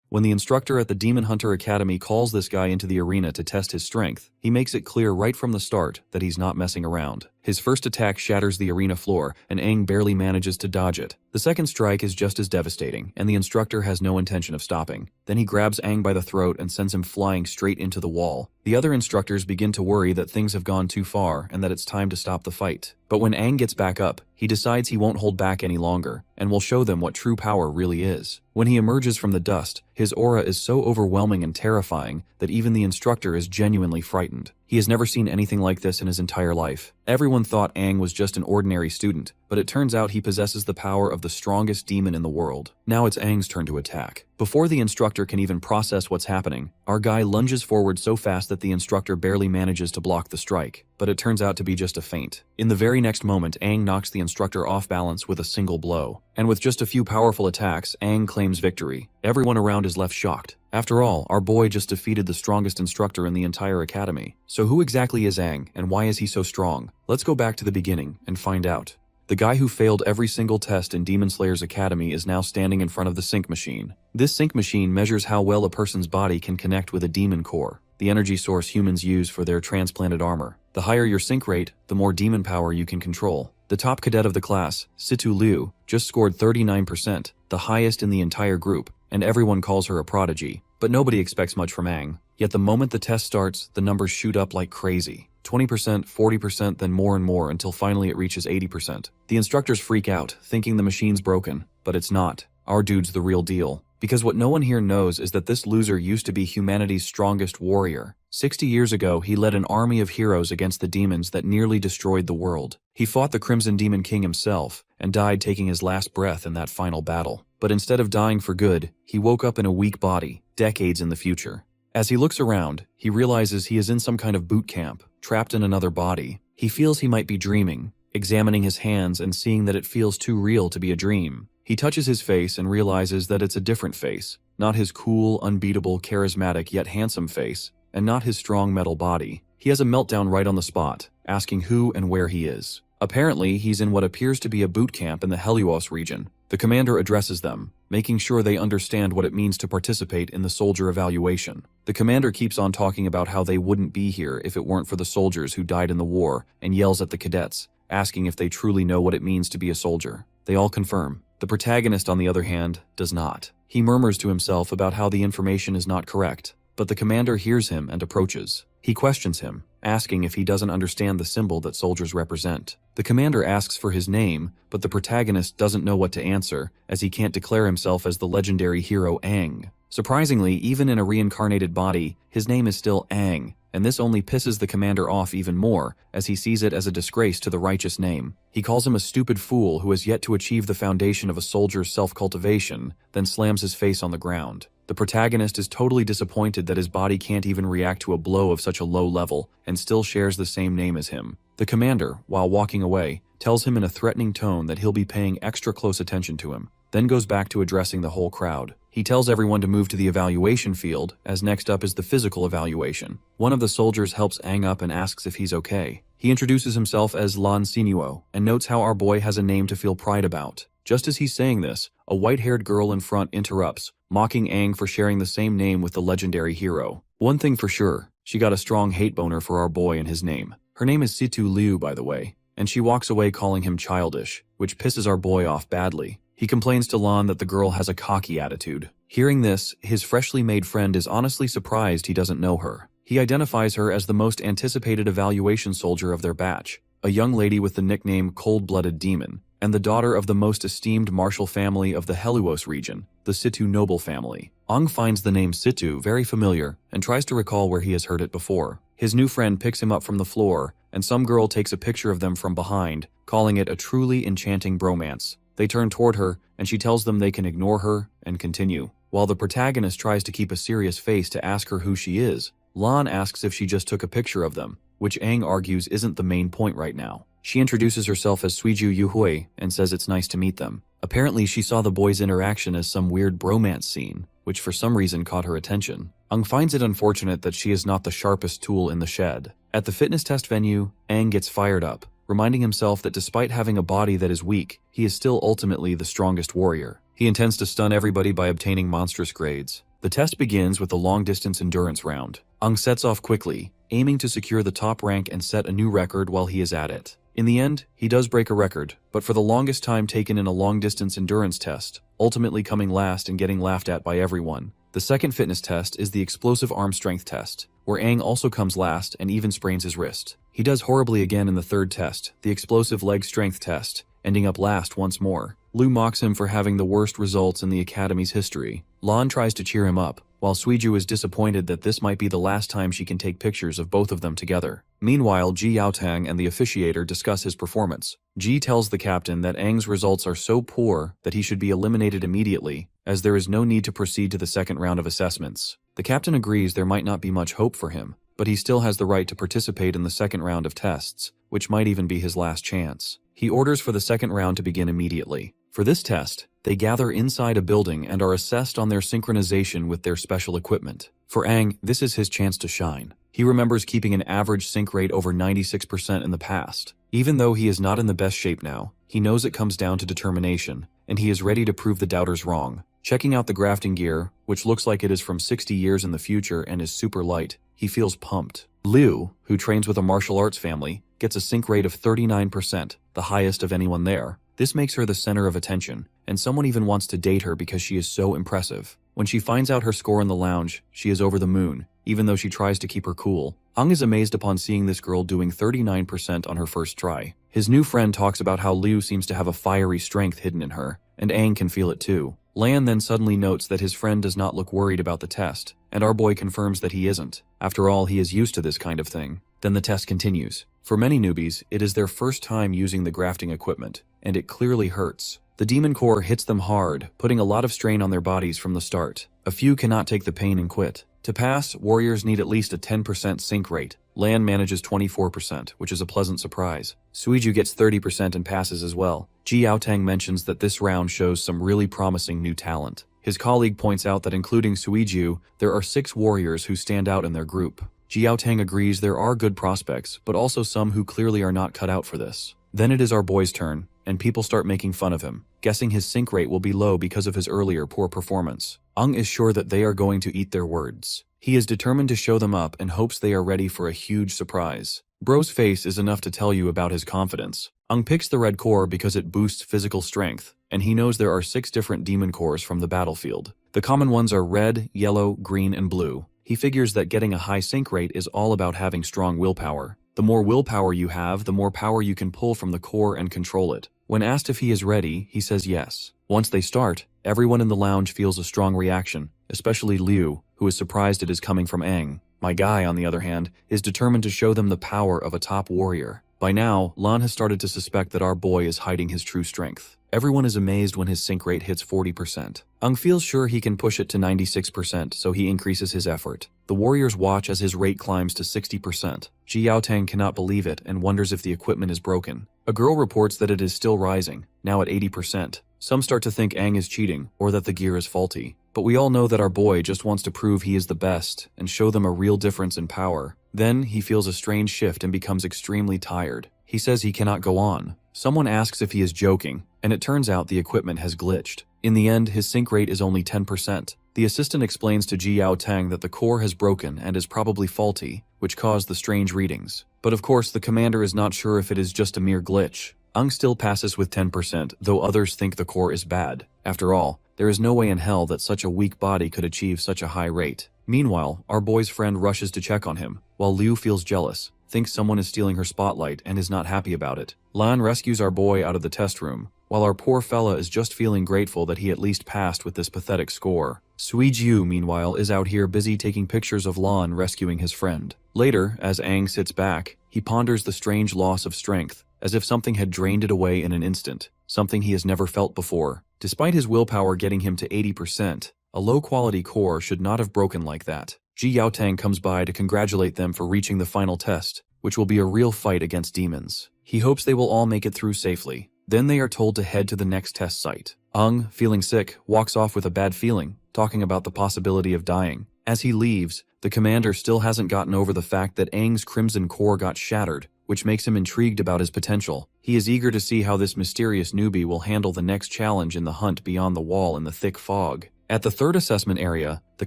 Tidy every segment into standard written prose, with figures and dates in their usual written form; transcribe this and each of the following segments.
When the instructor at the Demon Hunter Academy calls this guy into the arena to test his strength, he makes it clear right from the start that he's not messing around. His first attack shatters the arena floor, and Aang barely manages to dodge it. The second strike is just as devastating, and the instructor has no intention of stopping. Then he grabs Aang by the throat and sends him flying straight into the wall. The other instructors begin to worry that things have gone too far and that it's time to stop the fight. But when Aang gets back up, he decides he won't hold back any longer, and will show them what true power really is. When he emerges from the dust, his aura is so overwhelming and terrifying that even the instructor is genuinely frightened. He has never seen anything like this in his entire life. Everyone thought Aang was just an ordinary student, but it turns out he possesses the power of the strongest demon in the world. Now it's Aang's turn to attack. Before the instructor can even process what's happening, our guy lunges forward so fast that the instructor barely manages to block the strike, but it turns out to be just a feint. In the very next moment, Aang knocks the instructor off balance with a single blow. And with just a few powerful attacks, Aang claims victory. Everyone around is left shocked. After all, our boy just defeated the strongest instructor in the entire academy. So who exactly is Aang, and why is he so strong? Let's go back to the beginning and find out. The guy who failed every single test in Demon Slayer's academy is now standing in front of the sync machine. This sync machine measures how well a person's body can connect with a demon core, the energy source humans use for their transplanted armor. The higher your sync rate, the more demon power you can control. The top cadet of the class, Situ Liu, just scored 39%, the highest in the entire group, and everyone calls her a prodigy. But nobody expects much from Aang. Yet the moment the test starts, the numbers shoot up like crazy. 20%, 40%, then more and more until finally it reaches 80%. The instructors freak out, thinking the machine's broken, but it's not. Our dude's the real deal. Because what no one here knows is that this loser used to be humanity's strongest warrior. 60 years ago, he led an army of heroes against the demons that nearly destroyed the world. He fought the Crimson Demon King himself, and died taking his last breath in that final battle. But instead of dying for good, he woke up in a weak body, decades in the future. As he looks around, he realizes he is in some kind of boot camp, trapped in another body. He feels he might be dreaming, examining his hands and seeing that it feels too real to be a dream. He touches his face and realizes that it's a different face, not his cool, unbeatable, charismatic yet handsome face, and not his strong metal body. He has a meltdown right on the spot, asking who and where he is. Apparently, he's in what appears to be a boot camp in the Helios region. The commander addresses them, making sure they understand what it means to participate in the soldier evaluation. The commander keeps on talking about how they wouldn't be here if it weren't for the soldiers who died in the war, and yells at the cadets, asking if they truly know what it means to be a soldier. They all confirm. The protagonist, on the other hand, does not. He murmurs to himself about how the information is not correct, but the commander hears him and approaches. He questions him, asking if he doesn't understand the symbol that soldiers represent. The commander asks for his name, but the protagonist doesn't know what to answer, as he can't declare himself as the legendary hero Aang. Surprisingly, even in a reincarnated body, his name is still Aang, and this only pisses the commander off even more, as he sees it as a disgrace to the righteous name. He calls him a stupid fool who has yet to achieve the foundation of a soldier's self-cultivation, then slams his face on the ground. The protagonist is totally disappointed that his body can't even react to a blow of such a low level, and still shares the same name as him. The commander, while walking away, tells him in a threatening tone that he'll be paying extra close attention to him, then goes back to addressing the whole crowd. He tells everyone to move to the evaluation field, as next up is the physical evaluation. One of the soldiers helps Aang up and asks if he's okay. He introduces himself as Lan Sinuo, and notes how our boy has a name to feel pride about. Just as he's saying this, a white-haired girl in front interrupts, mocking Aang for sharing the same name with the legendary hero. One thing for sure, she got a strong hate boner for our boy and his name. Her name is Situ Liu, by the way, and she walks away calling him childish, which pisses our boy off badly. He complains to Lan that the girl has a cocky attitude. Hearing this, his freshly made friend is honestly surprised he doesn't know her. He identifies her as the most anticipated evaluation soldier of their batch, a young lady with the nickname Cold-Blooded Demon, and the daughter of the most esteemed martial family of the Helios region, the Situ noble family. Aang finds the name Situ very familiar and tries to recall where he has heard it before. His new friend picks him up from the floor, and some girl takes a picture of them from behind, calling it a truly enchanting bromance. They turn toward her, and she tells them they can ignore her and continue. While the protagonist tries to keep a serious face to ask her who she is, Lan asks if she just took a picture of them, which Aang argues isn't the main point right now. She introduces herself as Suiju Yuhui and says it's nice to meet them. Apparently she saw the boys' interaction as some weird bromance scene, which for some reason caught her attention. Aang finds it unfortunate that she is not the sharpest tool in the shed. At the fitness test venue, Aang gets fired up, reminding himself that despite having a body that is weak, he is still ultimately the strongest warrior. He intends to stun everybody by obtaining monstrous grades. The test begins with the long-distance endurance round. Ang sets off quickly, aiming to secure the top rank and set a new record while he is at it. In the end, he does break a record, but for the longest time taken in a long-distance endurance test, ultimately coming last and getting laughed at by everyone. The second fitness test is the explosive arm strength test, where Ang also comes last and even sprains his wrist. He does horribly again in the third test, the explosive leg strength test, ending up last once more. Liu mocks him for having the worst results in the Academy's history. Lan tries to cheer him up, while Suiju is disappointed that this might be the last time she can take pictures of both of them together. Meanwhile, Ji Yaotang and the officiator discuss his performance. Ji tells the captain that Ang's results are so poor that he should be eliminated immediately, as there is no need to proceed to the second round of assessments. The captain agrees there might not be much hope for him, but he still has the right to participate in the second round of tests, which might even be his last chance. He orders for the second round to begin immediately. For this test, they gather inside a building and are assessed on their synchronization with their special equipment. For Ang, this is his chance to shine. He remembers keeping an average sync rate over 96% in the past. Even though he is not in the best shape now, he knows it comes down to determination, and he is ready to prove the doubters wrong. Checking out the grafting gear, which looks like it is from 60 years in the future and is super light, he feels pumped. Liu, who trains with a martial arts family, gets a sync rate of 39%, the highest of anyone there. This makes her the center of attention, and someone even wants to date her because she is so impressive. When she finds out her score in the lounge, she is over the moon, even though she tries to keep her cool. Ang is amazed upon seeing this girl doing 39% on her first try. His new friend talks about how Liu seems to have a fiery strength hidden in her, and Ang can feel it too. Lan then suddenly notes that his friend does not look worried about the test, and our boy confirms that he isn't. After all, he is used to this kind of thing. Then the test continues. For many newbies, it is their first time using the grafting equipment, and it clearly hurts. The demon core hits them hard, putting a lot of strain on their bodies from the start. A few cannot take the pain and quit. To pass, warriors need at least a 10% sync rate. Lan manages 24%, which is a pleasant surprise. Suiju gets 30% and passes as well. Ji Yaotang mentions that this round shows some really promising new talent. His colleague points out that including Suiju, there are 6 warriors who stand out in their group. Ji Yaotang agrees there are good prospects, but also some who clearly are not cut out for this. Then it is our boy's turn, and people start making fun of him, guessing his sync rate will be low because of his earlier poor performance. Ang is sure that they are going to eat their words. He is determined to show them up and hopes they are ready for a huge surprise. Bro's face is enough to tell you about his confidence. Ang picks the red core because it boosts physical strength, and he knows there are 6 different demon cores from the battlefield. The common ones are red, yellow, green, and blue. He figures that getting a high sync rate is all about having strong willpower. The more willpower you have, the more power you can pull from the core and control it. When asked if he is ready, he says yes. Once they start, everyone in the lounge feels a strong reaction, especially Liu, who is surprised it is coming from Ang. My guy, on the other hand, is determined to show them the power of a top warrior. By now, Lan has started to suspect that our boy is hiding his true strength. Everyone is amazed when his sync rate hits 40%. Ang feels sure he can push it to 96%, so he increases his effort. The warriors watch as his rate climbs to 60%. Ji Yaotang cannot believe it and wonders if the equipment is broken. A girl reports that it is still rising, now at 80%. Some start to think Ang is cheating, or that the gear is faulty. But we all know that our boy just wants to prove he is the best and show them a real difference in power. Then he feels a strange shift and becomes extremely tired. He says he cannot go on. Someone asks if he is joking, and it turns out the equipment has glitched. In the end, his sync rate is only 10%. The assistant explains to Ji Yaotang that the core has broken and is probably faulty, which caused the strange readings. But of course, the commander is not sure if it is just a mere glitch. Ang still passes with 10%, though others think the core is bad. After all, there is no way in hell that such a weak body could achieve such a high rate. Meanwhile, our boy's friend rushes to check on him, while Liu feels jealous, thinks someone is stealing her spotlight, and is not happy about it. Lan rescues our boy out of the test room, while our poor fella is just feeling grateful that he at least passed with this pathetic score. Suiju, meanwhile, is out here busy taking pictures of Lan rescuing his friend. Later, as Ang sits back, he ponders the strange loss of strength, as if something had drained it away in an instant, something he has never felt before. Despite his willpower getting him to 80%, a low-quality core should not have broken like that. Ji Yaotang comes by to congratulate them for reaching the final test, which will be a real fight against demons. He hopes they will all make it through safely. Then they are told to head to the next test site. Ang, feeling sick, walks off with a bad feeling, talking about the possibility of dying. As he leaves, the commander still hasn't gotten over the fact that Ang's crimson core got shattered, which makes him intrigued about his potential. He is eager to see how this mysterious newbie will handle the next challenge in the hunt beyond the wall in the thick fog. At the third assessment area, the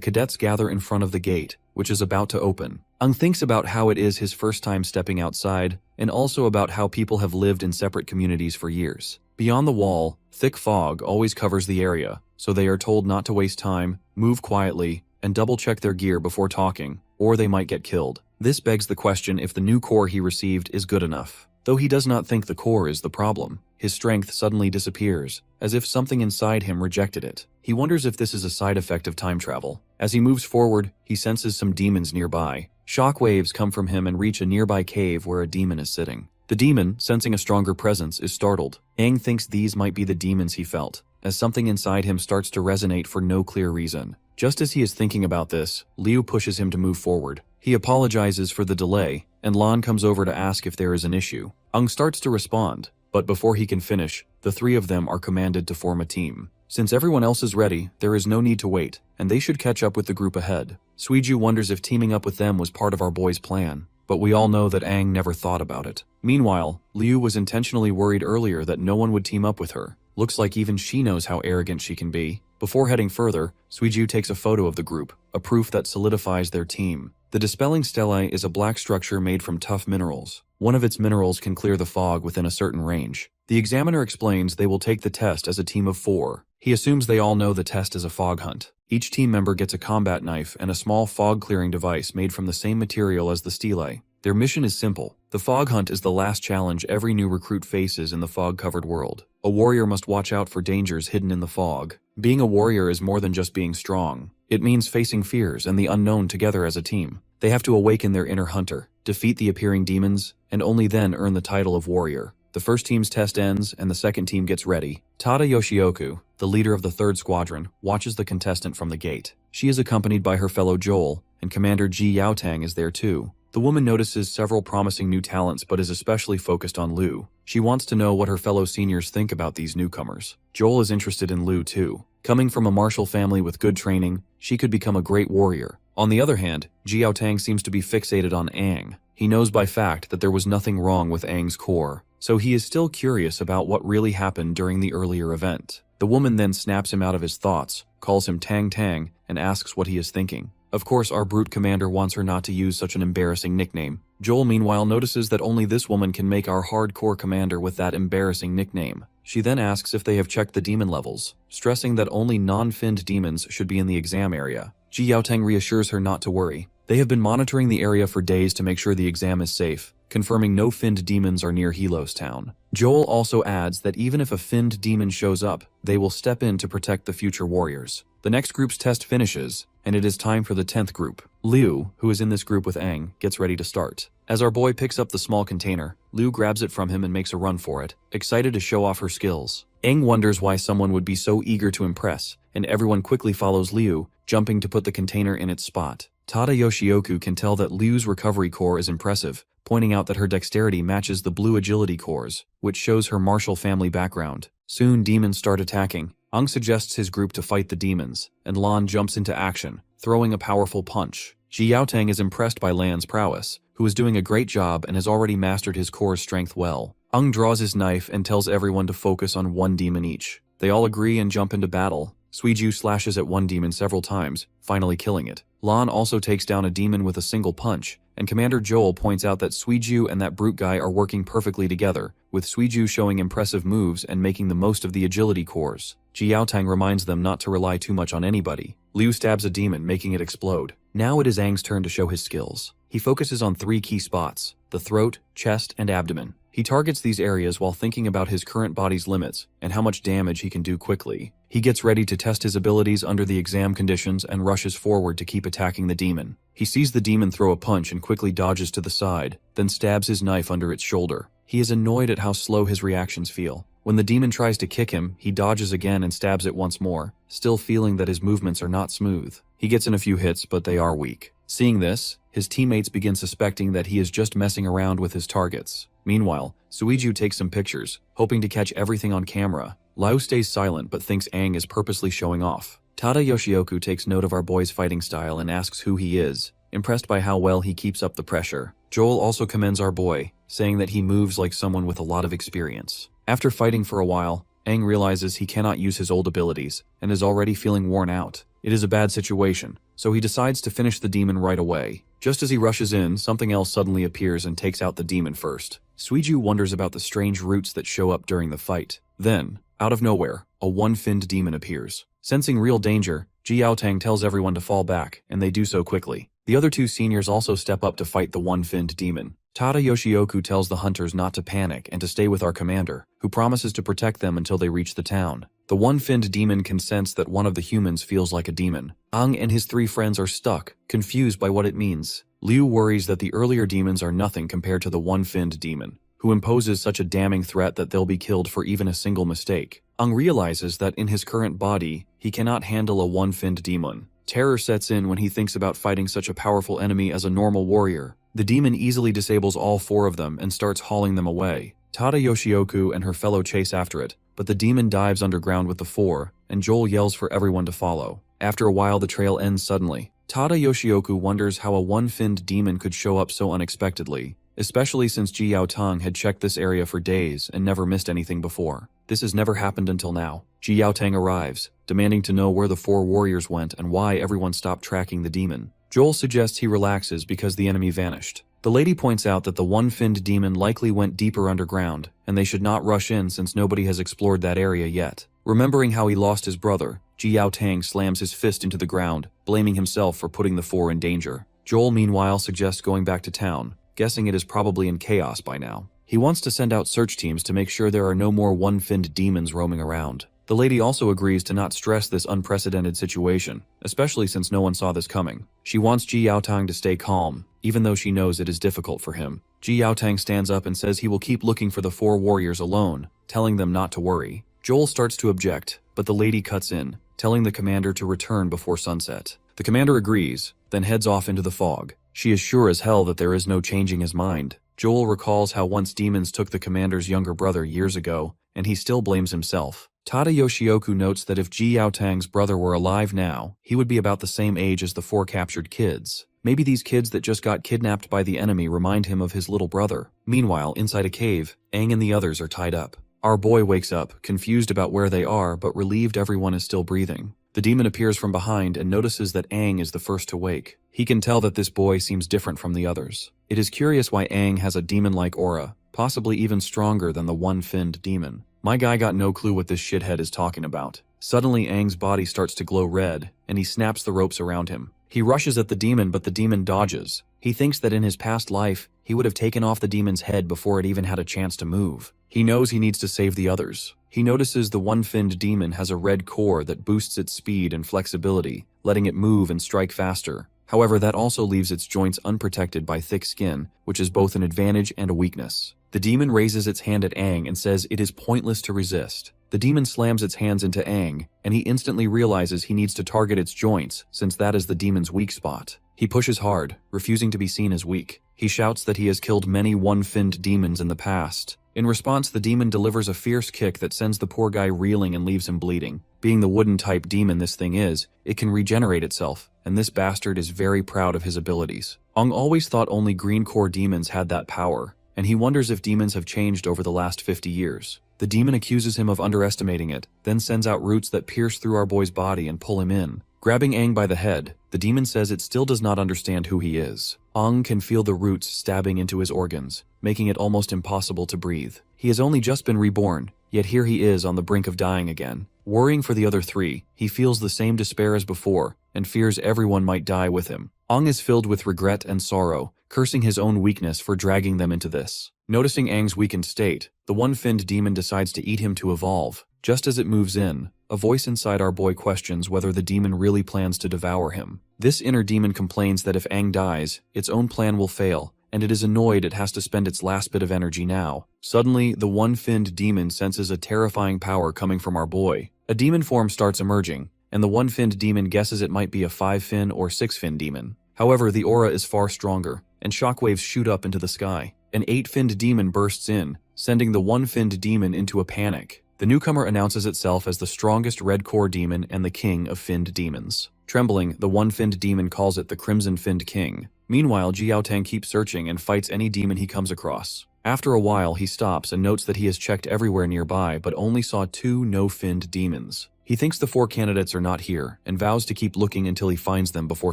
cadets gather in front of the gate, which is about to open. Ung thinks about how it is his first time stepping outside, and also about how people have lived in separate communities for years. Beyond the wall, thick fog always covers the area, so they are told not to waste time, move quietly, and double-check their gear before talking, or they might get killed. This begs the question if the new core he received is good enough. Though he does not think the core is the problem, his strength suddenly disappears, as if something inside him rejected it. He wonders if this is a side effect of time travel. As he moves forward, he senses some demons nearby. Shock waves come from him and reach a nearby cave where a demon is sitting. The demon, sensing a stronger presence, is startled. Aang thinks these might be the demons he felt, as something inside him starts to resonate for no clear reason. Just as he is thinking about this, Liu pushes him to move forward. He apologizes for the delay, and Lan comes over to ask if there is an issue. Ung starts to respond, but before he can finish, the three of them are commanded to form a team. Since everyone else is ready, there is no need to wait, and they should catch up with the group ahead. Suiju wonders if teaming up with them was part of our boy's plan, but we all know that Aang never thought about it. Meanwhile, Liu was intentionally worried earlier that no one would team up with her. Looks like even she knows how arrogant she can be. Before heading further, Suiju takes a photo of the group, a proof that solidifies their team. The Dispelling Stellae is a black structure made from tough minerals. One of its minerals can clear the fog within a certain range. The examiner explains they will take the test as a team of 4. He assumes they all know the test is a fog hunt. Each team member gets a combat knife and a small fog-clearing device made from the same material as the stelae. Their mission is simple. The fog hunt is the last challenge every new recruit faces in the fog-covered world. A warrior must watch out for dangers hidden in the fog. Being a warrior is more than just being strong. It means facing fears and the unknown together as a team. They have to awaken their inner hunter, defeat the appearing demons, and only then earn the title of warrior. The first team's test ends and the second team gets ready. Tada Yoshioku, the leader of the 3rd Squadron, watches the contestant from the gate. She is accompanied by her fellow Joel, and Commander Ji Yaotang is there too. The woman notices several promising new talents but is especially focused on Liu. She wants to know what her fellow seniors think about these newcomers. Joel is interested in Liu too. Coming from a martial family with good training, she could become a great warrior. On the other hand, Ji Yaotang seems to be fixated on Aang. He knows by fact that there was nothing wrong with Aang's core, so he is still curious about what really happened during the earlier event. The woman then snaps him out of his thoughts, calls him Tang Tang, and asks what he is thinking. Of course, our brute commander wants her not to use such an embarrassing nickname. Joel meanwhile notices that only this woman can make our hardcore commander with that embarrassing nickname. She then asks if they have checked the demon levels, stressing that only non-finned demons should be in the exam area. Ji Yaotang reassures her not to worry. They have been monitoring the area for days to make sure the exam is safe, confirming no finned demons are near Helos Town. Joel also adds that even if a finned demon shows up, they will step in to protect the future warriors. The next group's test finishes, and it is time for the 10th group. Liu, who is in this group with Aang, gets ready to start. As our boy picks up the small container, Liu grabs it from him and makes a run for it, excited to show off her skills. Aang wonders why someone would be so eager to impress, and everyone quickly follows Liu, jumping to put the container in its spot. Tada Yoshioku can tell that Liu's recovery core is impressive, pointing out that her dexterity matches the blue agility cores, which shows her martial family background. Soon demons start attacking. Aang suggests his group to fight the demons, and Lan jumps into action, throwing a powerful punch. Ji Yaotang is impressed by Lan's prowess, who is doing a great job and has already mastered his core's strength well. Aang draws his knife and tells everyone to focus on one demon each. They all agree and jump into battle. Suiju slashes at one demon several times, finally killing it. Lan also takes down a demon with a single punch, and Commander Joel points out that Suiju and that brute guy are working perfectly together, with Suiju showing impressive moves and making the most of the agility cores. Ji Yaotang reminds them not to rely too much on anybody. Liu stabs a demon, making it explode. Now it is Aang's turn to show his skills. He focuses on 3 key spots: the throat, chest, and abdomen. He targets these areas while thinking about his current body's limits and how much damage he can do quickly. He gets ready to test his abilities under the exam conditions and rushes forward to keep attacking the demon. He sees the demon throw a punch and quickly dodges to the side, then stabs his knife under its shoulder. He is annoyed at how slow his reactions feel. When the demon tries to kick him, he dodges again and stabs it once more, still feeling that his movements are not smooth. He gets in a few hits, but they are weak. Seeing this, his teammates begin suspecting that he is just messing around with his targets. Meanwhile, Suiju takes some pictures, hoping to catch everything on camera. Liu stays silent but thinks Aang is purposely showing off. Tada Yoshioku takes note of our boy's fighting style and asks who he is, impressed by how well he keeps up the pressure. Joel also commends our boy, saying that he moves like someone with a lot of experience. After fighting for a while, Aang realizes he cannot use his old abilities and is already feeling worn out. It is a bad situation, so he decides to finish the demon right away. Just as he rushes in, something else suddenly appears and takes out the demon first. Suiju wonders about the strange roots that show up during the fight. Then, out of nowhere, a one-finned demon appears. Sensing real danger, Jiaotang tells everyone to fall back, and they do so quickly. The other two seniors also step up to fight the one-finned demon. Tada Yoshioku tells the hunters not to panic and to stay with our commander, who promises to protect them until they reach the town. The one-finned demon can sense that one of the humans feels like a demon. Aang and his three friends are stuck, confused by what it means. Liu worries that the earlier demons are nothing compared to the one-finned demon, who imposes such a damning threat that they'll be killed for even a single mistake. Aang realizes that in his current body, he cannot handle a one-finned demon. Terror sets in when he thinks about fighting such a powerful enemy as a normal warrior. The demon easily disables all four of them and starts hauling them away. Tada Yoshioku and her fellow chase after it, but the demon dives underground with the four, and Joel yells for everyone to follow. After a while, the trail ends suddenly. Tada Yoshioku wonders how a one-finned demon could show up so unexpectedly, especially since Jiaotang had checked this area for days and never missed anything before. This has never happened until now. Jiaotang arrives, demanding to know where the four warriors went and why everyone stopped tracking the demon. Joel suggests he relaxes because the enemy vanished. The lady points out that the one-finned demon likely went deeper underground, and they should not rush in since nobody has explored that area yet. Remembering how he lost his brother, Jiaotang slams his fist into the ground, blaming himself for putting the four in danger. Joel meanwhile suggests going back to town, guessing it is probably in chaos by now. He wants to send out search teams to make sure there are no more one-finned demons roaming around. The lady also agrees to not stress this unprecedented situation, especially since no one saw this coming. She wants Jiaotang to stay calm, even though she knows it is difficult for him. Jiaotang stands up and says he will keep looking for the four warriors alone, telling them not to worry. Joel starts to object, but the lady cuts in, telling the commander to return before sunset. The commander agrees, then heads off into the fog. She is sure as hell that there is no changing his mind. Joel recalls how once demons took the commander's younger brother years ago, and he still blames himself. Tada Yoshioku notes that if Jiaotang's brother were alive now, he would be about the same age as the four captured kids. Maybe these kids that just got kidnapped by the enemy remind him of his little brother. Meanwhile, inside a cave, Aang and the others are tied up. Our boy wakes up, confused about where they are, but relieved everyone is still breathing. The demon appears from behind and notices that Aang is the first to wake. He can tell that this boy seems different from the others. It is curious why Aang has a demon-like aura, possibly even stronger than the one-finned demon. My guy got no clue what this shithead is talking about. Suddenly Aang's body starts to glow red, and he snaps the ropes around him. He rushes at the demon, but the demon dodges. He thinks that in his past life, he would have taken off the demon's head before it even had a chance to move. He knows he needs to save the others. He notices the one-finned demon has a red core that boosts its speed and flexibility, letting it move and strike faster. However, that also leaves its joints unprotected by thick skin, which is both an advantage and a weakness. The demon raises its hand at Aang and says it is pointless to resist. The demon slams its hands into Aang, and he instantly realizes he needs to target its joints, since that is the demon's weak spot. He pushes hard, refusing to be seen as weak. He shouts that he has killed many one-finned demons in the past. In response, the demon delivers a fierce kick that sends the poor guy reeling and leaves him bleeding. Being the wooden-type demon this thing is, it can regenerate itself, and this bastard is very proud of his abilities. Aang always thought only green core demons had that power, and he wonders if demons have changed over the last 50 years. The demon accuses him of underestimating it, then sends out roots that pierce through our boy's body and pull him in. Grabbing Aang by the head, the demon says it still does not understand who he is. Aang can feel the roots stabbing into his organs, making it almost impossible to breathe. He has only just been reborn, yet here he is on the brink of dying again. Worrying for the other three, he feels the same despair as before, and fears everyone might die with him. Aang is filled with regret and sorrow, cursing his own weakness for dragging them into this. Noticing Aang's weakened state, the one-finned demon decides to eat him to evolve. Just as it moves in, a voice inside our boy questions whether the demon really plans to devour him. This inner demon complains that if Aang dies, its own plan will fail, and it is annoyed it has to spend its last bit of energy now. Suddenly, the one-finned demon senses a terrifying power coming from our boy. A demon form starts emerging, and the one-finned demon guesses it might be a 5-fin or 6-fin demon. However, the aura is far stronger, and shockwaves shoot up into the sky. An 8-finned demon bursts in, sending the one-finned demon into a panic. The newcomer announces itself as the strongest red core demon and the king of finned demons. Trembling, the one-finned demon calls it the Crimson Finned King. Meanwhile, Jiaotang keeps searching and fights any demon he comes across. After a while, he stops and notes that he has checked everywhere nearby but only saw 2 no-finned demons. He thinks the 4 candidates are not here and vows to keep looking until he finds them before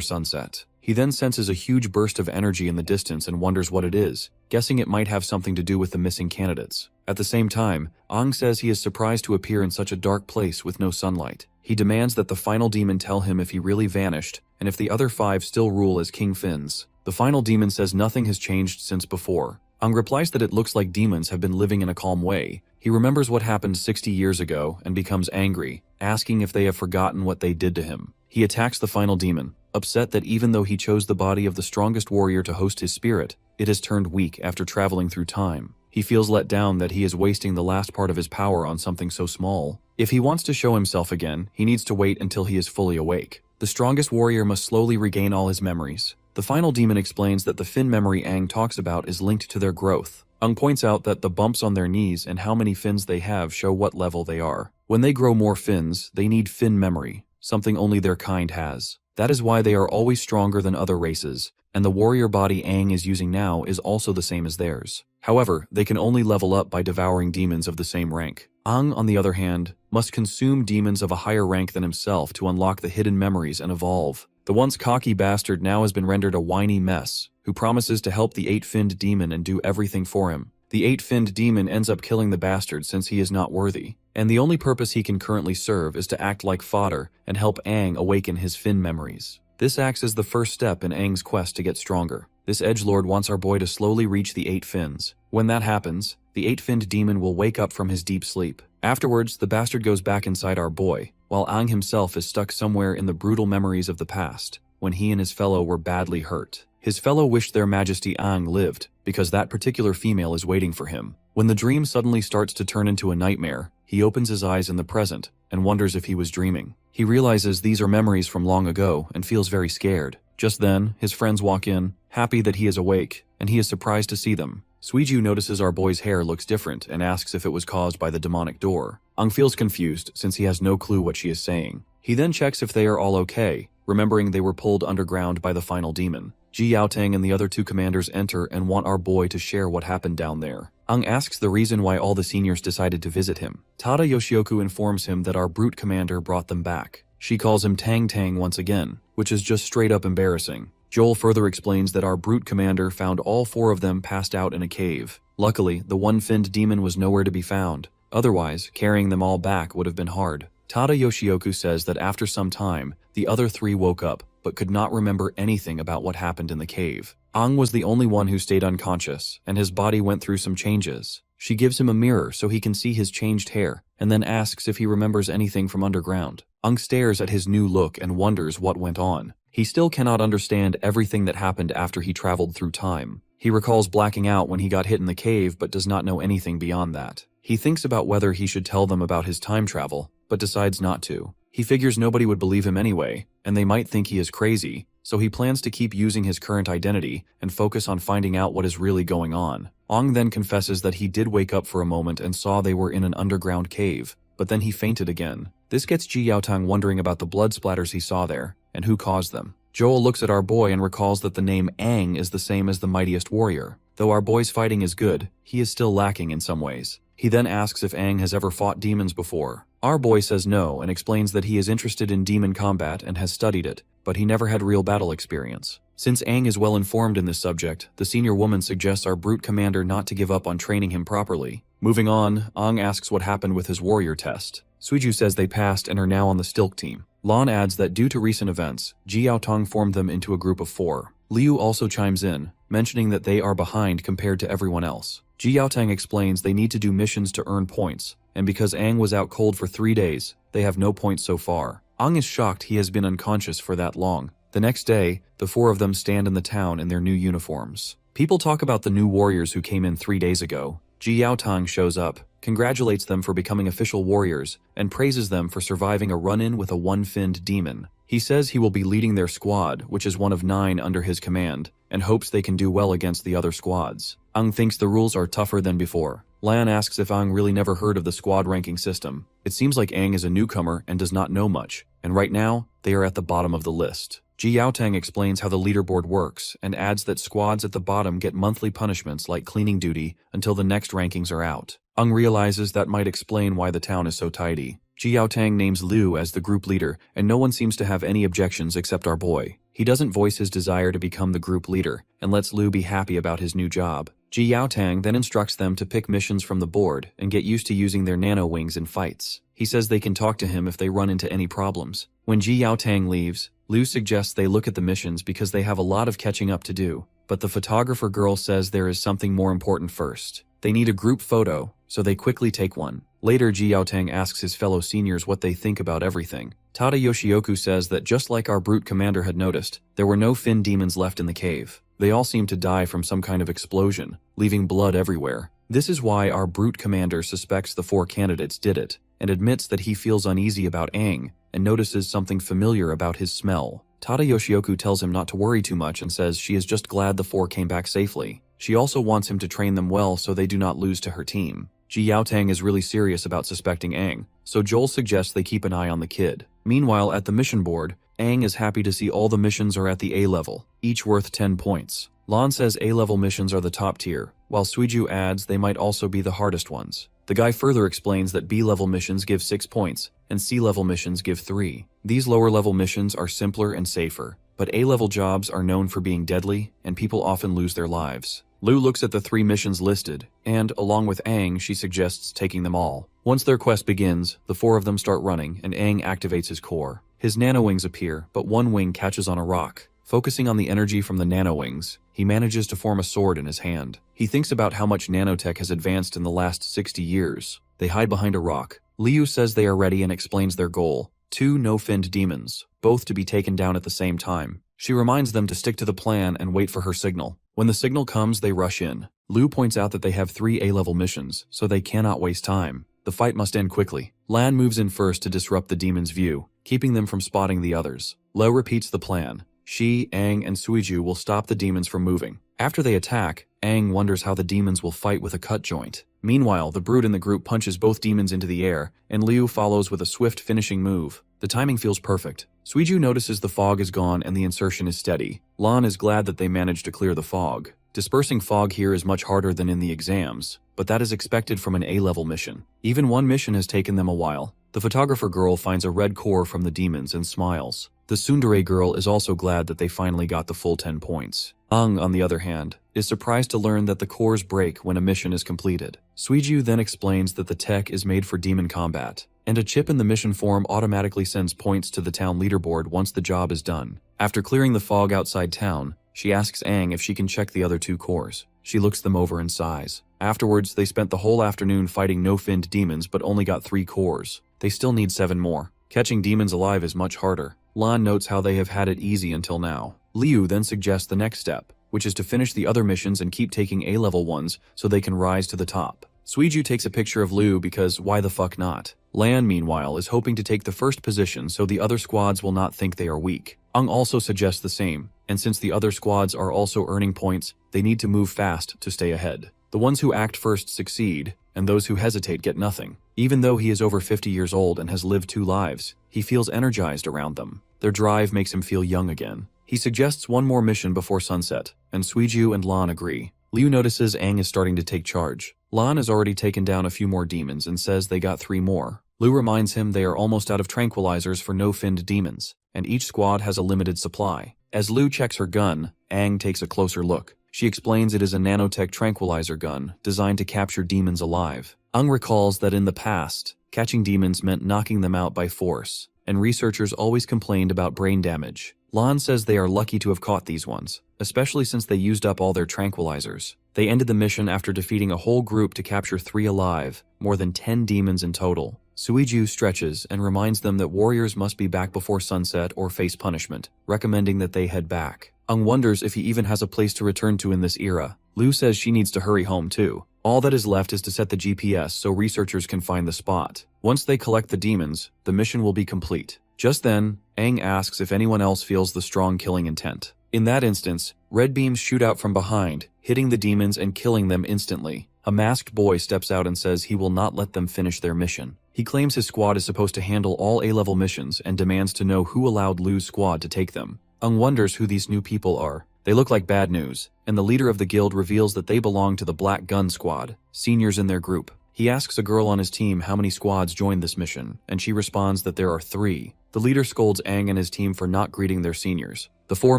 sunset. He then senses a huge burst of energy in the distance and wonders what it is, guessing it might have something to do with the missing candidates. At the same time, Ang says he is surprised to appear in such a dark place with no sunlight. He demands that the final demon tell him if he really vanished and if the other 5 still rule as King Finns. The final demon says nothing has changed since before. Ang replies that it looks like demons have been living in a calm way. He remembers what happened 60 years ago and becomes angry, asking if they have forgotten what they did to him. He attacks the final demon, upset that even though he chose the body of the strongest warrior to host his spirit, it has turned weak after traveling through time. He feels let down that he is wasting the last part of his power on something so small. If he wants to show himself again, he needs to wait until he is fully awake. The strongest warrior must slowly regain all his memories. The final demon explains that the fin memory Ang talks about is linked to their growth. Ang points out that the bumps on their knees and how many fins they have show what level they are. When they grow more fins, they need fin memory, something only their kind has. That is why they are always stronger than other races, and the warrior body Ang is using now is also the same as theirs. However, they can only level up by devouring demons of the same rank. Ang, on the other hand, must consume demons of a higher rank than himself to unlock the hidden memories and evolve. The once cocky bastard now has been rendered a whiny mess, who promises to help the 8-finned demon and do everything for him. The 8-finned demon ends up killing the bastard since he is not worthy, and the only purpose he can currently serve is to act like fodder and help Ang awaken his fin memories. This acts as the first step in Ang's quest to get stronger. This edgelord wants our boy to slowly reach the 8 fins. When that happens, the 8-finned demon will wake up from his deep sleep. Afterwards, the bastard goes back inside our boy, while Ang himself is stuck somewhere in the brutal memories of the past, when he and his fellow were badly hurt. His fellow wished their majesty Ang lived, because that particular female is waiting for him. When the dream suddenly starts to turn into a nightmare, he opens his eyes in the present and wonders if he was dreaming. He realizes these are memories from long ago and feels very scared. Just then, his friends walk in, happy that he is awake, and he is surprised to see them. Suiju notices our boy's hair looks different and asks if it was caused by the demonic door. Ang feels confused since he has no clue what she is saying. He then checks if they are all okay, remembering they were pulled underground by the final demon. Ji Yaotang and the other 2 commanders enter and want our boy to share what happened down there. Ang asks the reason why all the seniors decided to visit him. Tada Yoshioku informs him that our brute commander brought them back. She calls him Tang Tang once again, which is just straight up embarrassing. Joel further explains that our brute commander found all 4 of them passed out in a cave. Luckily, the 1-finned demon was nowhere to be found. Otherwise, carrying them all back would have been hard. Tada Yoshioku says that after some time, the other 3 woke up, but could not remember anything about what happened in the cave. Ang was the only one who stayed unconscious, and his body went through some changes. She gives him a mirror so he can see his changed hair, and then asks if he remembers anything from underground. Ang stares at his new look and wonders what went on. He still cannot understand everything that happened after he traveled through time. He recalls blacking out when he got hit in the cave but does not know anything beyond that. He thinks about whether he should tell them about his time travel, but decides not to. He figures nobody would believe him anyway, and they might think he is crazy, so he plans to keep using his current identity and focus on finding out what is really going on. Ang then confesses that he did wake up for a moment and saw they were in an underground cave, but then he fainted again. This gets Ji Yaotang wondering about the blood splatters he saw there, and who caused them. Joel looks at our boy and recalls that the name Ang is the same as the mightiest warrior. Though our boy's fighting is good, he is still lacking in some ways. He then asks if Ang has ever fought demons before. Our boy says no and explains that he is interested in demon combat and has studied it, but he never had real battle experience. Since Ang is well informed in this subject, the senior woman suggests our brute commander not to give up on training him properly. Moving on, Ang asks what happened with his warrior test. Suiju says they passed and are now on the Stilk team. Lan adds that due to recent events, Ji Yaotang formed them into a group of 4. Liu also chimes in, mentioning that they are behind compared to everyone else. Ji Yaotang explains they need to do missions to earn points, and because Ang was out cold for 3 days, they have no points so far. Ang is shocked he has been unconscious for that long. The next day, the 4 of them stand in the town in their new uniforms. People talk about the new warriors who came in 3 days ago. Ji Yaotang shows up, congratulates them for becoming official warriors, and praises them for surviving a run-in with a 1-finned demon. He says he will be leading their squad, which is one of 9 under his command, and hopes they can do well against the other squads. Ang thinks the rules are tougher than before. Lan asks if Ang really never heard of the squad ranking system. It seems like Ang is a newcomer and does not know much, and right now, they are at the bottom of the list. Ji Yaotang explains how the leaderboard works and adds that squads at the bottom get monthly punishments like cleaning duty until the next rankings are out. Realizes that might explain why the town is so tidy. Ji Yaotang names Liu as the group leader, and no one seems to have any objections except our boy. He doesn't voice his desire to become the group leader, and lets Liu be happy about his new job. Ji Yaotang then instructs them to pick missions from the board and get used to using their nano wings in fights. He says they can talk to him if they run into any problems. When Ji Yaotang leaves, Liu suggests they look at the missions because they have a lot of catching up to do, but the photographer girl says there is something more important first. They need a group photo, so they quickly take one. Later, Ji Yaotang asks his fellow seniors what they think about everything. Tada Yoshioku says that just like our brute commander had noticed, there were no fin demons left in the cave. They all seemed to die from some kind of explosion, leaving blood everywhere. This is why our brute commander suspects the 4 candidates did it, and admits that he feels uneasy about Aang, and notices something familiar about his smell. Tada Yoshioku tells him not to worry too much and says she is just glad the 4 came back safely. She also wants him to train them well so they do not lose to her team. Ji Yaotang is really serious about suspecting Aang, so Joel suggests they keep an eye on the kid. Meanwhile, at the mission board, Aang is happy to see all the missions are at the A level, each worth 10 points. Lan says A-level missions are the top tier, while Suiju adds they might also be the hardest ones. The guy further explains that B-level missions give 6 points, and C-level missions give 3. These lower-level missions are simpler and safer, but A-level jobs are known for being deadly, and people often lose their lives. Liu looks at the 3 missions listed, and, along with Aang, she suggests taking them all. Once their quest begins, the 4 of them start running, and Aang activates his core. His nano-wings appear, but one wing catches on a rock. Focusing on the energy from the nano-wings, he manages to form a sword in his hand. He thinks about how much nanotech has advanced in the last 60 years. They hide behind a rock. Liu says they are ready and explains their goal. 2 no-finned demons, both to be taken down at the same time. She reminds them to stick to the plan and wait for her signal. When the signal comes, they rush in. Liu points out that they have 3 A-level missions, so they cannot waste time. The fight must end quickly. Lan moves in first to disrupt the demons' view, keeping them from spotting the others. Lo repeats the plan. She, Aang, and Suiju will stop the demons from moving. After they attack, Aang wonders how the demons will fight with a cut joint. Meanwhile, the brute in the group punches both demons into the air, and Liu follows with a swift finishing move. The timing feels perfect. Suiju notices the fog is gone and the insertion is steady. Lan is glad that they managed to clear the fog. Dispersing fog here is much harder than in the exams, but that is expected from an A-level mission. Even one mission has taken them a while. The photographer girl finds a red core from the demons and smiles. The tsundere girl is also glad that they finally got the full 10 points. Aang, on the other hand, is surprised to learn that the cores break when a mission is completed. Suiju then explains that the tech is made for demon combat, and a chip in the mission form automatically sends points to the town leaderboard once the job is done. After clearing the fog outside town, she asks Aang if she can check the other 2 cores. She looks them over and sighs. Afterwards, they spent the whole afternoon fighting no-finned demons but only got 3 cores. They still need 7 more. Catching demons alive is much harder. Lan notes how they have had it easy until now. Liu then suggests the next step, which is to finish the other missions and keep taking A-level ones so they can rise to the top. Suiju takes a picture of Liu because why the fuck not? Lan, meanwhile, is hoping to take the first position so the other squads will not think they are weak. Aang also suggests the same, and since the other squads are also earning points, they need to move fast to stay ahead. The ones who act first succeed, and those who hesitate get nothing. Even though he is over 50 years old and has lived 2 lives, he feels energized around them. Their drive makes him feel young again. He suggests one more mission before sunset, and Suiju and Lan agree. Liu notices Aang is starting to take charge. Lan has already taken down a few more demons and says they got 3 more. Liu reminds him they are almost out of tranquilizers for no-finned demons, and each squad has a limited supply. As Liu checks her gun, Aang takes a closer look. She explains it is a nanotech tranquilizer gun designed to capture demons alive. Aang recalls that in the past, catching demons meant knocking them out by force, and researchers always complained about brain damage. Lan says they are lucky to have caught these ones, especially since they used up all their tranquilizers. They ended the mission after defeating a whole group to capture 3 alive, more than 10 demons in total. Suiju stretches and reminds them that warriors must be back before sunset or face punishment, recommending that they head back. Aang wonders if he even has a place to return to in this era. Liu says she needs to hurry home too. All that is left is to set the GPS so researchers can find the spot. Once they collect the demons, the mission will be complete. Just then, Aang asks if anyone else feels the strong killing intent. In that instance, red beams shoot out from behind, hitting the demons and killing them instantly. A masked boy steps out and says he will not let them finish their mission. He claims his squad is supposed to handle all A-level missions and demands to know who allowed Liu's squad to take them. Ung wonders who these new people are. They look like bad news, and the leader of the guild reveals that they belong to the Black Gun Squad, seniors in their group. He asks a girl on his team how many squads joined this mission, and she responds that there are 3. The leader scolds Aang and his team for not greeting their seniors. The 4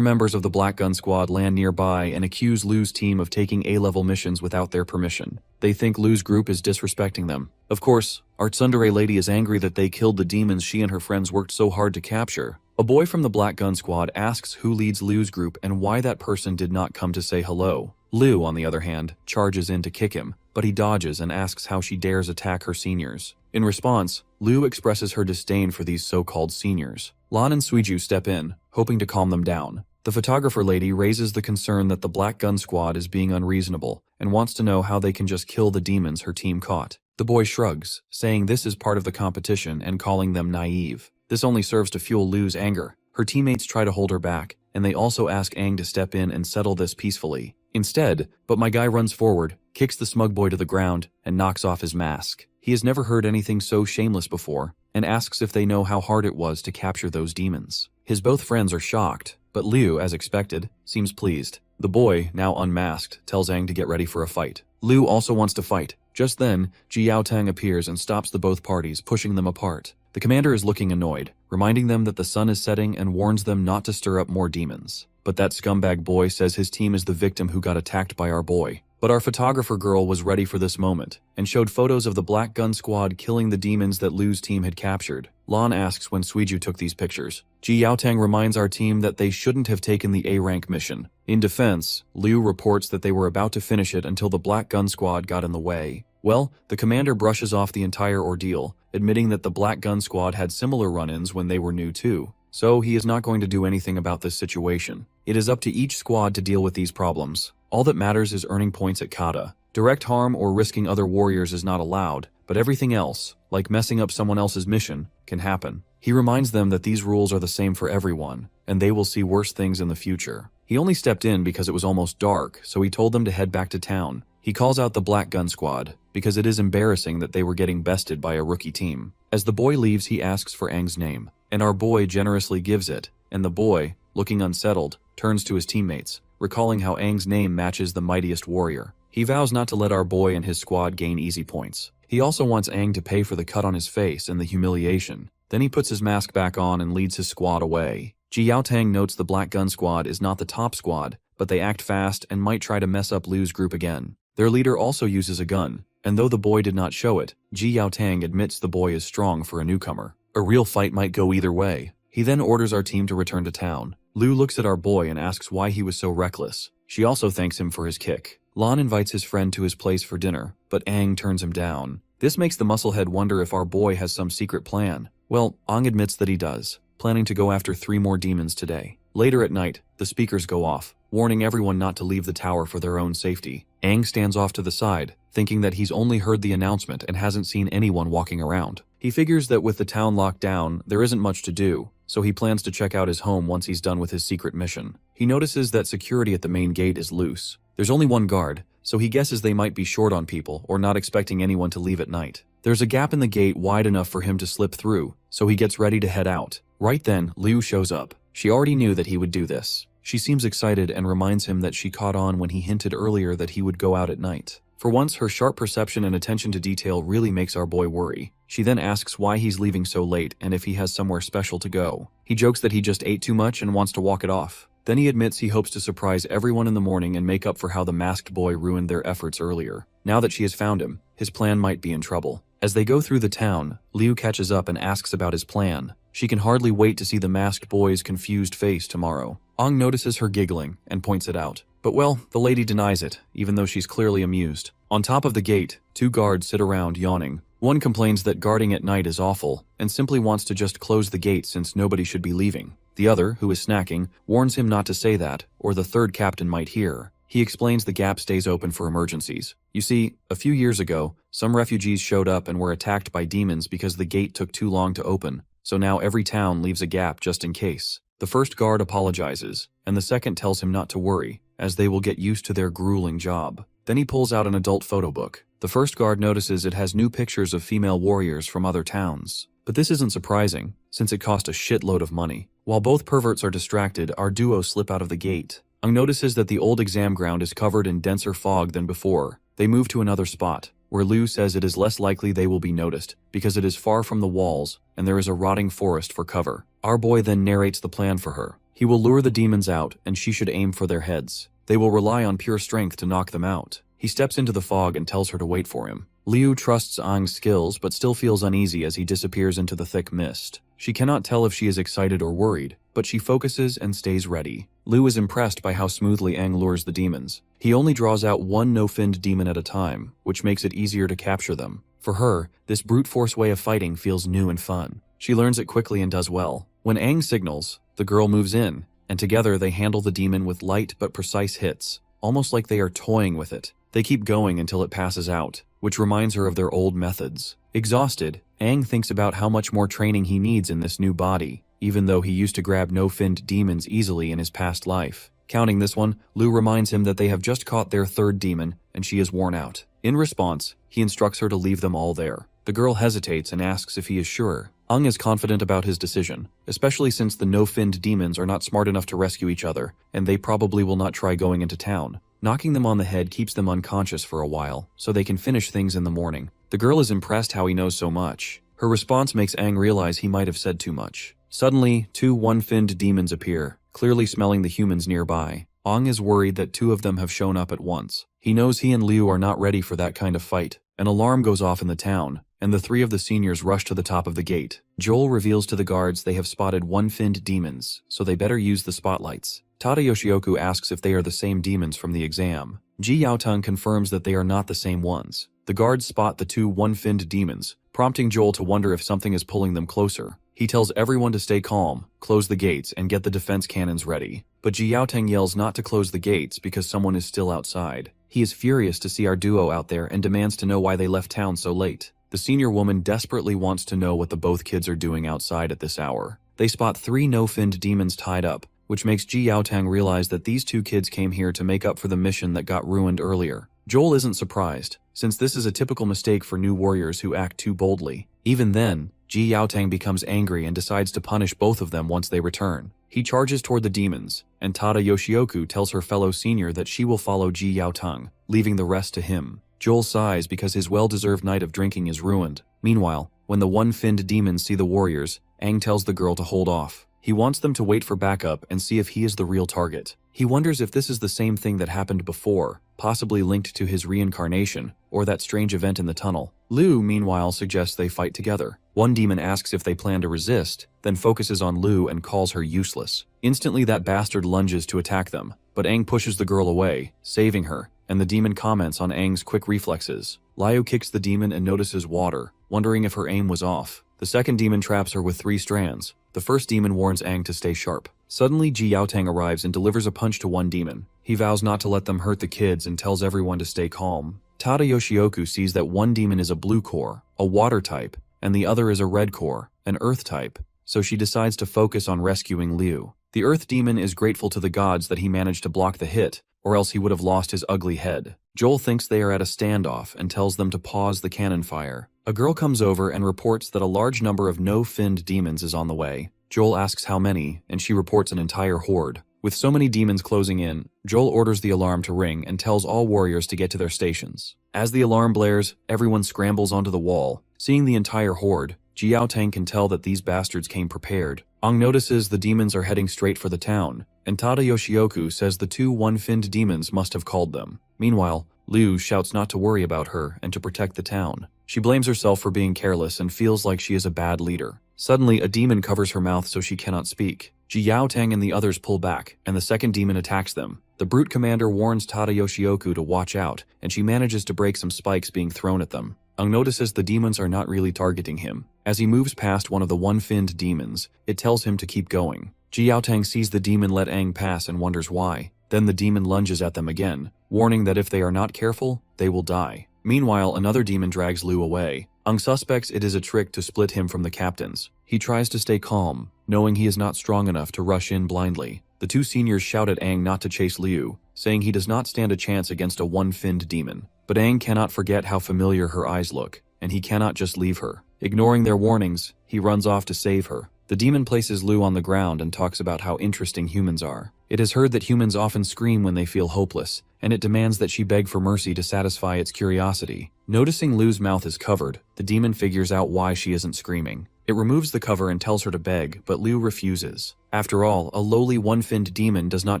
members of the Black Gun Squad land nearby and accuse Lu's team of taking A-level missions without their permission. They think Lu's group is disrespecting them. Of course, our tsundere lady is angry that they killed the demons she and her friends worked so hard to capture. A boy from the Black Gun Squad asks who leads Lu's group and why that person did not come to say hello. Lu, on the other hand, charges in to kick him, but he dodges and asks how she dares attack her seniors. In response, Lu expresses her disdain for these so-called seniors. Lan and Suiju step in, hoping to calm them down. The photographer lady raises the concern that the Black Gun Squad is being unreasonable and wants to know how they can just kill the demons her team caught. The boy shrugs, saying this is part of the competition and calling them naive. This only serves to fuel Lu's anger. Her teammates try to hold her back, and they also ask Aang to step in and settle this peacefully. Instead, but my guy runs forward, kicks the smug boy to the ground, and knocks off his mask. He has never heard anything so shameless before, and asks if they know how hard it was to capture those demons. His both friends are shocked, but Liu, as expected, seems pleased. The boy, now unmasked, tells Aang to get ready for a fight. Liu also wants to fight. Just then, Ji Yaotang appears and stops the both parties, pushing them apart. The commander is looking annoyed, reminding them that the sun is setting and warns them not to stir up more demons. But that scumbag boy says his team is the victim who got attacked by our boy. But our photographer girl was ready for this moment, and showed photos of the Black Gun Squad killing the demons that Lu's team had captured. Lan asks when Suiju took these pictures. Ji Yaotang reminds our team that they shouldn't have taken the A-rank mission. In defense, Liu reports that they were about to finish it until the Black Gun Squad got in the way. Well, the commander brushes off the entire ordeal, admitting that the Black Gun Squad had similar run-ins when they were new too. So he is not going to do anything about this situation. It is up to each squad to deal with these problems. All that matters is earning points at kata. Direct harm or risking other warriors is not allowed, but everything else, like messing up someone else's mission, can happen. He reminds them that these rules are the same for everyone, and they will see worse things in the future. He only stepped in because it was almost dark, so he told them to head back to town. He calls out the Black Gun Squad, because it is embarrassing that they were getting bested by a rookie team. As the boy leaves, he asks for Aang's name, and our boy generously gives it, and the boy, looking unsettled, turns to his teammates, recalling how Aang's name matches the mightiest warrior. He vows not to let our boy and his squad gain easy points. He also wants Aang to pay for the cut on his face and the humiliation. Then he puts his mask back on and leads his squad away. Ji Yaotang notes the Black Gun Squad is not the top squad, but they act fast and might try to mess up Lu's group again. Their leader also uses a gun, and though the boy did not show it, Ji Yaotang admits the boy is strong for a newcomer. A real fight might go either way. He then orders our team to return to town. Lu looks at our boy and asks why he was so reckless. She also thanks him for his kick. Lan invites his friend to his place for dinner, but Aang turns him down. This makes the musclehead wonder if our boy has some secret plan. Well, Aang admits that he does, planning to go after 3 more demons today. Later at night, the speakers go off, warning everyone not to leave the tower for their own safety. Aang stands off to the side, thinking that he's only heard the announcement and hasn't seen anyone walking around. He figures that with the town locked down, there isn't much to do, so he plans to check out his home once he's done with his secret mission. He notices that security at the main gate is loose. There's only 1 guard, so he guesses they might be short on people or not expecting anyone to leave at night. There's a gap in the gate wide enough for him to slip through, so he gets ready to head out. Right then, Liu shows up. She already knew that he would do this. She seems excited and reminds him that she caught on when he hinted earlier that he would go out at night. For once, her sharp perception and attention to detail really makes our boy worry. She then asks why he's leaving so late and if he has somewhere special to go. He jokes that he just ate too much and wants to walk it off. Then he admits he hopes to surprise everyone in the morning and make up for how the masked boy ruined their efforts earlier. Now that she has found him, his plan might be in trouble. As they go through the town, Liu catches up and asks about his plan. She can hardly wait to see the masked boy's confused face tomorrow. Aang notices her giggling and points it out. But well, the lady denies it, even though she's clearly amused. On top of the gate, 2 guards sit around yawning. One complains that guarding at night is awful, and simply wants to just close the gate since nobody should be leaving. The other, who is snacking, warns him not to say that, or the 3rd captain might hear. He explains the gap stays open for emergencies. You see, a few years ago, some refugees showed up and were attacked by demons because the gate took too long to open, so now every town leaves a gap just in case. The 1st guard apologizes, and the 2nd tells him not to worry, as they will get used to their grueling job. Then he pulls out an adult photo book. The first guard notices it has new pictures of female warriors from other towns. But this isn't surprising, since it cost a shitload of money. While both perverts are distracted, our duo slip out of the gate. Ang notices that the old exam ground is covered in denser fog than before. They move to another spot, where Liu says it is less likely they will be noticed, because it is far from the walls, and there is a rotting forest for cover. Our boy then narrates the plan for her. He will lure the demons out, and she should aim for their heads. They will rely on pure strength to knock them out. He steps into the fog and tells her to wait for him. Liu trusts Ang's skills but still feels uneasy as he disappears into the thick mist. She cannot tell if she is excited or worried, but she focuses and stays ready. Liu is impressed by how smoothly Ang lures the demons. He only draws out one no-finned demon at a time, which makes it easier to capture them. For her, this brute force way of fighting feels new and fun. She learns it quickly and does well. When Ang signals, the girl moves in, and together they handle the demon with light but precise hits, almost like they are toying with it. They keep going until it passes out, which reminds her of their old methods. Exhausted, Ang thinks about how much more training he needs in this new body, even though he used to grab no-finned demons easily in his past life. Counting this one, Liu reminds him that they have just caught their third demon, and she is worn out. In response, he instructs her to leave them all there. The girl hesitates and asks if he is sure. Ang is confident about his decision, especially since the no-finned demons are not smart enough to rescue each other, and they probably will not try going into town. Knocking them on the head keeps them unconscious for a while, so they can finish things in the morning. The girl is impressed how he knows so much. Her response makes Ang realize he might have said too much. Suddenly, two one-finned demons appear, clearly smelling the humans nearby. Ang is worried that two of them have shown up at once. He knows he and Liu are not ready for that kind of fight. An alarm goes off in the town, and the three of the seniors rush to the top of the gate. Joel reveals to the guards they have spotted one-finned demons, so they better use the spotlights. Tada Yoshioku asks if they are the same demons from the exam. Ji Yaoteng confirms that they are not the same ones. The guards spot the two one-finned demons, prompting Joel to wonder if something is pulling them closer. He tells everyone to stay calm, close the gates, and get the defense cannons ready. But Ji Yaoteng yells not to close the gates because someone is still outside. He is furious to see our duo out there and demands to know why they left town so late. The senior woman desperately wants to know what the both kids are doing outside at this hour. They spot three no-finned demons tied up, which makes Ji Yaoteng realize that these two kids came here to make up for the mission that got ruined earlier. Joel isn't surprised, since this is a typical mistake for new warriors who act too boldly. Even then, Ji Yaoteng becomes angry and decides to punish both of them once they return. He charges toward the demons, and Tada Yoshioku tells her fellow senior that she will follow Ji Yaoteng, leaving the rest to him. Joel sighs because his well-deserved night of drinking is ruined. Meanwhile, when the one-finned demons see the warriors, Ang tells the girl to hold off. He wants them to wait for backup and see if he is the real target. He wonders if this is the same thing that happened before, possibly linked to his reincarnation, or that strange event in the tunnel. Liu, meanwhile, suggests they fight together. One demon asks if they plan to resist, then focuses on Liu and calls her useless. Instantly that bastard lunges to attack them, but Ang pushes the girl away, saving her, and the demon comments on Ang's quick reflexes. Liu kicks the demon and notices water, wondering if her aim was off. The second demon traps her with 3 strands. The first demon warns Ang to stay sharp. Suddenly, Ji Yaoteng arrives and delivers a punch to one demon. He vows not to let them hurt the kids and tells everyone to stay calm. Tada Yoshioku sees that one demon is a blue core, a water type, and the other is a red core, an earth type, so she decides to focus on rescuing Liu. The earth demon is grateful to the gods that he managed to block the hit, or else he would have lost his ugly head. Joel thinks they are at a standoff and tells them to pause the cannon fire. A girl comes over and reports that a large number of no-finned demons is on the way. Joel asks how many, and she reports an entire horde. With so many demons closing in, Joel orders the alarm to ring and tells all warriors to get to their stations. As the alarm blares, everyone scrambles onto the wall. Seeing the entire horde, Ji Yaoteng can tell that these bastards came prepared. Ang notices the demons are heading straight for the town, and Tada Yoshioku says the two one-finned demons must have called them. Meanwhile, Liu shouts not to worry about her and to protect the town. She blames herself for being careless and feels like she is a bad leader. Suddenly, a demon covers her mouth so she cannot speak. Ji Yaoteng and the others pull back, and the second demon attacks them. The brute commander warns Tada Yoshioku to watch out, and she manages to break some spikes being thrown at them. Ang notices the demons are not really targeting him. As he moves past one of the one-finned demons, it tells him to keep going. Ji Yaoteng sees the demon let Ang pass and wonders why. Then the demon lunges at them again, warning that if they are not careful, they will die. Meanwhile, another demon drags Liu away. Ang suspects it is a trick to split him from the captains. He tries to stay calm, knowing he is not strong enough to rush in blindly. The two seniors shout at Ang not to chase Liu, saying he does not stand a chance against a one-finned demon. but Aang cannot forget how familiar her eyes look, and he cannot just leave her. Ignoring their warnings, he runs off to save her. The demon places Lu on the ground and talks about how interesting humans are. It has heard that humans often scream when they feel hopeless, and it demands that she beg for mercy to satisfy its curiosity. Noticing Lu's mouth is covered, the demon figures out why she isn't screaming. It removes the cover and tells her to beg, but Lu refuses. After all, a lowly one-finned demon does not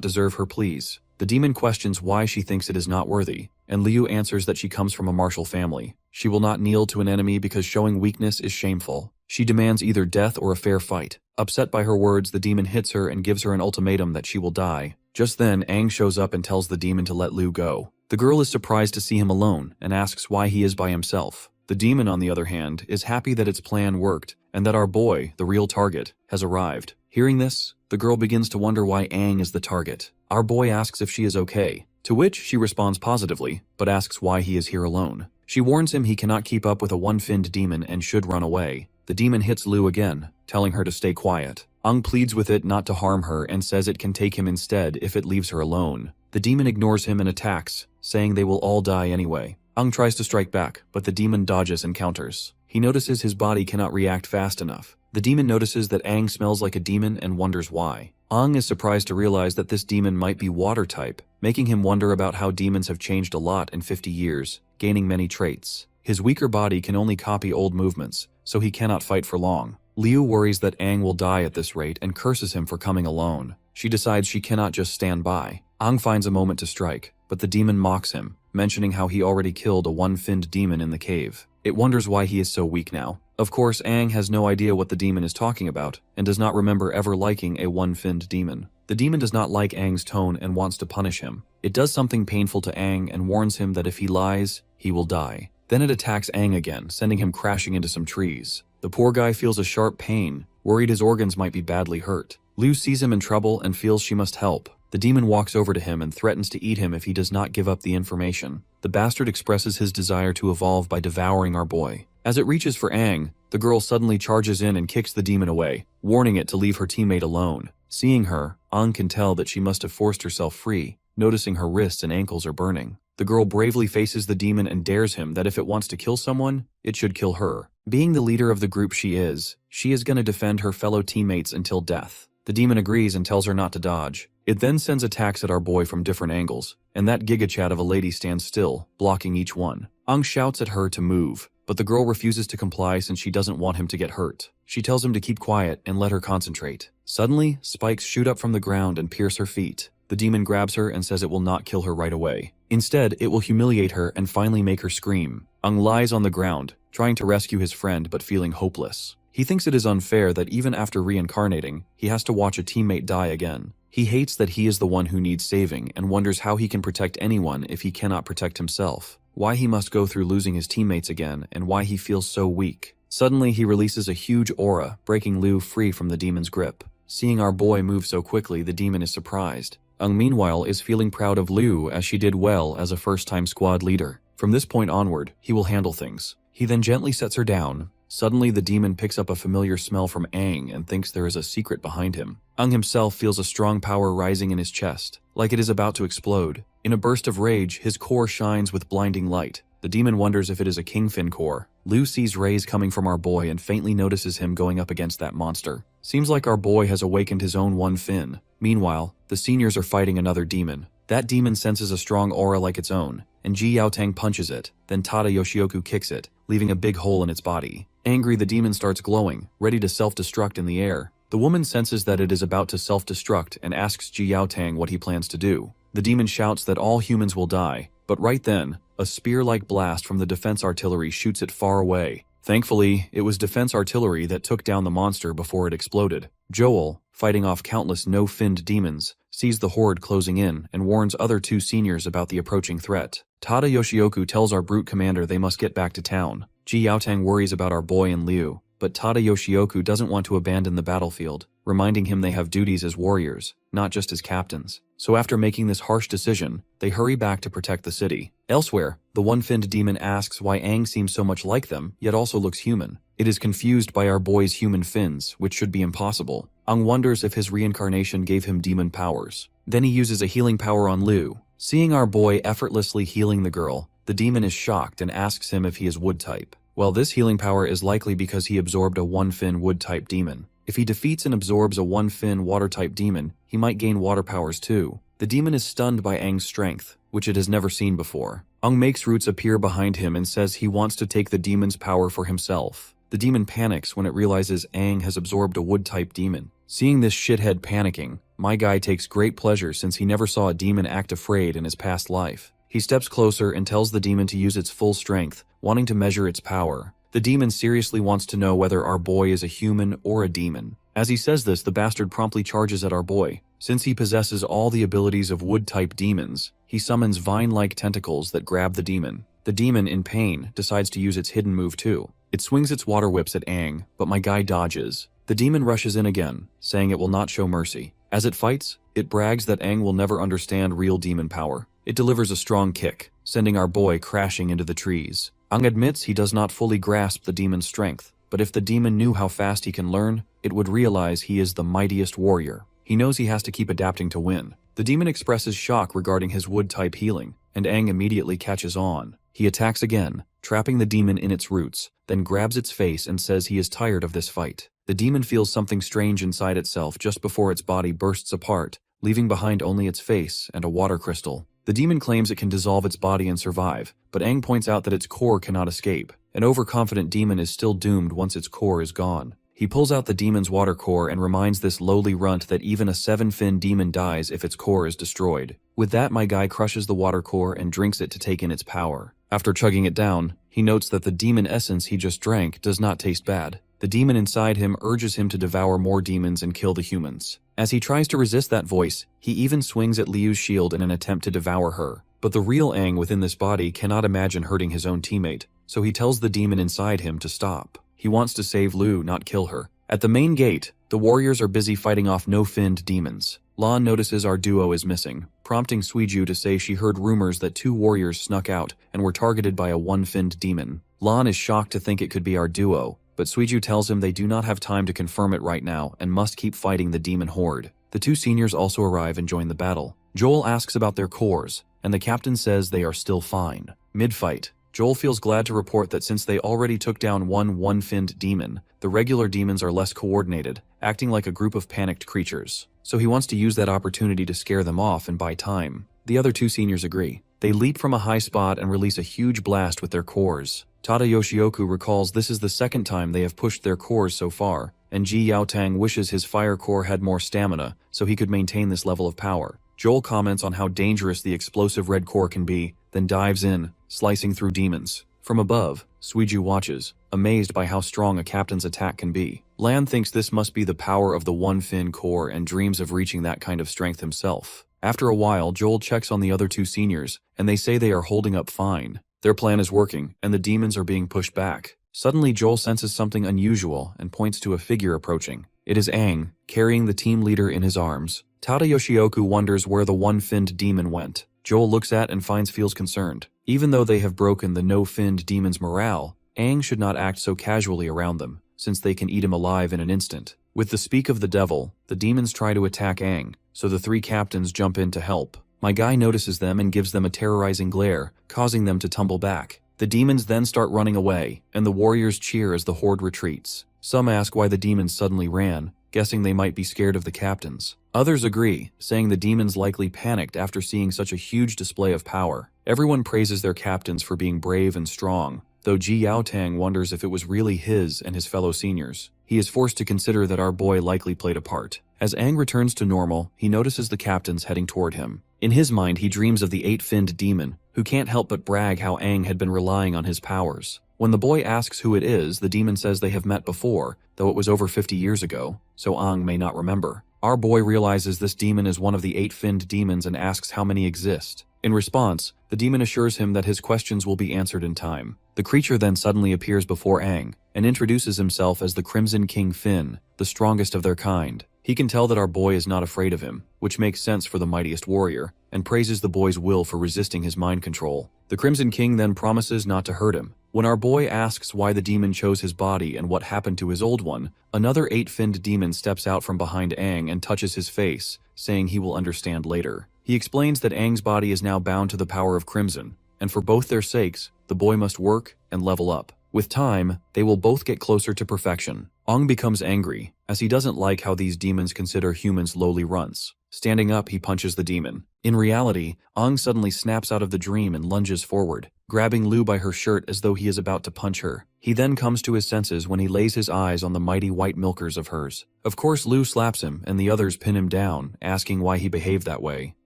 deserve her pleas. The demon questions why she thinks it is not worthy, and Liu answers that she comes from a martial family. She will not kneel to an enemy because showing weakness is shameful. She demands either death or a fair fight. Upset by her words, the demon hits her and gives her an ultimatum that she will die. Just then, Aang shows up and tells the demon to let Liu go. The girl is surprised to see him alone and asks why he is by himself. The demon, on the other hand, is happy that its plan worked and that our boy, the real target, has arrived. Hearing this, the girl begins to wonder why Aang is the target. Our boy asks if she is okay, to which she responds positively, but asks why he is here alone. She warns him he cannot keep up with a one-finned demon and should run away. The demon hits Lu again, telling her to stay quiet. Aang pleads with it not to harm her and says it can take him instead if it leaves her alone. The demon ignores him and attacks, saying they will all die anyway. Aang tries to strike back, but the demon dodges and counters. He notices his body cannot react fast enough. The demon notices that Aang smells like a demon and wonders why. Aang is surprised to realize that this demon might be water type, making him wonder about how demons have changed a lot in 50 years, gaining many traits. His weaker body can only copy old movements, so he cannot fight for long. Liu worries that Aang will die at this rate and curses him for coming alone. She decides she cannot just stand by. Aang finds a moment to strike, but the demon mocks him, mentioning how he already killed a one-finned demon in the cave. It wonders why he is so weak now. Of course, Aang has no idea what the demon is talking about, and does not remember ever liking a one-finned demon. The demon does not like Aang's tone and wants to punish him. It does something painful to Aang and warns him that if he lies, he will die. Then it attacks Aang again, sending him crashing into some trees. The poor guy feels a sharp pain, worried his organs might be badly hurt. Liu sees him in trouble and feels she must help. The demon walks over to him and threatens to eat him if he does not give up the information. The bastard expresses his desire to evolve by devouring our boy. As it reaches for Aang, the girl suddenly charges in and kicks the demon away, warning it to leave her teammate alone. Seeing her, Aang can tell that she must have forced herself free, noticing her wrists and ankles are burning. The girl bravely faces the demon and dares him that if it wants to kill someone, it should kill her. Being the leader of the group she is gonna defend her fellow teammates until death. The demon agrees and tells her not to dodge. It then sends attacks at our boy from different angles, and that gigachat of a lady stands still, blocking each one. Aang shouts at her to move, but the girl refuses to comply since she doesn't want him to get hurt. She tells him to keep quiet and let her concentrate. Suddenly, spikes shoot up from the ground and pierce her feet. The demon grabs her and says it will not kill her right away. Instead, it will humiliate her and finally make her scream. Aang lies on the ground, trying to rescue his friend but feeling hopeless. He thinks it is unfair that even after reincarnating, he has to watch a teammate die again. He hates that he is the one who needs saving and wonders how he can protect anyone if he cannot protect himself. Why he must go through losing his teammates again and why he feels so weak. Suddenly, he releases a huge aura, breaking Liu free from the demon's grip. Seeing our boy move so quickly, the demon is surprised. Aang meanwhile is feeling proud of Liu as she did well as a first-time squad leader. From this point onward, he will handle things. He then gently sets her down. Suddenly, the demon picks up a familiar smell from Aang and thinks there is a secret behind him. Aang himself feels a strong power rising in his chest, like it is about to explode. In a burst of rage, his core shines with blinding light. The demon wonders if it is a kingfin core. Liu sees rays coming from our boy and faintly notices him going up against that monster. Seems like our boy has awakened his own one fin. Meanwhile, the seniors are fighting another demon. That demon senses a strong aura like its own, and Ji Yaotang punches it, then Tada Yoshioku kicks it, leaving a big hole in its body. Angry, the demon starts glowing, ready to self-destruct in the air. The woman senses that it is about to self-destruct and asks Ji Yaotang what he plans to do. The demon shouts that all humans will die, but right then, a spear-like blast from the defense artillery shoots it far away. Thankfully, it was defense artillery that took down the monster before it exploded. Joel, fighting off countless no-finned demons, sees the horde closing in and warns other two seniors about the approaching threat. Tada Yoshioku tells our brute commander they must get back to town. Ji Yaotang worries about our boy and Liu, but Tada Yoshioku doesn't want to abandon the battlefield, reminding him they have duties as warriors, not just as captains. So after making this harsh decision, they hurry back to protect the city. Elsewhere, the one-finned demon asks why Aang seems so much like them, yet also looks human. It is confused by our boy's human fins, which should be impossible. Aang wonders if his reincarnation gave him demon powers. Then he uses a healing power on Liu. Seeing our boy effortlessly healing the girl, The demon is shocked and asks him if he is wood type. Well, this healing power is likely because he absorbed a one-fin wood type demon. If he defeats and absorbs a one-fin water type demon, he might gain water powers too. The demon is stunned by Aang's strength, which it has never seen before. Aang makes Roots appear behind him and says he wants to take the demon's power for himself. The demon panics when it realizes Aang has absorbed a wood-type demon. Seeing this shithead panicking, my guy takes great pleasure since he never saw a demon act afraid in his past life. He steps closer and tells the demon to use its full strength, wanting to measure its power. The demon seriously wants to know whether our boy is a human or a demon. As he says this, the bastard promptly charges at our boy. Since he possesses all the abilities of wood-type demons, he summons vine-like tentacles that grab the demon. The demon, in pain, decides to use its hidden move too. It swings its water whips at Aang, but my guy dodges. The demon rushes in again, saying it will not show mercy. As it fights, it brags that Aang will never understand real demon power. It delivers a strong kick, sending our boy crashing into the trees. Aang admits he does not fully grasp the demon's strength, but if the demon knew how fast he can learn, it would realize he is the mightiest warrior. He knows he has to keep adapting to win. The demon expresses shock regarding his wood-type healing, and Aang immediately catches on. He attacks again, trapping the demon in its roots, then grabs its face and says he is tired of this fight. The demon feels something strange inside itself just before its body bursts apart, leaving behind only its face and a water crystal. The demon claims it can dissolve its body and survive, but Aang points out that its core cannot escape. An overconfident demon is still doomed once its core is gone. He pulls out the demon's water core and reminds this lowly runt that even a 7-fin demon dies if its core is destroyed. With that, my guy crushes the water core and drinks it to take in its power. After chugging it down, he notes that the demon essence he just drank does not taste bad. The demon inside him urges him to devour more demons and kill the humans. As he tries to resist that voice, he even swings at Liu's shield in an attempt to devour her. But the real Aang within this body cannot imagine hurting his own teammate, so he tells the demon inside him to stop. He wants to save Liu, not kill her. At the main gate, the warriors are busy fighting off no-finned demons. Lan notices our duo is missing, prompting Suiju to say she heard rumors that 2 warriors snuck out and were targeted by a one-finned demon. Lan is shocked to think it could be our duo, but Suiju tells him they do not have time to confirm it right now and must keep fighting the demon horde. The 2 seniors also arrive and join the battle. Joel asks about their cores, and the captain says they are still fine. Mid-fight, Joel feels glad to report that since they already took down one-finned demon, the regular demons are less coordinated, acting like a group of panicked creatures. So he wants to use that opportunity to scare them off and buy time. The other 2 seniors agree. They leap from a high spot and release a huge blast with their cores. Tada Yoshioku recalls this is the 2nd time they have pushed their cores so far, and Ji Yaotang wishes his fire core had more stamina so he could maintain this level of power. Joel comments on how dangerous the explosive red core can be, then dives in, slicing through demons. From above, Suiju watches, amazed by how strong a captain's attack can be. Lan thinks this must be the power of the one-fin core and dreams of reaching that kind of strength himself. After a while, Joel checks on the other 2 seniors, and they say they are holding up fine. Their plan is working, and the demons are being pushed back. Suddenly, Joel senses something unusual and points to a figure approaching. It is Aang, carrying the team leader in his arms. Tada Yoshioku wonders where the one-finned demon went. Joel looks at and feels concerned. Even though they have broken the no-finned demon's morale, Aang should not act so casually around them, since they can eat him alive in an instant. With the speak of the devil, the demons try to attack Aang, so the 3 captains jump in to help. My guy notices them and gives them a terrorizing glare, causing them to tumble back. The demons then start running away, and the warriors cheer as the horde retreats. Some ask why the demons suddenly ran, guessing they might be scared of the captains. Others agree, saying the demons likely panicked after seeing such a huge display of power. Everyone praises their captains for being brave and strong, though Ji Yaotang wonders if it was really his and his fellow seniors. He is forced to consider that our boy likely played a part. As Aang returns to normal, he notices the captains heading toward him. In his mind, he dreams of the 8-finned demon, who can't help but brag how Aang had been relying on his powers. When the boy asks who it is, the demon says they have met before, though it was over 50 years ago, so Aang may not remember. Our boy realizes this demon is one of the 8-finned demons and asks how many exist. In response, the demon assures him that his questions will be answered in time. The creature then suddenly appears before Aang, and introduces himself as the Crimson King Finn, the strongest of their kind. He can tell that our boy is not afraid of him, which makes sense for the mightiest warrior, and praises the boy's will for resisting his mind control. The Crimson King then promises not to hurt him. When our boy asks why the demon chose his body and what happened to his old one, another 8-finned demon steps out from behind Aang and touches his face, saying he will understand later. He explains that Aang's body is now bound to the power of Crimson, and for both their sakes, the boy must work and level up. With time, they will both get closer to perfection. Ong becomes angry, as he doesn't like how these demons consider humans lowly runts. Standing up, he punches the demon. In reality, Ong suddenly snaps out of the dream and lunges forward, grabbing Lu by her shirt as though he is about to punch her. He then comes to his senses when he lays his eyes on the mighty white milkers of hers. Of course, Lu slaps him, and the others pin him down, asking why he behaved that way.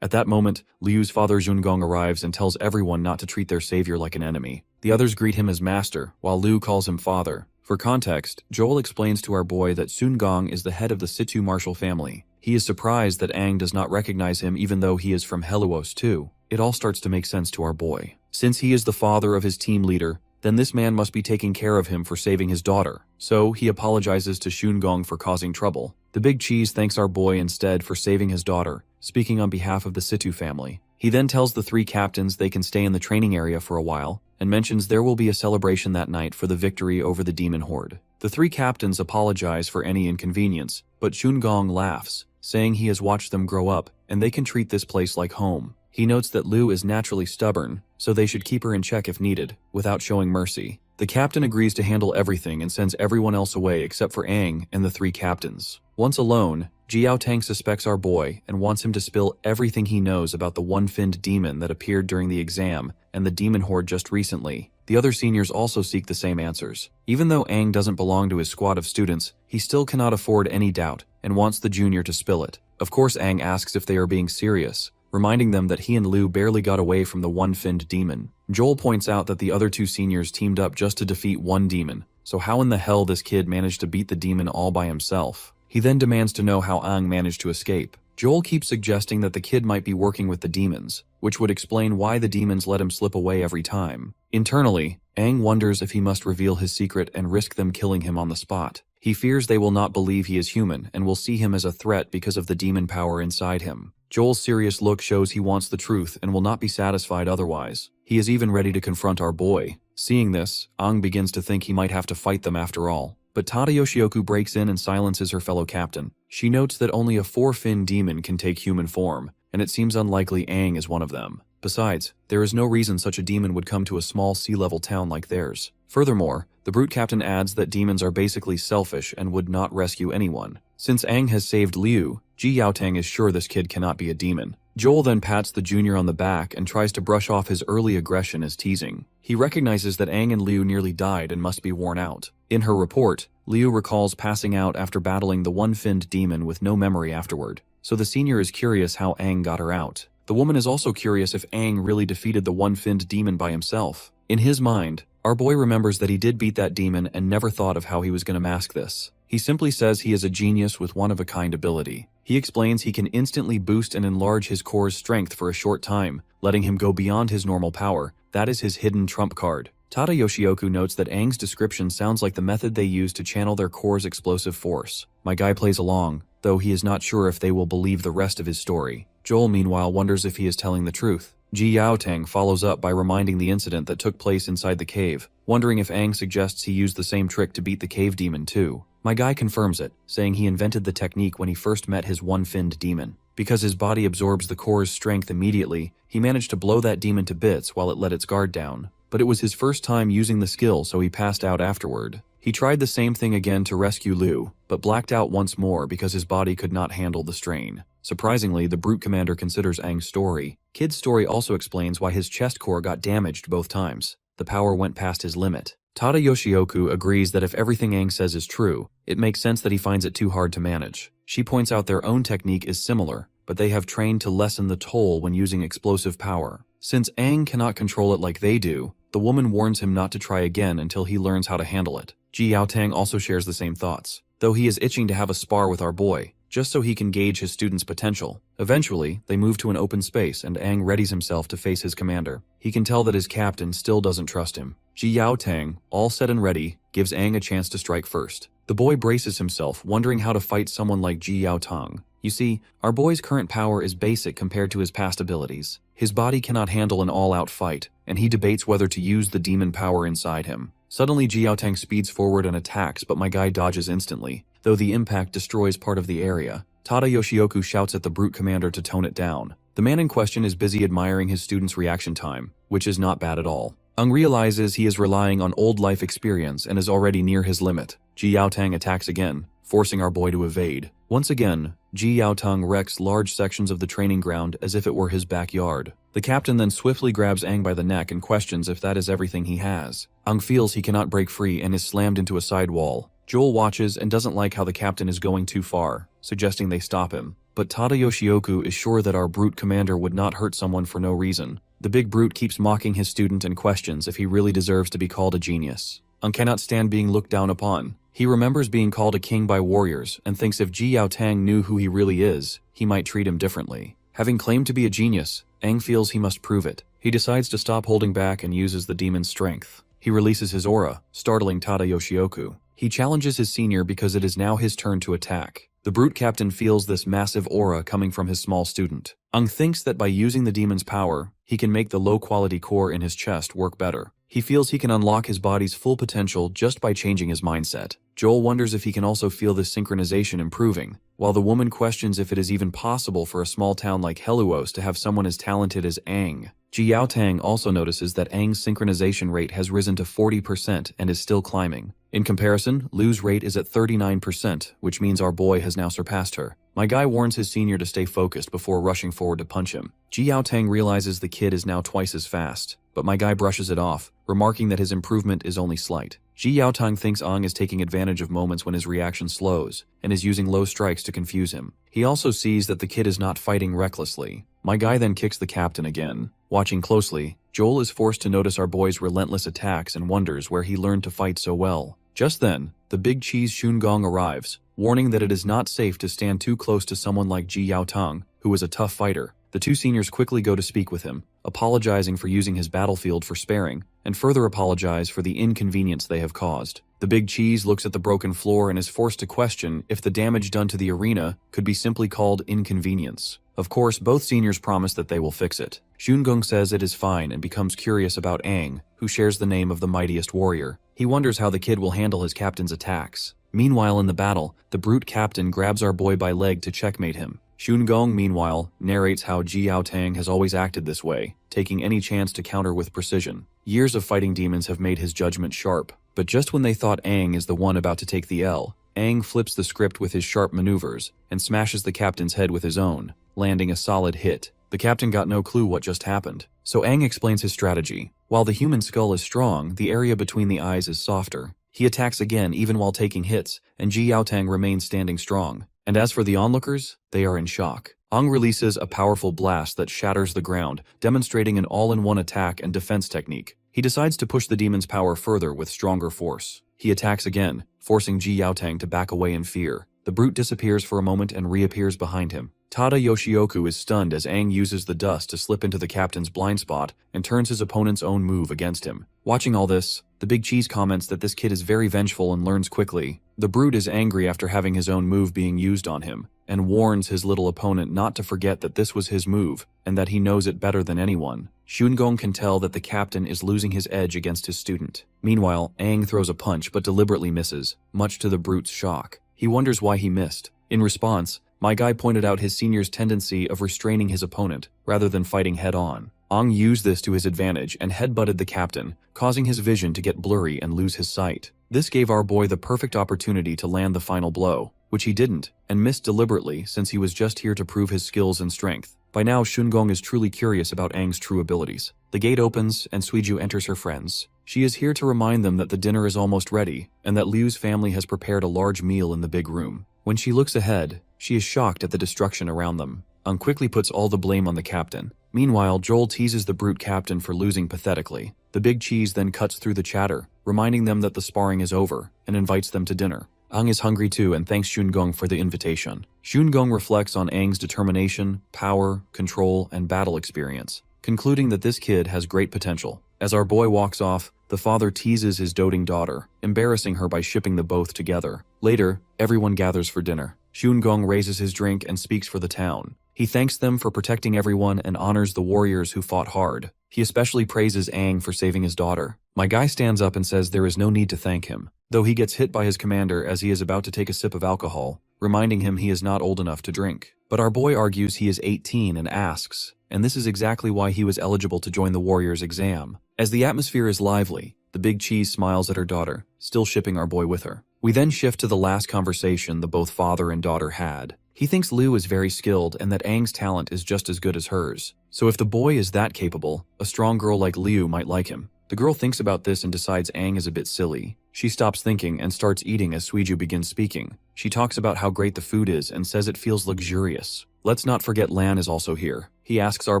At that moment, Liu's father Junggong arrives and tells everyone not to treat their savior like an enemy. The others greet him as master, while Liu calls him father. For context, Joel explains to our boy that Sungong is the head of the Situ martial family. He is surprised that Aang does not recognize him even though he is from Helluos too. It all starts to make sense to our boy. Since he is the father of his team leader, then this man must be taking care of him for saving his daughter. So he apologizes to Shungong for causing trouble. The big cheese thanks our boy instead for saving his daughter, speaking on behalf of the Situ family. He then tells the three captains they can stay in the training area for a while, and mentions there will be a celebration that night for the victory over the demon horde. The three captains apologize for any inconvenience, but Shungong laughs, saying he has watched them grow up, and they can treat this place like home. He notes that Lu is naturally stubborn, so they should keep her in check if needed, without showing mercy. The captain agrees to handle everything and sends everyone else away except for Aang and the three captains. Once alone, Jiao Tang suspects our boy and wants him to spill everything he knows about the one-finned demon that appeared during the exam and the demon horde just recently. The other seniors also seek the same answers. Even though Aang doesn't belong to his squad of students, he still cannot afford any doubt and wants the junior to spill it. Of course, Aang asks if they are being serious, reminding them that he and Lu barely got away from the one-finned demon. Joel points out that the other two seniors teamed up just to defeat one demon, so how in the hell this kid managed to beat the demon all by himself? He then demands to know how Aang managed to escape. Joel keeps suggesting that the kid might be working with the demons, which would explain why the demons let him slip away every time. Internally, Aang wonders if he must reveal his secret and risk them killing him on the spot. He fears they will not believe he is human and will see him as a threat because of the demon power inside him. Joel's serious look shows he wants the truth and will not be satisfied otherwise. He is even ready to confront our boy. Seeing this, Aang begins to think he might have to fight them after all. But Tada Yoshioku breaks in and silences her fellow captain. She notes that only a four-fin demon can take human form, and it seems unlikely Aang is one of them. Besides, there is no reason such a demon would come to a small sea-level town like theirs. Furthermore, the brute captain adds that demons are basically selfish and would not rescue anyone. Since Aang has saved Liu, Ji Yaotang is sure this kid cannot be a demon. Joel then pats the junior on the back and tries to brush off his early aggression as teasing. He recognizes that Aang and Liu nearly died and must be worn out. In her report, Liu recalls passing out after battling the one-finned demon with no memory afterward, so the senior is curious how Aang got her out. The woman is also curious if Aang really defeated the one-finned demon by himself. In his mind, our boy remembers that he did beat that demon and never thought of how he was going to mask this. He simply says he is a genius with one-of-a-kind ability. He explains he can instantly boost and enlarge his core's strength for a short time, letting him go beyond his normal power. That is his hidden trump card. Tada Yoshioku notes that Aang's description sounds like the method they use to channel their core's explosive force. My guy plays along, though he is not sure if they will believe the rest of his story. Joel meanwhile wonders if he is telling the truth. Ji Yaotang follows up by reminding the incident that took place inside the cave, wondering if Aang suggests he used the same trick to beat the cave demon too. My guy confirms it, saying he invented the technique when he first met his one-finned demon. Because his body absorbs the core's strength immediately, he managed to blow that demon to bits while it let its guard down. But it was his first time using the skill, so he passed out afterward. He tried the same thing again to rescue Liu, but blacked out once more because his body could not handle the strain. Surprisingly, the brute commander considers Aang's story. Kid's story also explains why his chest core got damaged both times. The power went past his limit. Tada Yoshioku agrees that if everything Aang says is true, it makes sense that he finds it too hard to manage. She points out their own technique is similar, but they have trained to lessen the toll when using explosive power. Since Aang cannot control it like they do, the woman warns him not to try again until he learns how to handle it. Ji Yaotang also shares the same thoughts, though he is itching to have a spar with our boy, just so he can gauge his student's potential. Eventually, they move to an open space and Aang readies himself to face his commander. He can tell that his captain still doesn't trust him. Ji Yaotang, all set and ready, gives Aang a chance to strike first. The boy braces himself, wondering how to fight someone like Ji Yaotang. You see, our boy's current power is basic compared to his past abilities. His body cannot handle an all-out fight, and he debates whether to use the demon power inside him. Suddenly, Ji Yaotang speeds forward and attacks, but my guy dodges instantly, though the impact destroys part of the area. Tada Yoshioku shouts at the brute commander to tone it down. The man in question is busy admiring his student's reaction time, which is not bad at all. Ang realizes he is relying on old life experience and is already near his limit. Ji Yaotang attacks again, forcing our boy to evade. Once again, Ji Yaotang wrecks large sections of the training ground as if it were his backyard. The captain then swiftly grabs Ang by the neck and questions if that is everything he has. Ang feels he cannot break free and is slammed into a side wall. Joel watches and doesn't like how the captain is going too far, suggesting they stop him. But Tada Yoshioku is sure that our brute commander would not hurt someone for no reason. The big brute keeps mocking his student and questions if he really deserves to be called a genius. Ang cannot stand being looked down upon. He remembers being called a king by warriors and thinks if Ji Yaotang knew who he really is, he might treat him differently. Having claimed to be a genius, Ang feels he must prove it. He decides to stop holding back and uses the demon's strength. He releases his aura, startling Tada Yoshioku. He challenges his senior because it is now his turn to attack. The brute captain feels this massive aura coming from his small student. Ang thinks that by using the demon's power, he can make the low-quality core in his chest work better. He feels he can unlock his body's full potential just by changing his mindset. Joel wonders if he can also feel this synchronization improving, while the woman questions if it is even possible for a small town like Heluos to have someone as talented as Ang. Ji Yaotang also notices that Ang's synchronization rate has risen to 40% and is still climbing. In comparison, Lu's rate is at 39%, which means our boy has now surpassed her. My guy warns his senior to stay focused before rushing forward to punch him. Ji Yaotang realizes the kid is now twice as fast, but my guy brushes it off, remarking that his improvement is only slight. Ji Yaotang thinks Ang is taking advantage of moments when his reaction slows, and is using low strikes to confuse him. He also sees that the kid is not fighting recklessly. My guy then kicks the captain again. Watching closely, Joel is forced to notice our boy's relentless attacks and wonders where he learned to fight so well. Just then, the big cheese Shungong arrives, warning that it is not safe to stand too close to someone like Ji Yaotang, who is a tough fighter. The two seniors quickly go to speak with him, apologizing for using his battlefield for sparing, and further apologize for the inconvenience they have caused. The big cheese looks at the broken floor and is forced to question if the damage done to the arena could be simply called inconvenience. Of course, both seniors promise that they will fix it. Shungong says it is fine and becomes curious about Ang, who shares the name of the mightiest warrior. He wonders how the kid will handle his captain's attacks. Meanwhile in the battle, the brute captain grabs our boy by leg to checkmate him. Shungong, meanwhile, narrates how Ji Yaotang has always acted this way, taking any chance to counter with precision. Years of fighting demons have made his judgment sharp, but just when they thought Ang is the one about to take the L, Ang flips the script with his sharp maneuvers and smashes the captain's head with his own, landing a solid hit. The captain got no clue what just happened, so Ang explains his strategy. While the human skull is strong, the area between the eyes is softer. He attacks again even while taking hits, and Ji Yaotang remains standing strong. And as for the onlookers, they are in shock. Ang releases a powerful blast that shatters the ground, demonstrating an all-in-one attack and defense technique. He decides to push the demon's power further with stronger force. He attacks again, forcing Ji Yaotang to back away in fear. The brute disappears for a moment and reappears behind him. Tada Yoshioku is stunned as Ang uses the dust to slip into the captain's blind spot and turns his opponent's own move against him. Watching all this, the big cheese comments that this kid is very vengeful and learns quickly. The brute is angry after having his own move being used on him, and warns his little opponent not to forget that this was his move, and that he knows it better than anyone. Shungong can tell that the captain is losing his edge against his student. Meanwhile, Ang throws a punch but deliberately misses, much to the brute's shock. He wonders why he missed. In response, my guy pointed out his senior's tendency of restraining his opponent, rather than fighting head-on. Ang used this to his advantage and headbutted the captain, causing his vision to get blurry and lose his sight. This gave our boy the perfect opportunity to land the final blow, which he didn't, and missed deliberately since he was just here to prove his skills and strength. By now, Shungong is truly curious about Ang's true abilities. The gate opens and Suiju enters her friends. She is here to remind them that the dinner is almost ready, and that Liu's family has prepared a large meal in the big room. When she looks ahead, she is shocked at the destruction around them. Ang quickly puts all the blame on the captain. Meanwhile, Joel teases the brute captain for losing pathetically. The big cheese then cuts through the chatter, reminding them that the sparring is over, and invites them to dinner. Ang is hungry too and thanks Shungong for the invitation. Shungong reflects on Ang's determination, power, control, and battle experience, concluding that this kid has great potential. As our boy walks off, the father teases his doting daughter, embarrassing her by shipping the both together. Later, everyone gathers for dinner. Shungong raises his drink and speaks for the town. He thanks them for protecting everyone and honors the warriors who fought hard. He especially praises Ang for saving his daughter. My guy stands up and says there is no need to thank him. Though he gets hit by his commander as he is about to take a sip of alcohol, reminding him he is not old enough to drink. But our boy argues he is 18 and asks, and this is exactly why he was eligible to join the warrior's exam. As the atmosphere is lively, the big cheese smiles at her daughter, still shipping our boy with her. We then shift to the last conversation the both father and daughter had. He thinks Liu is very skilled and that Aang's talent is just as good as hers. So if the boy is that capable, a strong girl like Liu might like him. The girl thinks about this and decides Aang is a bit silly. She stops thinking and starts eating as Suiju begins speaking. She talks about how great the food is and says it feels luxurious. Let's not forget Lan is also here. He asks our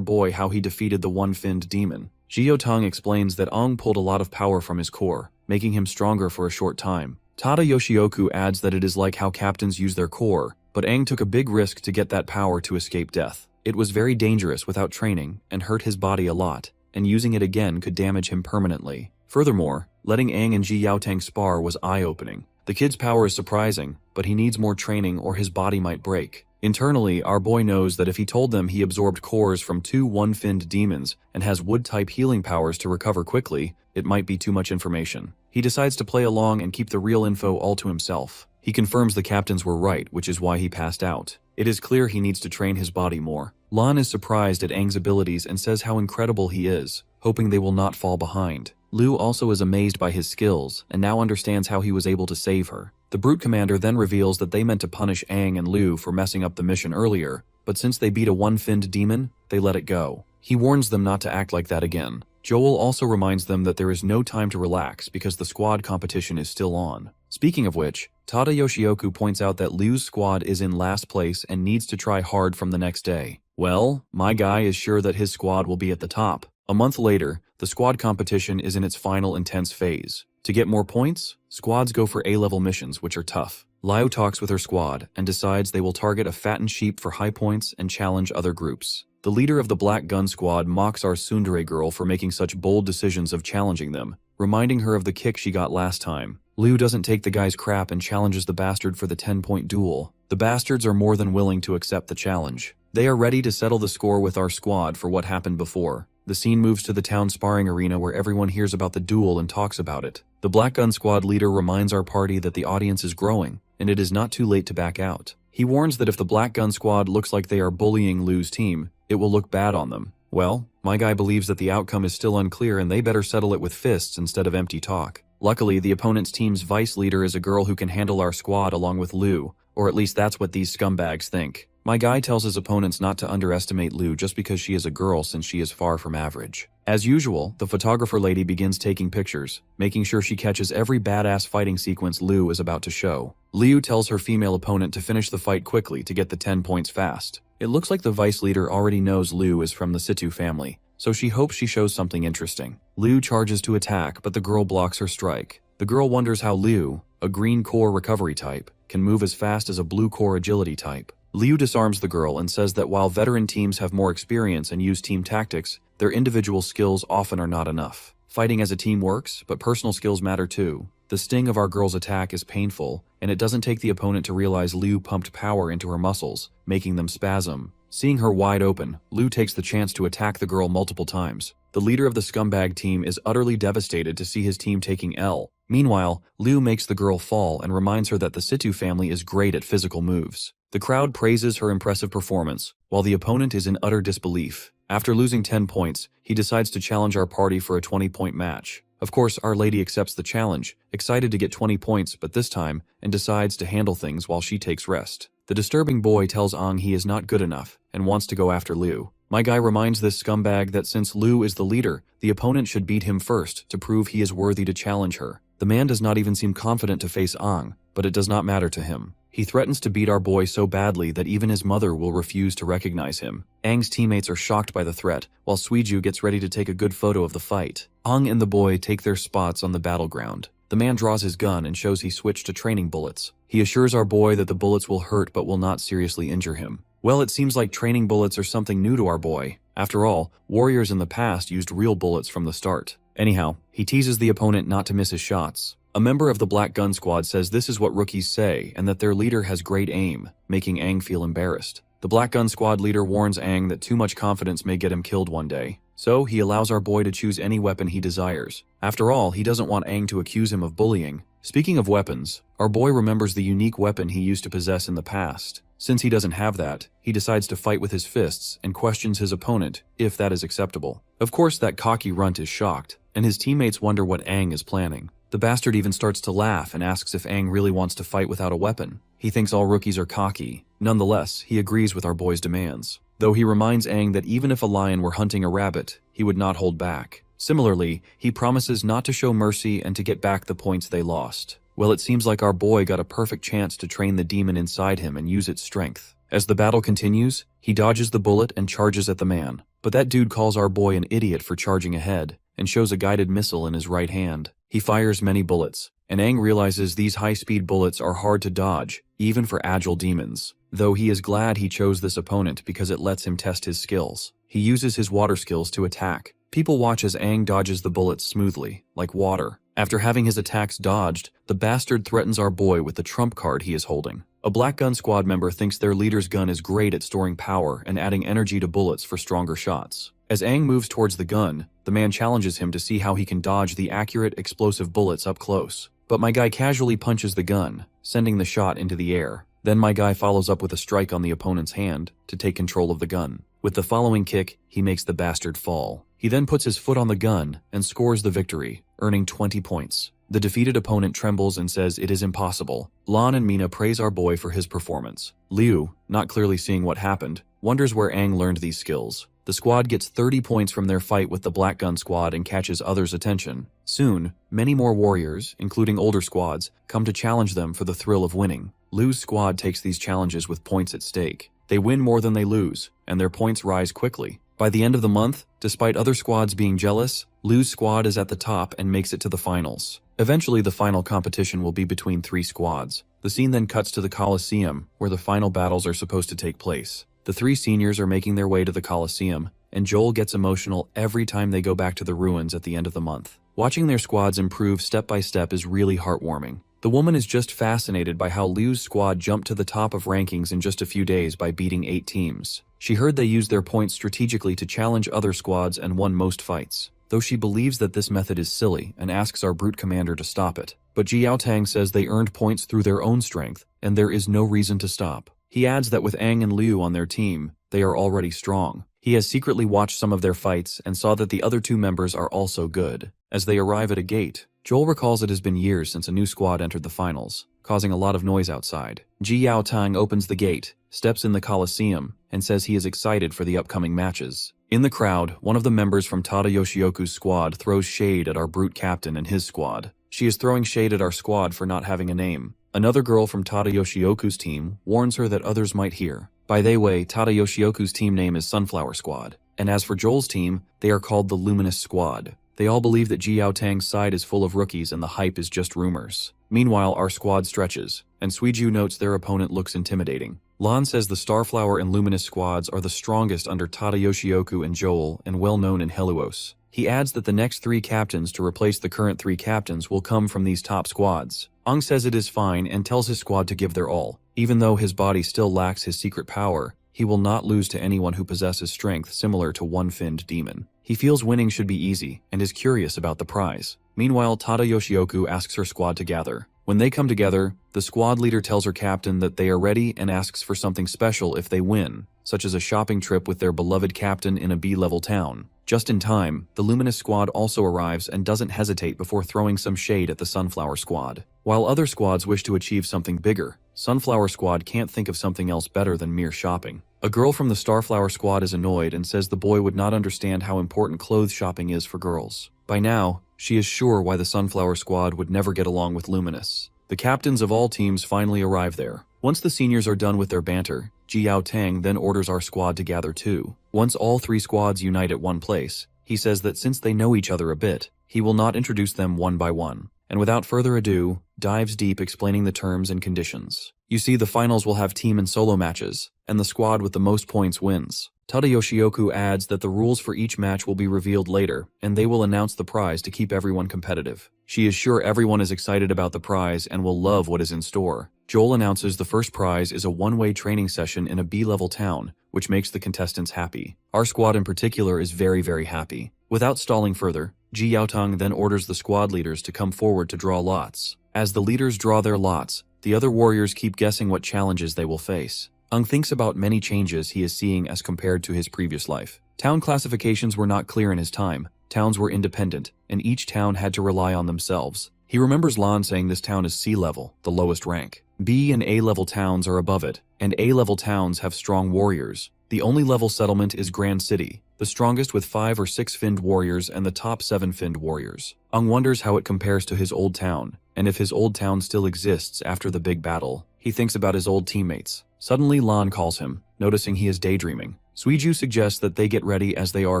boy how he defeated the one-finned demon. Jiotong explains that Aang pulled a lot of power from his core, making him stronger for a short time. Tada Yoshioku adds that it is like how captains use their core, but Aang took a big risk to get that power to escape death. It was very dangerous without training and hurt his body a lot, and using it again could damage him permanently. Furthermore, letting Aang and Ji Yaotang spar was eye-opening. The kid's power is surprising, but he needs more training or his body might break. Internally, our boy knows that if he told them he absorbed cores from 2 one-finned demons and has wood-type healing powers to recover quickly, it might be too much information. He decides to play along and keep the real info all to himself. He confirms the captains were right, which is why he passed out. It is clear he needs to train his body more. Lan is surprised at Aang's abilities and says how incredible he is, hoping they will not fall behind. Liu also is amazed by his skills and now understands how he was able to save her. The Brute Commander then reveals that they meant to punish Aang and Liu for messing up the mission earlier, but since they beat a one-finned demon, they let it go. He warns them not to act like that again. Joel also reminds them that there is no time to relax because the squad competition is still on. Speaking of which, Tada Yoshioku points out that Liu's squad is in last place and needs to try hard from the next day. Well, my guy is sure that his squad will be at the top. A month later, the squad competition is in its final intense phase. To get more points, squads go for A-level missions, which are tough. Liu talks with her squad and decides they will target a fattened sheep for high points and challenge other groups. The leader of the Black Gun Squad mocks our tsundere girl for making such bold decisions of challenging them, reminding her of the kick she got last time. Liu doesn't take the guy's crap and challenges the bastard for the 10-point duel. The bastards are more than willing to accept the challenge. They are ready to settle the score with our squad for what happened before. The scene moves to the town sparring arena where everyone hears about the duel and talks about it. The Black Gun Squad leader reminds our party that the audience is growing, and it is not too late to back out. He warns that if the Black Gun Squad looks like they are bullying Liu's team, it will look bad on them. Well, my guy believes that the outcome is still unclear and they better settle it with fists instead of empty talk. Luckily, the opponent's team's vice leader is a girl who can handle our squad along with Liu, or at least that's what these scumbags think. My guy tells his opponents not to underestimate Liu just because she is a girl since she is far from average. As usual, the photographer lady begins taking pictures, making sure she catches every badass fighting sequence Liu is about to show. Liu tells her female opponent to finish the fight quickly to get the 10 points fast. It looks like the vice leader already knows Liu is from the Situ family, so she hopes she shows something interesting. Liu charges to attack, but the girl blocks her strike. The girl wonders how Liu, a green core recovery type, can move as fast as a blue core agility type. Liu disarms the girl and says that while veteran teams have more experience and use team tactics, their individual skills often are not enough. Fighting as a team works, but personal skills matter too. The sting of our girl's attack is painful, and it doesn't take the opponent to realize Liu pumped power into her muscles, making them spasm. Seeing her wide open, Liu takes the chance to attack the girl multiple times. The leader of the scumbag team is utterly devastated to see his team taking L. Meanwhile, Liu makes the girl fall and reminds her that the Situ family is great at physical moves. The crowd praises her impressive performance, while the opponent is in utter disbelief. After losing 10 points, he decides to challenge our party for a 20-point match. Of course, Our Lady accepts the challenge, excited to get 20 points but this time, and decides to handle things while she takes rest. The disturbing boy tells Aang he is not good enough and wants to go after Liu. My guy reminds this scumbag that since Liu is the leader, the opponent should beat him first to prove he is worthy to challenge her. The man does not even seem confident to face Aang, but it does not matter to him. He threatens to beat our boy so badly that even his mother will refuse to recognize him. Aang's teammates are shocked by the threat, while Suiju gets ready to take a good photo of the fight. Aang and the boy take their spots on the battleground. The man draws his gun and shows he switched to training bullets. He assures our boy that the bullets will hurt but will not seriously injure him. Well, it seems like training bullets are something new to our boy. After all, warriors in the past used real bullets from the start. Anyhow, he teases the opponent not to miss his shots. A member of the Black Gun Squad says this is what rookies say and that their leader has great aim, making Aang feel embarrassed. The Black Gun Squad leader warns Aang that too much confidence may get him killed one day, so he allows our boy to choose any weapon he desires. After all, he doesn't want Aang to accuse him of bullying, Speaking of weapons, our boy remembers the unique weapon he used to possess in the past. Since he doesn't have that, he decides to fight with his fists and questions his opponent, if that is acceptable. Of course, that cocky runt is shocked, and his teammates wonder what Aang is planning. The bastard even starts to laugh and asks if Aang really wants to fight without a weapon. He thinks all rookies are cocky. Nonetheless, he agrees with our boy's demands, though he reminds Aang that even if a lion were hunting a rabbit, he would not hold back. Similarly, he promises not to show mercy and to get back the points they lost. Well, it seems like our boy got a perfect chance to train the demon inside him and use its strength. As the battle continues, he dodges the bullet and charges at the man. But that dude calls our boy an idiot for charging ahead, and shows a guided missile in his right hand. He fires many bullets, and Aang realizes these high-speed bullets are hard to dodge, even for agile demons. Though he is glad he chose this opponent because it lets him test his skills. He uses his water skills to attack. People watch as Aang dodges the bullets smoothly, like water. After having his attacks dodged, the bastard threatens our boy with the trump card he is holding. A Black Gun Squad member thinks their leader's gun is great at storing power and adding energy to bullets for stronger shots. As Aang moves towards the gun, the man challenges him to see how he can dodge the accurate, explosive bullets up close. But my guy casually punches the gun, sending the shot into the air. Then my guy follows up with a strike on the opponent's hand to take control of the gun. With the following kick, he makes the bastard fall. He then puts his foot on the gun and scores the victory, earning 20 points. The defeated opponent trembles and says it is impossible. Lan and Mina praise our boy for his performance. Liu, not clearly seeing what happened, wonders where Aang learned these skills. The squad gets 30 points from their fight with the Black Gun Squad and catches others' attention. Soon, many more warriors, including older squads, come to challenge them for the thrill of winning. Liu's squad takes these challenges with points at stake. They win more than they lose, and their points rise quickly. By the end of the month, despite other squads being jealous, Liu's squad is at the top and makes it to the finals. Eventually, the final competition will be between 3 squads. The scene then cuts to the Colosseum, where the final battles are supposed to take place. The 3 seniors are making their way to the Colosseum, and Joel gets emotional every time they go back to the ruins at the end of the month. Watching their squads improve step by step is really heartwarming. The woman is just fascinated by how Liu's squad jumped to the top of rankings in just a few days by beating 8 teams. She heard they used their points strategically to challenge other squads and won most fights, though she believes that this method is silly and asks our brute commander to stop it. But Jiaotang says they earned points through their own strength, and there is no reason to stop. He adds that with Aang and Liu on their team, they are already strong. He has secretly watched some of their fights and saw that the other 2 members are also good. As they arrive at a gate, Joel recalls it has been years since a new squad entered the finals, causing a lot of noise outside. Ji Yaotang opens the gate, steps in the Colosseum, and says he is excited for the upcoming matches. In the crowd, one of the members from Tada Yoshioku's squad throws shade at our brute captain and his squad. She is throwing shade at our squad for not having a name. Another girl from Tada Yoshioku's team warns her that others might hear. By the way, Tada Yoshioku's team name is Sunflower Squad, and as for Joel's team, they are called the Luminous Squad. They all believe that Ji Yaotang's side is full of rookies and the hype is just rumors. Meanwhile, our squad stretches, and Suiju notes their opponent looks intimidating. Lan says the Starflower and Luminous squads are the strongest under Tada Yoshioku and Joel and well known in Heluos. He adds that the next 3 captains to replace the current 3 captains will come from these top squads. Aang says it is fine and tells his squad to give their all. Even though his body still lacks his secret power, he will not lose to anyone who possesses strength similar to one-finned demon. He feels winning should be easy and is curious about the prize. Meanwhile, Tada Yoshioku asks her squad to gather. When they come together, the squad leader tells her captain that they are ready and asks for something special if they win, such as a shopping trip with their beloved captain in a B-level town. Just in time, the Luminous Squad also arrives and doesn't hesitate before throwing some shade at the Sunflower Squad. While other squads wish to achieve something bigger, Sunflower Squad can't think of something else better than mere shopping. A girl from the Starflower Squad is annoyed and says the boy would not understand how important clothes shopping is for girls. By now, she is sure why the Sunflower Squad would never get along with Luminous. The captains of all teams finally arrive there. Once the seniors are done with their banter, Ji Yaotang then orders our squad to gather too. Once all 3 squads unite at one place, he says that since they know each other a bit, he will not introduce them one by one, and without further ado, dives deep explaining the terms and conditions. You see, the finals will have team and solo matches, and the squad with the most points wins. Tada Yoshioku adds that the rules for each match will be revealed later, and they will announce the prize to keep everyone competitive. She is sure everyone is excited about the prize and will love what is in store. Joel announces the first prize is a one-way training session in a B-level town, which makes the contestants happy. Our squad in particular is very, very happy. Without stalling further, Ji Yaotang then orders the squad leaders to come forward to draw lots. As the leaders draw their lots, the other warriors keep guessing what challenges they will face. Thinks about many changes he is seeing as compared to his previous life. Town classifications were not clear in his time. Towns were independent, and each town had to rely on themselves. He remembers Lan saying this town is C level, the lowest rank. B and A level towns are above it, and A level towns have strong warriors. The only level settlement is Grand City, the strongest with 5 or 6 finned warriors and the top 7 finned warriors. Wonders how it compares to his old town, and if his old town still exists after the big battle. He thinks about his old teammates. Suddenly Lan calls him, noticing he is daydreaming. Suiju suggests that they get ready as they are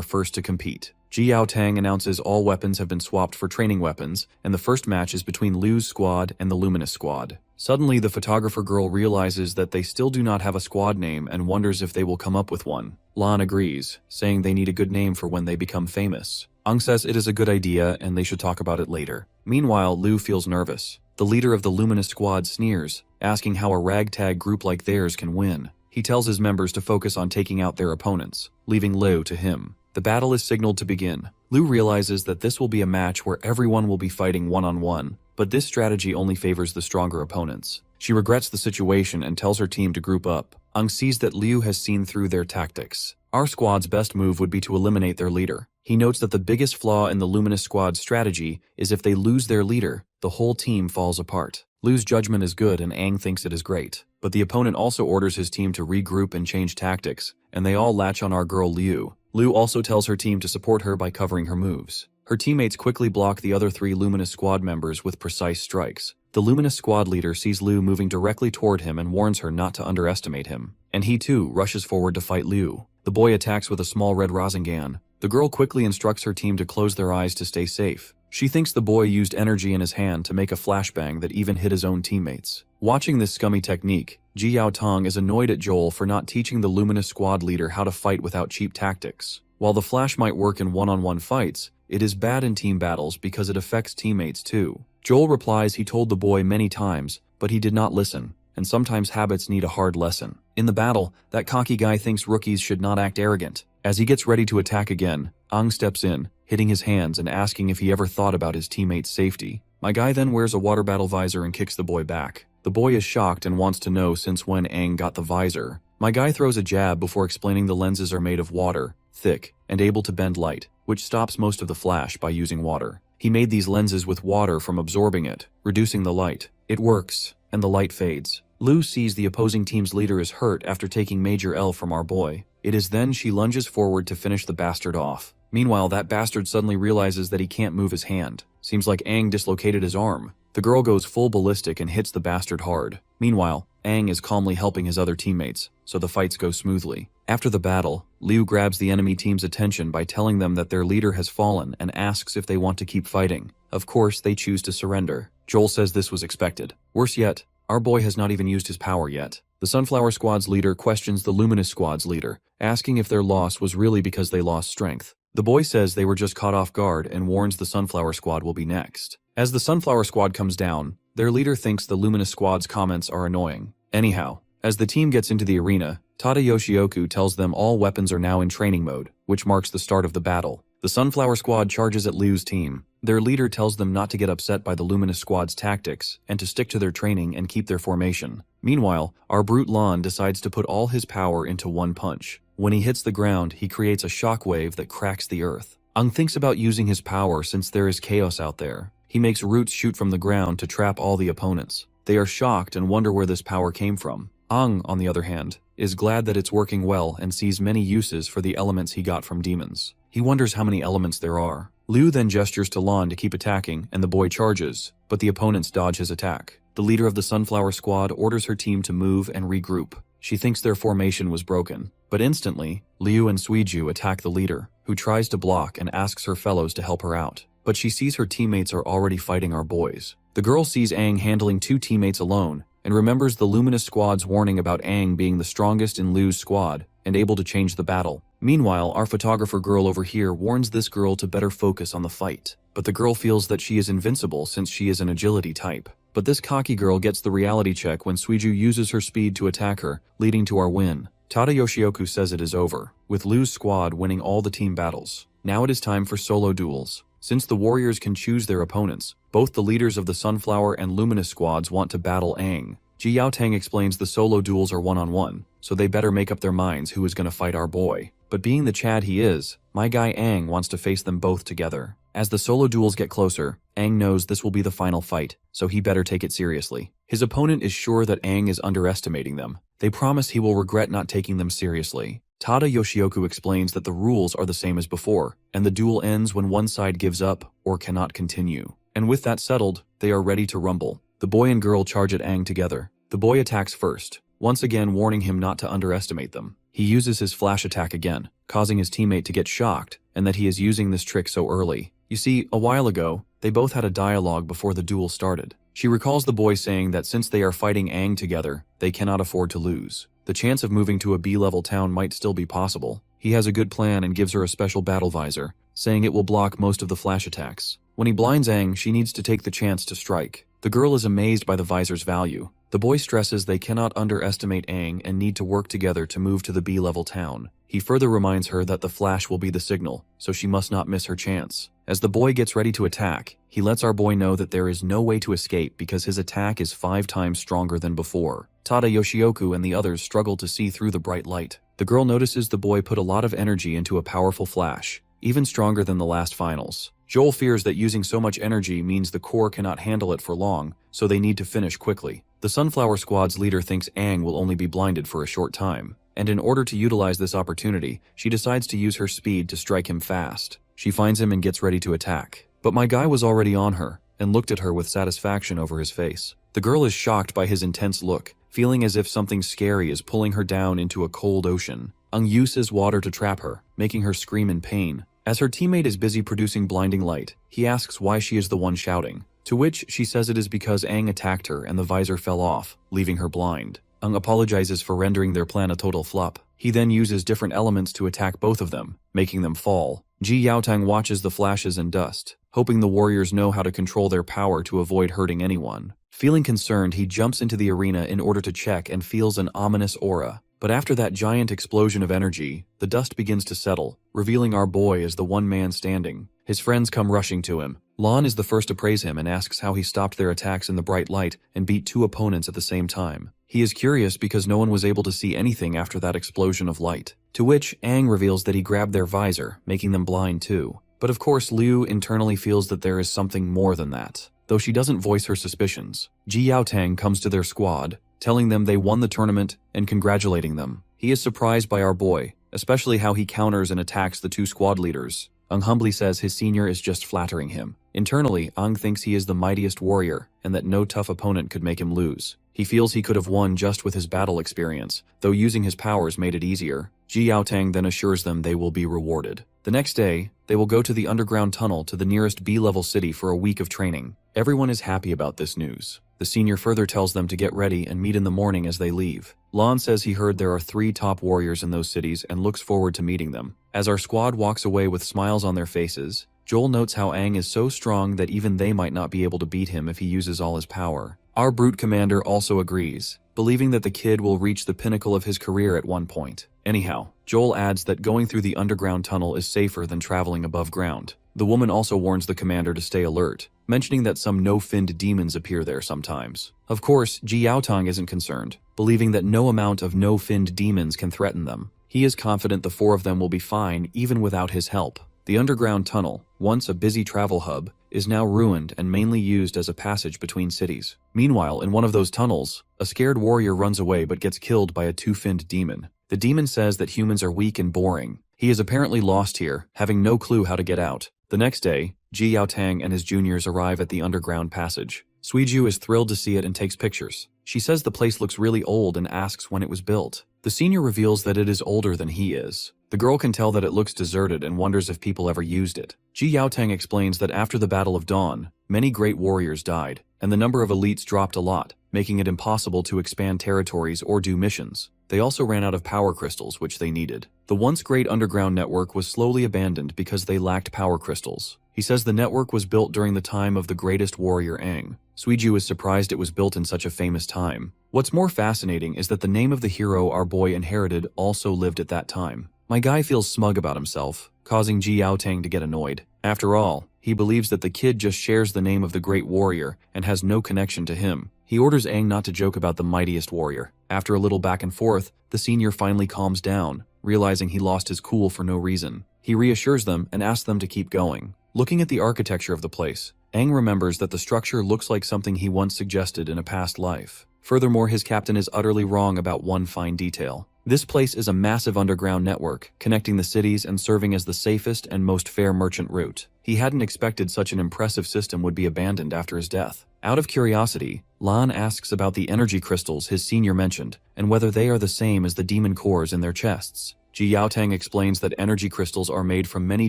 first to compete. Jiao Tang announces all weapons have been swapped for training weapons, and the first match is between Liu's squad and the Luminous squad. Suddenly, the photographer girl realizes that they still do not have a squad name and wonders if they will come up with one. Lan agrees, saying they need a good name for when they become famous. Says it is a good idea and they should talk about it later. Meanwhile, Liu feels nervous. The leader of the Luminous squad sneers, asking how a ragtag group like theirs can win. He tells his members to focus on taking out their opponents, leaving Liu to him. The battle is signaled to begin. Liu realizes that this will be a match where everyone will be fighting one-on-one, but this strategy only favors the stronger opponents. She regrets the situation and tells her team to group up. Sees that Liu has seen through their tactics. Our squad's best move would be to eliminate their leader. He notes that the biggest flaw in the Luminous squad's strategy is if they lose their leader, the whole team falls apart. Liu's judgment is good and Aang thinks it is great, but the opponent also orders his team to regroup and change tactics, and they all latch on our girl Liu. Liu also tells her team to support her by covering her moves. Her teammates quickly block the other 3 Luminous squad members with precise strikes. The Luminous squad leader sees Liu moving directly toward him and warns her not to underestimate him. And he too rushes forward to fight Liu. The boy attacks with a small red Rasengan. The girl quickly instructs her team to close their eyes to stay safe. She thinks the boy used energy in his hand to make a flashbang that even hit his own teammates. Watching this scummy technique, Jiao Tong is annoyed at Joel for not teaching the Luminous squad leader how to fight without cheap tactics. While the flash might work in one-on-one fights, it is bad in team battles because it affects teammates too. Joel replies he told the boy many times, but he did not listen, and sometimes habits need a hard lesson. In the battle, that cocky guy thinks rookies should not act arrogant. As he gets ready to attack again, Aang steps in, hitting his hands and asking if he ever thought about his teammates' safety. My guy then wears a water battle visor and kicks the boy back. The boy is shocked and wants to know since when Aang got the visor. My guy throws a jab before explaining the lenses are made of water, thick, and able to bend light, which stops most of the flash by using water. He made these lenses with water from absorbing it, reducing the light. It works, and the light fades. Liu sees the opposing team's leader is hurt after taking Major L from our boy. It is then she lunges forward to finish the bastard off. Meanwhile, that bastard suddenly realizes that he can't move his hand. Seems like Aang dislocated his arm. The girl goes full ballistic and hits the bastard hard. Meanwhile, Aang is calmly helping his other teammates, so the fights go smoothly. After the battle, Liu grabs the enemy team's attention by telling them that their leader has fallen and asks if they want to keep fighting. Of course, they choose to surrender. Joel says this was expected. Worse yet, our boy has not even used his power yet. The Sunflower Squad's leader questions the Luminous Squad's leader, asking if their loss was really because they lost strength. The boy says they were just caught off guard and warns the Sunflower Squad will be next. As the Sunflower Squad comes down, their leader thinks the Luminous Squad's comments are annoying. Anyhow, as the team gets into the arena, Tada Yoshioku tells them all weapons are now in training mode, which marks the start of the battle. The Sunflower Squad charges at Liu's team. Their leader tells them not to get upset by the Luminous Squad's tactics and to stick to their training and keep their formation. Meanwhile, our brute Lan decides to put all his power into one punch. When he hits the ground, he creates a shockwave that cracks the earth. Aang thinks about using his power since there is chaos out there. He makes roots shoot from the ground to trap all the opponents. They are shocked and wonder where this power came from. Aang, on the other hand, is glad that it's working well and sees many uses for the elements he got from demons. He wonders how many elements there are. Liu then gestures to Lan to keep attacking and the boy charges, but the opponents dodge his attack. The leader of the Sunflower Squad orders her team to move and regroup. She thinks their formation was broken, but instantly, Liu and Suiju attack the leader, who tries to block and asks her fellows to help her out. But she sees her teammates are already fighting our boys. The girl sees Aang handling 2 teammates alone, and remembers the Luminous Squad's warning about Aang being the strongest in Liu's squad and able to change the battle. Meanwhile, our photographer girl over here warns this girl to better focus on the fight. But the girl feels that she is invincible since she is an agility type. But this cocky girl gets the reality check when Suiju uses her speed to attack her, leading to our win. Tada Yoshioku says it is over, with Liu's squad winning all the team battles. Now it is time for solo duels. Since the warriors can choose their opponents, both the leaders of the Sunflower and Luminous squads want to battle Aang. Ji Yaotang explains the solo duels are one-on-one, so they better make up their minds who is going to fight our boy. But being the Chad he is, my guy Aang wants to face them both together. As the solo duels get closer, Aang knows this will be the final fight, so he better take it seriously. His opponent is sure that Aang is underestimating them. They promise he will regret not taking them seriously. Tada Yoshioku explains that the rules are the same as before, and the duel ends when one side gives up or cannot continue. And with that settled, they are ready to rumble. The boy and girl charge at Aang together. The boy attacks first, once again warning him not to underestimate them. He uses his flash attack again, causing his teammate to get shocked, and that he is using this trick so early. You see, a while ago, they both had a dialogue before the duel started. She recalls the boy saying that since they are fighting Aang together, they cannot afford to lose. The chance of moving to a B-level town might still be possible. He has a good plan and gives her a special battle visor, saying it will block most of the flash attacks. When he blinds Aang, she needs to take the chance to strike. The girl is amazed by the visor's value. The boy stresses they cannot underestimate Aang and need to work together to move to the B-level town. He further reminds her that the flash will be the signal, so she must not miss her chance. As the boy gets ready to attack, he lets our boy know that there is no way to escape because his attack is 5 times stronger than before. Tada Yoshioku and the others struggle to see through the bright light. The girl notices the boy put a lot of energy into a powerful flash, even stronger than the last finals. Joel fears that using so much energy means the core cannot handle it for long, so they need to finish quickly. The Sunflower Squad's leader thinks Aang will only be blinded for a short time, and in order to utilize this opportunity, she decides to use her speed to strike him fast. She finds him and gets ready to attack. But my guy was already on her, and looked at her with satisfaction over his face. The girl is shocked by his intense look, feeling as if something scary is pulling her down into a cold ocean. Aang uses water to trap her, making her scream in pain. As her teammate is busy producing blinding light, he asks why she is the one shouting, to which she says it is because Aang attacked her and the visor fell off, leaving her blind. Aang apologizes for rendering their plan a total flop. He then uses different elements to attack both of them, making them fall. Ji Yaotang watches the flashes and dust, hoping the warriors know how to control their power to avoid hurting anyone. Feeling concerned, he jumps into the arena in order to check and feels an ominous aura. But after that giant explosion of energy, the dust begins to settle, revealing our boy as the one man standing. His friends come rushing to him. Lan is the first to praise him and asks how he stopped their attacks in the bright light and beat 2 opponents at the same time. He is curious because no one was able to see anything after that explosion of light. To which Aang reveals that he grabbed their visor, making them blind too. But of course Liu internally feels that there is something more than that, though she doesn't voice her suspicions. Ji Yaotang comes to their squad, telling them they won the tournament and congratulating them. He is surprised by our boy, especially how he counters and attacks the 2 squad leaders. Aang humbly says his senior is just flattering him. Internally, Aang thinks he is the mightiest warrior and that no tough opponent could make him lose. He feels he could have won just with his battle experience, though using his powers made it easier. Ji Yaotang then assures them they will be rewarded. The next day, they will go to the underground tunnel to the nearest B-level city for a week of training. Everyone is happy about this news. The senior further tells them to get ready and meet in the morning as they leave. Lan says he heard there are 3 top warriors in those cities and looks forward to meeting them. As our squad walks away with smiles on their faces, Joel notes how Aang is so strong that even they might not be able to beat him if he uses all his power. Our brute commander also agrees, believing that the kid will reach the pinnacle of his career at one point. Anyhow, Joel adds that going through the underground tunnel is safer than traveling above ground. The woman also warns the commander to stay alert, mentioning that some no-finned demons appear there sometimes. Of course, Ji Yaotang isn't concerned, believing that no amount of no-finned demons can threaten them. He is confident the 4 of them will be fine even without his help. The underground tunnel, once a busy travel hub, is now ruined and mainly used as a passage between cities. Meanwhile, in one of those tunnels, a scared warrior runs away but gets killed by a 2-finned demon. The demon says that humans are weak and boring. He is apparently lost here, having no clue how to get out. The next day, Ji Yaotang and his juniors arrive at the underground passage. Suiju is thrilled to see it and takes pictures. She says the place looks really old and asks when it was built. The senior reveals that it is older than he is. The girl can tell that it looks deserted and wonders if people ever used it. Ji Yaotang explains that after the Battle of Dawn, many great warriors died, and the number of elites dropped a lot, making it impossible to expand territories or do missions. They also ran out of power crystals, which they needed. The once great underground network was slowly abandoned because they lacked power crystals. He says the network was built during the time of the greatest warrior Aang. Suiju is surprised it was built in such a famous time. What's more fascinating is that the name of the hero our boy inherited also lived at that time. My guy feels smug about himself, causing Ji Yaotang to get annoyed. After all, he He believes that the kid just shares the name of the great warrior and has no connection to him. He orders Aang not to joke about the mightiest warrior. After a little back and forth, the senior finally calms down, realizing he lost his cool for no reason. He reassures them and asks them to keep going. Looking at the architecture of the place, Aang remembers that the structure looks like something he once suggested in a past life. Furthermore, his captain is utterly wrong about one fine detail. This place is a massive underground network, connecting the cities and serving as the safest and most fair merchant route. He hadn't expected such an impressive system would be abandoned after his death. Out of curiosity, Lan asks about the energy crystals his senior mentioned, and whether they are the same as the demon cores in their chests. Ji Yaotang explains that energy crystals are made from many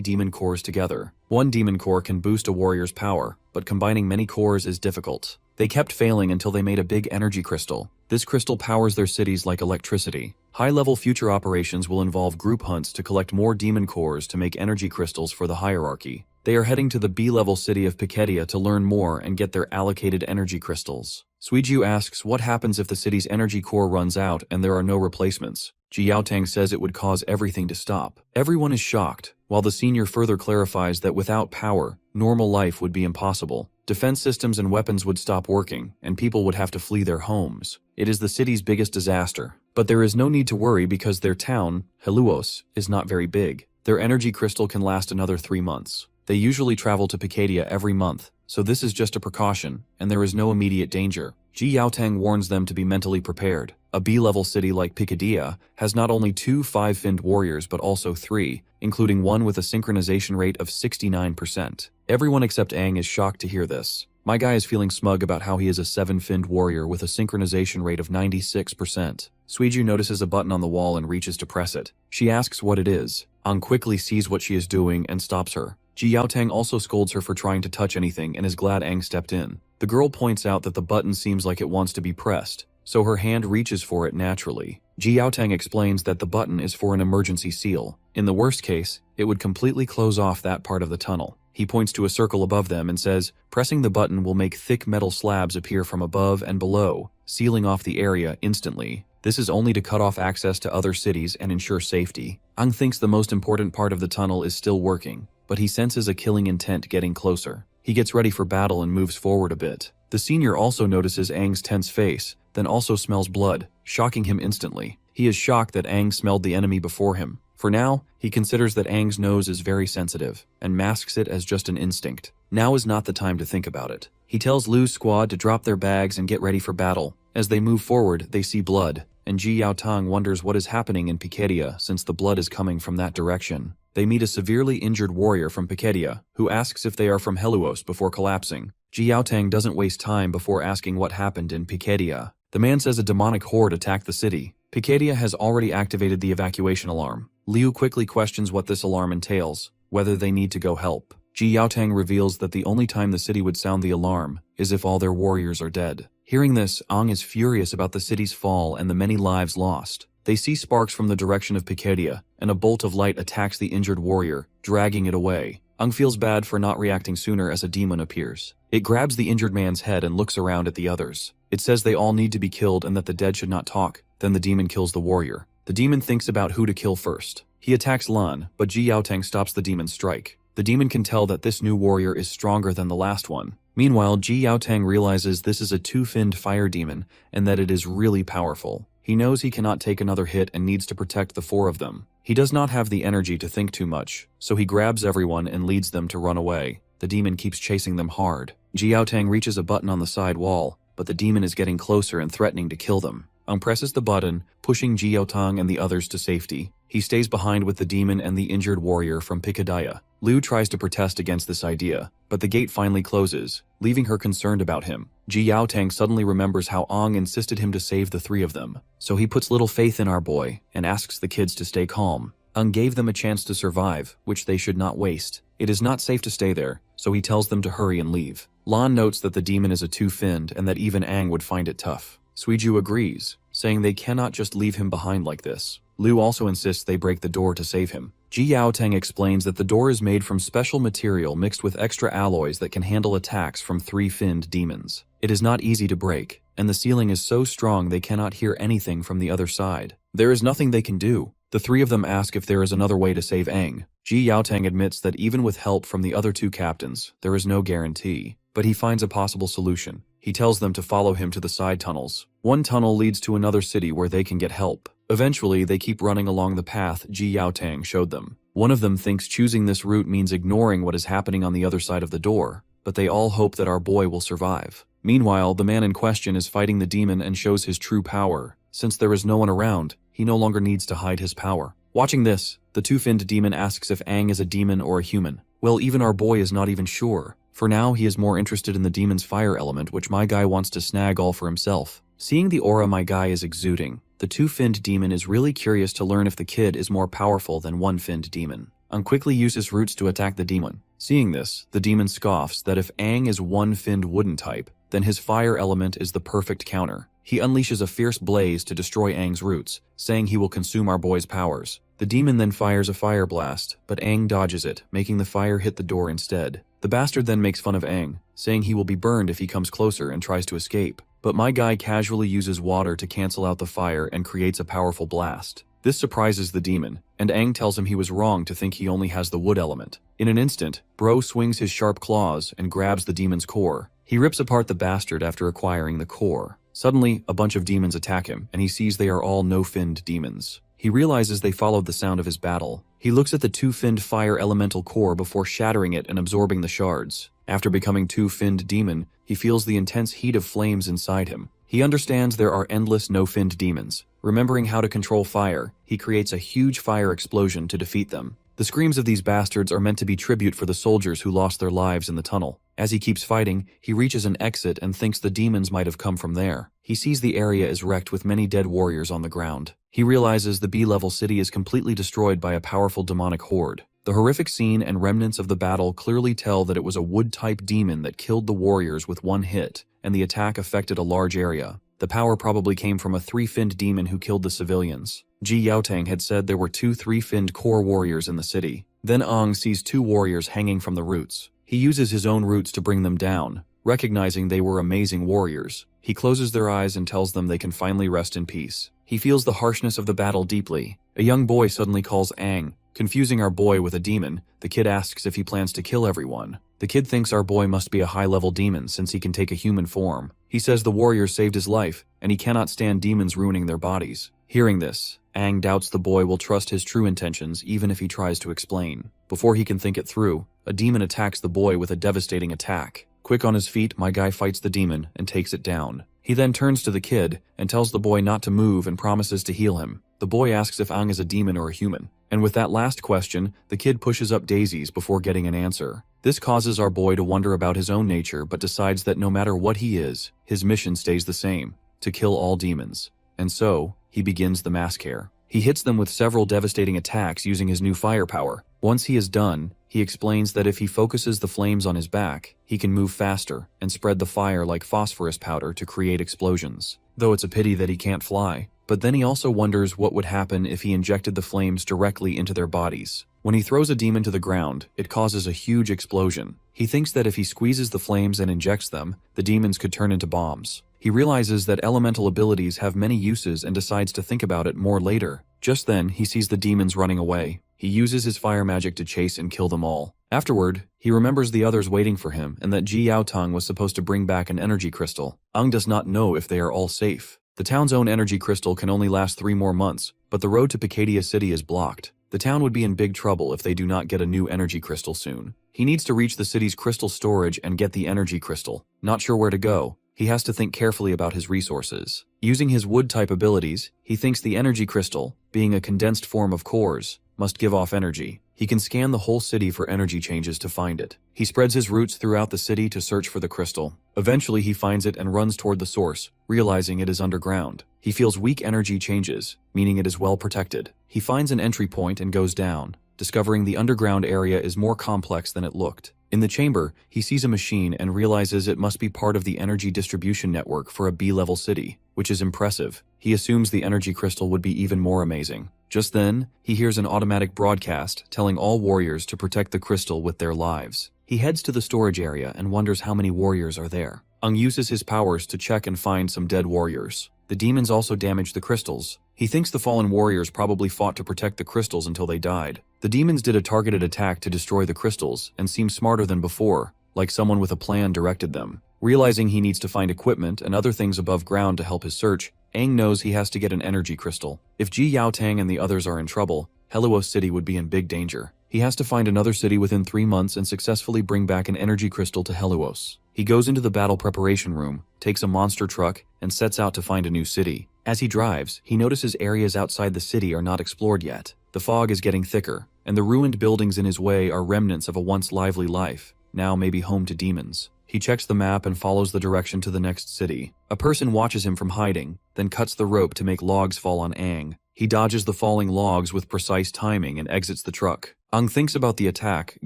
demon cores together. One demon core can boost a warrior's power, but combining many cores is difficult. They kept failing until they made a big energy crystal. This crystal powers their cities like electricity. High-level future operations will involve group hunts to collect more demon cores to make energy crystals for the hierarchy. They are heading to the B-level city of Piketia to learn more and get their allocated energy crystals. Suiju asks what happens if the city's energy core runs out and there are no replacements. Ji Yaotang says it would cause everything to stop. Everyone is shocked, while the senior further clarifies that without power, normal life would be impossible. Defense systems and weapons would stop working, and people would have to flee their homes. It is the city's biggest disaster. But there is no need to worry because their town, Heluos, is not very big. Their energy crystal can last another 3 months. They usually travel to Piketia every month, so this is just a precaution, and there is no immediate danger. Ji Yaotang warns them to be mentally prepared. A B-level city like Piketia has not only 2 5-finned warriors but also 3, including one with a synchronization rate of 69%. Everyone except Aang is shocked to hear this. My guy is feeling smug about how he is a 7-finned warrior with a synchronization rate of 96%. Suiju notices a button on the wall and reaches to press it. She asks what it is. Aang quickly sees what she is doing and stops her. Ji Yaotang also scolds her for trying to touch anything and is glad Aang stepped in. The girl points out that the button seems like it wants to be pressed, so her hand reaches for it naturally. Ji Yaotang explains that the button is for an emergency seal. In the worst case, it would completely close off that part of the tunnel. He points to a circle above them and says, pressing the button will make thick metal slabs appear from above and below, sealing off the area instantly. This is only to cut off access to other cities and ensure safety. Aang thinks the most important part of the tunnel is still working, but he senses a killing intent getting closer. He gets ready for battle and moves forward a bit. The senior also notices Aang's tense face, then also smells blood, shocking him instantly. He is shocked that Aang smelled the enemy before him. For now, he considers that Aang's nose is very sensitive, and masks it as just an instinct. Now is not the time to think about it. He tells Lu's squad to drop their bags and get ready for battle. As they move forward, they see blood, and Ji Yaotang wonders what is happening in Piketia since the blood is coming from that direction. They meet a severely injured warrior from Piketia, who asks if they are from Heluos before collapsing. Ji Yaotang doesn't waste time before asking what happened in Piketia. The man says a demonic horde attacked the city. Piketia has already activated the evacuation alarm. Liu quickly questions what this alarm entails, whether they need to go help. Ji Yaotang reveals that the only time the city would sound the alarm is if all their warriors are dead. Hearing this, Aang is furious about the city's fall and the many lives lost. They see sparks from the direction of Piketia, and a bolt of light attacks the injured warrior, dragging it away. Aang feels bad for not reacting sooner as a demon appears. It grabs the injured man's head and looks around at the others. It says they all need to be killed and that the dead should not talk. Then the demon kills the warrior. The demon thinks about who to kill first. He attacks Lan, but Ji Yaotang stops the demon's strike. The demon can tell that this new warrior is stronger than the last one. Meanwhile, Ji Yaotang realizes this is a 2-finned fire demon and that it is really powerful. He knows he cannot take another hit and needs to protect the 4 of them. He does not have the energy to think too much, so he grabs everyone and leads them to run away. The demon keeps chasing them hard. Ji Yaotang reaches a button on the side wall, but the demon is getting closer and threatening to kill them. Aang presses the button, pushing Ji Yaotang and the others to safety. He stays behind with the demon and the injured warrior from Piketia. Liu tries to protest against this idea, but the gate finally closes, leaving her concerned about him. Ji Yaotang suddenly remembers how Aang insisted him to save the 3 of them, so he puts little faith in our boy and asks the kids to stay calm. Aang gave them a chance to survive, which they should not waste. It is not safe to stay there, so he tells them to hurry and leave. Lan notes that the demon is a 2-finned and that even Aang would find it tough. Suiju agrees, saying they cannot just leave him behind like this. Liu also insists they break the door to save him. Ji Yaotang explains that the door is made from special material mixed with extra alloys that can handle attacks from 3-finned demons. It is not easy to break, and the ceiling is so strong they cannot hear anything from the other side. There is nothing they can do. The 3 of them ask if there is another way to save Aang, Ji Yaotang admits that even with help from the other two captains, there is no guarantee, but he finds a possible solution. He tells them to follow him to the side tunnels. One tunnel leads to another city where they can get help. Eventually, they keep running along the path Ji Yaotang showed them. One of them thinks choosing this route means ignoring what is happening on the other side of the door, but they all hope that our boy will survive. Meanwhile, the man in question is fighting the demon and shows his true power. Since there is no one around, he no longer needs to hide his power. Watching this, the two-finned demon asks if Aang is a demon or a human. Well, even our boy is not even sure. For now, he is more interested in the demon's fire element, which my guy wants to snag all for himself. Seeing the aura my guy is exuding, the two-finned demon is really curious to learn if the kid is more powerful than one-finned demon. Aang quickly uses roots to attack the demon. Seeing this, the demon scoffs that if Aang is one-finned wooden type, then his fire element is the perfect counter. He unleashes a fierce blaze to destroy Aang's roots, saying he will consume our boy's powers. The demon then fires a fire blast, but Aang dodges it, making the fire hit the door instead. The bastard then makes fun of Aang, saying he will be burned if he comes closer and tries to escape. But my guy casually uses water to cancel out the fire and creates a powerful blast. This surprises the demon, and Aang tells him he was wrong to think he only has the wood element. In an instant, Bro swings his sharp claws and grabs the demon's core. He rips apart the bastard after acquiring the core. Suddenly, a bunch of demons attack him, and he sees they are all no-finned demons. He realizes they followed the sound of his battle. He looks at the two-finned fire elemental core before shattering it and absorbing the shards. After becoming two-finned demon, he feels the intense heat of flames inside him. He understands there are endless no-finned demons. Remembering how to control fire, he creates a huge fire explosion to defeat them. The screams of these bastards are meant to be tribute for the soldiers who lost their lives in the tunnel. As he keeps fighting, he reaches an exit and thinks the demons might have come from there. He sees the area is wrecked with many dead warriors on the ground. He realizes the B-level city is completely destroyed by a powerful demonic horde. The horrific scene and remnants of the battle clearly tell that it was a wood-type demon that killed the warriors with one hit, and the attack affected a large area. The power probably came from a three-finned demon who killed the civilians. Ji Yaotang had said there were two three-finned core warriors in the city. Then Aang sees two warriors hanging from the roots. He uses his own roots to bring them down, recognizing they were amazing warriors. He closes their eyes and tells them they can finally rest in peace. He feels the harshness of the battle deeply. A young boy suddenly calls Aang. Confusing our boy with a demon, the kid asks if he plans to kill everyone. The kid thinks our boy must be a high-level demon since he can take a human form. He says the warriors saved his life, and he cannot stand demons ruining their bodies. Hearing this, Aang doubts the boy will trust his true intentions even if he tries to explain. Before he can think it through, a demon attacks the boy with a devastating attack. Quick on his feet, my guy fights the demon and takes it down. He then turns to the kid and tells the boy not to move and promises to heal him. The boy asks if Aang is a demon or a human. And with that last question, the kid pushes up daisies before getting an answer. This causes our boy to wonder about his own nature but decides that no matter what he is, his mission stays the same, to kill all demons. And so, he begins the massacre. He hits them with several devastating attacks using his new firepower. Once he is done, he explains that if he focuses the flames on his back, he can move faster and spread the fire like phosphorus powder to create explosions. Though it's a pity that he can't fly. But then he also wonders what would happen if he injected the flames directly into their bodies. When he throws a demon to the ground, it causes a huge explosion. He thinks that if he squeezes the flames and injects them, the demons could turn into bombs. He realizes that elemental abilities have many uses and decides to think about it more later. Just then, he sees the demons running away. He uses his fire magic to chase and kill them all. Afterward, he remembers the others waiting for him and that Ji Yaotang was supposed to bring back an energy crystal. Aang does not know if they are all safe. The town's own energy crystal can only last 3 more months, but the road to Pikadia City is blocked. The town would be in big trouble if they do not get a new energy crystal soon. He needs to reach the city's crystal storage and get the energy crystal. Not sure where to go, he has to think carefully about his resources. Using his wood-type abilities, he thinks the energy crystal, being a condensed form of cores, must give off energy. He can scan the whole city for energy changes to find it. He spreads his roots throughout the city to search for the crystal. Eventually he finds it and runs toward the source, realizing it is underground. He feels weak energy changes, meaning it is well protected. He finds an entry point and goes down, discovering the underground area is more complex than it looked. In the chamber, he sees a machine and realizes it must be part of the energy distribution network for a B-level city, which is impressive. He assumes the energy crystal would be even more amazing. Just then, he hears an automatic broadcast telling all warriors to protect the crystal with their lives. He heads to the storage area and wonders how many warriors are there. Aang uses his powers to check and find some dead warriors. The demons also damaged the crystals. He thinks the fallen warriors probably fought to protect the crystals until they died. The demons did a targeted attack to destroy the crystals and seemed smarter than before, like someone with a plan directed them. Realizing he needs to find equipment and other things above ground to help his search, Aang knows he has to get an energy crystal. If Ji Yaotang and the others are in trouble, Helluos City would be in big danger. He has to find another city within 3 months and successfully bring back an energy crystal to Helluos. He goes into the battle preparation room, takes a monster truck, and sets out to find a new city. As he drives, he notices areas outside the city are not explored yet. The fog is getting thicker, and the ruined buildings in his way are remnants of a once lively life, now maybe home to demons. He checks the map and follows the direction to the next city. A person watches him from hiding, then cuts the rope to make logs fall on Aang. He dodges the falling logs with precise timing and exits the truck. Aang thinks about the attack,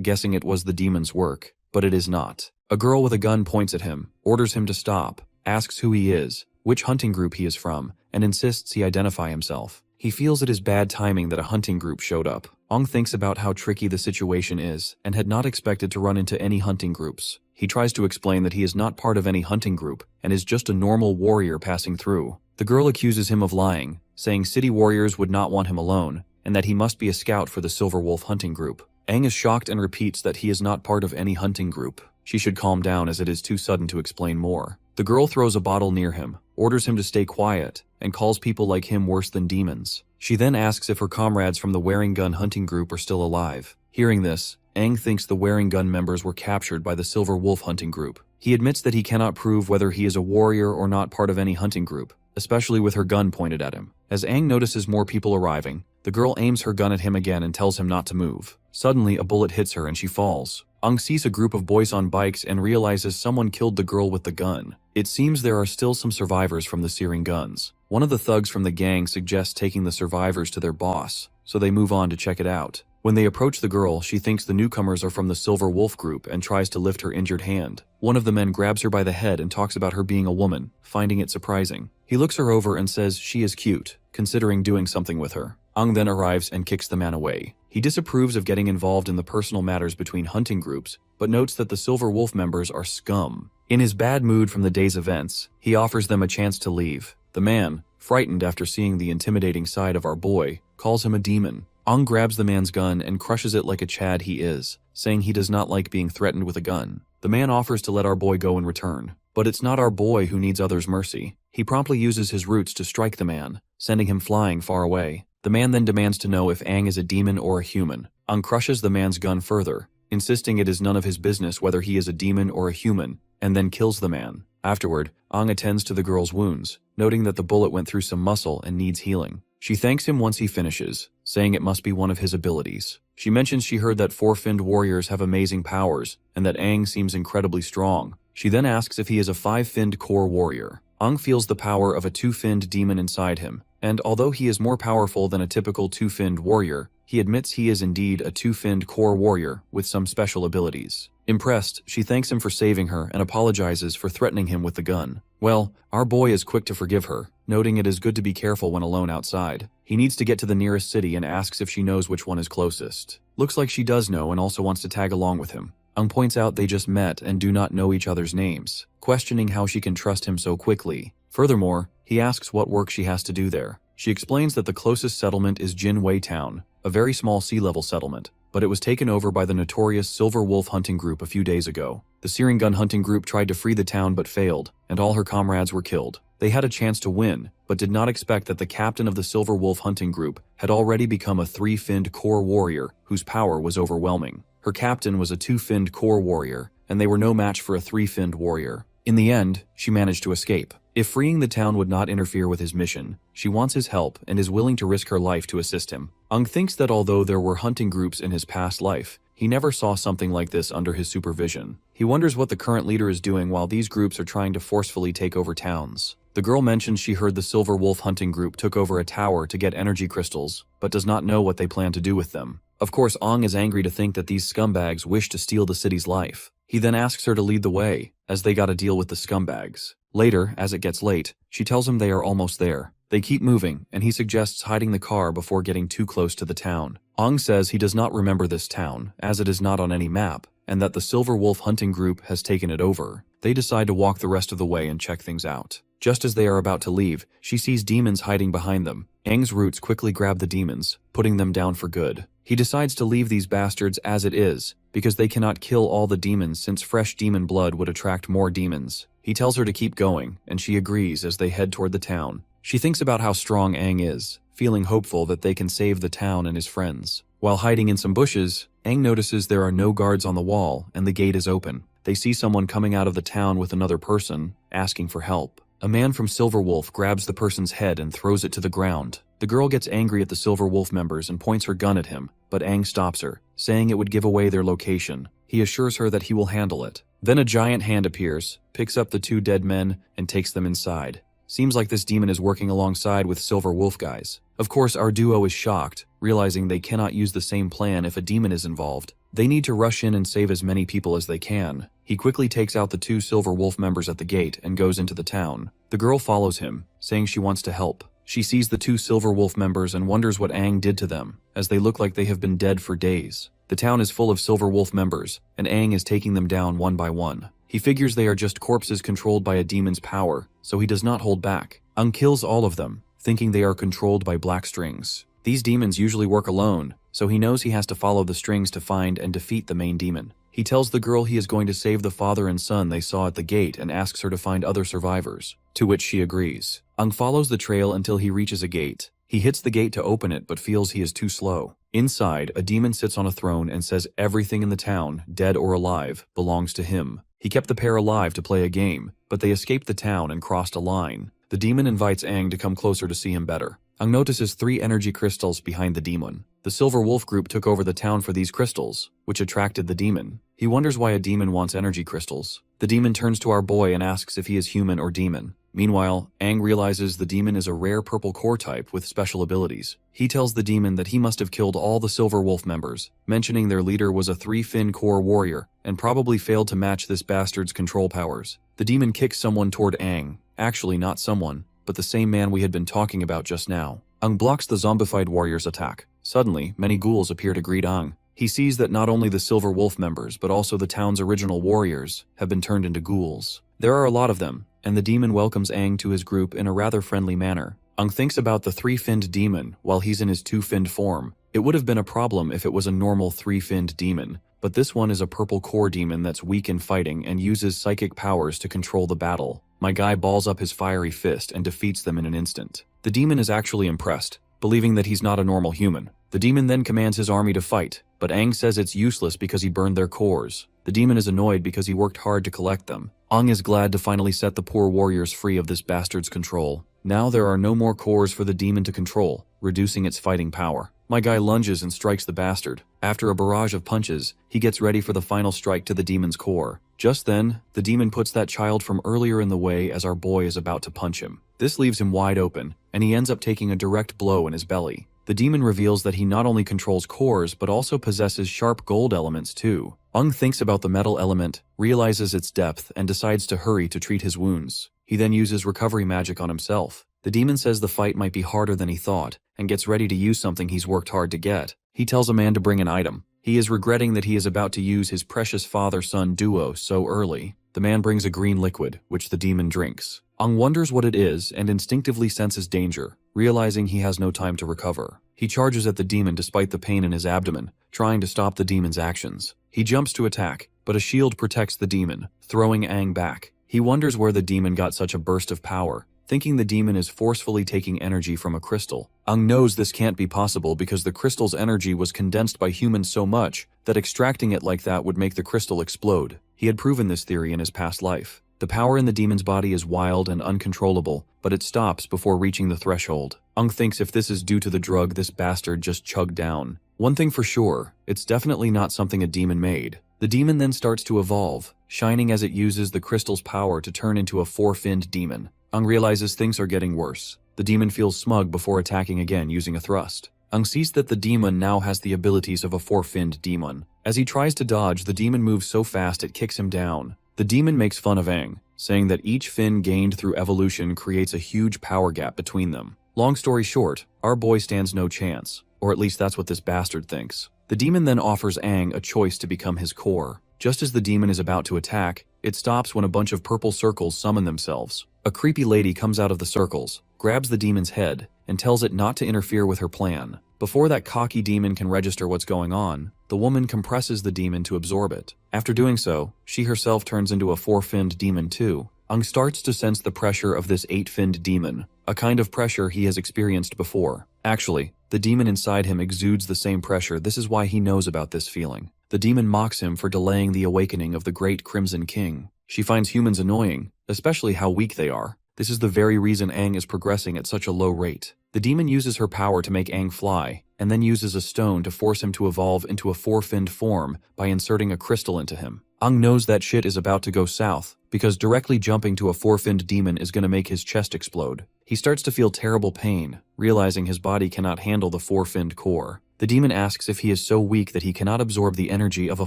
guessing it was the demon's work, but it is not. A girl with a gun points at him, orders him to stop, asks who he is, which hunting group he is from, and insists he identify himself. He feels it is bad timing that a hunting group showed up. Aang thinks about how tricky the situation is and had not expected to run into any hunting groups. He tries to explain that he is not part of any hunting group and is just a normal warrior passing through. The girl accuses him of lying, saying city warriors would not want him alone and that he must be a scout for the Silver Wolf hunting group. Aang is shocked and repeats that he is not part of any hunting group. She should calm down as it is too sudden to explain more. The girl throws a bottle near him, orders him to stay quiet, and calls people like him worse than demons. She then asks if her comrades from the Wearing Gun hunting group are still alive. Hearing this, Aang thinks the Wearing Gun members were captured by the Silver Wolf hunting group. He admits that he cannot prove whether he is a warrior or not part of any hunting group, especially with her gun pointed at him. As Aang notices more people arriving, the girl aims her gun at him again and tells him not to move. Suddenly, a bullet hits her and she falls. Aang sees a group of boys on bikes and realizes someone killed the girl with the gun. It seems there are still some survivors from the searing guns. One of the thugs from the gang suggests taking the survivors to their boss, so they move on to check it out. When they approach the girl, she thinks the newcomers are from the Silver Wolf group and tries to lift her injured hand. One of the men grabs her by the head and talks about her being a woman, finding it surprising. He looks her over and says she is cute, considering doing something with her. Aang then arrives and kicks the man away. He disapproves of getting involved in the personal matters between hunting groups, but notes that the Silver Wolf members are scum. In his bad mood from the day's events, he offers them a chance to leave. The man, frightened after seeing the intimidating side of our boy, calls him a demon. Aang grabs the man's gun and crushes it like a Chad he is, saying he does not like being threatened with a gun. The man offers to let our boy go in return, but it's not our boy who needs others' mercy. He promptly uses his roots to strike the man, sending him flying far away. The man then demands to know if Aang is a demon or a human. Aang crushes the man's gun further, insisting it is none of his business whether he is a demon or a human, and then kills the man. Afterward, Aang attends to the girl's wounds, noting that the bullet went through some muscle and needs healing. She thanks him once he finishes, saying it must be one of his abilities. She mentions she heard that four-finned warriors have amazing powers, and that Aang seems incredibly strong. She then asks if he is a five-finned core warrior. Aang feels the power of a two-finned demon inside him, and although he is more powerful than a typical two-finned warrior, he admits he is indeed a two-finned core warrior with some special abilities. Impressed, she thanks him for saving her and apologizes for threatening him with the gun. Well, our boy is quick to forgive her, noting it is good to be careful when alone outside. He needs to get to the nearest city and asks if she knows which one is closest. Looks like she does know and also wants to tag along with him. Aang points out they just met and do not know each other's names, questioning how she can trust him so quickly. Furthermore, he asks what work she has to do there. She explains that the closest settlement is Jinwei Town, a very small sea-level settlement, but it was taken over by the notorious Silver Wolf hunting group a few days ago. The Searing Gun hunting group tried to free the town but failed, and all her comrades were killed. They had a chance to win, but did not expect that the captain of the Silver Wolf hunting group had already become a three-finned core warrior whose power was overwhelming. Her captain was a two-finned core warrior, and they were no match for a three-finned warrior. In the end, she managed to escape. If freeing the town would not interfere with his mission, she wants his help and is willing to risk her life to assist him. Aang thinks that although there were hunting groups in his past life, he never saw something like this under his supervision. He wonders what the current leader is doing while these groups are trying to forcefully take over towns. The girl mentions she heard the Silver Wolf hunting group took over a tower to get energy crystals, but does not know what they plan to do with them. Of course, Aang is angry to think that these scumbags wish to steal the city's life. He then asks her to lead the way, as they gotta deal with the scumbags. Later, as it gets late, she tells him they are almost there. They keep moving, and he suggests hiding the car before getting too close to the town. Aang says he does not remember this town, as it is not on any map, and that the Silver Wolf hunting group has taken it over. They decide to walk the rest of the way and check things out. Just as they are about to leave, she sees demons hiding behind them. Aang's roots quickly grab the demons, putting them down for good. He decides to leave these bastards as it is, because they cannot kill all the demons since fresh demon blood would attract more demons. He tells her to keep going, and she agrees as they head toward the town. She thinks about how strong Aang is, feeling hopeful that they can save the town and his friends. While hiding in some bushes, Aang notices there are no guards on the wall and the gate is open. They see someone coming out of the town with another person, asking for help. A man from Silver Wolf grabs the person's head and throws it to the ground. The girl gets angry at the Silver Wolf members and points her gun at him, but Aang stops her, saying it would give away their location. He assures her that he will handle it. Then a giant hand appears, picks up the two dead men, and takes them inside. Seems like this demon is working alongside with Silver Wolf guys. Of course, our duo is shocked, realizing they cannot use the same plan if a demon is involved. They need to rush in and save as many people as they can. He quickly takes out the two Silver Wolf members at the gate and goes into the town. The girl follows him, saying she wants to help. She sees the two Silver Wolf members and wonders what Aang did to them, as they look like they have been dead for days. The town is full of Silver Wolf members, and Aang is taking them down one by one. He figures they are just corpses controlled by a demon's power, so he does not hold back. Aang kills all of them, thinking they are controlled by black strings. These demons usually work alone, so he knows he has to follow the strings to find and defeat the main demon. He tells the girl he is going to save the father and son they saw at the gate and asks her to find other survivors, to which she agrees. Aang follows the trail until he reaches a gate. He hits the gate to open it but feels he is too slow. Inside, a demon sits on a throne and says everything in the town, dead or alive, belongs to him. He kept the pair alive to play a game, but they escaped the town and crossed a line. The demon invites Aang to come closer to see him better. Aang notices 3 energy crystals behind the demon. The Silver Wolf group took over the town for these crystals, which attracted the demon. He wonders why a demon wants energy crystals. The demon turns to our boy and asks if he is human or demon. Meanwhile, Aang realizes the demon is a rare purple core type with special abilities. He tells the demon that he must have killed all the Silver Wolf members, mentioning their leader was a 3-fin core warrior, and probably failed to match this bastard's control powers. The demon kicks someone toward Aang. Actually not someone, but the same man we had been talking about just now. Aang blocks the zombified warrior's attack. Suddenly, many ghouls appear to greet Aang. He sees that not only the Silver Wolf members, but also the town's original warriors, have been turned into ghouls. There are a lot of them, and the demon welcomes Aang to his group in a rather friendly manner. Aang thinks about the 3-finned demon while he's in his 2-finned form. It would have been a problem if it was a normal 3-finned demon, but this one is a purple core demon that's weak in fighting and uses psychic powers to control the battle. My guy balls up his fiery fist and defeats them in an instant. The demon is actually impressed, believing that he's not a normal human. The demon then commands his army to fight, but Aang says it's useless because he burned their cores. The demon is annoyed because he worked hard to collect them. Aang is glad to finally set the poor warriors free of this bastard's control. Now there are no more cores for the demon to control, reducing its fighting power. My guy lunges and strikes the bastard. After a barrage of punches, he gets ready for the final strike to the demon's core. Just then, the demon puts that child from earlier in the way as our boy is about to punch him. This leaves him wide open, and he ends up taking a direct blow in his belly. The demon reveals that he not only controls cores but also possesses sharp gold elements too. Aang thinks about the metal element, realizes its depth, and decides to hurry to treat his wounds. He then uses recovery magic on himself. The demon says the fight might be harder than he thought, and gets ready to use something he's worked hard to get. He tells a man to bring an item. He is regretting that he is about to use his precious father-son duo so early. The man brings a green liquid, which the demon drinks. Aang wonders what it is and instinctively senses danger, realizing he has no time to recover. He charges at the demon despite the pain in his abdomen, trying to stop the demon's actions. He jumps to attack, but a shield protects the demon, throwing Aang back. He wonders where the demon got such a burst of power, thinking the demon is forcefully taking energy from a crystal. Aang knows this can't be possible because the crystal's energy was condensed by humans so much that extracting it like that would make the crystal explode. He had proven this theory in his past life. The power in the demon's body is wild and uncontrollable, but it stops before reaching the threshold. Aang thinks if this is due to the drug this bastard just chugged down. One thing for sure, it's definitely not something a demon made. The demon then starts to evolve, shining as it uses the crystal's power to turn into a 4-finned demon. Aang realizes things are getting worse. The demon feels smug before attacking again using a thrust. Aang sees that the demon now has the abilities of a 4-finned demon. As he tries to dodge, the demon moves so fast it kicks him down. The demon makes fun of Aang, saying that each fin gained through evolution creates a huge power gap between them. Long story short, our boy stands no chance, or at least that's what this bastard thinks. The demon then offers Aang a choice to become his core. Just as the demon is about to attack, it stops when a bunch of purple circles summon themselves. A creepy lady comes out of the circles, grabs the demon's head, and tells it not to interfere with her plan. Before that cocky demon can register what's going on, the woman compresses the demon to absorb it. After doing so, she herself turns into a four-finned demon too. Ung starts to sense the pressure of this eight-finned demon, a kind of pressure he has experienced before. Actually, the demon inside him exudes the same pressure. This is why he knows about this feeling. The demon mocks him for delaying the awakening of the great Crimson King. She finds humans annoying, especially how weak they are. This is the very reason Aang is progressing at such a low rate. The demon uses her power to make Aang fly, and then uses a stone to force him to evolve into a four-finned form by inserting a crystal into him. Aang knows that shit is about to go south, because directly jumping to a four-finned demon is going to make his chest explode. He starts to feel terrible pain, realizing his body cannot handle the four-finned core. The demon asks if he is so weak that he cannot absorb the energy of a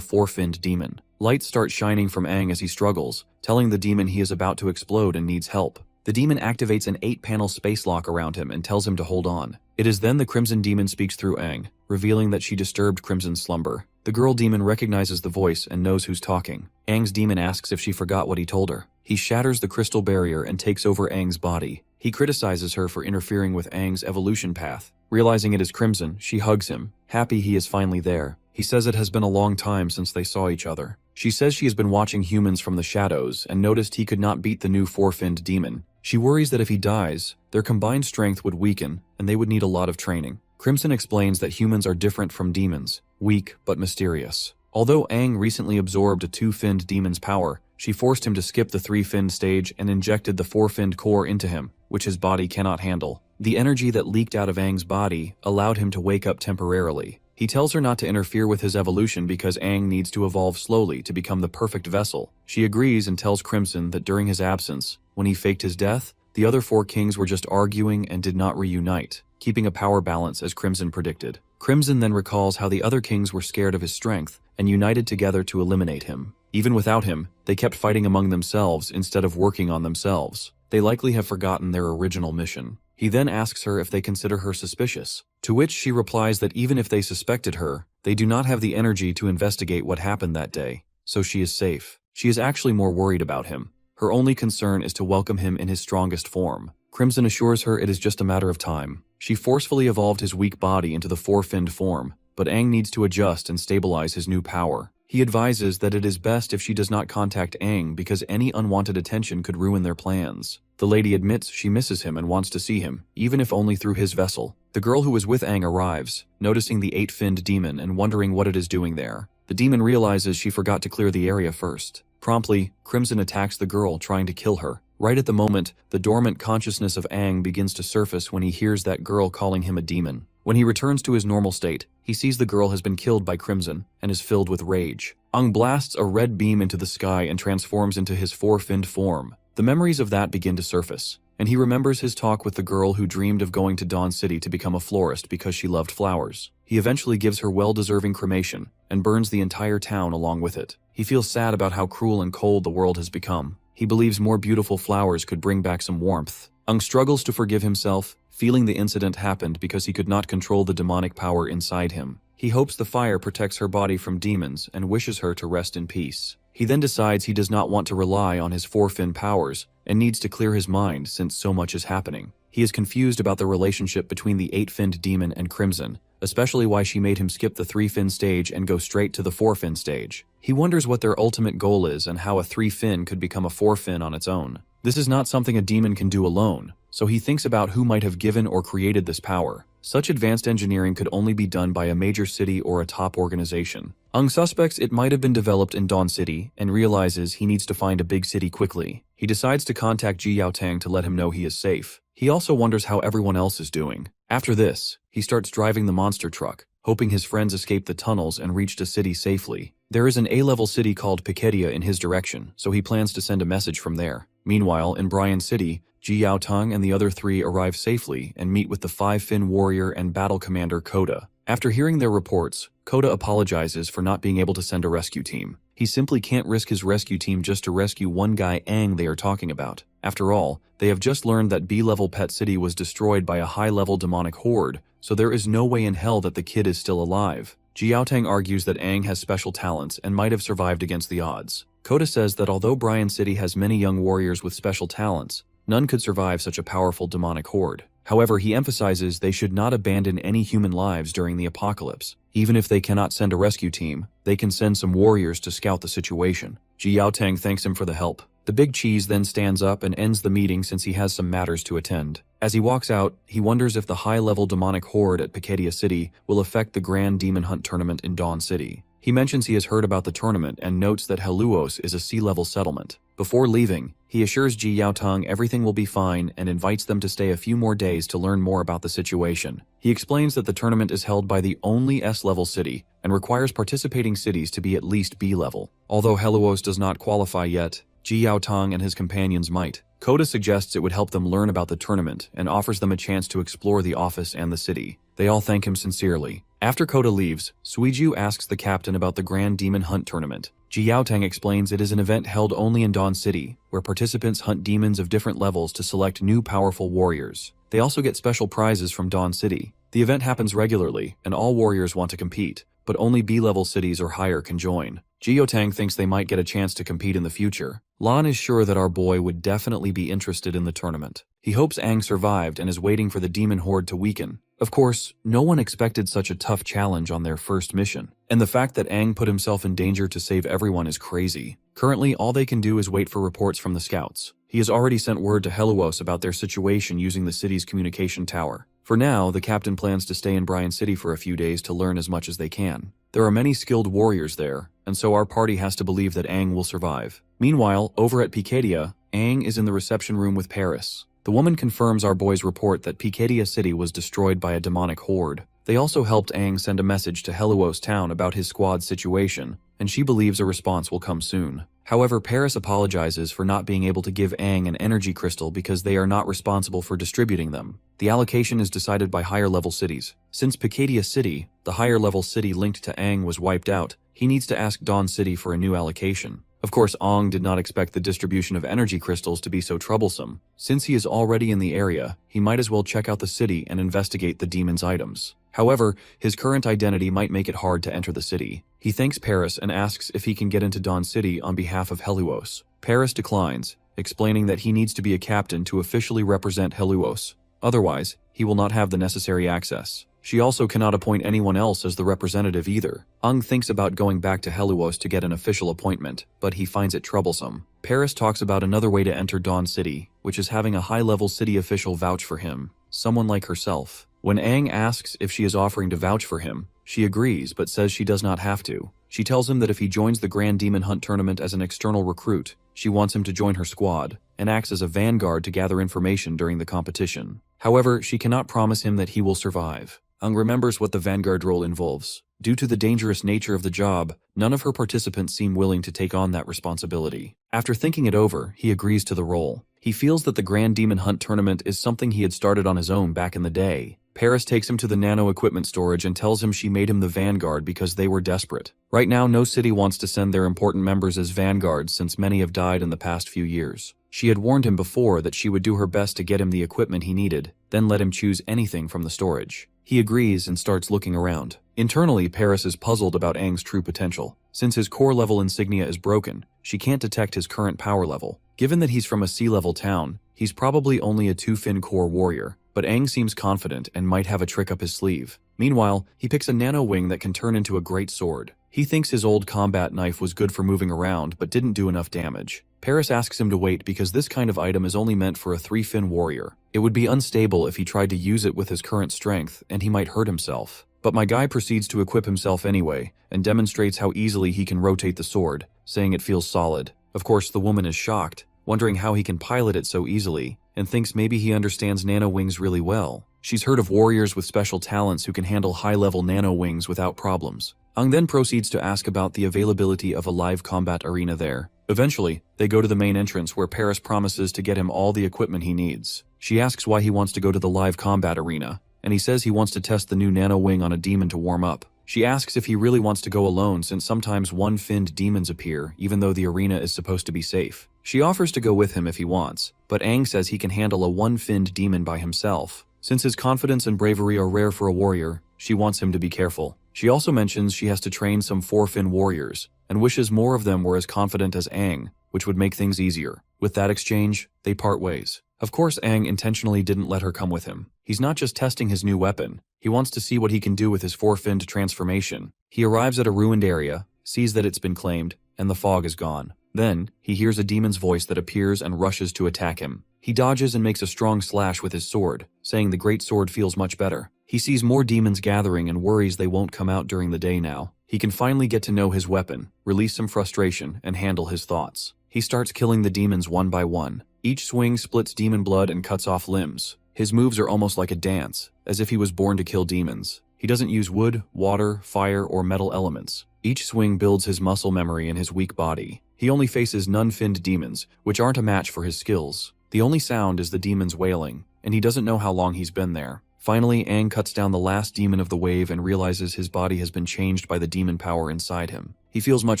four-finned demon. Lights start shining from Aang as he struggles, telling the demon he is about to explode and needs help. The demon activates an 8-panel space lock around him and tells him to hold on. It is then the Crimson Demon speaks through Aang, revealing that she disturbed Crimson's slumber. The girl demon recognizes the voice and knows who's talking. Aang's demon asks if she forgot what he told her. He shatters the crystal barrier and takes over Aang's body. He criticizes her for interfering with Aang's evolution path. Realizing it is Crimson, she hugs him, happy he is finally there. He says it has been a long time since they saw each other. She says she has been watching humans from the shadows and noticed he could not beat the new four-finned demon. She worries that if he dies, their combined strength would weaken and they would need a lot of training. Crimson explains that humans are different from demons, weak but mysterious. Although Aang recently absorbed a two-finned demon's power, she forced him to skip the three-finned stage and injected the four-finned core into him, which his body cannot handle. The energy that leaked out of Aang's body allowed him to wake up temporarily. He tells her not to interfere with his evolution because Aang needs to evolve slowly to become the perfect vessel. She agrees and tells Crimson that during his absence, when he faked his death, the other four kings were just arguing and did not reunite, keeping a power balance as Crimson predicted. Crimson then recalls how the other kings were scared of his strength and united together to eliminate him. Even without him, they kept fighting among themselves instead of working on themselves. They likely have forgotten their original mission. He then asks her if they consider her suspicious, to which she replies that even if they suspected her, they do not have the energy to investigate what happened that day, so she is safe. She is actually more worried about him. Her only concern is to welcome him in his strongest form. Crimson assures her it is just a matter of time. She forcefully evolved his weak body into the four-finned form, but Aang needs to adjust and stabilize his new power. He advises that it is best if she does not contact Aang because any unwanted attention could ruin their plans. The lady admits she misses him and wants to see him, even if only through his vessel. The girl who was with Aang arrives, noticing the eight-finned demon and wondering what it is doing there. The demon realizes she forgot to clear the area first. Promptly, Crimson attacks the girl, trying to kill her. Right at the moment, the dormant consciousness of Aang begins to surface when he hears that girl calling him a demon. When he returns to his normal state, he sees the girl has been killed by Crimson and is filled with rage. Aang blasts a red beam into the sky and transforms into his four-finned form. The memories of that begin to surface, and he remembers his talk with the girl who dreamed of going to Dawn City to become a florist because she loved flowers. He eventually gives her well-deserving cremation and burns the entire town along with it. He feels sad about how cruel and cold the world has become. He believes more beautiful flowers could bring back some warmth. Aang struggles to forgive himself, feeling the incident happened because he could not control the demonic power inside him. He hopes the fire protects her body from demons and wishes her to rest in peace. He then decides he does not want to rely on his four-fin powers and needs to clear his mind since so much is happening. He is confused about the relationship between the eight-finned demon and Crimson, especially why she made him skip the three-fin stage and go straight to the four-fin stage. He wonders what their ultimate goal is and how a three-fin could become a four-fin on its own. This is not something a demon can do alone, so he thinks about who might have given or created this power. Such advanced engineering could only be done by a major city or a top organization. Aang suspects it might have been developed in Dawn City and realizes he needs to find a big city quickly. He decides to contact Ji Yaotang to let him know he is safe. He also wonders how everyone else is doing. After this, he starts driving the monster truck, hoping his friends escape the tunnels and reach the city safely. There is an A-level city called Piketia in his direction, so he plans to send a message from there. Meanwhile, in Bryan City, Ji Yaotang and the other three arrive safely and meet with the five-fin warrior and battle commander Koda. After hearing their reports, Koda apologizes for not being able to send a rescue team. He simply can't risk his rescue team just to rescue one guy Aang they are talking about. After all, they have just learned that B-level Pet City was destroyed by a high-level demonic horde, so there is no way in hell that the kid is still alive. Ji Yaotang argues that Aang has special talents and might have survived against the odds. Koda says that although Bryan City has many young warriors with special talents, None could survive such a powerful demonic horde. However, he emphasizes they should not abandon any human lives during the apocalypse. Even if they cannot send a rescue team, they can send some warriors to scout the situation. Ji Yaotang thanks him for the help. The big cheese then stands up and ends the meeting since he has some matters to attend. As he walks out, he wonders if the high-level demonic horde at Pikedia City will affect the Grand Demon Hunt tournament in Dawn City. He mentions he has heard about the tournament and notes that Helluos is a sea-level settlement. Before leaving, he assures Ji Yaotang everything will be fine and invites them to stay a few more days to learn more about the situation. He explains that the tournament is held by the only S-level city and requires participating cities to be at least B-level. Although Helluos does not qualify yet, Ji Yaotang and his companions might. Koda suggests it would help them learn about the tournament and offers them a chance to explore the office and the city. They all thank him sincerely. After Koda leaves, Suiju asks the captain about the Grand Demon Hunt tournament. Ji Yaotang explains it is an event held only in Dawn City, where participants hunt demons of different levels to select new powerful warriors. They also get special prizes from Dawn City. The event happens regularly, and all warriors want to compete, but only B-level cities or higher can join. Ji Yaotang thinks they might get a chance to compete in the future. Lan is sure that our boy would definitely be interested in the tournament. He hopes Aang survived and is waiting for the demon horde to weaken. Of course, no one expected such a tough challenge on their first mission, and the fact that Aang put himself in danger to save everyone is crazy. Currently, all they can do is wait for reports from the scouts. He has already sent word to Helluos about their situation using the city's communication tower. For now, the captain plans to stay in Bryan City for a few days to learn as much as they can. There are many skilled warriors there, and so our party has to believe that Aang will survive. Meanwhile, over at Pikedia, Aang is in the reception room with Paris. The woman confirms our boy's report that Pikedia City was destroyed by a demonic horde. They also helped Aang send a message to Helluos Town about his squad's situation, and she believes a response will come soon. However, Paris apologizes for not being able to give Aang an energy crystal because they are not responsible for distributing them. The allocation is decided by higher-level cities. Since Pikedia City, the higher-level city linked to Aang, was wiped out, he needs to ask Dawn City for a new allocation. Of course, Aang did not expect the distribution of energy crystals to be so troublesome. Since he is already in the area, he might as well check out the city and investigate the demon's items. However, his current identity might make it hard to enter the city. He thanks Paris and asks if he can get into Dawn City on behalf of Helluos. Paris declines, explaining that he needs to be a captain to officially represent Helluos. Otherwise, he will not have the necessary access. She also cannot appoint anyone else as the representative either. Aang thinks about going back to Helluos to get an official appointment, but he finds it troublesome. Paris talks about another way to enter Dawn City, which is having a high-level city official vouch for him, someone like herself. When Aang asks if she is offering to vouch for him, she agrees but says she does not have to. She tells him that if he joins the Grand Demon Hunt tournament as an external recruit, she wants him to join her squad, and acts as a vanguard to gather information during the competition. However, she cannot promise him that he will survive. Aang remembers what the vanguard role involves. Due to the dangerous nature of the job, none of her participants seem willing to take on that responsibility. After thinking it over, he agrees to the role. He feels that the Grand Demon Hunt tournament is something he had started on his own back in the day. Paris takes him to the nano equipment storage and tells him she made him the vanguard because they were desperate. Right now, no city wants to send their important members as vanguards since many have died in the past few years. She had warned him before that she would do her best to get him the equipment he needed, then let him choose anything from the storage. He agrees and starts looking around. Internally, Paris is puzzled about Aang's true potential. Since his core level insignia is broken, she can't detect his current power level. Given that he's from a sea-level town, he's probably only a 2-fin core warrior, but Aang seems confident and might have a trick up his sleeve. Meanwhile, he picks a nano wing that can turn into a great sword. He thinks his old combat knife was good for moving around but didn't do enough damage. Paris asks him to wait because this kind of item is only meant for a 3-fin warrior. It would be unstable if he tried to use it with his current strength, and he might hurt himself. But my guy proceeds to equip himself anyway, and demonstrates how easily he can rotate the sword, saying it feels solid. Of course, the woman is shocked, wondering how he can pilot it so easily, and thinks maybe he understands nano wings really well. She's heard of warriors with special talents who can handle high-level nano wings without problems. Aang then proceeds to ask about the availability of a live combat arena there. Eventually, they go to the main entrance where Paris promises to get him all the equipment he needs. She asks why he wants to go to the live combat arena, and he says he wants to test the new nano wing on a demon to warm up. She asks if he really wants to go alone since sometimes one-finned demons appear even though the arena is supposed to be safe. She offers to go with him if he wants, but Aang says he can handle a one-finned demon by himself. Since his confidence and bravery are rare for a warrior, she wants him to be careful. She also mentions she has to train some 4-fin warriors, and wishes more of them were as confident as Aang, which would make things easier. With that exchange, they part ways. Of course, Aang intentionally didn't let her come with him. He's not just testing his new weapon. He wants to see what he can do with his four-finned transformation. He arrives at a ruined area, sees that it's been claimed, and the fog is gone. Then, he hears a demon's voice that appears and rushes to attack him. He dodges and makes a strong slash with his sword, saying the great sword feels much better. He sees more demons gathering and worries they won't come out during the day now. He can finally get to know his weapon, release some frustration, and handle his thoughts. He starts killing the demons one by one. Each swing splits demon blood and cuts off limbs. His moves are almost like a dance, as if he was born to kill demons. He doesn't use wood, water, fire, or metal elements. Each swing builds his muscle memory in his weak body. He only faces nun-finned demons, which aren't a match for his skills. The only sound is the demons wailing, and he doesn't know how long he's been there. Finally, Aang cuts down the last demon of the wave and realizes his body has been changed by the demon power inside him. He feels much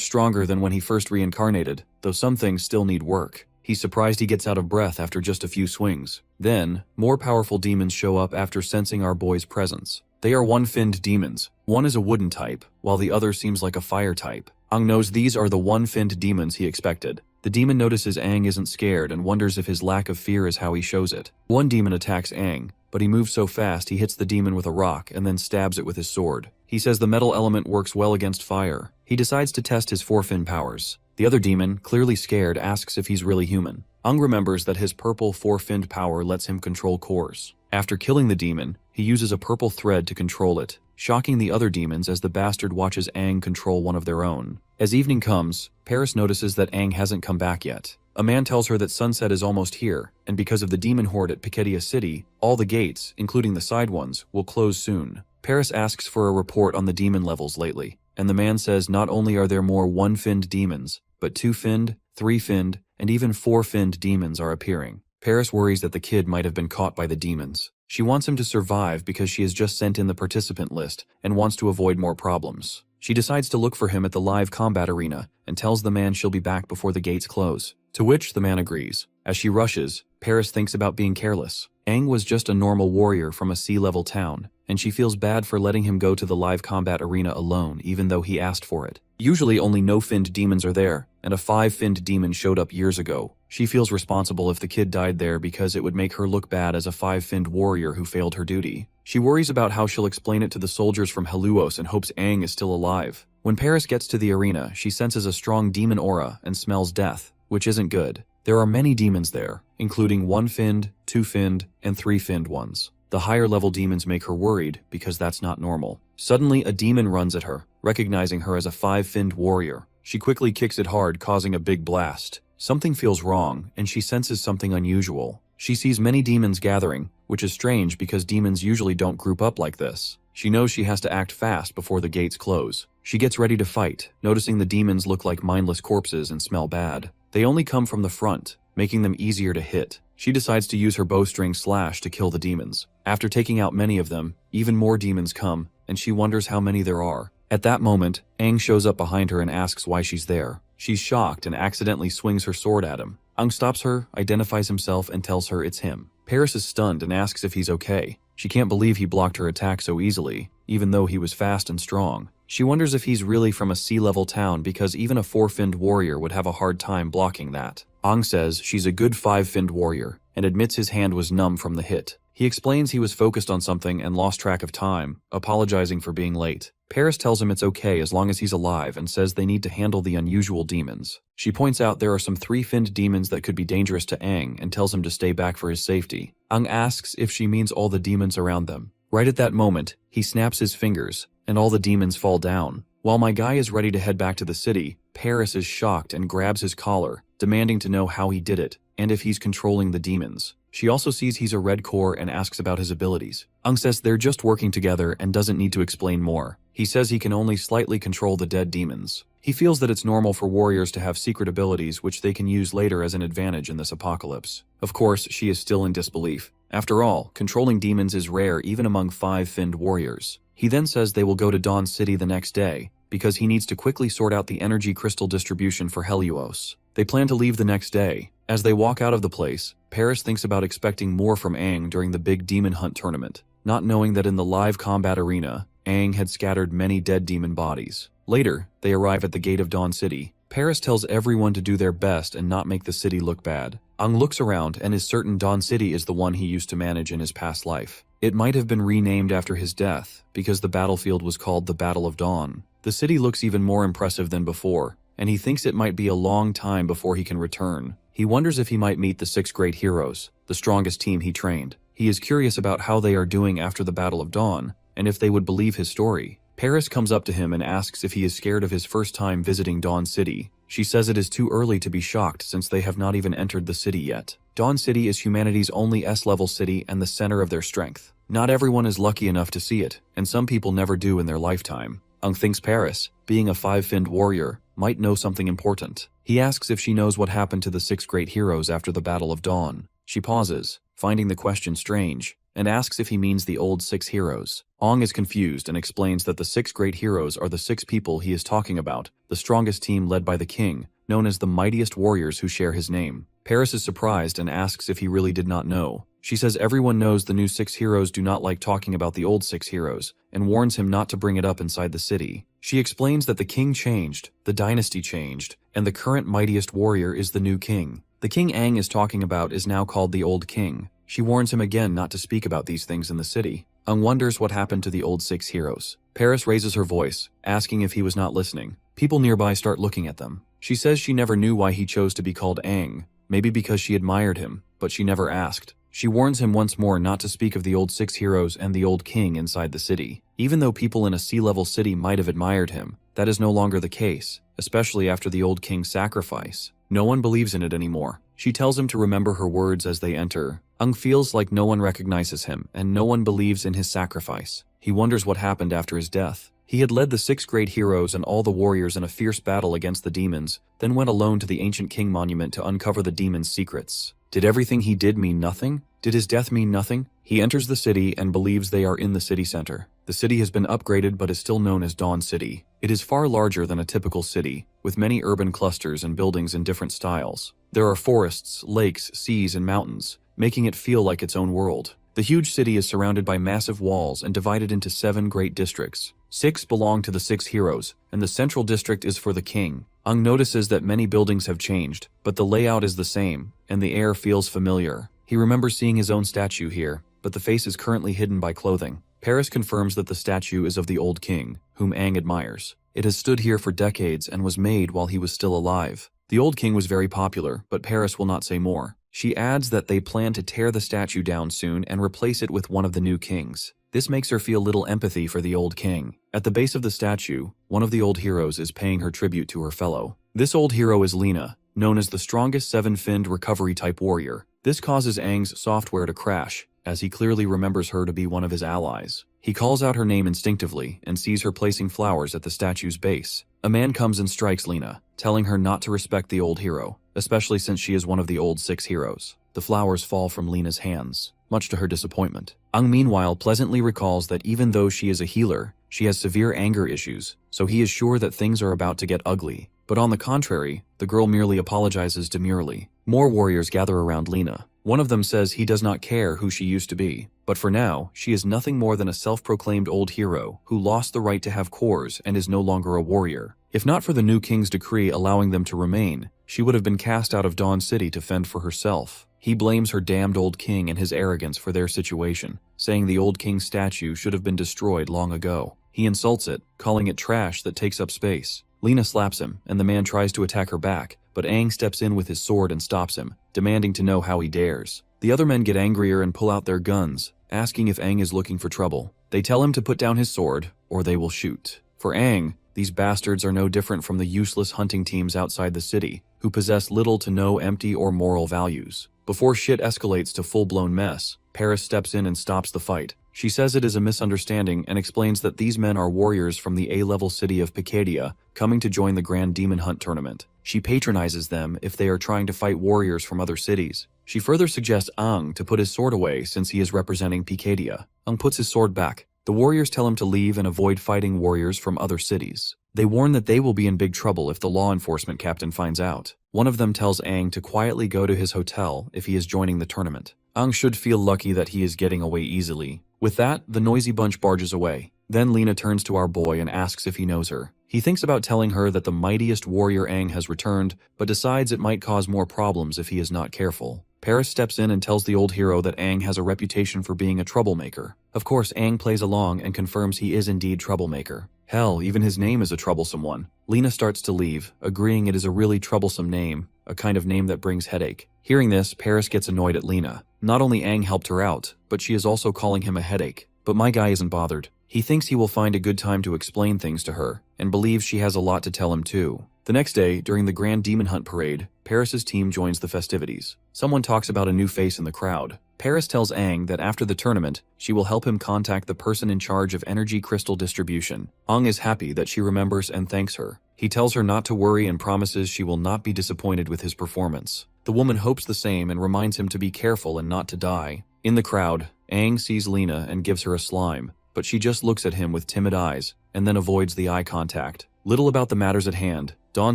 stronger than when he first reincarnated, though some things still need work. He's surprised he gets out of breath after just a few swings. Then, more powerful demons show up after sensing our boy's presence. They are one-finned demons. One is a wooden type, while the other seems like a fire type. Aang knows these are the one-finned demons he expected. The demon notices Aang isn't scared and wonders if his lack of fear is how he shows it. One demon attacks Aang, but he moves so fast he hits the demon with a rock and then stabs it with his sword. He says the metal element works well against fire. He decides to test his four-fin powers. The other demon, clearly scared, asks if he's really human. Aang remembers that his purple four-finned power lets him control cores. After killing the demon, he uses a purple thread to control it, shocking the other demons as the bastard watches Aang control one of their own. As evening comes, Paris notices that Aang hasn't come back yet. A man tells her that sunset is almost here, and because of the demon horde at Piketia City, all the gates, including the side ones, will close soon. Paris asks for a report on the demon levels lately, and the man says not only are there more one-finned demons, but two-finned, three-finned, and even four-finned demons are appearing. Paris worries that the kid might have been caught by the demons. She wants him to survive because she has just sent in the participant list and wants to avoid more problems. She decides to look for him at the live combat arena and tells the man she'll be back before the gates close, to which the man agrees. As she rushes, Paris thinks about being careless. Aang was just a normal warrior from a sea-level town, and she feels bad for letting him go to the live combat arena alone even though he asked for it. Usually only no-finned demons are there, and a five-finned demon showed up years ago. She feels responsible if the kid died there because it would make her look bad as a five-finned warrior who failed her duty. She worries about how she'll explain it to the soldiers from Helluos and hopes Aang is still alive. When Paris gets to the arena, she senses a strong demon aura and smells death, which isn't good. There are many demons there, including one-finned, two-finned, and three-finned ones. The higher-level demons make her worried because that's not normal. Suddenly, a demon runs at her, recognizing her as a five-finned warrior. She quickly kicks it hard, causing a big blast. Something feels wrong, and she senses something unusual. She sees many demons gathering, which is strange because demons usually don't group up like this. She knows she has to act fast before the gates close. She gets ready to fight, noticing the demons look like mindless corpses and smell bad. They only come from the front, making them easier to hit. She decides to use her bowstring slash to kill the demons. After taking out many of them, even more demons come, and she wonders how many there are. At that moment, Aang shows up behind her and asks why she's there. She's shocked and accidentally swings her sword at him. Aang stops her, identifies himself, and tells her it's him. Paris is stunned and asks if he's okay. She can't believe he blocked her attack so easily, even though he was fast and strong. She wonders if he's really from a sea-level town because even a four-finned warrior would have a hard time blocking that. Aang says she's a good five-finned warrior and admits his hand was numb from the hit. He explains he was focused on something and lost track of time, apologizing for being late. Paris tells him it's okay as long as he's alive and says they need to handle the unusual demons. She points out there are some three-finned demons that could be dangerous to Aang and tells him to stay back for his safety. Aang asks if she means all the demons around them. Right at that moment, he snaps his fingers, and all the demons fall down. While my guy is ready to head back to the city, Paris is shocked and grabs his collar, demanding to know how he did it, and if he's controlling the demons. She also sees he's a red core and asks about his abilities. Aang says they're just working together and doesn't need to explain more. He says he can only slightly control the dead demons. He feels that it's normal for warriors to have secret abilities which they can use later as an advantage in this apocalypse. Of course, she is still in disbelief. After all, controlling demons is rare even among five-finned warriors. He then says they will go to Dawn City the next day, because he needs to quickly sort out the energy crystal distribution for Helluos. They plan to leave the next day. As they walk out of the place, Paris thinks about expecting more from Aang during the big demon hunt tournament, not knowing that in the live combat arena, Aang had scattered many dead demon bodies. Later, they arrive at the gate of Dawn City. Paris tells everyone to do their best and not make the city look bad. Ang looks around and is certain Dawn City is the one he used to manage in his past life. It might have been renamed after his death, because the battlefield was called the Battle of Dawn. The city looks even more impressive than before, and he thinks it might be a long time before he can return. He wonders if he might meet the 6 great heroes, the strongest team he trained. He is curious about how they are doing after the Battle of Dawn, and if they would believe his story. Paris comes up to him and asks if he is scared of his first time visiting Dawn City. She says it is too early to be shocked since they have not even entered the city yet. Dawn City is humanity's only S-level city and the center of their strength. Not everyone is lucky enough to see it, and some people never do in their lifetime. Ang thinks Paris, being a 5-finned warrior, might know something important. He asks if she knows what happened to the 6 great heroes after the Battle of Dawn. She pauses, finding the question strange, and asks if he means the old 6 heroes. Ong is confused and explains that the 6 great heroes are the 6 people he is talking about, the strongest team led by the king, known as the mightiest warriors who share his name. Paris is surprised and asks if he really did not know. She says everyone knows the new 6 heroes do not like talking about the old 6 heroes, and warns him not to bring it up inside the city. She explains that the king changed, the dynasty changed, and the current mightiest warrior is the new king. The king Aang is talking about is now called the Old King. She warns him again not to speak about these things in the city. Aang wonders what happened to the old 6 heroes. Paris raises her voice, asking if he was not listening. People nearby start looking at them. She says she never knew why he chose to be called Aang, maybe because she admired him, but she never asked. She warns him once more not to speak of the old 6 heroes and the old king inside the city. Even though people in a sea-level city might have admired him, that is no longer the case, especially after the old king's sacrifice. No one believes in it anymore. She tells him to remember her words as they enter. Aang feels like no one recognizes him, and no one believes in his sacrifice. He wonders what happened after his death. He had led the 6 great heroes and all the warriors in a fierce battle against the demons, then went alone to the ancient king monument to uncover the demons' secrets. Did everything he did mean nothing? Did his death mean nothing? He enters the city and believes they are in the city center. The city has been upgraded but is still known as Dawn City. It is far larger than a typical city, with many urban clusters and buildings in different styles. There are forests, lakes, seas, and mountains, making it feel like its own world. The huge city is surrounded by massive walls and divided into 7 great districts. 6 belong to the 6 heroes, and the central district is for the king. Aang notices that many buildings have changed, but the layout is the same, and the air feels familiar. He remembers seeing his own statue here, but the face is currently hidden by clothing. Paris confirms that the statue is of the old king, whom Aang admires. It has stood here for decades and was made while he was still alive. The old king was very popular, but Paris will not say more. She adds that they plan to tear the statue down soon and replace it with one of the new kings. This makes her feel little empathy for the old king. At the base of the statue, one of the old heroes is paying her tribute to her fellow. This old hero is Lena, known as the strongest 7-finned recovery-type warrior. This causes Aang's software to crash, as he clearly remembers her to be one of his allies. He calls out her name instinctively and sees her placing flowers at the statue's base. A man comes and strikes Lena, telling her not to respect the old hero, especially since she is one of the old 6 heroes. The flowers fall from Lena's hands, much to her disappointment. Aang meanwhile pleasantly recalls that even though she is a healer, she has severe anger issues, so he is sure that things are about to get ugly. But on the contrary, the girl merely apologizes demurely. More warriors gather around Lena. One of them says he does not care who she used to be, but for now, she is nothing more than a self-proclaimed old hero who lost the right to have cores and is no longer a warrior. If not for the new king's decree allowing them to remain, she would have been cast out of Dawn City to fend for herself. He blames her damned old king and his arrogance for their situation, saying the old king's statue should have been destroyed long ago. He insults it, calling it trash that takes up space. Lena slaps him, and the man tries to attack her back, but Aang steps in with his sword and stops him, demanding to know how he dares. The other men get angrier and pull out their guns, asking if Aang is looking for trouble. They tell him to put down his sword, or they will shoot. For Aang, these bastards are no different from the useless hunting teams outside the city, who possess little to no empty or moral values. Before shit escalates to full-blown mess, Paris steps in and stops the fight. She says it is a misunderstanding and explains that these men are warriors from the A-level city of Pikadia coming to join the Grand Demon Hunt tournament. She patronizes them if they are trying to fight warriors from other cities. She further suggests Aang to put his sword away since he is representing Pikadia. Aang puts his sword back. The warriors tell him to leave and avoid fighting warriors from other cities. They warn that they will be in big trouble if the law enforcement captain finds out. One of them tells Aang to quietly go to his hotel if he is joining the tournament. Aang should feel lucky that he is getting away easily. With that, the noisy bunch barges away. Then Lena turns to our boy and asks if he knows her. He thinks about telling her that the mightiest warrior Aang has returned, but decides it might cause more problems if he is not careful. Paris steps in and tells the old hero that Aang has a reputation for being a troublemaker. Of course, Aang plays along and confirms he is indeed troublemaker. Hell, even his name is a troublesome one. Lena starts to leave, agreeing it is a really troublesome name, a kind of name that brings headache. Hearing this, Paris gets annoyed at Lena. Not only Aang helped her out, but she is also calling him a headache. But my guy isn't bothered. He thinks he will find a good time to explain things to her, and believes she has a lot to tell him too. The next day, during the Grand Demon Hunt Parade, Paris's team joins the festivities. Someone talks about a new face in the crowd. Paris tells Aang that after the tournament, she will help him contact the person in charge of energy crystal distribution. Aang is happy that she remembers and thanks her. He tells her not to worry and promises she will not be disappointed with his performance. The woman hopes the same and reminds him to be careful and not to die. In the crowd, Aang sees Lena and gives her a slime, but she just looks at him with timid eyes, and then avoids the eye contact. Little about the matters at hand. Dawn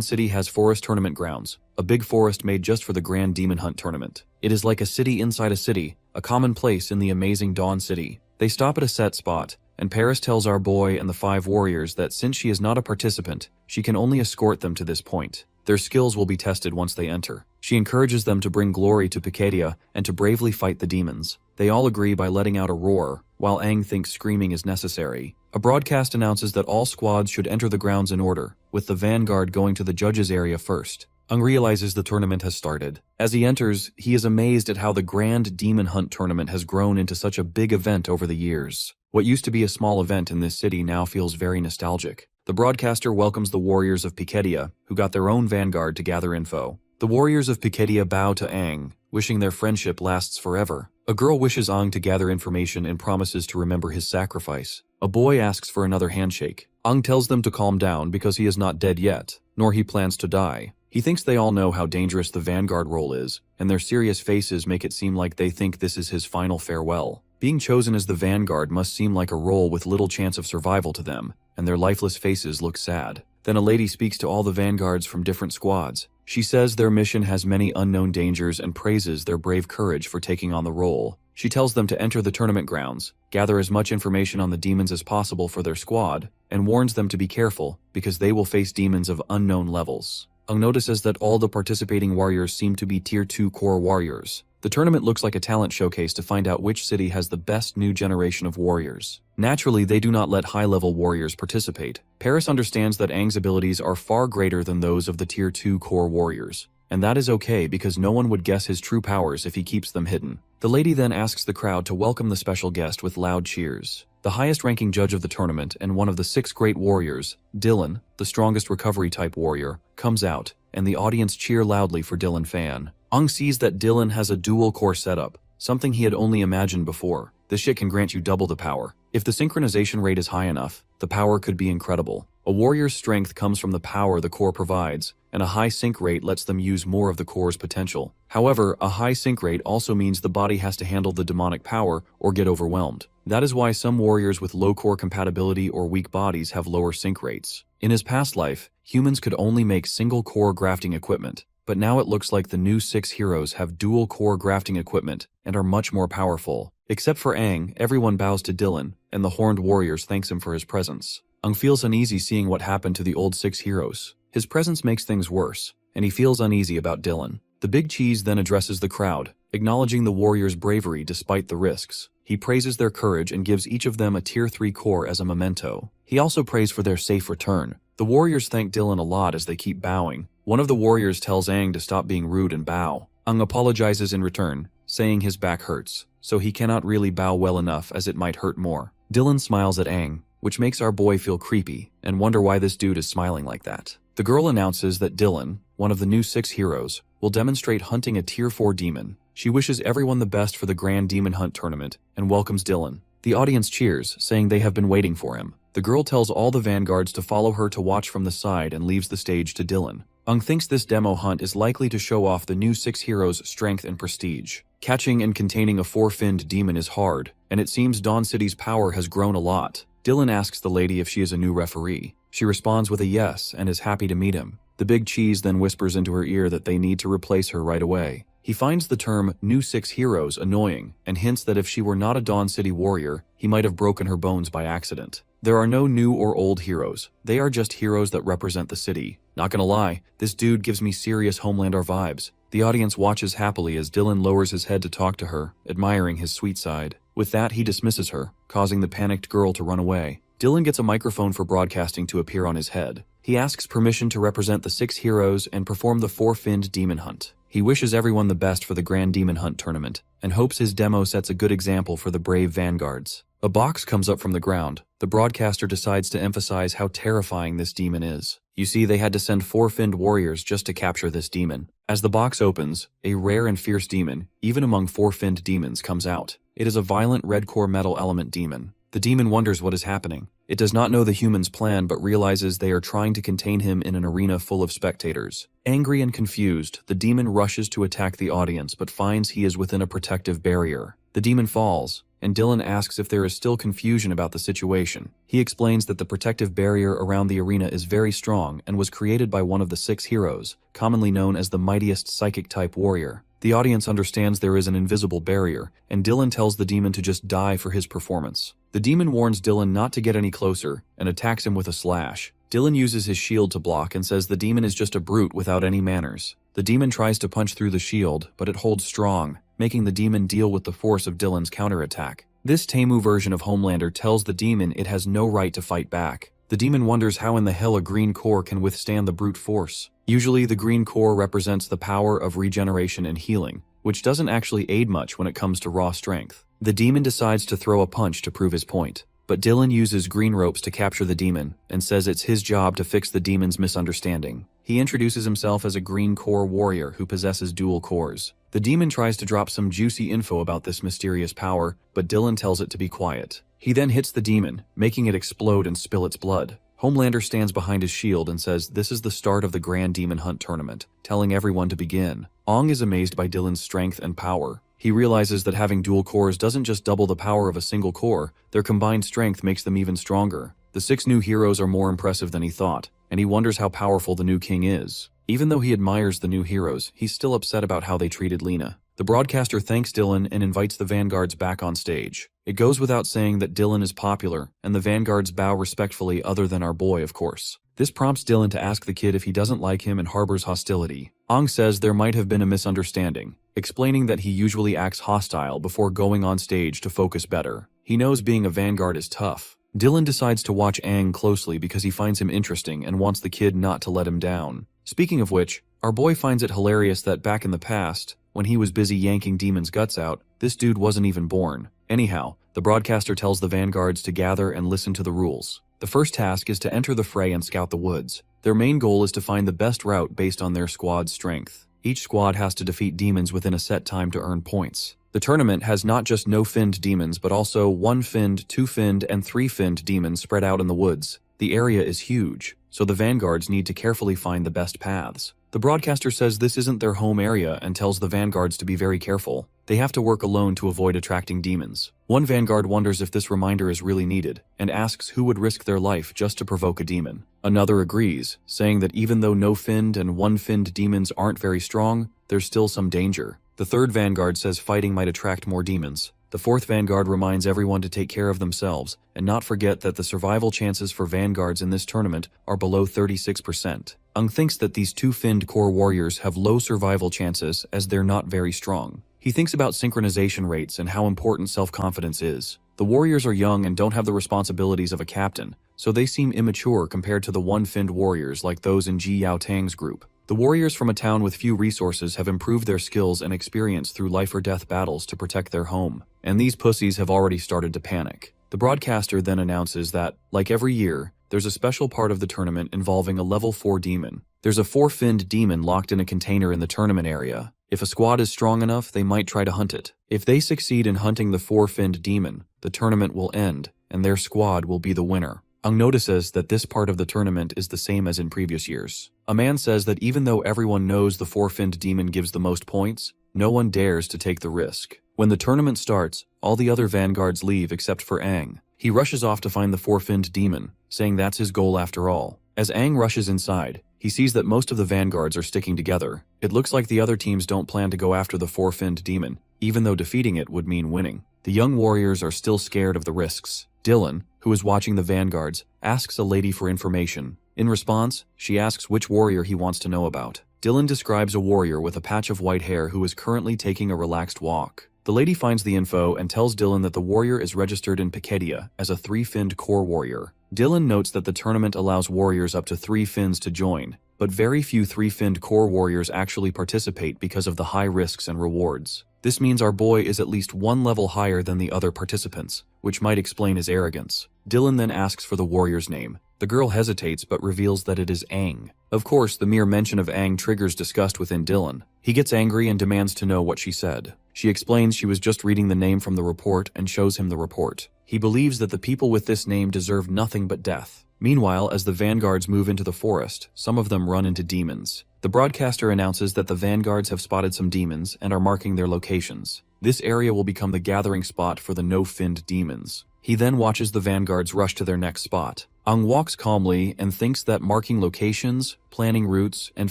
City has forest tournament grounds, a big forest made just for the Grand Demon Hunt tournament. It is like a city inside a city, a common place in the amazing Dawn City. They stop at a set spot, and Paris tells our boy and the 5 warriors that since she is not a participant, she can only escort them to this point. Their skills will be tested once they enter. She encourages them to bring glory to Pickedia and to bravely fight the demons. They all agree by letting out a roar, while Aang thinks screaming is necessary. A broadcast announces that all squads should enter the grounds in order, with the vanguard going to the judges' area first. Aang realizes the tournament has started. As he enters, he is amazed at how the Grand Demon Hunt tournament has grown into such a big event over the years. What used to be a small event in this city now feels very nostalgic. The broadcaster welcomes the warriors of Pickedia, who got their own vanguard to gather info. The warriors of Pickedia bow to Aang, wishing their friendship lasts forever. A girl wishes Aang to gather information and promises to remember his sacrifice. A boy asks for another handshake. Aang tells them to calm down because he is not dead yet, nor he plans to die. He thinks they all know how dangerous the vanguard role is, and their serious faces make it seem like they think this is his final farewell. Being chosen as the vanguard must seem like a role with little chance of survival to them, and their lifeless faces look sad. Then a lady speaks to all the vanguards from different squads. She says their mission has many unknown dangers and praises their brave courage for taking on the role. She tells them to enter the tournament grounds, gather as much information on the demons as possible for their squad, and warns them to be careful because they will face demons of unknown levels. Aang notices that all the participating warriors seem to be Tier 2 core warriors. The tournament looks like a talent showcase to find out which city has the best new generation of warriors. Naturally, they do not let high-level warriors participate. Paris understands that Aang's abilities are far greater than those of the Tier 2 core warriors. And that is okay because no one would guess his true powers if he keeps them hidden. The lady then asks the crowd to welcome the special guest with loud cheers. The highest-ranking judge of the tournament and one of the 6 great warriors, Dylan, the strongest recovery-type warrior, comes out, and the audience cheer loudly for Dylan Fan. Aang sees that Dylan has a dual-core setup, something he had only imagined before. This shit can grant you double the power. If the synchronization rate is high enough, the power could be incredible. A warrior's strength comes from the power the core provides, and a high sync rate lets them use more of the core's potential. However, a high sync rate also means the body has to handle the demonic power or get overwhelmed. That is why some warriors with low core compatibility or weak bodies have lower sync rates. In his past life, humans could only make single core grafting equipment, but now it looks like the new 6 heroes have dual core grafting equipment and are much more powerful. Except for Aang, everyone bows to Dylan, and the horned warriors thanks him for his presence. Aang feels uneasy seeing what happened to the old 6 heroes. His presence makes things worse, and he feels uneasy about Dylan. The big cheese then addresses the crowd, acknowledging the warriors' bravery despite the risks. He praises their courage and gives each of them a Tier 3 core as a memento. He also prays for their safe return. The warriors thank Dylan a lot as they keep bowing. One of the warriors tells Aang to stop being rude and bow. Aang apologizes in return, saying his back hurts, so he cannot really bow well enough as it might hurt more. Dylan smiles at Aang, which makes our boy feel creepy and wonder why this dude is smiling like that. The girl announces that Dylan, one of the new 6 heroes, will demonstrate hunting a Tier 4 demon. She wishes everyone the best for the Grand Demon Hunt tournament and welcomes Dylan. The audience cheers, saying they have been waiting for him. The girl tells all the vanguards to follow her to watch from the side and leaves the stage to Dylan. Aang thinks this demo hunt is likely to show off the new 6 heroes' strength and prestige. Catching and containing a 4-finned demon is hard, and it seems Dawn City's power has grown a lot. Dylan asks the lady if she is a new referee. She responds with a yes and is happy to meet him. The big cheese then whispers into her ear that they need to replace her right away. He finds the term new 6 heroes annoying and hints that if she were not a Dawn City warrior, he might have broken her bones by accident. There are no new or old heroes. They are just heroes that represent the city. Not gonna lie, this dude gives me serious Homelander vibes. The audience watches happily as Dylan lowers his head to talk to her, admiring his sweet side. With that, he dismisses her, causing the panicked girl to run away. Dylan gets a microphone for broadcasting to appear on his head. He asks permission to represent the 6 heroes and perform the 4-finned demon hunt. He wishes everyone the best for the Grand Demon Hunt tournament, and hopes his demo sets a good example for the brave vanguards. A box comes up from the ground. The broadcaster decides to emphasize how terrifying this demon is. You see, they had to send 4-finned warriors just to capture this demon. As the box opens, a rare and fierce demon, even among 4-finned demons, comes out. It is a violent red core metal element demon. The demon wonders what is happening. It does not know the human's plan, but realizes they are trying to contain him in an arena full of spectators. Angry and confused, the demon rushes to attack the audience, but finds he is within a protective barrier. The demon falls, and Dylan asks if there is still confusion about the situation. He explains that the protective barrier around the arena is very strong and was created by one of the 6 heroes, commonly known as the mightiest psychic-type warrior. The audience understands there is an invisible barrier, and Dylan tells the demon to just die for his performance. The demon warns Dylan not to get any closer and attacks him with a slash. Dylan uses his shield to block and says the demon is just a brute without any manners. The demon tries to punch through the shield, but it holds strong, making the demon deal with the force of Dylan's counterattack. This Temu version of Homelander tells the demon it has no right to fight back. The demon wonders how in the hell a green core can withstand the brute force. Usually, the green core represents the power of regeneration and healing, which doesn't actually aid much when it comes to raw strength. The demon decides to throw a punch to prove his point, but Dylan uses green ropes to capture the demon and says it's his job to fix the demon's misunderstanding. He introduces himself as a green core warrior who possesses dual cores. The demon tries to drop some juicy info about this mysterious power, but Dylan tells it to be quiet. He then hits the demon, making it explode and spill its blood. Homelander stands behind his shield and says this is the start of the Grand Demon Hunt tournament, telling everyone to begin. Ong is amazed by Dylan's strength and power. He realizes that having dual cores doesn't just double the power of a single core, their combined strength makes them even stronger. The 6 new heroes are more impressive than he thought, and he wonders how powerful the new king is. Even though he admires the new heroes, he's still upset about how they treated Lena. The broadcaster thanks Dylan and invites the vanguards back on stage. It goes without saying that Dylan is popular, and the vanguards bow respectfully other than our boy, of course. This prompts Dylan to ask the kid if he doesn't like him and harbors hostility. Ong says there might have been a misunderstanding, explaining that he usually acts hostile before going on stage to focus better. He knows being a vanguard is tough. Dylan decides to watch Aang closely because he finds him interesting and wants the kid not to let him down. Speaking of which, our boy finds it hilarious that back in the past, when he was busy yanking demons' guts out, this dude wasn't even born. Anyhow, the broadcaster tells the vanguards to gather and listen to the rules. The first task is to enter the fray and scout the woods. Their main goal is to find the best route based on their squad's strength. Each squad has to defeat demons within a set time to earn points. The tournament has not just no-finned demons, but also 1-finned, 2-finned, and 3-finned demons spread out in the woods. The area is huge, so the vanguards need to carefully find the best paths. The broadcaster says this isn't their home area and tells the vanguards to be very careful. They have to work alone to avoid attracting demons. One vanguard wonders if this reminder is really needed, and asks who would risk their life just to provoke a demon. Another agrees, saying that even though no-finned and 1-finned demons aren't very strong, there's still some danger. The third vanguard says fighting might attract more demons. The fourth vanguard reminds everyone to take care of themselves and not forget that the survival chances for vanguards in this tournament are below 36%. Ung thinks that these 2-finned core warriors have low survival chances as they're not very strong. He thinks about synchronization rates and how important self-confidence is. The warriors are young and don't have the responsibilities of a captain, so they seem immature compared to the 1-finned warriors like those in Ji Yao Tang's group. The warriors from a town with few resources have improved their skills and experience through life-or-death battles to protect their home, and these pussies have already started to panic. The broadcaster then announces that, like every year, there's a special part of the tournament involving a level 4 demon. There's a 4-finned demon locked in a container in the tournament area. If a squad is strong enough, they might try to hunt it. If they succeed in hunting the 4-finned demon, the tournament will end, and their squad will be the winner. Ung notices that this part of the tournament is the same as in previous years. A man says that even though everyone knows the 4-finned demon gives the most points, no one dares to take the risk. When the tournament starts, all the other vanguards leave except for Aang. He rushes off to find the 4-finned demon, saying that's his goal after all. As Aang rushes inside, he sees that most of the vanguards are sticking together. It looks like the other teams don't plan to go after the 4-finned demon, even though defeating it would mean winning. The young warriors are still scared of the risks. Dylan, who is watching the vanguards, asks a lady for information. In response, she asks which warrior he wants to know about. Dylan describes a warrior with a patch of white hair who is currently taking a relaxed walk. The lady finds the info and tells Dylan that the warrior is registered in Pikedia as a 3-finned core warrior. Dylan notes that the tournament allows warriors up to 3 fins to join, but very few 3-finned core warriors actually participate because of the high risks and rewards. This means our boy is at least 1 level higher than the other participants, which might explain his arrogance. Dylan then asks for the warrior's name. The girl hesitates but reveals that it is Aang. Of course, the mere mention of Aang triggers disgust within Dylan. He gets angry and demands to know what she said. She explains she was just reading the name from the report and shows him the report. He believes that the people with this name deserve nothing but death. Meanwhile, as the vanguards move into the forest, some of them run into demons. The broadcaster announces that the vanguards have spotted some demons and are marking their locations. This area will become the gathering spot for the no-finned demons. He then watches the vanguards rush to their next spot. Aang walks calmly and thinks that marking locations, planning routes, and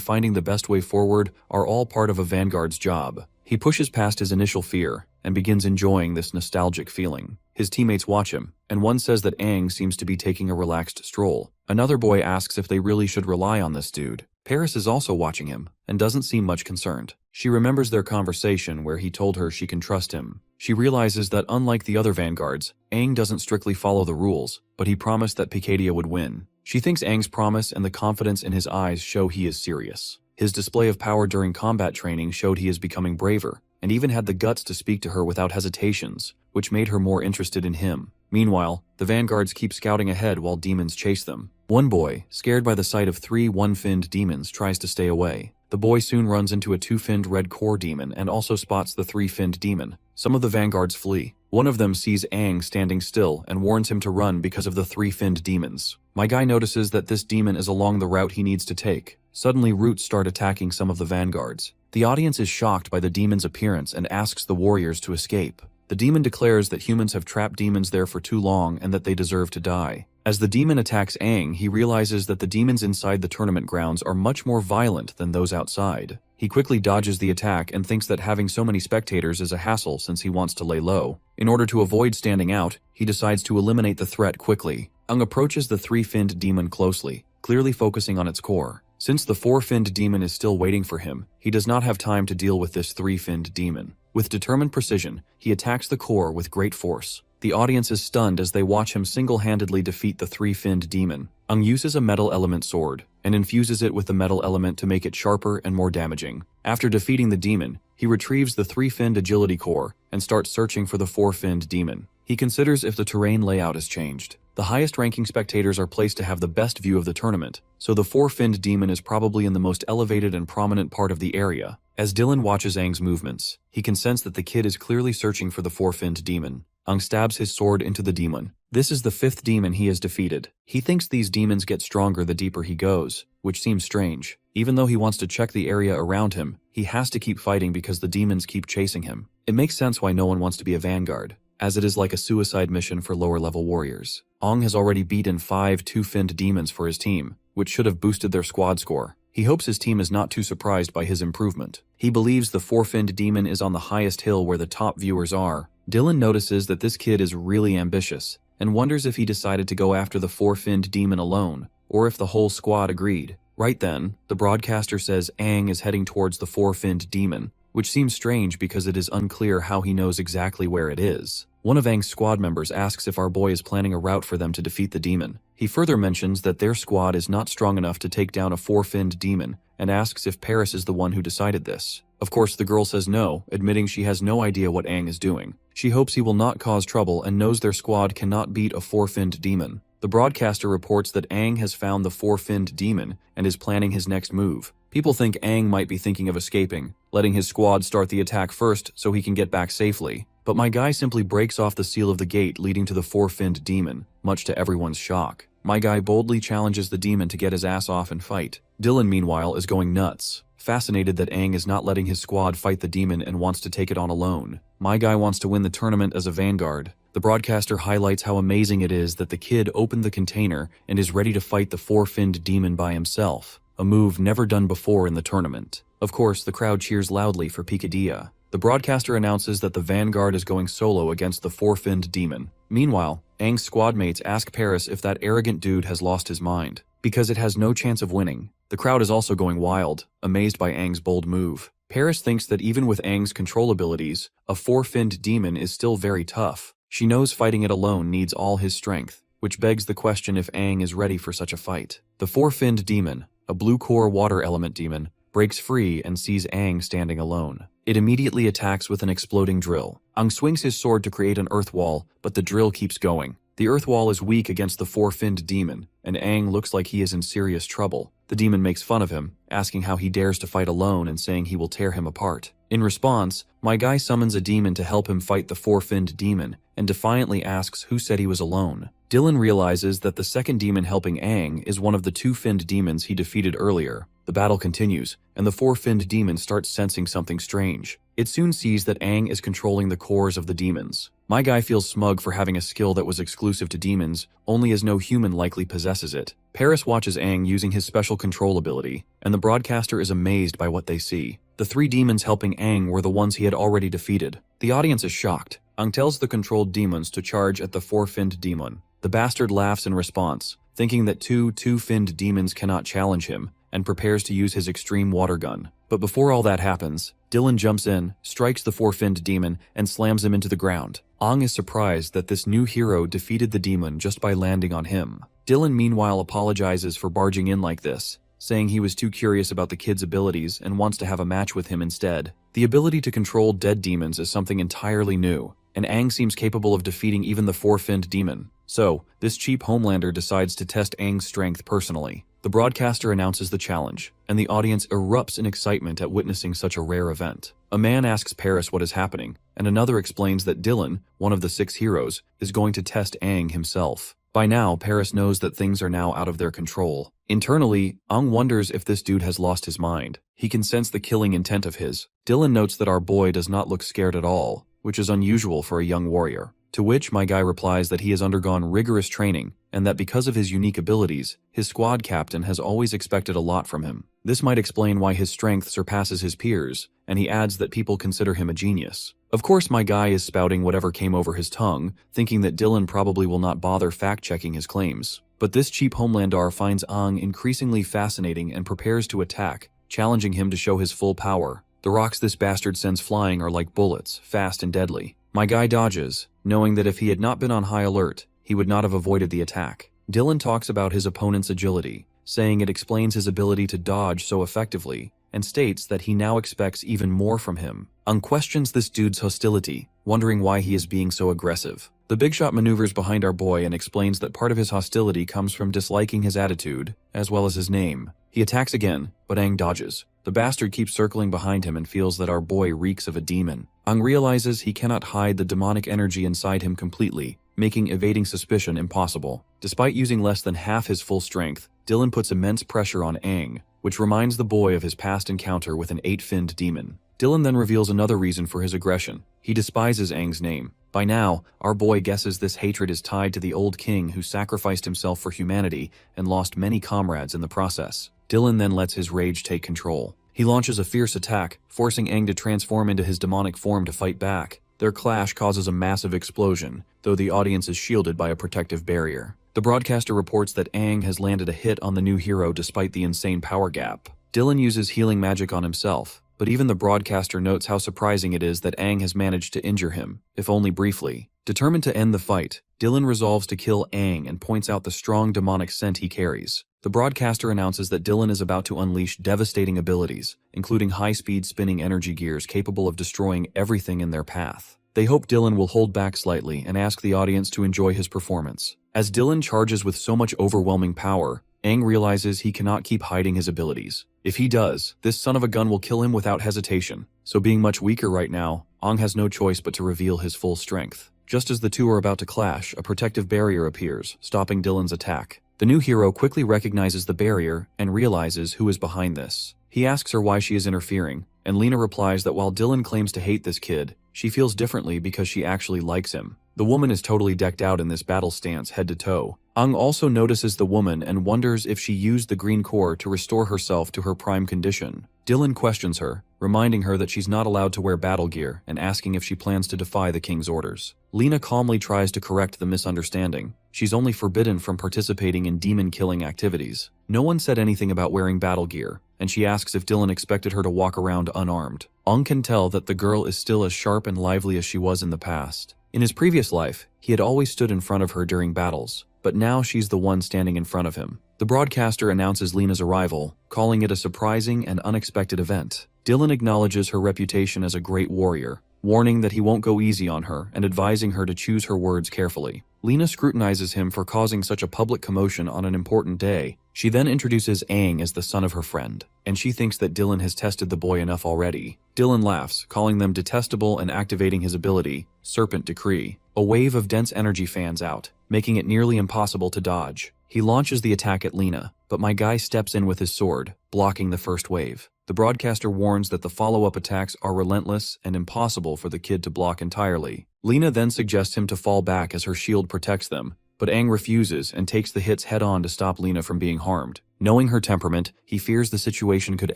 finding the best way forward are all part of a vanguard's job. He pushes past his initial fear and begins enjoying this nostalgic feeling. His teammates watch him, and one says that Aang seems to be taking a relaxed stroll. Another boy asks if they really should rely on this dude. Paris is also watching him, and doesn't seem much concerned. She remembers their conversation where he told her she can trust him. She realizes that unlike the other vanguards, Aang doesn't strictly follow the rules, but he promised that Pikedia would win. She thinks Aang's promise and the confidence in his eyes show he is serious. His display of power during combat training showed he is becoming braver, and even had the guts to speak to her without hesitations, which made her more interested in him. Meanwhile, the vanguards keep scouting ahead while demons chase them. One boy, scared by the sight of 3 one-finned demons, tries to stay away. The boy soon runs into a 2-finned red core demon and also spots the 3-finned demon. Some of the vanguards flee. One of them sees Aang standing still and warns him to run because of the 3-finned demons. My guy notices that this demon is along the route he needs to take. Suddenly, roots start attacking some of the vanguards. The audience is shocked by the demon's appearance and asks the warriors to escape. The demon declares that humans have trapped demons there for too long and that they deserve to die. As the demon attacks Aang, he realizes that the demons inside the tournament grounds are much more violent than those outside. He quickly dodges the attack and thinks that having so many spectators is a hassle since he wants to lay low. In order to avoid standing out, he decides to eliminate the threat quickly. Aang approaches the 3-finned demon closely, clearly focusing on its core. Since the 4-finned demon is still waiting for him, he does not have time to deal with this 3-finned demon. With determined precision, he attacks the core with great force. The audience is stunned as they watch him single-handedly defeat the 3-finned demon. Aang uses a metal element sword and infuses it with the metal element to make it sharper and more damaging. After defeating the demon, he retrieves the 3-finned agility core and starts searching for the 4-finned demon. He considers if the terrain layout has changed. The highest-ranking spectators are placed to have the best view of the tournament, so the 4-finned demon is probably in the most elevated and prominent part of the area. As Dylan watches Aang's movements, he can sense that the kid is clearly searching for the 4-finned demon. Aang stabs his sword into the demon. This is the 5th demon he has defeated. He thinks these demons get stronger the deeper he goes, which seems strange. Even though he wants to check the area around him, he has to keep fighting because the demons keep chasing him. It makes sense why no one wants to be a vanguard, as it is like a suicide mission for lower-level warriors. Aang has already beaten 5 2-finned demons for his team, which should have boosted their squad score. He hopes his team is not too surprised by his improvement. He believes the 4-finned demon is on the highest hill where the top viewers are. Dylan notices that this kid is really ambitious, and wonders if he decided to go after the 4-finned demon alone, or if the whole squad agreed. Right then, the broadcaster says Aang is heading towards the 4-finned demon, which seems strange because it is unclear how he knows exactly where it is. One of Aang's squad members asks if our boy is planning a route for them to defeat the demon. He further mentions that their squad is not strong enough to take down a 4-finned demon, and asks if Paris is the one who decided this. Of course, the girl says no, admitting she has no idea what Aang is doing. She hopes he will not cause trouble and knows their squad cannot beat a 4-finned demon. The broadcaster reports that Aang has found the 4-finned demon and is planning his next move. People think Aang might be thinking of escaping, letting his squad start the attack first so he can get back safely. But my guy simply breaks off the seal of the gate leading to the 4-finned demon, much to everyone's shock. My guy boldly challenges the demon to get his ass off and fight. Dylan, meanwhile, is going nuts, fascinated that Aang is not letting his squad fight the demon and wants to take it on alone. My guy wants to win the tournament as a vanguard. The broadcaster highlights how amazing it is that the kid opened the container and is ready to fight the 4-finned demon by himself, a move never done before in the tournament. Of course, the crowd cheers loudly for Pikedia. The broadcaster announces that the vanguard is going solo against the four-finned demon. Meanwhile, Aang's squad mates ask Paris if that arrogant dude has lost his mind, because it has no chance of winning. The crowd is also going wild, amazed by Aang's bold move. Paris thinks that even with Aang's control abilities, a four-finned demon is still very tough. She knows fighting it alone needs all his strength, which begs the question if Aang is ready for such a fight. The four-finned demon, a blue core water element demon, breaks free and sees Aang standing alone. It immediately attacks with an exploding drill. Aang swings his sword to create an earth wall, but the drill keeps going. The earth wall is weak against the four-finned demon, and Aang looks like he is in serious trouble. The demon makes fun of him, asking how he dares to fight alone and saying he will tear him apart. In response, my guy summons a demon to help him fight the four-finned demon, and defiantly asks who said he was alone. Dylan realizes that the second demon helping Aang is one of the two-finned demons he defeated earlier. The battle continues, and the four-finned demon starts sensing something strange. It soon sees that Aang is controlling the cores of the demons. My guy feels smug for having a skill that was exclusive to demons, only as no human likely possesses it. Paris watches Aang using his special control ability, and the broadcaster is amazed by what they see. The three demons helping Aang were the ones he had already defeated. The audience is shocked. Aang tells the controlled demons to charge at the four-finned demon. The bastard laughs in response, thinking that two-finned demons cannot challenge him, and prepares to use his extreme water gun. But before all that happens, Dylan jumps in, strikes the four-finned demon, and slams him into the ground. Aang is surprised that this new hero defeated the demon just by landing on him. Dylan meanwhile apologizes for barging in like this, saying he was too curious about the kid's abilities and wants to have a match with him instead. The ability to control dead demons is something entirely new, and Aang seems capable of defeating even the four-finned demon. So, this cheap Homelander decides to test Aang's strength personally. The broadcaster announces the challenge, and the audience erupts in excitement at witnessing such a rare event. A man asks Paris what is happening, and another explains that Dylan, one of the 6 heroes, is going to test Aang himself. By now, Paris knows that things are now out of their control. Internally, Aang wonders if this dude has lost his mind. He can sense the killing intent of his. Dylan notes that our boy does not look scared at all, which is unusual for a young warrior. To which my guy replies that he has undergone rigorous training, and that because of his unique abilities, his squad captain has always expected a lot from him. This might explain why his strength surpasses his peers, and he adds that people consider him a genius. Of course, my guy is spouting whatever came over his tongue, thinking that Dylan probably will not bother fact-checking his claims. But this cheap Homelander finds Aang increasingly fascinating and prepares to attack, challenging him to show his full power. The rocks this bastard sends flying are like bullets, fast and deadly. My guy dodges, knowing that if he had not been on high alert, he would not have avoided the attack. Dylan talks about his opponent's agility, saying it explains his ability to dodge so effectively, and states that he now expects even more from him. Aang questions this dude's hostility, wondering why he is being so aggressive. The big shot maneuvers behind our boy and explains that part of his hostility comes from disliking his attitude, as well as his name. He attacks again, but Aang dodges. The bastard keeps circling behind him and feels that our boy reeks of a demon. Aang realizes he cannot hide the demonic energy inside him completely, making evading suspicion impossible. Despite using less than half his full strength, Dylan puts immense pressure on Aang, which reminds the boy of his past encounter with an 8-finned demon. Dylan then reveals another reason for his aggression. He despises Aang's name. By now, our boy guesses this hatred is tied to the old king who sacrificed himself for humanity and lost many comrades in the process. Dylan then lets his rage take control. He launches a fierce attack, forcing Aang to transform into his demonic form to fight back. Their clash causes a massive explosion, though the audience is shielded by a protective barrier. The broadcaster reports that Aang has landed a hit on the new hero despite the insane power gap. Dylan uses healing magic on himself, but even the broadcaster notes how surprising it is that Aang has managed to injure him, if only briefly. Determined to end the fight, Dylan resolves to kill Aang and points out the strong demonic scent he carries. The broadcaster announces that Dylan is about to unleash devastating abilities, including high-speed spinning energy gears capable of destroying everything in their path. They hope Dylan will hold back slightly and ask the audience to enjoy his performance. As Dylan charges with so much overwhelming power, Aang realizes he cannot keep hiding his abilities. If he does, this son of a gun will kill him without hesitation. So being much weaker right now, Aang has no choice but to reveal his full strength. Just as the two are about to clash, a protective barrier appears, stopping Dylan's attack. The new hero quickly recognizes the barrier and realizes who is behind this. He asks her why she is interfering, and Lena replies that while Dylan claims to hate this kid, she feels differently because she actually likes him. The woman is totally decked out in this battle stance head to toe. Ang also notices the woman and wonders if she used the green core to restore herself to her prime condition. Dylan questions her, reminding her that she's not allowed to wear battle gear and asking if she plans to defy the king's orders. Lena calmly tries to correct the misunderstanding. She's only forbidden from participating in demon-killing activities. No one said anything about wearing battle gear, and she asks if Dylan expected her to walk around unarmed. Ang can tell that the girl is still as sharp and lively as she was in the past. In his previous life, he had always stood in front of her during battles, but now she's the one standing in front of him. The broadcaster announces Lena's arrival, calling it a surprising and unexpected event. Dylan acknowledges her reputation as a great warrior, warning that he won't go easy on her and advising her to choose her words carefully. Lena scrutinizes him for causing such a public commotion on an important day. She then introduces Aang as the son of her friend, and she thinks that Dylan has tested the boy enough already. Dylan laughs, calling them detestable and activating his ability, Serpent Decree. A wave of dense energy fans out, making it nearly impossible to dodge. He launches the attack at Lena, but my guy steps in with his sword, blocking the first wave. The broadcaster warns that the follow-up attacks are relentless and impossible for the kid to block entirely. Lena then suggests him to fall back as her shield protects them, but Aang refuses and takes the hits head-on to stop Lena from being harmed. Knowing her temperament, he fears the situation could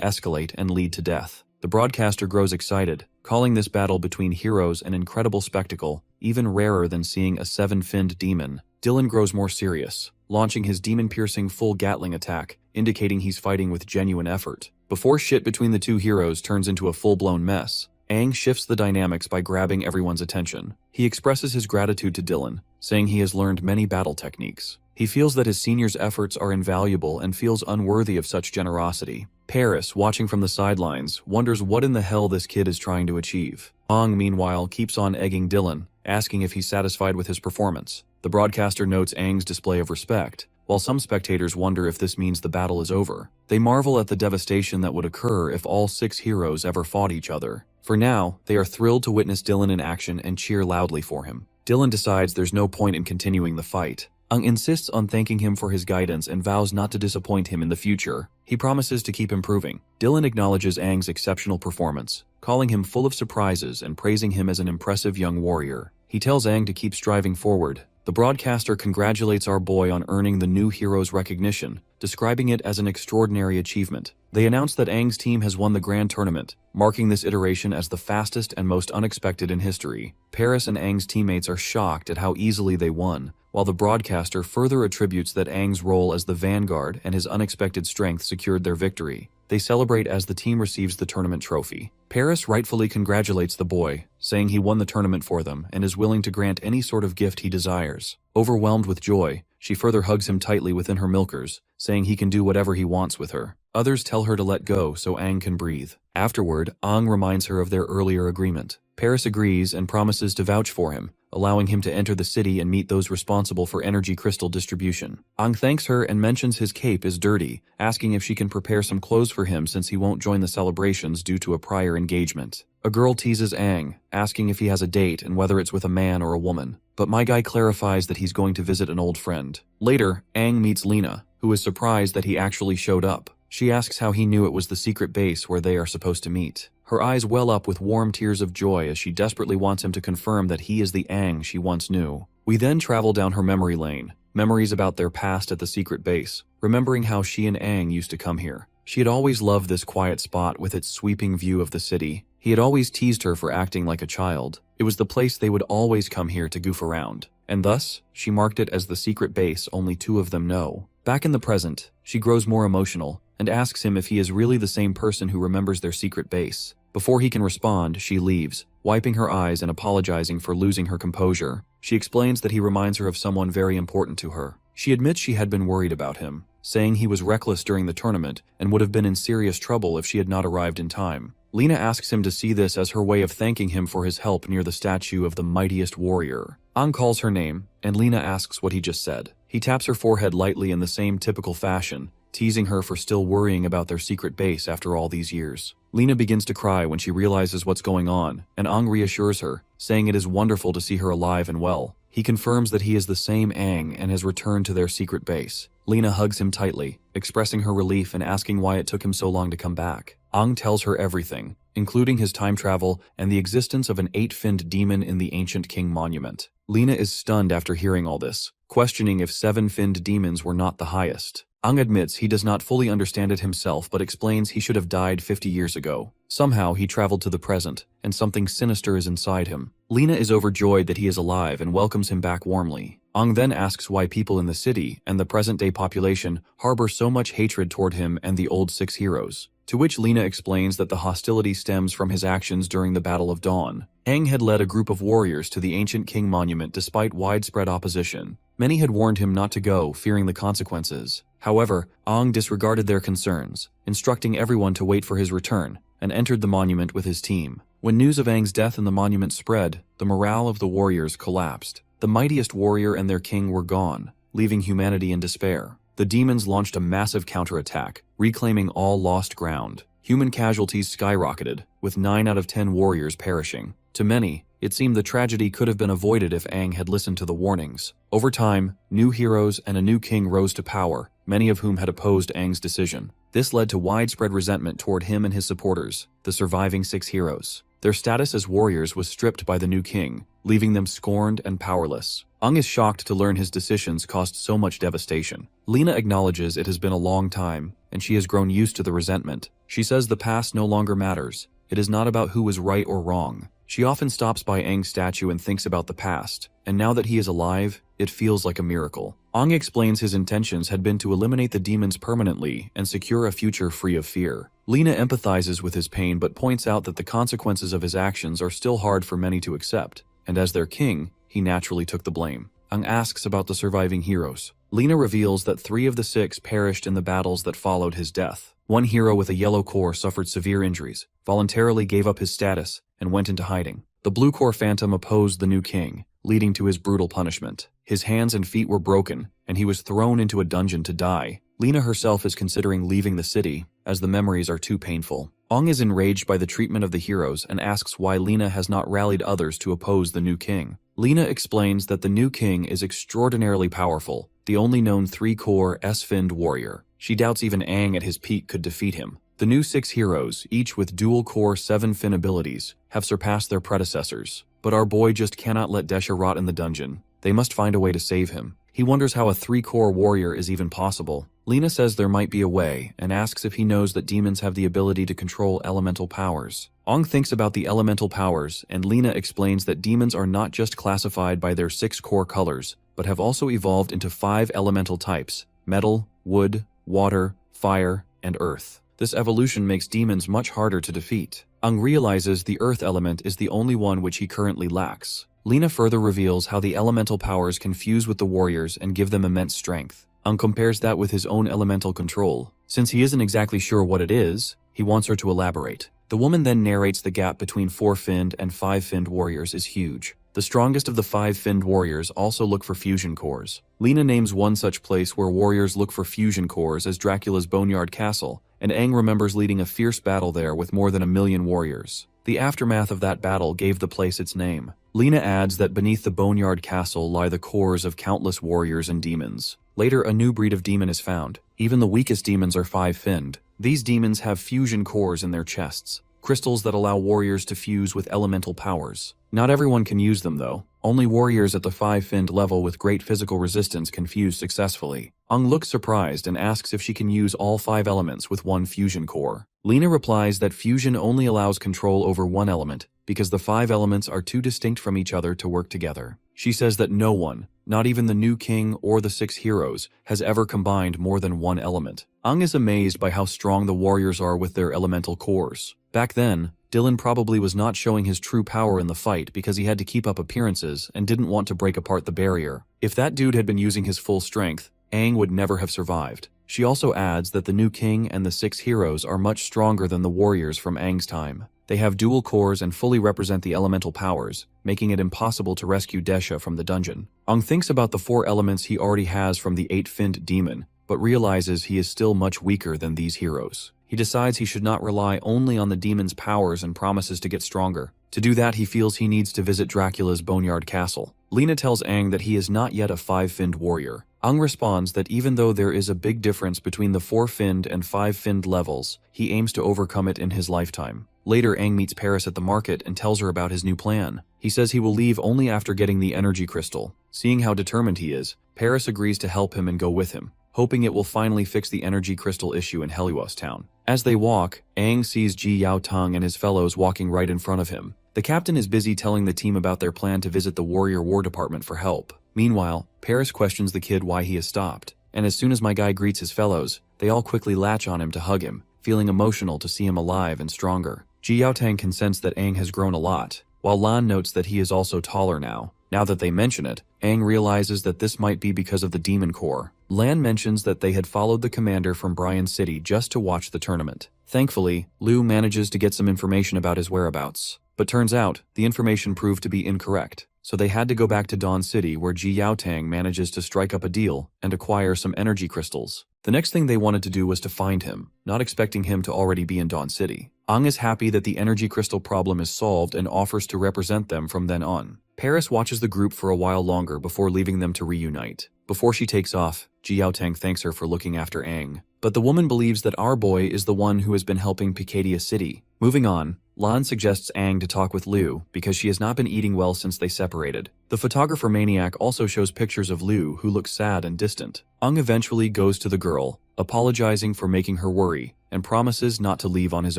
escalate and lead to death. The broadcaster grows excited, calling this battle between heroes an incredible spectacle, even rarer than seeing a 7-finned demon. Dylan grows more serious, launching his demon-piercing full Gatling attack, indicating he's fighting with genuine effort. Before shit between the two heroes turns into a full-blown mess, Aang shifts the dynamics by grabbing everyone's attention. He expresses his gratitude to Dylan, saying he has learned many battle techniques. He feels that his senior's efforts are invaluable and feels unworthy of such generosity. Paris, watching from the sidelines, wonders what in the hell this kid is trying to achieve. Aang, meanwhile, keeps on egging Dylan, asking if he's satisfied with his performance. The broadcaster notes Aang's display of respect, while some spectators wonder if this means the battle is over. They marvel at the devastation that would occur if all 6 heroes ever fought each other. For now, they are thrilled to witness Dylan in action and cheer loudly for him. Dylan decides there's no point in continuing the fight. Aang insists on thanking him for his guidance and vows not to disappoint him in the future. He promises to keep improving. Dylan acknowledges Aang's exceptional performance, calling him full of surprises and praising him as an impressive young warrior. He tells Aang to keep striving forward. The broadcaster congratulates our boy on earning the new hero's recognition, describing it as an extraordinary achievement. They announce that Aang's team has won the grand tournament, marking this iteration as the fastest and most unexpected in history. Paris and Aang's teammates are shocked at how easily they won, while the broadcaster further attributes that Aang's role as the vanguard and his unexpected strength secured their victory. They celebrate as the team receives the tournament trophy. Paris rightfully congratulates the boy, saying he won the tournament for them and is willing to grant any sort of gift he desires. Overwhelmed with joy, she further hugs him tightly within her milkers, saying he can do whatever he wants with her. Others tell her to let go so Aang can breathe. Afterward, Aang reminds her of their earlier agreement. Paris agrees and promises to vouch for him, allowing him to enter the city and meet those responsible for energy crystal distribution. Aang thanks her and mentions his cape is dirty, asking if she can prepare some clothes for him since he won't join the celebrations due to a prior engagement. A girl teases Aang, asking if he has a date and whether it's with a man or a woman, but my guy clarifies that he's going to visit an old friend. Later, Aang meets Lena, who is surprised that he actually showed up. She asks how he knew it was the secret base where they are supposed to meet. Her eyes well up with warm tears of joy as she desperately wants him to confirm that he is the Aang she once knew. We then travel down her memory lane, memories about their past at the secret base, remembering how she and Aang used to come here. She had always loved this quiet spot with its sweeping view of the city. He had always teased her for acting like a child. It was the place they would always come here to goof around, and thus, she marked it as the secret base only 2 of them know. Back in the present, she grows more emotional and asks him if he is really the same person who remembers their secret base. Before he can respond, she leaves, wiping her eyes and apologizing for losing her composure. She explains that he reminds her of someone very important to her. She admits she had been worried about him, saying he was reckless during the tournament and would have been in serious trouble if she had not arrived in time. Lena asks him to see this as her way of thanking him for his help near the statue of the mightiest warrior. Aang calls her name, and Lena asks what he just said. He taps her forehead lightly in the same typical fashion, teasing her for still worrying about their secret base after all these years. Lena begins to cry when she realizes what's going on, and Aang reassures her, saying it is wonderful to see her alive and well. He confirms that he is the same Aang and has returned to their secret base. Lena hugs him tightly, expressing her relief and asking why it took him so long to come back. Ang tells her everything, including his time travel and the existence of an 8-finned demon in the ancient king monument. Lena is stunned after hearing all this, questioning if 7-finned demons were not the highest. Ang admits he does not fully understand it himself but explains he should have died 50 years ago. Somehow he traveled to the present, and something sinister is inside him. Lena is overjoyed that he is alive and welcomes him back warmly. Ang then asks why people in the city and the present-day population harbor so much hatred toward him and the old 6 heroes. To which Lena explains that the hostility stems from his actions during the Battle of Dawn. Ang had led a group of warriors to the ancient king monument despite widespread opposition. Many had warned him not to go, fearing the consequences. However, Ang disregarded their concerns, instructing everyone to wait for his return, and entered the monument with his team. When news of Ang's death in the monument spread, the morale of the warriors collapsed. The mightiest warrior and their king were gone, leaving humanity in despair. The demons launched a massive counterattack, reclaiming all lost ground. Human casualties skyrocketed, with 9 out of 10 warriors perishing. To many, it seemed the tragedy could have been avoided if Ang had listened to the warnings. Over time, new heroes and a new king rose to power, many of whom had opposed Ang's decision. This led to widespread resentment toward him and his supporters, the surviving 6 heroes. Their status as warriors was stripped by the new king, leaving them scorned and powerless. Ang is shocked to learn his decisions caused so much devastation. Lena acknowledges it has been a long time, and she has grown used to the resentment. She says the past no longer matters. It is not about who was right or wrong. She often stops by Ang's statue and thinks about the past, and now that he is alive, it feels like a miracle. Ang explains his intentions had been to eliminate the demons permanently and secure a future free of fear. Lena empathizes with his pain but points out that the consequences of his actions are still hard for many to accept, and as their king, he naturally took the blame. Ang asks about the surviving heroes. Lena reveals that 3 of the 6 perished in the battles that followed his death. One hero with a yellow core suffered severe injuries, voluntarily gave up his status, and went into hiding. The blue core phantom opposed the new king, leading to his brutal punishment. His hands and feet were broken, and he was thrown into a dungeon to die. Lena herself is considering leaving the city, as the memories are too painful. Ang is enraged by the treatment of the heroes and asks why Lena has not rallied others to oppose the new king. Lena explains that the new king is extraordinarily powerful, the only known 3-core S-finned warrior. She doubts even Ang at his peak could defeat him. The new 6 heroes, each with dual-core 7-fin abilities, have surpassed their predecessors. But our boy just cannot let Desha rot in the dungeon. They must find a way to save him. He wonders how a 3-core warrior is even possible. Lena says there might be a way, and asks if he knows that demons have the ability to control elemental powers. Ang thinks about the elemental powers, and Lena explains that demons are not just classified by their 6 core colors, but have also evolved into 5 elemental types: metal, wood, water, fire, and earth. This evolution makes demons much harder to defeat. Ang realizes the earth element is the only one which he currently lacks. Lena further reveals how the elemental powers can fuse with the warriors and give them immense strength. Ang compares that with his own elemental control. Since he isn't exactly sure what it is, he wants her to elaborate. The woman then narrates the gap between 4-finned and 5-finned warriors is huge. The strongest of the 5-finned warriors also look for fusion cores. Lena names one such place where warriors look for fusion cores as Dracula's Boneyard Castle, and Ang remembers leading a fierce battle there with more than 1 million warriors. The aftermath of that battle gave the place its name. Lena adds that beneath the Boneyard Castle lie the cores of countless warriors and demons. Later, a new breed of demon is found. Even the weakest demons are 5-finned. These demons have fusion cores in their chests, crystals that allow warriors to fuse with elemental powers. Not everyone can use them though. Only warriors at the 5-finned level with great physical resistance can fuse successfully. Ang looks surprised and asks if she can use all 5 elements with one fusion core. Lena replies that fusion only allows control over one element, because the 5 elements are too distinct from each other to work together. She says that no one, not even the new king or the 6 heroes, has ever combined more than one element. Ang is amazed by how strong the warriors are with their elemental cores. Back then, Dylan probably was not showing his true power in the fight because he had to keep up appearances and didn't want to break apart the barrier. If that dude had been using his full strength, Ang would never have survived. She also adds that the new king and the 6 heroes are much stronger than the warriors from Ang's time. They have dual cores and fully represent the elemental powers, making it impossible to rescue Desha from the dungeon. Ang thinks about the 4 elements he already has from the 8-finned demon, but realizes he is still much weaker than these heroes. He decides he should not rely only on the demon's powers and promises to get stronger. To do that, he feels he needs to visit Dracula's Boneyard Castle. Lena tells Ang that he is not yet a 5-finned warrior. Ang responds that even though there is a big difference between the 4-finned and 5-finned levels, he aims to overcome it in his lifetime. Later, Aang meets Paris at the market and tells her about his new plan. He says he will leave only after getting the energy crystal. Seeing how determined he is, Paris agrees to help him and go with him, hoping it will finally fix the energy crystal issue in Helios Town. As they walk, Aang sees Ji Yao Tang and his fellows walking right in front of him. The captain is busy telling the team about their plan to visit the Warrior War Department for help. Meanwhile, Paris questions the kid why he has stopped, and as soon as my guy greets his fellows, they all quickly latch on him to hug him, feeling emotional to see him alive and stronger. Ji Yaotang can sense that Aang has grown a lot, while Lan notes that he is also taller now. Now that they mention it, Aang realizes that this might be because of the Demon Corps. Lan mentions that they had followed the commander from Bryan City just to watch the tournament. Thankfully, Liu manages to get some information about his whereabouts, but turns out the information proved to be incorrect. So they had to go back to Dawn City where Ji Yaotang manages to strike up a deal and acquire some energy crystals. The next thing they wanted to do was to find him, not expecting him to already be in Dawn City. Aang is happy that the energy crystal problem is solved and offers to represent them from then on. Paris watches the group for a while longer before leaving them to reunite. Before she takes off, Ji Yaotang thanks her for looking after Aang. But the woman believes that our boy is the one who has been helping Picadia City. Moving on, Lan suggests Aang to talk with Liu because she has not been eating well since they separated. The photographer maniac also shows pictures of Liu who looks sad and distant. Aang eventually goes to the girl, apologizing for making her worry, and promises not to leave on his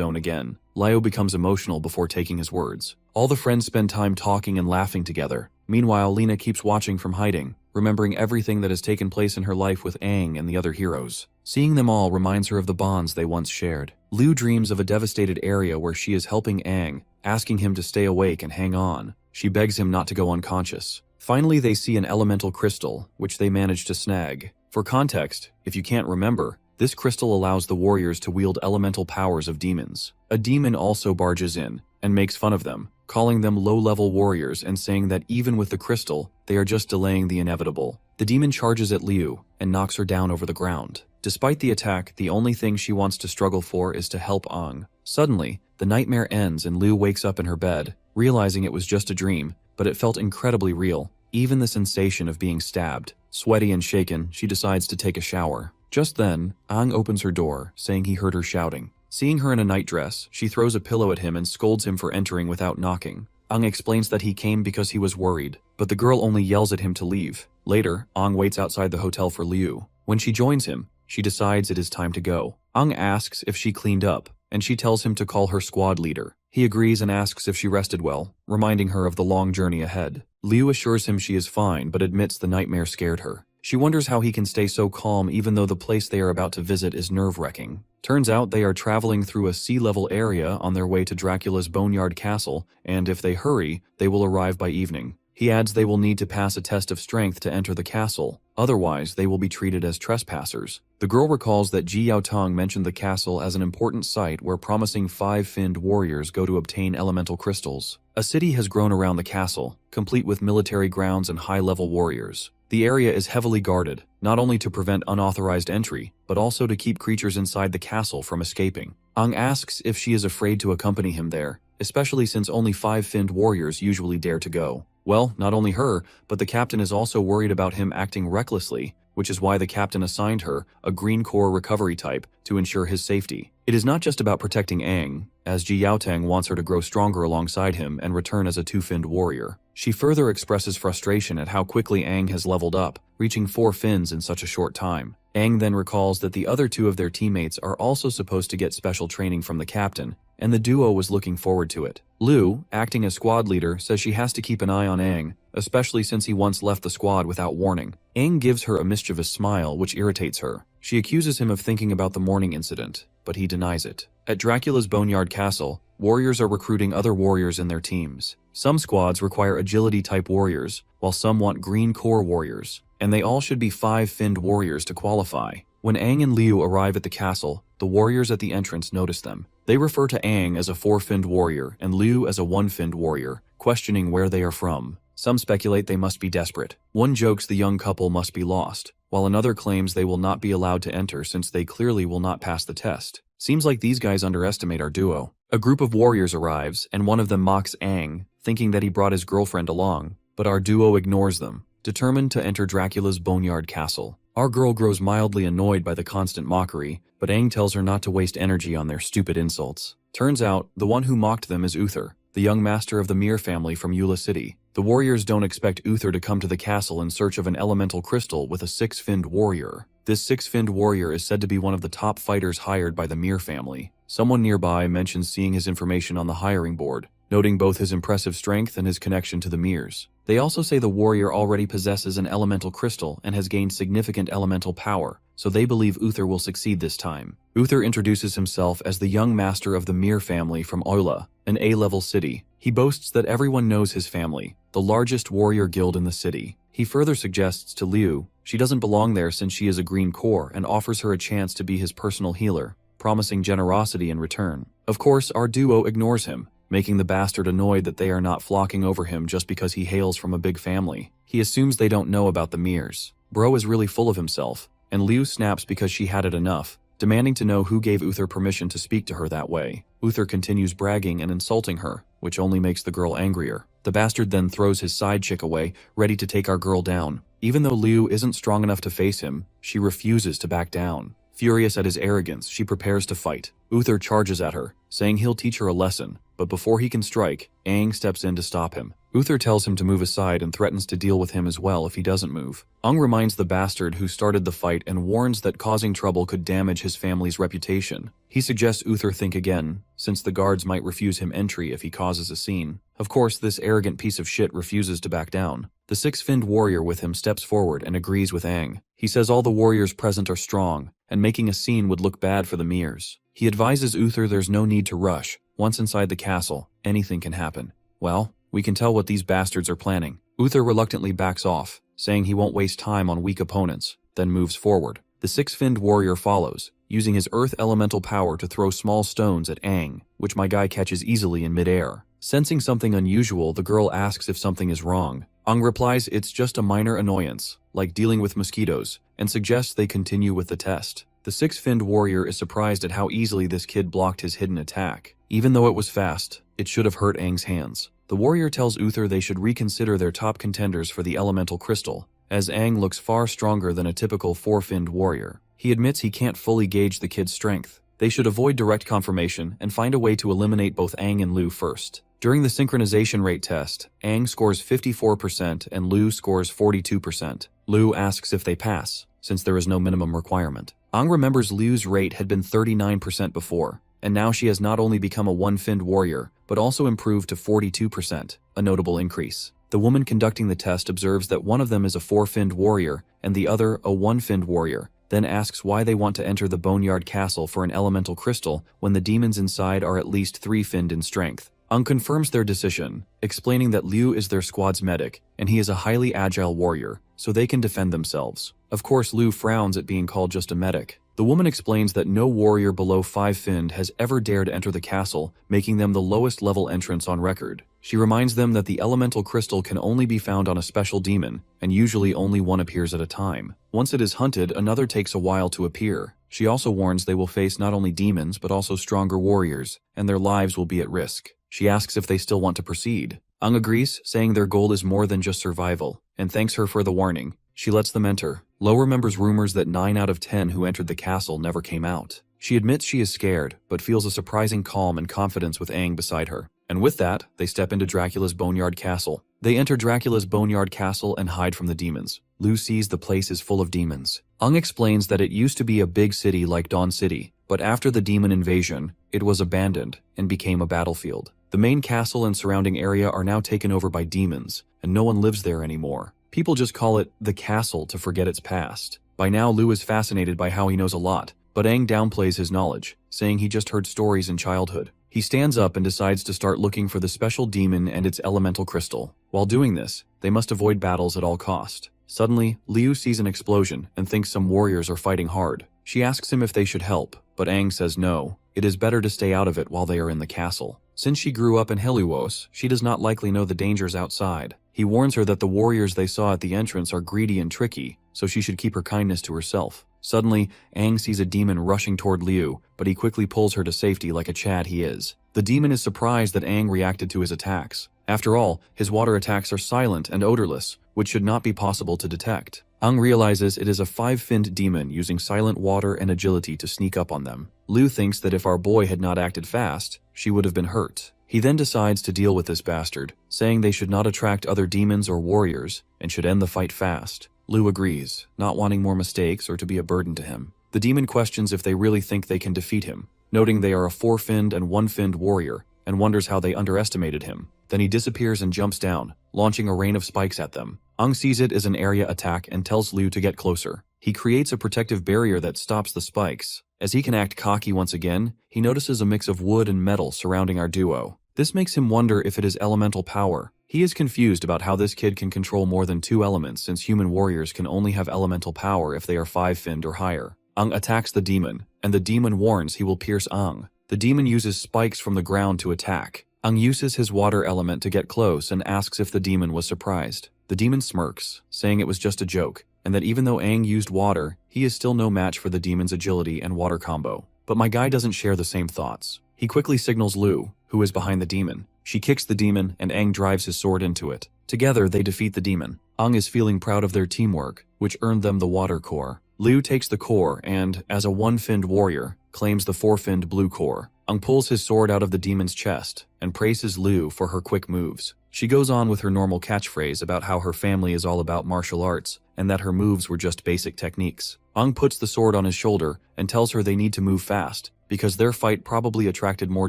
own again. Liu becomes emotional before taking his words. All the friends spend time talking and laughing together. Meanwhile, Lena keeps watching from hiding, remembering everything that has taken place in her life with Aang and the other heroes. Seeing them all reminds her of the bonds they once shared. Liu dreams of a devastated area where she is helping Aang, asking him to stay awake and hang on. She begs him not to go unconscious. Finally, they see an elemental crystal, which they manage to snag. For context, if you can't remember, this crystal allows the warriors to wield elemental powers of demons. A demon also barges in and makes fun of them, calling them low-level warriors and saying that even with the crystal, they are just delaying the inevitable. The demon charges at Liu and knocks her down over the ground. Despite the attack, the only thing she wants to struggle for is to help Aang. Suddenly, the nightmare ends and Liu wakes up in her bed, realizing it was just a dream, but it felt incredibly real. Even the sensation of being stabbed. Sweaty and shaken, she decides to take a shower. Just then, Aang opens her door, saying he heard her shouting. Seeing her in a nightdress, she throws a pillow at him and scolds him for entering without knocking. Aang explains that he came because he was worried, but the girl only yells at him to leave. Later, Aang waits outside the hotel for Liu. When she joins him, she decides it is time to go. Aang asks if she cleaned up, and she tells him to call her squad leader. He agrees and asks if she rested well, reminding her of the long journey ahead. Liu assures him she is fine but admits the nightmare scared her. She wonders how he can stay so calm even though the place they are about to visit is nerve-wracking. Turns out they are traveling through a sea-level area on their way to Dracula's Boneyard Castle, and if they hurry, they will arrive by evening. He adds they will need to pass a test of strength to enter the castle, otherwise they will be treated as trespassers. The girl recalls that Ji Yaotang mentioned the castle as an important site where promising 5-finned warriors go to obtain elemental crystals. A city has grown around the castle, complete with military grounds and high-level warriors. The area is heavily guarded, not only to prevent unauthorized entry, but also to keep creatures inside the castle from escaping. Aang asks if she is afraid to accompany him there, especially since only 5-finned warriors usually dare to go. Well, not only her, but the captain is also worried about him acting recklessly, which is why the captain assigned her, a Green Corps recovery type, to ensure his safety. It is not just about protecting Aang, as Ji Yaotang wants her to grow stronger alongside him and return as a 2-finned warrior. She further expresses frustration at how quickly Aang has leveled up, reaching 4 fins in such a short time. Aang then recalls that the other 2 of their teammates are also supposed to get special training from the captain, and the duo was looking forward to it. Liu, acting as squad leader, says she has to keep an eye on Aang, especially since he once left the squad without warning. Aang gives her a mischievous smile, which irritates her. She accuses him of thinking about the morning incident, but he denies it. At Dracula's Boneyard Castle, warriors are recruiting other warriors in their teams. Some squads require agility-type warriors, while some want Green Corps warriors, and they all should be 5-finned warriors to qualify. When Aang and Liu arrive at the castle, the warriors at the entrance notice them. They refer to Aang as a 4-finned warrior and Liu as a 1-finned warrior, questioning where they are from. Some speculate they must be desperate. One jokes the young couple must be lost, while another claims they will not be allowed to enter since they clearly will not pass the test. Seems like these guys underestimate our duo. A group of warriors arrives, and one of them mocks Aang, thinking that he brought his girlfriend along, but our duo ignores them. determined to enter Dracula's boneyard castle. Our girl grows mildly annoyed by the constant mockery, but Aang tells her not to waste energy on their stupid insults. Turns out, the one who mocked them is Uther, the young master of the Mir family from Eula City. The warriors don't expect Uther to come to the castle in search of an elemental crystal with a six-finned warrior. This six-finned warrior is said to be one of the top fighters hired by the Mir family. Someone nearby mentions seeing his information on the hiring board, noting both his impressive strength and his connection to the Mirs. They also say the warrior already possesses an elemental crystal and has gained significant elemental power, so they believe Uther will succeed this time. Uther introduces himself as the young master of the Mir family from Eula, an A-level city. He boasts that everyone knows his family, the largest warrior guild in the city. He further suggests to Liu she doesn't belong there since she is a green core and offers her a chance to be his personal healer, promising generosity in return. Of course, our duo ignores him, making the bastard annoyed that they are not flocking over him just because he hails from a big family. He assumes they don't know about the Mirs. Bro is really full of himself, and Liu snaps because she had it enough, demanding to know who gave Uther permission to speak to her that way. Uther continues bragging and insulting her, which only makes the girl angrier. The bastard then throws his side chick away, ready to take our girl down. Even though Liu isn't strong enough to face him, she refuses to back down. Furious at his arrogance, she prepares to fight. Uther charges at her, saying he'll teach her a lesson, but before he can strike, Aang steps in to stop him. Uther tells him to move aside and threatens to deal with him as well if he doesn't move. Aang reminds the bastard who started the fight and warns that causing trouble could damage his family's reputation. He suggests Uther think again, since the guards might refuse him entry if he causes a scene. Of course, this arrogant piece of shit refuses to back down. The six-finned warrior with him steps forward and agrees with Aang. He says all the warriors present are strong, and making a scene would look bad for the Mirs. He advises Uther there's no need to rush. Once inside the castle, anything can happen. Well, we can tell what these bastards are planning. Uther reluctantly backs off, saying he won't waste time on weak opponents, then moves forward. The six-finned warrior follows, using his earth elemental power to throw small stones at Aang, which my guy catches easily in midair. Sensing something unusual, the girl asks if something is wrong. Aang replies it's just a minor annoyance, like dealing with mosquitoes, and suggests they continue with the test. The six-finned warrior is surprised at how easily this kid blocked his hidden attack. Even though it was fast, it should have hurt Aang's hands. The warrior tells Uther they should reconsider their top contenders for the elemental crystal, as Aang looks far stronger than a typical four-finned warrior. He admits he can't fully gauge the kid's strength. They should avoid direct confirmation and find a way to eliminate both Aang and Liu first. During the synchronization rate test, Aang scores 54% and Liu scores 42%. Liu asks if they pass, since there is no minimum requirement. Aang remembers Liu's rate had been 39% before, and now she has not only become a one-finned warrior, but also improved to 42%, a notable increase. The woman conducting the test observes that one of them is a four-finned warrior and the other a one-finned warrior, then asks why they want to enter the Boneyard Castle for an elemental crystal when the demons inside are at least three-finned in strength. Aang confirms their decision, explaining that Liu is their squad's medic, and he is a highly agile warrior, so they can defend themselves. Of course, Liu frowns at being called just a medic. The woman explains that no warrior below 5-finned has ever dared enter the castle, making them the lowest level entrance on record. She reminds them that the elemental crystal can only be found on a special demon, and usually only one appears at a time. Once it is hunted, another takes a while to appear. She also warns they will face not only demons but also stronger warriors, and their lives will be at risk. She asks if they still want to proceed. Aang agrees, saying their goal is more than just survival, and thanks her for the warning. She lets them enter. Lo remembers rumors that 9 out of 10 who entered the castle never came out. She admits she is scared, but feels a surprising calm and confidence with Aang beside her. And with that, they step into Dracula's Boneyard Castle. They enter Dracula's Boneyard Castle and hide from the demons. Liu sees the place is full of demons. Aang explains that it used to be a big city like Dawn City, but after the demon invasion, it was abandoned and became a battlefield. The main castle and surrounding area are now taken over by demons, and no one lives there anymore. People just call it the castle to forget its past. By now, Liu is fascinated by how he knows a lot, but Aang downplays his knowledge, saying he just heard stories in childhood. He stands up and decides to start looking for the special demon and its elemental crystal. While doing this, they must avoid battles at all cost. Suddenly, Liu sees an explosion and thinks some warriors are fighting hard. She asks him if they should help, but Aang says no. It is better to stay out of it while they are in the castle. Since she grew up in Heluos, she does not likely know the dangers outside. He warns her that the warriors they saw at the entrance are greedy and tricky, so she should keep her kindness to herself. Suddenly, Aang sees a demon rushing toward Liu, but he quickly pulls her to safety like a Chad he is. The demon is surprised that Aang reacted to his attacks. After all, his water attacks are silent and odorless, which should not be possible to detect. Aang realizes it is a 5-finned demon using silent water and agility to sneak up on them. Liu thinks that if our boy had not acted fast, she would have been hurt. He then decides to deal with this bastard, saying they should not attract other demons or warriors and should end the fight fast. Liu agrees, not wanting more mistakes or to be a burden to him. The demon questions if they really think they can defeat him, noting they are a 4-finned and 1-finned warrior, and wonders how they underestimated him. Then he disappears and jumps down, launching a rain of spikes at them. Aang sees it as an area attack and tells Liu to get closer. He creates a protective barrier that stops the spikes. As he can act cocky once again, he notices a mix of wood and metal surrounding our duo. This makes him wonder if it is elemental power. He is confused about how this kid can control more than 2 elements since human warriors can only have elemental power if they are 5-finned or higher. Aang attacks the demon, and the demon warns he will pierce Aang. The demon uses spikes from the ground to attack. Aang uses his water element to get close and asks if the demon was surprised. The demon smirks, saying it was just a joke, and that even though Aang used water, he is still no match for the demon's agility and water combo. But my guy doesn't share the same thoughts. He quickly signals Liu, who is behind the demon. She kicks the demon and Aang drives his sword into it. Together they defeat the demon. Aang is feeling proud of their teamwork, which earned them the water core. Liu takes the core and, as a 1-finned warrior, claims the 4-finned blue core. Aang pulls his sword out of the demon's chest and praises Liu for her quick moves. She goes on with her normal catchphrase about how her family is all about martial arts and that her moves were just basic techniques. Aang puts the sword on his shoulder and tells her they need to move fast because their fight probably attracted more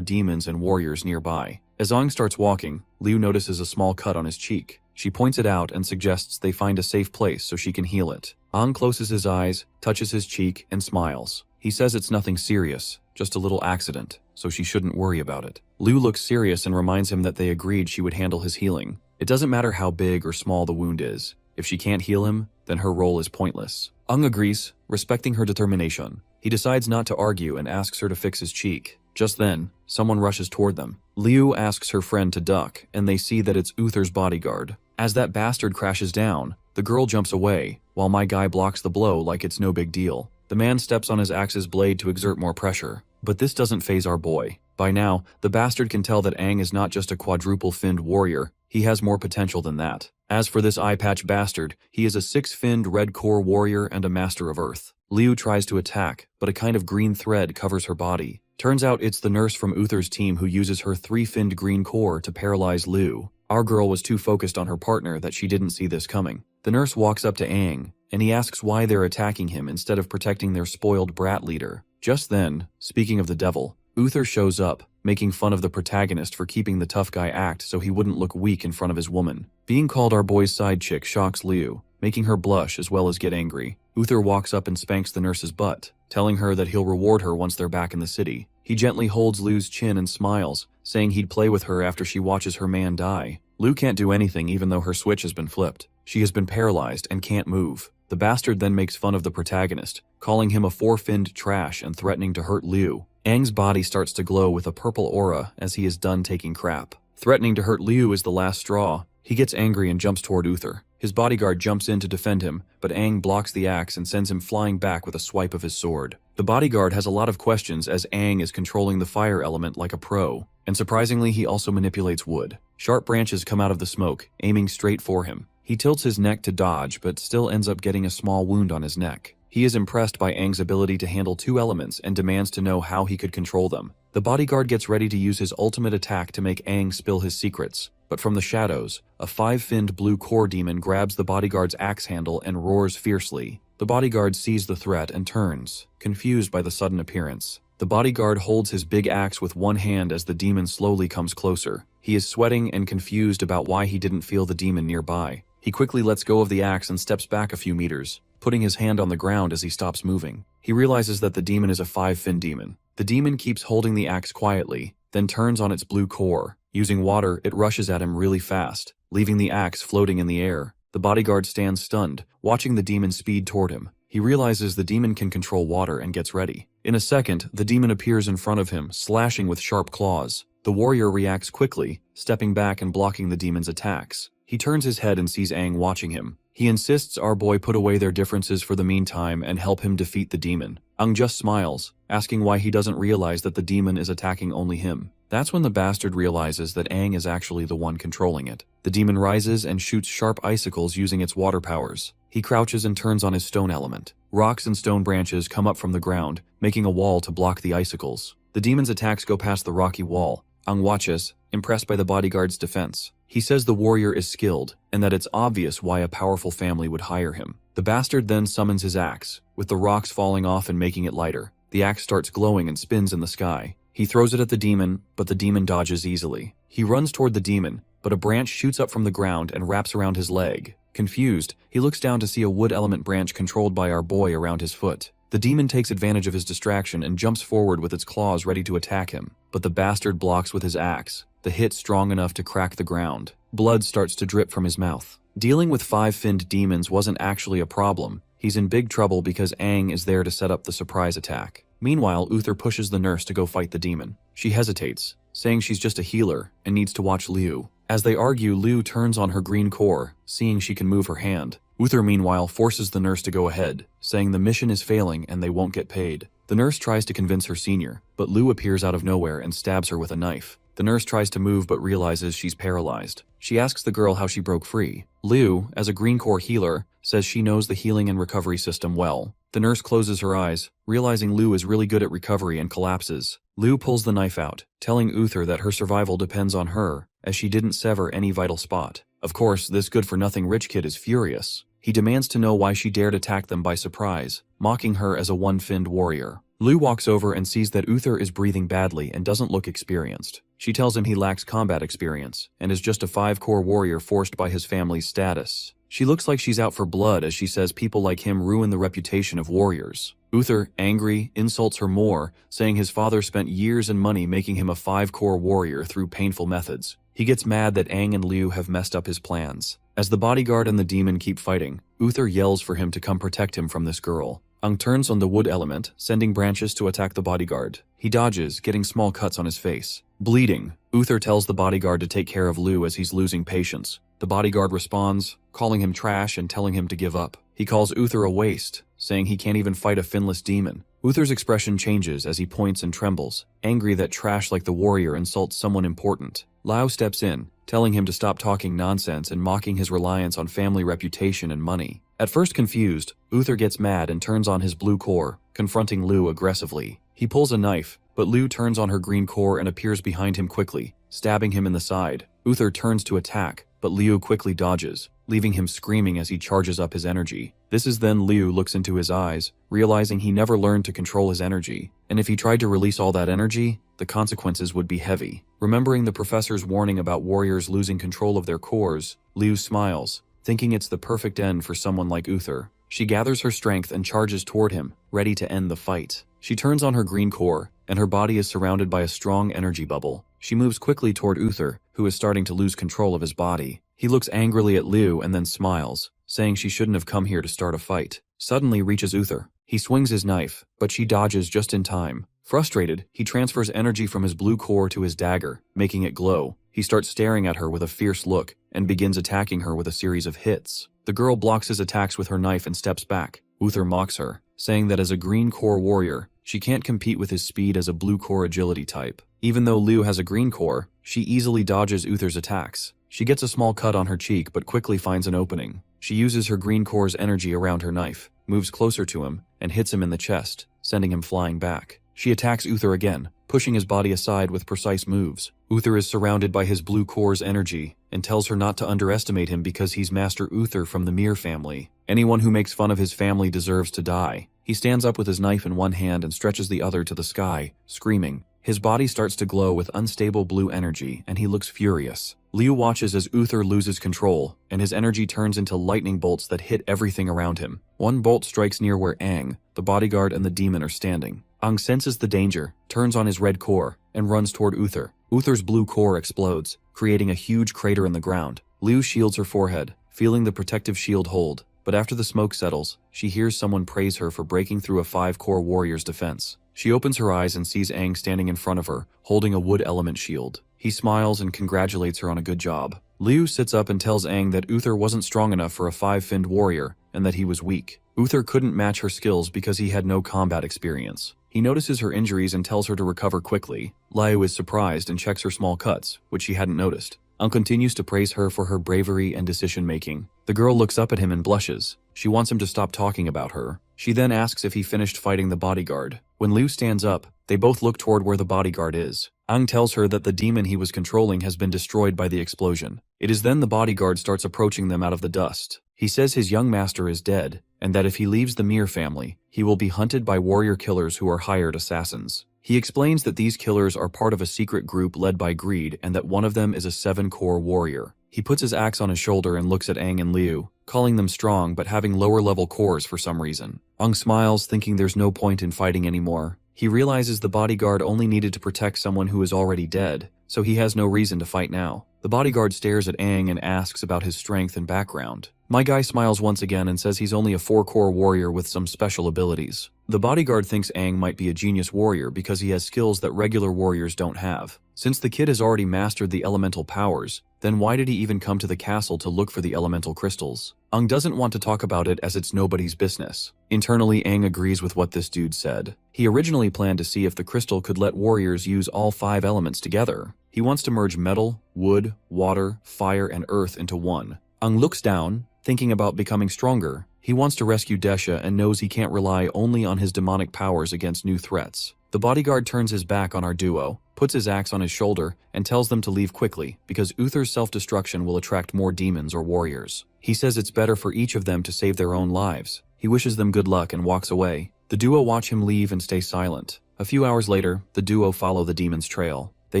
demons and warriors nearby. As Aang starts walking, Liu notices a small cut on his cheek. She points it out and suggests they find a safe place so she can heal it. Aang closes his eyes, touches his cheek, and smiles. He says it's nothing serious, just a little accident, so she shouldn't worry about it. Liu looks serious and reminds him that they agreed she would handle his healing. It doesn't matter how big or small the wound is. If she can't heal him, then her role is pointless. Aang agrees, respecting her determination. He decides not to argue and asks her to fix his cheek. Just then, someone rushes toward them. Liu asks her friend to duck, and they see that it's Uther's bodyguard. As that bastard crashes down, the girl jumps away, while my guy blocks the blow like it's no big deal. The man steps on his axe's blade to exert more pressure, but this doesn't faze our boy. By now, the bastard can tell that Aang is not just a quadruple-finned warrior, he has more potential than that. As for this eye-patch bastard, he is a 6-finned red core warrior and a master of earth. Liu tries to attack, but a kind of green thread covers her body. Turns out it's the nurse from Uther's team who uses her 3-finned green core to paralyze Liu. Our girl was too focused on her partner that she didn't see this coming. The nurse walks up to Aang, and he asks why they're attacking him instead of protecting their spoiled brat leader. Just then, speaking of the devil, Uther shows up, making fun of the protagonist for keeping the tough guy act so he wouldn't look weak in front of his woman. Being called our boy's side chick shocks Liu, making her blush as well as get angry. Uther walks up and spanks the nurse's butt, telling her that he'll reward her once they're back in the city. He gently holds Liu's chin and smiles, saying he'd play with her after she watches her man die. Liu can't do anything even though her switch has been flipped. She has been paralyzed and can't move. The bastard then makes fun of the protagonist, calling him a 4-finned trash and threatening to hurt Liu. Aang's body starts to glow with a purple aura as he is done taking crap. Threatening to hurt Liu is the last straw. He gets angry and jumps toward Uther. His bodyguard jumps in to defend him, but Aang blocks the axe and sends him flying back with a swipe of his sword. The bodyguard has a lot of questions as Aang is controlling the fire element like a pro, and surprisingly he also manipulates wood. Sharp branches come out of the smoke, aiming straight for him. He tilts his neck to dodge, but still ends up getting a small wound on his neck. He is impressed by Aang's ability to handle 2 elements and demands to know how he could control them. The bodyguard gets ready to use his ultimate attack to make Aang spill his secrets, but from the shadows, a 5-finned blue core demon grabs the bodyguard's axe handle and roars fiercely. The bodyguard sees the threat and turns, confused by the sudden appearance. The bodyguard holds his big axe with one hand as the demon slowly comes closer. He is sweating and confused about why he didn't feel the demon nearby. He quickly lets go of the axe and steps back a few meters, putting his hand on the ground as he stops moving. He realizes that the demon is a 5-finned demon. The demon keeps holding the axe quietly, then turns on its blue core. Using water, it rushes at him really fast, leaving the axe floating in the air. The bodyguard stands stunned, watching the demon speed toward him. He realizes the demon can control water and gets ready. In a second, the demon appears in front of him, slashing with sharp claws. The warrior reacts quickly, stepping back and blocking the demon's attacks. He turns his head and sees Aang watching him. He insists our boy put away their differences for the meantime and help him defeat the demon. Aang just smiles, asking why he doesn't realize that the demon is attacking only him. That's when the bastard realizes that Aang is actually the one controlling it. The demon rises and shoots sharp icicles using its water powers. He crouches and turns on his stone element. Rocks and stone branches come up from the ground, making a wall to block the icicles. The demon's attacks go past the rocky wall. Aang watches, impressed by the bodyguard's defense. He says the warrior is skilled, and that it's obvious why a powerful family would hire him. The bastard then summons his axe, with the rocks falling off and making it lighter. The axe starts glowing and spins in the sky. He throws it at the demon, but the demon dodges easily. He runs toward the demon, but a branch shoots up from the ground and wraps around his leg. Confused, he looks down to see a wood element branch controlled by our boy around his foot. The demon takes advantage of his distraction and jumps forward with its claws ready to attack him, but the bastard blocks with his axe, the hit strong enough to crack the ground. Blood starts to drip from his mouth. Dealing with 5-finned demons wasn't actually a problem. He's in big trouble because Aang is there to set up the surprise attack. Meanwhile, Uther pushes the nurse to go fight the demon. She hesitates, saying she's just a healer and needs to watch Liu. As they argue, Liu turns on her green core, seeing she can move her hand. Uther meanwhile forces the nurse to go ahead, saying the mission is failing and they won't get paid. The nurse tries to convince her senior, but Liu appears out of nowhere and stabs her with a knife. The nurse tries to move but realizes she's paralyzed. She asks the girl how she broke free. Liu, as a green core healer, says she knows the healing and recovery system well. The nurse closes her eyes, realizing Liu is really good at recovery, and collapses. Liu pulls the knife out, telling Uther that her survival depends on her, as she didn't sever any vital spot. Of course, this good-for-nothing rich kid is furious. He demands to know why she dared attack them by surprise, mocking her as a one-finned warrior. Liu walks over and sees that Uther is breathing badly and doesn't look experienced. She tells him he lacks combat experience and is just a 5-core warrior forced by his family's status. She looks like she's out for blood, as she says people like him ruin the reputation of warriors. Uther, angry, insults her more, saying his father spent years and money making him a 5-core warrior through painful methods. He gets mad that Aang and Liu have messed up his plans. As the bodyguard and the demon keep fighting, Uther yells for him to come protect him from this girl. Aang turns on the wood element, sending branches to attack the bodyguard. He dodges, getting small cuts on his face. Bleeding, Uther tells the bodyguard to take care of Liu as he's losing patience. The bodyguard responds, calling him trash and telling him to give up. He calls Uther a waste, saying he can't even fight a finless demon. Uther's expression changes as he points and trembles, angry that trash like the warrior insults someone important. Lao steps in, telling him to stop talking nonsense and mocking his reliance on family reputation and money. At first confused, Uther gets mad and turns on his blue core, confronting Liu aggressively. He pulls a knife, but Liu turns on her green core and appears behind him quickly, stabbing him in the side. Uther turns to attack, but Liu quickly dodges, leaving him screaming as he charges up his energy. This is then Liu looks into his eyes, realizing he never learned to control his energy, and if he tried to release all that energy, the consequences would be heavy. Remembering the professor's warning about warriors losing control of their cores, Liu smiles, thinking it's the perfect end for someone like Uther. She gathers her strength and charges toward him, ready to end the fight. She turns on her green core, and her body is surrounded by a strong energy bubble. She moves quickly toward Uther, who is starting to lose control of his body. He looks angrily at Liu and then smiles, saying she shouldn't have come here to start a fight. Suddenly reaches Uther. He swings his knife, but she dodges just in time. Frustrated, he transfers energy from his blue core to his dagger, making it glow. He starts staring at her with a fierce look and begins attacking her with a series of hits. The girl blocks his attacks with her knife and steps back. Uther mocks her, saying that as a green core warrior, she can't compete with his speed as a blue core agility type. Even though Liu has a green core, she easily dodges Uther's attacks. She gets a small cut on her cheek but quickly finds an opening. She uses her green core's energy around her knife, moves closer to him, and hits him in the chest, sending him flying back. She attacks Uther again, pushing his body aside with precise moves. Uther is surrounded by his blue core's energy and tells her not to underestimate him because he's Master Uther from the Mir family. Anyone who makes fun of his family deserves to die. He stands up with his knife in one hand and stretches the other to the sky, screaming. His body starts to glow with unstable blue energy, and he looks furious. Liu watches as Uther loses control, and his energy turns into lightning bolts that hit everything around him. One bolt strikes near where Aang, the bodyguard, and the demon are standing. Aang senses the danger, turns on his red core, and runs toward Uther. Uther's blue core explodes, creating a huge crater in the ground. Liu shields her forehead, feeling the protective shield hold, but after the smoke settles, she hears someone praise her for breaking through a 5-core warrior's defense. She opens her eyes and sees Aang standing in front of her, holding a wood element shield. He smiles and congratulates her on a good job. Liu sits up and tells Aang that Uther wasn't strong enough for a 5-finned warrior, and that he was weak. Uther couldn't match her skills because he had no combat experience. He notices her injuries and tells her to recover quickly. Liu is surprised and checks her small cuts, which she hadn't noticed. Continues to praise her for her bravery and decision-making. The girl looks up at him and blushes. She wants him to stop talking about her. She then asks if he finished fighting the bodyguard. When Liu stands up, they both look toward where the bodyguard is. Tells her that the demon he was controlling has been destroyed by the explosion. It is then the bodyguard starts approaching them out of the dust. He says his young master is dead, and that if he leaves the Mir family, he will be hunted by warrior killers who are hired assassins. He explains that these killers are part of a secret group led by greed and that one of them is a 7-core warrior. He puts his axe on his shoulder and looks at Aang and Liu, calling them strong but having lower-level cores for some reason. Aang smiles, thinking there's no point in fighting anymore. He realizes the bodyguard only needed to protect someone who is already dead, so he has no reason to fight now. The bodyguard stares at Aang and asks about his strength and background. My guy smiles once again and says he's only a 4-core warrior with some special abilities. The bodyguard thinks Aang might be a genius warrior because he has skills that regular warriors don't have. Since the kid has already mastered the elemental powers, then why did he even come to the castle to look for the elemental crystals? Aang doesn't want to talk about it as it's nobody's business. Internally, Aang agrees with what this dude said. He originally planned to see if the crystal could let warriors use all 5 elements together. He wants to merge metal, wood, water, fire, and earth into one. Aang looks down, thinking about becoming stronger. He wants to rescue Desha and knows he can't rely only on his demonic powers against new threats. The bodyguard turns his back on our duo, puts his axe on his shoulder, and tells them to leave quickly because Uther's self-destruction will attract more demons or warriors. He says it's better for each of them to save their own lives. He wishes them good luck and walks away. The duo watch him leave and stay silent. A few hours later, the duo follow the demon's trail. They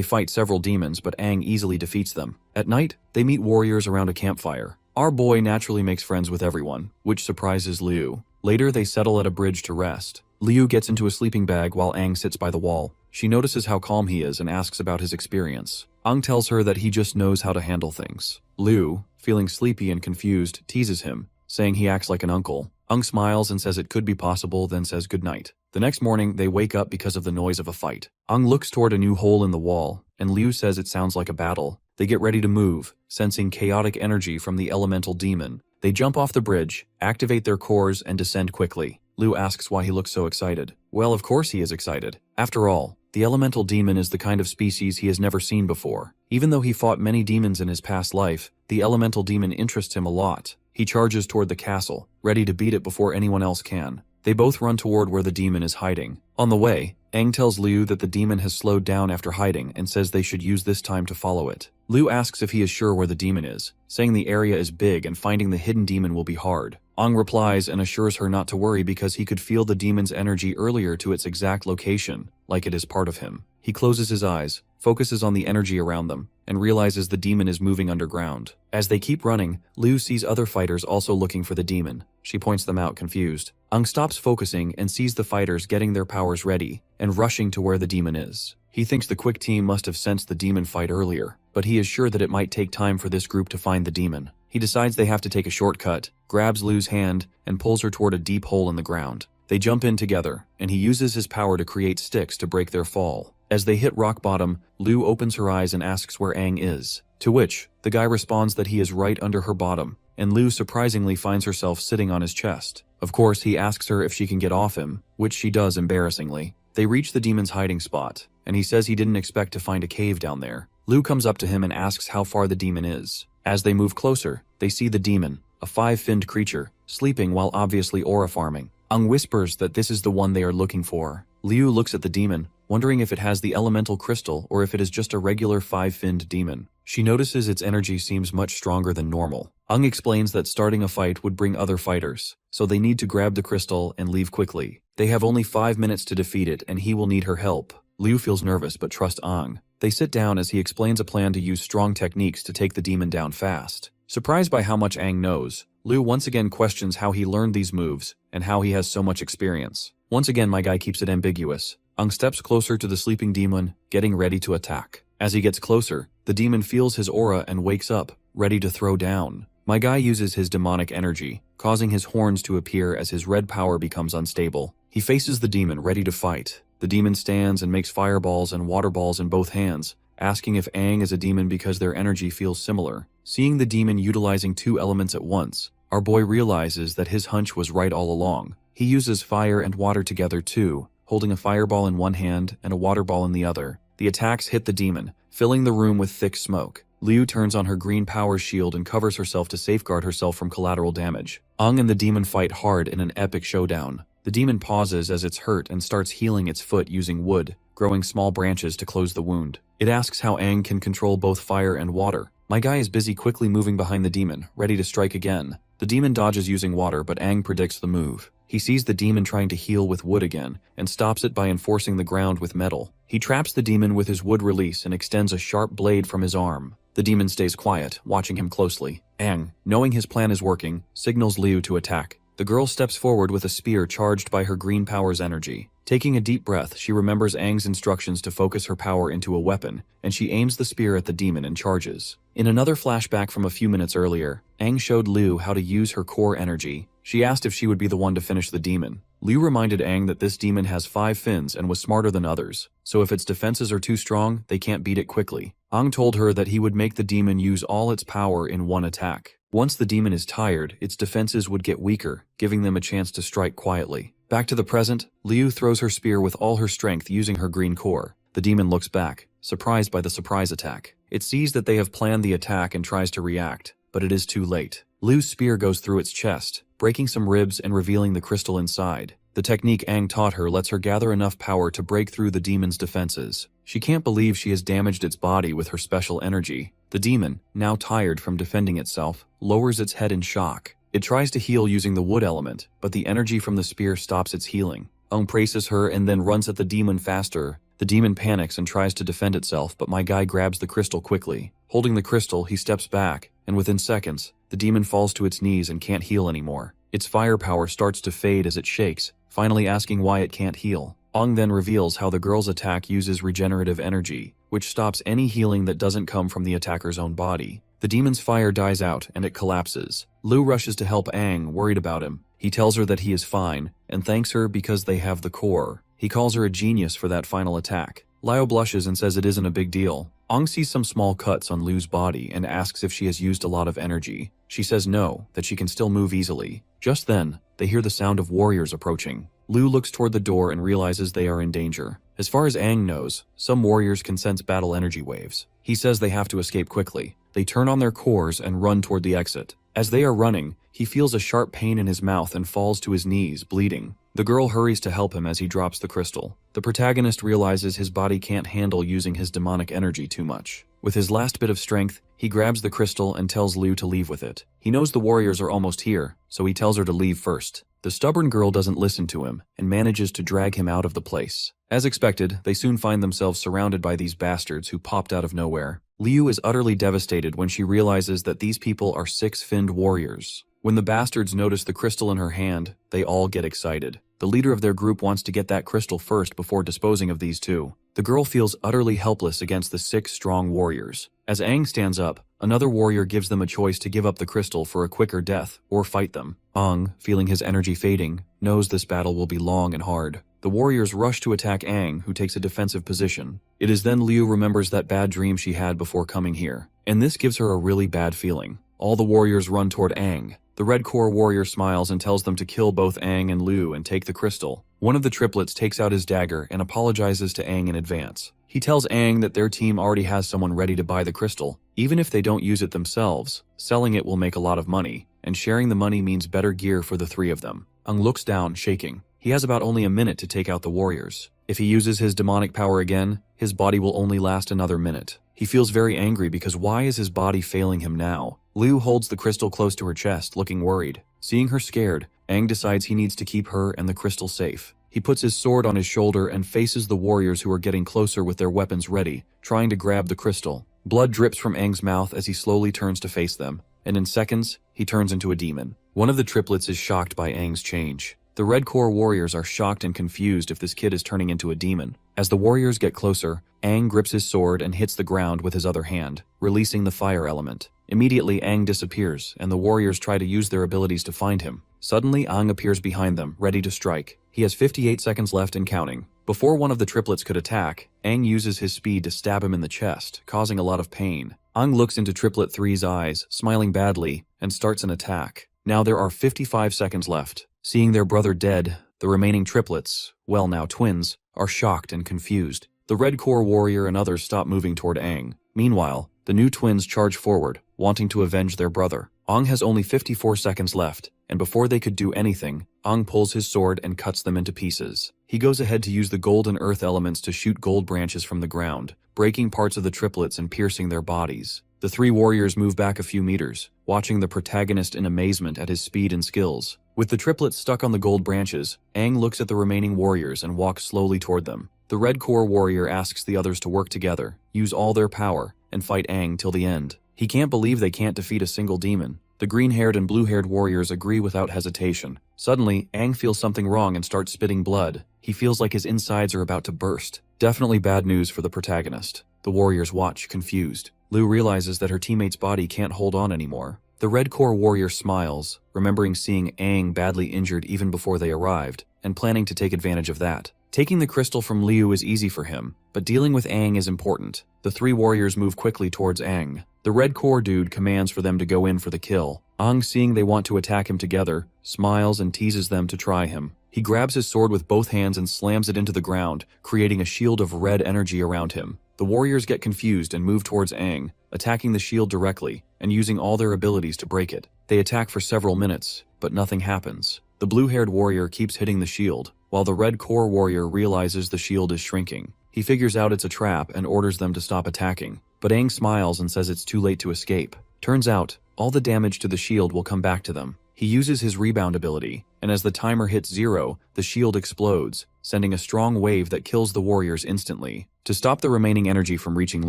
fight several demons, but Aang easily defeats them. At night, they meet warriors around a campfire. Our boy naturally makes friends with everyone, which surprises Liu. Later, they settle at a bridge to rest. Liu gets into a sleeping bag while Aang sits by the wall. She notices how calm he is and asks about his experience. Aang tells her that he just knows how to handle things. Liu, feeling sleepy and confused, teases him, saying he acts like an uncle. Aang smiles and says it could be possible, then says goodnight. The next morning, they wake up because of the noise of a fight. Aang looks toward a new hole in the wall, and Liu says it sounds like a battle. They get ready to move, sensing chaotic energy from the elemental demon. They jump off the bridge, activate their cores, and descend quickly. Liu asks why he looks so excited. Well, of course he is excited. After all, the elemental demon is the kind of species he has never seen before. Even though he fought many demons in his past life, the elemental demon interests him a lot. He charges toward the castle, ready to beat it before anyone else can. They both run toward where the demon is hiding. On the way, Aang tells Liu that the demon has slowed down after hiding and says they should use this time to follow it. Liu asks if he is sure where the demon is, saying the area is big and finding the hidden demon will be hard. Aang replies and assures her not to worry because he could feel the demon's energy earlier to its exact location, like it is part of him. He closes his eyes, focuses on the energy around them, and realizes the demon is moving underground. As they keep running, Liu sees other fighters also looking for the demon. She points them out, confused. Aang stops focusing and sees the fighters getting their powers ready and rushing to where the demon is. He thinks the quick team must have sensed the demon fight earlier, but he is sure that it might take time for this group to find the demon. He decides they have to take a shortcut, grabs Liu's hand, and pulls her toward a deep hole in the ground. They jump in together, and he uses his power to create sticks to break their fall. As they hit rock bottom, Liu opens her eyes and asks where Aang is, to which the guy responds that he is right under her bottom, and Liu surprisingly finds herself sitting on his chest. Of course, he asks her if she can get off him, which she does embarrassingly. They reach the demon's hiding spot, and he says he didn't expect to find a cave down there. Liu comes up to him and asks how far the demon is. As they move closer, they see the demon, a 5-finned creature, sleeping while obviously aura farming. Aang whispers that this is the one they are looking for. Liu looks at the demon, wondering if it has the elemental crystal or if it is just a regular 5-finned demon. She notices its energy seems much stronger than normal. Aang explains that starting a fight would bring other fighters, so they need to grab the crystal and leave quickly. They have only 5 minutes to defeat it and he will need her help. Liu feels nervous but trusts Aang. They sit down as he explains a plan to use strong techniques to take the demon down fast. Surprised by how much Aang knows, Liu once again questions how he learned these moves and how he has so much experience. Once again, my guy keeps it ambiguous. Aang steps closer to the sleeping demon, getting ready to attack. As he gets closer, the demon feels his aura and wakes up, ready to throw down. My guy uses his demonic energy, causing his horns to appear as his red power becomes unstable. He faces the demon, ready to fight. The demon stands and makes fireballs and water balls in both hands, asking if Aang is a demon because their energy feels similar. Seeing the demon utilizing 2 elements at once, our boy realizes that his hunch was right all along. He uses fire and water together too, holding a fireball in one hand and a water ball in the other. The attacks hit the demon, filling the room with thick smoke. Liu turns on her green power shield and covers herself to safeguard herself from collateral damage. Ang and the demon fight hard in an epic showdown. The demon pauses as it's hurt and starts healing its foot using wood, growing small branches to close the wound. It asks how Ang can control both fire and water. My guy is busy quickly moving behind the demon, ready to strike again. The demon dodges using water, but Ang predicts the move. He sees the demon trying to heal with wood again, and stops it by enforcing the ground with metal. He traps the demon with his wood release and extends a sharp blade from his arm. The demon stays quiet, watching him closely. Ang, knowing his plan is working, signals Liu to attack. The girl steps forward with a spear charged by her green power's energy. Taking a deep breath, she remembers Ang's instructions to focus her power into a weapon, and she aims the spear at the demon and charges. In another flashback from a few minutes earlier, Ang showed Liu how to use her core energy. She asked if she would be the one to finish the demon. Liu reminded Ang that this demon has 5 fins and was smarter than others, so if its defenses are too strong, they can't beat it quickly. Ang told her that he would make the demon use all its power in one attack. Once the demon is tired, its defenses would get weaker, giving them a chance to strike quietly. Back to the present, Liu throws her spear with all her strength using her green core. The demon looks back, surprised by the surprise attack. It sees that they have planned the attack and tries to react, but it is too late. Liu's spear goes through its chest, breaking some ribs and revealing the crystal inside. The technique Ang taught her lets her gather enough power to break through the demon's defenses. She can't believe she has damaged its body with her special energy. The demon, now tired from defending itself, lowers its head in shock. It tries to heal using the wood element, but the energy from the spear stops its healing. Ang praises her and then runs at the demon faster. The demon panics and tries to defend itself, but my guy grabs the crystal quickly. Holding the crystal, he steps back, and within seconds, the demon falls to its knees and can't heal anymore. Its firepower starts to fade as it shakes, finally asking why it can't heal. Ang then reveals how the girl's attack uses regenerative energy, which stops any healing that doesn't come from the attacker's own body. The demon's fire dies out and it collapses. Liu rushes to help Ang, worried about him. He tells her that he is fine, and thanks her because they have the core. He calls her a genius for that final attack. Liu blushes and says it isn't a big deal. Ang sees some small cuts on Liu's body and asks if she has used a lot of energy. She says no, that she can still move easily. Just then, they hear the sound of warriors approaching. Liu looks toward the door and realizes they are in danger. As far as Ang knows, some warriors can sense battle energy waves. He says they have to escape quickly. They turn on their cores and run toward the exit. As they are running, he feels a sharp pain in his mouth and falls to his knees, bleeding. The girl hurries to help him as he drops the crystal. The protagonist realizes his body can't handle using his demonic energy too much. With his last bit of strength, he grabs the crystal and tells Liu to leave with it. He knows the warriors are almost here, so he tells her to leave first. The stubborn girl doesn't listen to him and manages to drag him out of the place. As expected, they soon find themselves surrounded by these bastards who popped out of nowhere. Liu is utterly devastated when she realizes that these people are 6-finned warriors. When the bastards notice the crystal in her hand, they all get excited. The leader of their group wants to get that crystal first before disposing of these two. The girl feels utterly helpless against the 6 strong warriors. As Ang stands up, another warrior gives them a choice to give up the crystal for a quicker death or fight them. Ang, feeling his energy fading, knows this battle will be long and hard. The warriors rush to attack Ang, who takes a defensive position. It is then Liu remembers that bad dream she had before coming here, and this gives her a really bad feeling. All the warriors run toward Ang. The red core warrior smiles and tells them to kill both Ang and Liu and take the crystal. One of the triplets takes out his dagger and apologizes to Ang in advance. He tells Ang that their team already has someone ready to buy the crystal. Even if they don't use it themselves, selling it will make a lot of money, and sharing the money means better gear for the 3 of them. Ang looks down, shaking. He has about only a minute to take out the warriors. If he uses his demonic power again, his body will only last another minute. He feels very angry because why is his body failing him now? Liu holds the crystal close to her chest, looking worried. Seeing her scared, Ang decides he needs to keep her and the crystal safe. He puts his sword on his shoulder and faces the warriors who are getting closer with their weapons ready, trying to grab the crystal. Blood drips from Ang's mouth as he slowly turns to face them, and in seconds, he turns into a demon. One of the triplets is shocked by Ang's change. The Red Core warriors are shocked and confused if this kid is turning into a demon. As the warriors get closer, Ang grips his sword and hits the ground with his other hand, releasing the fire element. Immediately, Ang disappears, and the warriors try to use their abilities to find him. Suddenly, Ang appears behind them, ready to strike. He has 58 seconds left and counting. Before one of the triplets could attack, Ang uses his speed to stab him in the chest, causing a lot of pain. Ang looks into Triplet 3's eyes, smiling badly, and starts an attack. Now there are 55 seconds left. Seeing their brother dead, The remaining triplets, well now twins, are shocked and confused. The Red Core warrior and others stop moving toward Aang. Meanwhile, the new twins charge forward, wanting to avenge their brother. Aang has only 54 seconds left, and before they could do anything, Aang pulls his sword and cuts them into pieces. He goes ahead to use the gold and earth elements to shoot gold branches from the ground, breaking parts of the triplets and piercing their bodies. The three warriors move back a few meters, watching the protagonist in amazement at his speed and skills. With the triplets stuck on the gold branches, Aang looks at the remaining warriors and walks slowly toward them. The Red Core warrior asks the others to work together, use all their power, and fight Aang till the end. He can't believe they can't defeat a single demon. The green-haired and blue-haired warriors agree without hesitation. Suddenly, Aang feels something wrong and starts spitting blood. He feels like his insides are about to burst. Definitely bad news for the protagonist. The warriors watch, confused. Lu realizes that her teammate's body can't hold on anymore. The Red Core warrior smiles, remembering seeing Aang badly injured even before they arrived, and planning to take advantage of that. Taking the crystal from Liu is easy for him, but dealing with Aang is important. The three warriors move quickly towards Aang. The Red Core dude commands for them to go in for the kill. Aang, seeing they want to attack him together, smiles and teases them to try him. He grabs his sword with both hands and slams it into the ground, creating a shield of red energy around him. The warriors get confused and move towards Aang, attacking the shield directly and using all their abilities to break it. They attack for several minutes, but nothing happens. The blue-haired warrior keeps hitting the shield, while the Red Core warrior realizes the shield is shrinking. He figures out it's a trap and orders them to stop attacking, but Aang smiles and says it's too late to escape. Turns out, all the damage to the shield will come back to them. He uses his rebound ability, and as the timer hits 0, the shield explodes, sending a strong wave that kills the warriors instantly. To stop the remaining energy from reaching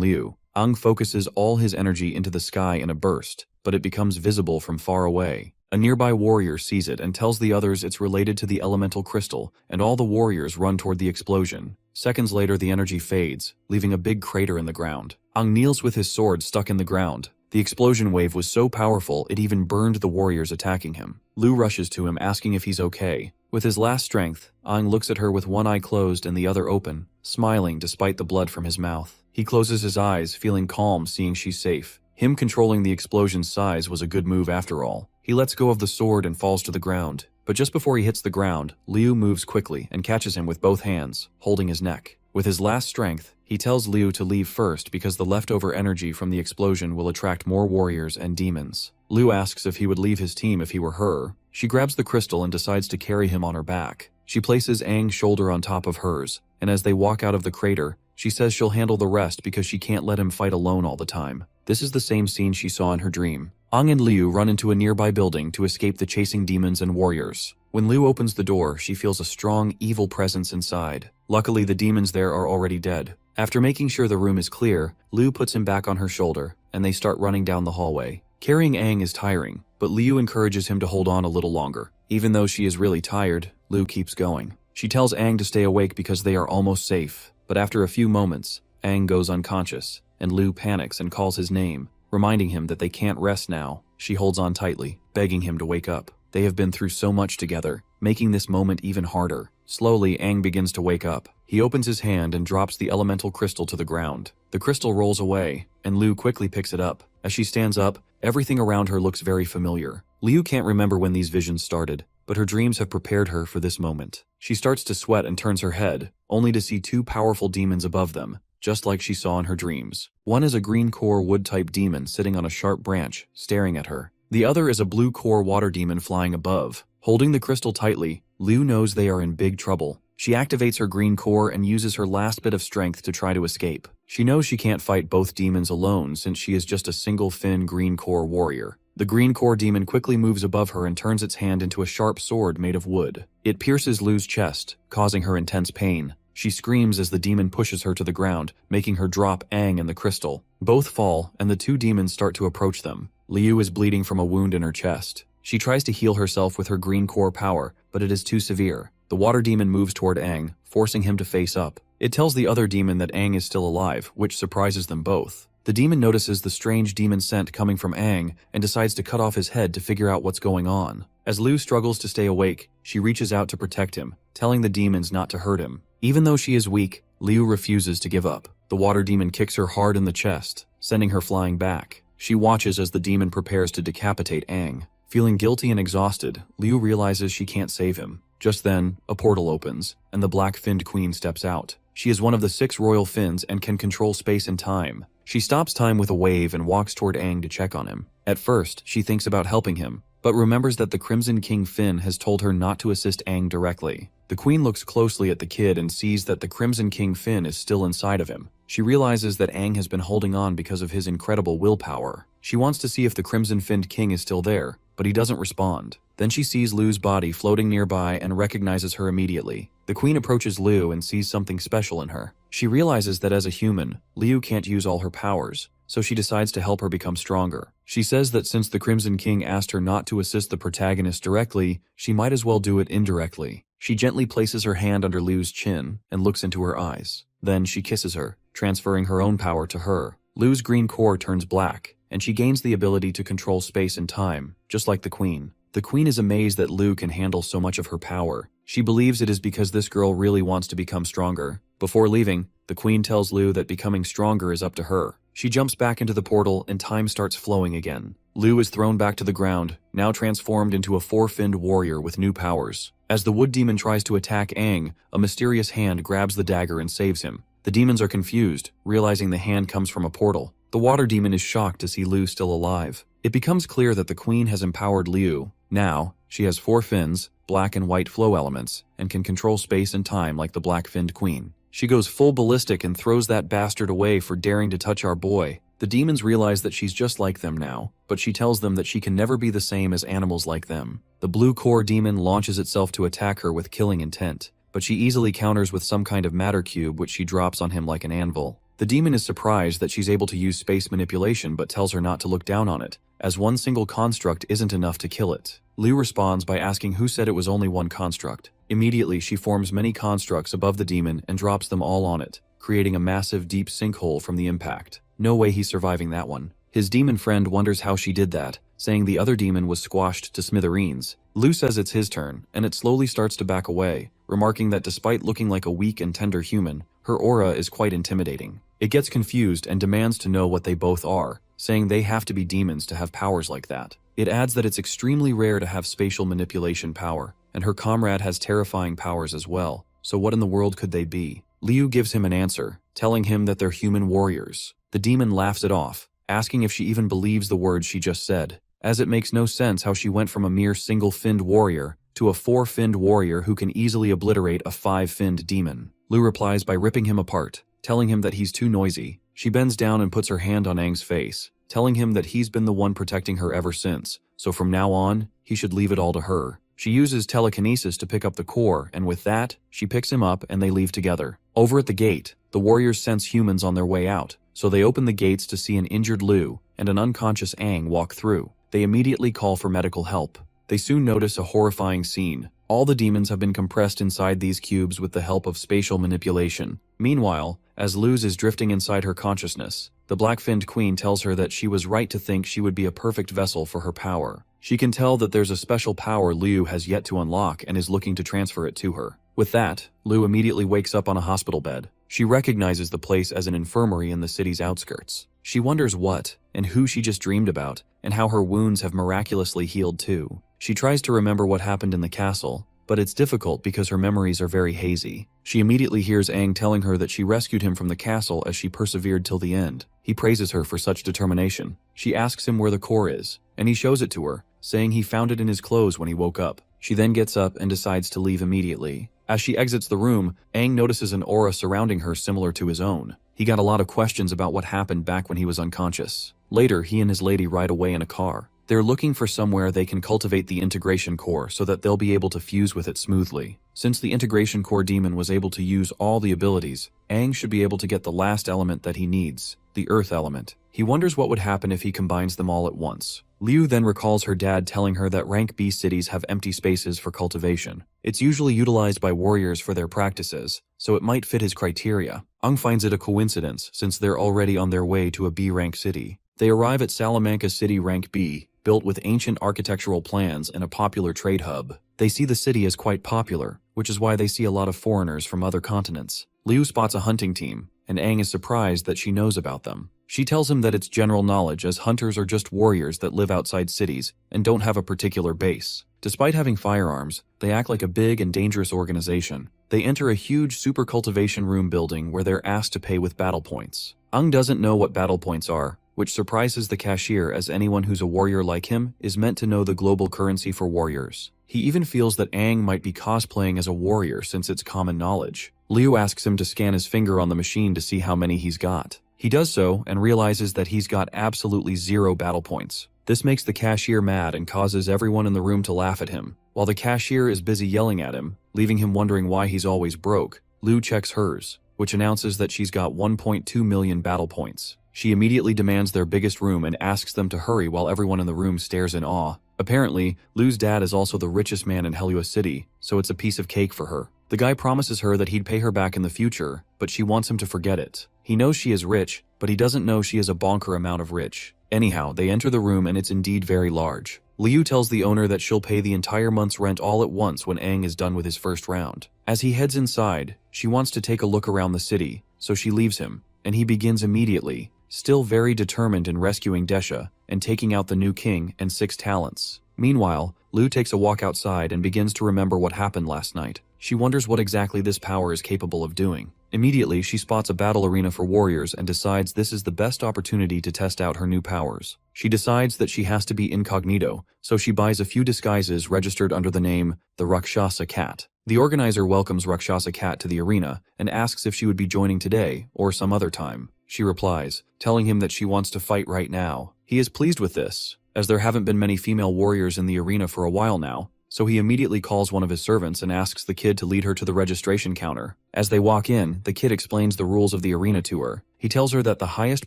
Liu, Aang focuses all his energy into the sky in a burst, but it becomes visible from far away. A nearby warrior sees it and tells the others it's related to the elemental crystal, and all the warriors run toward the explosion. Seconds later, the energy fades, leaving a big crater in the ground. Aang kneels with his sword stuck in the ground. The explosion wave was so powerful it even burned the warriors attacking him. Lu rushes to him asking if he's okay. With his last strength, Aang looks at her with one eye closed and the other open, smiling despite the blood from his mouth. He closes his eyes, feeling calm seeing she's safe. Him controlling the explosion's size was a good move after all. He lets go of the sword and falls to the ground. But just before he hits the ground, Liu moves quickly and catches him with both hands, holding his neck. With his last strength, he tells Liu to leave first because the leftover energy from the explosion will attract more warriors and demons. Liu asks if he would leave his team if he were her. She grabs the crystal and decides to carry him on her back. She places Aang's shoulder on top of hers, and as they walk out of the crater, she says she'll handle the rest because she can't let him fight alone all the time. This is the same scene she saw in her dream. Aang and Liu run into a nearby building to escape the chasing demons and warriors. When Liu opens the door, she feels a strong, evil presence inside. Luckily, the demons there are already dead. After making sure the room is clear, Liu puts him back on her shoulder, and they start running down the hallway. Carrying Aang is tiring, but Liu encourages him to hold on a little longer. Even though she is really tired, Liu keeps going. She tells Aang to stay awake because they are almost safe, but after a few moments, Aang goes unconscious, and Liu panics and calls his name, reminding him that they can't rest now. She holds on tightly, begging him to wake up. They have been through so much together, making this moment even harder. Slowly, Aang begins to wake up. He opens his hand and drops the elemental crystal to the ground. The crystal rolls away, and Liu quickly picks it up. As she stands up, everything around her looks very familiar. Liu can't remember when these visions started, but her dreams have prepared her for this moment. She starts to sweat and turns her head, only to see two powerful demons above them, just like she saw in her dreams. One is a green core wood-type demon sitting on a sharp branch, staring at her. The other is a blue core water demon flying above. Holding the crystal tightly, Liu knows they are in big trouble. She activates her green core and uses her last bit of strength to try to escape. She knows she can't fight both demons alone since she is just a single Fin green core warrior. The green core demon quickly moves above her and turns its hand into a sharp sword made of wood. It pierces Liu's chest, causing her intense pain. She screams as the demon pushes her to the ground, making her drop Aang and the crystal. Both fall, and the two demons start to approach them. Liu is bleeding from a wound in her chest. She tries to heal herself with her green core power, but it is too severe. The water demon moves toward Aang, forcing him to face up. It tells the other demon that Aang is still alive, which surprises them both. The demon notices the strange demon scent coming from Aang and decides to cut off his head to figure out what's going on. As Liu struggles to stay awake, she reaches out to protect him, telling the demons not to hurt him. Even though she is weak, Liu refuses to give up. The water demon kicks her hard in the chest, sending her flying back. She watches as the demon prepares to decapitate Aang. Feeling guilty and exhausted, Liu realizes she can't save him. Just then, a portal opens, and the black-finned queen steps out. She is one of the 6 royal fins and can control space and time. She stops time with a wave and walks toward Aang to check on him. At first, she thinks about helping him, but remembers that the Crimson King Finn has told her not to assist Aang directly. The queen looks closely at the kid and sees that the Crimson King Finn is still inside of him. She realizes that Aang has been holding on because of his incredible willpower. She wants to see if the Crimson-Finned King is still there, but he doesn't respond. Then she sees Lu's body floating nearby and recognizes her immediately. The queen approaches Lu and sees something special in her. She realizes that as a human, Liu can't use all her powers, so she decides to help her become stronger. She says that since the Crimson King asked her not to assist the protagonist directly, she might as well do it indirectly. She gently places her hand under Lu's chin and looks into her eyes. Then she kisses her, transferring her own power to her. Lu's green core turns black, and she gains the ability to control space and time, just like the queen. The queen is amazed that Lu can handle so much of her power. She believes it is because this girl really wants to become stronger. Before leaving, the queen tells Lu that becoming stronger is up to her. She jumps back into the portal and time starts flowing again. Lu is thrown back to the ground, now transformed into a 4-finned warrior with new powers. As the wood demon tries to attack Aang, a mysterious hand grabs the dagger and saves him. The demons are confused, realizing the hand comes from a portal. The water demon is shocked to see Lu still alive. It becomes clear that the queen has empowered Liu. Now, she has 4 fins, black and white flow elements, and can control space and time like the black-finned queen. She goes full ballistic and throws that bastard away for daring to touch our boy. The demons realize that she's just like them now, but she tells them that she can never be the same as animals like them. The blue core demon launches itself to attack her with killing intent, but she easily counters with some kind of matter cube which she drops on him like an anvil. The demon is surprised that she's able to use space manipulation but tells her not to look down on it, as one single construct isn't enough to kill it. Liu responds by asking who said it was only one construct. Immediately, she forms many constructs above the demon and drops them all on it, creating a massive deep sinkhole from the impact. No way he's surviving that one. His demon friend wonders how she did that, saying the other demon was squashed to smithereens. Liu says it's his turn, and it slowly starts to back away, remarking that despite looking like a weak and tender human, her aura is quite intimidating. It gets confused and demands to know what they both are, saying they have to be demons to have powers like that. It adds that it's extremely rare to have spatial manipulation power, and her comrade has terrifying powers as well, so what in the world could they be? Liu gives him an answer, telling him that they're human warriors. The demon laughs it off, asking if she even believes the words she just said, as it makes no sense how she went from a mere single-finned warrior to a 4-finned warrior who can easily obliterate a 5-finned demon. Liu replies by ripping him apart, telling him that he's too noisy. She bends down and puts her hand on Aang's face, telling him that he's been the one protecting her ever since, so from now on, he should leave it all to her. She uses telekinesis to pick up the core, and with that, she picks him up and they leave together. Over at the gate, the warriors sense humans on their way out, so they open the gates to see an injured Liu and an unconscious Aang walk through. They immediately call for medical help. They soon notice a horrifying scene. All the demons have been compressed inside these cubes with the help of spatial manipulation. Meanwhile, as Luz is drifting inside her consciousness, the black-finned queen tells her that she was right to think she would be a perfect vessel for her power. She can tell that there's a special power Liu has yet to unlock and is looking to transfer it to her. With that, Liu immediately wakes up on a hospital bed. She recognizes the place as an infirmary in the city's outskirts. She wonders what and who she just dreamed about, and how her wounds have miraculously healed too. She tries to remember what happened in the castle, but it's difficult because her memories are very hazy. She immediately hears Aang telling her that she rescued him from the castle as she persevered till the end. He praises her for such determination. She asks him where the core is, and he shows it to her, saying he found it in his clothes when he woke up. She then gets up and decides to leave immediately. As she exits the room, Aang notices an aura surrounding her similar to his own. He got a lot of questions about what happened back when he was unconscious. Later, he and his lady ride away in a car. They're looking for somewhere they can cultivate the integration core so that they'll be able to fuse with it smoothly. Since the integration core demon was able to use all the abilities, Aang should be able to get the last element that he needs, the earth element. He wonders what would happen if he combines them all at once. Liu then recalls her dad telling her that rank B cities have empty spaces for cultivation. It's usually utilized by warriors for their practices, so it might fit his criteria. Aang finds it a coincidence since they're already on their way to a B rank city. They arrive at Salamanca City rank B, built with ancient architectural plans and a popular trade hub. They see the city as quite popular, which is why they see a lot of foreigners from other continents. Liu spots a hunting team, and Aang is surprised that she knows about them. She tells him that it's general knowledge, as hunters are just warriors that live outside cities and don't have a particular base. Despite having firearms, they act like a big and dangerous organization. They enter a huge super cultivation room building where they're asked to pay with battle points. Aang doesn't know what battle points are, which surprises the cashier, as anyone who's a warrior like him is meant to know the global currency for warriors. He even feels that Aang might be cosplaying as a warrior since it's common knowledge. Liu asks him to scan his finger on the machine to see how many he's got. He does so and realizes that he's got absolutely 0 battle points. This makes the cashier mad and causes everyone in the room to laugh at him. While the cashier is busy yelling at him, leaving him wondering why he's always broke, Liu checks hers, which announces that she's got 1.2 million battle points. She immediately demands their biggest room and asks them to hurry while everyone in the room stares in awe. Apparently, Liu's dad is also the richest man in Yahello City, so it's a piece of cake for her. The guy promises her that he'd pay her back in the future, but she wants him to forget it. He knows she is rich, but he doesn't know she is a bonker amount of rich. Anyhow, they enter the room and it's indeed very large. Liu tells the owner that she'll pay the entire month's rent all at once when Aang is done with his first round. As he heads inside, she wants to take a look around the city, so she leaves him, and he begins immediately, still very determined in rescuing Desha and taking out the new king and 6 talents. Meanwhile, Liu takes a walk outside and begins to remember what happened last night. She wonders what exactly this power is capable of doing. Immediately, she spots a battle arena for warriors and decides this is the best opportunity to test out her new powers. She decides that she has to be incognito, so she buys a few disguises registered under the name the Rakshasa Cat. The organizer welcomes Rakshasa Cat to the arena and asks if she would be joining today or some other time. She replies, telling him that she wants to fight right now. He is pleased with this, as there haven't been many female warriors in the arena for a while now, so he immediately calls one of his servants and asks the kid to lead her to the registration counter. As they walk in, the kid explains the rules of the arena to her. He tells her that the highest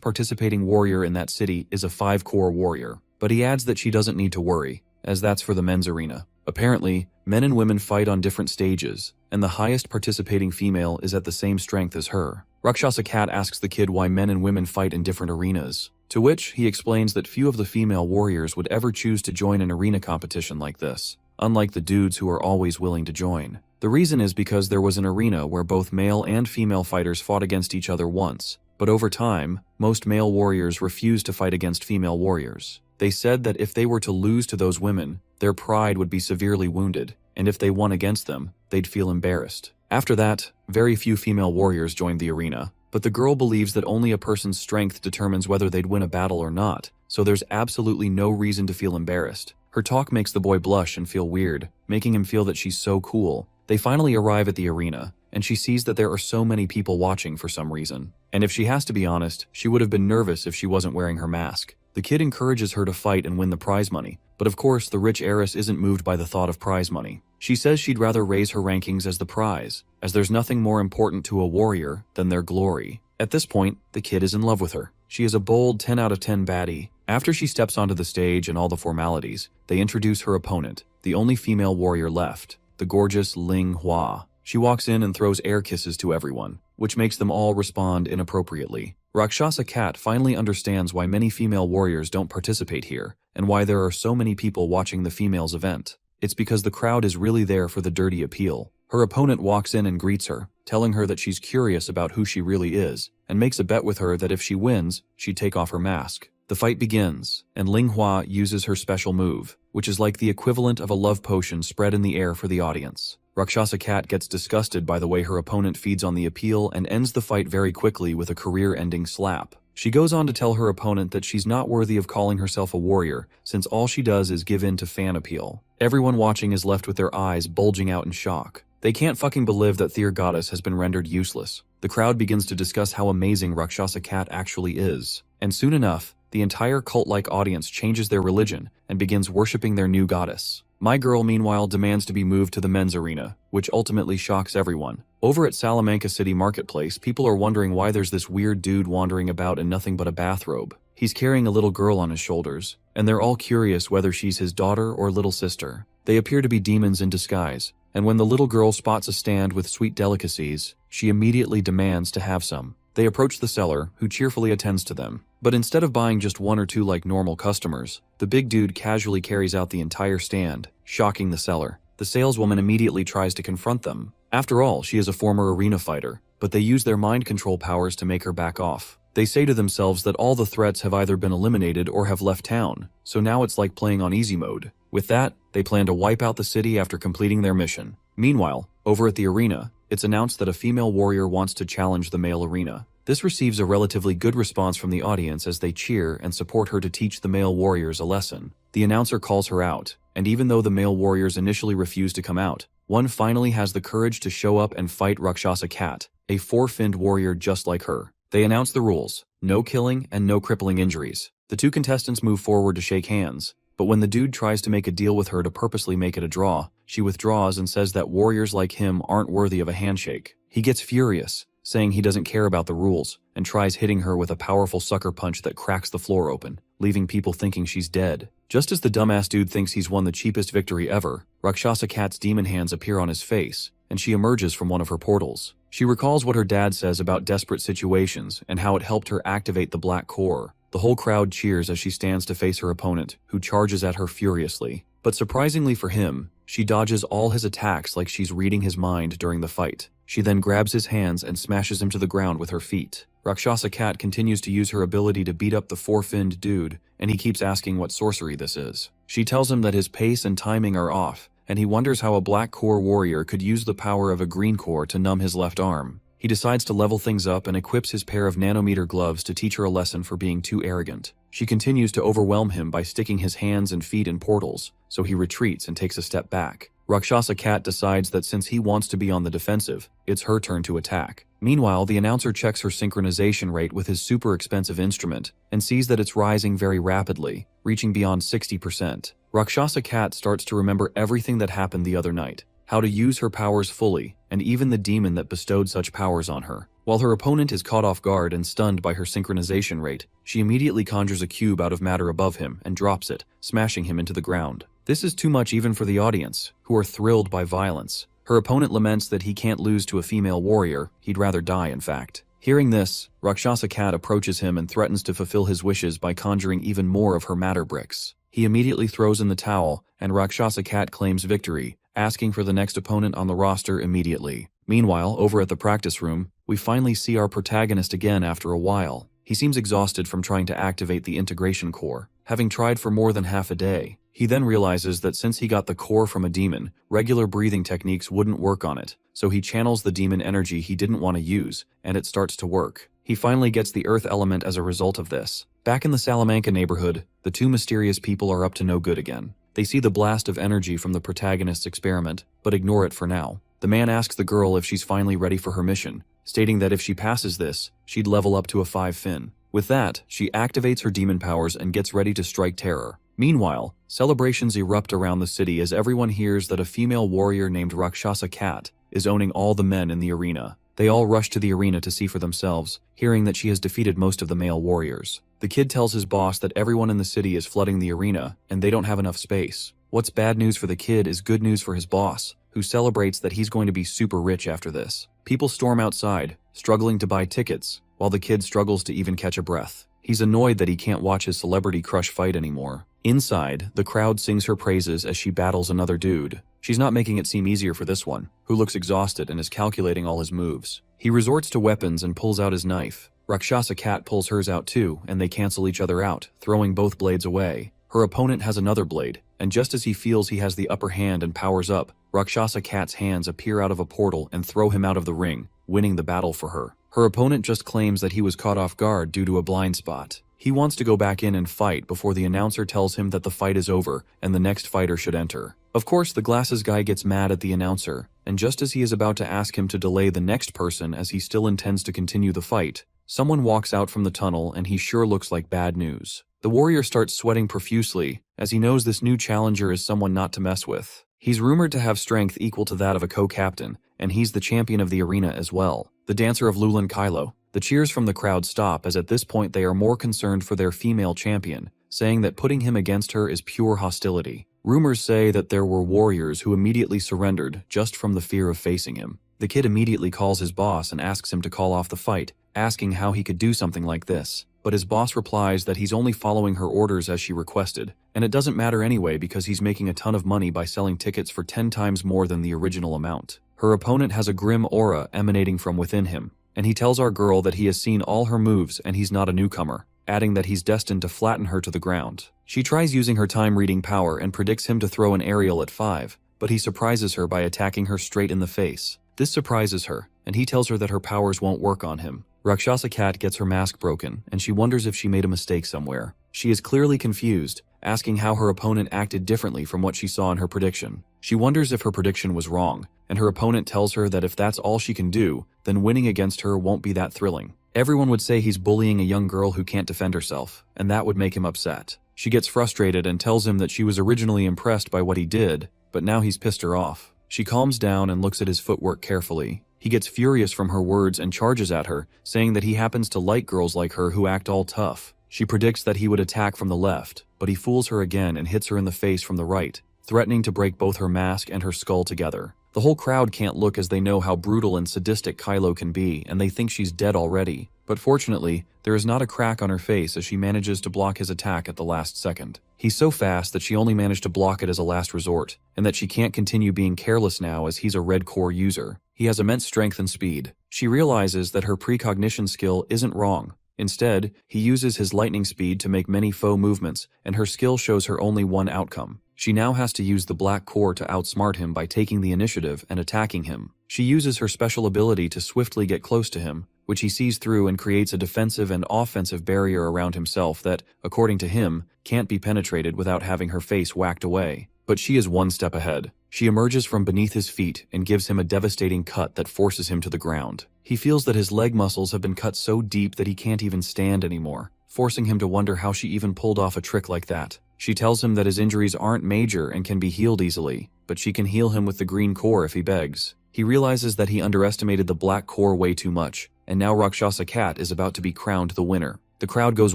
participating warrior in that city is a 5-core warrior, but he adds that she doesn't need to worry, as that's for the men's arena. Apparently, men and women fight on different stages, and the highest participating female is at the same strength as her. Rakshasa Cat asks the kid why men and women fight in different arenas, to which he explains that few of the female warriors would ever choose to join an arena competition like this, unlike the dudes who are always willing to join. The reason is because there was an arena where both male and female fighters fought against each other once, but over time, most male warriors refused to fight against female warriors. They said that if they were to lose to those women, their pride would be severely wounded, and if they won against them, they'd feel embarrassed. After that, very few female warriors joined the arena, but the girl believes that only a person's strength determines whether they'd win a battle or not, so there's absolutely no reason to feel embarrassed. Her talk makes the boy blush and feel weird, making him feel that she's so cool. They finally arrive at the arena, and she sees that there are so many people watching for some reason. And if she has to be honest, she would have been nervous if she wasn't wearing her mask. The kid encourages her to fight and win the prize money, but of course the rich heiress isn't moved by the thought of prize money. She says she'd rather raise her rankings as the prize, as there's nothing more important to a warrior than their glory. At this point, the kid is in love with her. She is a bold 10 out of 10 baddie. After she steps onto the stage and all the formalities, they introduce her opponent, the only female warrior left, the gorgeous Ling Hua. She walks in and throws air kisses to everyone, which makes them all respond inappropriately. Rakshasa Cat finally understands why many female warriors don't participate here, and why there are so many people watching the females' event. It's because the crowd is really there for the dirty appeal. Her opponent walks in and greets her, telling her that she's curious about who she really is, and makes a bet with her that if she wins, she'd take off her mask. The fight begins, and Ling Hua uses her special move, which is like the equivalent of a love potion spread in the air for the audience. Rakshasa Cat gets disgusted by the way her opponent feeds on the appeal and ends the fight very quickly with a career-ending slap. She goes on to tell her opponent that she's not worthy of calling herself a warrior, since all she does is give in to fan appeal. Everyone watching is left with their eyes bulging out in shock. They can't fucking believe that their goddess has been rendered useless. The crowd begins to discuss how amazing Rakshasa Cat actually is, and soon enough, the entire cult-like audience changes their religion and begins worshipping their new goddess. My girl, meanwhile, demands to be moved to the men's arena, which ultimately shocks everyone. Over at Salamanca City Marketplace, people are wondering why there's this weird dude wandering about in nothing but a bathrobe. He's carrying a little girl on his shoulders, and they're all curious whether she's his daughter or little sister. They appear to be demons in disguise, and when the little girl spots a stand with sweet delicacies, she immediately demands to have some. They approach the seller, who cheerfully attends to them. But instead of buying just 1 or 2 like normal customers, the big dude casually carries out the entire stand, shocking the seller. The saleswoman immediately tries to confront them. After all, she is a former arena fighter, but they use their mind control powers to make her back off. They say to themselves that all the threats have either been eliminated or have left town, so now it's like playing on easy mode. With that, they plan to wipe out the city after completing their mission. Meanwhile, over at the arena, it's announced that a female warrior wants to challenge the male arena. This receives a relatively good response from the audience as they cheer and support her to teach the male warriors a lesson. The announcer calls her out, and even though the male warriors initially refuse to come out, one finally has the courage to show up and fight Rakshasa Cat, a four-finned warrior just like her. They announce the rules: no killing and no crippling injuries. The two contestants move forward to shake hands, but when the dude tries to make a deal with her to purposely make it a draw, she withdraws and says that warriors like him aren't worthy of a handshake. He gets furious, saying he doesn't care about the rules, and tries hitting her with a powerful sucker punch that cracks the floor open, leaving people thinking she's dead. Just as the dumbass dude thinks he's won the cheapest victory ever, Rakshasa Cat's demon hands appear on his face, and she emerges from one of her portals. She recalls what her dad says about desperate situations and how it helped her activate the black core. The whole crowd cheers as she stands to face her opponent, who charges at her furiously. But surprisingly for him, she dodges all his attacks like she's reading his mind during the fight. She then grabs his hands and smashes him to the ground with her feet. Rakshasa Cat continues to use her ability to beat up the four-finned dude, and he keeps asking what sorcery this is. She tells him that his pace and timing are off, and he wonders how a black core warrior could use the power of a green core to numb his left arm. He decides to level things up and equips his pair of nanometer gloves to teach her a lesson for being too arrogant. She continues to overwhelm him by sticking his hands and feet in portals, so he retreats and takes a step back. Rakshasa Cat decides that since he wants to be on the defensive, it's her turn to attack. Meanwhile, the announcer checks her synchronization rate with his super expensive instrument and sees that it's rising very rapidly, reaching beyond 60%. Rakshasa Cat starts to remember everything that happened the other night, how to use her powers fully, and even the demon that bestowed such powers on her. While her opponent is caught off guard and stunned by her synchronization rate, she immediately conjures a cube out of matter above him and drops it, smashing him into the ground. This is too much even for the audience, who are thrilled by violence. Her opponent laments that he can't lose to a female warrior, he'd rather die in fact. Hearing this, Rakshasa Cat approaches him and threatens to fulfill his wishes by conjuring even more of her matter bricks. He immediately throws in the towel, and Rakshasa Cat claims victory, asking for the next opponent on the roster immediately. Meanwhile, over at the practice room, we finally see our protagonist again after a while. He seems exhausted from trying to activate the integration core, having tried for more than half a day. He then realizes that since he got the core from a demon, regular breathing techniques wouldn't work on it, so he channels the demon energy he didn't want to use, and it starts to work. He finally gets the earth element as a result of this. Back in the Salamanca neighborhood, the two mysterious people are up to no good again. They see the blast of energy from the protagonist's experiment, but ignore it for now. The man asks the girl if she's finally ready for her mission, stating that if she passes this, she'd level up to a 5-fin. With that, she activates her demon powers and gets ready to strike terror. Meanwhile, celebrations erupt around the city as everyone hears that a female warrior named Rakshasa Cat is owning all the men in the arena. They all rush to the arena to see for themselves, hearing that she has defeated most of the male warriors. The kid tells his boss that everyone in the city is flooding the arena, and they don't have enough space. What's bad news for the kid is good news for his boss, who celebrates that he's going to be super rich after this. People storm outside, struggling to buy tickets, while the kid struggles to even catch a breath. He's annoyed that he can't watch his celebrity crush fight anymore. Inside, the crowd sings her praises as she battles another dude. She's not making it seem easier for this one, who looks exhausted and is calculating all his moves. He resorts to weapons and pulls out his knife. Rakshasa Cat pulls hers out too, and they cancel each other out, throwing both blades away. Her opponent has another blade, and just as he feels he has the upper hand and powers up, Rakshasa Cat's hands appear out of a portal and throw him out of the ring, winning the battle for her. Her opponent just claims that he was caught off guard due to a blind spot. He wants to go back in and fight before the announcer tells him that the fight is over and the next fighter should enter. Of course, the glasses guy gets mad at the announcer, and just as he is about to ask him to delay the next person as he still intends to continue the fight, someone walks out from the tunnel and he sure looks like bad news. The warrior starts sweating profusely as he knows this new challenger is someone not to mess with. He's rumored to have strength equal to that of a co-captain, and he's the champion of the arena as well, the dancer of Lulan Kylo. The cheers from the crowd stop as at this point they are more concerned for their female champion, saying that putting him against her is pure hostility. Rumors say that there were warriors who immediately surrendered just from the fear of facing him. The kid immediately calls his boss and asks him to call off the fight, asking how he could do something like this. But his boss replies that he's only following her orders as she requested, and it doesn't matter anyway because he's making a ton of money by selling tickets for 10 times more than the original amount. Her opponent has a grim aura emanating from within him, and he tells our girl that he has seen all her moves and he's not a newcomer, adding that he's destined to flatten her to the ground. She tries using her time-reading power and predicts him to throw an aerial at 5, but he surprises her by attacking her straight in the face. This surprises her, and he tells her that her powers won't work on him. Rakshasa Cat gets her mask broken, and she wonders if she made a mistake somewhere. She is clearly confused, asking how her opponent acted differently from what she saw in her prediction. She wonders if her prediction was wrong, and her opponent tells her that if that's all she can do, then winning against her won't be that thrilling. Everyone would say he's bullying a young girl who can't defend herself, and that would make him upset. She gets frustrated and tells him that she was originally impressed by what he did, but now he's pissed her off. She calms down and looks at his footwork carefully. He gets furious from her words and charges at her, saying that he happens to like girls like her who act all tough. She predicts that he would attack from the left, but he fools her again and hits her in the face from the right, threatening to break both her mask and her skull together. The whole crowd can't look as they know how brutal and sadistic Kylo can be, and they think she's dead already. But fortunately, there is not a crack on her face as she manages to block his attack at the last second. He's so fast that she only managed to block it as a last resort, and that she can't continue being careless now as he's a red core user. He has immense strength and speed. She realizes that her precognition skill isn't wrong. Instead, he uses his lightning speed to make many faux movements, and her skill shows her only one outcome. She now has to use the black core to outsmart him by taking the initiative and attacking him. She uses her special ability to swiftly get close to him, which he sees through and creates a defensive and offensive barrier around himself that, according to him, can't be penetrated without having her face whacked away. But she is one step ahead. She emerges from beneath his feet and gives him a devastating cut that forces him to the ground. He feels that his leg muscles have been cut so deep that he can't even stand anymore, forcing him to wonder how she even pulled off a trick like that. She tells him that his injuries aren't major and can be healed easily, but she can heal him with the green core if he begs. He realizes that he underestimated the black core way too much, and now Rakshasa Cat is about to be crowned the winner. The crowd goes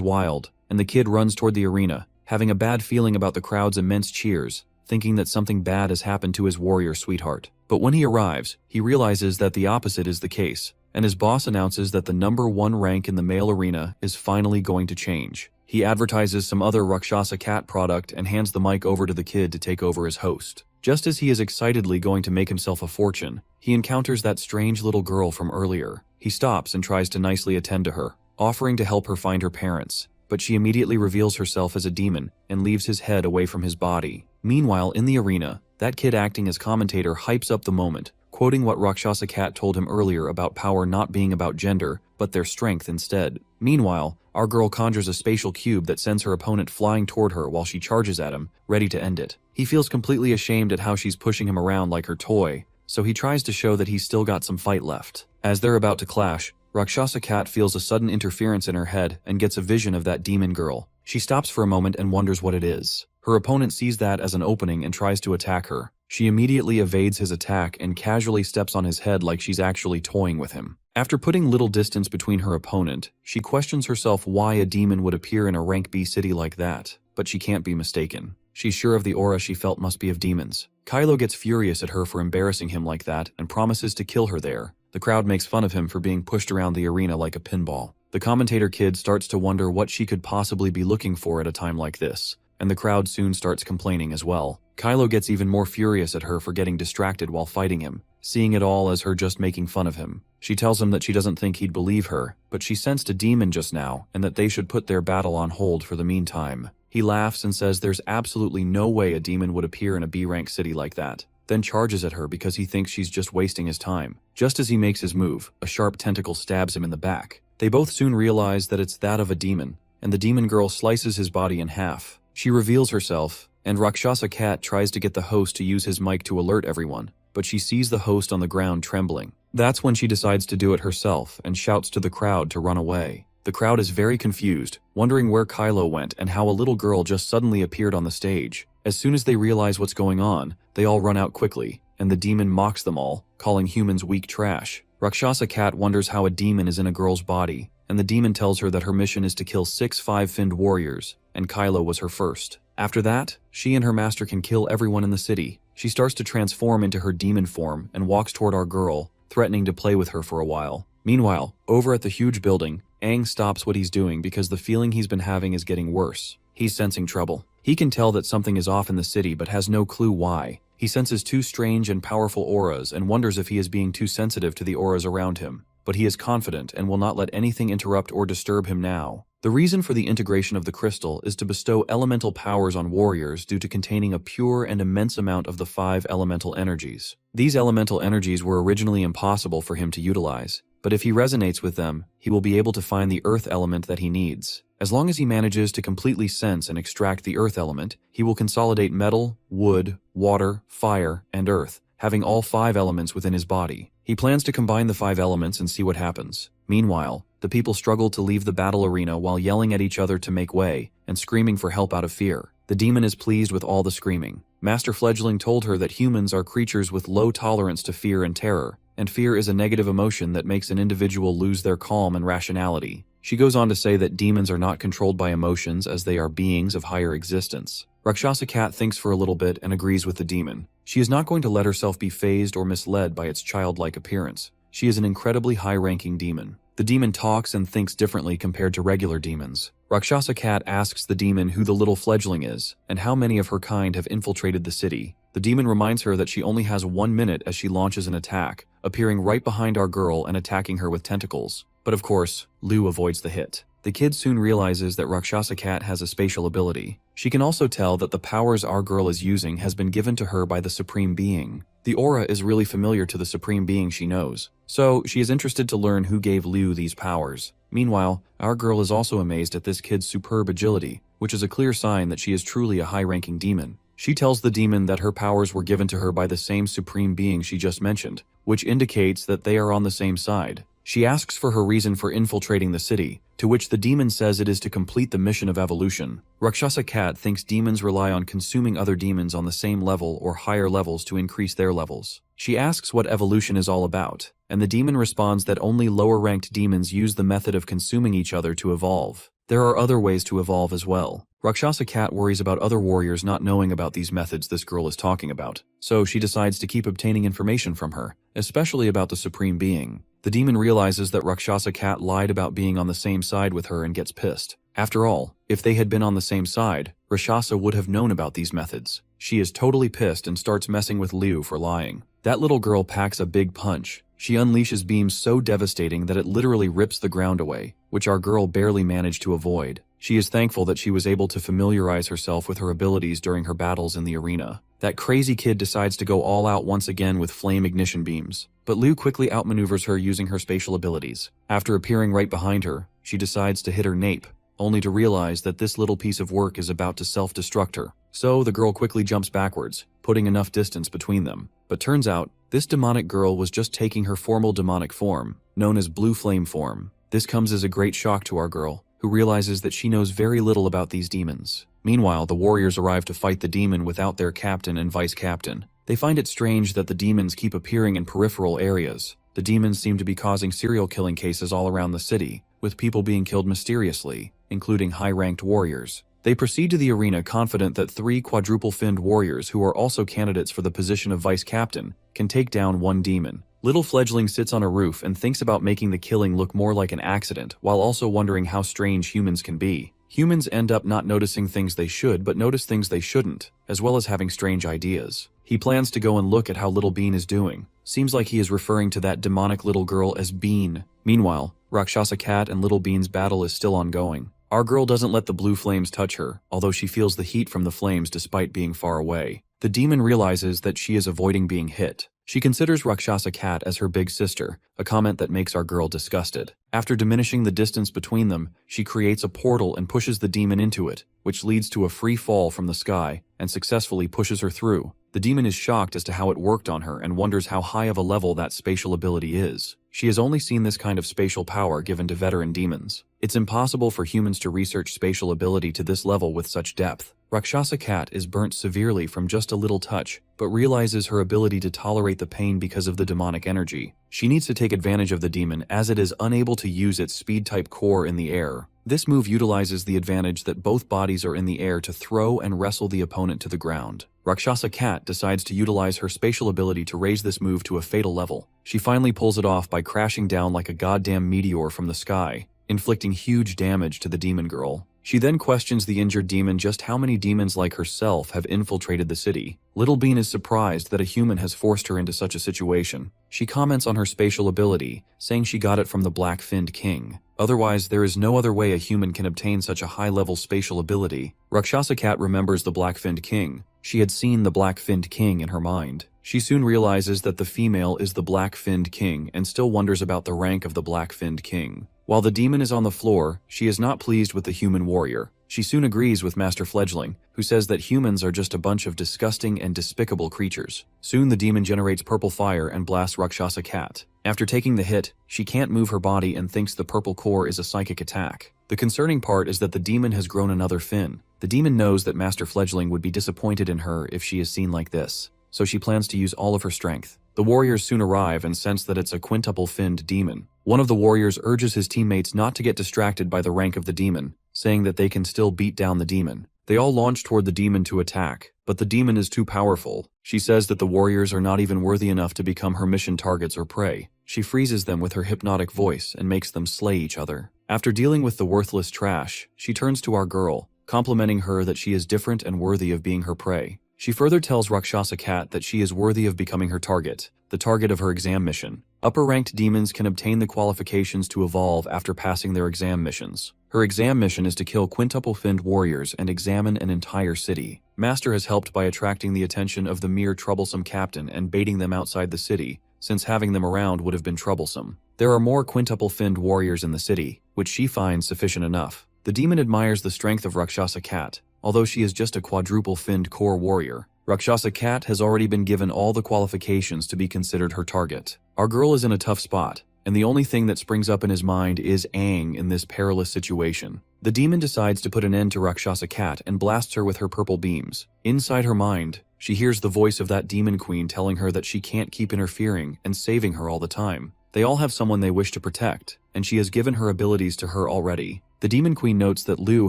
wild, and the kid runs toward the arena, having a bad feeling about the crowd's immense cheers, thinking that something bad has happened to his warrior sweetheart. But when he arrives, he realizes that the opposite is the case, and his boss announces that the #1 rank in the male arena is finally going to change. He advertises some other Rakshasa Cat product and hands the mic over to the kid to take over as host. Just as he is excitedly going to make himself a fortune, he encounters that strange little girl from earlier. He stops and tries to nicely attend to her, offering to help her find her parents, but she immediately reveals herself as a demon and leaves his head away from his body. Meanwhile, in the arena, that kid acting as commentator hypes up the moment, quoting what Rakshasa Cat told him earlier about power not being about gender, but their strength instead. Meanwhile, our girl conjures a spatial cube that sends her opponent flying toward her while she charges at him, ready to end it. He feels completely ashamed at how she's pushing him around like her toy, so he tries to show that he's still got some fight left. As they're about to clash, Rakshasa Cat feels a sudden interference in her head and gets a vision of that demon girl. She stops for a moment and wonders what it is. Her opponent sees that as an opening and tries to attack her. She immediately evades his attack and casually steps on his head like she's actually toying with him. After putting little distance between her opponent, she questions herself why a demon would appear in a rank B city like that, but she can't be mistaken. She's sure of the aura she felt must be of demons. Kylo gets furious at her for embarrassing him like that and promises to kill her there. The crowd makes fun of him for being pushed around the arena like a pinball. The commentator kid starts to wonder what she could possibly be looking for at a time like this, and the crowd soon starts complaining as well. Kylo gets even more furious at her for getting distracted while fighting him, seeing it all as her just making fun of him. She tells him that she doesn't think he'd believe her, but she sensed a demon just now and that they should put their battle on hold for the meantime. He laughs and says there's absolutely no way a demon would appear in a B-rank city like that, then charges at her because he thinks she's just wasting his time. Just as he makes his move, a sharp tentacle stabs him in the back. They both soon realize that it's that of a demon, and the demon girl slices his body in half. She reveals herself, and Rakshasa Cat tries to get the host to use his mic to alert everyone, but she sees the host on the ground trembling. That's when she decides to do it herself and shouts to the crowd to run away. The crowd is very confused, wondering where Kylo went and how a little girl just suddenly appeared on the stage. As soon as they realize what's going on, they all run out quickly, and the demon mocks them all, calling humans weak trash. Rakshasa Cat wonders how a demon is in a girl's body, and the demon tells her that her mission is to kill 6 5-finned warriors, and Kylo was her first. After that, she and her master can kill everyone in the city. She starts to transform into her demon form and walks toward our girl, threatening to play with her for a while. Meanwhile, over at the huge building, Aang stops what he's doing because the feeling he's been having is getting worse. He's sensing trouble. He can tell that something is off in the city but has no clue why. He senses 2 strange and powerful auras and wonders if he is being too sensitive to the auras around him. but he is confident and will not let anything interrupt or disturb him now. The reason for the integration of the crystal is to bestow elemental powers on warriors due to containing a pure and immense amount of the 5 elemental energies. These elemental energies were originally impossible for him to utilize, but if he resonates with them, he will be able to find the earth element that he needs. As long as he manages to completely sense and extract the earth element, he will consolidate metal, wood, water, fire, and earth, having all 5 elements within his body. He plans to combine the 5 elements and see what happens. Meanwhile, the people struggle to leave the battle arena while yelling at each other to make way and screaming for help out of fear. The demon is pleased with all the screaming. Master Fledgling told her that humans are creatures with low tolerance to fear and terror, and fear is a negative emotion that makes an individual lose their calm and rationality. She goes on to say that demons are not controlled by emotions as they are beings of higher existence. Rakshasa Cat thinks for a little bit and agrees with the demon. She is not going to let herself be fazed or misled by its childlike appearance. She is an incredibly high-ranking demon. The demon talks and thinks differently compared to regular demons. Rakshasa Cat asks the demon who the little fledgling is, and how many of her kind have infiltrated the city. The demon reminds her that she only has 1 minute as she launches an attack, appearing right behind our girl and attacking her with tentacles. But of course, Lou avoids the hit. The kid soon realizes that Rakshasa Cat has a spatial ability. She can also tell that the powers our girl is using has been given to her by the Supreme Being. The aura is really familiar to the Supreme Being she knows, so she is interested to learn who gave Liu these powers. Meanwhile, our girl is also amazed at this kid's superb agility, which is a clear sign that she is truly a high-ranking demon. She tells the demon that her powers were given to her by the same Supreme Being she just mentioned, which indicates that they are on the same side. She asks for her reason for infiltrating the city, to which the demon says it is to complete the mission of evolution. Rakshasa Cat thinks demons rely on consuming other demons on the same level or higher levels to increase their levels. She asks what evolution is all about, and the demon responds that only lower-ranked demons use the method of consuming each other to evolve. There are other ways to evolve as well. Rakshasa Cat worries about other warriors not knowing about these methods this girl is talking about, so she decides to keep obtaining information from her, especially about the Supreme Being. The demon realizes that Rakshasa Cat lied about being on the same side with her and gets pissed. After all, if they had been on the same side, Rakshasa would have known about these methods. She is totally pissed and starts messing with Liu for lying. That little girl packs a big punch. She unleashes beams so devastating that it literally rips the ground away, which our girl barely managed to avoid. She is thankful that she was able to familiarize herself with her abilities during her battles in the arena. That crazy kid decides to go all out once again with flame ignition beams, but Liu quickly outmaneuvers her using her spatial abilities. After appearing right behind her, she decides to hit her nape, only to realize that this little piece of work is about to self-destruct her. So the girl quickly jumps backwards, putting enough distance between them. But turns out, this demonic girl was just taking her formal demonic form, known as blue flame form. This comes as a great shock to our girl, who realizes that she knows very little about these demons. Meanwhile, the warriors arrive to fight the demon without their captain and vice-captain. They find it strange that the demons keep appearing in peripheral areas. The demons seem to be causing serial killing cases all around the city, with people being killed mysteriously, including high-ranked warriors. They proceed to the arena confident that 3 quadruple-finned warriors who are also candidates for the position of vice-captain can take down one demon. Little Fledgling sits on a roof and thinks about making the killing look more like an accident, while also wondering how strange humans can be. Humans end up not noticing things they should but notice things they shouldn't, as well as having strange ideas. He plans to go and look at how Little Bean is doing. Seems like he is referring to that demonic little girl as Bean. Meanwhile, Rakshasa Cat and Little Bean's battle is still ongoing. Our girl doesn't let the blue flames touch her, although she feels the heat from the flames despite being far away. The demon realizes that she is avoiding being hit. She considers Rakshasa Cat as her big sister, a comment that makes our girl disgusted. After diminishing the distance between them, she creates a portal and pushes the demon into it, which leads to a free fall from the sky and successfully pushes her through. The demon is shocked as to how it worked on her and wonders how high of a level that spatial ability is. She has only seen this kind of spatial power given to veteran demons. It's impossible for humans to research spatial ability to this level with such depth. Rakshasa Cat is burnt severely from just a little touch, but realizes her ability to tolerate the pain because of the demonic energy. She needs to take advantage of the demon as it is unable to use its speed-type core in the air. This move utilizes the advantage that both bodies are in the air to throw and wrestle the opponent to the ground. Rakshasa Cat decides to utilize her spatial ability to raise this move to a fatal level. She finally pulls it off by crashing down like a goddamn meteor from the sky. inflicting huge damage to the demon girl. She then questions the injured demon just how many demons like herself have infiltrated the city. Little Bean is surprised that a human has forced her into such a situation. She comments on her spatial ability, saying she got it from the Black-Finned King. Otherwise, there is no other way a human can obtain such a high-level spatial ability. Rakshasa Cat remembers the Black-Finned King. She had seen the Black-Finned King in her mind. She soon realizes that the female is the Black-Finned King and still wonders about the rank of the Black-Finned King. While the demon is on the floor, she is not pleased with the human warrior. She soon agrees with Master Fledgling, who says that humans are just a bunch of disgusting and despicable creatures. Soon the demon generates purple fire and blasts Rakshasa Cat. After taking the hit, she can't move her body and thinks the purple core is a psychic attack. The concerning part is that the demon has grown another fin. The demon knows that Master Fledgling would be disappointed in her if she is seen like this, so she plans to use all of her strength. The warriors soon arrive and sense that it's a quintuple-finned demon. One of the warriors urges his teammates not to get distracted by the rank of the demon, saying that they can still beat down the demon. They all launch toward the demon to attack, but the demon is too powerful. She says that the warriors are not even worthy enough to become her mission targets or prey. She freezes them with her hypnotic voice and makes them slay each other. After dealing with the worthless trash, she turns to our girl, complimenting her that she is different and worthy of being her prey. She further tells Rakshasa Cat that she is worthy of becoming her target, the target of her exam mission. Upper-ranked demons can obtain the qualifications to evolve after passing their exam missions. Her exam mission is to kill quintuple-finned warriors and examine an entire city. Master has helped by attracting the attention of the mere troublesome captain and baiting them outside the city, since having them around would have been troublesome. There are more quintuple-finned warriors in the city, which she finds sufficient enough. The demon admires the strength of Rakshasa Cat, although she is just a quadruple-finned core warrior. Rakshasa Cat has already been given all the qualifications to be considered her target. Our girl is in a tough spot, and the only thing that springs up in his mind is Aang in this perilous situation. The demon decides to put an end to Rakshasa Cat and blasts her with her purple beams. Inside her mind, she hears the voice of that demon queen telling her that she can't keep interfering and saving her all the time. They all have someone they wish to protect, and she has given her abilities to her already. The Demon Queen notes that Liu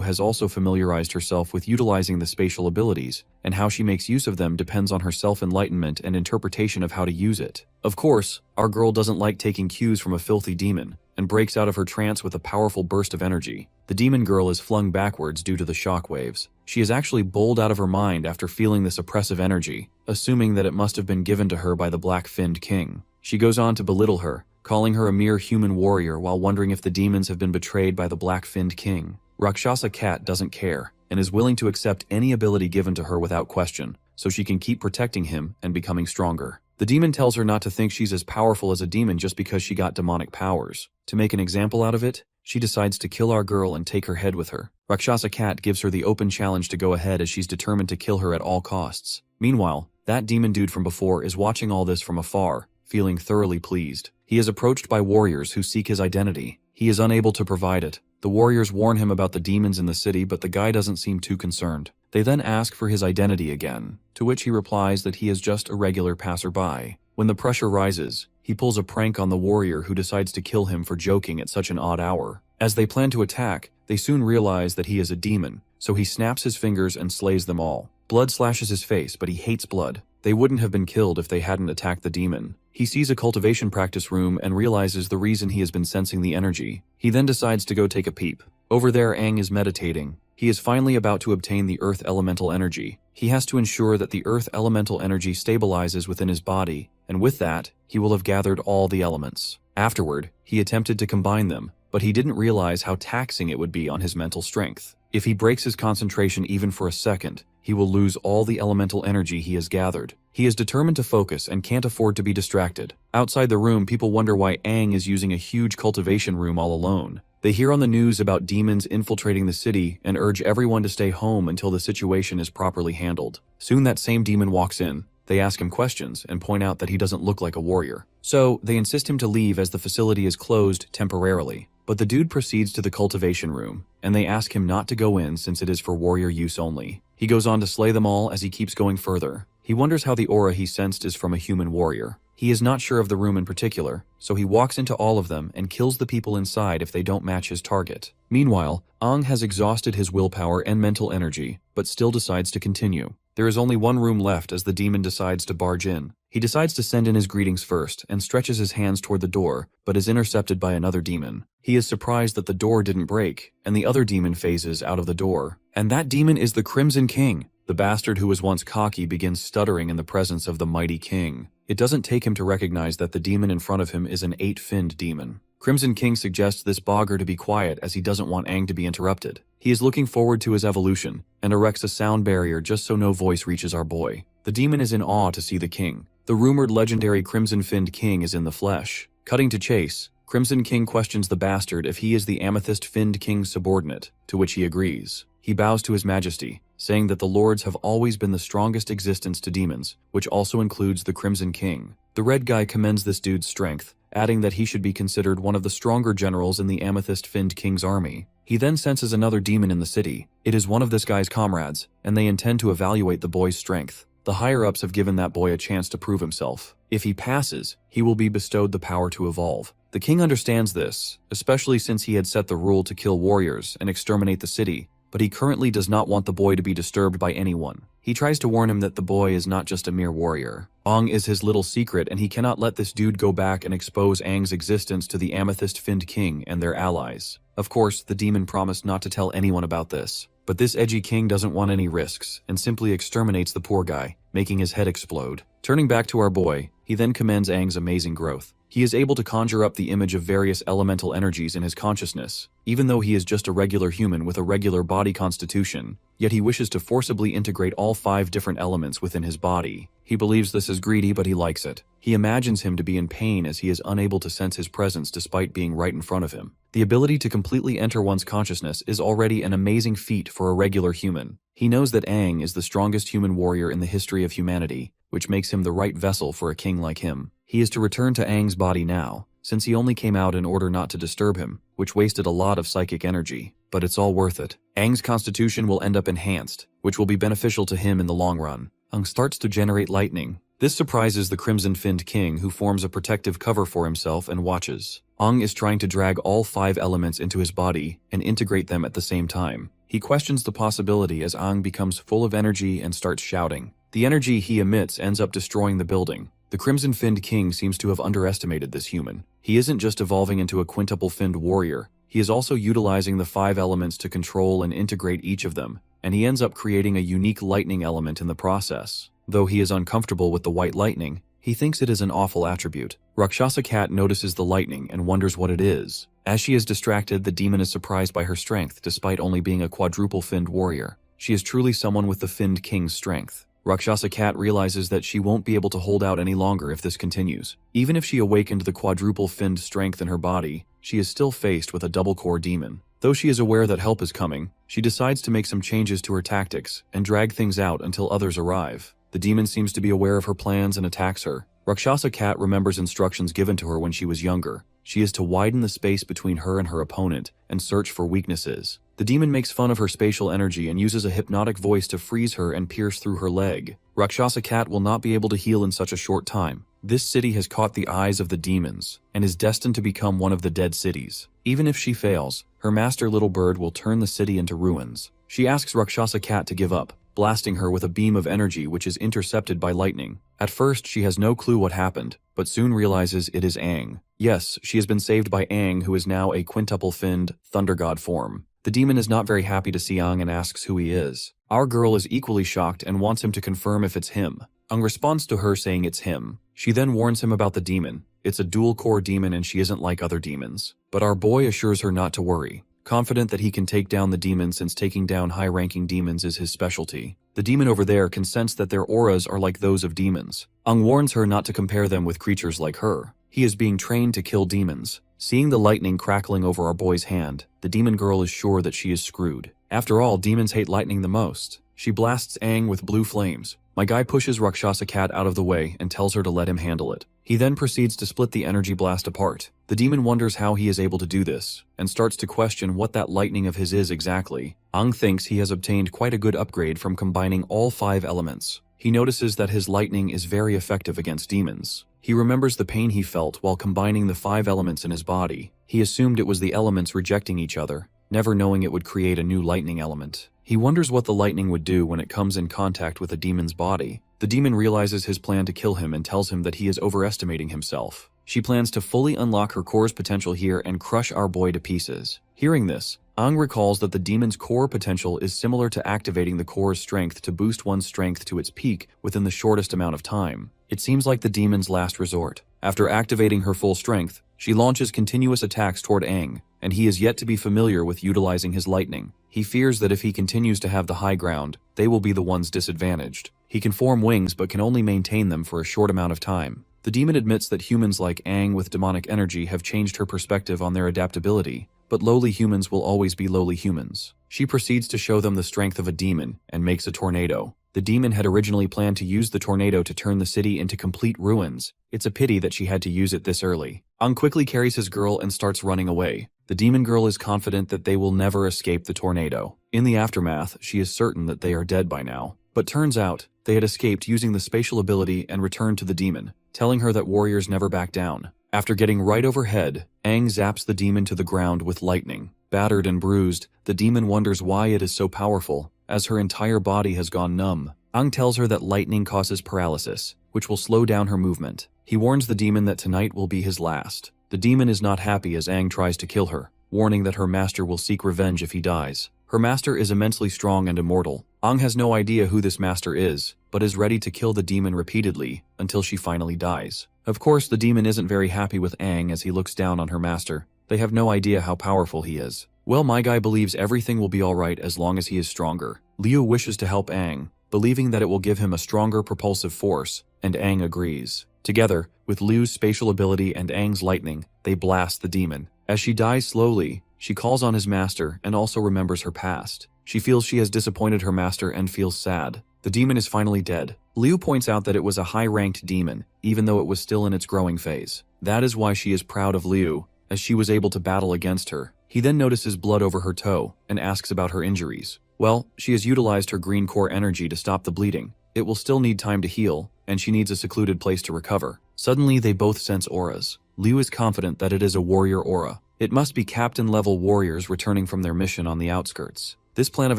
has also familiarized herself with utilizing the spatial abilities, and how she makes use of them depends on her self-enlightenment and interpretation of how to use it. Of course, our girl doesn't like taking cues from a filthy demon, and breaks out of her trance with a powerful burst of energy. The demon girl is flung backwards due to the shock waves. She is actually bowled out of her mind after feeling this oppressive energy, assuming that it must have been given to her by the Black-Finned King. She goes on to belittle her, calling her a mere human warrior while wondering if the demons have been betrayed by the Black-Finned King. Rakshasa Cat doesn't care, and is willing to accept any ability given to her without question, so she can keep protecting him and becoming stronger. The demon tells her not to think she's as powerful as a demon just because she got demonic powers. To make an example out of it, she decides to kill our girl and take her head with her. Rakshasa Cat gives her the open challenge to go ahead as she's determined to kill her at all costs. Meanwhile, that demon dude from before is watching all this from afar, feeling thoroughly pleased. He is approached by warriors who seek his identity. He is unable to provide it. The warriors warn him about the demons in the city, but the guy doesn't seem too concerned. They then ask for his identity again, to which he replies that he is just a regular passerby. When the pressure rises, he pulls a prank on the warrior who decides to kill him for joking at such an odd hour. As they plan to attack, they soon realize that he is a demon, so he snaps his fingers and slays them all. Blood slashes his face, but he hates blood. They wouldn't have been killed if they hadn't attacked the demon. He sees a cultivation practice room and realizes the reason he has been sensing the energy. He then decides to go take a peep. Over there, Aang is meditating. He is finally about to obtain the earth elemental energy. He has to ensure that the earth elemental energy stabilizes within his body, and with that, he will have gathered all the elements. Afterward, he attempted to combine them, but he didn't realize how taxing it would be on his mental strength. If he breaks his concentration even for a second, he will lose all the elemental energy he has gathered. He is determined to focus and can't afford to be distracted. Outside the room, people wonder why Aang is using a huge cultivation room all alone. They hear on the news about demons infiltrating the city and urge everyone to stay home until the situation is properly handled. Soon that same demon walks in. They ask him questions and point out that he doesn't look like a warrior. So, they insist him to leave as the facility is closed temporarily. But the dude proceeds to the cultivation room, and they ask him not to go in since it is for warrior use only. He goes on to slay them all as he keeps going further. He wonders how the aura he sensed is from a human warrior. He is not sure of the room in particular, so he walks into all of them and kills the people inside if they don't match his target. Meanwhile, Aang has exhausted his willpower and mental energy, but still decides to continue. There is only one room left as the demon decides to barge in. He decides to send in his greetings first and stretches his hands toward the door, but is intercepted by another demon. He is surprised that the door didn't break, and the other demon phases out of the door. And that demon is the Crimson King. The bastard who was once cocky begins stuttering in the presence of the mighty king. It doesn't take him to recognize that the demon in front of him is an 8-finned demon. Crimson King suggests this bogger to be quiet as he doesn't want Aang to be interrupted. He is looking forward to his evolution and erects a sound barrier just so no voice reaches our boy. The demon is in awe to see the king. The rumored legendary Crimson-finned king is in the flesh. Cutting to chase, Crimson King questions the bastard if he is the Amethyst-finned king's subordinate, to which he agrees. He bows to his majesty, saying that the lords have always been the strongest existence to demons, which also includes the Crimson King. The red guy commends this dude's strength, adding that he should be considered one of the stronger generals in the Amethyst-finned king's army. He then senses another demon in the city. It is one of this guy's comrades, and they intend to evaluate the boy's strength. The higher-ups have given that boy a chance to prove himself. If he passes, he will be bestowed the power to evolve. The king understands this, especially since he had set the rule to kill warriors and exterminate the city, but he currently does not want the boy to be disturbed by anyone. He tries to warn him that the boy is not just a mere warrior. Aang is his little secret, and he cannot let this dude go back and expose Aang's existence to the Amethyst-finned king and their allies. Of course, the demon promised not to tell anyone about this. But this edgy king doesn't want any risks, and simply exterminates the poor guy, making his head explode. Turning back to our boy, he then commends Aang's amazing growth. He is able to conjure up the image of various elemental energies in his consciousness, even though he is just a regular human with a regular body constitution, yet he wishes to forcibly integrate all 5 different elements within his body. He believes this is greedy, but he likes it. He imagines him to be in pain as he is unable to sense his presence despite being right in front of him. The ability to completely enter one's consciousness is already an amazing feat for a regular human. He knows that Aang is the strongest human warrior in the history of humanity, which makes him the right vessel for a king like him. He is to return to Aang's body now, since he only came out in order not to disturb him, which wasted a lot of psychic energy. But it's all worth it. Aang's constitution will end up enhanced, which will be beneficial to him in the long run. Aang starts to generate lightning. This surprises the Crimson-finned king, who forms a protective cover for himself and watches. Aang is trying to drag all 5 elements into his body and integrate them at the same time. He questions the possibility as Aang becomes full of energy and starts shouting. The energy he emits ends up destroying the building. The Crimson-finned king seems to have underestimated this human. He isn't just evolving into a quintuple-finned warrior, he is also utilizing the 5 elements to control and integrate each of them, and he ends up creating a unique lightning element in the process. Though he is uncomfortable with the white lightning, he thinks it is an awful attribute. Rakshasa Cat notices the lightning and wonders what it is. As she is distracted, the demon is surprised by her strength despite only being a quadruple-finned warrior. She is truly someone with the finned king's strength. Rakshasa Cat realizes that she won't be able to hold out any longer if this continues. Even if she awakened the quadruple-finned strength in her body, she is still faced with a double-core demon. Though she is aware that help is coming, she decides to make some changes to her tactics and drag things out until others arrive. The demon seems to be aware of her plans and attacks her. Rakshasa Cat remembers instructions given to her when she was younger. She is to widen the space between her and her opponent and search for weaknesses. The demon makes fun of her spatial energy and uses a hypnotic voice to freeze her and pierce through her leg. Rakshasa Cat will not be able to heal in such a short time. This city has caught the eyes of the demons and is destined to become one of the dead cities. Even if she fails, her master Little Bird will turn the city into ruins. She asks Rakshasa Cat to give up, blasting her with a beam of energy which is intercepted by lightning. At first, she has no clue what happened, but soon realizes it is Aang. Yes, she has been saved by Aang, who is now a quintuple-finned thunder god form. The demon is not very happy to see Aang and asks who he is. Our girl is equally shocked and wants him to confirm if it's him. Aang responds to her saying it's him. She then warns him about the demon. It's a dual-core demon and she isn't like other demons. But our boy assures her not to worry, confident that he can take down the demon since taking down high-ranking demons is his specialty. The demon over there can sense that their auras are like those of demons. Aang warns her not to compare them with creatures like her. He is being trained to kill demons. Seeing the lightning crackling over our boy's hand, the demon girl is sure that she is screwed. After all, demons hate lightning the most. She blasts Aang with blue flames. My guy pushes Rakshasa Cat out of the way and tells her to let him handle it. He then proceeds to split the energy blast apart. The demon wonders how he is able to do this, and starts to question what that lightning of his is exactly. Aang thinks he has obtained quite a good upgrade from combining all 5 elements. He notices that his lightning is very effective against demons. He remembers the pain he felt while combining the 5 elements in his body. He assumed it was the elements rejecting each other, never knowing it would create a new lightning element. He wonders what the lightning would do when it comes in contact with a demon's body. The demon realizes his plan to kill him and tells him that he is overestimating himself. She plans to fully unlock her core's potential here and crush our boy to pieces. Hearing this, Ang recalls that the demon's core potential is similar to activating the core's strength to boost one's strength to its peak within the shortest amount of time. It seems like the demon's last resort. After activating her full strength, she launches continuous attacks toward Ang, and he is yet to be familiar with utilizing his lightning. He fears that if he continues to have the high ground, they will be the ones disadvantaged. He can form wings but can only maintain them for a short amount of time. The demon admits that humans like Ang with demonic energy have changed her perspective on their adaptability, but lowly humans will always be lowly humans. She proceeds to show them the strength of a demon and makes a tornado. The demon had originally planned to use the tornado to turn the city into complete ruins. It's a pity that she had to use it this early. Ang quickly carries his girl and starts running away. The demon girl is confident that they will never escape the tornado. In the aftermath, she is certain that they are dead by now. But turns out, they had escaped using the spatial ability and returned to the demon, telling her that warriors never back down. After getting right overhead, Ang zaps the demon to the ground with lightning. Battered and bruised, the demon wonders why it is so powerful, as her entire body has gone numb. Ang tells her that lightning causes paralysis, which will slow down her movement. He warns the demon that tonight will be his last. The demon is not happy as Ang tries to kill her, warning that her master will seek revenge if he dies. Her master is immensely strong and immortal. Ang has no idea who this master is, but is ready to kill the demon repeatedly until she finally dies. Of course, the demon isn't very happy with Ang as he looks down on her master. They have no idea how powerful he is. Well, my guy believes everything will be alright as long as he is stronger. Liu wishes to help Ang, believing that it will give him a stronger propulsive force, and Ang agrees. Together, with Liu's spatial ability and Ang's lightning, they blast the demon. As she dies slowly, she calls on his master and also remembers her past. She feels she has disappointed her master and feels sad. The demon is finally dead. Liu points out that it was a high-ranked demon, even though it was still in its growing phase. That is why she is proud of Liu, as she was able to battle against her. He then notices blood over her toe and asks about her injuries. Well, she has utilized her green core energy to stop the bleeding. It will still need time to heal, and she needs a secluded place to recover. Suddenly, they both sense auras. Liu is confident that it is a warrior aura. It must be captain-level warriors returning from their mission on the outskirts. This plan of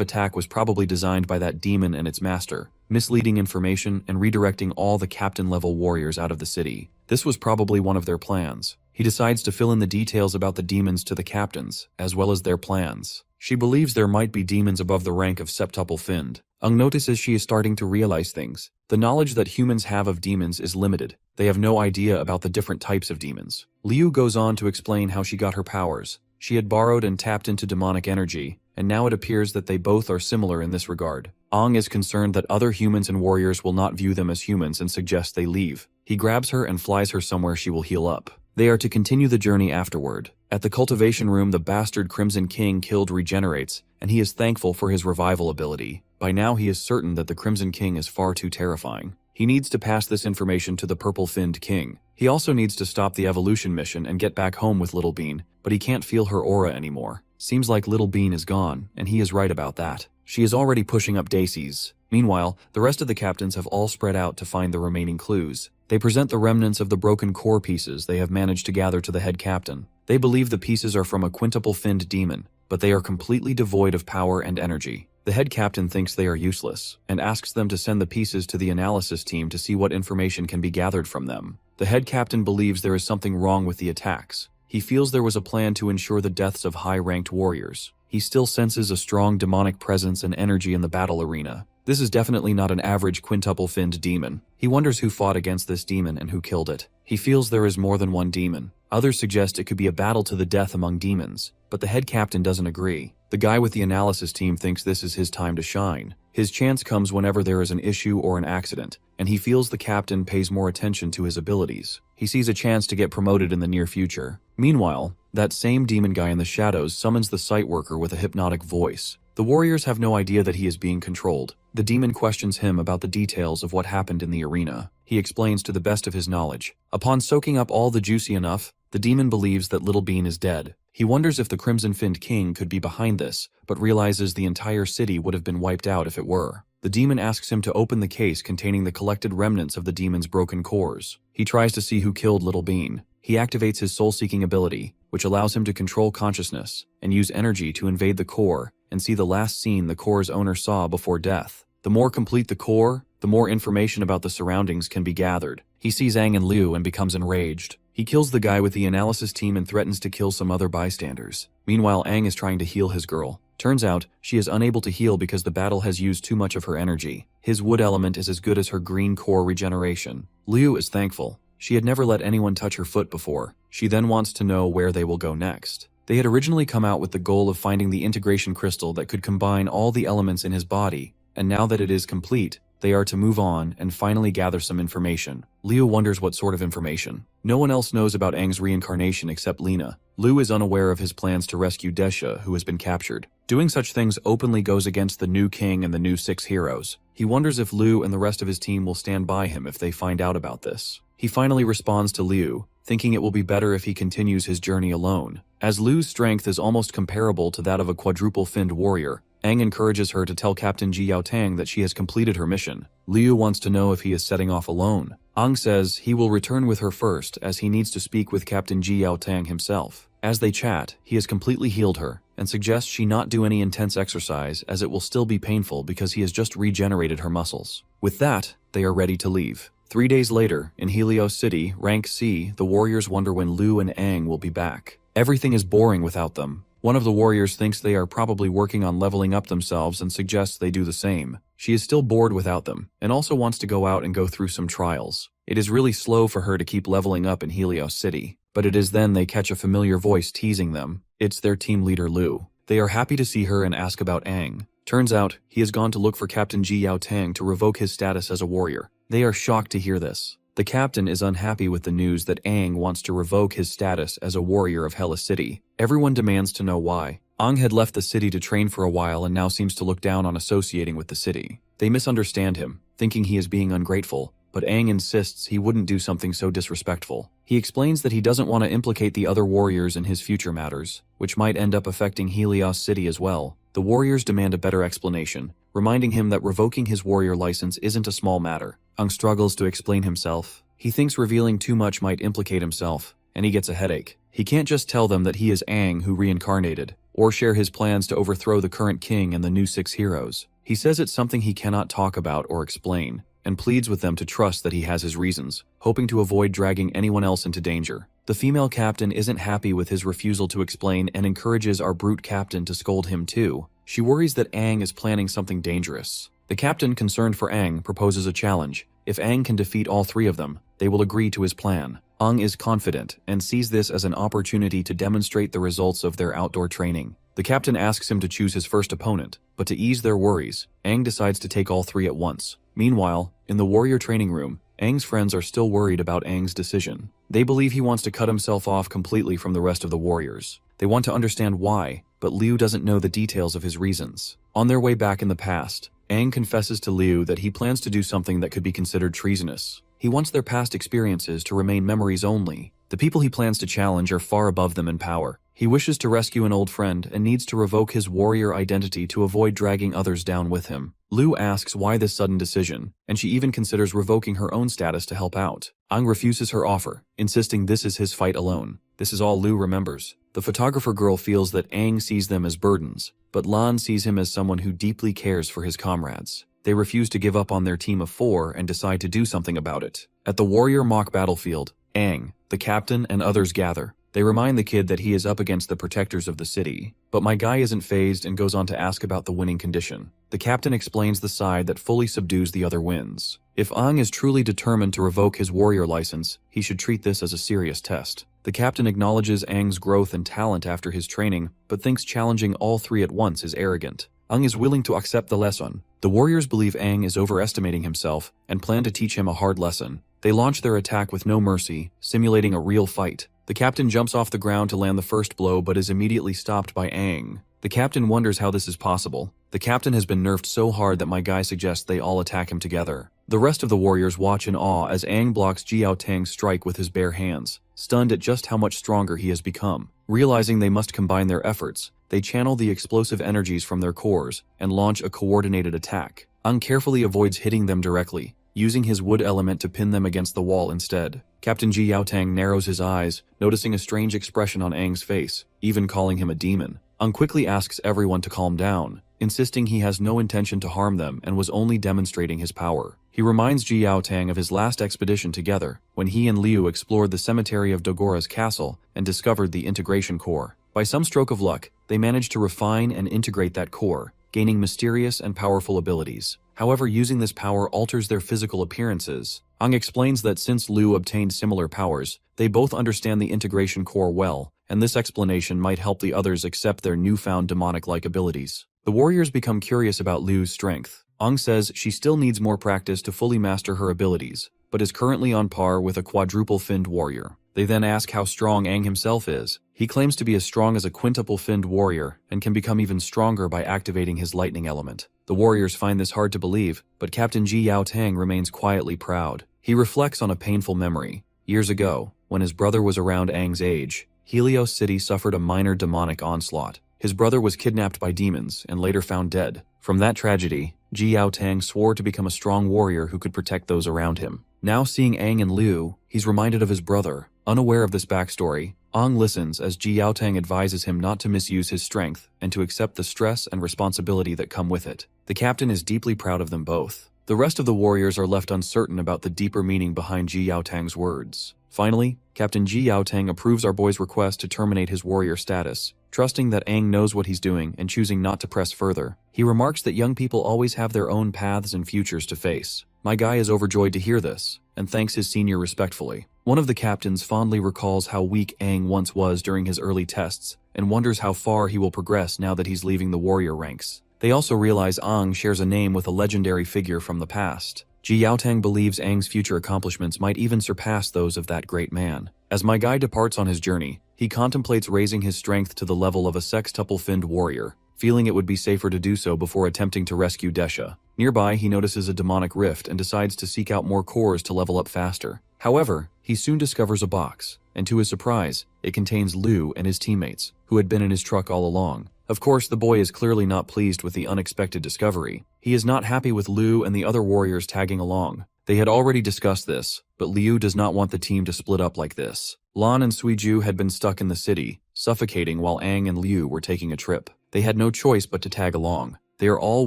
attack was probably designed by that demon and its master, misleading information and redirecting all the captain-level warriors out of the city. This was probably one of their plans. He decides to fill in the details about the demons to the captains, as well as their plans. She believes there might be demons above the rank of septuple finned. Ang notices she is starting to realize things. The knowledge that humans have of demons is limited. They have no idea about the different types of demons. Liu goes on to explain how she got her powers. She had borrowed and tapped into demonic energy, and now it appears that they both are similar in this regard. Ang is concerned that other humans and warriors will not view them as humans and suggests they leave. He grabs her and flies her somewhere she will heal up. They are to continue the journey afterward. At the cultivation room, the bastard Crimson King killed regenerates, and he is thankful for his revival ability. By now he is certain that the Crimson King is far too terrifying. He needs to pass this information to the Purple-Finned King. He also needs to stop the evolution mission and get back home with Little Bean, but he can't feel her aura anymore. Seems like Little Bean is gone, and he is right about that. She is already pushing up Daisies. Meanwhile, the rest of the captains have all spread out to find the remaining clues. They present the remnants of the broken core pieces they have managed to gather to the head captain. They believe the pieces are from a quintuple-finned demon, but they are completely devoid of power and energy. The head captain thinks they are useless, and asks them to send the pieces to the analysis team to see what information can be gathered from them. The head captain believes there is something wrong with the attacks. He feels there was a plan to ensure the deaths of high-ranked warriors. He still senses a strong demonic presence and energy in the battle arena. This is definitely not an average quintuple-finned demon. He wonders who fought against this demon and who killed it. He feels there is more than one demon. Others suggest it could be a battle to the death among demons, but the head captain doesn't agree. The guy with the analysis team thinks this is his time to shine. His chance comes whenever there is an issue or an accident, and he feels the captain pays more attention to his abilities. He sees a chance to get promoted in the near future. Meanwhile, that same demon guy in the shadows summons the site worker with a hypnotic voice. The warriors have no idea that he is being controlled. The demon questions him about the details of what happened in the arena. He explains to the best of his knowledge. Upon soaking up all the juicy enough, the demon believes that Little Bean is dead. He wonders if the Crimson-Finned King could be behind this, but realizes the entire city would have been wiped out if it were. The demon asks him to open the case containing the collected remnants of the demon's broken cores. He tries to see who killed Little Bean. He activates his soul-seeking ability, which allows him to control consciousness and use energy to invade the core and see the last scene the core's owner saw before death. The more complete the core, the more information about the surroundings can be gathered. He sees Aang and Liu and becomes enraged. He kills the guy with the analysis team and threatens to kill some other bystanders. Meanwhile, Aang is trying to heal his girl. Turns out, she is unable to heal because the battle has used too much of her energy. His wood element is as good as her green core regeneration. Liu is thankful. She had never let anyone touch her foot before. She then wants to know where they will go next. They had originally come out with the goal of finding the integration crystal that could combine all the elements in his body, and now that it is complete, they are to move on and finally gather some information. Liu wonders what sort of information. No one else knows about Aang's reincarnation except Lena. Liu is unaware of his plans to rescue Desha, who has been captured. Doing such things openly goes against the new king and the new 6 heroes. He wonders if Liu and the rest of his team will stand by him if they find out about this. He finally responds to Liu, thinking it will be better if he continues his journey alone. As Liu's strength is almost comparable to that of a quadruple-finned warrior, Aang encourages her to tell Captain Ji Yaotang that she has completed her mission. Liu wants to know if he is setting off alone. Aang says he will return with her first as he needs to speak with Captain Ji Yaotang himself. As they chat, he has completely healed her and suggests she not do any intense exercise as it will still be painful because he has just regenerated her muscles. With that, they are ready to leave. 3 days later, in Helios City, Rank C, the warriors wonder when Liu and Aang will be back. Everything is boring without them. One of the warriors thinks they are probably working on leveling up themselves and suggests they do the same. She is still bored without them, and also wants to go out and go through some trials. It is really slow for her to keep leveling up in Helios City, but it is then they catch a familiar voice teasing them. It's their team leader Liu. They are happy to see her and ask about Aang. Turns out, he has gone to look for Captain Ji Yaotang to revoke his status as a warrior. They are shocked to hear this. The captain is unhappy with the news that Aang wants to revoke his status as a warrior of Hela City. Everyone demands to know why. Aang had left the city to train for a while and now seems to look down on associating with the city. They misunderstand him, thinking he is being ungrateful, but Aang insists he wouldn't do something so disrespectful. He explains that he doesn't want to implicate the other warriors in his future matters, which might end up affecting Helios City as well. The warriors demand a better explanation, reminding him that revoking his warrior license isn't a small matter. Aang struggles to explain himself. He thinks revealing too much might implicate himself, and he gets a headache. He can't just tell them that he is Aang who reincarnated, or share his plans to overthrow the current king and the new 6 heroes. He says it's something he cannot talk about or explain, and pleads with them to trust that he has his reasons, hoping to avoid dragging anyone else into danger. The female captain isn't happy with his refusal to explain and encourages our brute captain to scold him too. She worries that Aang is planning something dangerous. The captain, concerned for Aang, proposes a challenge. If Aang can defeat all 3 of them, they will agree to his plan. Aang is confident and sees this as an opportunity to demonstrate the results of their outdoor training. The captain asks him to choose his first opponent, but to ease their worries, Aang decides to take all 3 at once. Meanwhile, in the warrior training room, Aang's friends are still worried about Aang's decision. They believe he wants to cut himself off completely from the rest of the warriors. They want to understand why, but Liu doesn't know the details of his reasons. On their way back in the past, Aang confesses to Liu that he plans to do something that could be considered treasonous. He wants their past experiences to remain memories only. The people he plans to challenge are far above them in power. He wishes to rescue an old friend and needs to revoke his warrior identity to avoid dragging others down with him. Liu asks why this sudden decision, and she even considers revoking her own status to help out. Aang refuses her offer, insisting this is his fight alone. This is all Liu remembers. The photographer girl feels that Aang sees them as burdens, but Lan sees him as someone who deeply cares for his comrades. They refuse to give up on their team of 4 and decide to do something about it. At the warrior mock battlefield, Aang, the captain, and others gather. They remind the kid that he is up against the protectors of the city, but my guy isn't fazed and goes on to ask about the winning condition. The captain explains the side that fully subdues the other wins. If Aang is truly determined to revoke his warrior license, he should treat this as a serious test. The captain acknowledges Aang's growth and talent after his training, but thinks challenging all 3 at once is arrogant. Aang is willing to accept the lesson. The warriors believe Aang is overestimating himself and plan to teach him a hard lesson. They launch their attack with no mercy, simulating a real fight. The captain jumps off the ground to land the first blow but is immediately stopped by Aang. The captain wonders how this is possible. The captain has been nerfed so hard that my guy suggests they all attack him together. The rest of the warriors watch in awe as Aang blocks Ji Yaotang's strike with his bare hands, stunned at just how much stronger he has become. Realizing they must combine their efforts, they channel the explosive energies from their cores and launch a coordinated attack. Aang carefully avoids hitting them directly, using his wood element to pin them against the wall instead. Captain Ji Yaotang narrows his eyes, noticing a strange expression on Aang's face, even calling him a demon. Aang quickly asks everyone to calm down. insisting he has no intention to harm them and was only demonstrating his power. He reminds Ji Yaotang of his last expedition together, when he and Liu explored the cemetery of Dogora's castle and discovered the integration core. By some stroke of luck, they managed to refine and integrate that core, gaining mysterious and powerful abilities. However, using this power alters their physical appearances. Ang explains that since Liu obtained similar powers, they both understand the integration core well, and this explanation might help the others accept their newfound demonic-like abilities. The warriors become curious about Liu's strength. Ang says she still needs more practice to fully master her abilities, but is currently on par with a quadruple-finned warrior. They then ask how strong Ang himself is. He claims to be as strong as a quintuple-finned warrior and can become even stronger by activating his lightning element. The warriors find this hard to believe, but Captain Ji Yaotang remains quietly proud. He reflects on a painful memory. Years ago, when his brother was around Ang's age, Helios City suffered a minor demonic onslaught. His brother was kidnapped by demons and later found dead. From that tragedy, Ji Yaotang swore to become a strong warrior who could protect those around him. Now seeing Ang and Liu, he's reminded of his brother. Unaware of this backstory, Ang listens as Ji Yaotang advises him not to misuse his strength and to accept the stress and responsibility that come with it. The captain is deeply proud of them both. The rest of the warriors are left uncertain about the deeper meaning behind Ji Yaotang's words. Finally, Captain Ji Yaotang approves our boy's request to terminate his warrior status. Trusting that Ang knows what he's doing and choosing not to press further, he remarks that young people always have their own paths and futures to face. My guy is overjoyed to hear this, and thanks his senior respectfully. One of the captains fondly recalls how weak Ang once was during his early tests, and wonders how far he will progress now that he's leaving the warrior ranks. They also realize Ang shares a name with a legendary figure from the past. Ji Yaotang believes Ang's future accomplishments might even surpass those of that great man. As my guy departs on his journey, he contemplates raising his strength to the level of a sextuple-finned warrior, feeling it would be safer to do so before attempting to rescue Desha. Nearby, he notices a demonic rift and decides to seek out more cores to level up faster. However, he soon discovers a box, and to his surprise, it contains Liu and his teammates, who had been in his truck all along. Of course, the boy is clearly not pleased with the unexpected discovery. He is not happy with Liu and the other warriors tagging along. They had already discussed this, but Liu does not want the team to split up like this. Lan and Suiju had been stuck in the city, suffocating while Ang and Liu were taking a trip. They had no choice but to tag along. They are all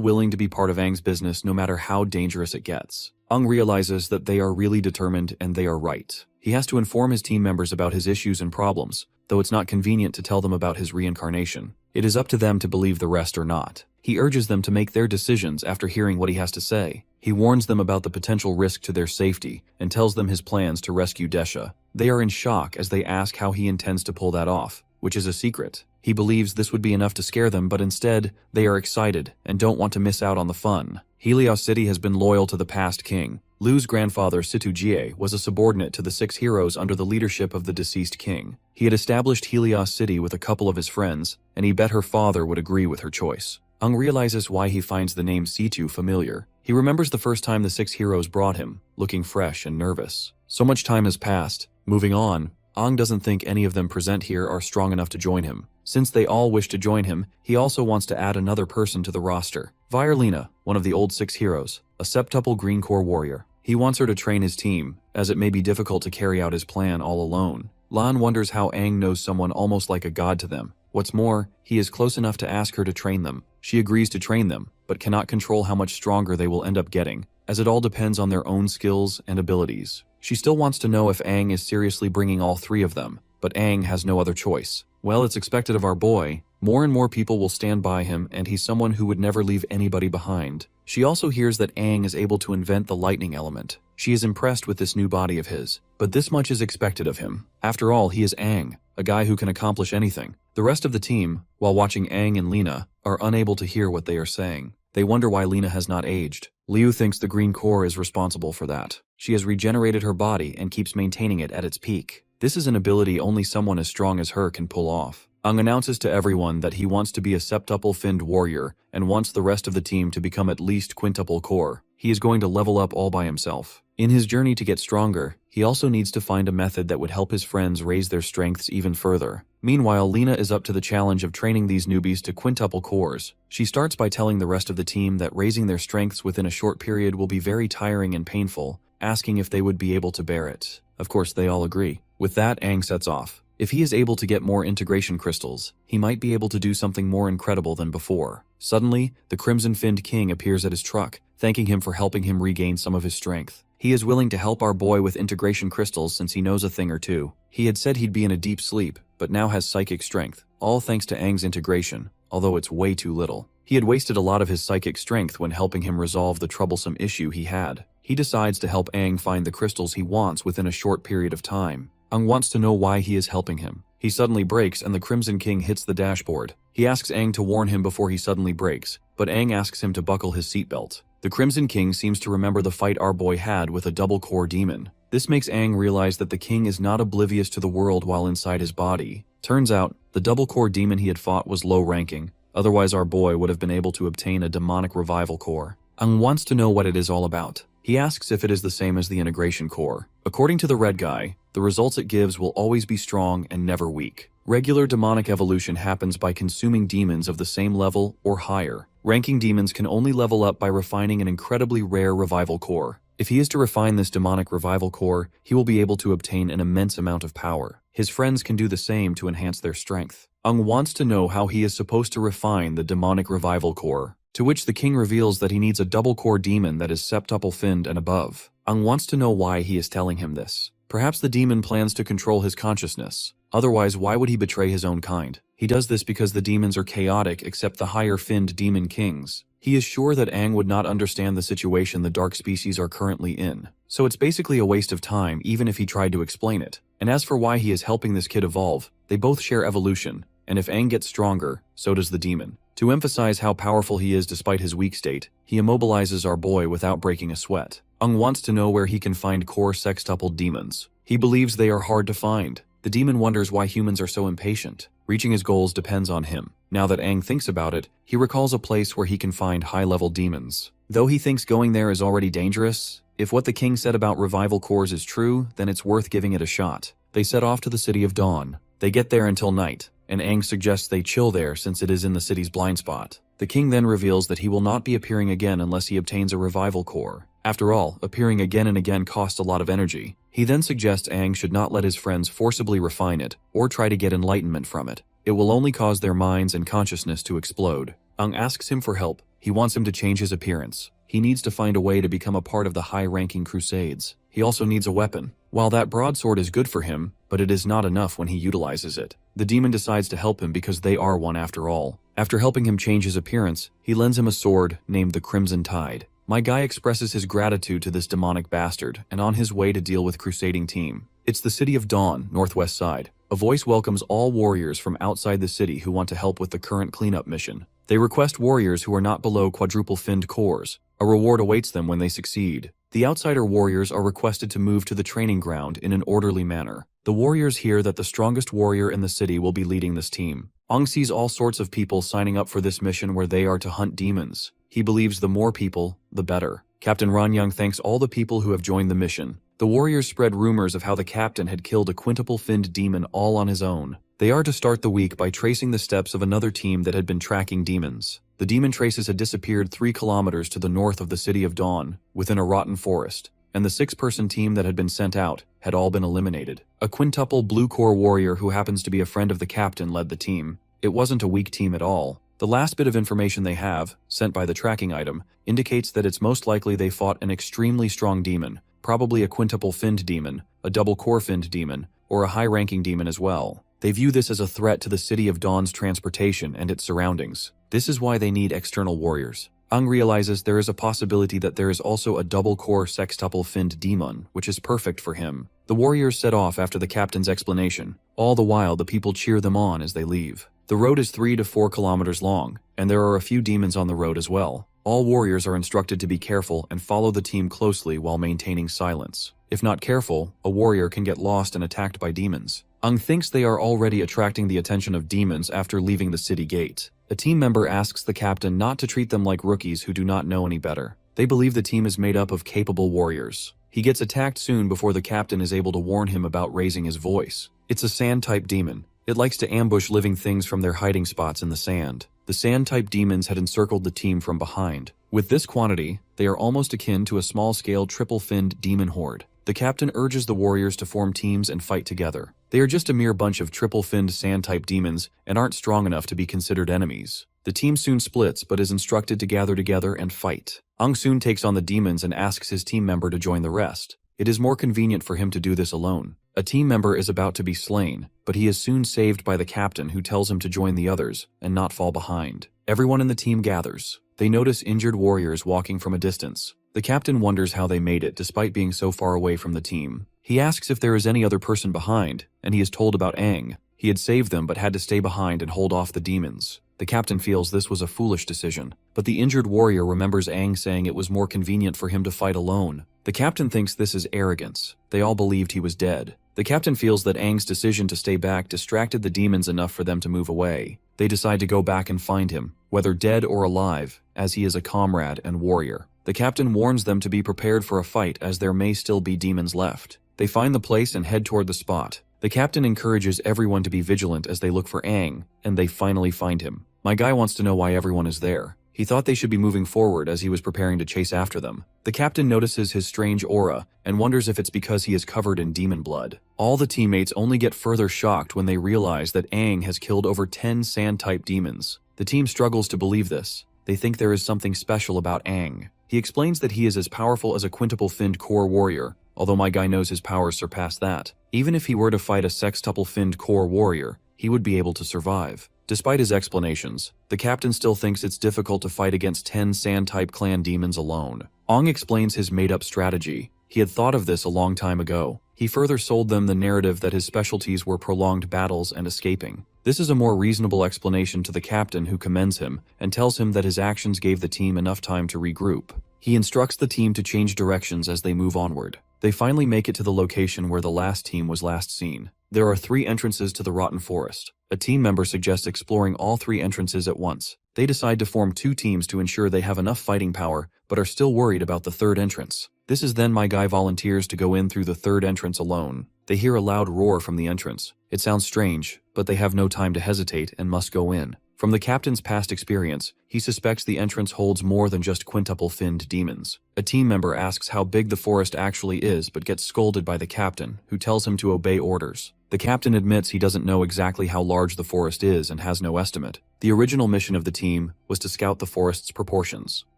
willing to be part of Ang's business no matter how dangerous it gets. Ang realizes that they are really determined and they are right. He has to inform his team members about his issues and problems, though it's not convenient to tell them about his reincarnation. It is up to them to believe the rest or not. He urges them to make their decisions after hearing what he has to say. He warns them about the potential risk to their safety and tells them his plans to rescue Desha. They are in shock as they ask how he intends to pull that off, which is a secret. He believes this would be enough to scare them, but instead, they are excited and don't want to miss out on the fun. Helios City has been loyal to the past king. Liu's grandfather, Situjie, was a subordinate to the 6 heroes under the leadership of the deceased king. He had established Helios City with a couple of his friends, and he bet her father would agree with her choice. Ang realizes why he finds the name Situ familiar. He remembers the first time the 6 heroes brought him, looking fresh and nervous. So much time has passed. Moving on, Ang doesn't think any of them present here are strong enough to join him. Since they all wish to join him, he also wants to add another person to the roster. Virelina, one of the old 6 heroes, a septuple green core warrior. He wants her to train his team, as it may be difficult to carry out his plan all alone. Lan wonders how Ang knows someone almost like a god to them. What's more, he is close enough to ask her to train them. She agrees to train them, but cannot control how much stronger they will end up getting, as it all depends on their own skills and abilities. She still wants to know if Ang is seriously bringing all 3 of them, but Ang has no other choice. Well, it's expected of our boy. More and more people will stand by him, and he's someone who would never leave anybody behind. She also hears that Ang is able to invent the lightning element. She is impressed with this new body of his, but this much is expected of him. After all, he is Ang, a guy who can accomplish anything. The rest of the team, while watching Ang and Lena, are unable to hear what they are saying. They wonder why Lena has not aged. Liu thinks the green core is responsible for that. She has regenerated her body and keeps maintaining it at its peak. This is an ability only someone as strong as her can pull off. Ang announces to everyone that he wants to be a septuple-finned warrior and wants the rest of the team to become at least quintuple core. He is going to level up all by himself. In his journey to get stronger, he also needs to find a method that would help his friends raise their strengths even further. Meanwhile, Lena is up to the challenge of training these newbies to quintuple cores. She starts by telling the rest of the team that raising their strengths within a short period will be very tiring and painful, asking if they would be able to bear it. Of course, they all agree. With that, Ang sets off. If he is able to get more integration crystals, he might be able to do something more incredible than before. Suddenly, the crimson-finned king appears at his truck, thanking him for helping him regain some of his strength. He is willing to help our boy with integration crystals since he knows a thing or two. He had said he'd be in a deep sleep, but now has psychic strength, all thanks to Aang's integration, although it's way too little. He had wasted a lot of his psychic strength when helping him resolve the troublesome issue he had. He decides to help Aang find the crystals he wants within a short period of time. Aang wants to know why he is helping him. He suddenly brakes and the Crimson King hits the dashboard. He asks Aang to warn him before he suddenly brakes, but Aang asks him to buckle his seatbelt. The Crimson King seems to remember the fight our boy had with a double-core demon. This makes Aang realize that the king is not oblivious to the world while inside his body. Turns out, the double-core demon he had fought was low-ranking, otherwise our boy would have been able to obtain a demonic revival core. Aang wants to know what it is all about. He asks if it is the same as the integration core. According to the red guy, the results it gives will always be strong and never weak. Regular demonic evolution happens by consuming demons of the same level or higher. Ranking demons can only level up by refining an incredibly rare revival core. If he is to refine this demonic revival core, he will be able to obtain an immense amount of power. His friends can do the same to enhance their strength. Aang wants to know how he is supposed to refine the demonic revival core, to which the king reveals that he needs a double-core demon that is septuple-finned and above. Aang wants to know why he is telling him this. Perhaps the demon plans to control his consciousness. Otherwise, why would he betray his own kind? He does this because the demons are chaotic except the higher-finned demon kings. He is sure that Aang would not understand the situation the dark species are currently in. So it's basically a waste of time even if he tried to explain it. And as for why he is helping this kid evolve, they both share evolution. And if Aang gets stronger, so does the demon. To emphasize how powerful he is despite his weak state, he immobilizes our boy without breaking a sweat. Aang wants to know where he can find core sextupled demons. He believes they are hard to find. The demon wonders why humans are so impatient. Reaching his goals depends on him. Now that Aang thinks about it, he recalls a place where he can find high-level demons. Though he thinks going there is already dangerous, if what the king said about revival cores is true, then it's worth giving it a shot. They set off to the City of Dawn. They get there until night, and Aang suggests they chill there since it is in the city's blind spot. The king then reveals that he will not be appearing again unless he obtains a revival core. After all, appearing again and again costs a lot of energy. He then suggests Aang should not let his friends forcibly refine it or try to get enlightenment from it. It will only cause their minds and consciousness to explode. Aang asks him for help. He wants him to change his appearance. He needs to find a way to become a part of the high-ranking crusades. He also needs a weapon. While that broadsword is good for him, but it is not enough when he utilizes it. The demon decides to help him because they are one after all. After helping him change his appearance, he lends him a sword named the Crimson Tide. My guy expresses his gratitude to this demonic bastard and on his way to deal with crusading team. It's the City of Dawn, northwest side. A voice welcomes all warriors from outside the city who want to help with the current cleanup mission. They request warriors who are not below quadruple-finned cores. A reward awaits them when they succeed. The outsider warriors are requested to move to the training ground in an orderly manner. The warriors hear that the strongest warrior in the city will be leading this team. Aang sees all sorts of people signing up for this mission where they are to hunt demons. He believes the more people, the better. Captain Ranyang thanks all the people who have joined the mission. The warriors spread rumors of how the captain had killed a quintuple-finned demon all on his own. They are to start the week by tracing the steps of another team that had been tracking demons. The demon traces had disappeared 3 kilometers to the north of the City of Dawn, within a rotten forest, and the 6-person team that had been sent out had all been eliminated. A quintuple blue-core warrior who happens to be a friend of the captain led the team. It wasn't a weak team at all. The last bit of information they have, sent by the tracking item, indicates that it's most likely they fought an extremely strong demon, probably a quintuple-finned demon, a double-core-finned demon, or a high-ranking demon as well. They view this as a threat to the City of Dawn's transportation and its surroundings. This is why they need external warriors. Aang realizes there is a possibility that there is also a double-core sextuple-finned demon, which is perfect for him. The warriors set off after the captain's explanation. All the while, the people cheer them on as they leave. The road is 3 to 4 kilometers long, and there are a few demons on the road as well. All warriors are instructed to be careful and follow the team closely while maintaining silence. If not careful, a warrior can get lost and attacked by demons. Aang thinks they are already attracting the attention of demons after leaving the city gate. A team member asks the captain not to treat them like rookies who do not know any better. They believe the team is made up of capable warriors. He gets attacked soon before the captain is able to warn him about raising his voice. It's a sand-type demon. It likes to ambush living things from their hiding spots in the sand. The sand-type demons had encircled the team from behind. With this quantity, they are almost akin to a small-scale triple-finned demon horde. The captain urges the warriors to form teams and fight together. They are just a mere bunch of triple-finned sand-type demons and aren't strong enough to be considered enemies. The team soon splits but is instructed to gather together and fight. Ang soon takes on the demons and asks his team member to join the rest. It is more convenient for him to do this alone. A team member is about to be slain, but he is soon saved by the captain who tells him to join the others and not fall behind. Everyone in the team gathers. They notice injured warriors walking from a distance. The captain wonders how they made it despite being so far away from the team. He asks if there is any other person behind, and he is told about Aang. He had saved them but had to stay behind and hold off the demons. The captain feels this was a foolish decision, but the injured warrior remembers Aang saying it was more convenient for him to fight alone. The captain thinks this is arrogance. They all believed he was dead. The captain feels that Aang's decision to stay back distracted the demons enough for them to move away. They decide to go back and find him, whether dead or alive, as he is a comrade and warrior. The captain warns them to be prepared for a fight as there may still be demons left. They find the place and head toward the spot. The captain encourages everyone to be vigilant as they look for Aang, and they finally find him. My guy wants to know why everyone is there. He thought they should be moving forward as he was preparing to chase after them. The captain notices his strange aura and wonders if it's because he is covered in demon blood. All the teammates only get further shocked when they realize that Aang has killed over 10 sand-type demons. The team struggles to believe this. They think there is something special about Aang. He explains that he is as powerful as a quintuple-finned core warrior, although my guy knows his powers surpass that. Even if he were to fight a sextuple-finned core warrior, he would be able to survive. Despite his explanations, the captain still thinks it's difficult to fight against 10 sand-type clan demons alone. Aang explains his made-up strategy. He had thought of this a long time ago. He further sold them the narrative that his specialties were prolonged battles and escaping. This is a more reasonable explanation to the captain, who commends him and tells him that his actions gave the team enough time to regroup. He instructs the team to change directions as they move onward. They finally make it to the location where the last team was last seen. There are 3 entrances to the rotten forest. A team member suggests exploring all 3 entrances at once. They decide to form 2 teams to ensure they have enough fighting power, but are still worried about the 3rd entrance. This is then my guy volunteers to go in through the 3rd entrance alone. They hear a loud roar from the entrance. It sounds strange, but they have no time to hesitate and must go in. From the captain's past experience, he suspects the entrance holds more than just quintuple-finned demons. A team member asks how big the forest actually is but gets scolded by the captain, who tells him to obey orders. The captain admits he doesn't know exactly how large the forest is and has no estimate. The original mission of the team was to scout the forest's proportions.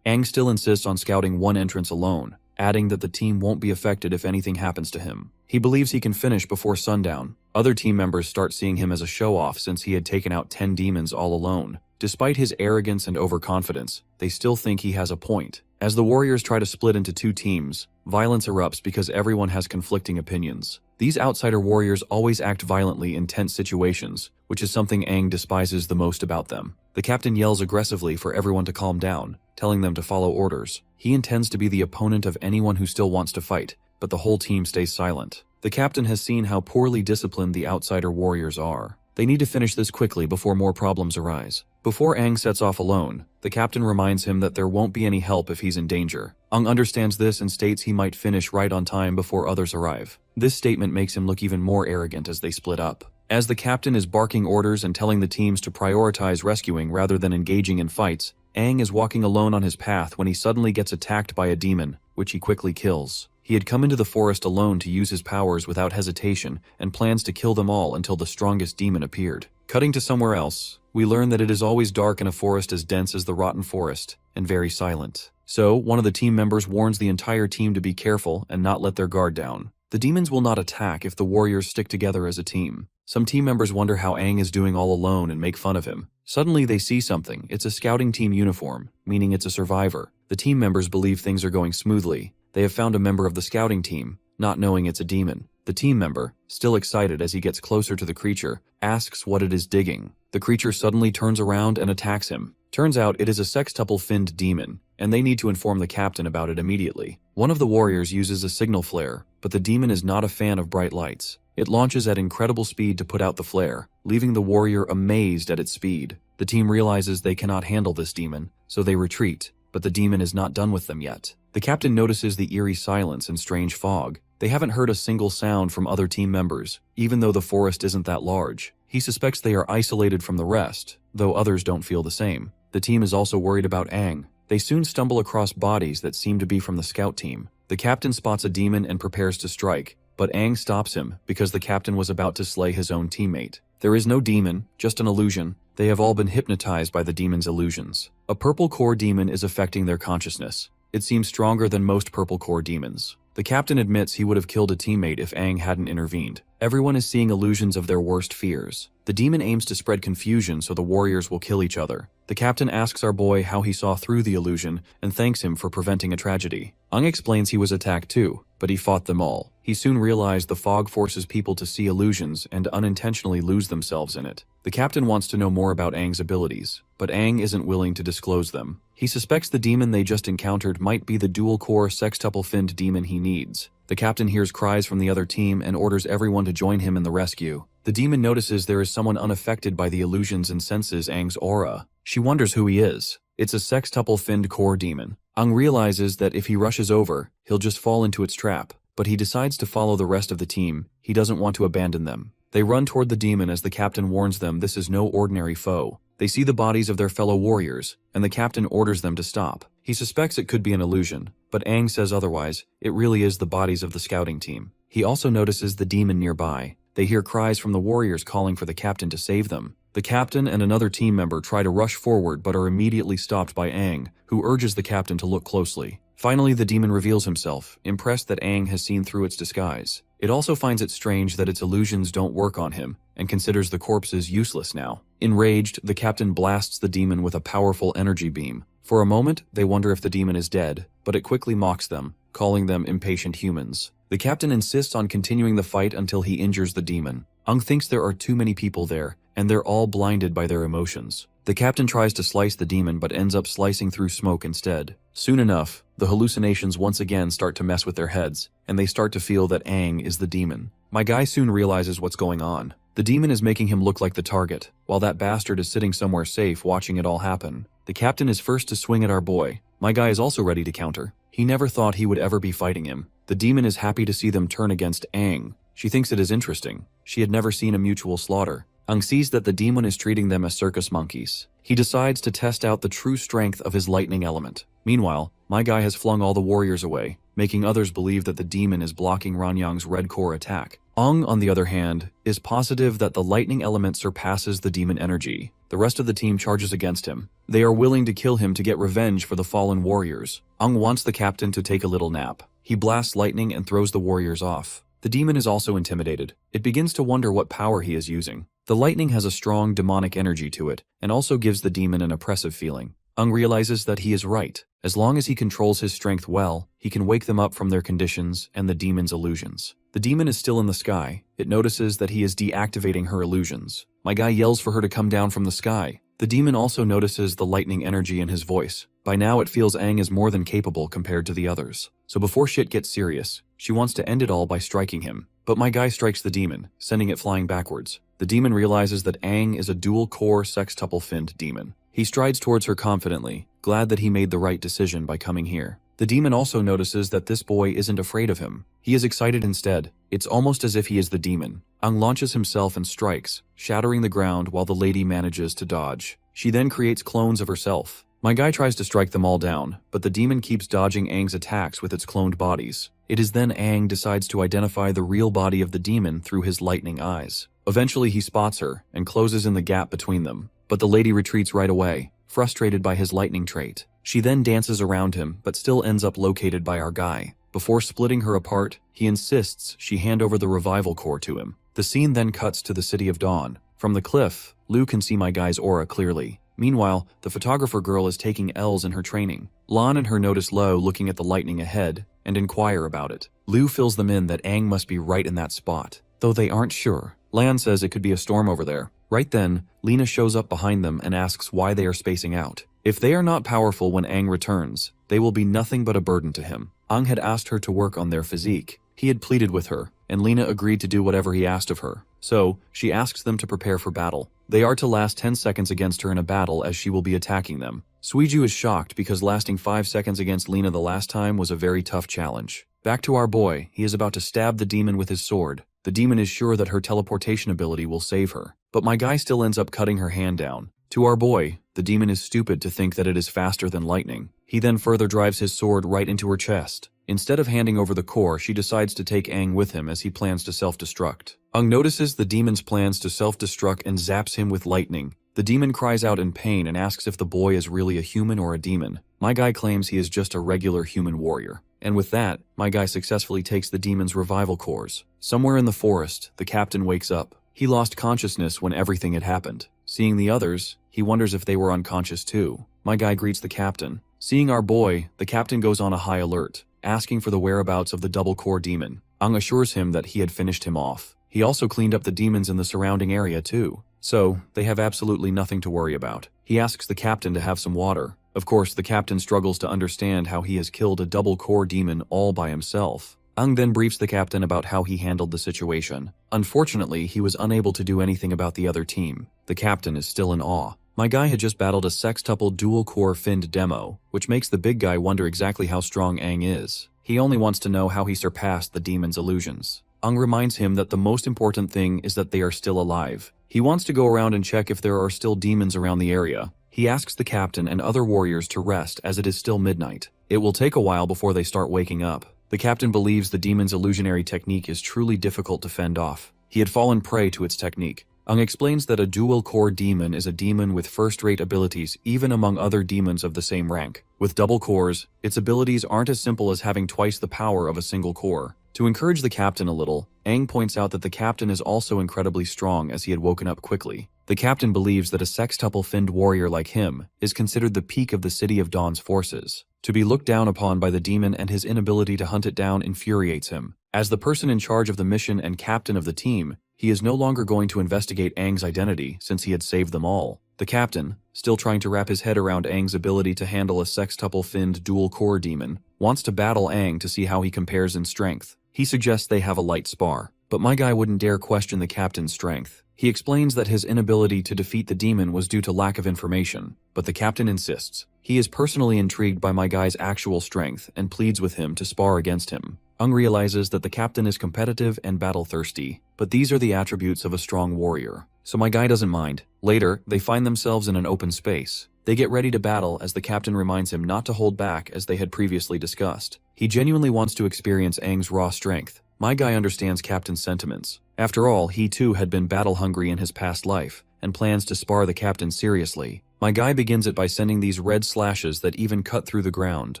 Aang still insists on scouting one entrance alone, adding that the team won't be affected if anything happens to him. He believes he can finish before sundown. Other team members start seeing him as a show-off since he had taken out 10 demons all alone. Despite his arrogance and overconfidence, they still think he has a point. As the warriors try to split into 2 teams, violence erupts because everyone has conflicting opinions. These outsider warriors always act violently in tense situations, which is something Aang despises the most about them. The captain yells aggressively for everyone to calm down, telling them to follow orders. He intends to be the opponent of anyone who still wants to fight, but the whole team stays silent. The captain has seen how poorly disciplined the outsider warriors are. They need to finish this quickly before more problems arise. Before Aang sets off alone, the captain reminds him that there won't be any help if he's in danger. Aang understands this and states he might finish right on time before others arrive. This statement makes him look even more arrogant as they split up. As the captain is barking orders and telling the teams to prioritize rescuing rather than engaging in fights, Aang is walking alone on his path when he suddenly gets attacked by a demon, which he quickly kills. He had come into the forest alone to use his powers without hesitation and plans to kill them all until the strongest demon appeared. Cutting to somewhere else, we learn that it is always dark in a forest as dense as the rotten forest, and very silent. So, one of the team members warns the entire team to be careful and not let their guard down. The demons will not attack if the warriors stick together as a team. Some team members wonder how Aang is doing all alone and make fun of him. Suddenly they see something. It's a scouting team uniform, meaning it's a survivor. The team members believe things are going smoothly. They have found a member of the scouting team, not knowing it's a demon. The team member, still excited as he gets closer to the creature, asks what it is digging. The creature suddenly turns around and attacks him. Turns out it is a sextuple-finned demon, and they need to inform the captain about it immediately. One of the warriors uses a signal flare, but the demon is not a fan of bright lights. It launches at incredible speed to put out the flare, leaving the warrior amazed at its speed. The team realizes they cannot handle this demon, so they retreat, but the demon is not done with them yet. The captain notices the eerie silence and strange fog. They haven't heard a single sound from other team members, even though the forest isn't that large. He suspects they are isolated from the rest, though others don't feel the same. The team is also worried about Aang. They soon stumble across bodies that seem to be from the scout team. The captain spots a demon and prepares to strike, but Aang stops him because the captain was about to slay his own teammate. There is no demon, just an illusion. They have all been hypnotized by the demon's illusions. A purple core demon is affecting their consciousness. It seems stronger than most purple core demons. The captain admits he would have killed a teammate if Aang hadn't intervened. Everyone is seeing illusions of their worst fears. The demon aims to spread confusion so the warriors will kill each other. The captain asks our boy how he saw through the illusion and thanks him for preventing a tragedy. Aang explains he was attacked too, but he fought them all. He soon realized the fog forces people to see illusions and unintentionally lose themselves in it. The captain wants to know more about Aang's abilities, but Aang isn't willing to disclose them. He suspects the demon they just encountered might be the dual-core sextuple-finned demon he needs. The captain hears cries from the other team and orders everyone to join him in the rescue. The demon notices there is someone unaffected by the illusions and senses Aang's aura. She wonders who he is. It's a sextuple-finned core demon. Aang realizes that if he rushes over, he'll just fall into its trap, but he decides to follow the rest of the team. He doesn't want to abandon them. They run toward the demon as the captain warns them this is no ordinary foe. They see the bodies of their fellow warriors, and the captain orders them to stop. He suspects it could be an illusion, but Aang says otherwise. It really is the bodies of the scouting team. He also notices the demon nearby. They hear cries from the warriors calling for the captain to save them. The captain and another team member try to rush forward but are immediately stopped by Aang, who urges the captain to look closely. Finally, the demon reveals himself, impressed that Aang has seen through its disguise. It also finds it strange that its illusions don't work on him, and considers the corpses useless now. Enraged, the captain blasts the demon with a powerful energy beam. For a moment, they wonder if the demon is dead, but it quickly mocks them, calling them impatient humans. The captain insists on continuing the fight until he injures the demon. Aang thinks there are too many people there, and they're all blinded by their emotions. The captain tries to slice the demon but ends up slicing through smoke instead. Soon enough, the hallucinations once again start to mess with their heads, and they start to feel that Aang is the demon. My guy soon realizes what's going on. The demon is making him look like the target, while that bastard is sitting somewhere safe watching it all happen. The captain is first to swing at our boy. My guy is also ready to counter. He never thought he would ever be fighting him. The demon is happy to see them turn against Aang. She thinks it is interesting. She had never seen a mutual slaughter. Aang sees that the demon is treating them as circus monkeys. He decides to test out the true strength of his lightning element. Meanwhile, my guy has flung all the warriors away, making others believe that the demon is blocking Ranyang's red core attack. Aang, on the other hand, is positive that the lightning element surpasses the demon energy. The rest of the team charges against him. They are willing to kill him to get revenge for the fallen warriors. Aang wants the captain to take a little nap. He blasts lightning and throws the warriors off. The demon is also intimidated. It begins to wonder what power he is using. The lightning has a strong demonic energy to it, and also gives the demon an oppressive feeling. Aang realizes that he is right. As long as he controls his strength well, he can wake them up from their conditions and the demon's illusions. The demon is still in the sky. It notices that he is deactivating her illusions. My guy yells for her to come down from the sky. The demon also notices the lightning energy in his voice. By now it feels Aang is more than capable compared to the others. So before shit gets serious, she wants to end it all by striking him. But my guy strikes the demon, sending it flying backwards. The demon realizes that Aang is a dual-core sextuple-finned demon. He strides towards her confidently, glad that he made the right decision by coming here. The demon also notices that this boy isn't afraid of him. He is excited instead. It's almost as if he is the demon. Aang launches himself and strikes, shattering the ground while the lady manages to dodge. She then creates clones of herself. My guy tries to strike them all down, but the demon keeps dodging Aang's attacks with its cloned bodies. It is then Aang decides to identify the real body of the demon through his lightning eyes. Eventually he spots her and closes in the gap between them, but the lady retreats right away, frustrated by his lightning trait. She then dances around him, but still ends up located by our guy. Before splitting her apart, he insists she hand over the revival core to him. The scene then cuts to the City of Dawn. From the cliff, Lu can see my guy's aura clearly. Meanwhile, the photographer girl is taking L's in her training. Lan and her notice Lo looking at the lightning ahead and inquire about it. Lu fills them in that Aang must be right in that spot, though they aren't sure. Lan says it could be a storm over there. Right then, Lena shows up behind them and asks why they are spacing out. If they are not powerful when Aang returns, they will be nothing but a burden to him. Aang had asked her to work on their physique. He had pleaded with her, and Lena agreed to do whatever he asked of her. So, she asks them to prepare for battle. They are to last 10 seconds against her in a battle as she will be attacking them. Suiju is shocked because lasting 5 seconds against Lena the last time was a very tough challenge. Back to our boy, he is about to stab the demon with his sword. The demon is sure that her teleportation ability will save her, but my guy still ends up cutting her hand down. To our boy, the demon is stupid to think that it is faster than lightning. He then further drives his sword right into her chest. Instead of handing over the core, she decides to take Aang with him as he plans to self-destruct. Aang notices the demon's plans to self-destruct and zaps him with lightning. The demon cries out in pain and asks if the boy is really a human or a demon. My guy claims he is just a regular human warrior. And with that, my guy successfully takes the demon's revival cores. Somewhere in the forest, the captain wakes up. He lost consciousness when everything had happened. Seeing the others, he wonders if they were unconscious too. My guy greets the captain. Seeing our boy, the captain goes on a high alert, asking for the whereabouts of the double core demon. Aang assures him that he had finished him off. He also cleaned up the demons in the surrounding area too. So, they have absolutely nothing to worry about. He asks the captain to have some water. Of course, the captain struggles to understand how he has killed a double core demon all by himself. Aang then briefs the captain about how he handled the situation. Unfortunately, he was unable to do anything about the other team. The captain is still in awe. My guy had just battled a sextuple dual-core finned demo, which makes the big guy wonder exactly how strong Aang is. He only wants to know how he surpassed the demon's illusions. Aang reminds him that the most important thing is that they are still alive. He wants to go around and check if there are still demons around the area. He asks the captain and other warriors to rest as it is still midnight. It will take a while before they start waking up. The captain believes the demon's illusionary technique is truly difficult to fend off. He had fallen prey to its technique. Aang explains that a dual-core demon is a demon with first-rate abilities even among other demons of the same rank. With double cores, its abilities aren't as simple as having twice the power of a single core. To encourage the captain a little, Aang points out that the captain is also incredibly strong as he had woken up quickly. The captain believes that a sextuple finned warrior like him is considered the peak of the City of Dawn's forces. To be looked down upon by the demon and his inability to hunt it down infuriates him. As the person in charge of the mission and captain of the team, he is no longer going to investigate Aang's identity since he had saved them all. The captain, still trying to wrap his head around Aang's ability to handle a sextuple finned dual-core demon, wants to battle Aang to see how he compares in strength. He suggests they have a light spar, but my guy wouldn't dare question the captain's strength. He explains that his inability to defeat the demon was due to lack of information, but the captain insists. He is personally intrigued by my guy's actual strength and pleads with him to spar against him. Aang realizes that the captain is competitive and battle-thirsty, but these are the attributes of a strong warrior, so my guy doesn't mind. Later, they find themselves in an open space. They get ready to battle as the captain reminds him not to hold back as they had previously discussed. He genuinely wants to experience Aang's raw strength. My guy understands Captain's sentiments. After all, he too had been battle-hungry in his past life, and plans to spar the captain seriously. My guy begins it by sending these red slashes that even cut through the ground.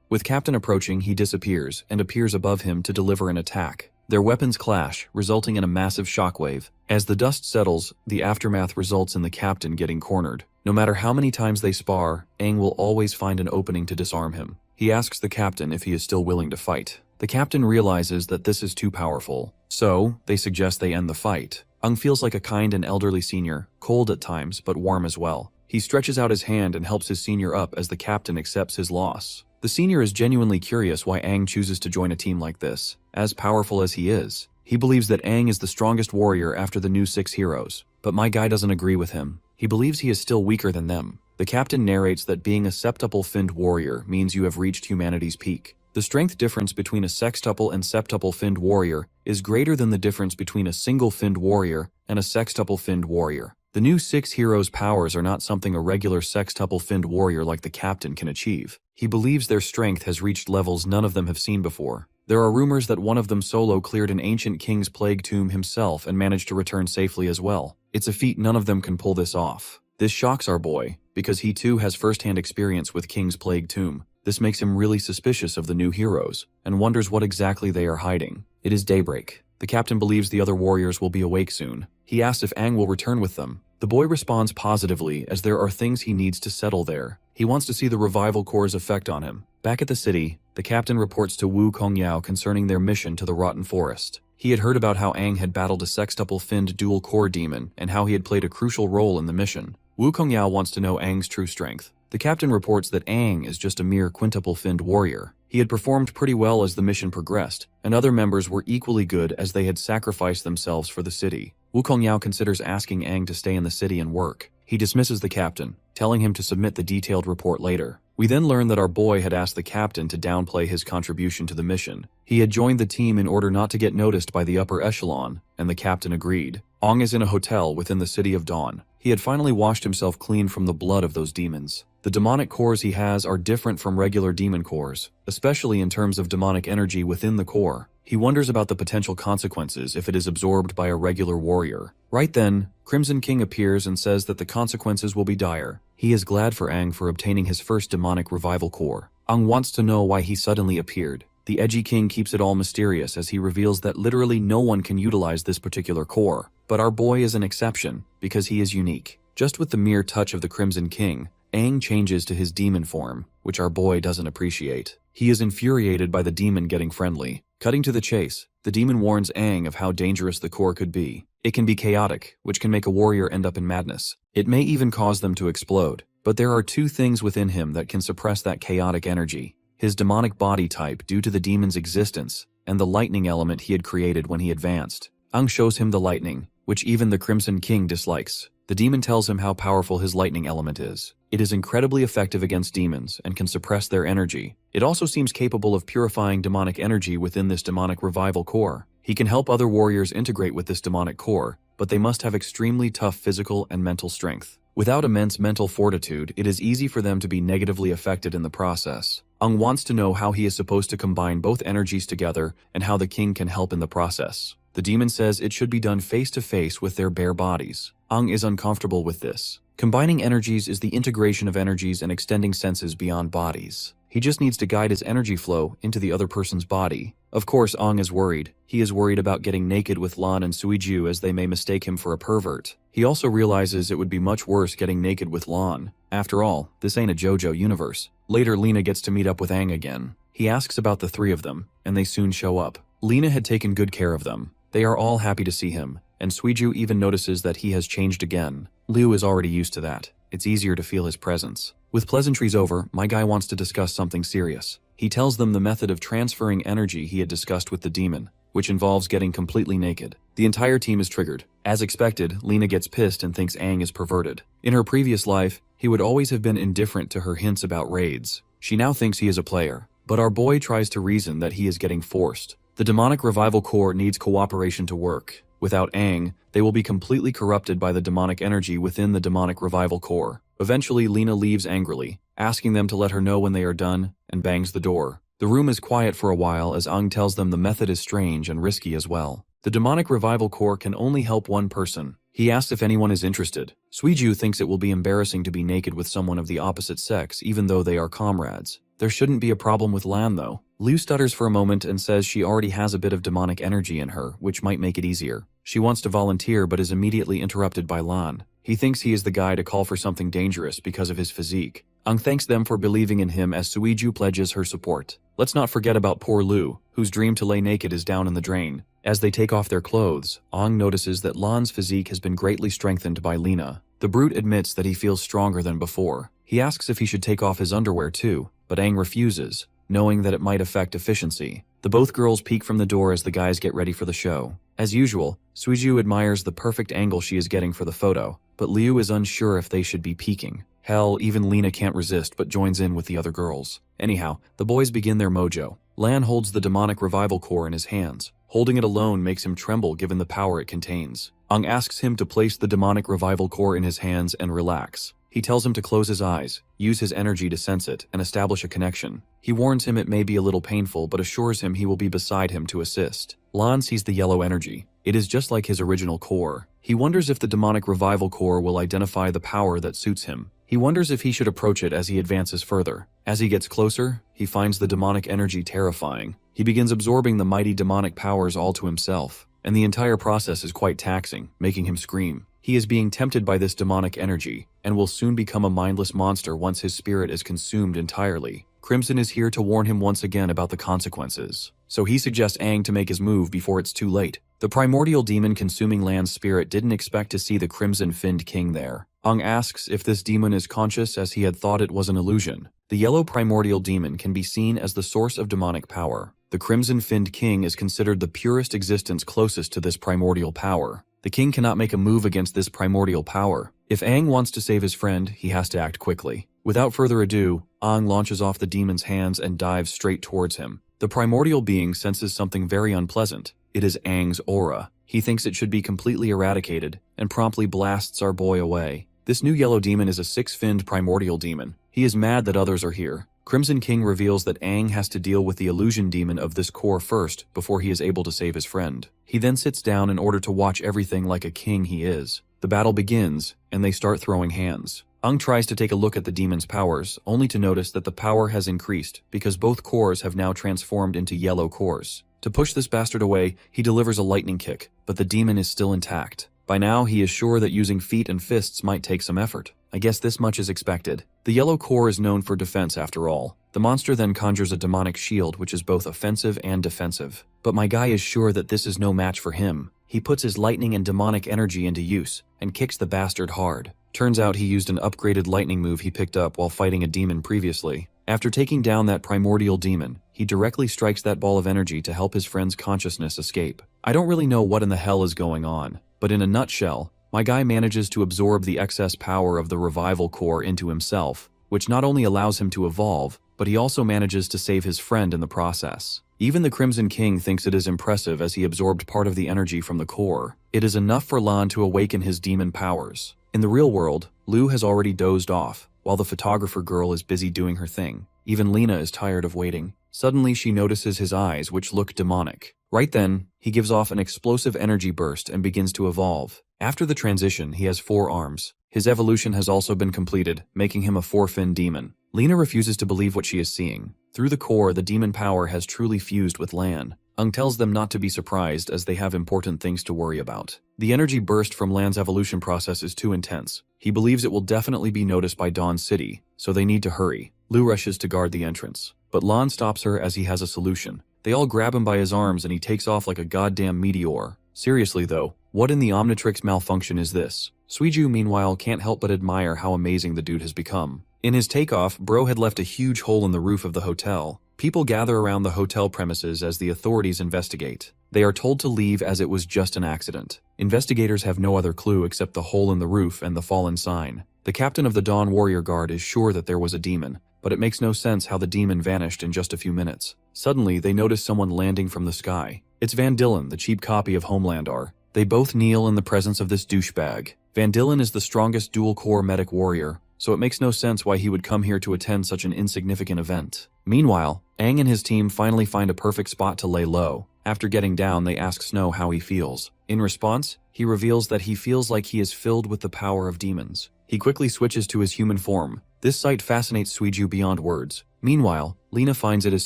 With Captain approaching, he disappears and appears above him to deliver an attack. Their weapons clash, resulting in a massive shockwave. As the dust settles, the aftermath results in the captain getting cornered. No matter how many times they spar, Aang will always find an opening to disarm him. He asks the captain if he is still willing to fight. The captain realizes that this is too powerful, so they suggest they end the fight. Aang feels like a kind and elderly senior, cold at times but warm as well. He stretches out his hand and helps his senior up as the captain accepts his loss. The senior is genuinely curious why Aang chooses to join a team like this. As powerful as he is, he believes that Aang is the strongest warrior after the new 6 heroes. But my guy doesn't agree with him. He believes he is still weaker than them. The captain narrates that being a septuple finned warrior means you have reached humanity's peak. The strength difference between a sextuple and septuple finned warrior is greater than the difference between a single finned warrior and a sextuple finned warrior. The new 6 heroes' powers are not something a regular sextuple finned warrior like the captain can achieve. He believes their strength has reached levels none of them have seen before. There are rumors that one of them solo cleared an ancient king's plague tomb himself and managed to return safely as well. It's a feat none of them can pull this off. This shocks our boy, because he too has first-hand experience with King's Plague Tomb. This makes him really suspicious of the new heroes, and wonders what exactly they are hiding. It is daybreak. The captain believes the other warriors will be awake soon. He asks if Aang will return with them. The boy responds positively as there are things he needs to settle there. He wants to see the revival core's effect on him. Back at the city, the captain reports to Wu Kongyao concerning their mission to the Rotten Forest. He had heard about how Aang had battled a sextuple finned dual-core demon and how he had played a crucial role in the mission. Wu Kongyao wants to know Aang's true strength. The captain reports that Aang is just a mere quintuple finned warrior. He had performed pretty well as the mission progressed, and other members were equally good as they had sacrificed themselves for the city. Wu Kongyao considers asking Aang to stay in the city and work. He dismisses the captain, telling him to submit the detailed report later. We then learn that our boy had asked the captain to downplay his contribution to the mission. He had joined the team in order not to get noticed by the upper echelon, and the captain agreed. Aang is in a hotel within the City of Dawn. He had finally washed himself clean from the blood of those demons. The demonic cores he has are different from regular demon cores, especially in terms of demonic energy within the core. He wonders about the potential consequences if it is absorbed by a regular warrior. Right then, Crimson King appears and says that the consequences will be dire. He is glad for Aang for obtaining his first demonic revival core. Aang wants to know why he suddenly appeared. The edgy king keeps it all mysterious as he reveals that literally no one can utilize this particular core. But our boy is an exception, because he is unique. Just with the mere touch of the Crimson King, Aang changes to his demon form, which our boy doesn't appreciate. He is infuriated by the demon getting friendly. Cutting to the chase, the demon warns Aang of how dangerous the core could be. It can be chaotic, which can make a warrior end up in madness. It may even cause them to explode. But there are two things within him that can suppress that chaotic energy: his demonic body type due to the demon's existence, and the lightning element he had created when he advanced. Aang shows him the lightning, which even the Crimson King dislikes. The demon tells him how powerful his lightning element is. It is incredibly effective against demons and can suppress their energy. It also seems capable of purifying demonic energy within this demonic revival core. He can help other warriors integrate with this demonic core, but they must have extremely tough physical and mental strength. Without immense mental fortitude, it is easy for them to be negatively affected in the process. Aang wants to know how he is supposed to combine both energies together and how the king can help in the process. The demon says it should be done face to face with their bare bodies. Aang is uncomfortable with this. Combining energies is the integration of energies and extending senses beyond bodies. He just needs to guide his energy flow into the other person's body. Of course, Aang is worried. He is worried about getting naked with Lan and Suiju as they may mistake him for a pervert. He also realizes it would be much worse getting naked with Lan. After all, this ain't a JoJo universe. Later, Lena gets to meet up with Aang again. He asks about the three of them, and they soon show up. Lena had taken good care of them. They are all happy to see him, and Suiju even notices that he has changed again. Liu is already used to that. It's easier to feel his presence. With pleasantries over, my guy wants to discuss something serious. He tells them the method of transferring energy he had discussed with the demon, which involves getting completely naked. The entire team is triggered. As expected, Lena gets pissed and thinks Aang is perverted. In her previous life, he would always have been indifferent to her hints about raids. She now thinks he is a player, but our boy tries to reason that he is getting forced. The demonic revival core needs cooperation to work. Without Aang, they will be completely corrupted by the demonic energy within the demonic revival core. Eventually, Lena leaves angrily, asking them to let her know when they are done, and bangs the door. The room is quiet for a while as Aang tells them the method is strange and risky as well. The demonic revival core can only help one person. He asks if anyone is interested. Suiju thinks it will be embarrassing to be naked with someone of the opposite sex even though they are comrades. There shouldn't be a problem with Lan though. Liu stutters for a moment and says she already has a bit of demonic energy in her, which might make it easier. She wants to volunteer but is immediately interrupted by Lan. He thinks he is the guy to call for something dangerous because of his physique. Aang thanks them for believing in him as Suiju pledges her support. Let's not forget about poor Liu, whose dream to lay naked is down in the drain. As they take off their clothes, Aang notices that Lan's physique has been greatly strengthened by Lena. The brute admits that he feels stronger than before. He asks if he should take off his underwear too, but Aang refuses, knowing that it might affect efficiency. The both girls peek from the door as the guys get ready for the show. As usual, Suiju admires the perfect angle she is getting for the photo, but Liu is unsure if they should be peeking. Hell, even Lena can't resist but joins in with the other girls. Anyhow, the boys begin their mojo. Lan holds the demonic revival core in his hands. Holding it alone makes him tremble given the power it contains. Aang asks him to place the demonic revival core in his hands and relax. He tells him to close his eyes, use his energy to sense it, and establish a connection. He warns him it may be a little painful but assures him he will be beside him to assist. Lan sees the yellow energy. It is just like his original core. He wonders if the demonic revival core will identify the power that suits him. He wonders if he should approach it as he advances further. As he gets closer, he finds the demonic energy terrifying. He begins absorbing the mighty demonic powers all to himself, and the entire process is quite taxing, making him scream. He is being tempted by this demonic energy, and will soon become a mindless monster once his spirit is consumed entirely. Crimson is here to warn him once again about the consequences, so he suggests Aang to make his move before it's too late. The primordial demon consuming Lan's spirit didn't expect to see the crimson-finned king there. Aang asks if this demon is conscious as he had thought it was an illusion. The yellow primordial demon can be seen as the source of demonic power. The crimson-finned king is considered the purest existence closest to this primordial power. The king cannot make a move against this primordial power. If Aang wants to save his friend, he has to act quickly. Without further ado, Aang launches off the demon's hands and dives straight towards him. The primordial being senses something very unpleasant. It is Aang's aura. He thinks it should be completely eradicated, and promptly blasts our boy away. This new yellow demon is a six-finned primordial demon. He is mad that others are here. Crimson King reveals that Aang has to deal with the illusion demon of this core first before he is able to save his friend. He then sits down in order to watch everything like a king he is. The battle begins, and they start throwing hands. Aang tries to take a look at the demon's powers, only to notice that the power has increased because both cores have now transformed into yellow cores. To push this bastard away, he delivers a lightning kick, but the demon is still intact. By now, he is sure that using feet and fists might take some effort. I guess this much is expected. The yellow core is known for defense after all. The monster then conjures a demonic shield which is both offensive and defensive. But my guy is sure that this is no match for him. He puts his lightning and demonic energy into use, and kicks the bastard hard. Turns out he used an upgraded lightning move he picked up while fighting a demon previously. After taking down that primordial demon, he directly strikes that ball of energy to help his friend's consciousness escape. I don't really know what in the hell is going on, but in a nutshell, my guy manages to absorb the excess power of the revival core into himself, which not only allows him to evolve, but he also manages to save his friend in the process. Even the Crimson King thinks it is impressive as he absorbed part of the energy from the core. It is enough for Lan to awaken his demon powers. In the real world, Lu has already dozed off, while the photographer girl is busy doing her thing. Even Lena is tired of waiting. Suddenly she notices his eyes, which look demonic. Right then, he gives off an explosive energy burst and begins to evolve. After the transition, he has 4 arms. His evolution has also been completed, making him a 4-fin demon. Lena refuses to believe what she is seeing. Through the core, the demon power has truly fused with Lan. Aang tells them not to be surprised as they have important things to worry about. The energy burst from Lan's evolution process is too intense. He believes it will definitely be noticed by Dawn City, so they need to hurry. Lu rushes to guard the entrance, but Lan stops her as he has a solution. They all grab him by his arms and he takes off like a goddamn meteor. Seriously though, what in the Omnitrix malfunction is this? Suiju meanwhile can't help but admire how amazing the dude has become. In his takeoff, Bro had left a huge hole in the roof of the hotel. People gather around the hotel premises as the authorities investigate. They are told to leave as it was just an accident. Investigators have no other clue except the hole in the roof and the fallen sign. The captain of the Dawn Warrior Guard is sure that there was a demon, but it makes no sense how the demon vanished in just a few minutes. Suddenly, they notice someone landing from the sky. It's Van Dillen, the cheap copy of Homelandar. They both kneel in the presence of this douchebag. Van Dillen is the strongest dual-core medic warrior, so it makes no sense why he would come here to attend such an insignificant event. Meanwhile, Aang and his team finally find a perfect spot to lay low. After getting down, they ask Snow how he feels. In response, he reveals that he feels like he is filled with the power of demons. He quickly switches to his human form. This sight fascinates Suiju beyond words. Meanwhile, Lena finds it is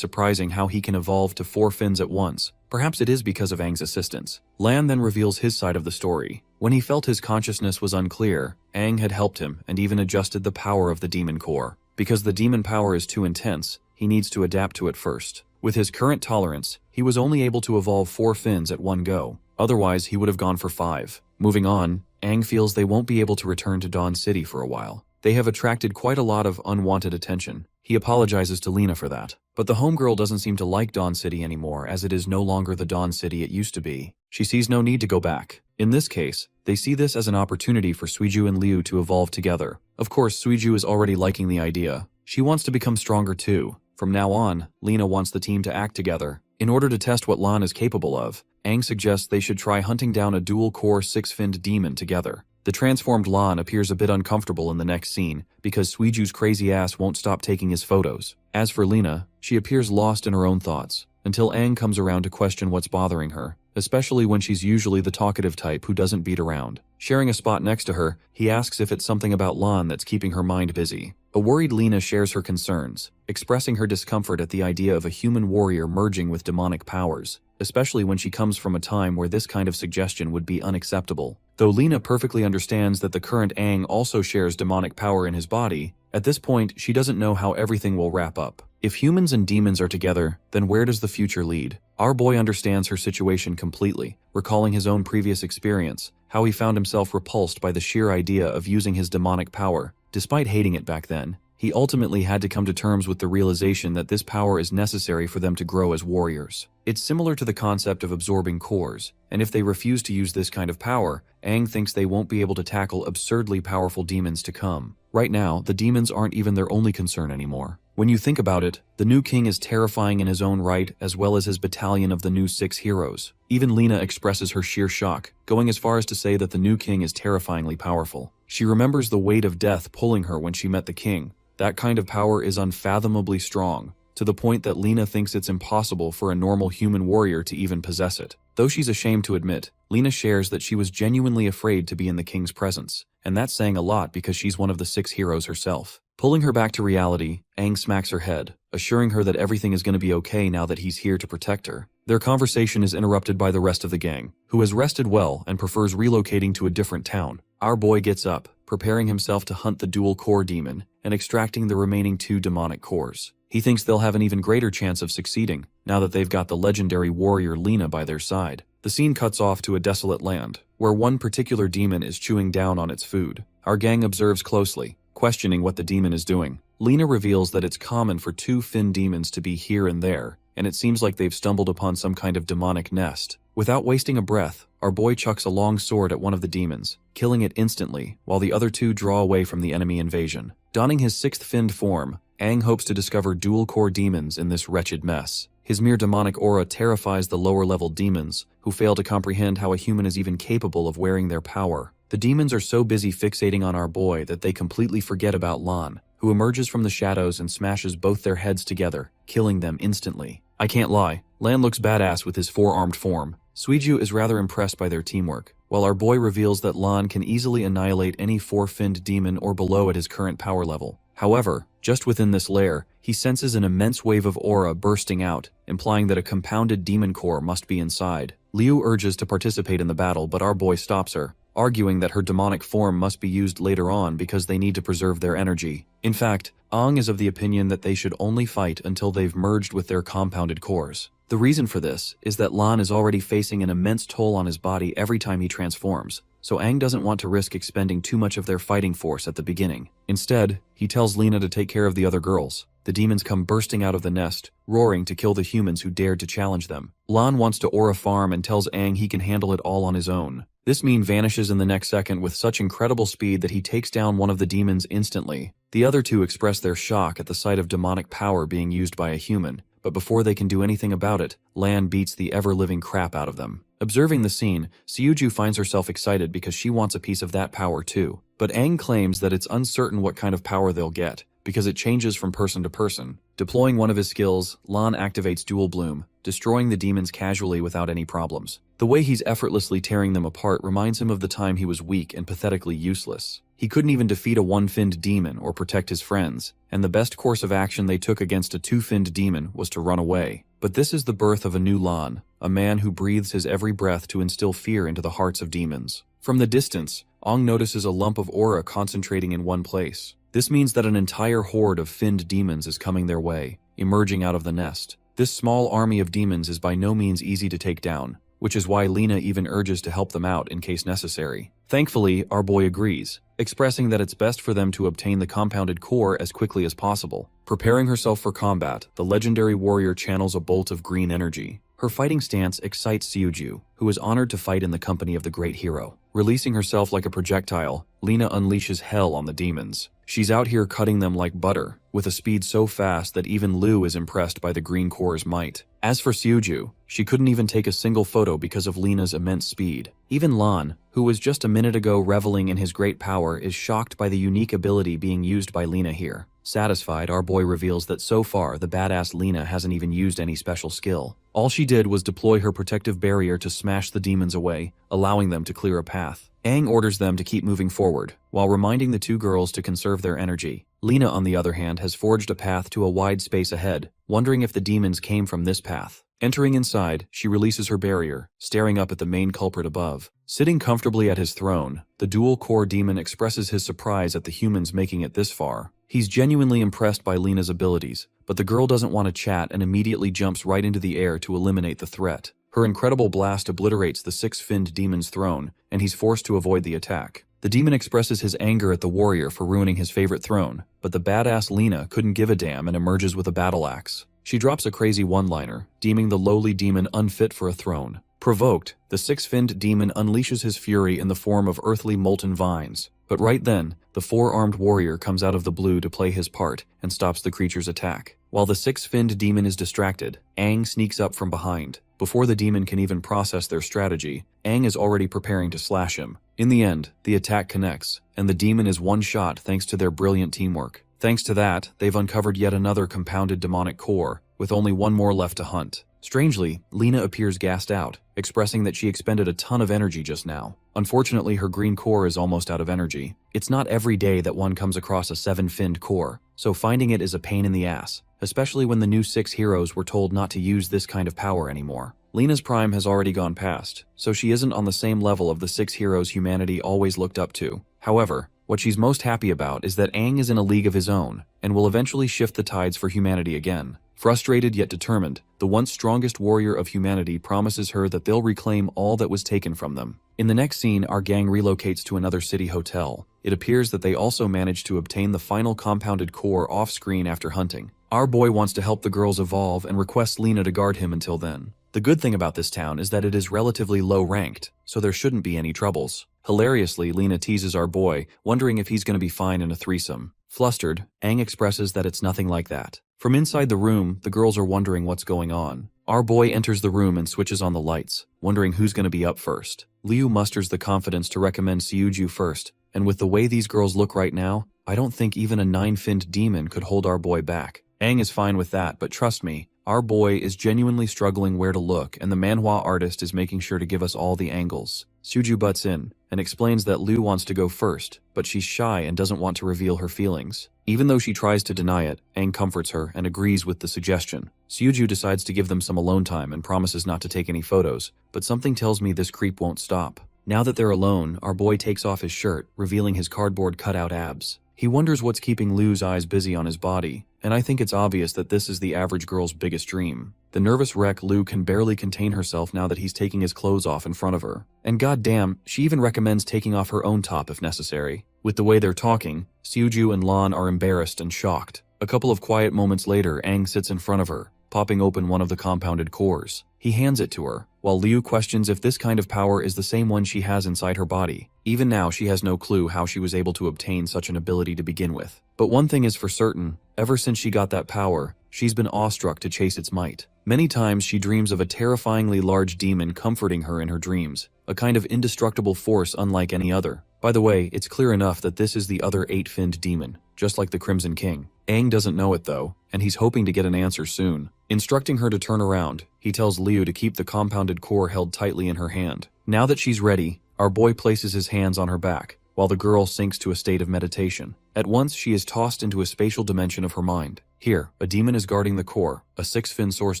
surprising how he can evolve to 4 fins at once. Perhaps it is because of Aang's assistance. Lan then reveals his side of the story. When he felt his consciousness was unclear, Aang had helped him and even adjusted the power of the demon core. Because the demon power is too intense, he needs to adapt to it first. With his current tolerance, he was only able to evolve 4 fins at one go. Otherwise, he would have gone for 5. Moving on, Aang feels they won't be able to return to Dawn City for a while. They have attracted quite a lot of unwanted attention. He apologizes to Lena for that. But the homegirl doesn't seem to like Dawn City anymore, as it is no longer the Dawn City it used to be. She sees no need to go back. In this case, they see this as an opportunity for Suiju and Liu to evolve together. Of course, Suiju is already liking the idea. She wants to become stronger too. From now on, Lena wants the team to act together. In order to test what Lan is capable of, Aang suggests they should try hunting down a dual-core 6-finned demon together. The transformed Lan appears a bit uncomfortable in the next scene because Suiju's crazy ass won't stop taking his photos. As for Lena, she appears lost in her own thoughts, until Aang comes around to question what's bothering her, especially when she's usually the talkative type who doesn't beat around. Sharing a spot next to her, he asks if it's something about Lan that's keeping her mind busy. A worried Lena shares her concerns, expressing her discomfort at the idea of a human warrior merging with demonic powers, especially when she comes from a time where this kind of suggestion would be unacceptable. Though Lena perfectly understands that the current Aang also shares demonic power in his body, at this point she doesn't know how everything will wrap up. If humans and demons are together, then where does the future lead? Our boy understands her situation completely, recalling his own previous experience, how he found himself repulsed by the sheer idea of using his demonic power. Despite hating it back then, he ultimately had to come to terms with the realization that this power is necessary for them to grow as warriors. It's similar to the concept of absorbing cores, and if they refuse to use this kind of power, Aang thinks they won't be able to tackle absurdly powerful demons to come. Right now, the demons aren't even their only concern anymore. When you think about it, the new king is terrifying in his own right, as well as his battalion of the new 6 heroes. Even Lena expresses her sheer shock, going as far as to say that the new king is terrifyingly powerful. She remembers the weight of death pulling her when she met the king, That kind of power is unfathomably strong, to the point that Lena thinks it's impossible for a normal human warrior to even possess it. Though she's ashamed to admit, Lena shares that she was genuinely afraid to be in the king's presence, and that's saying a lot because she's one of the 6 heroes herself. Pulling her back to reality, Aang smacks her head, assuring her that everything is going to be okay now that he's here to protect her. Their conversation is interrupted by the rest of the gang, who has rested well and prefers relocating to a different town. Our boy gets up, preparing himself to hunt the dual core demon and extracting the remaining 2 demonic cores. He thinks they'll have an even greater chance of succeeding, now that they've got the legendary warrior Lena by their side. The scene cuts off to a desolate land, where one particular demon is chewing down on its food. Our gang observes closely, questioning what the demon is doing. Lena reveals that it's common for 2 fin demons to be here and there, and it seems like they've stumbled upon some kind of demonic nest. Without wasting a breath, our boy chucks a long sword at one of the demons, killing it instantly, while the other 2 draw away from the enemy invasion. Donning his 6th finned form, Aang hopes to discover dual-core demons in this wretched mess. His mere demonic aura terrifies the lower-level demons, who fail to comprehend how a human is even capable of wearing their power. The demons are so busy fixating on our boy that they completely forget about Lan, who emerges from the shadows and smashes both their heads together, killing them instantly. I can't lie, Lan looks badass with his 4-armed form. Suiju is rather impressed by their teamwork, while our boy reveals that Lan can easily annihilate any 4-finned demon or below at his current power level. However, just within this lair, he senses an immense wave of aura bursting out, implying that a compounded demon core must be inside. Liu urges to participate in the battle, but our boy stops her, arguing that her demonic form must be used later on because they need to preserve their energy. In fact, Aang is of the opinion that they should only fight until they've merged with their compounded cores. The reason for this is that Lan is already facing an immense toll on his body every time he transforms, so Aang doesn't want to risk expending too much of their fighting force at the beginning. Instead, he tells Lena to take care of the other girls. The demons come bursting out of the nest, roaring to kill the humans who dared to challenge them. Lan wants to aura farm and tells Aang he can handle it all on his own. This meme vanishes in the next second with such incredible speed that he takes down one of the demons instantly. The other 2 express their shock at the sight of demonic power being used by a human, but before they can do anything about it, Lan beats the ever-living crap out of them. Observing the scene, Suiju finds herself excited because she wants a piece of that power too. But Aang claims that it's uncertain what kind of power they'll get, because it changes from person to person. Deploying one of his skills, Lan activates Dual Bloom, destroying the demons casually without any problems. The way he's effortlessly tearing them apart reminds him of the time he was weak and pathetically useless. He couldn't even defeat a 1-finned demon or protect his friends, and the best course of action they took against a 2-finned demon was to run away. But this is the birth of a new Lan, a man who breathes his every breath to instill fear into the hearts of demons. From the distance, Aang notices a lump of aura concentrating in one place. This means that an entire horde of finned demons is coming their way, emerging out of the nest. This small army of demons is by no means easy to take down, which is why Lena even urges to help them out in case necessary. Thankfully, our boy agrees, expressing that it's best for them to obtain the compounded core as quickly as possible. Preparing herself for combat, the legendary warrior channels a bolt of green energy. Her fighting stance excites Suiju, who is honored to fight in the company of the great hero. Releasing herself like a projectile, Lena unleashes hell on the demons. She's out here cutting them like butter, with a speed so fast that even Liu is impressed by the green core's might. As for Suiju, she couldn't even take a single photo because of Lena's immense speed. Even Lan, who was just a minute ago reveling in his great power, is shocked by the unique ability being used by Lena here. Satisfied, our boy reveals that so far, the badass Lena hasn't even used any special skill. All she did was deploy her protective barrier to smash the demons away, allowing them to clear a path. Aang orders them to keep moving forward, while reminding the 2 girls to conserve their energy. Lena, on the other hand, has forged a path to a wide space ahead, wondering if the demons came from this path. Entering inside, she releases her barrier, staring up at the main culprit above. Sitting comfortably at his throne, the dual-core demon expresses his surprise at the humans making it this far. He's genuinely impressed by Lena's abilities, but the girl doesn't want to chat and immediately jumps right into the air to eliminate the threat. Her incredible blast obliterates the 6-finned demon's throne, and he's forced to avoid the attack. The demon expresses his anger at the warrior for ruining his favorite throne, but the badass Lena couldn't give a damn and emerges with a battle axe. She drops a crazy one-liner, deeming the lowly demon unfit for a throne. Provoked, the 6-finned demon unleashes his fury in the form of earthly molten vines. But right then, the 4-armed warrior comes out of the blue to play his part and stops the creature's attack. While the 6-finned demon is distracted, Aang sneaks up from behind. Before the demon can even process their strategy, Aang is already preparing to slash him. In the end, the attack connects, and the demon is one shot thanks to their brilliant teamwork. Thanks to that, they've uncovered yet another compounded demonic core, with only one more left to hunt. Strangely, Lena appears gassed out, expressing that she expended a ton of energy just now. Unfortunately, her green core is almost out of energy. It's not every day that one comes across a 7-finned core, so finding it is a pain in the ass, especially when the new 6 heroes were told not to use this kind of power anymore. Lena's prime has already gone past, so she isn't on the same level of the 6 heroes humanity always looked up to. However, what she's most happy about is that Aang is in a league of his own, and will eventually shift the tides for humanity again. Frustrated yet determined, the once strongest warrior of humanity promises her that they'll reclaim all that was taken from them. In the next scene, our gang relocates to another city hotel. It appears that they also managed to obtain the final compounded core off-screen after hunting. Our boy wants to help the girls evolve and requests Lena to guard him until then. The good thing about this town is that it is relatively low-ranked, so there shouldn't be any troubles. Hilariously, Lena teases our boy, wondering if he's going to be fine in a threesome. Flustered, Aang expresses that it's nothing like that. From inside the room, the girls are wondering what's going on. Our boy enters the room and switches on the lights, wondering who's going to be up first. Liu musters the confidence to recommend Seoju first, and with the way these girls look right now, I don't think even a 9-finned demon could hold our boy back. Aang is fine with that, but trust me, our boy is genuinely struggling where to look, and the manhwa artist is making sure to give us all the angles. Seoju butts in and explains that Liu wants to go first, but she's shy and doesn't want to reveal her feelings. Even though she tries to deny it, Aang comforts her and agrees with the suggestion. Seoju decides to give them some alone time and promises not to take any photos, but something tells me this creep won't stop. Now that they're alone, our boy takes off his shirt, revealing his cardboard cutout abs. He wonders what's keeping Liu's eyes busy on his body, and I think it's obvious that this is the average girl's biggest dream. The nervous wreck Liu can barely contain herself now that he's taking his clothes off in front of her. And goddamn, she even recommends taking off her own top if necessary. With the way they're talking, Seoju and Lan are embarrassed and shocked. A couple of quiet moments later, Aang sits in front of her, popping open one of the compounded cores. He hands it to her, while Liu questions if this kind of power is the same one she has inside her body. Even now, she has no clue how she was able to obtain such an ability to begin with. But one thing is for certain, ever since she got that power, she's been awestruck to chase its might. Many times she dreams of a terrifyingly large demon comforting her in her dreams, a kind of indestructible force unlike any other. By the way, it's clear enough that this is the other 8-finned demon, just like the Crimson King. Aang doesn't know it though, and he's hoping to get an answer soon. Instructing her to turn around, he tells Liu to keep the compounded core held tightly in her hand. Now that she's ready, our boy places his hands on her back, while the girl sinks to a state of meditation. At once, she is tossed into a spatial dimension of her mind. Here, a demon is guarding the core, a 6-fin source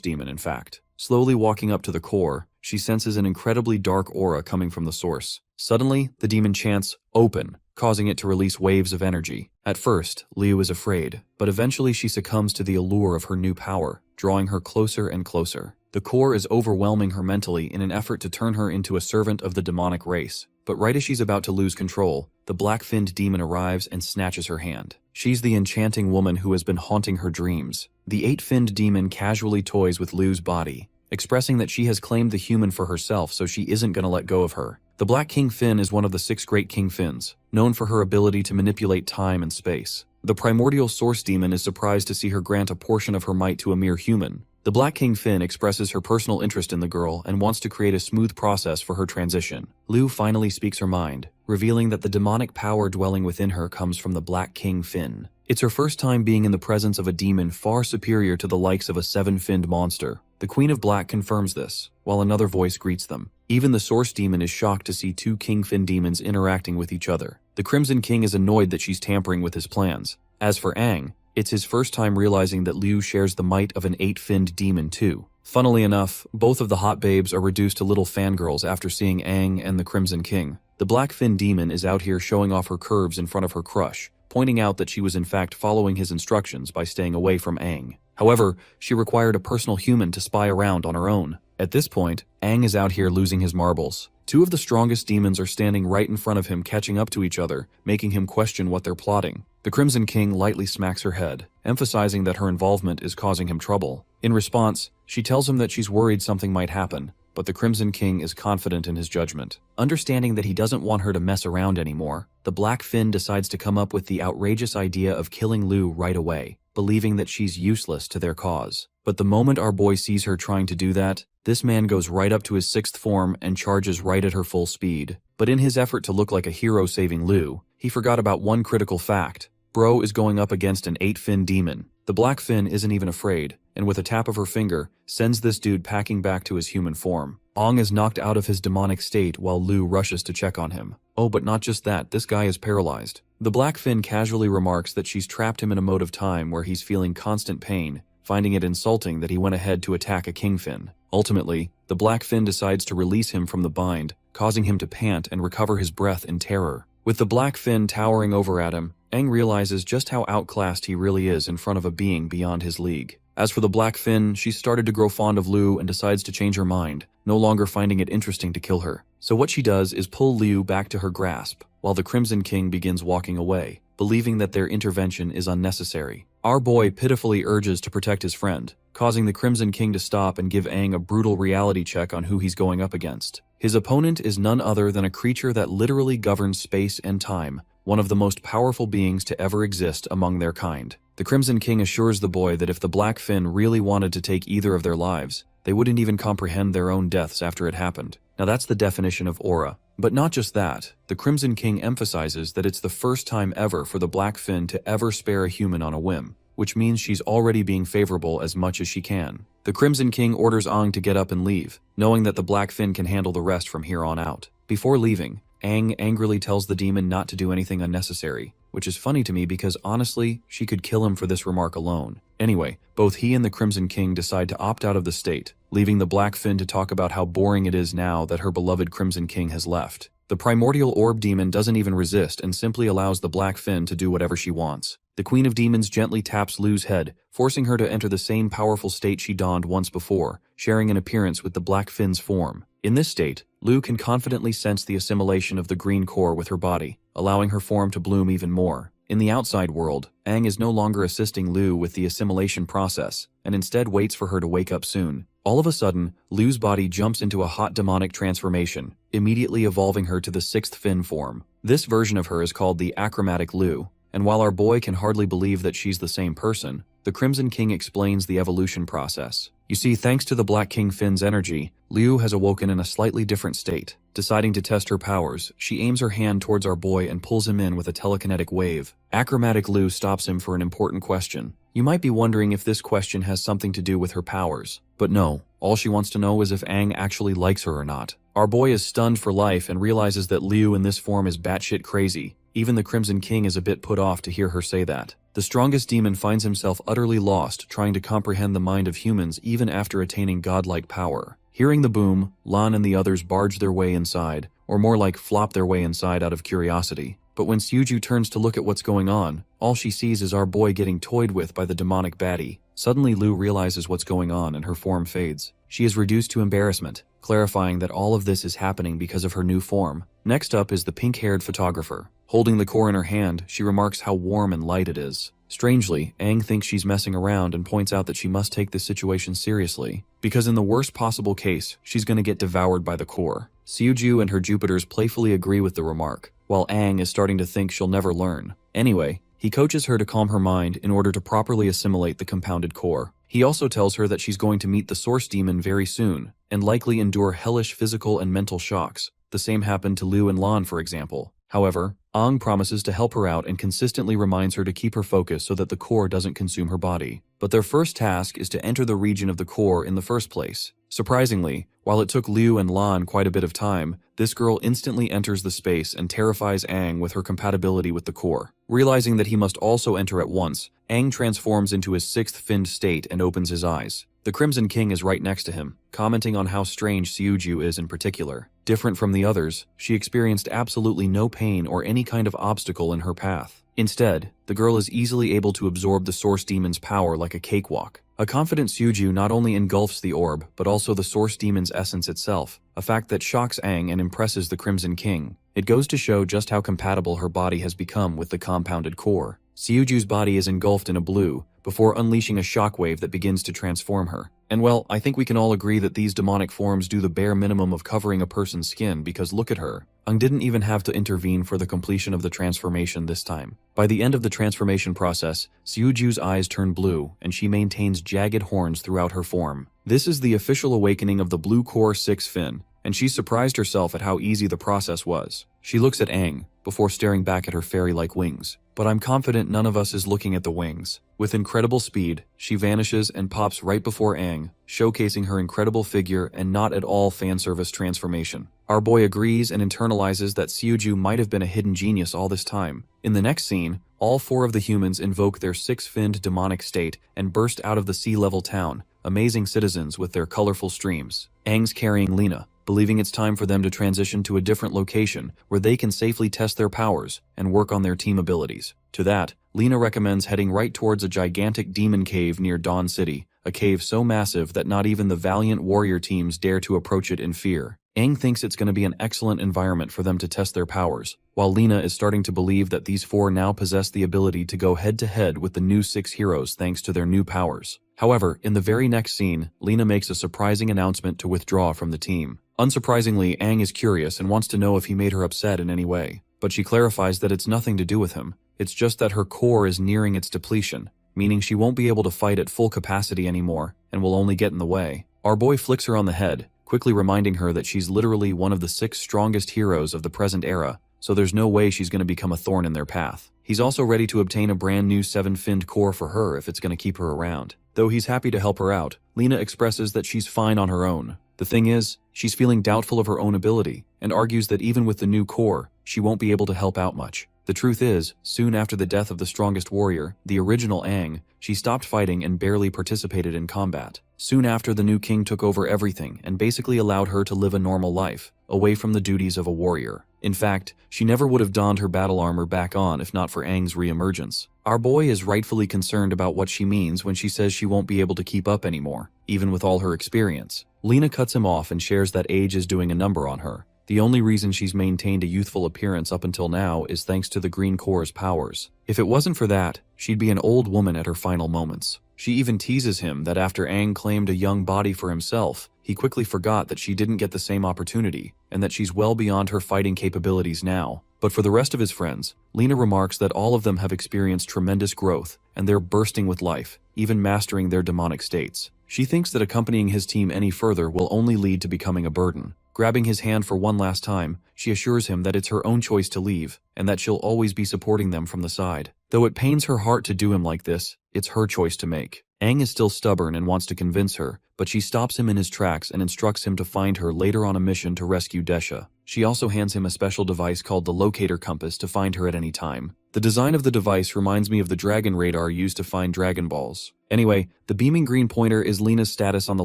demon in fact. Slowly walking up to the core, she senses an incredibly dark aura coming from the source. Suddenly, the demon chants, "Open," causing it to release waves of energy. At first, Liu is afraid, but eventually she succumbs to the allure of her new power, drawing her closer and closer. The core is overwhelming her mentally in an effort to turn her into a servant of the demonic race. But right as she's about to lose control, the black-finned demon arrives and snatches her hand. She's the enchanting woman who has been haunting her dreams. The 8-finned demon casually toys with Liu's body, expressing that she has claimed the human for herself, so she isn't going to let go of her. The Black King Fin is one of the 6 great King Fins, known for her ability to manipulate time and space. The primordial source demon is surprised to see her grant a portion of her might to a mere human. The Black King Fin expresses her personal interest in the girl and wants to create a smooth process for her transition. Liu finally speaks her mind, revealing that the demonic power dwelling within her comes from the Black King Fin. It's her first time being in the presence of a demon far superior to the likes of a 7-finned monster. The Queen of Black confirms this, while another voice greets them. Even the Source Demon is shocked to see 2 Kingfin demons interacting with each other. The Crimson King is annoyed that she's tampering with his plans. As for Aang, it's his first time realizing that Liu shares the might of an 8-finned demon too. Funnily enough, both of the hot babes are reduced to little fangirls after seeing Aang and the Crimson King. The Black-Fin demon is out here showing off her curves in front of her crush, pointing out that she was in fact following his instructions by staying away from Aang. However, she required a personal human to spy around on her own. At this point, Aang is out here losing his marbles. 2 of the strongest demons are standing right in front of him, catching up to each other, making him question what they're plotting. The Crimson King lightly smacks her head, emphasizing that her involvement is causing him trouble. In response, she tells him that she's worried something might happen, but the Crimson King is confident in his judgment. Understanding that he doesn't want her to mess around anymore, the Black Fin decides to come up with the outrageous idea of killing Liu right away, believing that she's useless to their cause. But the moment our boy sees her trying to do that, this man goes right up to his 6th form and charges right at her full speed. But in his effort to look like a hero saving Liu, he forgot about one critical fact. Bro is going up against an 8-fin demon. The black fin isn't even afraid, and with a tap of her finger, sends this dude packing back to his human form. Ong is knocked out of his demonic state while Lu rushes to check on him. Oh, but not just that, this guy is paralyzed. The black fin casually remarks that she's trapped him in a mode of time where he's feeling constant pain, finding it insulting that he went ahead to attack a kingfin. Ultimately, the black fin decides to release him from the bind, causing him to pant and recover his breath in terror. With the black fin towering over at him, Aang realizes just how outclassed he really is in front of a being beyond his league. As for the black fin, she started to grow fond of Lu and decides to change her mind, no longer finding it interesting to kill her. So what she does is pull Liu back to her grasp, while the Crimson King begins walking away, believing that their intervention is unnecessary. Our boy pitifully urges to protect his friend, causing the Crimson King to stop and give Aang a brutal reality check on who he's going up against. His opponent is none other than a creature that literally governs space and time, one of the most powerful beings to ever exist among their kind. The Crimson King assures the boy that if the Black Fin really wanted to take either of their lives, they wouldn't even comprehend their own deaths after it happened. Now that's the definition of aura. But not just that, the Crimson King emphasizes that it's the first time ever for the Black Fin to ever spare a human on a whim, which means she's already being favorable as much as she can. The Crimson King orders Aang to get up and leave, knowing that the Black Fin can handle the rest from here on out. Before leaving, Aang angrily tells the demon not to do anything unnecessary, which is funny to me because honestly, she could kill him for this remark alone. Anyway, both he and the Crimson King decide to opt out of the state, leaving the Black Fin to talk about how boring it is now that her beloved Crimson King has left. The primordial orb demon doesn't even resist and simply allows the Black Fin to do whatever she wants. The Queen of Demons gently taps Lu's head, forcing her to enter the same powerful state she donned once before, sharing an appearance with the Black Fin's form. In this state, Lu can confidently sense the assimilation of the green core with her body, allowing her form to bloom even more. In the outside world, Aang is no longer assisting Lu with the assimilation process, and instead waits for her to wake up soon. All of a sudden, Lu's body jumps into a hot demonic transformation, immediately evolving her to the 6th fin form. This version of her is called the Achromatic Lu, and while our boy can hardly believe that she's the same person, the Crimson King explains the evolution process. You see, thanks to the Black King Fin's energy, Liu has awoken in a slightly different state. Deciding to test her powers, she aims her hand towards our boy and pulls him in with a telekinetic wave. Achromatic Liu stops him for an important question. You might be wondering if this question has something to do with her powers. But no, all she wants to know is if Aang actually likes her or not. Our boy is stunned for life and realizes that Liu in this form is batshit crazy. Even the Crimson King is a bit put off to hear her say that. The strongest demon finds himself utterly lost trying to comprehend the mind of humans even after attaining godlike power. Hearing the boom, Lan and the others barge their way inside, or more like flop their way inside out of curiosity. But when Suju turns to look at what's going on, all she sees is our boy getting toyed with by the demonic baddie. Suddenly Lu realizes what's going on and her form fades. She is reduced to embarrassment, clarifying that all of this is happening because of her new form. Next up is the pink-haired photographer. Holding the core in her hand, she remarks how warm and light it is. Strangely, Aang thinks she's messing around and points out that she must take this situation seriously, because in the worst possible case, she's gonna get devoured by the core. Suju and her Jupiters playfully agree with the remark, while Aang is starting to think she'll never learn. Anyway, he coaches her to calm her mind in order to properly assimilate the compounded core. He also tells her that she's going to meet the Source Demon very soon, and likely endure hellish physical and mental shocks. The same happened to Liu and Lan, for example. However, Aang promises to help her out and consistently reminds her to keep her focus so that the core doesn't consume her body. But their first task is to enter the region of the core in the first place. Surprisingly, while it took Liu and Lan quite a bit of time, this girl instantly enters the space and terrifies Aang with her compatibility with the core. Realizing that he must also enter at once, Aang transforms into his 6th finned state and opens his eyes. The Crimson King is right next to him, commenting on how strange Suju is in particular. Different from the others, she experienced absolutely no pain or any kind of obstacle in her path. Instead, the girl is easily able to absorb the Source Demon's power like a cakewalk. A confident Suju not only engulfs the orb, but also the Source Demon's essence itself, a fact that shocks Aang and impresses the Crimson King. It goes to show just how compatible her body has become with the compounded core. Suju's body is engulfed in a blue, before unleashing a shockwave that begins to transform her. And well, I think we can all agree that these demonic forms do the bare minimum of covering a person's skin because look at her. Aang didn't even have to intervene for the completion of the transformation this time. By the end of the transformation process, Suju's eyes turn blue and she maintains jagged horns throughout her form. This is the official awakening of the Blue Core 6 fin, and she surprised herself at how easy the process was. She looks at Aang, before staring back at her fairy-like wings. but I'm confident none of us is looking at the wings. With incredible speed, she vanishes and pops right before Aang, showcasing her incredible figure and not at all fan service transformation. Our boy agrees and internalizes that Seoju might have been a hidden genius all this time. In the next scene, all 4 of the humans invoke their 6-finned demonic state and burst out of the sea-level town, amazing citizens with their colorful streams. Aang's carrying Lena, believing it's time for them to transition to a different location where they can safely test their powers and work on their team abilities. To that, Lena recommends heading right towards a gigantic demon cave near Dawn City, a cave so massive that not even the valiant warrior teams dare to approach it in fear. Aang thinks it's going to be an excellent environment for them to test their powers, while Lena is starting to believe that these 4 now possess the ability to go head-to-head with the new 6 heroes thanks to their new powers. However, in the very next scene, Lena makes a surprising announcement to withdraw from the team. Unsurprisingly, Aang is curious and wants to know if he made her upset in any way, but she clarifies that it's nothing to do with him. It's just that her core is nearing its depletion, meaning she won't be able to fight at full capacity anymore and will only get in the way. Our boy flicks her on the head, quickly reminding her that she's literally one of the 6 strongest heroes of the present era, so there's no way she's going to become a thorn in their path. He's also ready to obtain a brand new 7-finned core for her if it's going to keep her around. Though he's happy to help her out, Lena expresses that she's fine on her own. The thing is, she's feeling doubtful of her own ability, and argues that even with the new core, she won't be able to help out much. The truth is, soon after the death of the strongest warrior, the original Aang, she stopped fighting and barely participated in combat. Soon after, the new king took over everything and basically allowed her to live a normal life, away from the duties of a warrior. In fact, she never would have donned her battle armor back on if not for Aang's re-emergence. Our boy is rightfully concerned about what she means when she says she won't be able to keep up anymore, even with all her experience. Lena cuts him off and shares that age is doing a number on her. The only reason she's maintained a youthful appearance up until now is thanks to the Green Core's powers. If it wasn't for that, she'd be an old woman at her final moments. She even teases him that after Aang claimed a young body for himself, he quickly forgot that she didn't get the same opportunity, and that she's well beyond her fighting capabilities now. But for the rest of his friends, Lena remarks that all of them have experienced tremendous growth, and they're bursting with life, even mastering their demonic states. She thinks that accompanying his team any further will only lead to becoming a burden. Grabbing his hand for one last time, she assures him that it's her own choice to leave, and that she'll always be supporting them from the side. Though it pains her heart to do him like this, it's her choice to make. Aang is still stubborn and wants to convince her, but she stops him in his tracks and instructs him to find her later on a mission to rescue Desha. She also hands him a special device called the locator compass to find her at any time. The design of the device reminds me of the dragon radar used to find Dragon Balls. Anyway, the beaming green pointer is Lena's status on the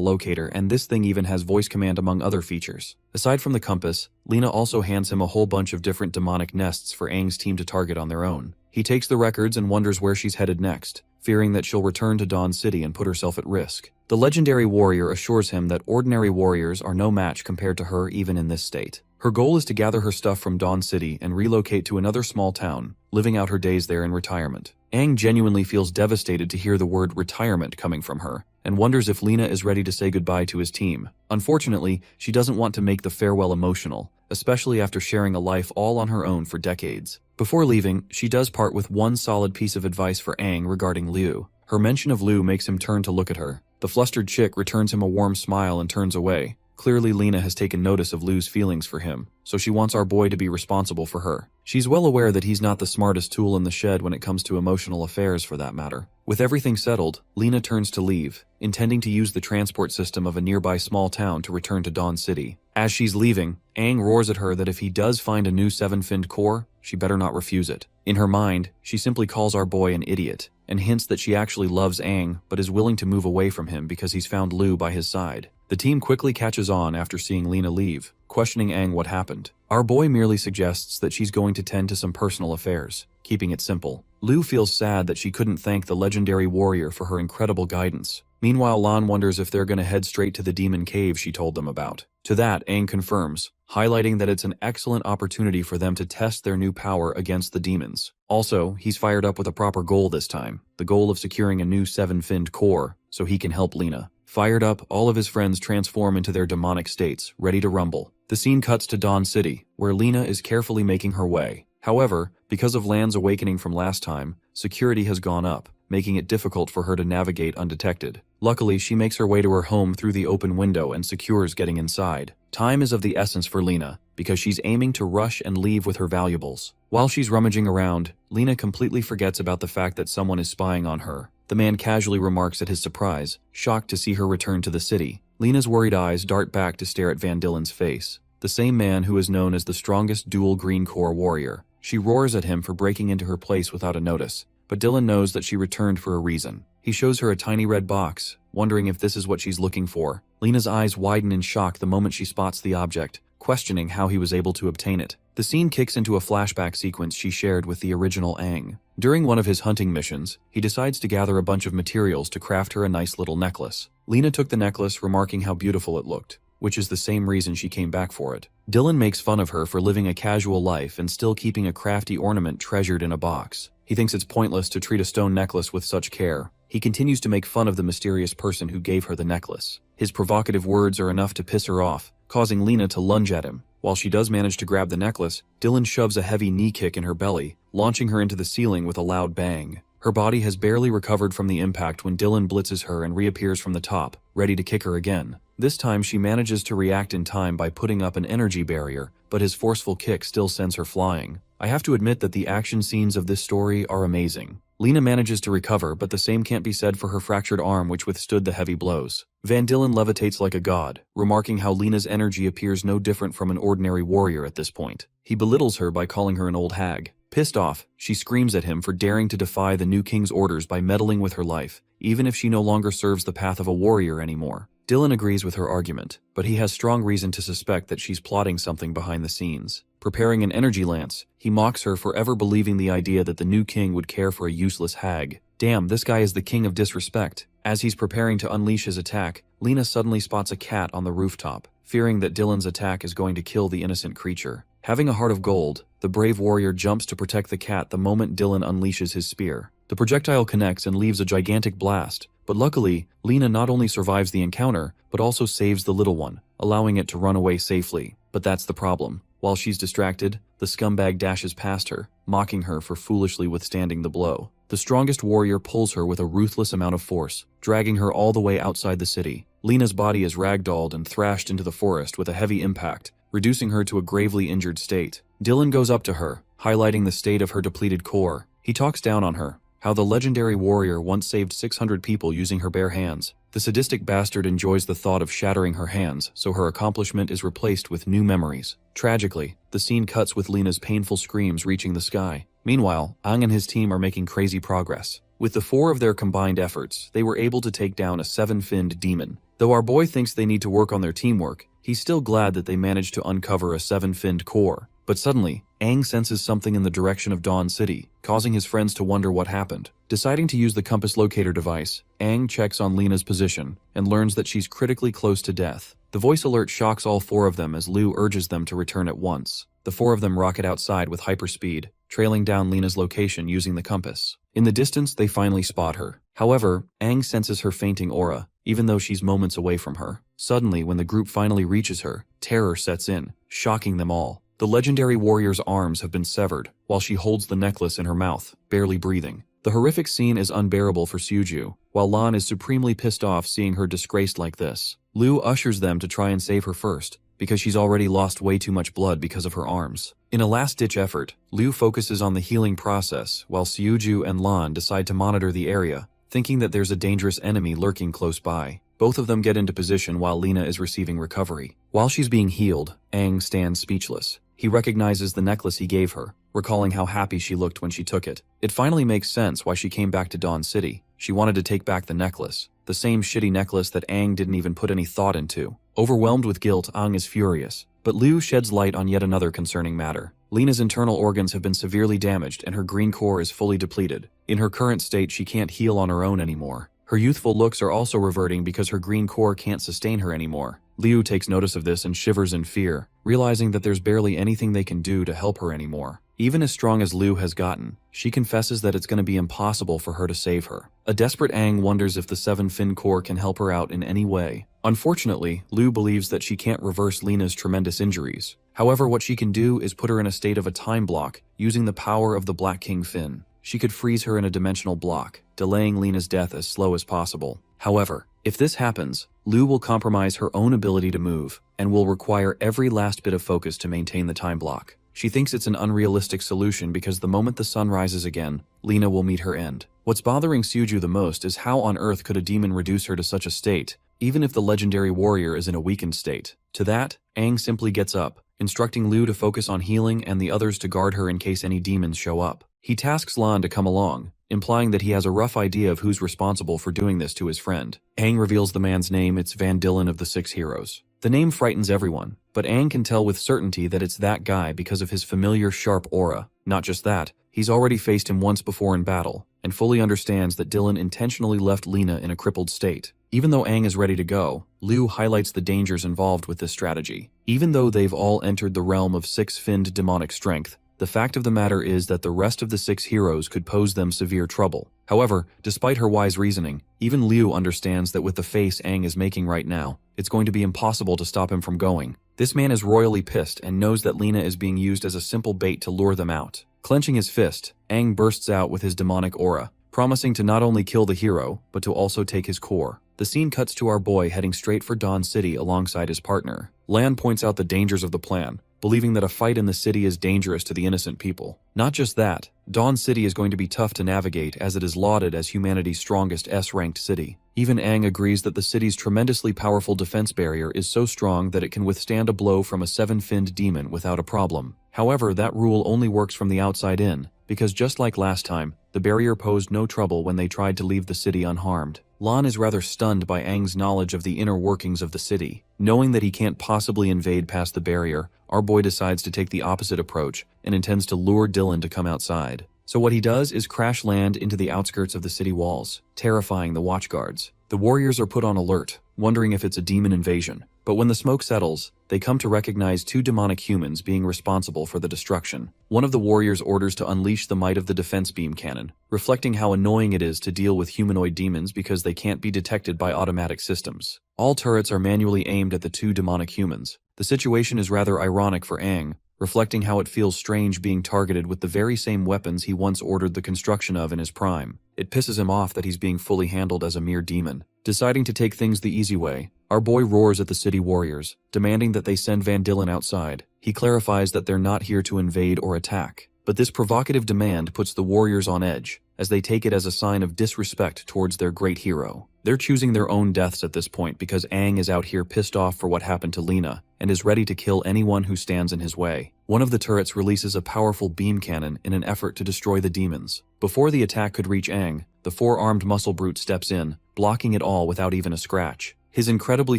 locator, and this thing even has voice command among other features. Aside from the compass, Lena also hands him a whole bunch of different demonic nests for Aang's team to target on their own. He takes the records and wonders where she's headed next, fearing that she'll return to Dawn City and put herself at risk. The legendary warrior assures him that ordinary warriors are no match compared to her even in this state. Her goal is to gather her stuff from Dawn City and relocate to another small town, living out her days there in retirement. Aang genuinely feels devastated to hear the word retirement coming from her, and wonders if Lena is ready to say goodbye to his team. Unfortunately, she doesn't want to make the farewell emotional, especially after sharing a life all on her own for decades. Before leaving, she does part with one solid piece of advice for Aang regarding Liu. Her mention of Liu makes him turn to look at her. The flustered chick returns him a warm smile and turns away. Clearly, Lena has taken notice of Liu's feelings for him, so she wants our boy to be responsible for her. She's well aware that he's not the smartest tool in the shed when it comes to emotional affairs for that matter. With everything settled, Lena turns to leave, intending to use the transport system of a nearby small town to return to Dawn City. As she's leaving, Aang roars at her that if he does find a new 7-finned core, she better not refuse it. In her mind, she simply calls our boy an idiot, and hints that she actually loves Aang but is willing to move away from him because he's found Liu by his side. The team quickly catches on after seeing Lena leave, questioning Aang what happened. Our boy merely suggests that she's going to tend to some personal affairs, keeping it simple. Liu feels sad that she couldn't thank the legendary warrior for her incredible guidance. Meanwhile, Lan wonders if they're going to head straight to the demon cave she told them about. To that, Aang confirms, highlighting that it's an excellent opportunity for them to test their new power against the demons. Also, he's fired up with a proper goal this time, the goal of securing a new 7-finned core, so he can help Lena. Fired up, all of his friends transform into their demonic states, ready to rumble. The scene cuts to Dawn City, where Lena is carefully making her way. However, because of Lan's awakening from last time, security has gone up, making it difficult for her to navigate undetected. Luckily, she makes her way to her home through the open window and secures getting inside. Time is of the essence for Lena, because she's aiming to rush and leave with her valuables. While she's rummaging around, Lena completely forgets about the fact that someone is spying on her. The man casually remarks at his surprise, shocked to see her return to the city. Lena's worried eyes dart back to stare at Van Dillen's face, the same man who is known as the strongest dual green core warrior. She roars at him for breaking into her place without a notice, but Dylan knows that she returned for a reason. He shows her a tiny red box, wondering if this is what she's looking for. Lena's eyes widen in shock the moment she spots the object, questioning how he was able to obtain it. The scene kicks into a flashback sequence she shared with the original Aang. During one of his hunting missions, he decides to gather a bunch of materials to craft her a nice little necklace. Lena took the necklace, remarking how beautiful it looked, which is the same reason she came back for it. Dylan makes fun of her for living a casual life and still keeping a crafty ornament treasured in a box. He thinks it's pointless to treat a stone necklace with such care. He continues to make fun of the mysterious person who gave her the necklace. His provocative words are enough to piss her off, causing Lena to lunge at him. While she does manage to grab the necklace, Dylan shoves a heavy knee kick in her belly, launching her into the ceiling with a loud bang. Her body has barely recovered from the impact when Dylan blitzes her and reappears from the top, ready to kick her again. This time she manages to react in time by putting up an energy barrier, but his forceful kick still sends her flying. I have to admit that the action scenes of this story are amazing. Lena manages to recover, but the same can't be said for her fractured arm, which withstood the heavy blows. Van Dillen levitates like a god, remarking how Lena's energy appears no different from an ordinary warrior at this point. He belittles her by calling her an old hag. Pissed off, she screams at him for daring to defy the new king's orders by meddling with her life, even if she no longer serves the path of a warrior anymore. Dylan agrees with her argument, but he has strong reason to suspect that she's plotting something behind the scenes. Preparing an energy lance, he mocks her for ever believing the idea that the new king would care for a useless hag. Damn, this guy is the king of disrespect. As he's preparing to unleash his attack, Lena suddenly spots a cat on the rooftop, fearing that Dylan's attack is going to kill the innocent creature. Having a heart of gold, the brave warrior jumps to protect the cat the moment Dylan unleashes his spear. The projectile connects and leaves a gigantic blast, but luckily, Lena not only survives the encounter, but also saves the little one, allowing it to run away safely. But that's the problem. While she's distracted, the scumbag dashes past her, mocking her for foolishly withstanding the blow. The strongest warrior pulls her with a ruthless amount of force, dragging her all the way outside the city. Lena's body is ragdolled and thrashed into the forest with a heavy impact, reducing her to a gravely injured state. Dylan goes up to her, highlighting the state of her depleted core. He talks down on her, how the legendary warrior once saved 600 people using her bare hands. The sadistic bastard enjoys the thought of shattering her hands, so her accomplishment is replaced with new memories. Tragically, the scene cuts with Lena's painful screams reaching the sky. Meanwhile, Aang and his team are making crazy progress. With the 4 of their combined efforts, they were able to take down a 7-finned demon. Though our boy thinks they need to work on their teamwork, he's still glad that they managed to uncover a 7-finned core. But suddenly, Aang senses something in the direction of Dawn City, causing his friends to wonder what happened. Deciding to use the compass locator device, Aang checks on Lena's position and learns that she's critically close to death. The voice alert shocks all 4 of them as Liu urges them to return at once. The 4 of them rocket outside with hyperspeed, trailing down Lena's location using the compass. In the distance, they finally spot her. However, Aang senses her fainting aura, even though she's moments away from her. Suddenly, when the group finally reaches her, terror sets in, shocking them all. The legendary warrior's arms have been severed, while she holds the necklace in her mouth, barely breathing. The horrific scene is unbearable for Suju, while Lan is supremely pissed off seeing her disgraced like this. Liu ushers them to try and save her first, because she's already lost way too much blood because of her arms. In a last-ditch effort, Liu focuses on the healing process, while Suju and Lan decide to monitor the area, thinking that there's a dangerous enemy lurking close by. Both of them get into position while Lena is receiving recovery. While she's being healed, Aang stands speechless. He recognizes the necklace he gave her, recalling how happy she looked when she took it. It finally makes sense why she came back to Dawn City. She wanted to take back the necklace, the same shitty necklace that Aang didn't even put any thought into. Overwhelmed with guilt, Aang is furious. But Liu sheds light on yet another concerning matter. Lena's internal organs have been severely damaged and her green core is fully depleted. In her current state, she can't heal on her own anymore. Her youthful looks are also reverting because her green core can't sustain her anymore. Liu takes notice of this and shivers in fear, realizing that there's barely anything they can do to help her anymore. Even as strong as Liu has gotten, she confesses that it's going to be impossible for her to save her. A desperate Aang wonders if the 7-fin core can help her out in any way. Unfortunately, Liu believes that she can't reverse Lena's tremendous injuries. However, what she can do is put her in a state of a time block, using the power of the Black King Fin. she could freeze her in a dimensional block, delaying Lena's death as slow as possible. However, if this happens, Lu will compromise her own ability to move, and will require every last bit of focus to maintain the time block. She thinks it's an unrealistic solution because the moment the sun rises again, Lena will meet her end. What's bothering Suju the most is how on earth could a demon reduce her to such a state, even if the legendary warrior is in a weakened state. To that, Aang simply gets up, instructing Lu to focus on healing and the others to guard her in case any demons show up. He tasks Lan to come along, implying that he has a rough idea of who's responsible for doing this to his friend. Aang reveals the man's name. It's Van Dillen of the Six Heroes. The name frightens everyone, but Aang can tell with certainty that it's that guy because of his familiar sharp aura. Not just that, he's already faced him once before in battle, and fully understands that Dillen intentionally left Lena in a crippled state. Even though Aang is ready to go, Liu highlights the dangers involved with this strategy. Even though they've all entered the realm of six-finned demonic strength, the fact of the matter is that the rest of the six heroes could pose them severe trouble. However, despite her wise reasoning, even Liu understands that with the face Aang is making right now, it's going to be impossible to stop him from going. This man is royally pissed and knows that Lena is being used as a simple bait to lure them out. Clenching his fist, Aang bursts out with his demonic aura, promising to not only kill the hero, but to also take his core. The scene cuts to our boy heading straight for Dawn City alongside his partner. Lan points out the dangers of the plan, believing that a fight in the city is dangerous to the innocent people. Not just that, Dawn City is going to be tough to navigate as it is lauded as humanity's strongest S-ranked city. Even Aang agrees that the city's tremendously powerful defense barrier is so strong that it can withstand a blow from a seven-finned demon without a problem. However, that rule only works from the outside in, because just like last time, the barrier posed no trouble when they tried to leave the city unharmed. Lan is rather stunned by Aang's knowledge of the inner workings of the city. Knowing that he can't possibly invade past the barrier, our boy decides to take the opposite approach and intends to lure Dillen to come outside. So what he does is crash land into the outskirts of the city walls, terrifying the watchguards. The warriors are put on alert, wondering if it's a demon invasion. But when the smoke settles, they come to recognize two demonic humans being responsible for the destruction. One of the warriors orders to unleash the might of the defense beam cannon, reflecting how annoying it is to deal with humanoid demons because they can't be detected by automatic systems. All turrets are manually aimed at the two demonic humans. The situation is rather ironic for Aang, reflecting how it feels strange being targeted with the very same weapons he once ordered the construction of in his prime. It pisses him off that he's being fully handled as a mere demon. Deciding to take things the easy way, our boy roars at the city warriors, demanding that they send Van Dillen outside. He clarifies that they're not here to invade or attack, but this provocative demand puts the warriors on edge, as they take it as a sign of disrespect towards their great hero. They're choosing their own deaths at this point because Aang is out here pissed off for what happened to Lena, and is ready to kill anyone who stands in his way. One of the turrets releases a powerful beam cannon in an effort to destroy the demons. Before the attack could reach Aang, the four-armed muscle brute steps in, blocking it all without even a scratch. His incredibly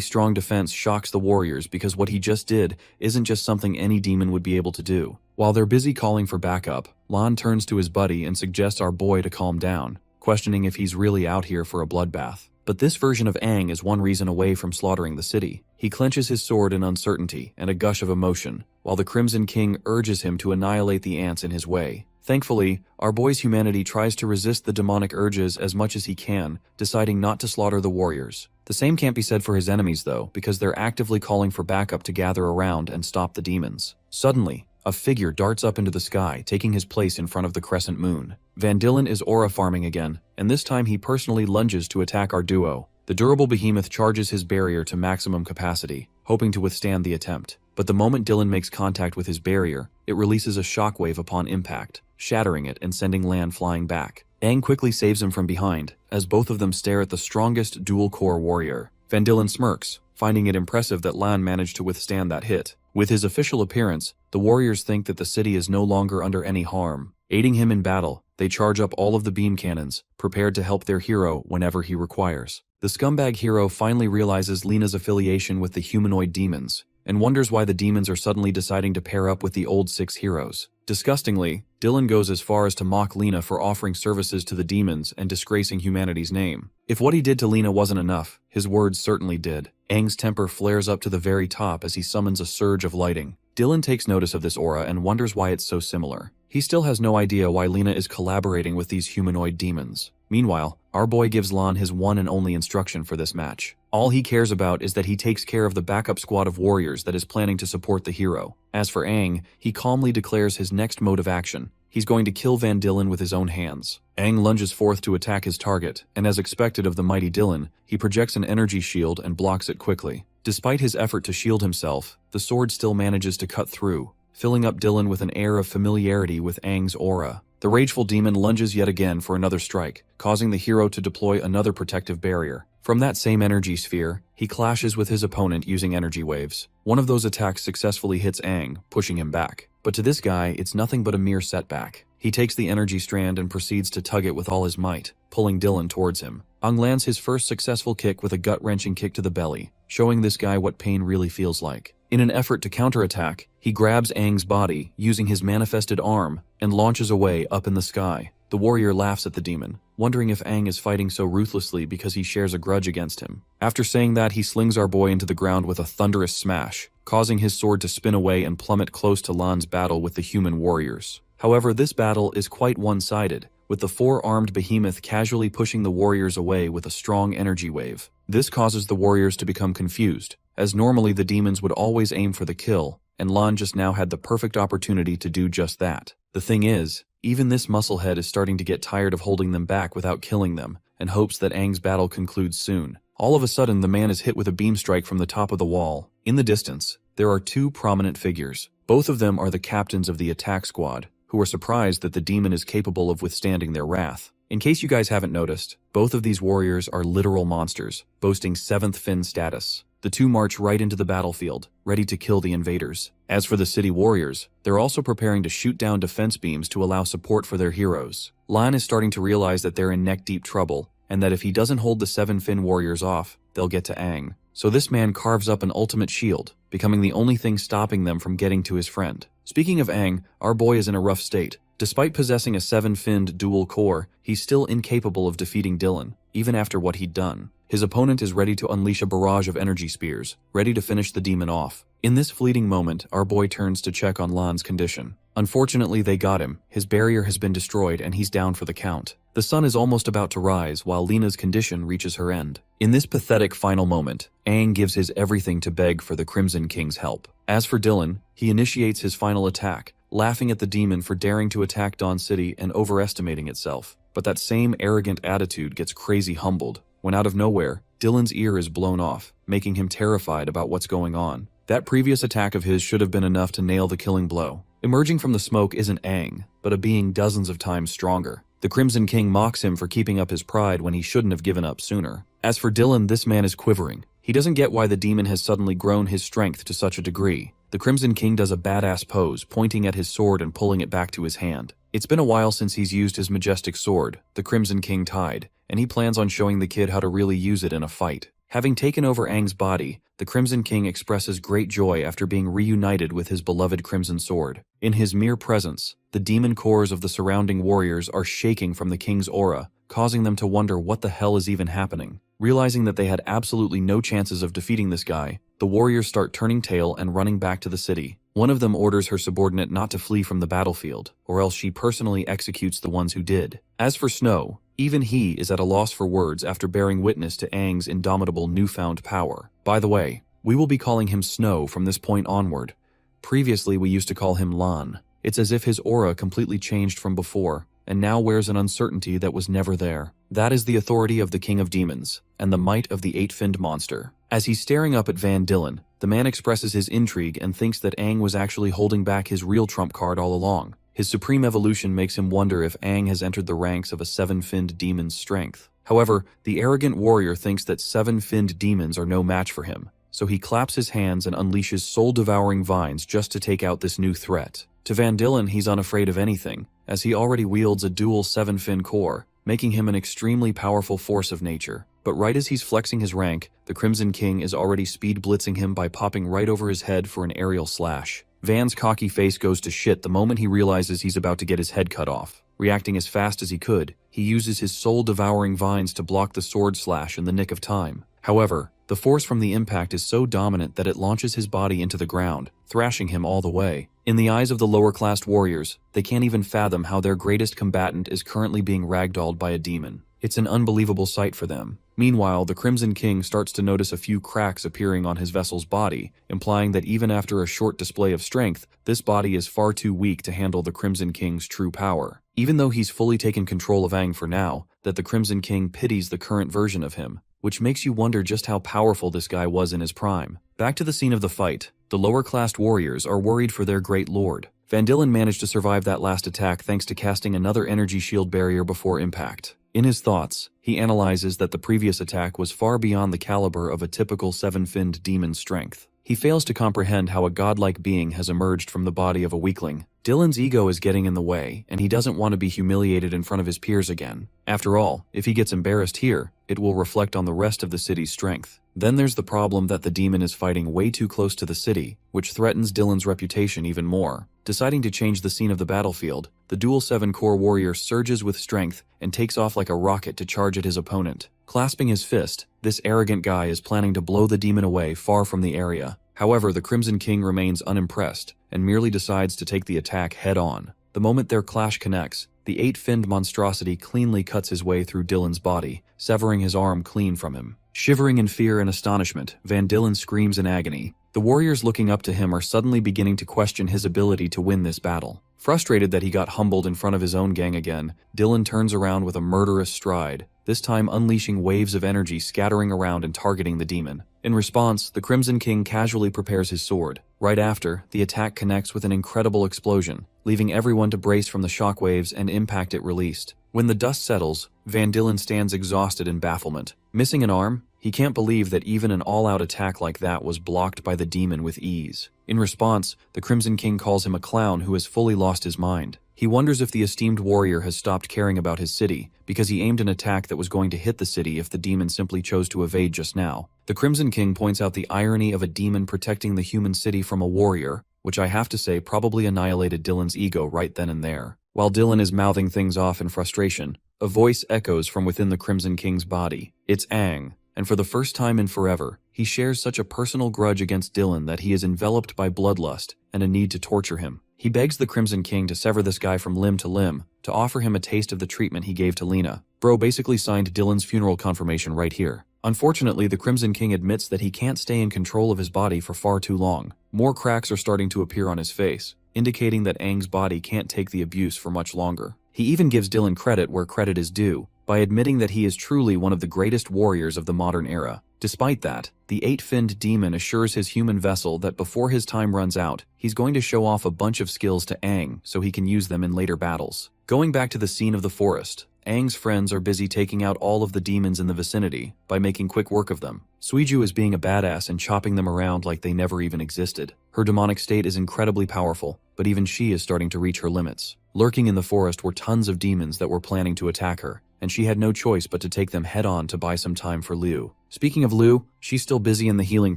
strong defense shocks the warriors because what he just did isn't just something any demon would be able to do. While they're busy calling for backup, Lan turns to his buddy and suggests our boy to calm down, questioning if he's really out here for a bloodbath. But this version of Aang is one reason away from slaughtering the city. He clenches his sword in uncertainty and a gush of emotion, while the Crimson King urges him to annihilate the ants in his way. Thankfully, our boy's humanity tries to resist the demonic urges as much as he can, deciding not to slaughter the warriors. The same can't be said for his enemies though, because they're actively calling for backup to gather around and stop the demons. Suddenly, a figure darts up into the sky, taking his place in front of the crescent moon. Van Dillen is aura farming again, and this time he personally lunges to attack our duo. The durable behemoth charges his barrier to maximum capacity, hoping to withstand the attempt. But the moment Dillen makes contact with his barrier, it releases a shockwave upon impact, shattering it and sending Lan flying back. Aang quickly saves him from behind, as both of them stare at the strongest dual-core warrior. Van Dillen smirks, finding it impressive that Lan managed to withstand that hit. With his official appearance, the warriors think that the city is no longer under any harm. Aiding him in battle, they charge up all of the beam cannons, prepared to help their hero whenever he requires. The scumbag hero finally realizes Lena's affiliation with the humanoid demons, and wonders why the demons are suddenly deciding to pair up with the old six heroes. Disgustingly, Dillen goes as far as to mock Lena for offering services to the demons and disgracing humanity's name. If what he did to Lena wasn't enough, his words certainly did. Aang's temper flares up to the very top as he summons a surge of lighting. Dillen takes notice of this aura and wonders why it's so similar. He still has no idea why Lena is collaborating with these humanoid demons. Meanwhile, our boy gives Lan his one and only instruction for this match. All he cares about is that he takes care of the backup squad of warriors that is planning to support the hero. As for Aang, he calmly declares his next mode of action, He's going to kill Van Dillen with his own hands. Aang lunges forth to attack his target, and as expected of the mighty Dillen, he projects an energy shield and blocks it quickly. Despite his effort to shield himself, the sword still manages to cut through, filling up Dillen with an air of familiarity with Aang's aura. The rageful demon lunges yet again for another strike, causing the hero to deploy another protective barrier. From that same energy sphere, he clashes with his opponent using energy waves. One of those attacks successfully hits Aang, pushing him back. But to this guy, it's nothing but a mere setback. He takes the energy strand and proceeds to tug it with all his might, pulling Dillen towards him. Aang lands his first successful kick with a gut-wrenching kick to the belly, showing this guy what pain really feels like. In an effort to counterattack, he grabs Aang's body, using his manifested arm, and launches away up in the sky. The warrior laughs at the demon, wondering if Aang is fighting so ruthlessly because he shares a grudge against him. After saying that, he slings our boy into the ground with a thunderous smash, causing his sword to spin away and plummet close to Lan's battle with the human warriors. However, this battle is quite one-sided, with the four-armed behemoth casually pushing the warriors away with a strong energy wave. This causes the warriors to become confused, as normally the demons would always aim for the kill, and Lan just now had the perfect opportunity to do just that. The thing is, even this musclehead is starting to get tired of holding them back without killing them, and hopes that Aang's battle concludes soon. All of a sudden, the man is hit with a beam strike from the top of the wall. In the distance, there are two prominent figures. Both of them are the captains of the attack squad, who are surprised that the demon is capable of withstanding their wrath. In case you guys haven't noticed, both of these warriors are literal monsters, boasting 7th fin status. The two march right into the battlefield, ready to kill the invaders. As for the city warriors, they're also preparing to shoot down defense beams to allow support for their heroes. Lan is starting to realize that they're in neck-deep trouble, and that if he doesn't hold the 7 fin warriors off, they'll get to Aang. So this man carves up an ultimate shield, becoming the only thing stopping them from getting to his friend. Speaking of Aang, our boy is in a rough state. Despite possessing a 7-finned dual core, he's still incapable of defeating Dillen, even after what he'd done. His opponent is ready to unleash a barrage of energy spears, ready to finish the demon off. In this fleeting moment, our boy turns to check on Lan's condition. Unfortunately, they got him. His barrier has been destroyed and he's down for the count. The sun is almost about to rise while Lena's condition reaches her end. In this pathetic final moment, Aang gives his everything to beg for the Crimson King's help. As for Dillen, he initiates his final attack, laughing at the demon for daring to attack Dawn City and overestimating itself. But that same arrogant attitude gets crazy humbled when out of nowhere, Dillen's ear is blown off, making him terrified about what's going on. That previous attack of his should have been enough to nail the killing blow. Emerging from the smoke isn't Aang, but a being dozens of times stronger. The Crimson King mocks him for keeping up his pride when he shouldn't have given up sooner. As for Dillen, this man is quivering. He doesn't get why the demon has suddenly grown his strength to such a degree. The Crimson King does a badass pose, pointing at his sword and pulling it back to his hand. It's been a while since he's used his majestic sword, the Crimson King Tide, and he plans on showing the kid how to really use it in a fight. Having taken over Aang's body, the Crimson King expresses great joy after being reunited with his beloved Crimson Sword. In his mere presence, the demon cores of the surrounding warriors are shaking from the king's aura, causing them to wonder what the hell is even happening. Realizing that they had absolutely no chances of defeating this guy, the warriors start turning tail and running back to the city. One of them orders her subordinate not to flee from the battlefield, or else she personally executes the ones who did. As for Snow, even he is at a loss for words after bearing witness to Aang's indomitable newfound power. By the way, we will be calling him Snow from this point onward. Previously we used to call him Lan. It's as if his aura completely changed from before, and now wears an uncertainty that was never there. That is the authority of the King of Demons, and the might of the 8-finned monster. As he's staring up at Van Dillen, the man expresses his intrigue and thinks that Aang was actually holding back his real trump card all along. His supreme evolution makes him wonder if Aang has entered the ranks of a 7-finned demon's strength. However, the arrogant warrior thinks that 7-finned demons are no match for him, so he claps his hands and unleashes soul-devouring vines just to take out this new threat. To Van Dillen, he's unafraid of anything, as he already wields a dual 7-fin core, making him an extremely powerful force of nature. But right as he's flexing his rank, the Crimson King is already speed blitzing him by popping right over his head for an aerial slash. Van's cocky face goes to shit the moment he realizes he's about to get his head cut off. Reacting as fast as he could, he uses his soul-devouring vines to block the sword slash in the nick of time. However, the force from the impact is so dominant that it launches his body into the ground, thrashing him all the way. In the eyes of the lower-classed warriors, they can't even fathom how their greatest combatant is currently being ragdolled by a demon. It's an unbelievable sight for them. Meanwhile, the Crimson King starts to notice a few cracks appearing on his vessel's body, implying that even after a short display of strength, this body is far too weak to handle the Crimson King's true power. Even though he's fully taken control of Aang for now, that the Crimson King pities the current version of him, which makes you wonder just how powerful this guy was in his prime. Back to the scene of the fight. The lower-classed warriors are worried for their great lord. Van Dillen managed to survive that last attack thanks to casting another energy shield barrier before impact. In his thoughts, he analyzes that the previous attack was far beyond the caliber of a typical seven-finned demon's strength. He fails to comprehend how a godlike being has emerged from the body of a weakling. Dylan's ego is getting in the way, and he doesn't want to be humiliated in front of his peers again. After all, if he gets embarrassed here, it will reflect on the rest of the city's strength. Then there's the problem that the demon is fighting way too close to the city, which threatens Dylan's reputation even more. Deciding to change the scene of the battlefield, the dual 7-core warrior surges with strength and takes off like a rocket to charge at his opponent. Clasping his fist, this arrogant guy is planning to blow the demon away far from the area. However, the Crimson King remains unimpressed and merely decides to take the attack head-on. The moment their clash connects, the 8-finned monstrosity cleanly cuts his way through Dylan's body, severing his arm clean from him. Shivering in fear and astonishment, Van Dillen screams in agony. The warriors looking up to him are suddenly beginning to question his ability to win this battle. Frustrated that he got humbled in front of his own gang again, Dylan turns around with a murderous stride, this time unleashing waves of energy scattering around and targeting the demon. In response, the Crimson King casually prepares his sword. Right after, the attack connects with an incredible explosion, leaving everyone to brace from the shockwaves and impact it released. When the dust settles, Van Dillen stands exhausted in bafflement. Missing an arm, he can't believe that even an all-out attack like that was blocked by the demon with ease. In response, the Crimson King calls him a clown who has fully lost his mind. He wonders if the esteemed warrior has stopped caring about his city, because he aimed an attack that was going to hit the city if the demon simply chose to evade just now. The Crimson King points out the irony of a demon protecting the human city from a warrior, which I have to say probably annihilated Dylan's ego right then and there. While Dylan is mouthing things off in frustration, a voice echoes from within the Crimson King's body. It's Aang. And for the first time in forever, he shares such a personal grudge against Dylan that he is enveloped by bloodlust and a need to torture him. He begs the Crimson King to sever this guy from limb to limb, to offer him a taste of the treatment he gave to Lena. Bro basically signed Dylan's funeral confirmation right here. Unfortunately, the Crimson King admits that he can't stay in control of his body for far too long. More cracks are starting to appear on his face, indicating that Aang's body can't take the abuse for much longer. He even gives Dylan credit where credit is due, by admitting that he is truly one of the greatest warriors of the modern era. Despite that, the 8-finned demon assures his human vessel that before his time runs out, he's going to show off a bunch of skills to Aang so he can use them in later battles. Going back to the scene of the forest, Aang's friends are busy taking out all of the demons in the vicinity by making quick work of them. Suiju is being a badass and chopping them around like they never even existed. Her demonic state is incredibly powerful, but even she is starting to reach her limits. Lurking in the forest were tons of demons that were planning to attack her, and she had no choice but to take them head-on to buy some time for Liu. Speaking of Liu, she's still busy in the healing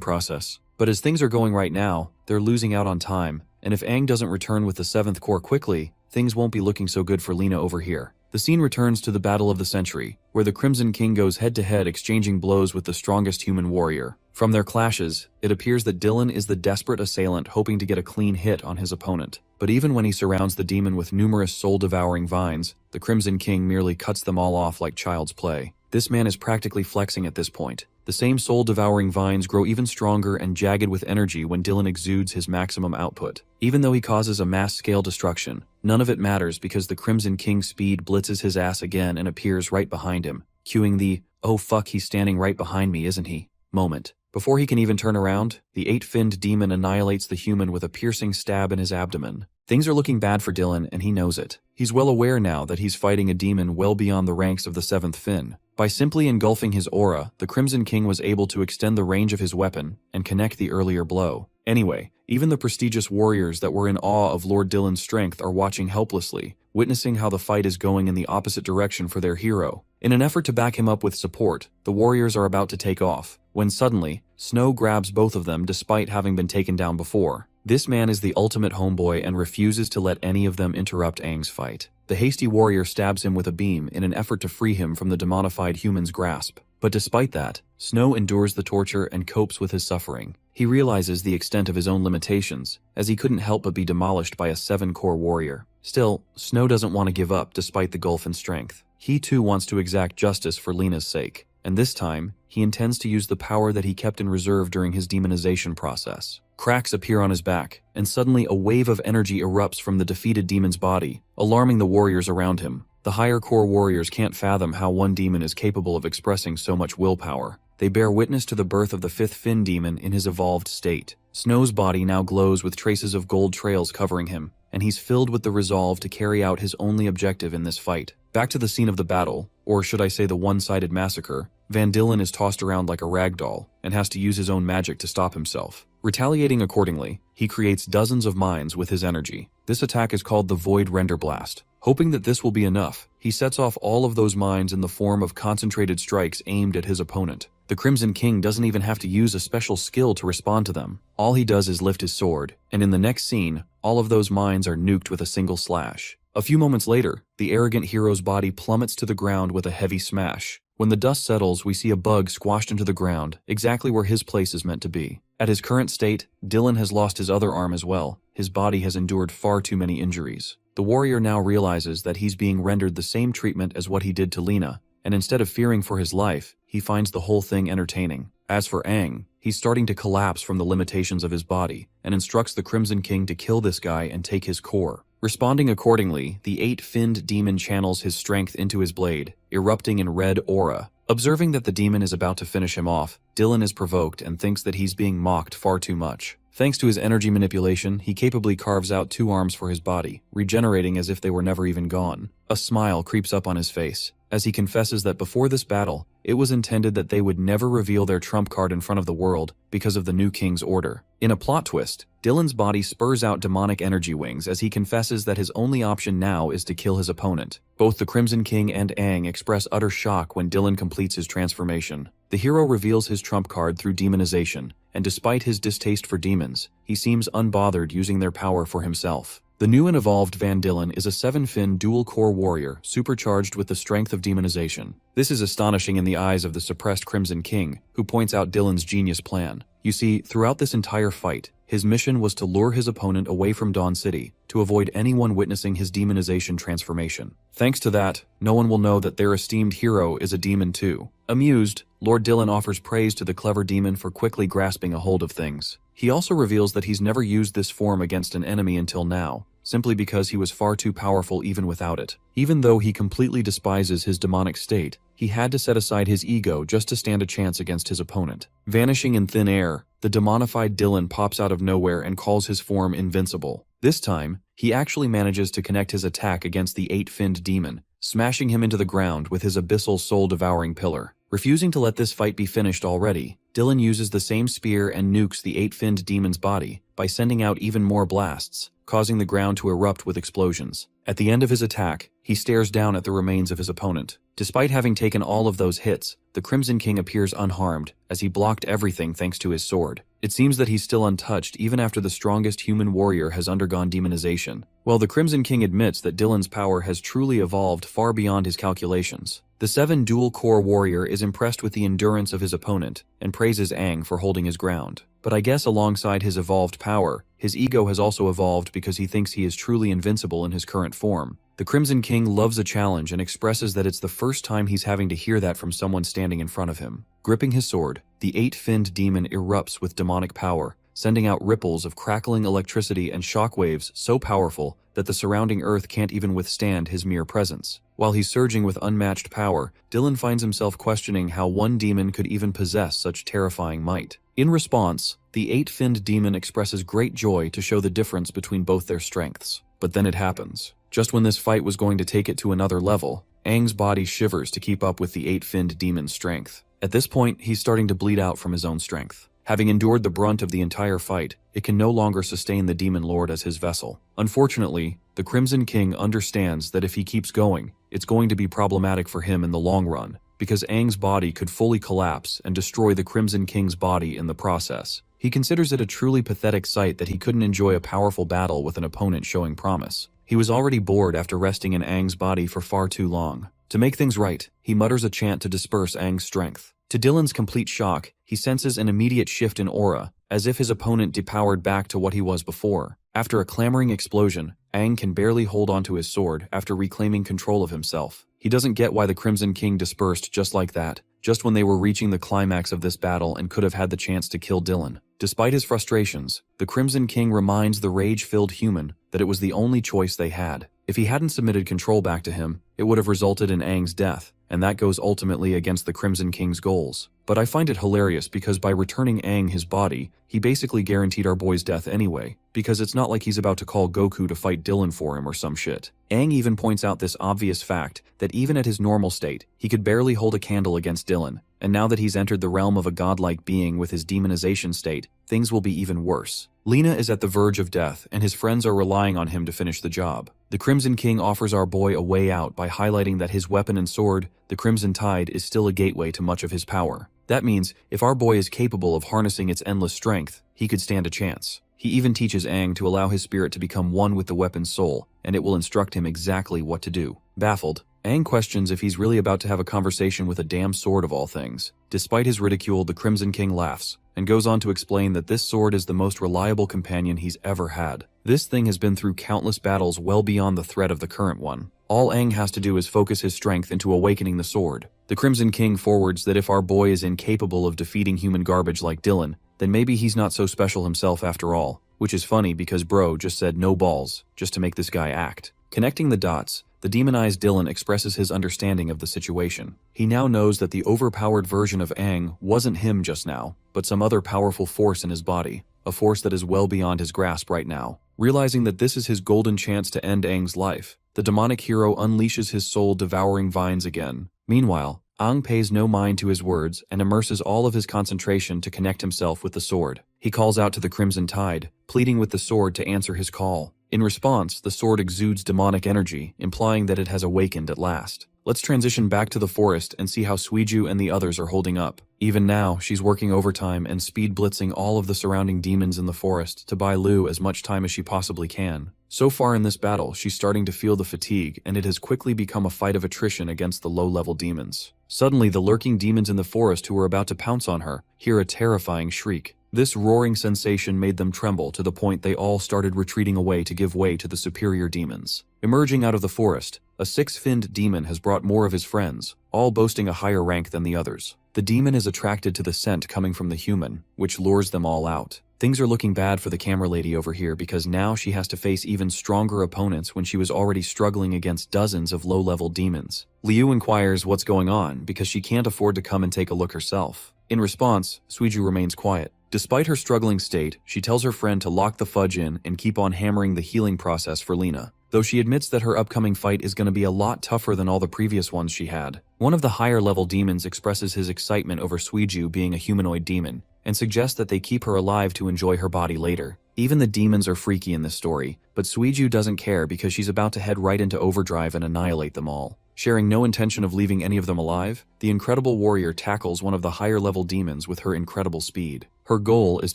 process. But as things are going right now, they're losing out on time, and if Aang doesn't return with the 7th core quickly, things won't be looking so good for Lena over here. The scene returns to the Battle of the Century, where the Crimson King goes head-to-head exchanging blows with the strongest human warrior. From their clashes, it appears that Dylan is the desperate assailant hoping to get a clean hit on his opponent. But even when he surrounds the demon with numerous soul-devouring vines, the Crimson King merely cuts them all off like child's play. This man is practically flexing at this point. The same soul-devouring vines grow even stronger and jagged with energy when Dylan exudes his maximum output. Even though he causes a mass-scale destruction, none of it matters because the Crimson King's speed blitzes his ass again and appears right behind him, cueing the, "Oh fuck, he's standing right behind me, isn't he?" moment. Before he can even turn around, the 8-finned demon annihilates the human with a piercing stab in his abdomen. Things are looking bad for Dylan, and he knows it. He's well aware now that he's fighting a demon well beyond the ranks of the 7th fin. By simply engulfing his aura, the Crimson King was able to extend the range of his weapon and connect the earlier blow. Anyway, even the prestigious warriors that were in awe of Lord Dylan's strength are watching helplessly, witnessing how the fight is going in the opposite direction for their hero. In an effort to back him up with support, the warriors are about to take off, when suddenly, Snow grabs both of them despite having been taken down before. This man is the ultimate homeboy and refuses to let any of them interrupt Aang's fight. The hasty warrior stabs him with a beam in an effort to free him from the demonified human's grasp. But despite that, Snow endures the torture and copes with his suffering. He realizes the extent of his own limitations, as he couldn't help but be demolished by a 7-core warrior. Still, Snow doesn't want to give up despite the gulf in strength. He too wants to exact justice for Lena's sake, and this time, he intends to use the power that he kept in reserve during his demonization process. Cracks appear on his back, and suddenly a wave of energy erupts from the defeated demon's body, alarming the warriors around him. The higher core warriors can't fathom how one demon is capable of expressing so much willpower. They bear witness to the birth of the fifth fin demon in his evolved state. Snow's body now glows with traces of gold trails covering him, and he's filled with the resolve to carry out his only objective in this fight. Back to the scene of the battle, or should I say the one-sided massacre, Van Dillen is tossed around like a rag doll and has to use his own magic to stop himself. Retaliating accordingly, he creates dozens of mines with his energy. This attack is called the Void Render Blast. Hoping that this will be enough, he sets off all of those mines in the form of concentrated strikes aimed at his opponent. The Crimson King doesn't even have to use a special skill to respond to them. All he does is lift his sword, and in the next scene, all of those mines are nuked with a single slash. A few moments later, the arrogant hero's body plummets to the ground with a heavy smash. When the dust settles, we see a bug squashed into the ground, exactly where his place is meant to be. At his current state, Dillen has lost his other arm as well. His body has endured far too many injuries. The warrior now realizes that he's being rendered the same treatment as what he did to Lena, and instead of fearing for his life, he finds the whole thing entertaining. As for Aang, he's starting to collapse from the limitations of his body, and instructs the Crimson King to kill this guy and take his core. Responding accordingly, the eight-finned demon channels his strength into his blade, erupting in red aura. Observing that the demon is about to finish him off, Dillen is provoked and thinks that he's being mocked far too much. Thanks to his energy manipulation, he capably carves out 2 arms for his body, regenerating as if they were never even gone. A smile creeps up on his face, as he confesses that before this battle, it was intended that they would never reveal their trump card in front of the world because of the new king's order. In a plot twist, Dillen's body spurs out demonic energy wings as he confesses that his only option now is to kill his opponent. Both the Crimson King and Aang express utter shock when Dillen completes his transformation. The hero reveals his trump card through demonization, and despite his distaste for demons, he seems unbothered using their power for himself. The new and evolved Van Dillen is a 7-fin dual-core warrior supercharged with the strength of demonization. This is astonishing in the eyes of the suppressed Crimson King, who points out Dillen's genius plan. You see, throughout this entire fight, his mission was to lure his opponent away from Dawn City, to avoid anyone witnessing his demonization transformation. Thanks to that, no one will know that their esteemed hero is a demon too. Amused, Lord Dillen offers praise to the clever demon for quickly grasping a hold of things. He also reveals that he's never used this form against an enemy until now, simply because he was far too powerful even without it. Even though he completely despises his demonic state, he had to set aside his ego just to stand a chance against his opponent. Vanishing in thin air, the demonified Dillen pops out of nowhere and calls his form invincible. This time, he actually manages to connect his attack against the 8-finned demon, smashing him into the ground with his abyssal soul-devouring pillar. Refusing to let this fight be finished already, Dillen uses the same spear and nukes the 8-finned demon's body by sending out even more blasts, causing the ground to erupt with explosions. At the end of his attack, he stares down at the remains of his opponent. Despite having taken all of those hits, the Crimson King appears unharmed, as he blocked everything thanks to his sword. It seems that he's still untouched even after the strongest human warrior has undergone demonization. While the Crimson King admits that Dillen's power has truly evolved far beyond his calculations, the 7 dual-core warrior is impressed with the endurance of his opponent and praises Aang for holding his ground. But I guess alongside his evolved power, his ego has also evolved because he thinks he is truly invincible in his current form. The Crimson King loves a challenge and expresses that it's the first time he's having to hear that from someone standing in front of him. Gripping his sword, the 8-finned demon erupts with demonic power, sending out ripples of crackling electricity and shockwaves so powerful that the surrounding earth can't even withstand his mere presence. While he's surging with unmatched power, Dillen finds himself questioning how one demon could even possess such terrifying might. In response, the 8-finned demon expresses great joy to show the difference between both their strengths. But then it happens. Just when this fight was going to take it to another level, Aang's body shivers to keep up with the 8-finned demon's strength. At this point, he's starting to bleed out from his own strength. Having endured the brunt of the entire fight, it can no longer sustain the Demon Lord as his vessel. Unfortunately, the Crimson King understands that if he keeps going, it's going to be problematic for him in the long run, because Aang's body could fully collapse and destroy the Crimson King's body in the process. He considers it a truly pathetic sight that he couldn't enjoy a powerful battle with an opponent showing promise. He was already bored after resting in Aang's body for far too long. To make things right, he mutters a chant to disperse Aang's strength. To Dillen's complete shock, he senses an immediate shift in aura, as if his opponent depowered back to what he was before. After a clamoring explosion, Aang can barely hold onto his sword after reclaiming control of himself. He doesn't get why the Crimson King dispersed just like that, just when they were reaching the climax of this battle and could have had the chance to kill Dylan. Despite his frustrations, the Crimson King reminds the rage-filled human that it was the only choice they had. If he hadn't submitted control back to him, it would have resulted in Aang's death, and that goes ultimately against the Crimson King's goals. But I find it hilarious because by returning Aang his body, he basically guaranteed our boy's death anyway, because it's not like he's about to call Goku to fight Dylan for him or some shit. Aang even points out this obvious fact that even at his normal state, he could barely hold a candle against Dylan, and now that he's entered the realm of a godlike being with his demonization state, things will be even worse. Lena is at the verge of death, and his friends are relying on him to finish the job. The Crimson King offers our boy a way out by highlighting that his weapon and sword, the Crimson Tide, is still a gateway to much of his power. That means, if our boy is capable of harnessing its endless strength, he could stand a chance. He even teaches Aang to allow his spirit to become one with the weapon's soul, and it will instruct him exactly what to do. Baffled, Aang questions if he's really about to have a conversation with a damn sword of all things. Despite his ridicule, the Crimson King laughs, and goes on to explain that this sword is the most reliable companion he's ever had. This thing has been through countless battles well beyond the threat of the current one. All Aang has to do is focus his strength into awakening the sword. The Crimson King forwards that if our boy is incapable of defeating human garbage like Dylan, then maybe he's not so special himself after all. Which is funny because bro just said no balls, just to make this guy act. Connecting the dots, the demonized Dylan expresses his understanding of the situation. He now knows that the overpowered version of Aang wasn't him just now, but some other powerful force in his body, a force that is well beyond his grasp right now. Realizing that this is his golden chance to end Aang's life, the demonic hero unleashes his soul-devouring vines again. Meanwhile, Aang pays no mind to his words and immerses all of his concentration to connect himself with the sword. He calls out to the Crimson Tide, pleading with the sword to answer his call. In response, the sword exudes demonic energy, implying that it has awakened at last. Let's transition back to the forest and see how Suiju and the others are holding up. Even now, she's working overtime and speed blitzing all of the surrounding demons in the forest to buy Lu as much time as she possibly can. So far in this battle, she's starting to feel the fatigue, and it has quickly become a fight of attrition against the low-level demons. Suddenly, the lurking demons in the forest who were about to pounce on her hear a terrifying shriek. This roaring sensation made them tremble to the point they all started retreating away to give way to the superior demons. Emerging out of the forest, a six-finned demon has brought more of his friends, all boasting a higher rank than the others. The demon is attracted to the scent coming from the human, which lures them all out. Things are looking bad for the camera lady over here because now she has to face even stronger opponents when she was already struggling against dozens of low-level demons. Liu inquires what's going on because she can't afford to come and take a look herself. In response, Suiju remains quiet. Despite her struggling state, she tells her friend to lock the fudge in and keep on hammering the healing process for Lena, though she admits that her upcoming fight is going to be a lot tougher than all the previous ones she had. One of the higher-level demons expresses his excitement over Suiju being a humanoid demon, and suggests that they keep her alive to enjoy her body later. Even the demons are freaky in this story, but Suiju doesn't care because she's about to head right into overdrive and annihilate them all. Sharing no intention of leaving any of them alive, the incredible warrior tackles one of the higher-level demons with her incredible speed. Her goal is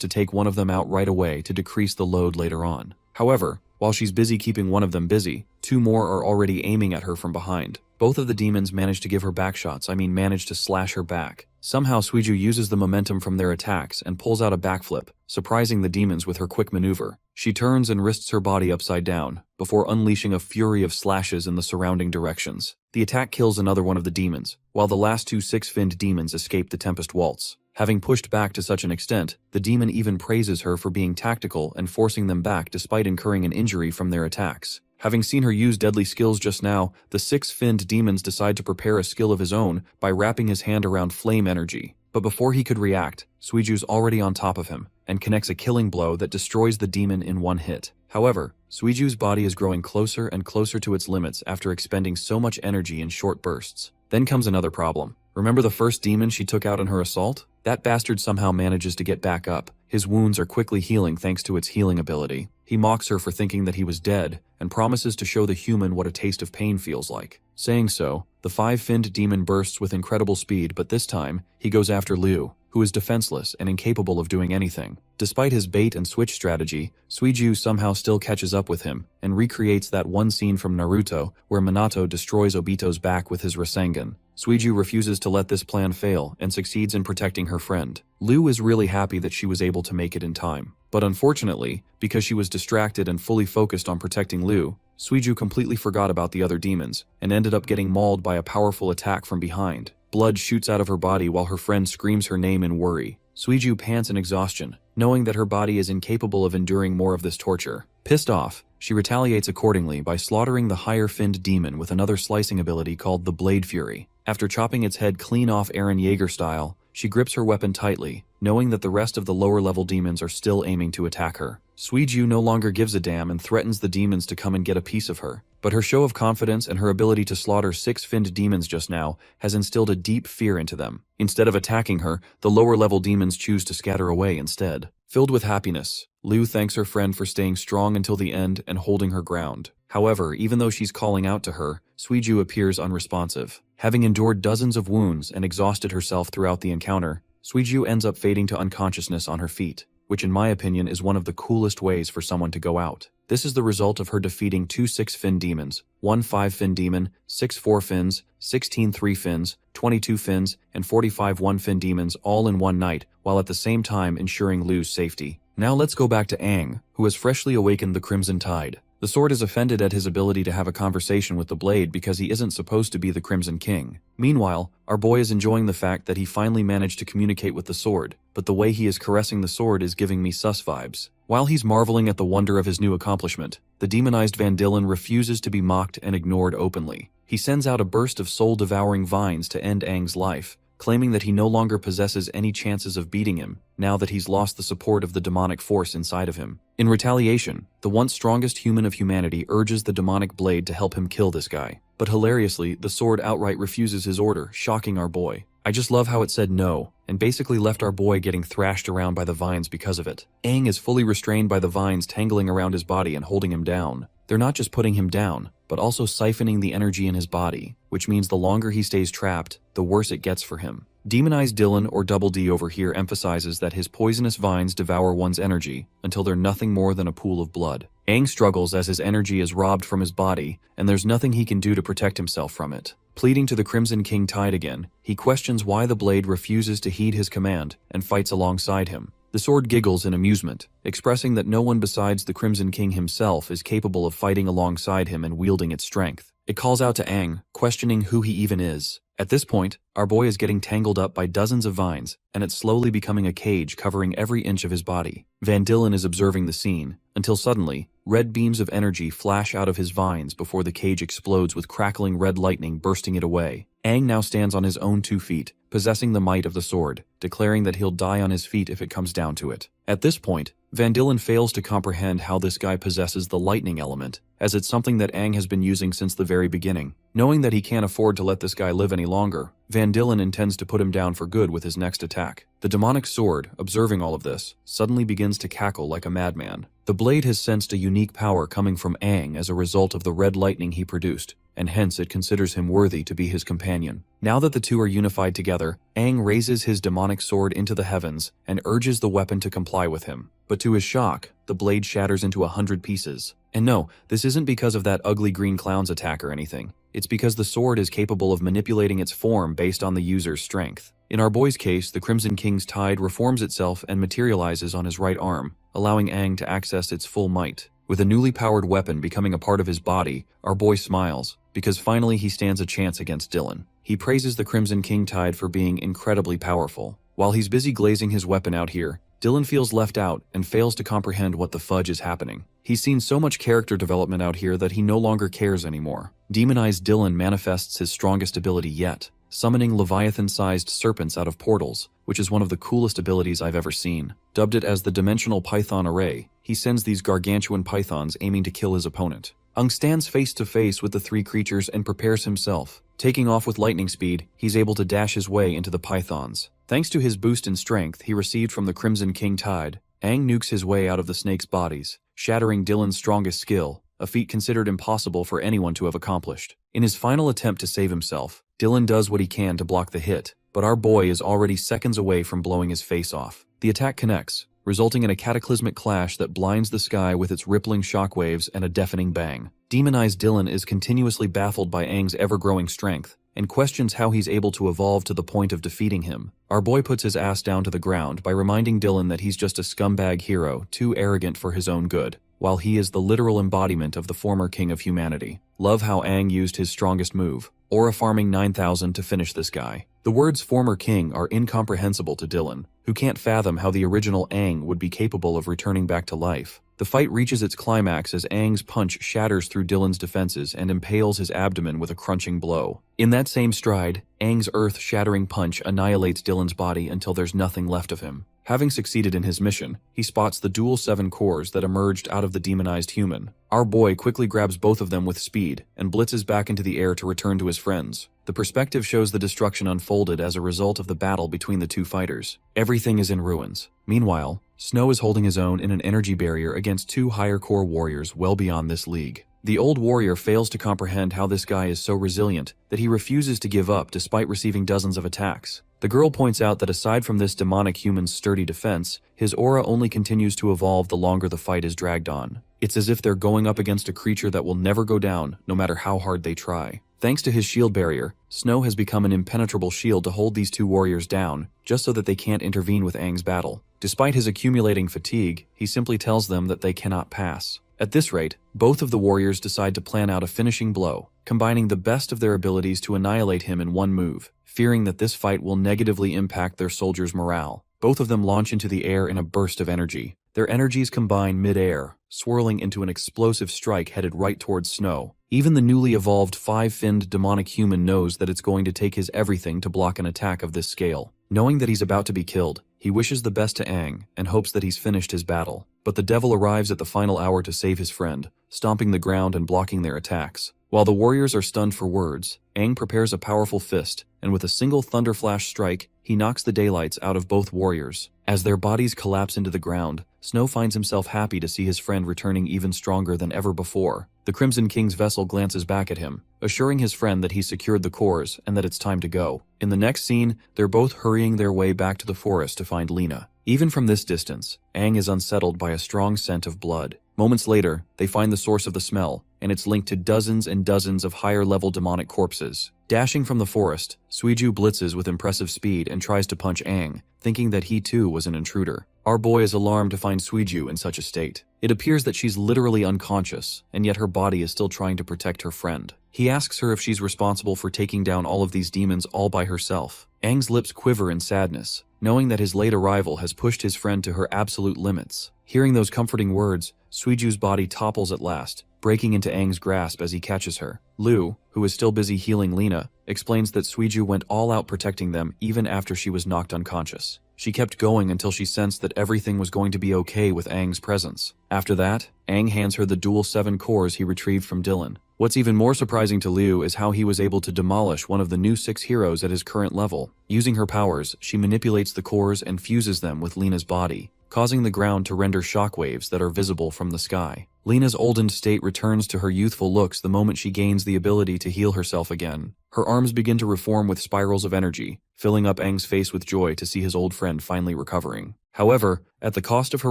to take one of them out right away to decrease the load later on. However, while she's busy keeping one of them busy, two more are already aiming at her from behind. Both of the demons manage to give her backshots, manage to slash her back. Somehow Suiju uses the momentum from their attacks and pulls out a backflip, surprising the demons with her quick maneuver. She turns and wrists her body upside down, before unleashing a fury of slashes in the surrounding directions. The attack kills another one of the demons, while the last two six-finned demons escape the Tempest Waltz. Having pushed back to such an extent, the demon even praises her for being tactical and forcing them back despite incurring an injury from their attacks. Having seen her use deadly skills just now, the six-finned demons decide to prepare a skill of his own by wrapping his hand around flame energy. But before he could react, Suiju's already on top of him, and connects a killing blow that destroys the demon in one hit. However, Suiju's body is growing closer and closer to its limits after expending so much energy in short bursts. Then comes another problem. Remember the first demon she took out in her assault? That bastard somehow manages to get back up. His wounds are quickly healing thanks to its healing ability. He mocks her for thinking that he was dead, and promises to show the human what a taste of pain feels like. Saying so, the five-finned demon bursts with incredible speed, but this time, he goes after Liu, who is defenseless and incapable of doing anything. Despite his bait-and-switch strategy, Suiju somehow still catches up with him, and recreates that one scene from Naruto where Minato destroys Obito's back with his Rasengan. Suiju refuses to let this plan fail and succeeds in protecting her friend. Liu is really happy that she was able to make it in time. But unfortunately, because she was distracted and fully focused on protecting Liu, Suiju completely forgot about the other demons, and ended up getting mauled by a powerful attack from behind. Blood shoots out of her body while her friend screams her name in worry. Suiju pants in exhaustion, knowing that her body is incapable of enduring more of this torture. Pissed off, she retaliates accordingly by slaughtering the higher-finned demon with another slicing ability called the Blade Fury. After chopping its head clean off Eren Yeager style, she grips her weapon tightly, knowing that the rest of the lower-level demons are still aiming to attack her. Suiju no longer gives a damn and threatens the demons to come and get a piece of her. But her show of confidence and her ability to slaughter 6 finned demons just now has instilled a deep fear into them. Instead of attacking her, the lower-level demons choose to scatter away instead. Filled with happiness, Liu thanks her friend for staying strong until the end and holding her ground. However, even though she's calling out to her, Suiju appears unresponsive. Having endured dozens of wounds and exhausted herself throughout the encounter, Suiju ends up fading to unconsciousness on her feet, which in my opinion is one of the coolest ways for someone to go out. This is the result of her defeating 2 6-fin demons, 1 5-fin demon, 6 4-fins, 16 3-fins, 22 fins, and 45 1-fin demons all in one night, while at the same time ensuring Liu's safety. Now let's go back to Aang, who has freshly awakened the Crimson Tide. The sword is offended at his ability to have a conversation with the blade because he isn't supposed to be the Crimson King. Meanwhile, our boy is enjoying the fact that he finally managed to communicate with the sword, but the way he is caressing the sword is giving me sus vibes. While he's marveling at the wonder of his new accomplishment, the demonized Van Dillen refuses to be mocked and ignored openly. He sends out a burst of soul-devouring vines to end Aang's life, claiming that he no longer possesses any chances of beating him, now that he's lost the support of the demonic force inside of him. In retaliation, the once strongest human of humanity urges the demonic blade to help him kill this guy. But hilariously, the sword outright refuses his order, shocking our boy. I just love how it said no, and basically left our boy getting thrashed around by the vines because of it. Aang is fully restrained by the vines tangling around his body and holding him down. They're not just putting him down, but also siphoning the energy in his body, which means the longer he stays trapped, the worse it gets for him. Demonized Dylan, or Double D over here, emphasizes that his poisonous vines devour one's energy until they're nothing more than a pool of blood. Aang struggles as his energy is robbed from his body, and there's nothing he can do to protect himself from it. Pleading to the Crimson King Tide again, he questions why the blade refuses to heed his command and fights alongside him. The sword giggles in amusement, expressing that no one besides the Crimson King himself is capable of fighting alongside him and wielding its strength. It calls out to Aang, questioning who he even is. At this point, our boy is getting tangled up by dozens of vines, and it's slowly becoming a cage covering every inch of his body. Van Dillen is observing the scene, until suddenly, red beams of energy flash out of his vines before the cage explodes with crackling red lightning bursting it away. Aang now stands on his own 2 feet, possessing the might of the sword, declaring that he'll die on his feet if it comes down to it. At this point, Van Dillen fails to comprehend how this guy possesses the lightning element, as it's something that Aang has been using since the very beginning. Knowing that he can't afford to let this guy live any longer, Van Dillen intends to put him down for good with his next attack. The demonic sword, observing all of this, suddenly begins to cackle like a madman. The blade has sensed a unique power coming from Aang as a result of the red lightning he produced, and hence it considers him worthy to be his companion. Now that the two are unified together, Aang raises his demonic sword into the heavens and urges the weapon to comply with him. But to his shock, the blade shatters into 100 pieces. And no, this isn't because of that ugly green clown's attack or anything. It's because the sword is capable of manipulating its form based on the user's strength. In our boy's case, the Crimson King's Tide reforms itself and materializes on his right arm, allowing Aang to access its full might. With a newly powered weapon becoming a part of his body, our boy smiles, because finally he stands a chance against Dylan. He praises the Crimson King Tide for being incredibly powerful. While he's busy glazing his weapon out here, Dylan feels left out and fails to comprehend what the fudge is happening. He's seen so much character development out here that he no longer cares anymore. Demonized Dylan manifests his strongest ability yet, summoning Leviathan-sized serpents out of portals, which is one of the coolest abilities I've ever seen. Dubbed it as the Dimensional Python Array, he sends these gargantuan pythons aiming to kill his opponent. Aang stands face to face with the 3 creatures and prepares himself. Taking off with lightning speed, he's able to dash his way into the pythons. Thanks to his boost in strength he received from the Crimson King Tide, Aang nukes his way out of the snakes' bodies, shattering Dylan's strongest skill, a feat considered impossible for anyone to have accomplished. In his final attempt to save himself, Dylan does what he can to block the hit, but our boy is already seconds away from blowing his face off. The attack connects, resulting in a cataclysmic clash that blinds the sky with its rippling shockwaves and a deafening bang. Demonized Dylan is continuously baffled by Aang's ever-growing strength, and questions how he's able to evolve to the point of defeating him. Our boy puts his ass down to the ground by reminding Dylan that he's just a scumbag hero, too arrogant for his own good. while he is the literal embodiment of the former king of humanity. Love how Aang used his strongest move, Aura farming 9,000 to finish this guy. The words former king are incomprehensible to Dylan, who can't fathom how the original Aang would be capable of returning back to life. The fight reaches its climax as Aang's punch shatters through Dylan's defenses and impales his abdomen with a crunching blow. In that same stride, Aang's earth-shattering punch annihilates Dylan's body until there's nothing left of him. Having succeeded in his mission, he spots the dual 7 cores that emerged out of the demonized human. Our boy quickly grabs both of them with speed and blitzes back into the air to return to his friends. The perspective shows the destruction unfolded as a result of the battle between the two fighters. Everything is in ruins. Meanwhile, Snow is holding his own in an energy barrier against 2 higher core warriors well beyond this league. The old warrior fails to comprehend how this guy is so resilient that he refuses to give up despite receiving dozens of attacks. The girl points out that aside from this demonic human's sturdy defense, his aura only continues to evolve the longer the fight is dragged on. It's as if they're going up against a creature that will never go down, no matter how hard they try. Thanks to his shield barrier, Snow has become an impenetrable shield to hold these 2 warriors down, just so that they can't intervene with Aang's battle. Despite his accumulating fatigue, he simply tells them that they cannot pass. At this rate, both of the warriors decide to plan out a finishing blow, combining the best of their abilities to annihilate him in one move, fearing that this fight will negatively impact their soldiers' morale. Both of them launch into the air in a burst of energy. Their energies combine mid-air, swirling into an explosive strike headed right towards Snow. Even the newly evolved 5-finned demonic human knows that it's going to take his everything to block an attack of this scale. Knowing that he's about to be killed, he wishes the best to Aang and hopes that he's finished his battle. But the devil arrives at the final hour to save his friend, stomping the ground and blocking their attacks. While the warriors are stunned for words, Aang prepares a powerful fist, and with a single thunderflash strike, he knocks the daylights out of both warriors. As their bodies collapse into the ground, Snow finds himself happy to see his friend returning even stronger than ever before. The Crimson King's vessel glances back at him, assuring his friend that he's secured the cores and that it's time to go. In the next scene, they're both hurrying their way back to the forest to find Lena. Even from this distance, Aang is unsettled by a strong scent of blood. Moments later, they find the source of the smell, and it's linked to dozens and dozens of higher-level demonic corpses. Dashing from the forest, Suiju blitzes with impressive speed and tries to punch Aang, thinking that he too was an intruder. Our boy is alarmed to find Suiju in such a state. It appears that she's literally unconscious, and yet her body is still trying to protect her friend. He asks her if she's responsible for taking down all of these demons all by herself. Aang's lips quiver in sadness, knowing that his late arrival has pushed his friend to her absolute limits. Hearing those comforting words, Suiju's body topples at last, breaking into Aang's grasp as he catches her. Lu, who is still busy healing Lena, explains that Suiju went all out protecting them even after she was knocked unconscious. She kept going until she sensed that everything was going to be okay with Aang's presence. After that, Aang hands her the dual 7 cores he retrieved from Dylan. What's even more surprising to Liu is how he was able to demolish one of the new 6 heroes at his current level. Using her powers, she manipulates the cores and fuses them with Lena's body, causing the ground to render shockwaves that are visible from the sky. Lena's oldened state returns to her youthful looks the moment she gains the ability to heal herself again. Her arms begin to reform with spirals of energy, filling up Aang's face with joy to see his old friend finally recovering. However, at the cost of her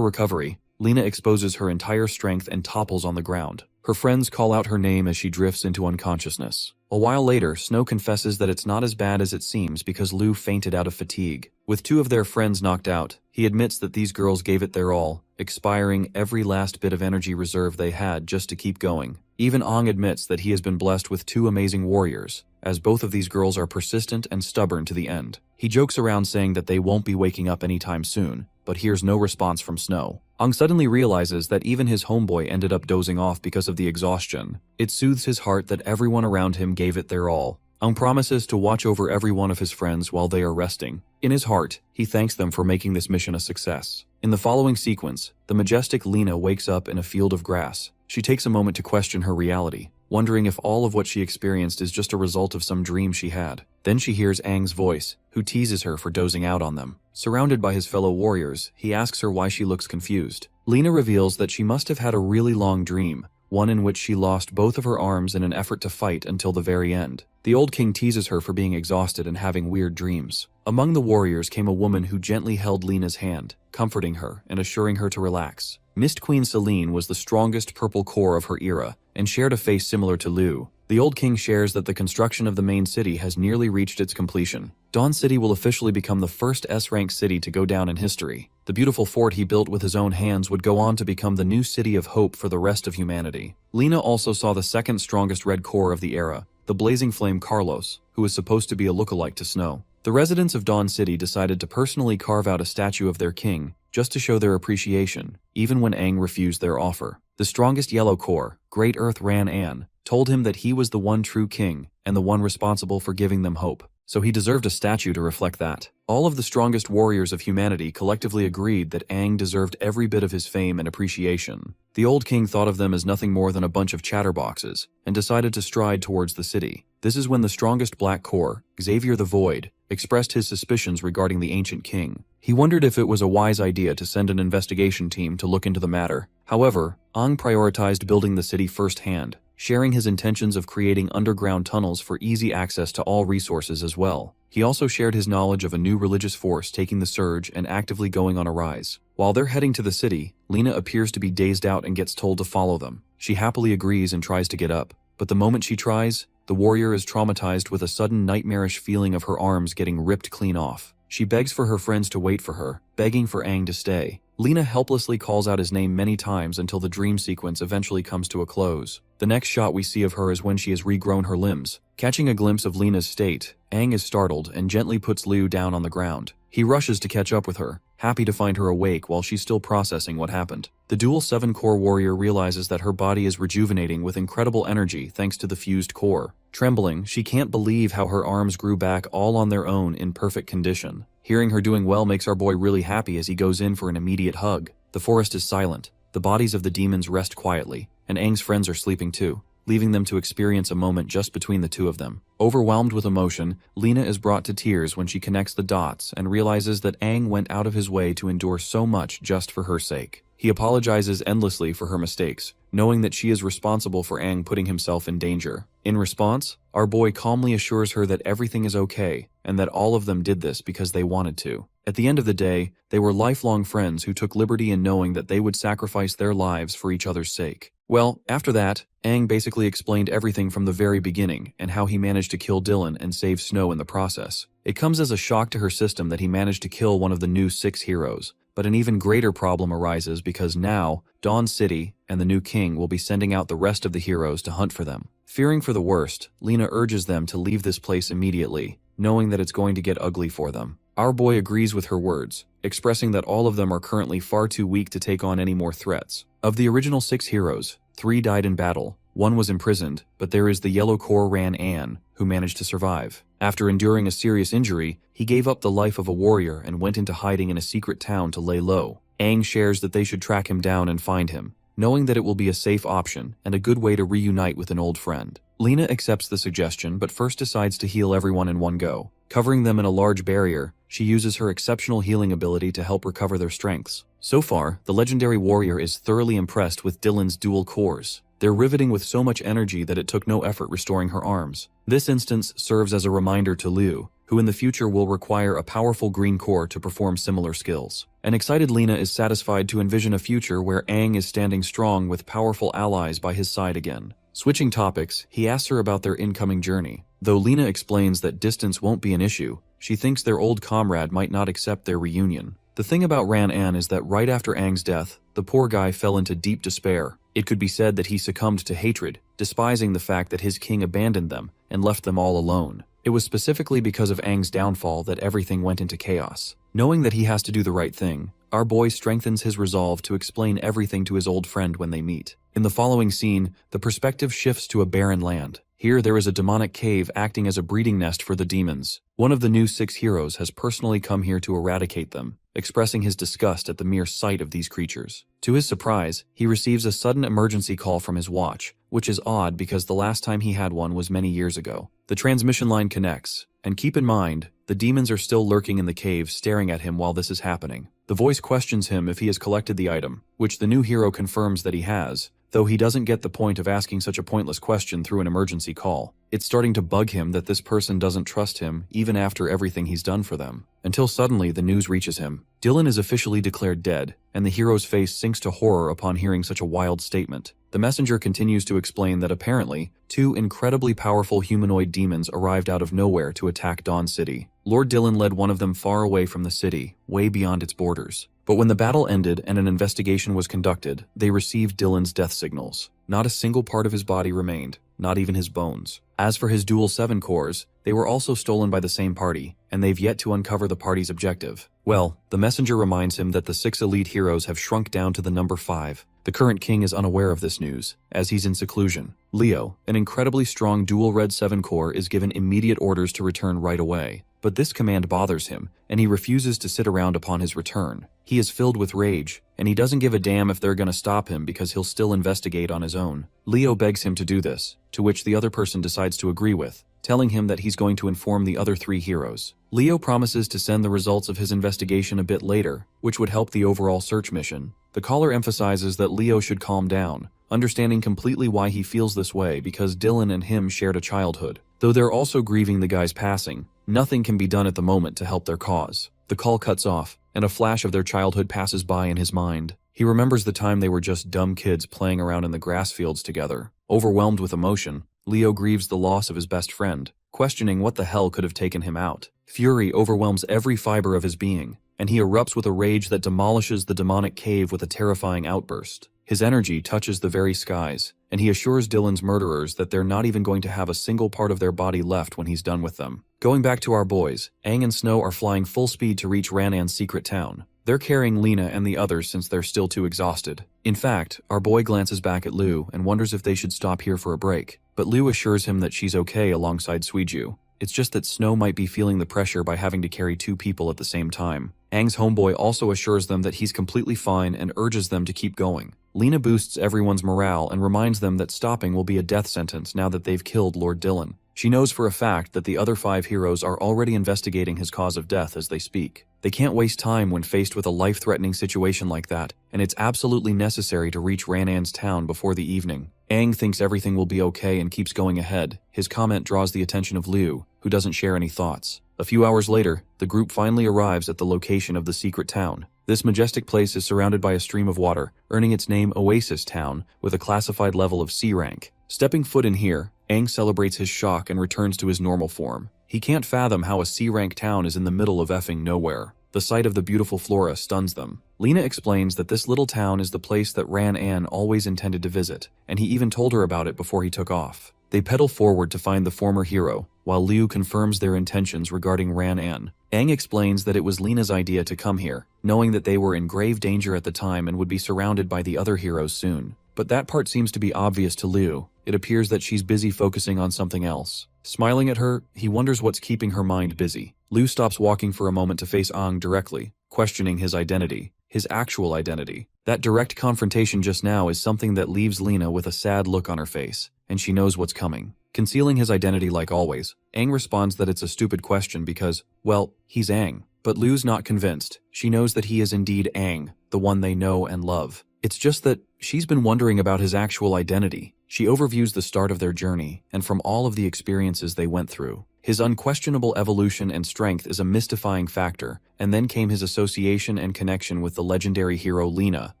recovery, Lena exposes her entire strength and topples on the ground. Her friends call out her name as she drifts into unconsciousness. A while later, Snow confesses that it's not as bad as it seems because Lu fainted out of fatigue. With 2 of their friends knocked out, he admits that these girls gave it their all, expiring every last bit of energy reserve they had just to keep going. Even Aang admits that he has been blessed with 2 amazing warriors, as both of these girls are persistent and stubborn to the end. He jokes around saying that they won't be waking up anytime soon, but hears no response from Snow. Aang suddenly realizes that even his homeboy ended up dozing off because of the exhaustion. It soothes his heart that everyone around him gave it their all. Aang promises to watch over every one of his friends while they are resting. In his heart, he thanks them for making this mission a success. In the following sequence, the majestic Lena wakes up in a field of grass. She takes a moment to question her reality, wondering if all of what she experienced is just a result of some dream she had. Then she hears Aang's voice, who teases her for dozing out on them. Surrounded by his fellow warriors, he asks her why she looks confused. Lena reveals that she must have had a really long dream, one in which she lost both of her arms in an effort to fight until the very end. The old king teases her for being exhausted and having weird dreams. Among the warriors came a woman who gently held Lena's hand, comforting her and assuring her to relax. Mist Queen Selene was the strongest purple core of her era, and shared a face similar to Lu. The old king shares that the construction of the main city has nearly reached its completion. Dawn City will officially become the first S-rank city to go down in history. The beautiful fort he built with his own hands would go on to become the new city of hope for the rest of humanity. Lena also saw the second strongest red core of the era, the blazing flame Carlos, who is supposed to be a lookalike to Snow. The residents of Dawn City decided to personally carve out a statue of their king, just to show their appreciation, even when Aang refused their offer. The strongest yellow core, Great Earth Ran An, told him that he was the one true king, and the one responsible for giving them hope. So he deserved a statue to reflect that. All of the strongest warriors of humanity collectively agreed that Aang deserved every bit of his fame and appreciation. The old king thought of them as nothing more than a bunch of chatterboxes, and decided to stride towards the city. This is when the strongest black core, Xavier the Void, expressed his suspicions regarding the ancient king. He wondered if it was a wise idea to send an investigation team to look into the matter. However, Aang prioritized building the city firsthand, sharing his intentions of creating underground tunnels for easy access to all resources as well. He also shared his knowledge of a new religious force taking the surge and actively going on a rise. While they're heading to the city, Lena appears to be dazed out and gets told to follow them. She happily agrees and tries to get up, but the moment she tries, the warrior is traumatized with a sudden nightmarish feeling of her arms getting ripped clean off. She begs for her friends to wait for her, begging for Aang to stay. Lena helplessly calls out his name many times until the dream sequence eventually comes to a close. The next shot we see of her is when she has regrown her limbs. Catching a glimpse of Lena's state, Aang is startled and gently puts Liu down on the ground. He rushes to catch up with her, happy to find her awake while she's still processing what happened. The dual 7-core warrior realizes that her body is rejuvenating with incredible energy thanks to the fused core. Trembling, she can't believe how her arms grew back all on their own in perfect condition. Hearing her doing well makes our boy really happy as he goes in for an immediate hug. The forest is silent. The bodies of the demons rest quietly, and Aang's friends are sleeping too, leaving them to experience a moment just between the two of them. Overwhelmed with emotion, Lena is brought to tears when she connects the dots and realizes that Aang went out of his way to endure so much just for her sake. He apologizes endlessly for her mistakes, knowing that she is responsible for Aang putting himself in danger. In response, our boy calmly assures her that everything is okay, and that all of them did this because they wanted to. At the end of the day, they were lifelong friends who took liberty in knowing that they would sacrifice their lives for each other's sake. Well, after that, Aang basically explained everything from the very beginning and how he managed to kill Dylan and save Snow in the process. It comes as a shock to her system that he managed to kill one of the new 6 heroes, but an even greater problem arises because now, Dawn City and the new king will be sending out the rest of the heroes to hunt for them. Fearing for the worst, Lena urges them to leave this place immediately, knowing that it's going to get ugly for them. Our boy agrees with her words, expressing that all of them are currently far too weak to take on any more threats. Of the original 6 heroes, 3 died in battle, 1 was imprisoned, but there is the yellow core Ran An, who managed to survive. After enduring a serious injury, he gave up the life of a warrior and went into hiding in a secret town to lay low. Aang shares that they should track him down and find him, knowing that it will be a safe option and a good way to reunite with an old friend. Lena accepts the suggestion but first decides to heal everyone in one go. Covering them in a large barrier, she uses her exceptional healing ability to help recover their strengths. So far, the legendary warrior is thoroughly impressed with Dylan's dual cores. They're riveting with so much energy that it took no effort restoring her arms. This instance serves as a reminder to Liu, who in the future will require a powerful green core to perform similar skills. An excited Lena is satisfied to envision a future where Aang is standing strong with powerful allies by his side again. Switching topics, he asks her about their incoming journey. Though Lena explains that distance won't be an issue, she thinks their old comrade might not accept their reunion. The thing about Ran An is that right after Aang's death, the poor guy fell into deep despair. It could be said that he succumbed to hatred, despising the fact that his king abandoned them and left them all alone. It was specifically because of Aang's downfall that everything went into chaos. Knowing that he has to do the right thing, our boy strengthens his resolve to explain everything to his old friend when they meet. In the following scene, the perspective shifts to a barren land. Here there is a demonic cave acting as a breeding nest for the demons. One of the new 6 heroes has personally come here to eradicate them, expressing his disgust at the mere sight of these creatures. To his surprise, he receives a sudden emergency call from his watch, which is odd because the last time he had one was many years ago. The transmission line connects, and keep in mind, the demons are still lurking in the cave staring at him while this is happening. The voice questions him if he has collected the item, which the new hero confirms that he has, though he doesn't get the point of asking such a pointless question through an emergency call. It's starting to bug him that this person doesn't trust him even after everything he's done for them. Until suddenly the news reaches him. Dylan is officially declared dead, and the hero's face sinks to horror upon hearing such a wild statement. The The messenger continues to explain that apparently, 2 incredibly powerful humanoid demons arrived out of nowhere to attack Dawn City. Lord Dylan led one of them far away from the city, way beyond its borders. But when the battle ended and an investigation was conducted, they received Dylan's death signals. Not a single part of his body remained, not even his bones. As for his dual 7 cores, they were also stolen by the same party, and they've yet to uncover the party's objective. Well, the messenger reminds him that the 6 elite heroes have shrunk down to the number 5. The current king is unaware of this news, as he's in seclusion. Leo, an incredibly strong dual red 7 core, is given immediate orders to return right away. But this command bothers him, and he refuses to sit around upon his return. He is filled with rage, and he doesn't give a damn if they're gonna stop him because he'll still investigate on his own. Leo begs him to do this, to which the other person decides to agree with, telling him that he's going to inform the other 3 heroes. Leo promises to send the results of his investigation a bit later, which would help the overall search mission. The caller emphasizes that Leo should calm down, understanding completely why he feels this way because Dylan and him shared a childhood. Though they're also grieving the guy's passing, nothing can be done at the moment to help their cause. The call cuts off, and a flash of their childhood passes by in his mind. He remembers the time they were just dumb kids playing around in the grass fields together. Overwhelmed with emotion, Leo grieves the loss of his best friend, questioning what the hell could have taken him out. Fury overwhelms every fiber of his being, and he erupts with a rage that demolishes the demonic cave with a terrifying outburst. His energy touches the very skies, and he assures Dylan's murderers that they're not even going to have a single part of their body left when he's done with them. Going back to our boys, Aang and Snow are flying full speed to reach Ranan's secret town. They're carrying Lena and the others since they're still too exhausted. In fact, our boy glances back at Lu and wonders if they should stop here for a break, but Lu assures him that she's okay alongside Suiju. It's just that Snow might be feeling the pressure by having to carry 2 people at the same time. Aang's homeboy also assures them that he's completely fine and urges them to keep going. Lena boosts everyone's morale and reminds them that stopping will be a death sentence now that they've killed Lord Dylan. She knows for a fact that the other 5 heroes are already investigating his cause of death as they speak. They can't waste time when faced with a life-threatening situation like that, and it's absolutely necessary to reach Ranan's town before the evening. Aang thinks everything will be okay and keeps going ahead. His comment draws the attention of Liu, who doesn't share any thoughts. A few hours later, the group finally arrives at the location of the secret town. This majestic place is surrounded by a stream of water, earning its name Oasis Town, with a classified level of C rank. Stepping foot in here, Aang celebrates his shock and returns to his normal form. He can't fathom how a C-rank town is in the middle of effing nowhere. The sight of the beautiful flora stuns them. Lena explains that this little town is the place that Ran-An always intended to visit, and he even told her about it before he took off. They pedal forward to find the former hero, while Liu confirms their intentions regarding Ran-An. Aang explains that it was Lena's idea to come here, knowing that they were in grave danger at the time and would be surrounded by the other heroes soon. But that part seems to be obvious to Liu. It appears that she's busy focusing on something else. Smiling at her, he wonders what's keeping her mind busy. Liu stops walking for a moment to face Aang directly, questioning his identity, his actual identity. That direct confrontation just now is something that leaves Lena with a sad look on her face, and she knows what's coming. Concealing his identity like always, Aang responds that it's a stupid question because, well, he's Aang. But Liu's not convinced. She knows that he is indeed Aang, the one they know and love. It's just that she's been wondering about his actual identity. She overviews the start of their journey, and from all of the experiences they went through. His unquestionable evolution and strength is a mystifying factor, and then came his association and connection with the legendary hero Lena,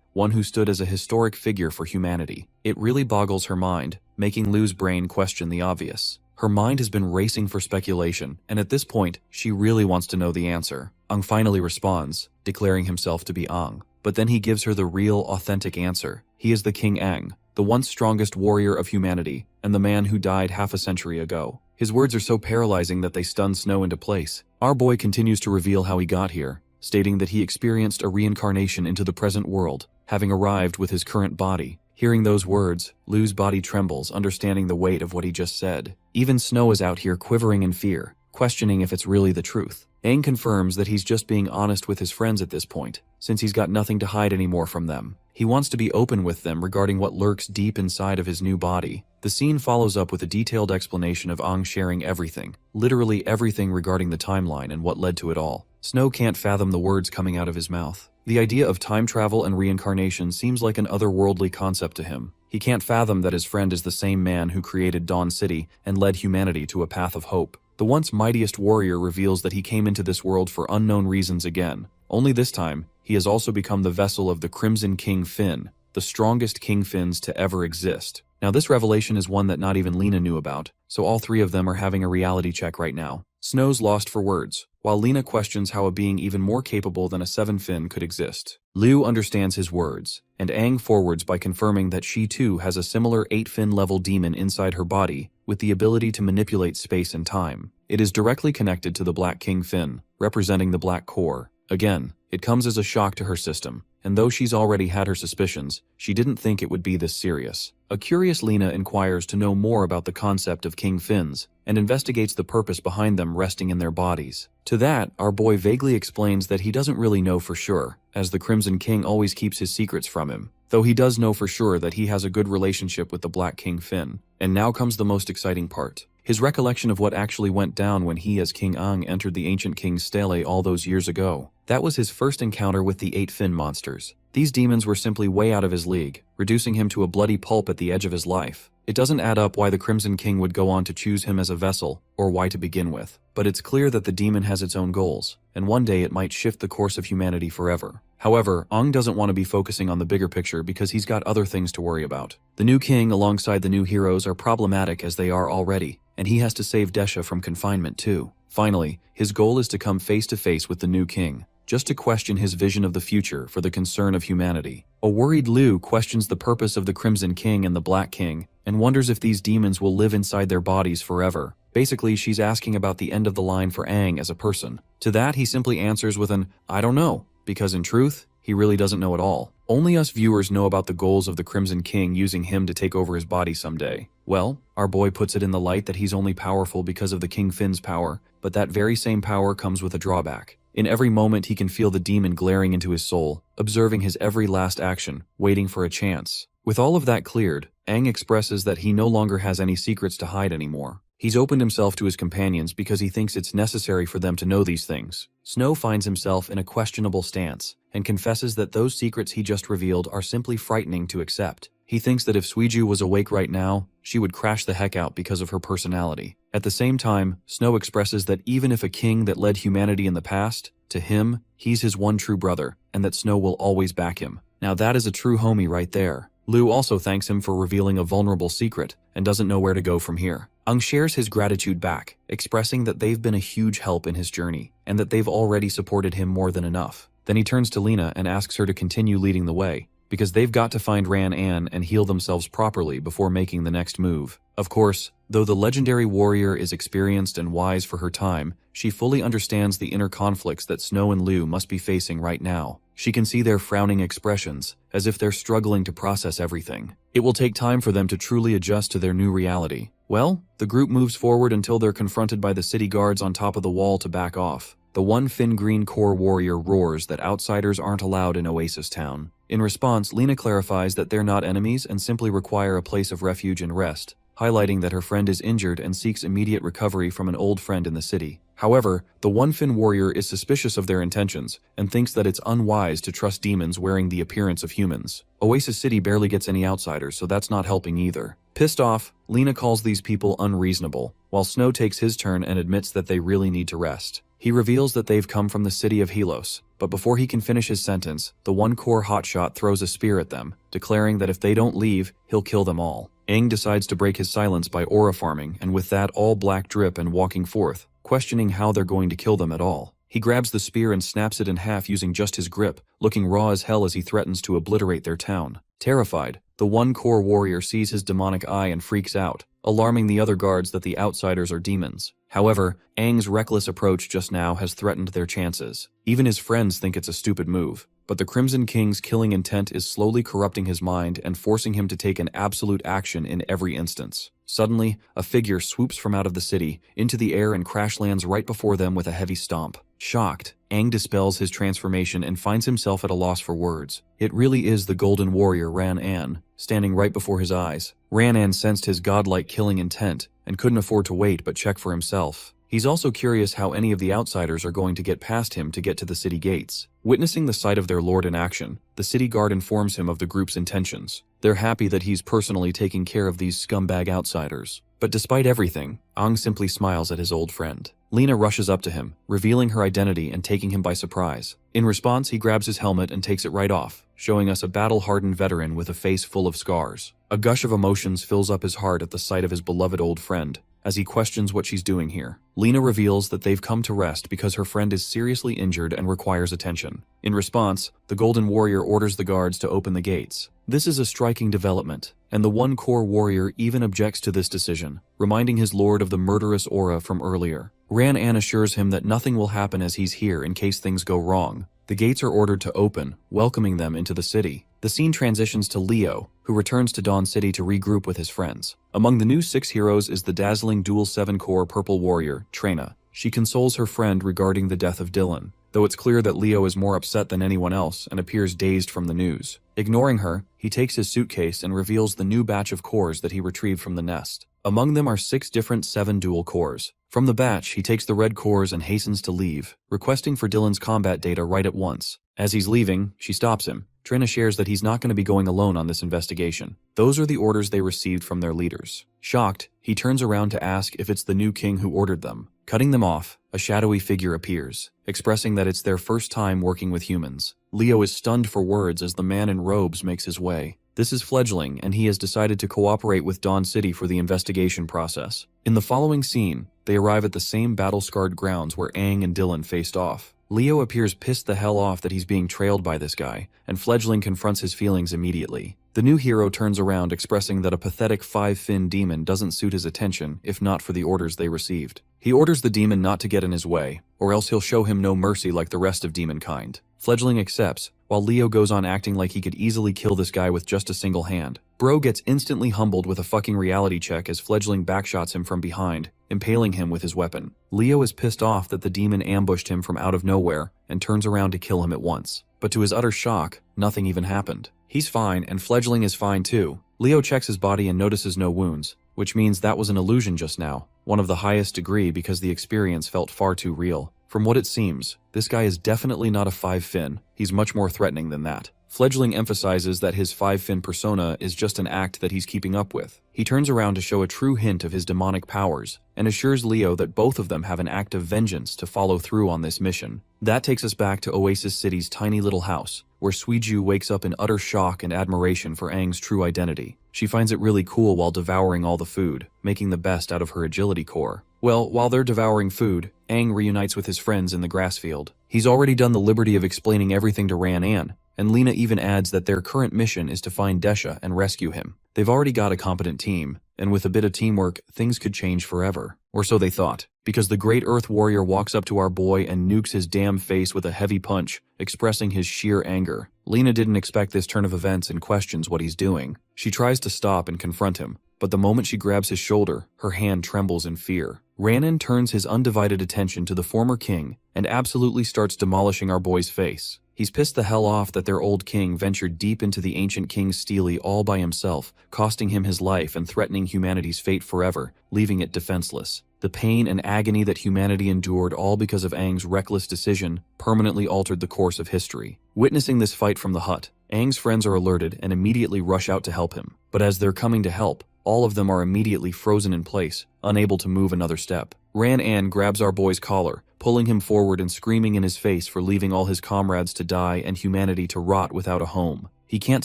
one who stood as a historic figure for humanity. It really boggles her mind, making Liu's brain question the obvious. Her mind has been racing for speculation, and at this point, she really wants to know the answer. Aang finally responds, declaring himself to be Aang. But then he gives her the real, authentic answer. He is the King Aang, the once strongest warrior of humanity, and the man who died half a century ago. His words are so paralyzing that they stun Snow into place. Our boy continues to reveal how he got here, stating that he experienced a reincarnation into the present world, having arrived with his current body. Hearing those words, Liu's body trembles, understanding the weight of what he just said. Even Snow is out here quivering in fear, questioning if it's really the truth. Aang confirms that he's just being honest with his friends at this point, since he's got nothing to hide anymore from them. He wants to be open with them regarding what lurks deep inside of his new body. The scene follows up with a detailed explanation of Aang sharing everything, literally everything regarding the timeline and what led to it all. Snow can't fathom the words coming out of his mouth. The idea of time travel and reincarnation seems like an otherworldly concept to him. He can't fathom that his friend is the same man who created Dawn City and led humanity to a path of hope. The once mightiest warrior reveals that he came into this world for unknown reasons again. Only this time, he has also become the vessel of the Crimson King Finn, the strongest kingfins to ever exist. Now this revelation is one that not even Lena knew about, so all three of them are having a reality check right now. Snow's lost for words, while Lena questions how a being even more capable than a 7-fin could exist. Liu understands his words, and Aang forwards by confirming that she too has a similar 8-fin level demon inside her body with the ability to manipulate space and time. It is directly connected to the Black King Fin, representing the Black Core. Again, it comes as a shock to her system, and though she's already had her suspicions, she didn't think it would be this serious. A curious Lena inquires to know more about the concept of King Fins, and investigates the purpose behind them resting in their bodies. To that, our boy vaguely explains that he doesn't really know for sure, as the Crimson King always keeps his secrets from him, though he does know for sure that he has a good relationship with the Black King Fin. And now comes the most exciting part. His recollection of what actually went down when he as King Aang entered the ancient king's stele all those years ago. That was his first encounter with the 8-fin monsters. These demons were simply way out of his league, reducing him to a bloody pulp at the edge of his life. It doesn't add up why the Crimson King would go on to choose him as a vessel, or why to begin with. But it's clear that the demon has its own goals, and one day it might shift the course of humanity forever. However, Aang doesn't want to be focusing on the bigger picture because he's got other things to worry about. The new king alongside the new heroes are problematic as they are already, and he has to save Desha from confinement too. Finally, his goal is to come face to face with the new king, just to question his vision of the future for the concern of humanity. A worried Liu questions the purpose of the Crimson King and the Black King, and wonders if these demons will live inside their bodies forever. Basically, she's asking about the end of the line for Aang as a person. To that, he simply answers with an, "I don't know," because in truth, he really doesn't know at all. Only us viewers know about the goals of the Crimson King using him to take over his body someday. Well, our boy puts it in the light that he's only powerful because of the King Fin's power, but that very same power comes with a drawback. In every moment he can feel the demon glaring into his soul, observing his every last action, waiting for a chance. With all of that cleared, Aang expresses that he no longer has any secrets to hide anymore. He's opened himself to his companions because he thinks it's necessary for them to know these things. Snow finds himself in a questionable stance, and confesses that those secrets he just revealed are simply frightening to accept. He thinks that if Suiju was awake right now, she would crash the heck out because of her personality. At the same time, Snow expresses that even if a king that led humanity in the past, to him, he's his one true brother, and that Snow will always back him. Now that is a true homie right there. Liu also thanks him for revealing a vulnerable secret, and doesn't know where to go from here. Aang shares his gratitude back, expressing that they've been a huge help in his journey, and that they've already supported him more than enough. Then he turns to Lena and asks her to continue leading the way, because they've got to find Ran An and heal themselves properly before making the next move. Of course, though the legendary warrior is experienced and wise for her time, she fully understands the inner conflicts that Snow and Liu must be facing right now. She can see their frowning expressions, as if they're struggling to process everything. It will take time for them to truly adjust to their new reality. Well, the group moves forward until they're confronted by the city guards on top of the wall to back off. The one Fin Green Core warrior roars that outsiders aren't allowed in Oasis Town. In response, Lena clarifies that they're not enemies and simply require a place of refuge and rest, highlighting that her friend is injured and seeks immediate recovery from an old friend in the city. However, the one Fin warrior is suspicious of their intentions and thinks that it's unwise to trust demons wearing the appearance of humans. Oasis City barely gets any outsiders, so that's not helping either. Pissed off, Lena calls these people unreasonable, while Snow takes his turn and admits that they really need to rest. He reveals that they've come from the city of Helos, but before he can finish his sentence, the one core hotshot throws a spear at them, declaring that if they don't leave, he'll kill them all. Aang decides to break his silence by aura farming, and with that all black drip and walking forth, questioning how they're going to kill them at all. He grabs the spear and snaps it in half using just his grip, looking raw as hell as he threatens to obliterate their town. Terrified, the one core warrior sees his demonic eye and freaks out, alarming the other guards that the outsiders are demons. However, Aang's reckless approach just now has threatened their chances. Even his friends think it's a stupid move, but the Crimson King's killing intent is slowly corrupting his mind and forcing him to take an absolute action in every instance. Suddenly, a figure swoops from out of the city, into the air and crash lands right before them with a heavy stomp. Shocked, Aang dispels his transformation and finds himself at a loss for words. It really is the Golden Warrior Ran An, standing right before his eyes. Ran An sensed his godlike killing intent, and couldn't afford to wait but check for himself. He's also curious how any of the outsiders are going to get past him to get to the city gates. Witnessing the sight of their lord in action, the city guard informs him of the group's intentions. They're happy that he's personally taking care of these scumbag outsiders. But despite everything, Aang simply smiles at his old friend. Lena rushes up to him, revealing her identity and taking him by surprise. In response, he grabs his helmet and takes it right off, showing us a battle-hardened veteran with a face full of scars. A gush of emotions fills up his heart at the sight of his beloved old friend, as he questions what she's doing here. Lena reveals that they've come to rest because her friend is seriously injured and requires attention. In response, the Golden Warrior orders the guards to open the gates. This is a striking development, and the One Core Warrior even objects to this decision, reminding his lord of the murderous aura from earlier. Ran-An assures him that nothing will happen as he's here in case things go wrong. The gates are ordered to open, welcoming them into the city. The scene transitions to Leo, who returns to Dawn City to regroup with his friends. Among the new 6 heroes is the dazzling dual 7-core Purple Warrior, Trina. She consoles her friend regarding the death of Dylan, though it's clear that Leo is more upset than anyone else and appears dazed from the news. Ignoring her, he takes his suitcase and reveals the new batch of cores that he retrieved from the nest. Among them are 6 different 7 dual cores. From the batch, he takes the red cores and hastens to leave, requesting for Dylan's combat data right at once. As he's leaving, she stops him. Trina shares that he's not going to be going alone on this investigation. Those are the orders they received from their leaders. Shocked, he turns around to ask if it's the new king who ordered them. Cutting them off, a shadowy figure appears, expressing that it's their first time working with humans. Leo is stunned for words as the man in robes makes his way. This is Fledgling, and he has decided to cooperate with Dawn City for the investigation process. In the following scene, they arrive at the same battle-scarred grounds where Aang and Dylan faced off. Leo appears pissed the hell off that he's being trailed by this guy, and Fledgling confronts his feelings immediately. The new hero turns around expressing that a pathetic 5-fin demon doesn't suit his attention if not for the orders they received. He orders the demon not to get in his way, or else he'll show him no mercy like the rest of demonkind. Fledgling accepts, while Leo goes on acting like he could easily kill this guy with just a single hand. Bro gets instantly humbled with a fucking reality check as Fledgling backshots him from behind, impaling him with his weapon. Leo is pissed off that the demon ambushed him from out of nowhere and turns around to kill him at once. But to his utter shock, nothing even happened. He's fine, and Fledgling is fine too. Leo checks his body and notices no wounds, which means that was an illusion just now, one of the highest degree because the experience felt far too real. From what it seems, this guy is definitely not a 5-fin, he's much more threatening than that. Fledgling emphasizes that his 5-fin persona is just an act that he's keeping up with. He turns around to show a true hint of his demonic powers, and assures Leo that both of them have an act of vengeance to follow through on this mission. That takes us back to Oasis City's tiny little house, where Suiju wakes up in utter shock and admiration for Aang's true identity. She finds it really cool while devouring all the food, making the best out of her agility core. Well, while they're devouring food, Aang reunites with his friends in the grass field. He's already done the liberty of explaining everything to Ran-An, and Lena even adds that their current mission is to find Desha and rescue him. They've already got a competent team, and with a bit of teamwork, things could change forever. Or so they thought, because the Great Earth Warrior walks up to our boy and nukes his damn face with a heavy punch, expressing his sheer anger. Lena didn't expect this turn of events and questions what he's doing. She tries to stop and confront him, but the moment she grabs his shoulder, her hand trembles in fear. Ran-An turns his undivided attention to the former king and absolutely starts demolishing our boy's face. He's pissed the hell off that their old king ventured deep into the ancient king's steely all by himself, costing him his life and threatening humanity's fate forever, leaving it defenseless. The pain and agony that humanity endured all because of Aang's reckless decision permanently altered the course of history. Witnessing this fight from the hut, Aang's friends are alerted and immediately rush out to help him. But as they're coming to help, all of them are immediately frozen in place, unable to move another step. Ran-An grabs our boy's collar, pulling him forward and screaming in his face for leaving all his comrades to die and humanity to rot without a home. He can't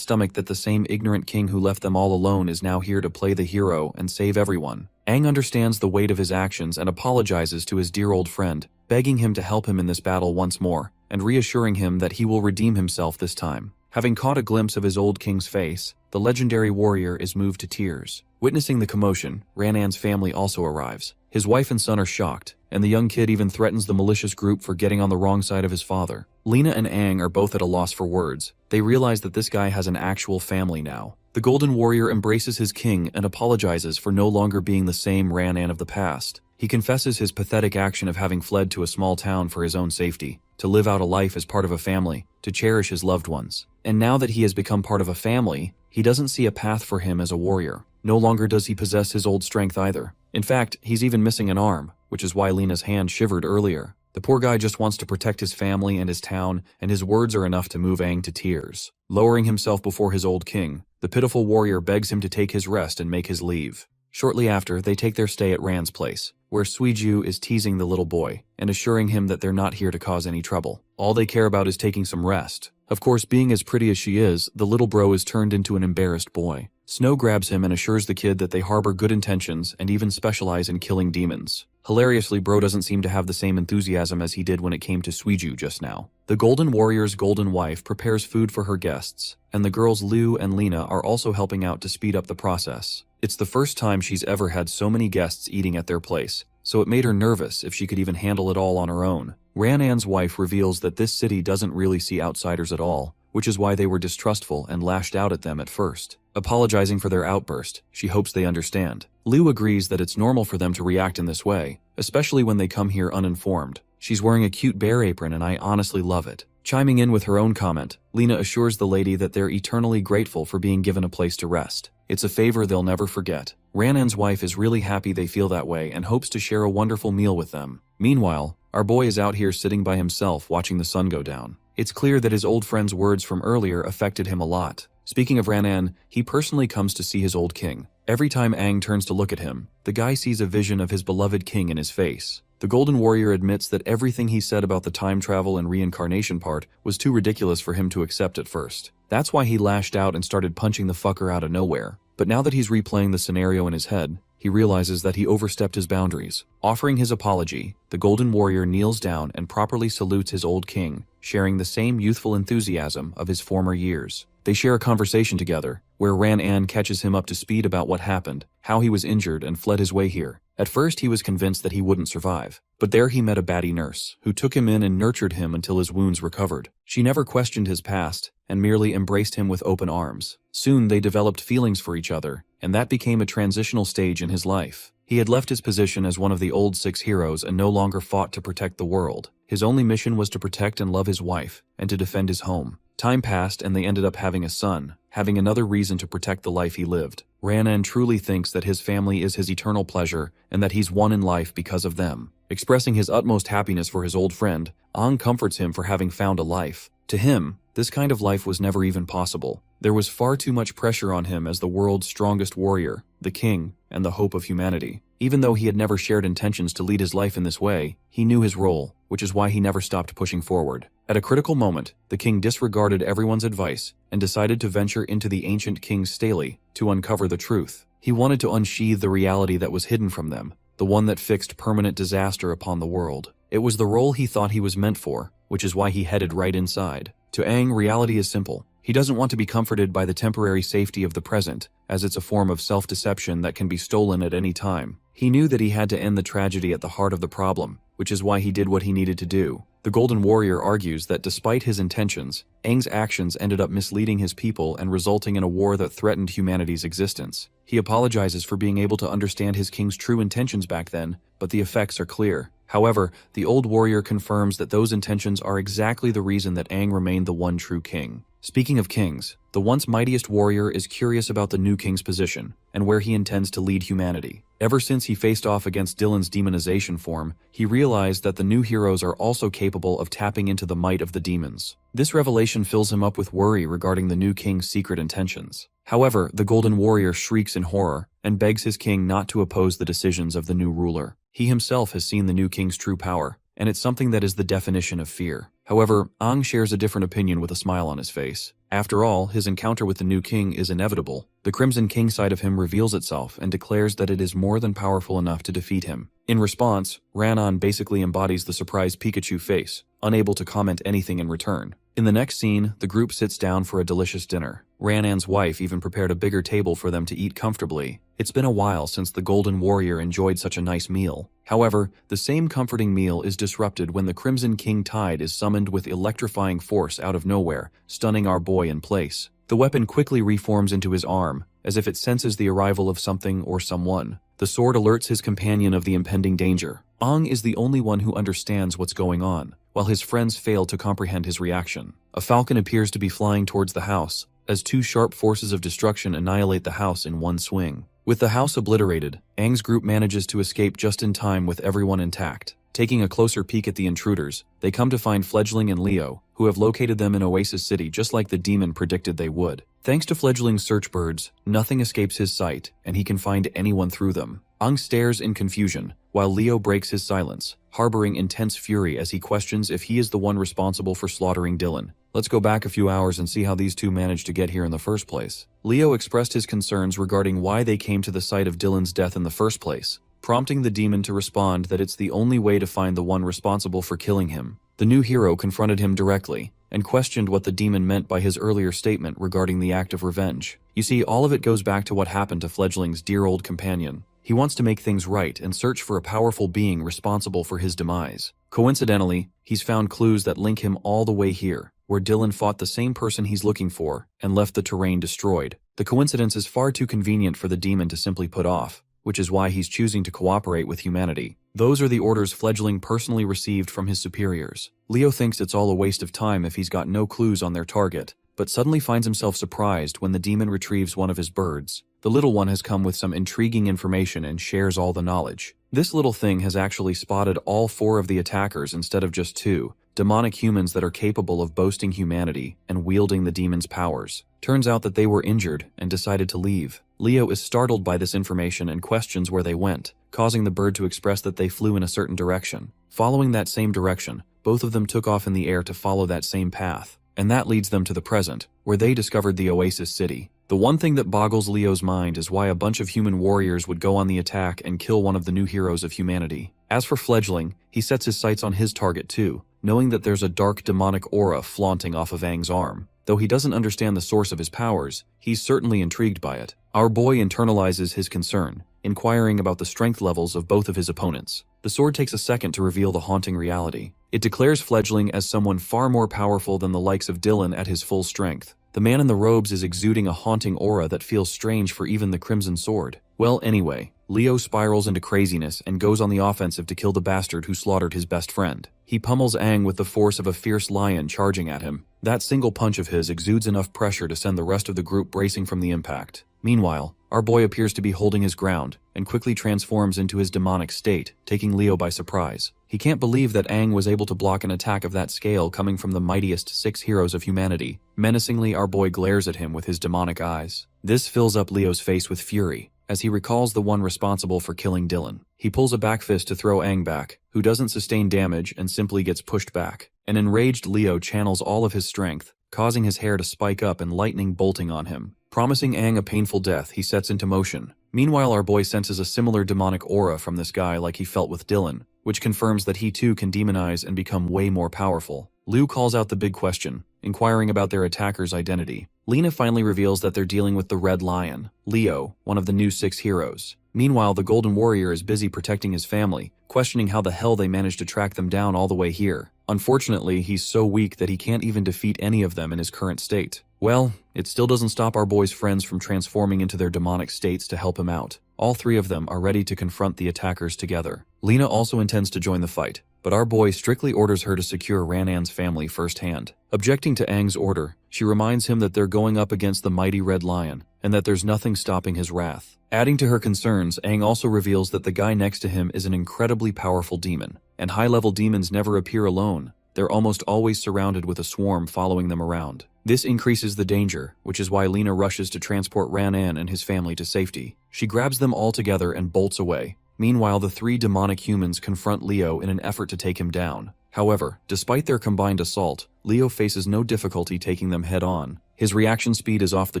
stomach that the same ignorant king who left them all alone is now here to play the hero and save everyone. Aang understands the weight of his actions and apologizes to his dear old friend, begging him to help him in this battle once more, and reassuring him that he will redeem himself this time. Having caught a glimpse of his old king's face, the legendary warrior is moved to tears. Witnessing the commotion, Ran-An's family also arrives. His wife and son are shocked, and the young kid even threatens the malicious group for getting on the wrong side of his father. Lena and Aang are both at a loss for words. They realize that this guy has an actual family now. The Golden Warrior embraces his king and apologizes for no longer being the same Ran-An of the past. He confesses his pathetic action of having fled to a small town for his own safety, to live out a life as part of a family, to cherish his loved ones. And now that he has become part of a family, he doesn't see a path for him as a warrior. No longer does he possess his old strength either. In fact, he's even missing an arm, which is why Lena's hand shivered earlier. The poor guy just wants to protect his family and his town, and his words are enough to move Aang to tears. Lowering himself before his old king, the pitiful warrior begs him to take his rest and make his leave. Shortly after, they take their stay at Ran's place, where Suiju is teasing the little boy and assuring him that they're not here to cause any trouble. All they care about is taking some rest. Of course, being as pretty as she is, the little bro is turned into an embarrassed boy. Snow grabs him and assures the kid that they harbor good intentions and even specialize in killing demons. Hilariously, Bro doesn't seem to have the same enthusiasm as he did when it came to Suiju just now. The Golden Warrior's golden wife prepares food for her guests, and the girls Liu and Lena are also helping out to speed up the process. It's the first time she's ever had so many guests eating at their place, so it made her nervous if she could even handle it all on her own. Ranan's wife reveals that this city doesn't really see outsiders at all, which is why they were distrustful and lashed out at them at first. Apologizing for their outburst, she hopes they understand. Liu agrees that it's normal for them to react in this way, especially when they come here uninformed. She's wearing a cute bear apron and I honestly love it. Chiming in with her own comment, Lena assures the lady that they're eternally grateful for being given a place to rest. It's a favor they'll never forget. Ranan's wife is really happy they feel that way and hopes to share a wonderful meal with them. Meanwhile, our boy is out here sitting by himself watching the sun go down. It's clear that his old friend's words from earlier affected him a lot. Speaking of Ranan, he personally comes to see his old king. Every time Aang turns to look at him, the guy sees a vision of his beloved king in his face. The Golden Warrior admits that everything he said about the time travel and reincarnation part was too ridiculous for him to accept at first. That's why he lashed out and started punching the fucker out of nowhere. But now that he's replaying the scenario in his head, he realizes that he overstepped his boundaries. Offering his apology, the Golden Warrior kneels down and properly salutes his old king, sharing the same youthful enthusiasm of his former years. They share a conversation together, where Ranan catches him up to speed about what happened, how he was injured and fled his way here. At first he was convinced that he wouldn't survive, but there he met a baddie nurse, who took him in and nurtured him until his wounds recovered. She never questioned his past, and merely embraced him with open arms. Soon they developed feelings for each other, and that became a transitional stage in his life. He had left his position as one of the old 6 heroes and no longer fought to protect the world. His only mission was to protect and love his wife, and to defend his home. Time passed and they ended up having a son, having another reason to protect the life he lived. Ranan truly thinks that his family is his eternal pleasure and that he's won in life because of them. Expressing his utmost happiness for his old friend, Aang comforts him for having found a life. To him, this kind of life was never even possible. There was far too much pressure on him as the world's strongest warrior, the king, and the hope of humanity. Even though he had never shared intentions to lead his life in this way, he knew his role, which is why he never stopped pushing forward. At a critical moment, the king disregarded everyone's advice and decided to venture into the ancient king's stele to uncover the truth. He wanted to unsheathe the reality that was hidden from them, the one that fixed permanent disaster upon the world. It was the role he thought he was meant for, which is why he headed right inside. To Aang, reality is simple. He doesn't want to be comforted by the temporary safety of the present, as it's a form of self-deception that can be stolen at any time. He knew that he had to end the tragedy at the heart of the problem, which is why he did what he needed to do. The Golden Warrior argues that despite his intentions, Aang's actions ended up misleading his people and resulting in a war that threatened humanity's existence. He apologizes for being able to understand his king's true intentions back then, but the effects are clear. However, the old warrior confirms that those intentions are exactly the reason that Aang remained the one true king. Speaking of kings, the once mightiest warrior is curious about the new king's position and where he intends to lead humanity. Ever since he faced off against Dylan's demonization form, he realized that the new heroes are also capable of tapping into the might of the demons. This revelation fills him up with worry regarding the new king's secret intentions. However, the Golden Warrior shrieks in horror and begs his king not to oppose the decisions of the new ruler. He himself has seen the new king's true power, and it's something that is the definition of fear. However, Aang shares a different opinion with a smile on his face. After all, his encounter with the new king is inevitable. The Crimson King side of him reveals itself and declares that it is more than powerful enough to defeat him. In response, Ranan basically embodies the surprised Pikachu face, unable to comment anything in return. In the next scene, the group sits down for a delicious dinner. Ranan's wife even prepared a bigger table for them to eat comfortably. It's been a while since the Golden Warrior enjoyed such a nice meal. However, the same comforting meal is disrupted when the Crimson King Tide is summoned with electrifying force out of nowhere, stunning our boy in place. The weapon quickly reforms into his arm, as if it senses the arrival of something or someone. The sword alerts his companion of the impending danger. Aang is the only one who understands what's going on, while his friends fail to comprehend his reaction. A falcon appears to be flying towards the house, as 2 sharp forces of destruction annihilate the house in one swing. With the house obliterated, Aang's group manages to escape just in time with everyone intact. Taking a closer peek at the intruders, they come to find Fledgling and Leo, who have located them in Oasis City just like the demon predicted they would. Thanks to Fledgling's search birds, nothing escapes his sight, and he can find anyone through them. Aang stares in confusion, while Leo breaks his silence, harboring intense fury as he questions if he is the one responsible for slaughtering Dylan. Let's go back a few hours and see how these two managed to get here in the first place. Leo expressed his concerns regarding why they came to the site of Dylan's death in the first place, prompting the demon to respond that it's the only way to find the one responsible for killing him. The new hero confronted him directly, and questioned what the demon meant by his earlier statement regarding the act of revenge. You see, all of it goes back to what happened to Fledgling's dear old companion. He wants to make things right and search for a powerful being responsible for his demise. Coincidentally, he's found clues that link him all the way here, where Dylan fought the same person he's looking for and left the terrain destroyed. The coincidence is far too convenient for the demon to simply put off, which is why he's choosing to cooperate with humanity. Those are the orders Fledgling personally received from his superiors. Leo thinks it's all a waste of time if he's got no clues on their target, but suddenly finds himself surprised when the demon retrieves one of his birds. The little one has come with some intriguing information and shares all the knowledge. This little thing has actually spotted all 4 of the attackers instead of just 2, demonic humans that are capable of boasting humanity and wielding the demon's powers. Turns out that they were injured and decided to leave. Leo is startled by this information and questions where they went, causing the bird to express that they flew in a certain direction. Following that same direction, both of them took off in the air to follow that same path, and that leads them to the present, where they discovered the Oasis City. The one thing that boggles Leo's mind is why a bunch of human warriors would go on the attack and kill one of the new heroes of humanity. As for Fledgling, he sets his sights on his target too, knowing that there's a dark demonic aura flaunting off of Aang's arm. Though he doesn't understand the source of his powers, he's certainly intrigued by it. Our boy internalizes his concern, inquiring about the strength levels of both of his opponents. The sword takes a second to reveal the haunting reality. It declares Fledgling as someone far more powerful than the likes of Dylan at his full strength. The man in the robes is exuding a haunting aura that feels strange for even the Crimson Sword. Well, anyway, Leo spirals into craziness and goes on the offensive to kill the bastard who slaughtered his best friend. He pummels Aang with the force of a fierce lion charging at him. That single punch of his exudes enough pressure to send the rest of the group bracing from the impact. Meanwhile, our boy appears to be holding his ground and quickly transforms into his demonic state, taking Leo by surprise. He can't believe that Aang was able to block an attack of that scale coming from the mightiest 6 heroes of humanity. Menacingly, our boy glares at him with his demonic eyes. This fills up Leo's face with fury, as he recalls the one responsible for killing Dylan. He pulls a back fist to throw Aang back, who doesn't sustain damage and simply gets pushed back. An enraged Leo channels all of his strength, causing his hair to spike up and lightning bolting on him. Promising Aang a painful death, he sets into motion. Meanwhile, our boy senses a similar demonic aura from this guy like he felt with Dylan, which confirms that he too can demonize and become way more powerful. Liu calls out the big question, inquiring about their attacker's identity. Lena finally reveals that they're dealing with the Red Lion, Leo, one of the new 6 heroes. Meanwhile, the Golden Warrior is busy protecting his family, questioning how the hell they managed to track them down all the way here. Unfortunately, he's so weak that he can't even defeat any of them in his current state. Well, it still doesn't stop our boy's friends from transforming into their demonic states to help him out. All 3 of them are ready to confront the attackers together. Lena also intends to join the fight, but our boy strictly orders her to secure Ranan's family firsthand. Objecting to Aang's order, she reminds him that they're going up against the mighty Red Lion, and that there's nothing stopping his wrath. Adding to her concerns, Aang also reveals that the guy next to him is an incredibly powerful demon, and high-level demons never appear alone. They're almost always surrounded with a swarm following them around. This increases the danger, which is why Lena rushes to transport Ranan and his family to safety. She grabs them all together and bolts away. Meanwhile, the 3 demonic humans confront Leo in an effort to take him down. However, despite their combined assault, Leo faces no difficulty taking them head-on. His reaction speed is off the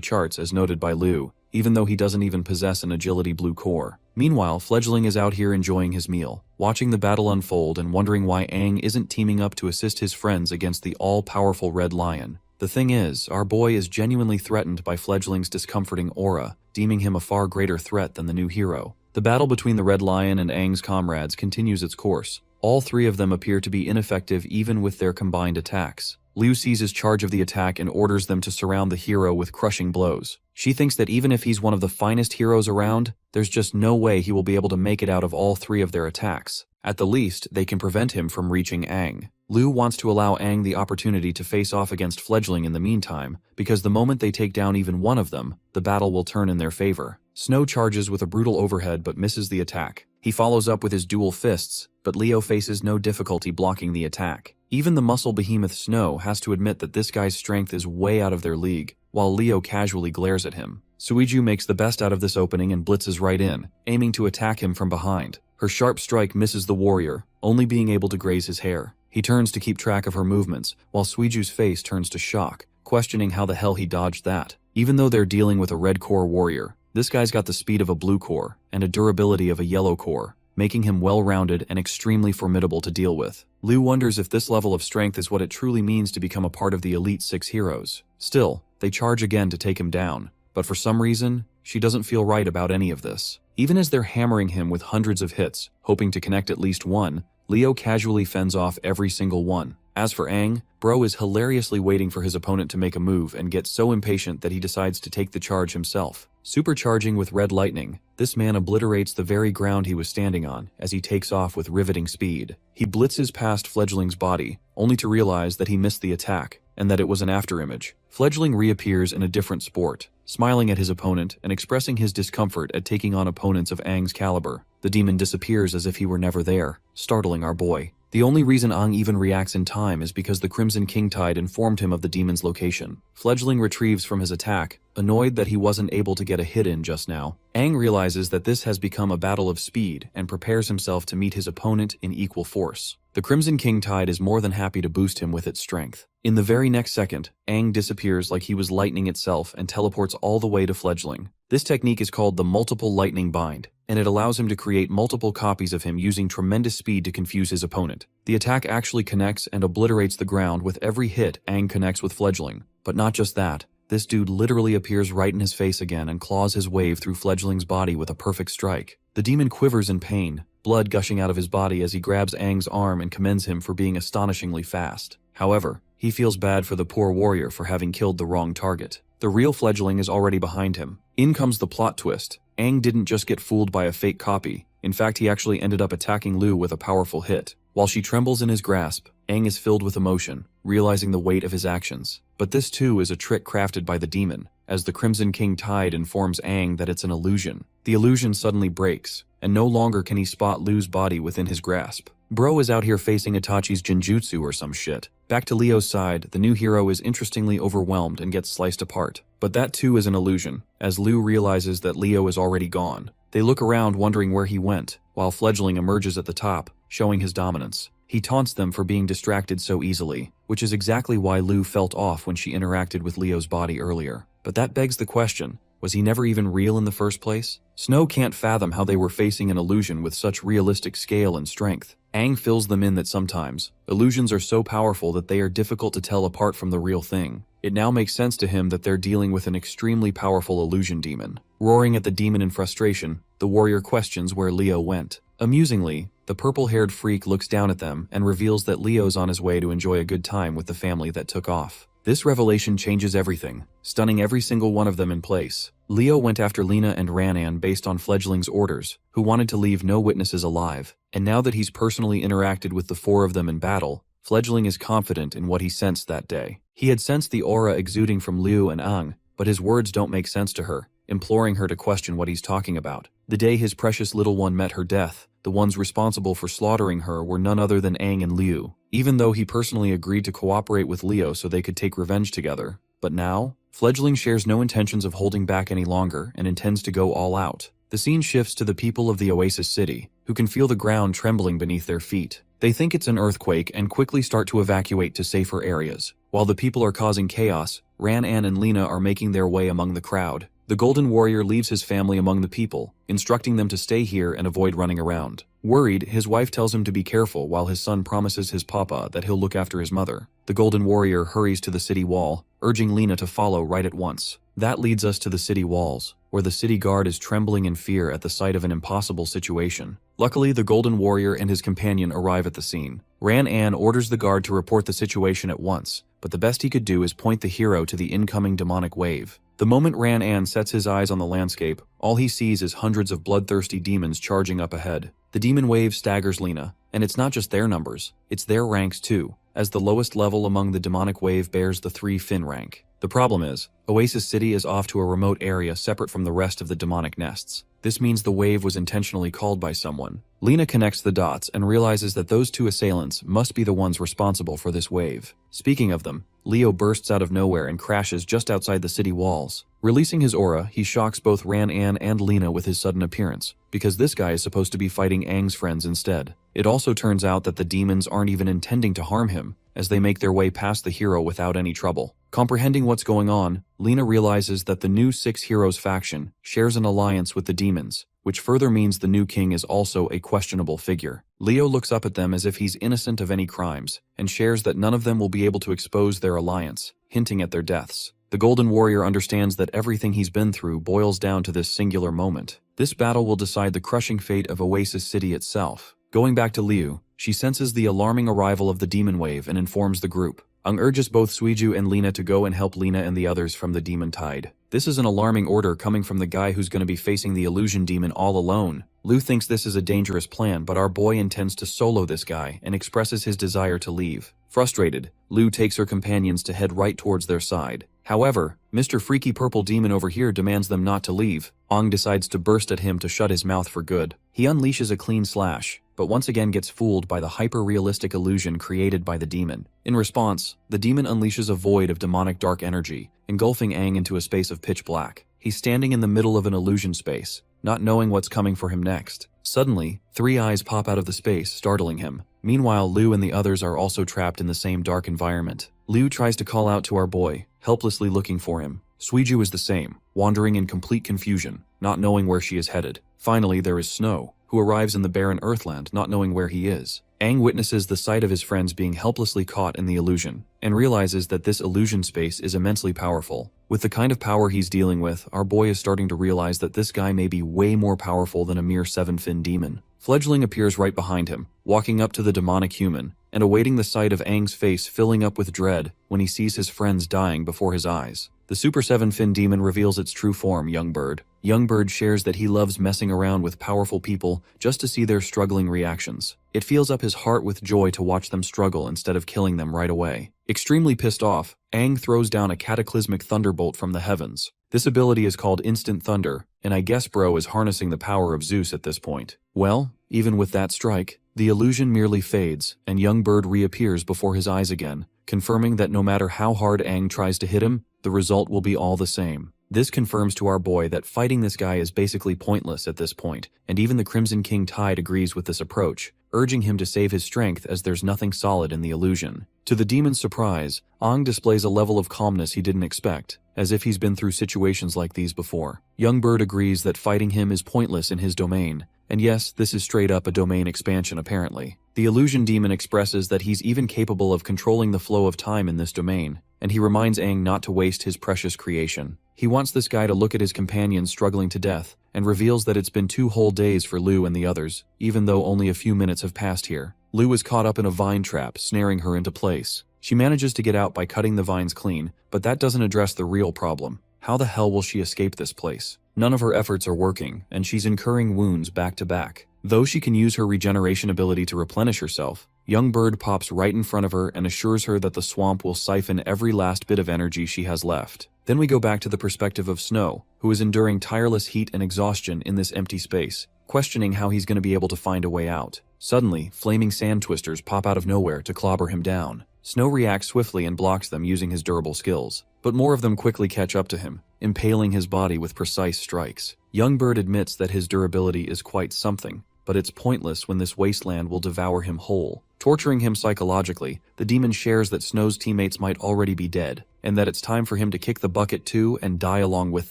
charts as noted by Liu, even though he doesn't even possess an agility blue core. Meanwhile, Fledgling is out here enjoying his meal, watching the battle unfold and wondering why Aang isn't teaming up to assist his friends against the all-powerful Red Lion. The thing is, our boy is genuinely threatened by Fledgling's discomforting aura, deeming him a far greater threat than the new hero. The battle between the Red Lion and Aang's comrades continues its course. All 3 of them appear to be ineffective even with their combined attacks. Liu seizes charge of the attack and orders them to surround the hero with crushing blows. She thinks that even if he's one of the finest heroes around, there's just no way he will be able to make it out of all 3 of their attacks. At the least, they can prevent him from reaching Aang. Liu wants to allow Aang the opportunity to face off against Fledgling in the meantime, because the moment they take down even one of them, the battle will turn in their favor. Snow charges with a brutal overhead but misses the attack. He follows up with his dual fists, but Leo faces no difficulty blocking the attack. Even the muscle behemoth Snow has to admit that this guy's strength is way out of their league, while Leo casually glares at him. Suiju makes the best out of this opening and blitzes right in, aiming to attack him from behind. Her sharp strike misses the warrior, only being able to graze his hair. He turns to keep track of her movements, while Suiju's face turns to shock, questioning how the hell he dodged that. Even though they're dealing with a red core warrior, this guy's got the speed of a blue core and a durability of a yellow core, making him well-rounded and extremely formidable to deal with. Liu wonders if this level of strength is what it truly means to become a part of the Elite 6 heroes. Still, they charge again to take him down, but for some reason, she doesn't feel right about any of this. Even as they're hammering him with hundreds of hits, hoping to connect at least one, Leo casually fends off every single one. As for Aang, bro is hilariously waiting for his opponent to make a move and gets so impatient that he decides to take the charge himself. Supercharging with red lightning, this man obliterates the very ground he was standing on as he takes off with riveting speed. He blitzes past Fledgling's body, only to realize that he missed the attack, and that it was an afterimage. Fledgling reappears in a different sport, smiling at his opponent and expressing his discomfort at taking on opponents of Aang's caliber. The demon disappears as if he were never there, startling our boy. The only reason Aang even reacts in time is because the Crimson King Tide informed him of the demon's location. Fledgling retrieves from his attack, annoyed that he wasn't able to get a hit in just now. Aang realizes that this has become a battle of speed and prepares himself to meet his opponent in equal force. The Crimson King Tide is more than happy to boost him with its strength. In the very next second, Aang disappears like he was lightning itself and teleports all the way to Fledgling. This technique is called the Multiple Lightning Bind, and it allows him to create multiple copies of him using tremendous speed to confuse his opponent. The attack actually connects and obliterates the ground with every hit Aang connects with Fledgling. But not just that, this dude literally appears right in his face again and claws his wave through Fledgling's body with a perfect strike. The demon quivers in pain, blood gushing out of his body as he grabs Aang's arm and commends him for being astonishingly fast. However, he feels bad for the poor warrior for having killed the wrong target. The real Fledgling is already behind him. In comes the plot twist. Aang didn't just get fooled by a fake copy. In fact, he actually ended up attacking Liu with a powerful hit. While she trembles in his grasp, Aang is filled with emotion, realizing the weight of his actions. But this too is a trick crafted by the demon, as the Crimson King Tide informs Aang that it's an illusion. The illusion suddenly breaks, and no longer can he spot Liu's body within his grasp. Bro is out here facing Itachi's Genjutsu or some shit. Back to Leo's side, the new hero is interestingly overwhelmed and gets sliced apart. But that too is an illusion, as Liu realizes that Leo is already gone. They look around wondering where he went, while Fledgling emerges at the top, showing his dominance. He taunts them for being distracted so easily, which is exactly why Liu felt off when she interacted with Leo's body earlier. But that begs the question, was he never even real in the first place? Snow can't fathom how they were facing an illusion with such realistic scale and strength. Aang fills them in that sometimes, illusions are so powerful that they are difficult to tell apart from the real thing. It now makes sense to him that they're dealing with an extremely powerful illusion demon. Roaring at the demon in frustration, the warrior questions where Leo went. Amusingly, the purple-haired freak looks down at them and reveals that Leo's on his way to enjoy a good time with the family that took off. This revelation changes everything, stunning every single one of them in place. Leo went after Lena and Ranan based on Fledgling's orders, who wanted to leave no witnesses alive. And now that he's personally interacted with the four of them in battle, Fledgling is confident in what he sensed that day. He had sensed the aura exuding from Liu and Aang, but his words don't make sense to her, imploring her to question what he's talking about. The day his precious little one met her death, the ones responsible for slaughtering her were none other than Aang and Liu, even though he personally agreed to cooperate with Leo so they could take revenge together. But now, Fledgling shares no intentions of holding back any longer and intends to go all out. The scene shifts to the people of the Oasis City, who can feel the ground trembling beneath their feet. They think it's an earthquake and quickly start to evacuate to safer areas. While the people are causing chaos, Ranan and Lena are making their way among the crowd. The Golden Warrior leaves his family among the people, instructing them to stay here and avoid running around. Worried, his wife tells him to be careful while his son promises his papa that he'll look after his mother. The Golden Warrior hurries to the city wall, urging Lena to follow right at once. That leads us to the city walls, where the city guard is trembling in fear at the sight of an impossible situation. Luckily, the Golden Warrior and his companion arrive at the scene. Ranan orders the guard to report the situation at once, but the best he could do is point the hero to the incoming demonic wave. The moment Ranan sets his eyes on the landscape, all he sees is hundreds of bloodthirsty demons charging up ahead. The demon wave staggers Lena, and it's not just their numbers, it's their ranks too, as the lowest level among the demonic wave bears the 3 Fin rank. The problem is, Oasis City is off to a remote area separate from the rest of the demonic nests. This means the wave was intentionally called by someone. Lena connects the dots and realizes that those two assailants must be the ones responsible for this wave. Speaking of them, Leo bursts out of nowhere and crashes just outside the city walls. Releasing his aura, he shocks both Ran-An and Lena with his sudden appearance, because this guy is supposed to be fighting Aang's friends instead. It also turns out that the demons aren't even intending to harm him, as they make their way past the hero without any trouble. Comprehending what's going on, Lena realizes that the new Six Heroes faction shares an alliance with the demons, which further means the new king is also a questionable figure. Leo looks up at them as if he's innocent of any crimes, and shares that none of them will be able to expose their alliance, hinting at their deaths. The Golden Warrior understands that everything he's been through boils down to this singular moment. This battle will decide the crushing fate of Oasis City itself. Going back to Liu, she senses the alarming arrival of the demon wave and informs the group. Aang urges both Suiju and Lena to go and help Lena and the others from the demon tide. This is an alarming order coming from the guy who's going to be facing the illusion demon all alone. Liu thinks this is a dangerous plan, but our boy intends to solo this guy and expresses his desire to leave. Frustrated, Liu takes her companions to head right towards their side. However, Mr. Freaky Purple Demon over here demands them not to leave. Aang decides to burst at him to shut his mouth for good. He unleashes a clean slash, but once again gets fooled by the hyper-realistic illusion created by the demon. In response, the demon unleashes a void of demonic dark energy, engulfing Aang into a space of pitch black. He's standing in the middle of an illusion space, not knowing what's coming for him next. Suddenly, three eyes pop out of the space, startling him. Meanwhile, Liu and the others are also trapped in the same dark environment. Liu tries to call out to our boy, helplessly looking for him. Suiju is the same, wandering in complete confusion, not knowing where she is headed. Finally, there is Snow, who arrives in the barren Earthland, not knowing where he is. Aang witnesses the sight of his friends being helplessly caught in the illusion, and realizes that this illusion space is immensely powerful. With the kind of power he's dealing with, our boy is starting to realize that this guy may be way more powerful than a mere seven-fin demon. Fledgling appears right behind him, walking up to the demonic human, and awaiting the sight of Aang's face filling up with dread when he sees his friends dying before his eyes. The Super Seven-Fin Demon reveals its true form, Youngbird. Youngbird shares that he loves messing around with powerful people just to see their struggling reactions. It fills up his heart with joy to watch them struggle instead of killing them right away. Extremely pissed off, Aang throws down a cataclysmic thunderbolt from the heavens. This ability is called Instant Thunder, and I guess bro is harnessing the power of Zeus at this point. Well, even with that strike, the illusion merely fades, and Youngbird reappears before his eyes again, confirming that no matter how hard Aang tries to hit him, the result will be all the same. This confirms to our boy that fighting this guy is basically pointless at this point, and even the Crimson King Tide agrees with this approach, urging him to save his strength as there's nothing solid in the illusion. To the demon's surprise, Aang displays a level of calmness he didn't expect, as if he's been through situations like these before. Youngbird agrees that fighting him is pointless in his domain, and yes, this is straight up a domain expansion apparently. The illusion demon expresses that he's even capable of controlling the flow of time in this domain, and he reminds Aang not to waste his precious creation. He wants this guy to look at his companions struggling to death, and reveals that it's been 2 whole days for Liu and the others, even though only a few minutes have passed here. Liu is caught up in a vine trap, snaring her into place. She manages to get out by cutting the vines clean, but that doesn't address the real problem. How the hell will she escape this place? None of her efforts are working, and she's incurring wounds back to back. Though she can use her regeneration ability to replenish herself, Youngbird pops right in front of her and assures her that the swamp will siphon every last bit of energy she has left. Then we go back to the perspective of Snow, who is enduring tireless heat and exhaustion in this empty space, questioning how he's going to be able to find a way out. Suddenly, flaming sand twisters pop out of nowhere to clobber him down. Snow reacts swiftly and blocks them using his durable skills, but more of them quickly catch up to him, impaling his body with precise strikes. Youngbird admits that his durability is quite something, but it's pointless when this wasteland will devour him whole. Torturing him psychologically, the demon shares that Snow's teammates might already be dead, and that it's time for him to kick the bucket too and die along with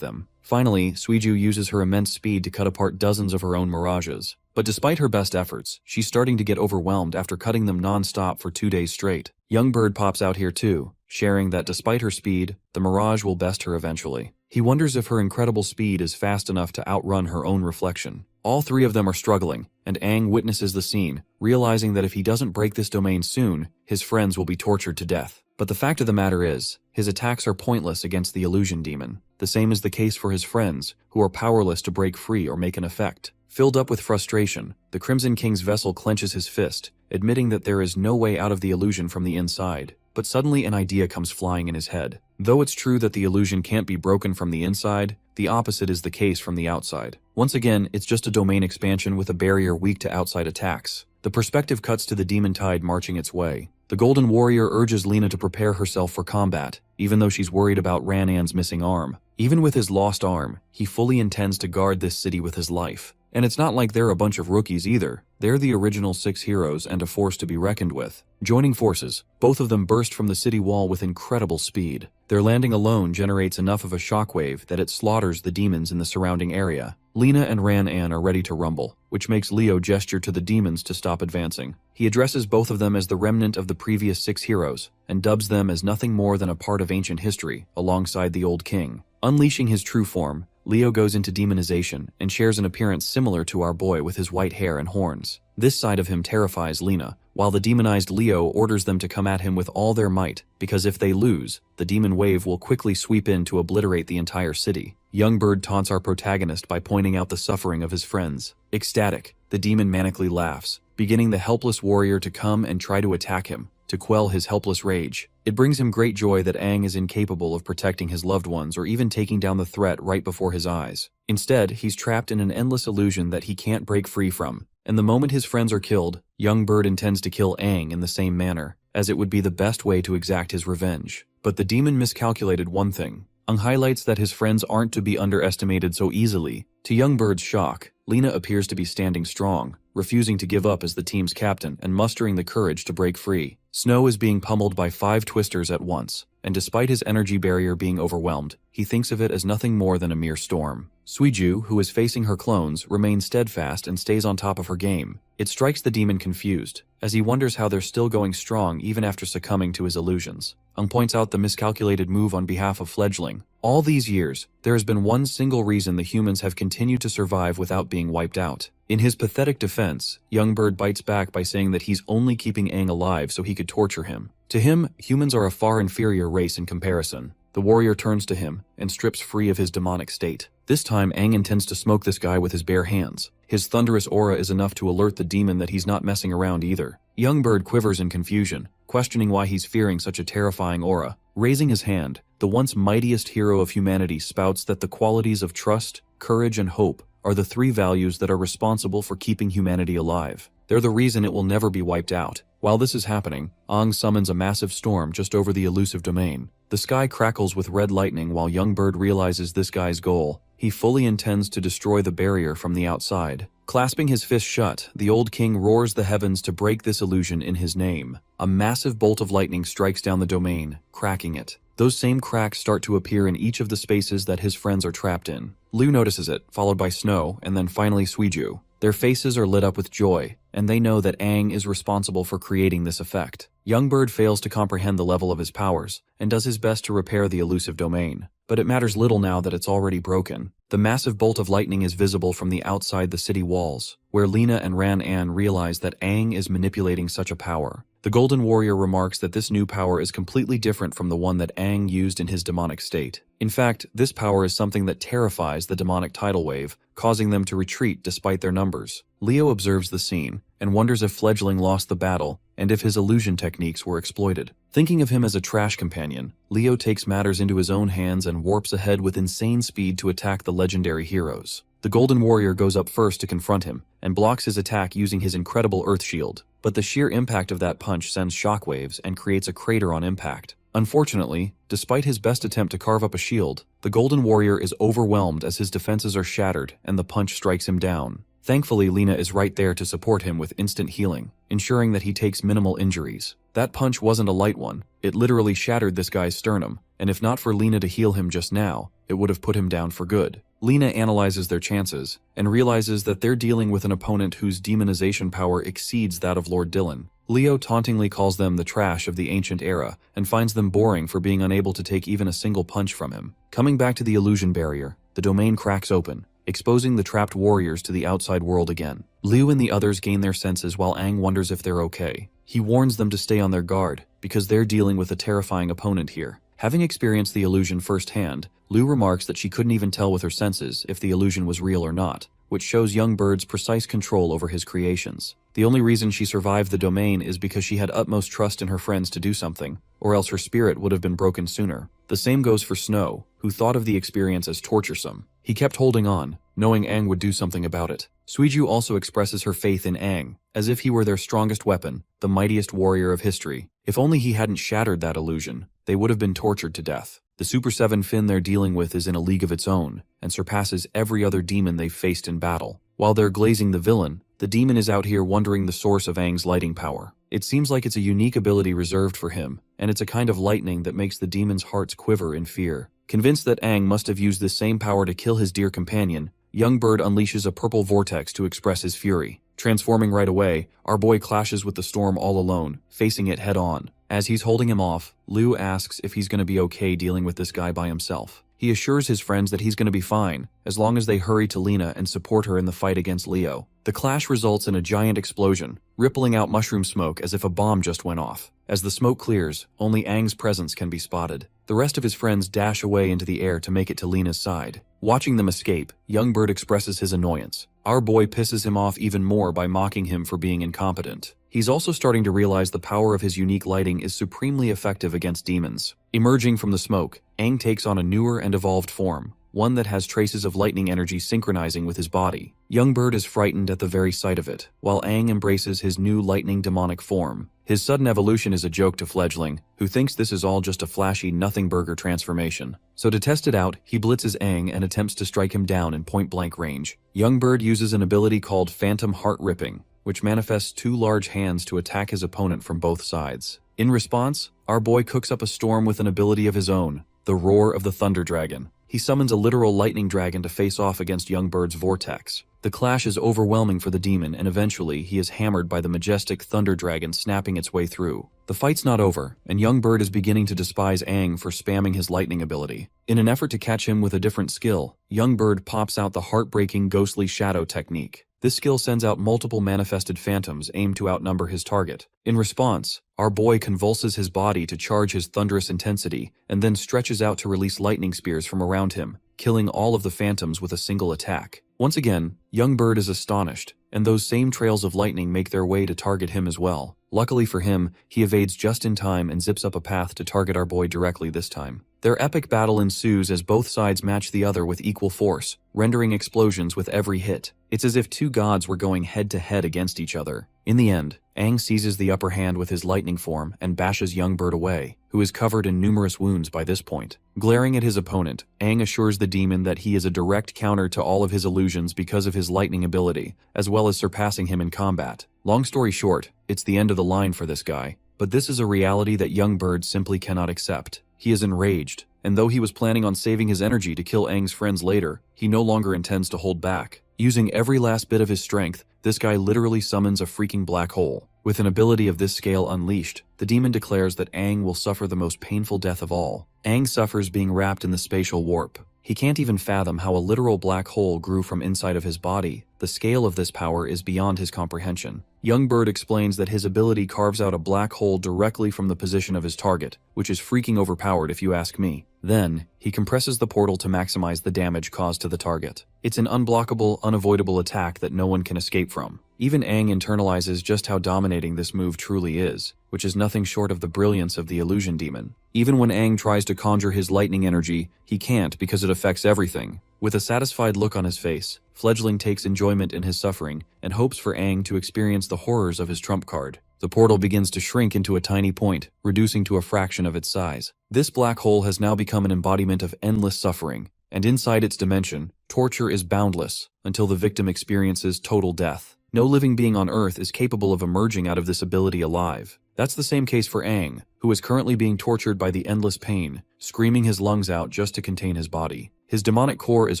them. Finally, Suiju uses her immense speed to cut apart dozens of her own mirages. But despite her best efforts, she's starting to get overwhelmed after cutting them non-stop for 2 days straight. Youngbird pops out here too, sharing that despite her speed, the mirage will best her eventually. He wonders if her incredible speed is fast enough to outrun her own reflection. All 3 of them are struggling, and Aang witnesses the scene, realizing that if he doesn't break this domain soon, his friends will be tortured to death. But the fact of the matter is, his attacks are pointless against the illusion demon. The same is the case for his friends, who are powerless to break free or make an effect. Filled up with frustration, the Crimson King's vessel clenches his fist, admitting that there is no way out of the illusion from the inside. but suddenly an idea comes flying in his head. Though it's true that the illusion can't be broken from the inside, the opposite is the case from the outside. Once again, it's just a domain expansion with a barrier weak to outside attacks. The perspective cuts to the demon tide marching its way. The Golden Warrior urges Lina to prepare herself for combat, even though she's worried about Ranan's missing arm. Even with his lost arm, he fully intends to guard this city with his life. And it's not like they're a bunch of rookies either. They're the original 6 heroes and a force to be reckoned with. Joining forces, both of them burst from the city wall with incredible speed. Their landing alone generates enough of a shockwave that it slaughters the demons in the surrounding area. Lina and Ranan are ready to rumble, which makes Leo gesture to the demons to stop advancing. He addresses both of them as the remnant of the previous 6 heroes, and dubs them as nothing more than a part of ancient history, alongside the old king. Unleashing his true form, Leo goes into demonization and shares an appearance similar to our boy with his white hair and horns. This side of him terrifies Lina, while the demonized Leo orders them to come at him with all their might, because if they lose, the demon wave will quickly sweep in to obliterate the entire city. Young Bird taunts our protagonist by pointing out the suffering of his friends. Ecstatic, the demon manically laughs, beginning the helpless warrior to come and try to attack him, to quell his helpless rage. It brings him great joy that Aang is incapable of protecting his loved ones or even taking down the threat right before his eyes. Instead, he's trapped in an endless illusion that he can't break free from. And the moment his friends are killed, Young Bird intends to kill Aang in the same manner, as it would be the best way to exact his revenge. But the demon miscalculated one thing. Aang highlights that his friends aren't to be underestimated so easily. To Young Bird's shock, Lina appears to be standing strong, refusing to give up as the team's captain and mustering the courage to break free. Snow is being pummeled by 5 twisters at once, and despite his energy barrier being overwhelmed, he thinks of it as nothing more than a mere storm. Suiju, who is facing her clones, remains steadfast and stays on top of her game. It strikes the demon confused, as he wonders how they're still going strong even after succumbing to his illusions. Aang points out the miscalculated move on behalf of Fledgling. All these years, there has been one single reason the humans have continued to survive without being wiped out. In his pathetic defense, Young Bird bites back by saying that he's only keeping Aang alive so he could torture him. To him, humans are a far inferior race in comparison. The warrior turns to him and strips free of his demonic state. This time, Aang intends to smoke this guy with his bare hands. His thunderous aura is enough to alert the demon that he's not messing around either. Young Bird quivers in confusion, questioning why he's fearing such a terrifying aura. Raising his hand, the once mightiest hero of humanity spouts that the qualities of trust, courage, and hope are the 3 values that are responsible for keeping humanity alive. They're the reason it will never be wiped out. While this is happening, Aang summons a massive storm just over the elusive domain. The sky crackles with red lightning while Young Bird realizes this guy's goal. He fully intends to destroy the barrier from the outside. Clasping his fist shut, the old king roars the heavens to break this illusion in his name. A massive bolt of lightning strikes down the domain, cracking it. Those same cracks start to appear in each of the spaces that his friends are trapped in. Liu notices it, followed by Snow, and then finally Suiju. Their faces are lit up with joy, and they know that Aang is responsible for creating this effect. Young Bird fails to comprehend the level of his powers, and does his best to repair the elusive domain. But it matters little now that it's already broken. The massive bolt of lightning is visible from the outside the city walls, where Lina and Ranan realize that Aang is manipulating such a power. The Golden Warrior remarks that this new power is completely different from the one that Aang used in his demonic state. In fact, this power is something that terrifies the demonic tidal wave, causing them to retreat despite their numbers. Leo observes the scene, and wonders if Fledgling lost the battle, and if his illusion techniques were exploited. Thinking of him as a trash companion, Leo takes matters into his own hands and warps ahead with insane speed to attack the legendary heroes. The Golden Warrior goes up first to confront him, and blocks his attack using his incredible Earth Shield. But the sheer impact of that punch sends shockwaves and creates a crater on impact. Unfortunately, despite his best attempt to carve up a shield, the Golden Warrior is overwhelmed as his defenses are shattered and the punch strikes him down. Thankfully, Lina is right there to support him with instant healing, ensuring that he takes minimal injuries. That punch wasn't a light one. It literally shattered this guy's sternum, and if not for Lina to heal him just now, it would have put him down for good. Lina analyzes their chances, and realizes that they're dealing with an opponent whose demonization power exceeds that of Lord Dylan. Leo tauntingly calls them the trash of the ancient era, and finds them boring for being unable to take even a single punch from him. Coming back to the illusion barrier, the domain cracks open, exposing the trapped warriors to the outside world again. Liu and the others gain their senses while Aang wonders if they're okay. He warns them to stay on their guard, because they're dealing with a terrifying opponent here. Having experienced the illusion firsthand, Liu remarks that she couldn't even tell with her senses if the illusion was real or not, which shows young Bird's precise control over his creations. The only reason she survived the domain is because she had utmost trust in her friends to do something, or else her spirit would have been broken sooner. The same goes for Snow, who thought of the experience as torturesome. He kept holding on, knowing Aang would do something about it. Suiju also expresses her faith in Aang, as if he were their strongest weapon, the mightiest warrior of history. If only he hadn't shattered that illusion, they would have been tortured to death. The Super 7 Fin they're dealing with is in a league of its own, and surpasses every other demon they've faced in battle. While they're glazing the villain, the demon is out here wondering the source of Aang's lighting power. It seems like it's a unique ability reserved for him, and it's a kind of lightning that makes the demon's hearts quiver in fear. Convinced that Aang must have used this same power to kill his dear companion, young Bird unleashes a purple vortex to express his fury. Transforming right away, our boy clashes with the storm all alone, facing it head-on. As he's holding him off, Liu asks if he's going to be okay dealing with this guy by himself. He assures his friends that he's going to be fine, as long as they hurry to Lena and support her in the fight against Leo. The clash results in a giant explosion, rippling out mushroom smoke as if a bomb just went off. As the smoke clears, only Aang's presence can be spotted. The rest of his friends dash away into the air to make it to Lena's side. Watching them escape, young Bird expresses his annoyance. Our boy pisses him off even more by mocking him for being incompetent. He's also starting to realize the power of his unique lighting is supremely effective against demons. Emerging from the smoke, Aang takes on a newer and evolved form, one that has traces of lightning energy synchronizing with his body. Young Bird is frightened at the very sight of it, while Aang embraces his new lightning demonic form. His sudden evolution is a joke to Fledgling, who thinks this is all just a flashy nothing-burger transformation. So to test it out, he blitzes Aang and attempts to strike him down in point-blank range. Young Bird uses an ability called Phantom Heart Ripping, which manifests two large hands to attack his opponent from both sides. In response, our boy cooks up a storm with an ability of his own, the Roar of the Thunder Dragon. He summons a literal lightning dragon to face off against young Bird's vortex. The clash is overwhelming for the demon, and eventually he is hammered by the majestic thunder dragon snapping its way through. The fight's not over, and young Bird is beginning to despise Aang for spamming his lightning ability. In an effort to catch him with a different skill, young Bird pops out the heartbreaking ghostly shadow technique. This skill sends out multiple manifested phantoms aimed to outnumber his target. In response, our boy convulses his body to charge his thunderous intensity, and then stretches out to release lightning spears from around him, killing all of the phantoms with a single attack. Once again, young Bird is astonished, and those same trails of lightning make their way to target him as well. Luckily for him, he evades just in time and zips up a path to target our boy directly this time. Their epic battle ensues as both sides match the other with equal force, rendering explosions with every hit. It's as if two gods were going head-to-head against each other. In the end, Aang seizes the upper hand with his lightning form and bashes young Bird away, who is covered in numerous wounds by this point. Glaring at his opponent, Aang assures the demon that he is a direct counter to all of his illusions because of his lightning ability, as well as surpassing him in combat. Long story short, it's the end of the line for this guy, but this is a reality that young Bird simply cannot accept. He is enraged, and though he was planning on saving his energy to kill Aang's friends later, he no longer intends to hold back. Using every last bit of his strength, this guy literally summons a freaking black hole. With an ability of this scale unleashed, the demon declares that Aang will suffer the most painful death of all. Aang suffers being wrapped in the spatial warp. He can't even fathom how a literal black hole grew from inside of his body. The scale of this power is beyond his comprehension. Young Bird explains that his ability carves out a black hole directly from the position of his target, which is freaking overpowered if you ask me. Then, he compresses the portal to maximize the damage caused to the target. It's an unblockable, unavoidable attack that no one can escape from. Even Aang internalizes just how dominating this move truly is, which is nothing short of the brilliance of the illusion demon. Even when Aang tries to conjure his lightning energy, he can't because it affects everything. With a satisfied look on his face, Fledgling takes enjoyment in his suffering and hopes for Aang to experience the horrors of his trump card. The portal begins to shrink into a tiny point, reducing to a fraction of its size. This black hole has now become an embodiment of endless suffering, and inside its dimension, torture is boundless until the victim experiences total death. No living being on Earth is capable of emerging out of this ability alive. That's the same case for Aang, who is currently being tortured by the endless pain, screaming his lungs out just to contain his body. His demonic core is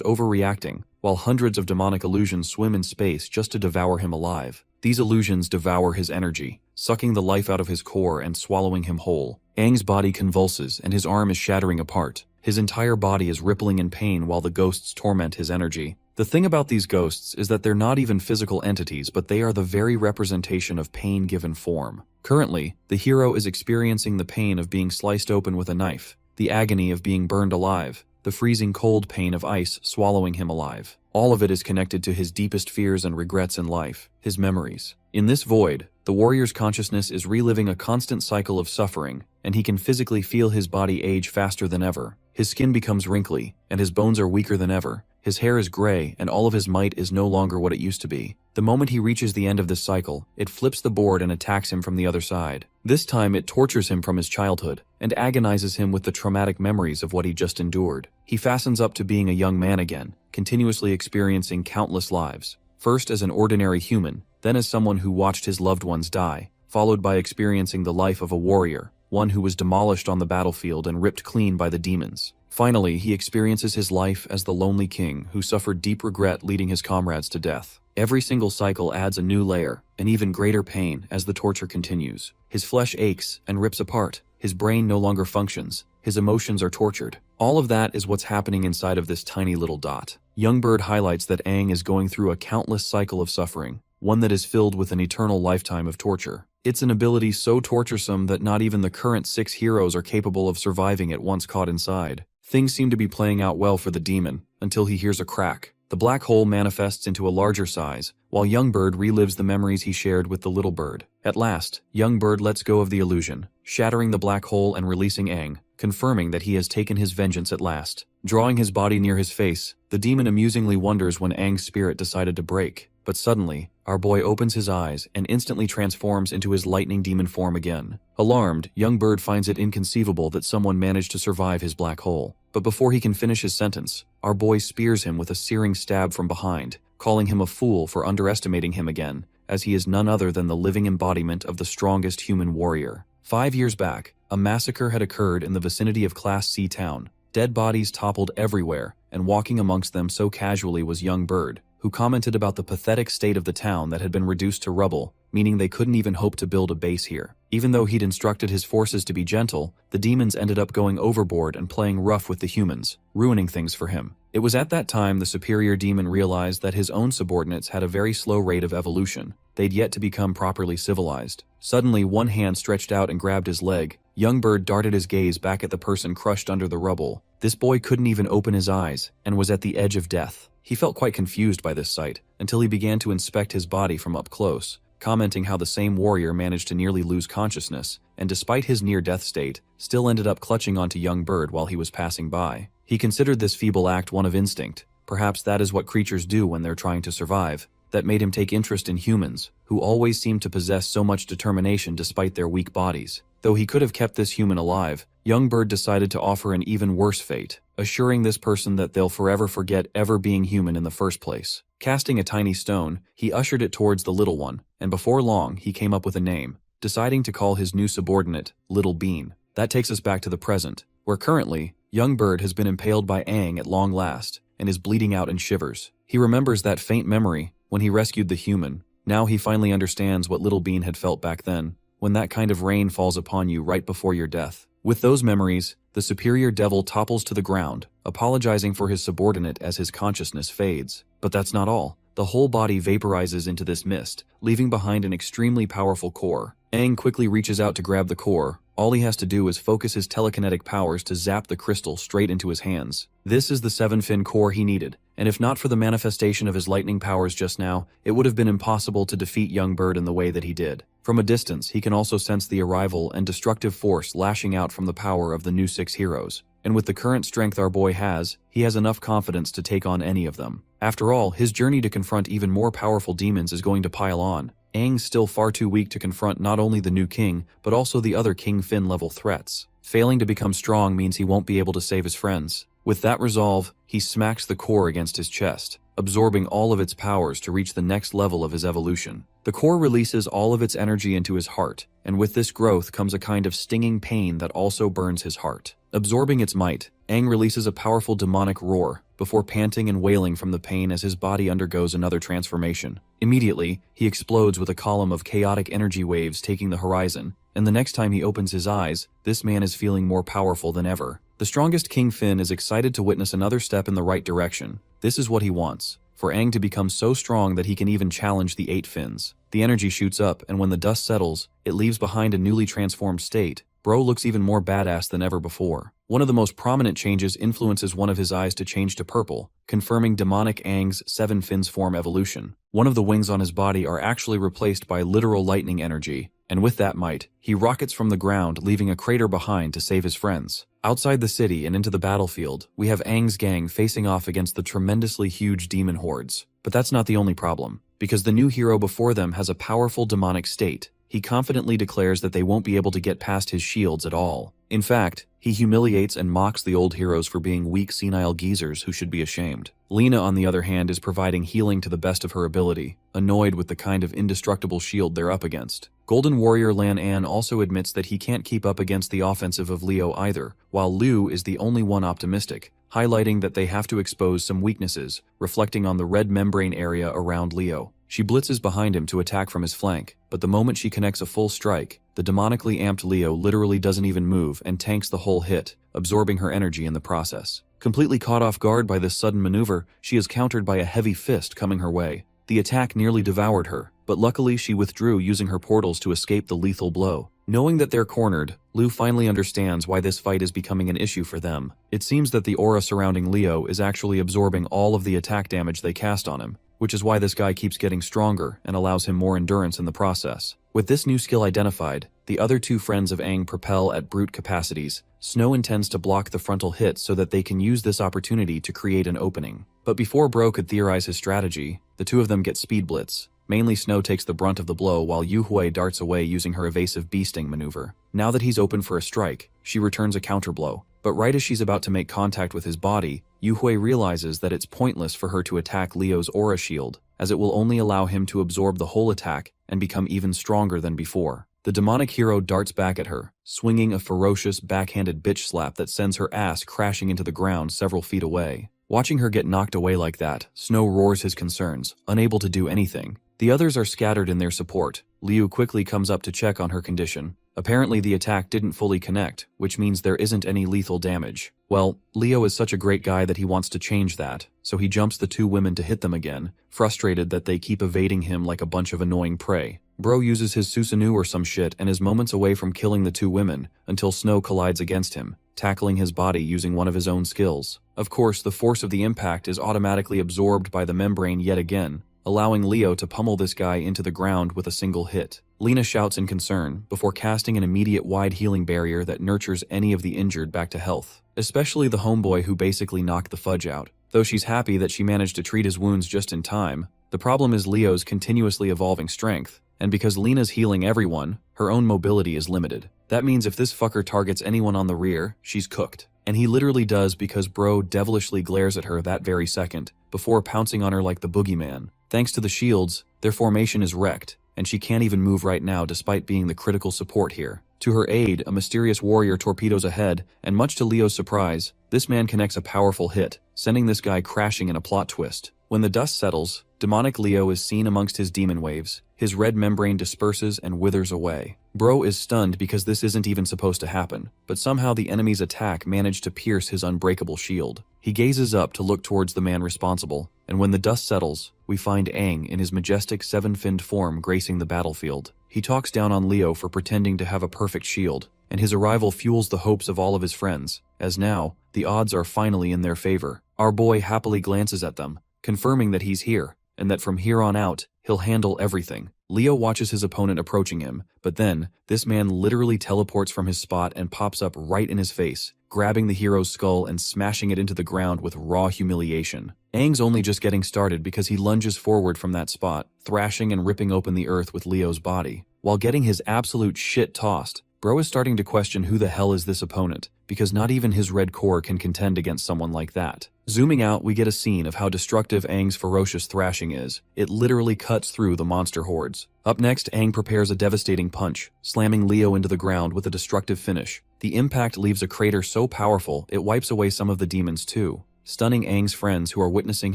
overreacting, while hundreds of demonic illusions swim in space just to devour him alive. These illusions devour his energy, sucking the life out of his core and swallowing him whole. Aang's body convulses and his arm is shattering apart. His entire body is rippling in pain while the ghosts torment his energy. The thing about these ghosts is that they're not even physical entities, but they are the very representation of pain given form. Currently, the hero is experiencing the pain of being sliced open with a knife, the agony of being burned alive, the freezing cold pain of ice swallowing him alive. All of it is connected to his deepest fears and regrets in life, his memories. In this void, the warrior's consciousness is reliving a constant cycle of suffering, and he can physically feel his body age faster than ever. His skin becomes wrinkly, and his bones are weaker than ever. His hair is gray, and all of his might is no longer what it used to be. The moment he reaches the end of this cycle, it flips the board and attacks him from the other side. This time it tortures him from his childhood, and agonizes him with the traumatic memories of what he just endured. He fastens up to being a young man again, continuously experiencing countless lives. First as an ordinary human, then as someone who watched his loved ones die, followed by experiencing the life of a warrior, one who was demolished on the battlefield and ripped clean by the demons. Finally, he experiences his life as the lonely king who suffered deep regret leading his comrades to death. Every single cycle adds a new layer, an even greater pain as the torture continues. His flesh aches and rips apart. His brain no longer functions. His emotions are tortured. All of that is what's happening inside of this tiny little dot. Young Bird highlights that Aang is going through a countless cycle of suffering, one that is filled with an eternal lifetime of torture. It's an ability so torturesome that not even the current 6 heroes are capable of surviving it once caught inside. Things seem to be playing out well for the demon, until he hears a crack. The black hole manifests into a larger size, while Young Bird relives the memories he shared with the little bird. At last, Young Bird lets go of the illusion, shattering the black hole and releasing Aang, confirming that he has taken his vengeance at last. Drawing his body near his face, the demon amusingly wonders when Aang's spirit decided to break. But suddenly, our boy opens his eyes and instantly transforms into his lightning demon form again. Alarmed, Young Bird finds it inconceivable that someone managed to survive his black hole. But before he can finish his sentence, our boy spears him with a searing stab from behind, calling him a fool for underestimating him again, as he is none other than the living embodiment of the strongest human warrior. 5 years back, a massacre had occurred in the vicinity of Class C town. Dead bodies toppled everywhere, and walking amongst them so casually was Young Bird, who commented about the pathetic state of the town that had been reduced to rubble, meaning they couldn't even hope to build a base here. Even though he'd instructed his forces to be gentle, the demons ended up going overboard and playing rough with the humans, ruining things for him. It was at that time the superior demon realized that his own subordinates had a very slow rate of evolution. They'd yet to become properly civilized. Suddenly, one hand stretched out and grabbed his leg. Young Bird darted his gaze back at the person crushed under the rubble. This boy couldn't even open his eyes, and was at the edge of death. He felt quite confused by this sight, until he began to inspect his body from up close, commenting how the same warrior managed to nearly lose consciousness, and despite his near-death state, still ended up clutching onto Young Bird while he was passing by. He considered this feeble act one of instinct. Perhaps that is what creatures do when they're trying to survive. That made him take interest in humans, who always seemed to possess so much determination despite their weak bodies. Though he could have kept this human alive, Young Bird decided to offer an even worse fate, assuring this person that they'll forever forget ever being human in the first place. Casting a tiny stone, he ushered it towards the little one, and before long he came up with a name, deciding to call his new subordinate Little Bean. That takes us back to the present, where currently, Young Bird has been impaled by Aang at long last, and is bleeding out in shivers. He remembers that faint memory when he rescued the human. Now he finally understands what Little Bean had felt back then, when that kind of rain falls upon you right before your death. With those memories, the superior devil topples to the ground, apologizing for his subordinate as his consciousness fades. But that's not all. The whole body vaporizes into this mist, leaving behind an extremely powerful core. Aang quickly reaches out to grab the core. All he has to do is focus his telekinetic powers to zap the crystal straight into his hands. This is the 7-fin core he needed, and if not for the manifestation of his lightning powers just now, it would have been impossible to defeat Young Bird in the way that he did. From a distance, he can also sense the arrival and destructive force lashing out from the power of the new 6 heroes. And with the current strength our boy has, he has enough confidence to take on any of them. After all, his journey to confront even more powerful demons is going to pile on. Aang's still far too weak to confront not only the new king, but also the other King Fin level threats. Failing to become strong means he won't be able to save his friends. With that resolve, he smacks the core against his chest, absorbing all of its powers to reach the next level of his evolution. The core releases all of its energy into his heart, and with this growth comes a kind of stinging pain that also burns his heart. Absorbing its might, Aang releases a powerful demonic roar, before panting and wailing from the pain as his body undergoes another transformation. Immediately, he explodes with a column of chaotic energy waves taking the horizon, and the next time he opens his eyes, this man is feeling more powerful than ever. The strongest King Fin is excited to witness another step in the right direction. This is what he wants, for Aang to become so strong that he can even challenge the 8 fins. The energy shoots up, and when the dust settles, it leaves behind a newly transformed state. Bro looks even more badass than ever before. One of the most prominent changes influences one of his eyes to change to purple, confirming demonic Aang's 7 fins form evolution. One of the wings on his body are actually replaced by literal lightning energy, and with that might, he rockets from the ground, leaving a crater behind to save his friends. Outside the city and into the battlefield, we have Aang's gang facing off against the tremendously huge demon hordes. But that's not the only problem, because the new hero before them has a powerful demonic state. He confidently declares that they won't be able to get past his shields at all. In fact, he humiliates and mocks the old heroes for being weak, senile geezers who should be ashamed. Lena, on the other hand, is providing healing to the best of her ability, annoyed with the kind of indestructible shield they're up against. Golden Warrior Lan An also admits that he can't keep up against the offensive of Leo either, while Lu is the only one optimistic, highlighting that they have to expose some weaknesses, reflecting on the red membrane area around Leo. She blitzes behind him to attack from his flank, but the moment she connects a full strike, the demonically amped Leo literally doesn't even move and tanks the whole hit, absorbing her energy in the process. Completely caught off guard by this sudden maneuver, she is countered by a heavy fist coming her way. The attack nearly devoured her, but luckily she withdrew using her portals to escape the lethal blow. Knowing that they're cornered, Lu finally understands why this fight is becoming an issue for them. It seems that the aura surrounding Leo is actually absorbing all of the attack damage they cast on him, which is why this guy keeps getting stronger and allows him more endurance in the process. With this new skill identified, the other two friends of Aang propel at brute capacities. Snow intends to block the frontal hit so that they can use this opportunity to create an opening. But before Bro could theorize his strategy, the two of them get speed blitz. Mainly Snow takes the brunt of the blow while Yu Hui darts away using her evasive bee-sting maneuver. Now that he's open for a strike, she returns a counterblow. But right as she's about to make contact with his body, Yu Hui realizes that it's pointless for her to attack Leo's aura shield, as it will only allow him to absorb the whole attack and become even stronger than before. The demonic hero darts back at her, swinging a ferocious backhanded bitch slap that sends her ass crashing into the ground several feet away. Watching her get knocked away like that, Snow roars his concerns, unable to do anything. The others are scattered in their support. Liu quickly comes up to check on her condition. Apparently the attack didn't fully connect, which means there isn't any lethal damage. Well, Leo is such a great guy that he wants to change that, so he jumps the two women to hit them again, frustrated that they keep evading him like a bunch of annoying prey. Bro uses his Susanoo or some shit and is moments away from killing the two women, until Snow collides against him, tackling his body using one of his own skills. Of course, the force of the impact is automatically absorbed by the membrane yet again, allowing Leo to pummel this guy into the ground with a single hit. Lena shouts in concern, before casting an immediate wide healing barrier that nurtures any of the injured back to health, especially the homeboy who basically knocked the fudge out. Though she's happy that she managed to treat his wounds just in time, the problem is Leo's continuously evolving strength, and because Lena's healing everyone, her own mobility is limited. That means if this fucker targets anyone on the rear, she's cooked. And he literally does because Bro devilishly glares at her that very second, before pouncing on her like the boogeyman. Thanks to the shields, their formation is wrecked, and she can't even move right now despite being the critical support here. To her aid, a mysterious warrior torpedoes ahead, and much to Leo's surprise, this man connects a powerful hit, sending this guy crashing in a plot twist. When the dust settles, demonic Leo is seen amongst his demon waves. His red membrane disperses and withers away. Bro is stunned because this isn't even supposed to happen, but somehow the enemy's attack managed to pierce his unbreakable shield. He gazes up to look towards the man responsible, and when the dust settles, we find Aang in his majestic seven-finned form gracing the battlefield. He talks down on Leo for pretending to have a perfect shield, and his arrival fuels the hopes of all of his friends, as now, the odds are finally in their favor. Our boy happily glances at them, confirming that he's here, and that from here on out, he'll handle everything. Leo watches his opponent approaching him, but then, this man literally teleports from his spot and pops up right in his face, grabbing the hero's skull and smashing it into the ground with raw humiliation. Aang's only just getting started because he lunges forward from that spot, thrashing and ripping open the earth with Leo's body. While getting his absolute shit tossed, Bro is starting to question who the hell is this opponent, because not even his red core can contend against someone like that. Zooming out, we get a scene of how destructive Aang's ferocious thrashing is. It literally cuts through the monster hordes. Up next, Aang prepares a devastating punch, slamming Leo into the ground with a destructive finish. The impact leaves a crater so powerful, it wipes away some of the demons too, stunning Aang's friends who are witnessing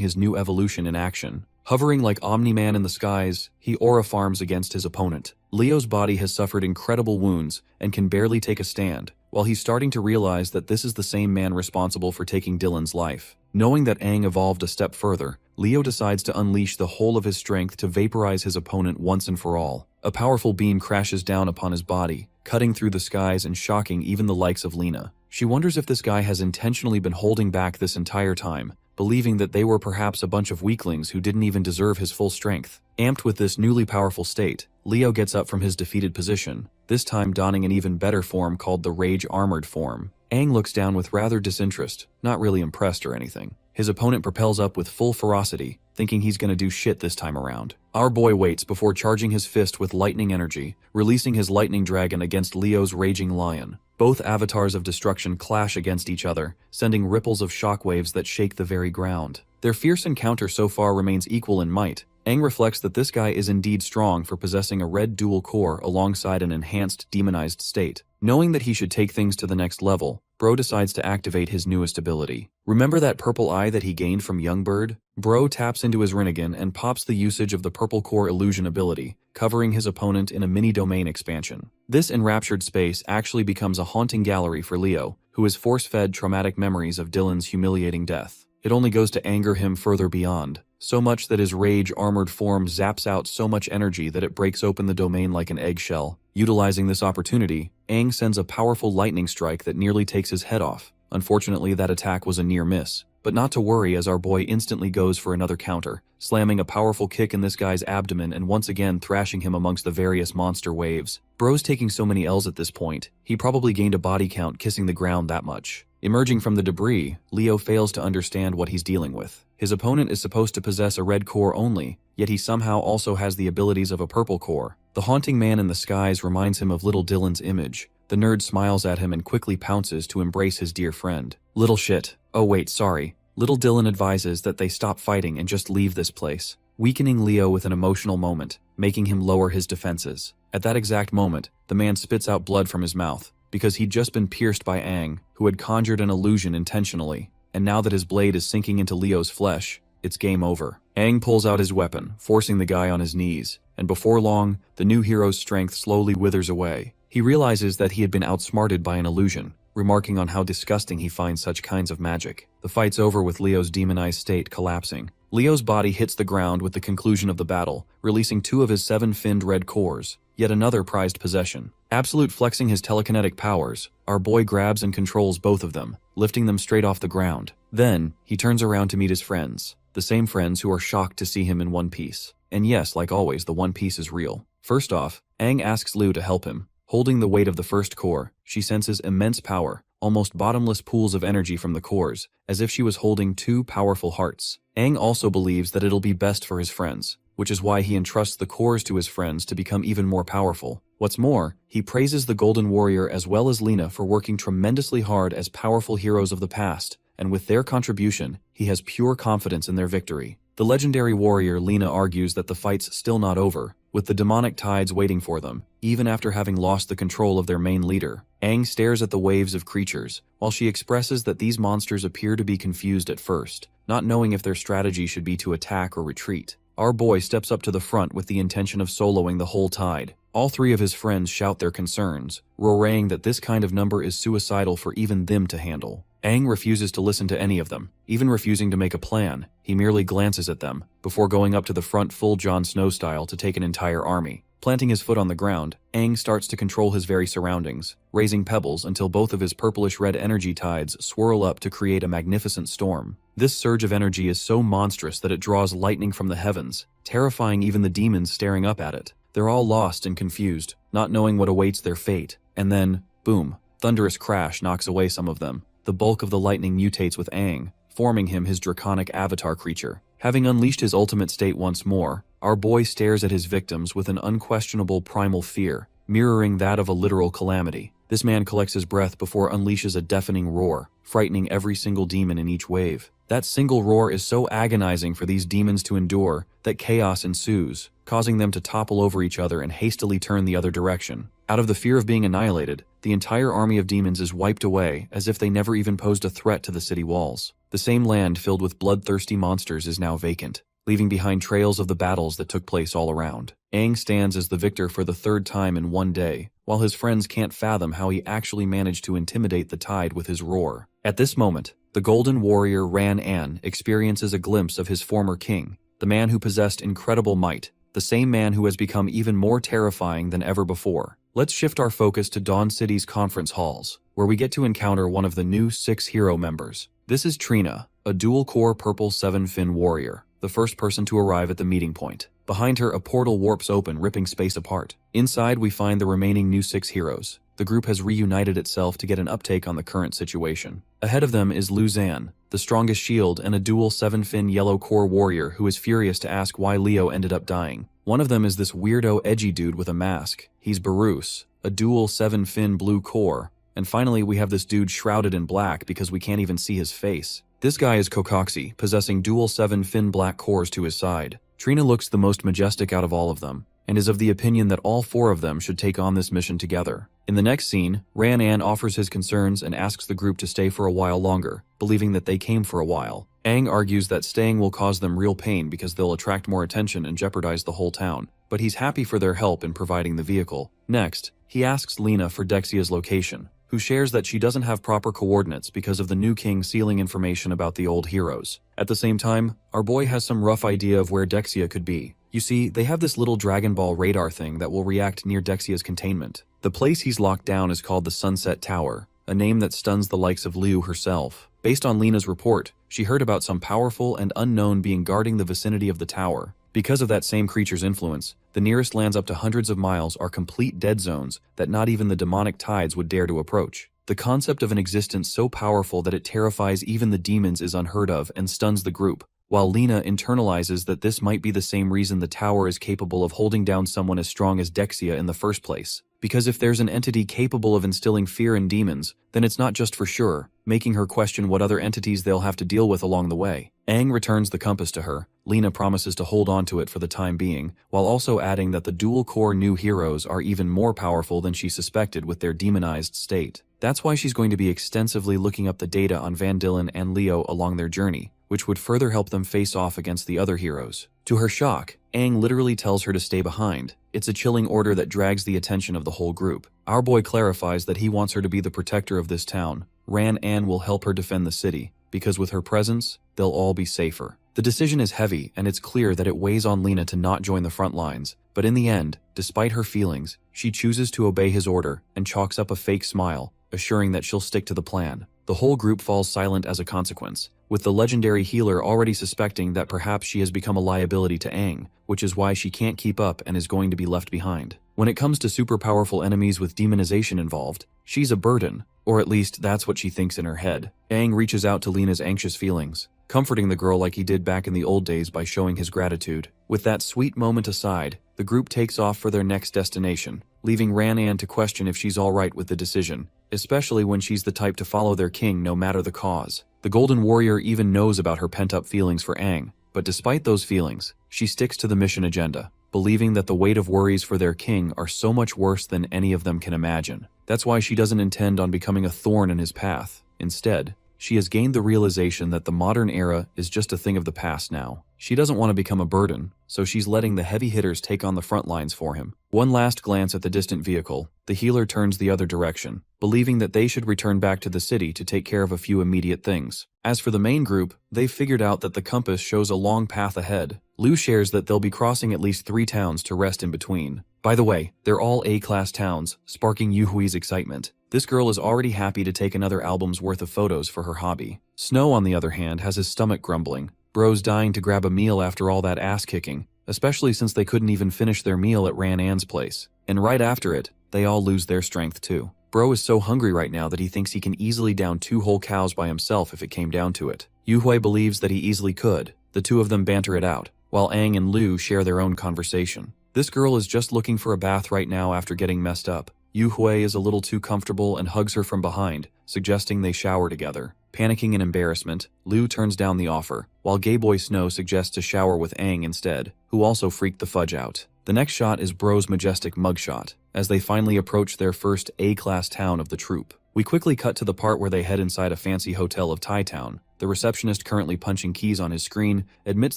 his new evolution in action. Hovering like Omni-Man in the skies, he aura farms against his opponent. Leo's body has suffered incredible wounds and can barely take a stand, while he's starting to realize that this is the same man responsible for taking Dylan's life. Knowing that Aang evolved a step further, Leo decides to unleash the whole of his strength to vaporize his opponent once and for all. A powerful beam crashes down upon his body, cutting through the skies and shocking even the likes of Lena. She wonders if this guy has intentionally been holding back this entire time, believing that they were perhaps a bunch of weaklings who didn't even deserve his full strength. Amped with this newly powerful state, Leo gets up from his defeated position, this time donning an even better form called the Rage Armored form. Aang looks down with rather disinterest, not really impressed or anything. His opponent propels up with full ferocity, thinking he's gonna do shit this time around. Our boy waits before charging his fist with lightning energy, releasing his lightning dragon against Leo's raging lion. Both avatars of destruction clash against each other, sending ripples of shockwaves that shake the very ground. Their fierce encounter so far remains equal in might. Aang reflects that this guy is indeed strong for possessing a red dual core alongside an enhanced demonized state. Knowing that he should take things to the next level, Bro decides to activate his newest ability. Remember that purple eye that he gained from Youngbird? Bro taps into his Rinnegan and pops the usage of the purple core illusion ability, covering his opponent in a mini-domain expansion. This enraptured space actually becomes a haunting gallery for Leo, who is force-fed traumatic memories of Dylan's humiliating death. It only goes to anger him further beyond, so much that his rage armored form zaps out so much energy that it breaks open the domain like an eggshell. Utilizing this opportunity, Aang sends a powerful lightning strike that nearly takes his head off. Unfortunately, that attack was a near miss. But not to worry, as our boy instantly goes for another counter, slamming a powerful kick in this guy's abdomen and once again thrashing him amongst the various monster waves. Bro's taking so many L's at this point, he probably gained a body count kissing the ground that much. Emerging from the debris, Leo fails to understand what he's dealing with. His opponent is supposed to possess a red core only, yet he somehow also has the abilities of a purple core. The haunting man in the skies reminds him of little Dylan's image. The nerd smiles at him and quickly pounces to embrace his dear friend. Little shit. Oh wait, sorry. Little Dylan advises that they stop fighting and just leave this place, weakening Leo with an emotional moment, making him lower his defenses. At that exact moment, the man spits out blood from his mouth, because he'd just been pierced by Aang, who had conjured an illusion intentionally, and now that his blade is sinking into Leo's flesh, it's game over. Aang pulls out his weapon, forcing the guy on his knees, and before long, the new hero's strength slowly withers away. He realizes that he had been outsmarted by an illusion, remarking on how disgusting he finds such kinds of magic. The fight's over with Leo's demonized state collapsing. Leo's body hits the ground with the conclusion of the battle, releasing 2 of his 7-finned red cores, yet another prized possession. Absolute flexing his telekinetic powers, our boy grabs and controls both of them, lifting them straight off the ground. Then, he turns around to meet his friends, the same friends who are shocked to see him in one piece. And yes, like always, the one piece is real. First off, Aang asks Lu to help him. Holding the weight of the first core, she senses immense power, almost bottomless pools of energy from the cores, as if she was holding 2 powerful hearts. Aang also believes that it'll be best for his friends, which is why he entrusts the cores to his friends to become even more powerful. What's more, he praises the Golden Warrior as well as Lena for working tremendously hard as powerful heroes of the past, and with their contribution, he has pure confidence in their victory. The legendary warrior Lena argues that the fight's still not over, with the demonic tides waiting for them, even after having lost the control of their main leader. Aang stares at the waves of creatures, while she expresses that these monsters appear to be confused at first, not knowing if their strategy should be to attack or retreat. Our boy steps up to the front with the intention of soloing the whole tide. All 3 of his friends shout their concerns, roaring that this kind of number is suicidal for even them to handle. Aang refuses to listen to any of them, even refusing to make a plan. He merely glances at them, before going up to the front full Jon Snow style to take an entire army. Planting his foot on the ground, Aang starts to control his very surroundings, raising pebbles until both of his purplish-red energy tides swirl up to create a magnificent storm. This surge of energy is so monstrous that it draws lightning from the heavens, terrifying even the demons staring up at it. They're all lost and confused, not knowing what awaits their fate. And then, boom, thunderous crash knocks away some of them. The bulk of the lightning mutates with Aang, forming him his draconic avatar creature. Having unleashed his ultimate state once more, our boy stares at his victims with an unquestionable primal fear, mirroring that of a literal calamity. This man collects his breath before unleashes a deafening roar, frightening every single demon in each wave. That single roar is so agonizing for these demons to endure that chaos ensues, causing them to topple over each other and hastily turn the other direction. Out of the fear of being annihilated, the entire army of demons is wiped away as if they never even posed a threat to the city walls. The same land filled with bloodthirsty monsters is now vacant, leaving behind trails of the battles that took place all around. Aang stands as the victor for the 3rd time in one day, while his friends can't fathom how he actually managed to intimidate the tide with his roar. At this moment, the Golden Warrior Ran An experiences a glimpse of his former king, the man who possessed incredible might, the same man who has become even more terrifying than ever before. Let's shift our focus to Dawn City's conference halls, where we get to encounter one of the new 6 hero members. This is Trina, a dual-core purple 7-fin warrior, the first person to arrive at the meeting point. Behind her, a portal warps open, ripping space apart. Inside, we find the remaining new 6 heroes. The group has reunited itself to get an uptake on the current situation. Ahead of them is Luzanne, the strongest shield and a dual 7-fin yellow core warrior who is furious to ask why Leo ended up dying. One of them is this weirdo edgy dude with a mask. He's Barus, a dual 7-fin blue core. And finally, we have this dude shrouded in black because we can't even see his face. This guy is Kokoxi, possessing dual 7-fin black cores to his side. Trina looks the most majestic out of all of them, and is of the opinion that all 4 of them should take on this mission together. In the next scene, Ran offers his concerns and asks the group to stay for a while longer, believing that they came for a while. Aang argues that staying will cause them real pain because they'll attract more attention and jeopardize the whole town, but he's happy for their help in providing the vehicle. Next, he asks Lena for Dexia's location, who shares that she doesn't have proper coordinates because of the new king sealing information about the old heroes. At the same time, our boy has some rough idea of where Dexia could be. You see, they have this little Dragon Ball radar thing that will react near Dexia's containment. The place he's locked down is called the Sunset Tower, a name that stuns the likes of Liu herself. Based on Lena's report, she heard about some powerful and unknown being guarding the vicinity of the tower. Because of that same creature's influence, the nearest lands up to hundreds of miles are complete dead zones that not even the demonic tides would dare to approach. The concept of an existence so powerful that it terrifies even the demons is unheard of and stuns the group, while Lena internalizes that this might be the same reason the tower is capable of holding down someone as strong as Dexia in the first place. Because if there's an entity capable of instilling fear in demons, then it's not just for sure, making her question what other entities they'll have to deal with along the way. Aang returns the compass to her. Lena promises to hold on to it for the time being, while also adding that the dual-core new heroes are even more powerful than she suspected with their demonized state. That's why she's going to be extensively looking up the data on Van Dillen and Leo along their journey, which would further help them face off against the other heroes. To her shock, Aang literally tells her to stay behind. It's a chilling order that drags the attention of the whole group. Our boy clarifies that he wants her to be the protector of this town. Ran will help her defend the city, because with her presence, they'll all be safer. The decision is heavy, and it's clear that it weighs on Lena to not join the front lines. But in the end, despite her feelings, she chooses to obey his order and chalks up a fake smile, assuring that she'll stick to the plan. The whole group falls silent as a consequence, with the legendary healer already suspecting that perhaps she has become a liability to Aang, which is why she can't keep up and is going to be left behind. When it comes to super powerful enemies with demonization involved, she's a burden, or at least that's what she thinks in her head. Aang reaches out to Lena's anxious feelings, comforting the girl like he did back in the old days by showing his gratitude. With that sweet moment aside, the group takes off for their next destination, leaving Ran to question if she's alright with the decision, especially when she's the type to follow their king no matter the cause. The Golden Warrior even knows about her pent-up feelings for Aang, but despite those feelings, she sticks to the mission agenda, believing that the weight of worries for their king are so much worse than any of them can imagine. That's why she doesn't intend on becoming a thorn in his path. Instead, she has gained the realization that the modern era is just a thing of the past now. She doesn't want to become a burden, so she's letting the heavy hitters take on the front lines for him. One last glance at the distant vehicle, the healer turns the other direction, believing that they should return back to the city to take care of a few immediate things. As for the main group, they've figured out that the compass shows a long path ahead. Liu shares that they'll be crossing at least 3 towns to rest in between. By the way, they're all A-class towns, sparking Yuhui's excitement. This girl is already happy to take another album's worth of photos for her hobby. Snow, on the other hand, has his stomach grumbling. Bro's dying to grab a meal after all that ass-kicking, especially since they couldn't even finish their meal at Ran place. And right after it, they all lose their strength too. Bro is so hungry right now that he thinks he can easily down 2 whole cows by himself if it came down to it. Yuhui believes that he easily could. The two of them banter it out, while Aang and Liu share their own conversation. This girl is just looking for a bath right now after getting messed up. Yuhui is a little too comfortable and hugs her from behind, suggesting they shower together. Panicking in embarrassment, Liu turns down the offer, while gay boy Snow suggests to shower with Aang instead, who also freaked the fudge out. The next shot is Bro's majestic mugshot, as they finally approach their first A-class town of the troupe. We quickly cut to the part where they head inside a fancy hotel of Thai Town. The receptionist, currently punching keys on his screen, admits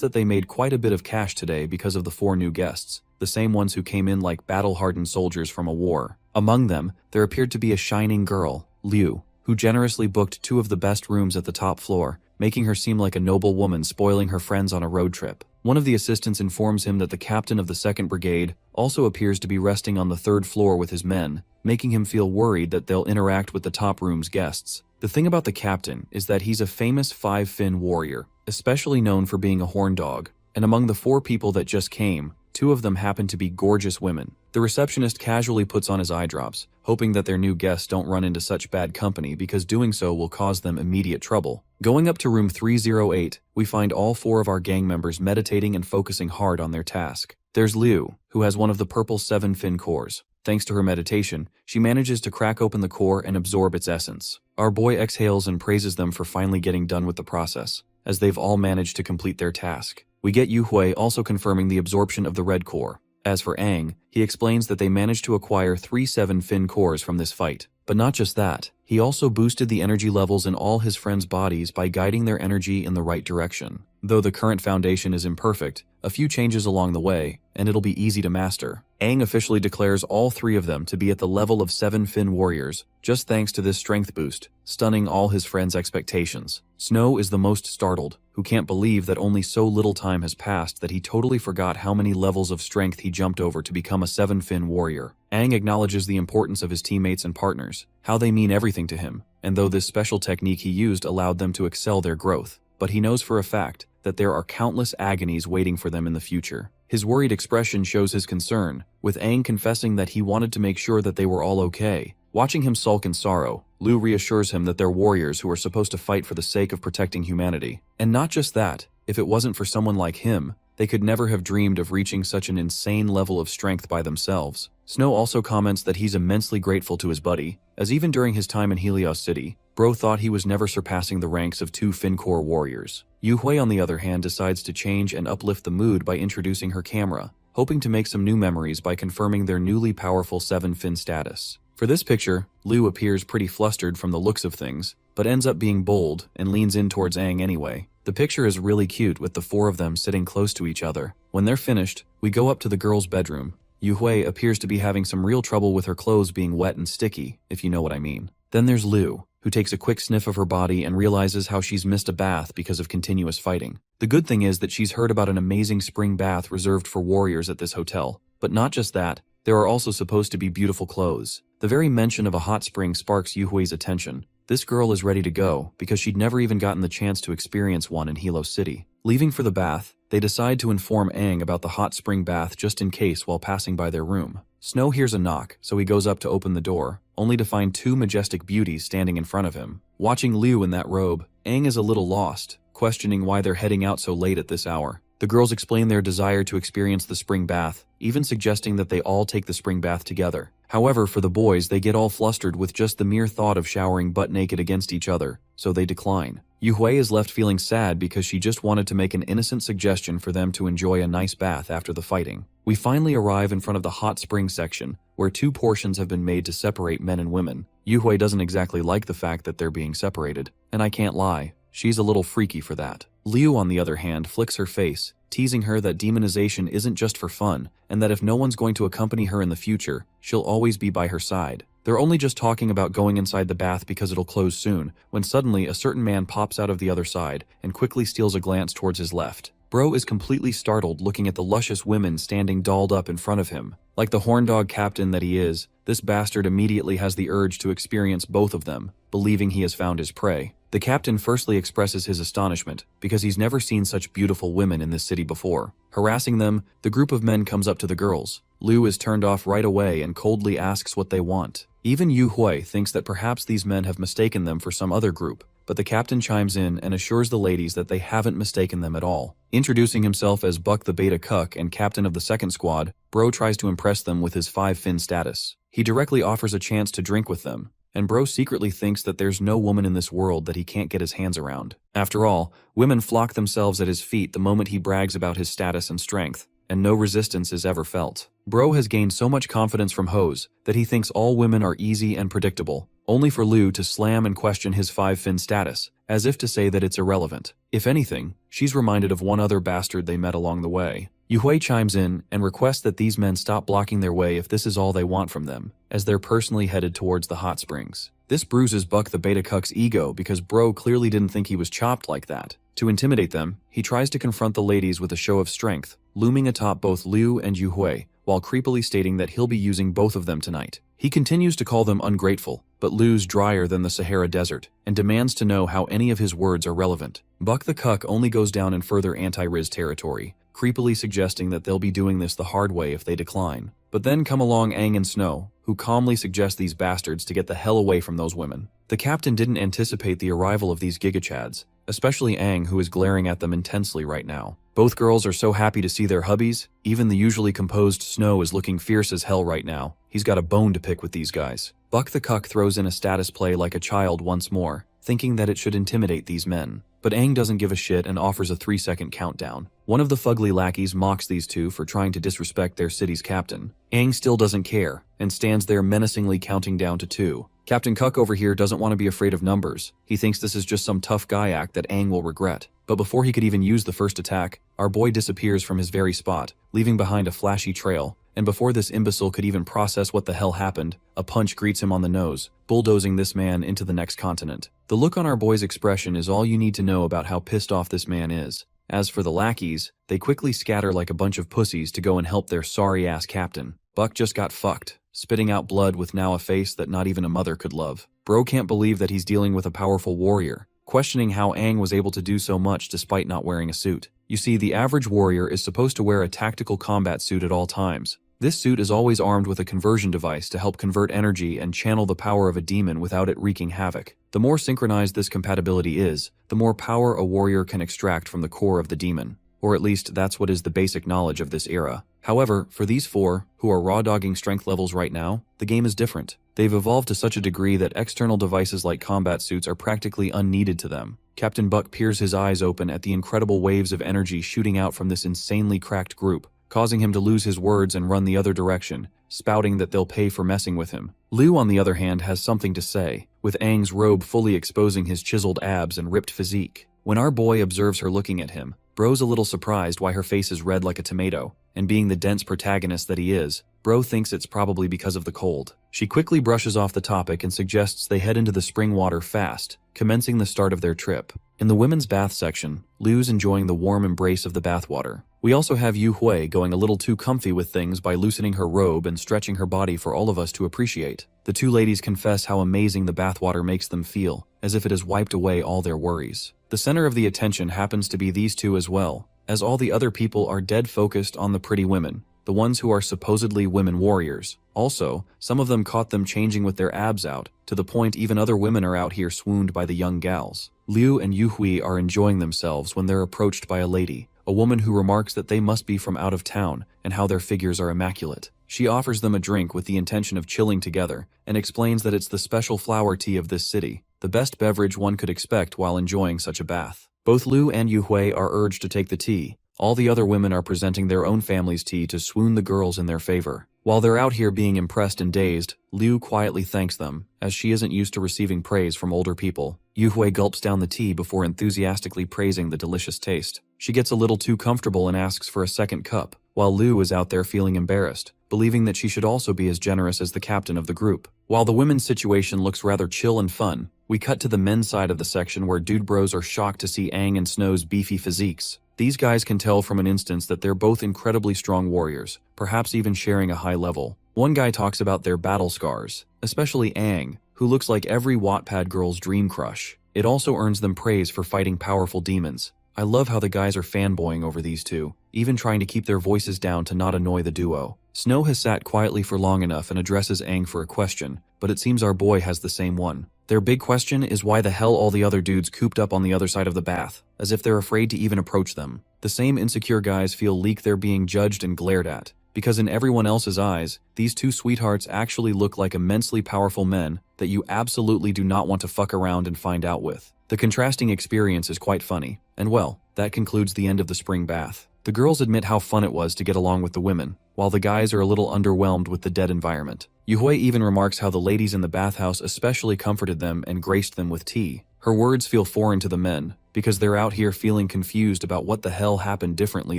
that they made quite a bit of cash today because of the 4 new guests, the same ones who came in like battle-hardened soldiers from a war. Among them, there appeared to be a shining girl, Liu, who generously booked 2 of the best rooms at the top floor, making her seem like a noble woman spoiling her friends on a road trip. One of the assistants informs him that the captain of the 2nd Brigade also appears to be resting on the 3rd floor with his men, making him feel worried that they'll interact with the top room's guests. The thing about the captain is that he's a famous 5-fin warrior, especially known for being a horn dog, and among the 4 people that just came, 2 of them happen to be gorgeous women. The receptionist casually puts on his eye drops, hoping that their new guests don't run into such bad company because doing so will cause them immediate trouble. Going up to room 308, we find all 4 of our gang members meditating and focusing hard on their task. There's Liu, who has one of the purple 7-fin cores. Thanks to her meditation, she manages to crack open the core and absorb its essence. Our boy exhales and praises them for finally getting done with the process, as they've all managed to complete their task. We get Yu Hui also confirming the absorption of the red core. As for Aang, he explains that they managed to acquire 3 7-fin cores from this fight. But not just that, he also boosted the energy levels in all his friends' bodies by guiding their energy in the right direction. Though the current foundation is imperfect, a few changes along the way, and it'll be easy to master. Aang officially declares all 3 of them to be at the level of 7-fin warriors, just thanks to this strength boost, stunning all his friends' expectations. Snow is the most startled, who can't believe that only so little time has passed that he totally forgot how many levels of strength he jumped over to become a 7-fin warrior. Aang acknowledges the importance of his teammates and partners, how they mean everything to him, and though this special technique he used allowed them to excel their growth, but he knows for a fact that there are countless agonies waiting for them in the future. His worried expression shows his concern, with Aang confessing that he wanted to make sure that they were all okay. Watching him sulk in sorrow, Liu reassures him that they're warriors who are supposed to fight for the sake of protecting humanity. And not just that, if it wasn't for someone like him, they could never have dreamed of reaching such an insane level of strength by themselves. Snow also comments that he's immensely grateful to his buddy, as even during his time in Helios City, Bro thought he was never surpassing the ranks of 2 Fin-Core warriors. Yu Hui on the other hand decides to change and uplift the mood by introducing her camera, hoping to make some new memories by confirming their newly powerful 7-fin status. For this picture, Liu appears pretty flustered from the looks of things, but ends up being bold and leans in towards Aang anyway. The picture is really cute with the 4 of them sitting close to each other. When they're finished, we go up to the girl's bedroom. Yu Hui appears to be having some real trouble with her clothes being wet and sticky, if you know what I mean. Then there's Liu, who takes a quick sniff of her body and realizes how she's missed a bath because of continuous fighting. The good thing is that she's heard about an amazing spring bath reserved for warriors at this hotel. But not just that, there are also supposed to be beautiful clothes. The very mention of a hot spring sparks Yu Hui's attention. This girl is ready to go because she'd never even gotten the chance to experience one in Hilo City. Leaving for the bath, they decide to inform Aang about the hot spring bath just in case while passing by their room. Snow hears a knock, so he goes up to open the door, only to find 2 majestic beauties standing in front of him. Watching Liu in that robe, Aang is a little lost, questioning why they're heading out so late at this hour. The girls explain their desire to experience the spring bath, even suggesting that they all take the spring bath together. However, for the boys, they get all flustered with just the mere thought of showering butt naked against each other, so they decline. Yu Hui is left feeling sad because she just wanted to make an innocent suggestion for them to enjoy a nice bath after the fighting. We finally arrive in front of the hot spring section, where 2 portions have been made to separate men and women. Yu Hui doesn't exactly like the fact that they're being separated, and I can't lie, she's a little freaky for that. Liu, on the other hand, flicks her face, teasing her that demonization isn't just for fun, and that if no one's going to accompany her in the future, she'll always be by her side. They're only just talking about going inside the bath because it'll close soon, when suddenly a certain man pops out of the other side and quickly steals a glance towards his left. Bro is completely startled looking at the luscious women standing dolled up in front of him. Like the horn dog captain that he is, this bastard immediately has the urge to experience both of them, believing he has found his prey. The captain firstly expresses his astonishment, because he's never seen such beautiful women in this city before. Harassing them, the group of men comes up to the girls. Liu is turned off right away and coldly asks what they want. Even Yu Hui thinks that perhaps these men have mistaken them for some other group, but the captain chimes in and assures the ladies that they haven't mistaken them at all. Introducing himself as Buck the Beta Cuck and captain of the 2nd squad, Bro tries to impress them with his 5-fin status. He directly offers a chance to drink with them, and Bro secretly thinks that there's no woman in this world that he can't get his hands around. After all, women flock themselves at his feet the moment he brags about his status and strength, and no resistance is ever felt. Bro has gained so much confidence from hoes that he thinks all women are easy and predictable, only for Liu to slam and question his 5-fin status, as if to say that it's irrelevant. If anything, she's reminded of one other bastard they met along the way. Yu Hui chimes in and requests that these men stop blocking their way if this is all they want from them, as they're personally headed towards the hot springs. This bruises Buck the beta cuck's ego because bro clearly didn't think he was chopped like that. To intimidate them, he tries to confront the ladies with a show of strength, looming atop both Liu and Yuhui, while creepily stating that he'll be using both of them tonight. He continues to call them ungrateful, but Liu's drier than the Sahara Desert, and demands to know how any of his words are relevant. Buck the cuck only goes down in further anti-Riz territory, creepily suggesting that they'll be doing this the hard way if they decline. But then come along Aang and Snow, who calmly suggest these bastards to get the hell away from those women. The captain didn't anticipate the arrival of these gigachads, especially Aang, who is glaring at them intensely right now. Both girls are so happy to see their hubbies. Even the usually composed Snow is looking fierce as hell right now. He's got a bone to pick with these guys. Buck the cuck throws in a status play like a child once more, thinking that it should intimidate these men. But Aang doesn't give a shit and offers a 3-second countdown. One of the fugly lackeys mocks these two for trying to disrespect their city's captain. Aang still doesn't care, and stands there menacingly counting down to 2. Captain Cuck over here doesn't want to be afraid of numbers. He thinks this is just some tough guy act that Aang will regret. But before he could even use the first attack, our boy disappears from his very spot, leaving behind a flashy trail. And before this imbecile could even process what the hell happened, a punch greets him on the nose, bulldozing this man into the next continent. The look on our boy's expression is all you need to know about how pissed off this man is. As for the lackeys, they quickly scatter like a bunch of pussies to go and help their sorry-ass captain. Buck just got fucked, spitting out blood with now a face that not even a mother could love. Bro can't believe that he's dealing with a powerful warrior, questioning how Aang was able to do so much despite not wearing a suit. You see, the average warrior is supposed to wear a tactical combat suit at all times. This suit is always armed with a conversion device to help convert energy and channel the power of a demon without it wreaking havoc. The more synchronized this compatibility is, the more power a warrior can extract from the core of the demon. Or at least that's what is the basic knowledge of this era. However, for these 4, who are raw-dogging strength levels right now, the game is different. They've evolved to such a degree that external devices like combat suits are practically unneeded to them. Captain Buck peers his eyes open at the incredible waves of energy shooting out from this insanely cracked group, causing him to lose his words and run the other direction, spouting that they'll pay for messing with him. Liu, on the other hand, has something to say, with Aang's robe fully exposing his chiseled abs and ripped physique. When our boy observes her looking at him, Bro's a little surprised why her face is red like a tomato, and being the dense protagonist that he is, Bro thinks it's probably because of the cold. She quickly brushes off the topic and suggests they head into the spring water fast, commencing the start of their trip. In the women's bath section, Liu's enjoying the warm embrace of the bathwater. We also have Yu Hui going a little too comfy with things by loosening her robe and stretching her body for all of us to appreciate. The two ladies confess how amazing the bathwater makes them feel, as if it has wiped away all their worries. The center of the attention happens to be these two as well, as all the other people are dead focused on the pretty women, the ones who are supposedly women warriors. Also, some of them caught them changing with their abs out, to the point even other women are out here swooned by the young gals. Liu and Yu Hui are enjoying themselves when they're approached by a lady, a woman who remarks that they must be from out of town and how their figures are immaculate. She offers them a drink with the intention of chilling together and explains that it's the special flower tea of this city, the best beverage one could expect while enjoying such a bath. Both Liu and Yu Hui are urged to take the tea. All the other women are presenting their own family's tea to swoon the girls in their favor. While they're out here being impressed and dazed, Liu quietly thanks them, as she isn't used to receiving praise from older people. Yu Hui gulps down the tea before enthusiastically praising the delicious taste. She gets a little too comfortable and asks for a second cup, while Liu is out there feeling embarrassed, believing that she should also be as generous as the captain of the group. While the women's situation looks rather chill and fun, we cut to the men's side of the section where dude bros are shocked to see Aang and Snow's beefy physiques. These guys can tell from an instance that they're both incredibly strong warriors, perhaps even sharing a high level. One guy talks about their battle scars, especially Aang, who looks like every Wattpad girl's dream crush. It also earns them praise for fighting powerful demons. I love how the guys are fanboying over these two, even trying to keep their voices down to not annoy the duo. Snow has sat quietly for long enough and addresses Aang for a question, but it seems our boy has the same one. Their big question is why the hell all the other dudes cooped up on the other side of the bath, as if they're afraid to even approach them. The same insecure guys feel leak they're being judged and glared at, because in everyone else's eyes, these two sweethearts actually look like immensely powerful men that you absolutely do not want to fuck around and find out with. The contrasting experience is quite funny, and well, that concludes the end of the spring bath. The girls admit how fun it was to get along with the women, while the guys are a little underwhelmed with the dead environment. Yu Hui even remarks how the ladies in the bathhouse especially comforted them and graced them with tea. Her words feel foreign to the men, because they're out here feeling confused about what the hell happened differently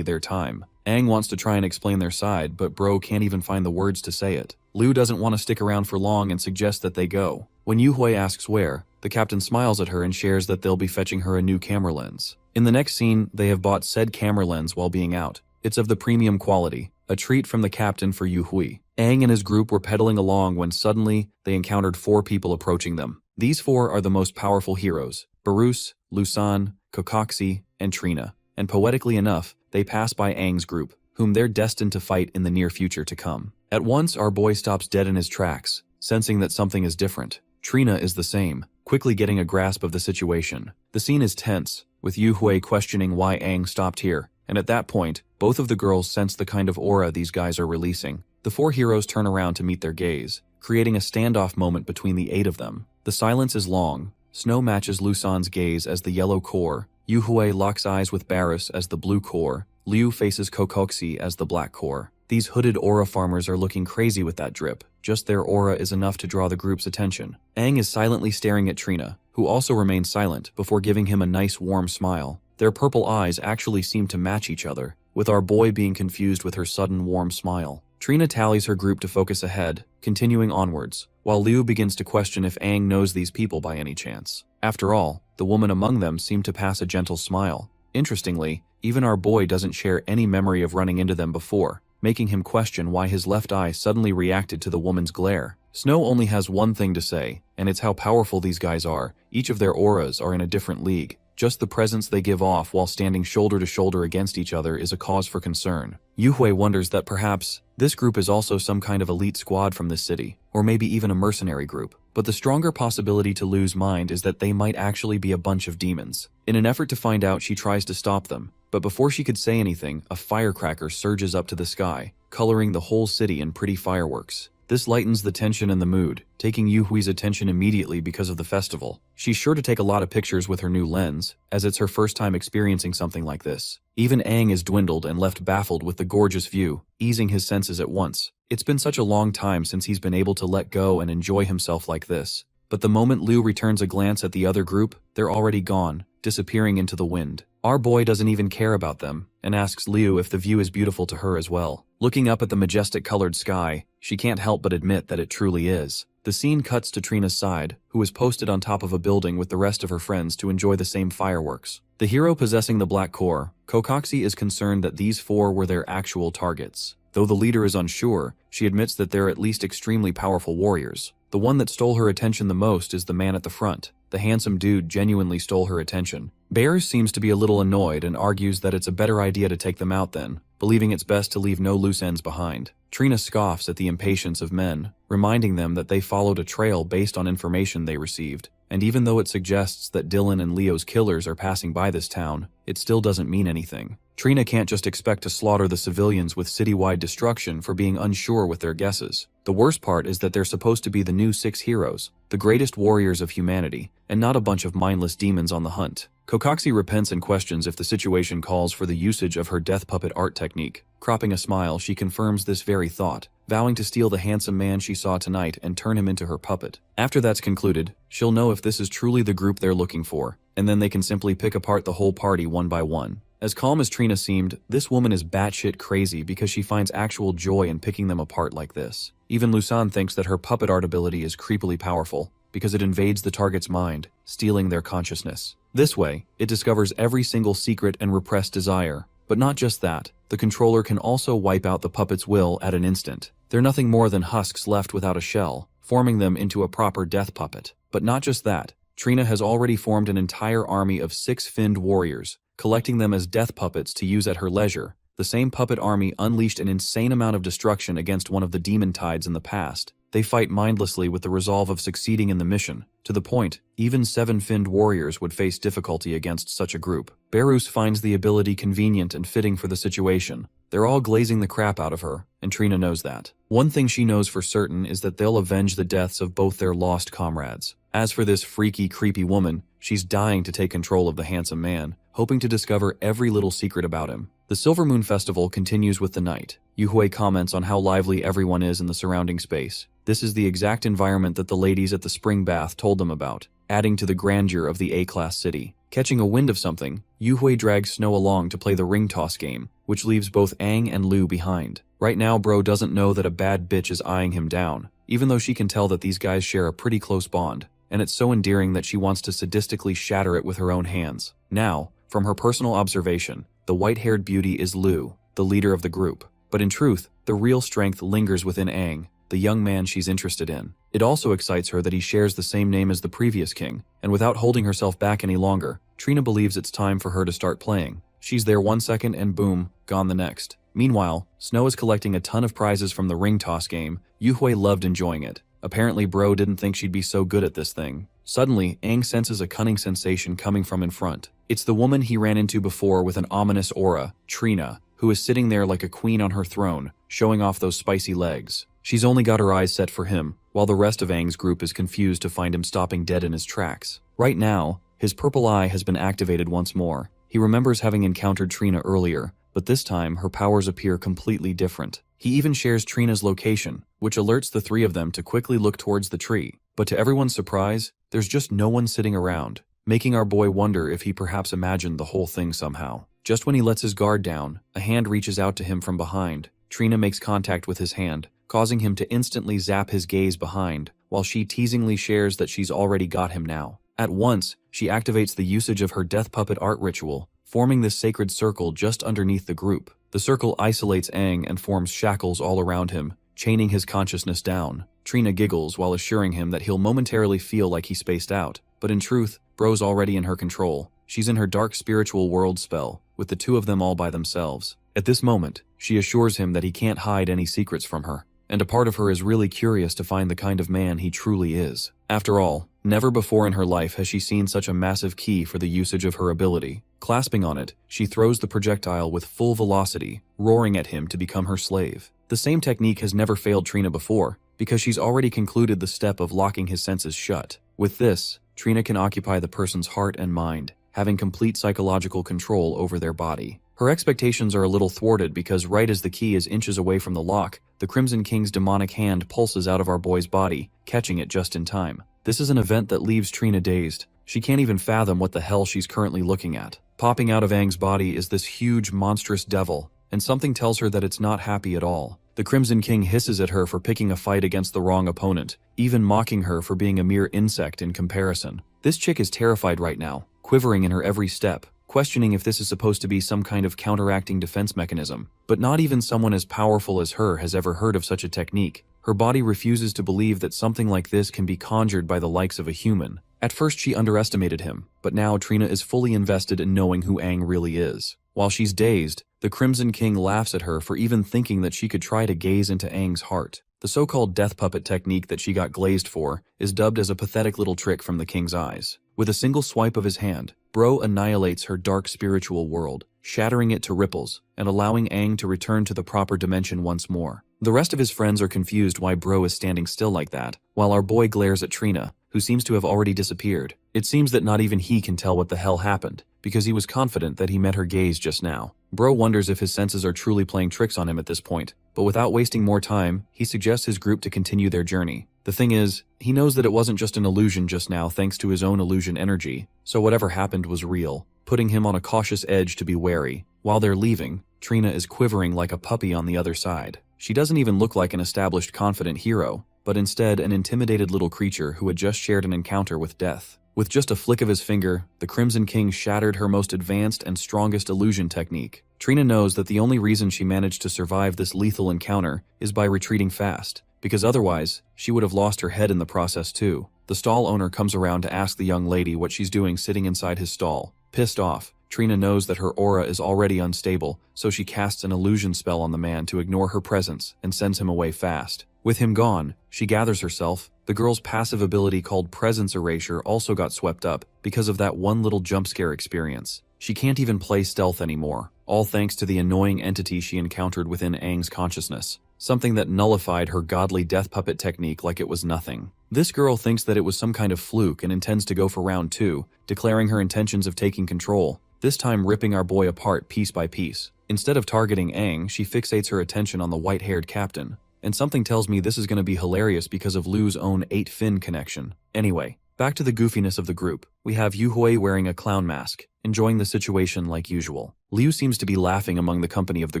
their time. Aang wants to try and explain their side, but bro can't even find the words to say it. Liu doesn't want to stick around for long and suggests that they go. When Yuhui asks where, the captain smiles at her and shares that they'll be fetching her a new camera lens. In the next scene, they have bought said camera lens while being out. It's of the premium quality, a treat from the captain for Yuhui. Aang and his group were pedaling along when suddenly they encountered 4 people approaching them. These 4 are the most powerful heroes: Barus, Lusan, Kokoxi, and Trina. And poetically enough, they pass by Aang's group, whom they're destined to fight in the near future to come. At once, our boy stops dead in his tracks, sensing that something is different. Trina is the same, quickly getting a grasp of the situation. The scene is tense, with Yuhui questioning why Aang stopped here, and at that point, both of the girls sense the kind of aura these guys are releasing. The 4 heroes turn around to meet their gaze, creating a standoff moment between the 8 of them. The silence is long. Snow matches Lusan's gaze as the yellow core, Yuhui locks eyes with Barus as the blue core, Liu faces Kokoxi as the black core. These hooded aura farmers are looking crazy with that drip. Just their aura is enough to draw the group's attention. Aang is silently staring at Trina, who also remains silent before giving him a nice warm smile. Their purple eyes actually seem to match each other, with our boy being confused with her sudden warm smile. Trina tallies her group to focus ahead, continuing onwards, while Liu begins to question if Aang knows these people by any chance. After all, the woman among them seemed to pass a gentle smile. Interestingly, even our boy doesn't share any memory of running into them before, making him question why his left eye suddenly reacted to the woman's glare. Snow only has one thing to say, and it's how powerful these guys are. Each of their auras are in a different league. Just the presence they give off while standing shoulder to shoulder against each other is a cause for concern. Yuhui wonders that perhaps this group is also some kind of elite squad from this city, or maybe even a mercenary group. But the stronger possibility to lose mind is that they might actually be a bunch of demons. In an effort to find out, she tries to stop them, but before she could say anything, a firecracker surges up to the sky, coloring the whole city in pretty fireworks. This lightens the tension and the mood, taking Yuhui's attention immediately because of the festival. She's sure to take a lot of pictures with her new lens, as it's her first time experiencing something like this. Even Aang is dwindled and left baffled with the gorgeous view, easing his senses at once. It's been such a long time since he's been able to let go and enjoy himself like this. But the moment Liu returns a glance at the other group, they're already gone, disappearing into the wind. Our boy doesn't even care about them, and asks Liu if the view is beautiful to her as well. Looking up at the majestic colored sky, she can't help but admit that it truly is. The scene cuts to Trina's side, who is posted on top of a building with the rest of her friends to enjoy the same fireworks. The hero possessing the black core, Kokoxi, is concerned that these 4 were their actual targets. Though the leader is unsure, she admits that they're at least extremely powerful warriors. The one that stole her attention the most is the man at the front. The handsome dude genuinely stole her attention. Bears seems to be a little annoyed and argues that it's a better idea to take them out then, believing it's best to leave no loose ends behind. Trina scoffs at the impatience of men, reminding them that they followed a trail based on information they received. And even though it suggests that Dylan and Leo's killers are passing by this town, it still doesn't mean anything. Trina can't just expect to slaughter the civilians with citywide destruction for being unsure with their guesses. The worst part is that they're supposed to be the new 6 heroes, the greatest warriors of humanity, and not a bunch of mindless demons on the hunt. Kokoxi repents and questions if the situation calls for the usage of her death puppet art technique. Cropping a smile, she confirms this very thought, vowing to steal the handsome man she saw tonight and turn him into her puppet. After that's concluded, she'll know if this is truly the group they're looking for, and then they can simply pick apart the whole party one by one. As calm as Trina seemed, this woman is batshit crazy because she finds actual joy in picking them apart like this. Even Lusan thinks that her puppet art ability is creepily powerful, because it invades the target's mind, stealing their consciousness. This way, it discovers every single secret and repressed desire. But not just that, the controller can also wipe out the puppet's will at an instant. They're nothing more than husks left without a shell, forming them into a proper death puppet. But not just that, Trina has already formed an entire army of 6 finned warriors, collecting them as death puppets to use at her leisure. The same puppet army unleashed an insane amount of destruction against one of the demon tides in the past. They fight mindlessly with the resolve of succeeding in the mission, to the point even 7 finned warriors would face difficulty against such a group. Barus finds the ability convenient and fitting for the situation. They're all glazing the crap out of her, and Trina knows that. One thing she knows for certain is that they'll avenge the deaths of both their lost comrades. As for this freaky, creepy woman, she's dying to take control of the handsome man, hoping to discover every little secret about him. The Silver Moon Festival continues with the night. Yuhui comments on how lively everyone is in the surrounding space. This is the exact environment that the ladies at the spring bath told them about, adding to the grandeur of the A-class city. Catching a wind of something, Yuhui drags Snow along to play the ring toss game, which leaves both Aang and Lu behind. Right now, bro doesn't know that a bad bitch is eyeing him down, even though she can tell that these guys share a pretty close bond, and it's so endearing that she wants to sadistically shatter it with her own hands. Now, from her personal observation, the white-haired beauty is Lu, the leader of the group. But in truth, the real strength lingers within Aang, the young man she's interested in. It also excites her that he shares the same name as the previous king, and without holding herself back any longer, Trina believes it's time for her to start playing. She's there 1 second and boom, gone the next. Meanwhile, Snow is collecting a ton of prizes from the ring toss game. Yuhui loved enjoying it. Apparently bro didn't think she'd be so good at this thing. Suddenly, Aang senses a cunning sensation coming from in front. It's the woman he ran into before with an ominous aura, Trina, who is sitting there like a queen on her throne, showing off those spicy legs. She's only got her eyes set for him, while the rest of Aang's group is confused to find him stopping dead in his tracks. Right now, his purple eye has been activated once more. He remembers having encountered Trina earlier, but this time her powers appear completely different. He even shares Trina's location, which alerts the three of them to quickly look towards the tree. But to everyone's surprise, there's just no one sitting around, making our boy wonder if he perhaps imagined the whole thing somehow. Just when he lets his guard down, a hand reaches out to him from behind. Trina makes contact with his hand, causing him to instantly zap his gaze behind, while she teasingly shares that she's already got him now. At once, she activates the usage of her death puppet art ritual, forming this sacred circle just underneath the group. The circle isolates Aang and forms shackles all around him, chaining his consciousness down. Trina giggles while assuring him that he'll momentarily feel like he spaced out, but in truth, bro's already in her control. She's in her dark spiritual world spell, with the two of them all by themselves. At this moment, she assures him that he can't hide any secrets from her, and a part of her is really curious to find the kind of man he truly is. After all, never before in her life has she seen such a massive key for the usage of her ability. Clasping on it, she throws the projectile with full velocity, roaring at him to become her slave. The same technique has never failed Trina before, because she's already concluded the step of locking his senses shut. With this, Trina can occupy the person's heart and mind, having complete psychological control over their body. Her expectations are a little thwarted because right as the key is inches away from the lock, the Crimson King's demonic hand pulses out of our boy's body, catching it just in time. This is an event that leaves Trina dazed. She can't even fathom what the hell she's currently looking at. Popping out of Aang's body is this huge, monstrous devil, and something tells her that it's not happy at all. The Crimson King hisses at her for picking a fight against the wrong opponent, even mocking her for being a mere insect in comparison. This chick is terrified right now, quivering in her every step, questioning if this is supposed to be some kind of counteracting defense mechanism. But not even someone as powerful as her has ever heard of such a technique. Her body refuses to believe that something like this can be conjured by the likes of a human. At first she underestimated him, but now Trina is fully invested in knowing who Aang really is. While she's dazed, the Crimson King laughs at her for even thinking that she could try to gaze into Aang's heart. The so-called death puppet technique that she got glazed for is dubbed as a pathetic little trick from the king's eyes. With a single swipe of his hand, Bro annihilates her dark spiritual world, shattering it to ripples, and allowing Aang to return to the proper dimension once more. The rest of his friends are confused why Bro is standing still like that, while our boy glares at Trina, who seems to have already disappeared. It seems that not even he can tell what the hell happened, because he was confident that he met her gaze just now. Bro wonders if his senses are truly playing tricks on him at this point, but without wasting more time, he suggests his group to continue their journey. The thing is, he knows that it wasn't just an illusion just now thanks to his own illusion energy, so whatever happened was real, putting him on a cautious edge to be wary. While they're leaving, Trina is quivering like a puppy on the other side. She doesn't even look like an established confident hero, but instead an intimidated little creature who had just shared an encounter with death. With just a flick of his finger, the Crimson King shattered her most advanced and strongest illusion technique. Trina knows that the only reason she managed to survive this lethal encounter is by retreating fast, because otherwise, she would have lost her head in the process too. The stall owner comes around to ask the young lady what she's doing sitting inside his stall. Pissed off, Trina knows that her aura is already unstable, so she casts an illusion spell on the man to ignore her presence and sends him away fast. With him gone, she gathers herself. The girl's passive ability called Presence Erasure also got swept up because of that one little jump scare experience. She can't even play stealth anymore, all thanks to the annoying entity she encountered within Aang's consciousness, something that nullified her godly death puppet technique like it was nothing. This girl thinks that it was some kind of fluke and intends to go for round 2, declaring her intentions of taking control, this time ripping our boy apart piece by piece. Instead of targeting Aang, she fixates her attention on the white-haired captain. And something tells me this is going to be hilarious because of Lu's own 8-fin connection. Anyway, Back to the goofiness of the group. We have Yuhui wearing a clown mask, enjoying the situation like usual. Liu seems to be laughing among the company of the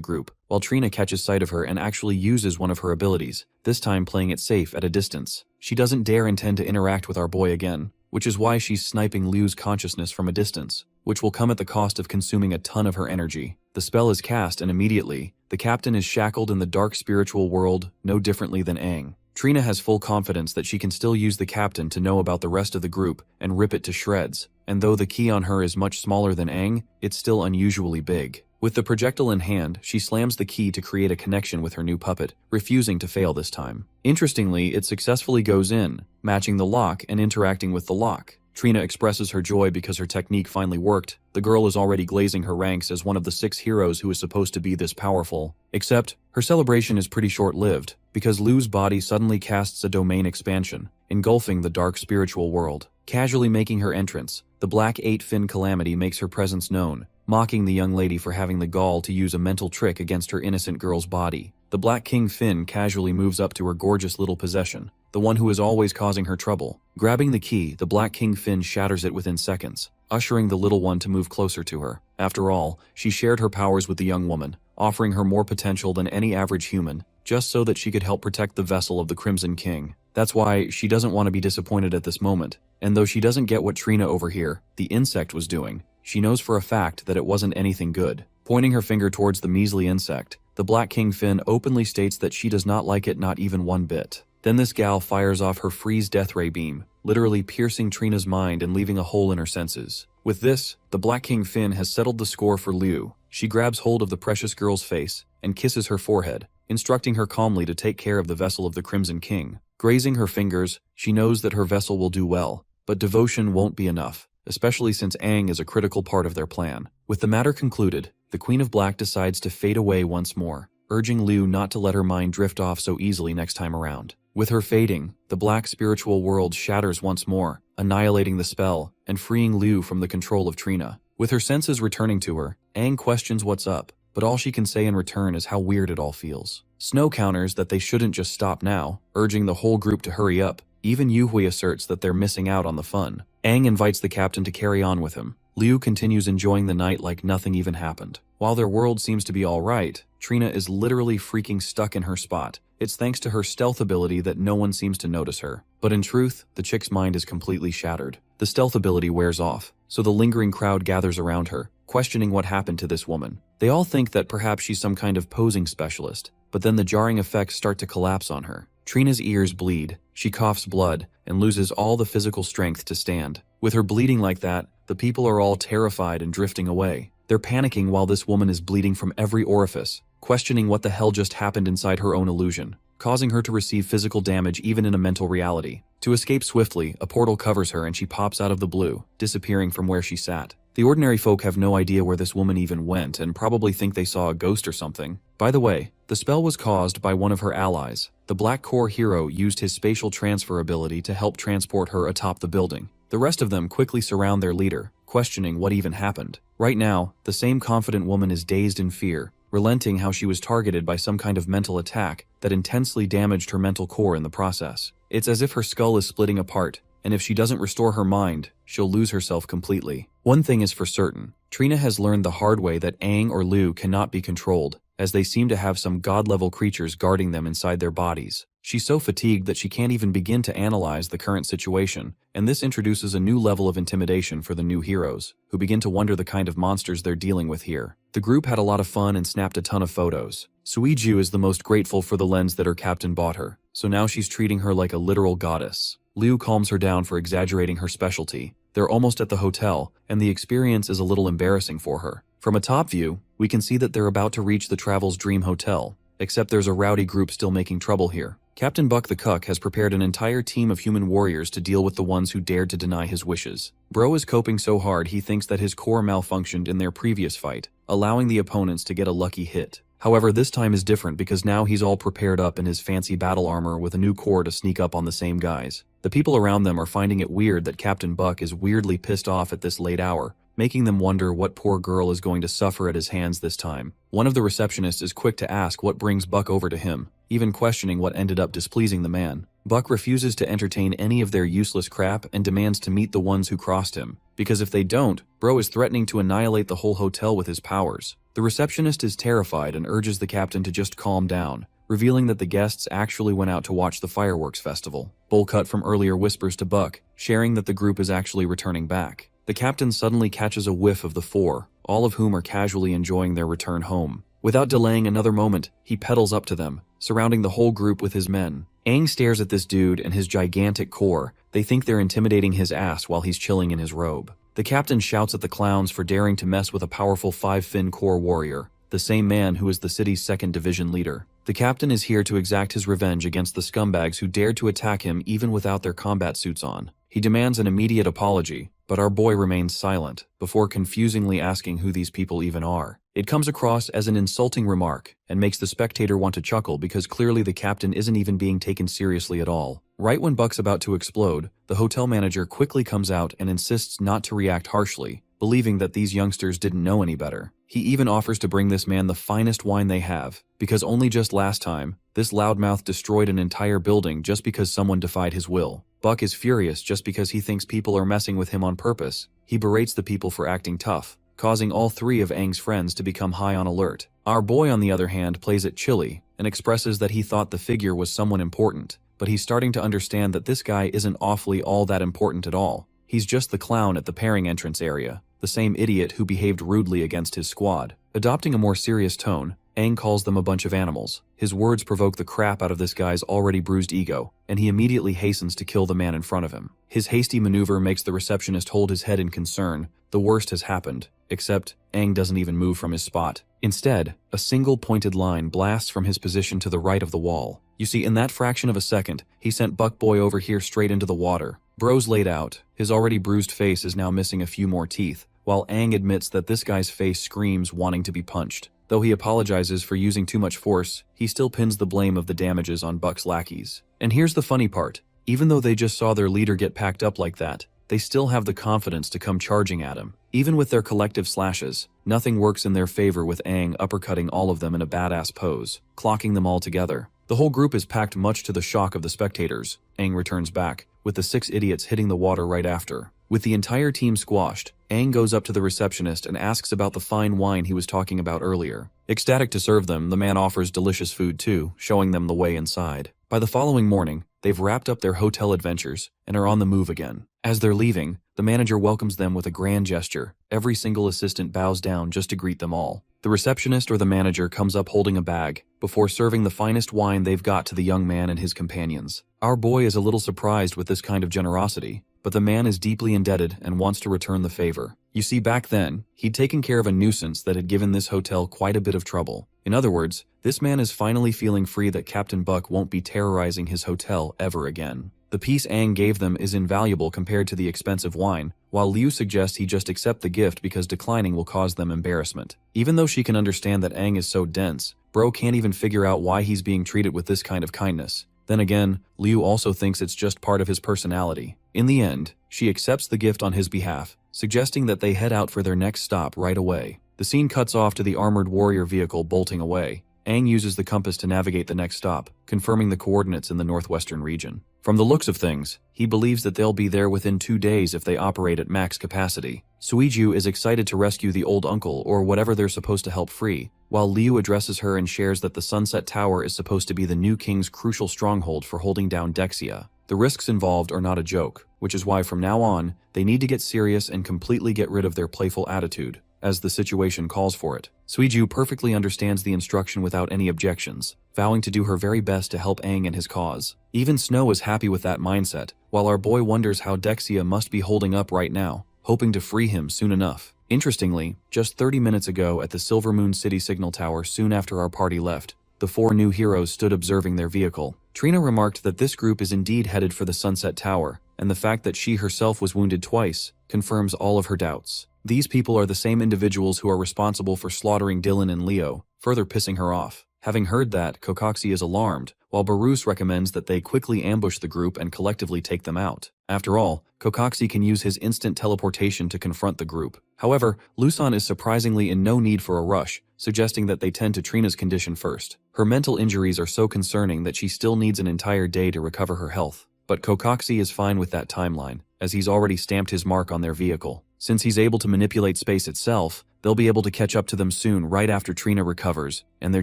group, while Trina catches sight of her and actually uses one of her abilities, this time playing it safe at a distance. She doesn't dare intend to interact with our boy again, which is why she's sniping Liu's consciousness from a distance, which will come at the cost of consuming a ton of her energy. The spell is cast and immediately, the captain is shackled in the dark spiritual world, no differently than Aang. Trina has full confidence that she can still use the captain to know about the rest of the group and rip it to shreds, and though the key on her is much smaller than Aang, it's still unusually big. With the projectile in hand, she slams the key to create a connection with her new puppet, refusing to fail this time. Interestingly, it successfully goes in, matching the lock and interacting with the lock. Trina expresses her joy because her technique finally worked. The girl is already glazing her ranks as one of the 6 heroes who is supposed to be this powerful. Except, her celebration is pretty short-lived, because Liu's body suddenly casts a domain expansion, engulfing the dark spiritual world. Casually making her entrance, the Black 8-Fin Calamity makes her presence known, mocking the young lady for having the gall to use a mental trick against her innocent girl's body. The Black King Fin casually moves up to her gorgeous little possession, the one who is always causing her trouble. Grabbing the key, the Black King Fin shatters it within seconds, ushering the little one to move closer to her. After all, she shared her powers with the young woman, offering her more potential than any average human, just so that she could help protect the vessel of the Crimson King. That's why she doesn't want to be disappointed at this moment, and though she doesn't get what Trina over here, the insect, was doing, she knows for a fact that it wasn't anything good. Pointing her finger towards the measly insect, the Black King Fin openly states that she does not like it not even one bit. Then this gal fires off her freeze death ray beam, literally piercing Trina's mind and leaving a hole in her senses. With this, the Black King Fin has settled the score for Liu. She grabs hold of the precious girl's face and kisses her forehead, instructing her calmly to take care of the vessel of the Crimson King. Grazing her fingers, she knows that her vessel will do well, but devotion won't be enough, especially since Aang is a critical part of their plan. With the matter concluded, the Queen of Black decides to fade away once more, urging Liu not to let her mind drift off so easily next time around. With her fading, the black spiritual world shatters once more, annihilating the spell and freeing Liu from the control of Trina. With her senses returning to her, Aang questions what's up, but all she can say in return is how weird it all feels. Snow counters that they shouldn't just stop now, urging the whole group to hurry up. Even Yuhui asserts that they're missing out on the fun. Aang invites the captain to carry on with him. Liu continues enjoying the night like nothing even happened. While their world seems to be alright, Trina is literally freaking stuck in her spot. It's thanks to her stealth ability that no one seems to notice her. But in truth, the chick's mind is completely shattered. The stealth ability wears off, so the lingering crowd gathers around her, questioning what happened to this woman. They all think that perhaps she's some kind of posing specialist, but then the jarring effects start to collapse on her. Trina's ears bleed, she coughs blood, and loses all the physical strength to stand. With her bleeding like that, the people are all terrified and drifting away. They're panicking while this woman is bleeding from every orifice, questioning what the hell just happened inside her own illusion, causing her to receive physical damage even in a mental reality. To escape swiftly, a portal covers her and she pops out of the blue, disappearing from where she sat. The ordinary folk have no idea where this woman even went and probably think they saw a ghost or something. By the way, the spell was caused by one of her allies. The Black Core hero used his spatial transfer ability to help transport her atop the building. The rest of them quickly surround their leader, questioning what even happened. Right now, the same confident woman is dazed in fear, relenting how she was targeted by some kind of mental attack that intensely damaged her mental core in the process. It's as if her skull is splitting apart, and if she doesn't restore her mind, she'll lose herself completely. One thing is for certain, Trina has learned the hard way that Aang or Liu cannot be controlled, as they seem to have some god-level creatures guarding them inside their bodies. She's so fatigued that she can't even begin to analyze the current situation, and this introduces a new level of intimidation for the new heroes, who begin to wonder the kind of monsters they're dealing with here. The group had a lot of fun and snapped a ton of photos. Suiju is the most grateful for the lens that her captain bought her, so now she's treating her like a literal goddess. Liu calms her down for exaggerating her specialty. They're almost at the hotel, and the experience is a little embarrassing for her. From a top view, we can see that they're about to reach the Travel's Dream Hotel, except there's a rowdy group still making trouble here. Captain Buck the Cuck has prepared an entire team of human warriors to deal with the ones who dared to deny his wishes. Bro is coping so hard he thinks that his core malfunctioned in their previous fight, allowing the opponents to get a lucky hit. However, this time is different because now he's all prepared up in his fancy battle armor with a new core to sneak up on the same guys. The people around them are finding it weird that Captain Buck is weirdly pissed off at this late hour, making them wonder what poor girl is going to suffer at his hands this time. One of the receptionists is quick to ask what brings Buck over to him, even questioning what ended up displeasing the man. Buck refuses to entertain any of their useless crap and demands to meet the ones who crossed him, because if they don't, bro is threatening to annihilate the whole hotel with his powers. The receptionist is terrified and urges the captain to just calm down, revealing that the guests actually went out to watch the fireworks festival. Bull cut from earlier whispers to Buck, sharing that the group is actually returning back. The captain suddenly catches a whiff of the four, all of whom are casually enjoying their return home. Without delaying another moment, he pedals up to them, surrounding the whole group with his men. Aang stares at this dude and his gigantic core. They think they're intimidating his ass while he's chilling in his robe. The captain shouts at the clowns for daring to mess with a powerful 5-fin core warrior, the same man who is the city's 2nd Division leader. The captain is here to exact his revenge against the scumbags who dared to attack him even without their combat suits on. He demands an immediate apology, but our boy remains silent, before confusingly asking who these people even are. It comes across as an insulting remark, and makes the spectator want to chuckle because clearly the captain isn't even being taken seriously at all. Right when Buck's about to explode, the hotel manager quickly comes out and insists not to react harshly, believing that these youngsters didn't know any better. He even offers to bring this man the finest wine they have, because only just last time, this loudmouth destroyed an entire building just because someone defied his will. Buck is furious just because he thinks people are messing with him on purpose. He berates the people for acting tough, causing all 3 of Aang's friends to become high on alert. Our boy, on the other hand, plays it chilly and expresses that he thought the figure was someone important, but he's starting to understand that this guy isn't awfully all that important at all. He's just the clown at the pairing entrance area, the same idiot who behaved rudely against his squad. Adopting a more serious tone, Aang calls them a bunch of animals. His words provoke the crap out of this guy's already bruised ego, and he immediately hastens to kill the man in front of him. His hasty maneuver makes the receptionist hold his head in concern. The worst has happened, except Aang doesn't even move from his spot. Instead, a single pointed line blasts from his position to the right of the wall. You see, in that fraction of a second, he sent Buck Boy over here straight into the water. Bro's laid out. His already bruised face is now missing a few more teeth, while Aang admits that this guy's face screams wanting to be punched. Though he apologizes for using too much force, he still pins the blame of the damages on Buck's lackeys. And here's the funny part. Even though they just saw their leader get packed up like that, they still have the confidence to come charging at him. Even with their collective slashes, nothing works in their favor with Aang uppercutting all of them in a badass pose, clocking them all together. The whole group is packed much to the shock of the spectators. Aang returns back, with the 6 idiots hitting the water right after. With the entire team squashed, Aang goes up to the receptionist and asks about the fine wine he was talking about earlier. Ecstatic to serve them, the man offers delicious food too, showing them the way inside. By the following morning, they've wrapped up their hotel adventures and are on the move again. As they're leaving, the manager welcomes them with a grand gesture. Every single assistant bows down just to greet them all. The receptionist or the manager comes up holding a bag, before serving the finest wine they've got to the young man and his companions. Our boy is a little surprised with this kind of generosity, but the man is deeply indebted and wants to return the favor. You see, back then, he'd taken care of a nuisance that had given this hotel quite a bit of trouble. In other words, this man is finally feeling free that Captain Buck won't be terrorizing his hotel ever again. The piece Aang gave them is invaluable compared to the expensive wine, while Liu suggests he just accept the gift because declining will cause them embarrassment. Even though she can understand that Aang is so dense, bro can't even figure out why he's being treated with this kind of kindness. Then again, Liu also thinks it's just part of his personality. In the end, she accepts the gift on his behalf, suggesting that they head out for their next stop right away. The scene cuts off to the armored warrior vehicle bolting away. Aang uses the compass to navigate the next stop, confirming the coordinates in the northwestern region. From the looks of things, he believes that they'll be there within 2 days if they operate at max capacity. Suiju is excited to rescue the old uncle or whatever they're supposed to help free, while Liu addresses her and shares that the Sunset Tower is supposed to be the new king's crucial stronghold for holding down Dexia. The risks involved are not a joke, which is why from now on, they need to get serious and completely get rid of their playful attitude, as the situation calls for it. Suiju perfectly understands the instruction without any objections, vowing to do her very best to help Aang and his cause. Even Snow is happy with that mindset, while our boy wonders how Dexia must be holding up right now, hoping to free him soon enough. Interestingly, just 30 minutes ago at the Silver Moon City Signal Tower soon after our party left, the 4 new heroes stood observing their vehicle. Trina remarked that this group is indeed headed for the Sunset Tower, and the fact that she herself was wounded twice confirms all of her doubts. These people are the same individuals who are responsible for slaughtering Dylan and Leo, further pissing her off. Having heard that, Kokoxi is alarmed, while Barus recommends that they quickly ambush the group and collectively take them out. After all, Kokoxi can use his instant teleportation to confront the group. However, Lusan is surprisingly in no need for a rush, suggesting that they tend to Trina's condition first. Her mental injuries are so concerning that she still needs an entire day to recover her health. But Kokoxi is fine with that timeline, as he's already stamped his mark on their vehicle. Since he's able to manipulate space itself, they'll be able to catch up to them soon right after Trina recovers, and their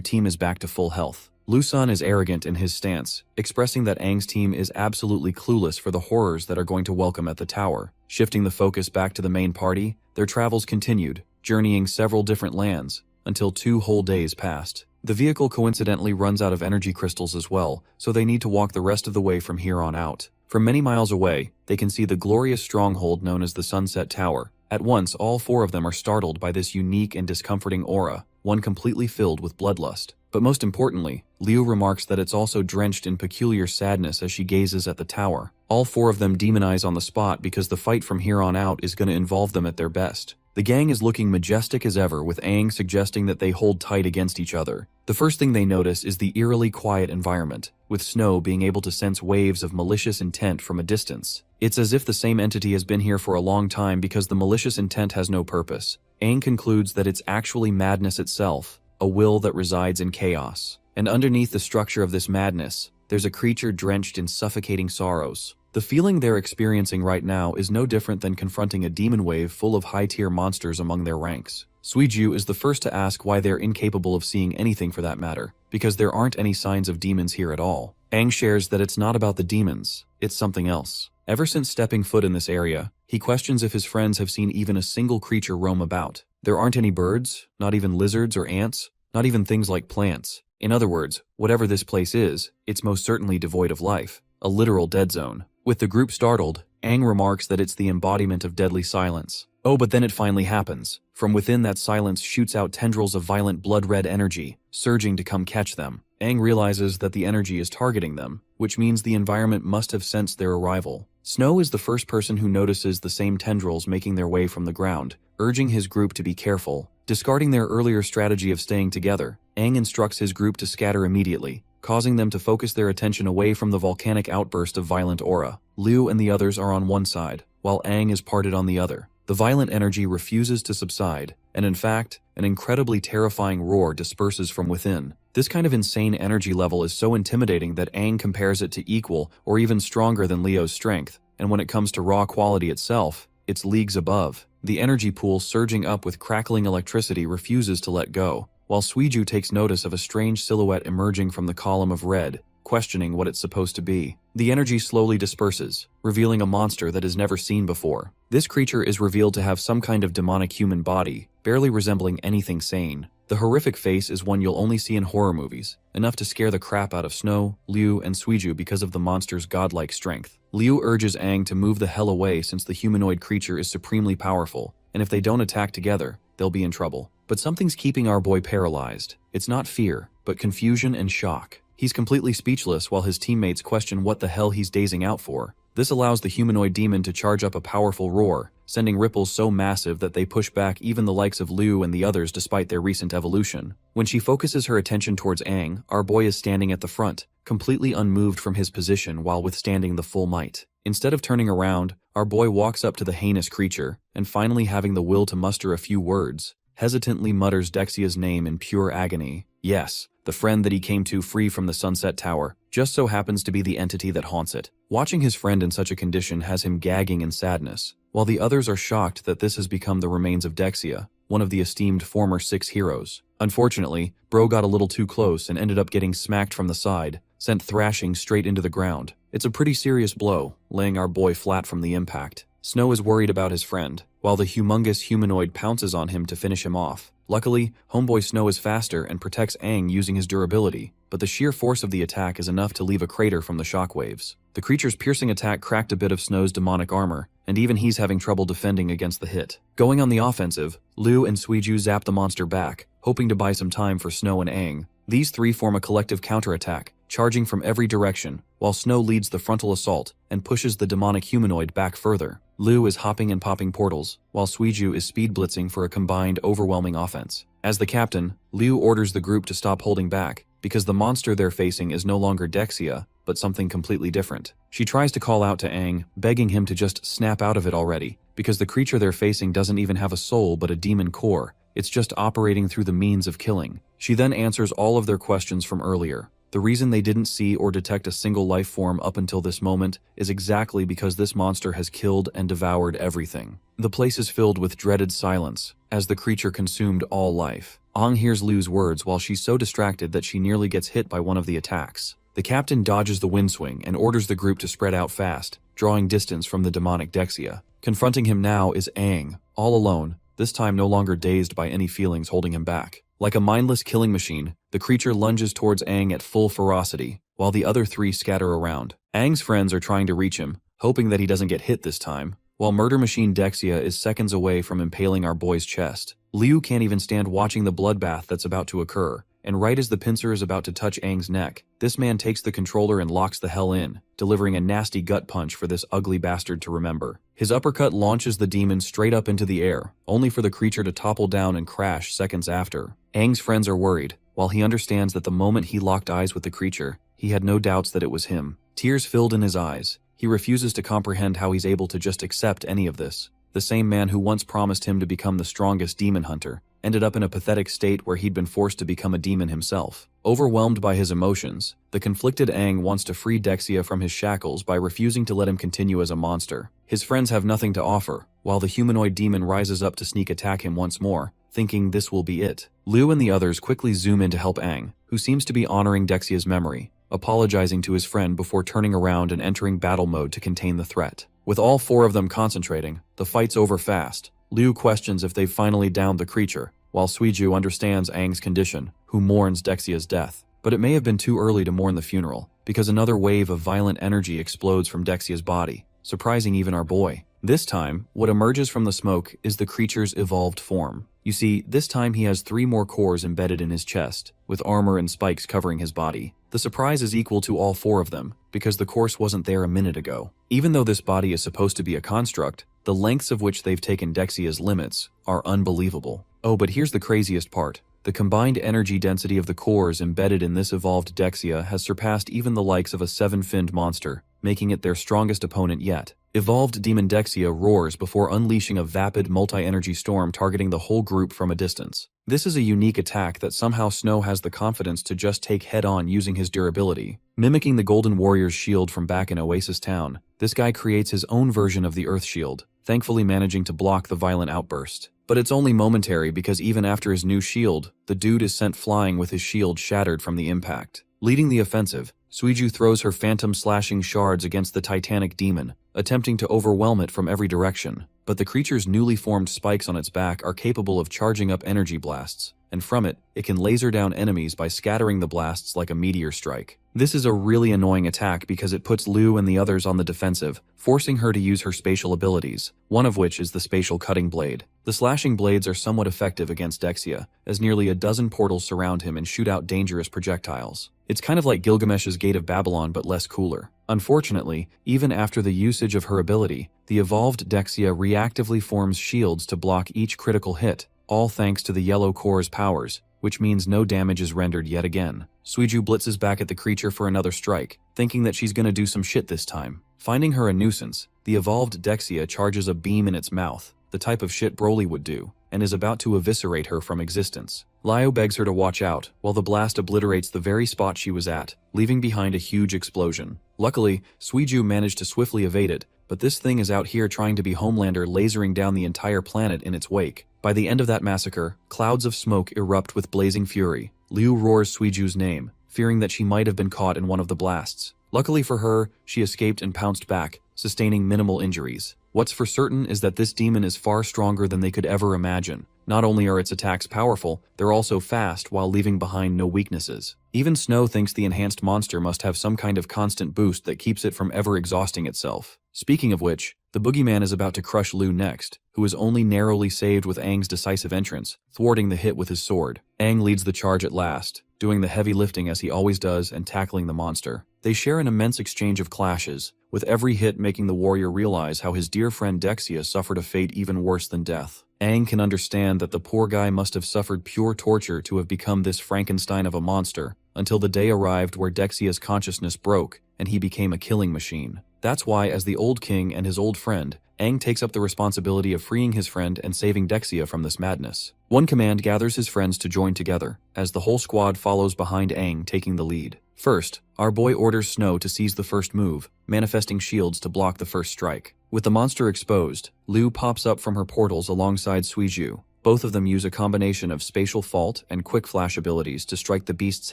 team is back to full health. Lusan is arrogant in his stance, expressing that Aang's team is absolutely clueless for the horrors that are going to welcome at the tower. Shifting the focus back to the main party, their travels continued, journeying several different lands, until 2 whole days passed. The vehicle coincidentally runs out of energy crystals as well, so they need to walk the rest of the way from here on out. From many miles away, they can see the glorious stronghold known as the Sunset Tower. At once, all 4 of them are startled by this unique and discomforting aura, one completely filled with bloodlust. But most importantly, Liu remarks that it's also drenched in peculiar sadness as she gazes at the tower. All 4 of them demonize on the spot because the fight from here on out is going to involve them at their best. The gang is looking majestic as ever, with Aang suggesting that they hold tight against each other. The first thing they notice is the eerily quiet environment, with Snow being able to sense waves of malicious intent from a distance. It's as if the same entity has been here for a long time because the malicious intent has no purpose. Aang concludes that it's actually madness itself, a will that resides in chaos. And underneath the structure of this madness, there's a creature drenched in suffocating sorrows. The feeling they're experiencing right now is no different than confronting a demon wave full of high-tier monsters among their ranks. Suiju is the first to ask why they're incapable of seeing anything for that matter, because there aren't any signs of demons here at all. Aang shares that it's not about the demons, it's something else. Ever since stepping foot in this area, he questions if his friends have seen even a single creature roam about. There aren't any birds, not even lizards or ants, not even things like plants. In other words, whatever this place is, it's most certainly devoid of life, a literal dead zone. With the group startled, Aang remarks that it's the embodiment of deadly silence. Oh, but then it finally happens. From within, that silence shoots out tendrils of violent blood-red energy, surging to come catch them. Aang realizes that the energy is targeting them, which means the environment must have sensed their arrival. Snow is the first person who notices the same tendrils making their way from the ground, urging his group to be careful. Discarding their earlier strategy of staying together, Aang instructs his group to scatter immediately, causing them to focus their attention away from the volcanic outburst of violent aura. Liu and the others are on one side, while Aang is parted on the other. The violent energy refuses to subside, and in fact, an incredibly terrifying roar disperses from within. This kind of insane energy level is so intimidating that Aang compares it to equal or even stronger than Liu's strength, and when it comes to raw quality itself, it's leagues above. The energy pool surging up with crackling electricity refuses to let go, while Suiju takes notice of a strange silhouette emerging from the column of red, questioning what it's supposed to be. The energy slowly disperses, revealing a monster that is never seen before. This creature is revealed to have some kind of demonic human body, barely resembling anything sane. The horrific face is one you'll only see in horror movies, enough to scare the crap out of Snow, Liu, and Suiju because of the monster's godlike strength. Liu urges Aang to move the hell away since the humanoid creature is supremely powerful, and if they don't attack together, they'll be in trouble. But something's keeping our boy paralyzed. It's not fear, but confusion and shock. He's completely speechless while his teammates question what the hell he's dazing out for. This allows the humanoid demon to charge up a powerful roar, sending ripples so massive that they push back even the likes of Liu and the others despite their recent evolution. When she focuses her attention towards Aang, our boy is standing at the front, completely unmoved from his position while withstanding the full might. Instead of turning around, our boy walks up to the heinous creature, and finally having the will to muster a few words, hesitantly mutters Dexia's name in pure agony. Yes, the friend that he came to free from the Sunset Tower just so happens to be the entity that haunts it. Watching his friend in such a condition has him gagging in sadness, while the others are shocked that this has become the remains of Dexia, one of the esteemed former 6 heroes. Unfortunately, Bro got a little too close and ended up getting smacked from the side, sent thrashing straight into the ground. It's a pretty serious blow, laying our boy flat from the impact. Snow is worried about his friend, while the humongous humanoid pounces on him to finish him off. Luckily, homeboy Snow is faster and protects Aang using his durability, but the sheer force of the attack is enough to leave a crater from the shockwaves. The creature's piercing attack cracked a bit of Snow's demonic armor, and even he's having trouble defending against the hit. Going on the offensive, Liu and Suiju zap the monster back, hoping to buy some time for Snow and Aang. These 3 form a collective counterattack, charging from every direction, while Snow leads the frontal assault and pushes the demonic humanoid back further. Liu is hopping and popping portals, while Suiju is speed blitzing for a combined overwhelming offense. As the captain, Liu orders the group to stop holding back, because the monster they're facing is no longer Dexia, but something completely different. She tries to call out to Aang, begging him to just snap out of it already, because the creature they're facing doesn't even have a soul but a demon core. It's just operating through the means of killing. She then answers all of their questions from earlier. The reason they didn't see or detect a single life form up until this moment is exactly because this monster has killed and devoured everything. The place is filled with dreaded silence, as the creature consumed all life. Aang hears Lu's words while she's so distracted that she nearly gets hit by one of the attacks. The captain dodges the windswing and orders the group to spread out fast, drawing distance from the demonic Dexia. Confronting him now is Aang, all alone, this time no longer dazed by any feelings holding him back. Like a mindless killing machine, the creature lunges towards Aang at full ferocity, while the other three scatter around. Aang's friends are trying to reach him, hoping that he doesn't get hit this time, while Murder Machine Dexia is seconds away from impaling our boy's chest. Liu can't even stand watching the bloodbath that's about to occur, and right as the pincer is about to touch Aang's neck, this man takes the controller and locks the hell in, delivering a nasty gut punch for this ugly bastard to remember. His uppercut launches the demon straight up into the air, only for the creature to topple down and crash seconds after. Aang's friends are worried, while he understands that the moment he locked eyes with the creature, he had no doubts that it was him. Tears filled in his eyes. He refuses to comprehend how he's able to just accept any of this. The same man who once promised him to become the strongest demon hunter ended up in a pathetic state where he'd been forced to become a demon himself. Overwhelmed by his emotions, the conflicted Aang wants to free Dexia from his shackles by refusing to let him continue as a monster. His friends have nothing to offer, while the humanoid demon rises up to sneak attack him once more, thinking this will be it. Liu and the others quickly zoom in to help Aang, who seems to be honoring Dexia's memory, apologizing to his friend before turning around and entering battle mode to contain the threat. With all four of them concentrating, the fight's over fast. Liu questions if they've finally downed the creature, while Suiju understands Aang's condition, who mourns Dexia's death. But it may have been too early to mourn the funeral, because another wave of violent energy explodes from Dexia's body, surprising even our boy. This time, what emerges from the smoke is the creature's evolved form. You see, this time he has 3 more cores embedded in his chest, with armor and spikes covering his body. The surprise is equal to all 4 of them, because the course wasn't there a minute ago. Even though this body is supposed to be a construct, the lengths of which they've taken Dexia's limits are unbelievable. Oh, but here's the craziest part. The combined energy density of the cores embedded in this evolved Dexia has surpassed even the likes of a 7-finned monster, making it their strongest opponent yet. Evolved Demon Dexia roars before unleashing a vapid multi-energy storm targeting the whole group from a distance. This is a unique attack that somehow Snow has the confidence to just take head-on using his durability. Mimicking the Golden Warrior's shield from back in Oasis Town, this guy creates his own version of the Earth Shield, thankfully managing to block the violent outburst. But it's only momentary because even after his new shield, the dude is sent flying with his shield shattered from the impact. Leading the offensive, Suiju throws her phantom slashing shards against the titanic demon, attempting to overwhelm it from every direction. But the creature's newly formed spikes on its back are capable of charging up energy blasts, and from it can laser down enemies by scattering the blasts like a meteor strike. This is a really annoying attack because it puts Liu and the others on the defensive, forcing her to use her spatial abilities, one of which is the spatial cutting blade. The slashing blades are somewhat effective against Dexia, as nearly a dozen portals surround him and shoot out dangerous projectiles. It's kind of like Gilgamesh's Gate of Babylon but less cooler. Unfortunately, even after the usage of her ability, the evolved Dexia reactively forms shields to block each critical hit, all thanks to the yellow core's powers, which means no damage is rendered yet again. Suiju blitzes back at the creature for another strike, thinking that she's gonna do some shit this time. Finding her a nuisance, the evolved Dexia charges a beam in its mouth, the type of shit Broly would do, and is about to eviscerate her from existence. Liu begs her to watch out, while the blast obliterates the very spot she was at, leaving behind a huge explosion. Luckily, Suiju managed to swiftly evade it, but this thing is out here trying to be Homelander, lasering down the entire planet in its wake. By the end of that massacre, clouds of smoke erupt with blazing fury. Liu roars Suiju's name, fearing that she might have been caught in one of the blasts. Luckily for her, she escaped and pounced back, sustaining minimal injuries. What's for certain is that this demon is far stronger than they could ever imagine. Not only are its attacks powerful, they're also fast while leaving behind no weaknesses. Even Snow thinks the enhanced monster must have some kind of constant boost that keeps it from ever exhausting itself. Speaking of which, the boogeyman is about to crush Liu next, who is only narrowly saved with Aang's decisive entrance, thwarting the hit with his sword. Aang leads the charge at last, doing the heavy lifting as he always does and tackling the monster. They share an immense exchange of clashes, with every hit making the warrior realize how his dear friend Dexia suffered a fate even worse than death. Aang can understand that the poor guy must have suffered pure torture to have become this Frankenstein of a monster, until the day arrived where Dexia's consciousness broke and he became a killing machine. That's why, as the old king and his old friend, Aang takes up the responsibility of freeing his friend and saving Dexia from this madness. One command gathers his friends to join together, as the whole squad follows behind Aang, taking the lead. First, our boy orders Snow to seize the first move, manifesting shields to block the first strike. With the monster exposed, Liu pops up from her portals alongside Suiju. Both of them use a combination of spatial fault and quick flash abilities to strike the beast's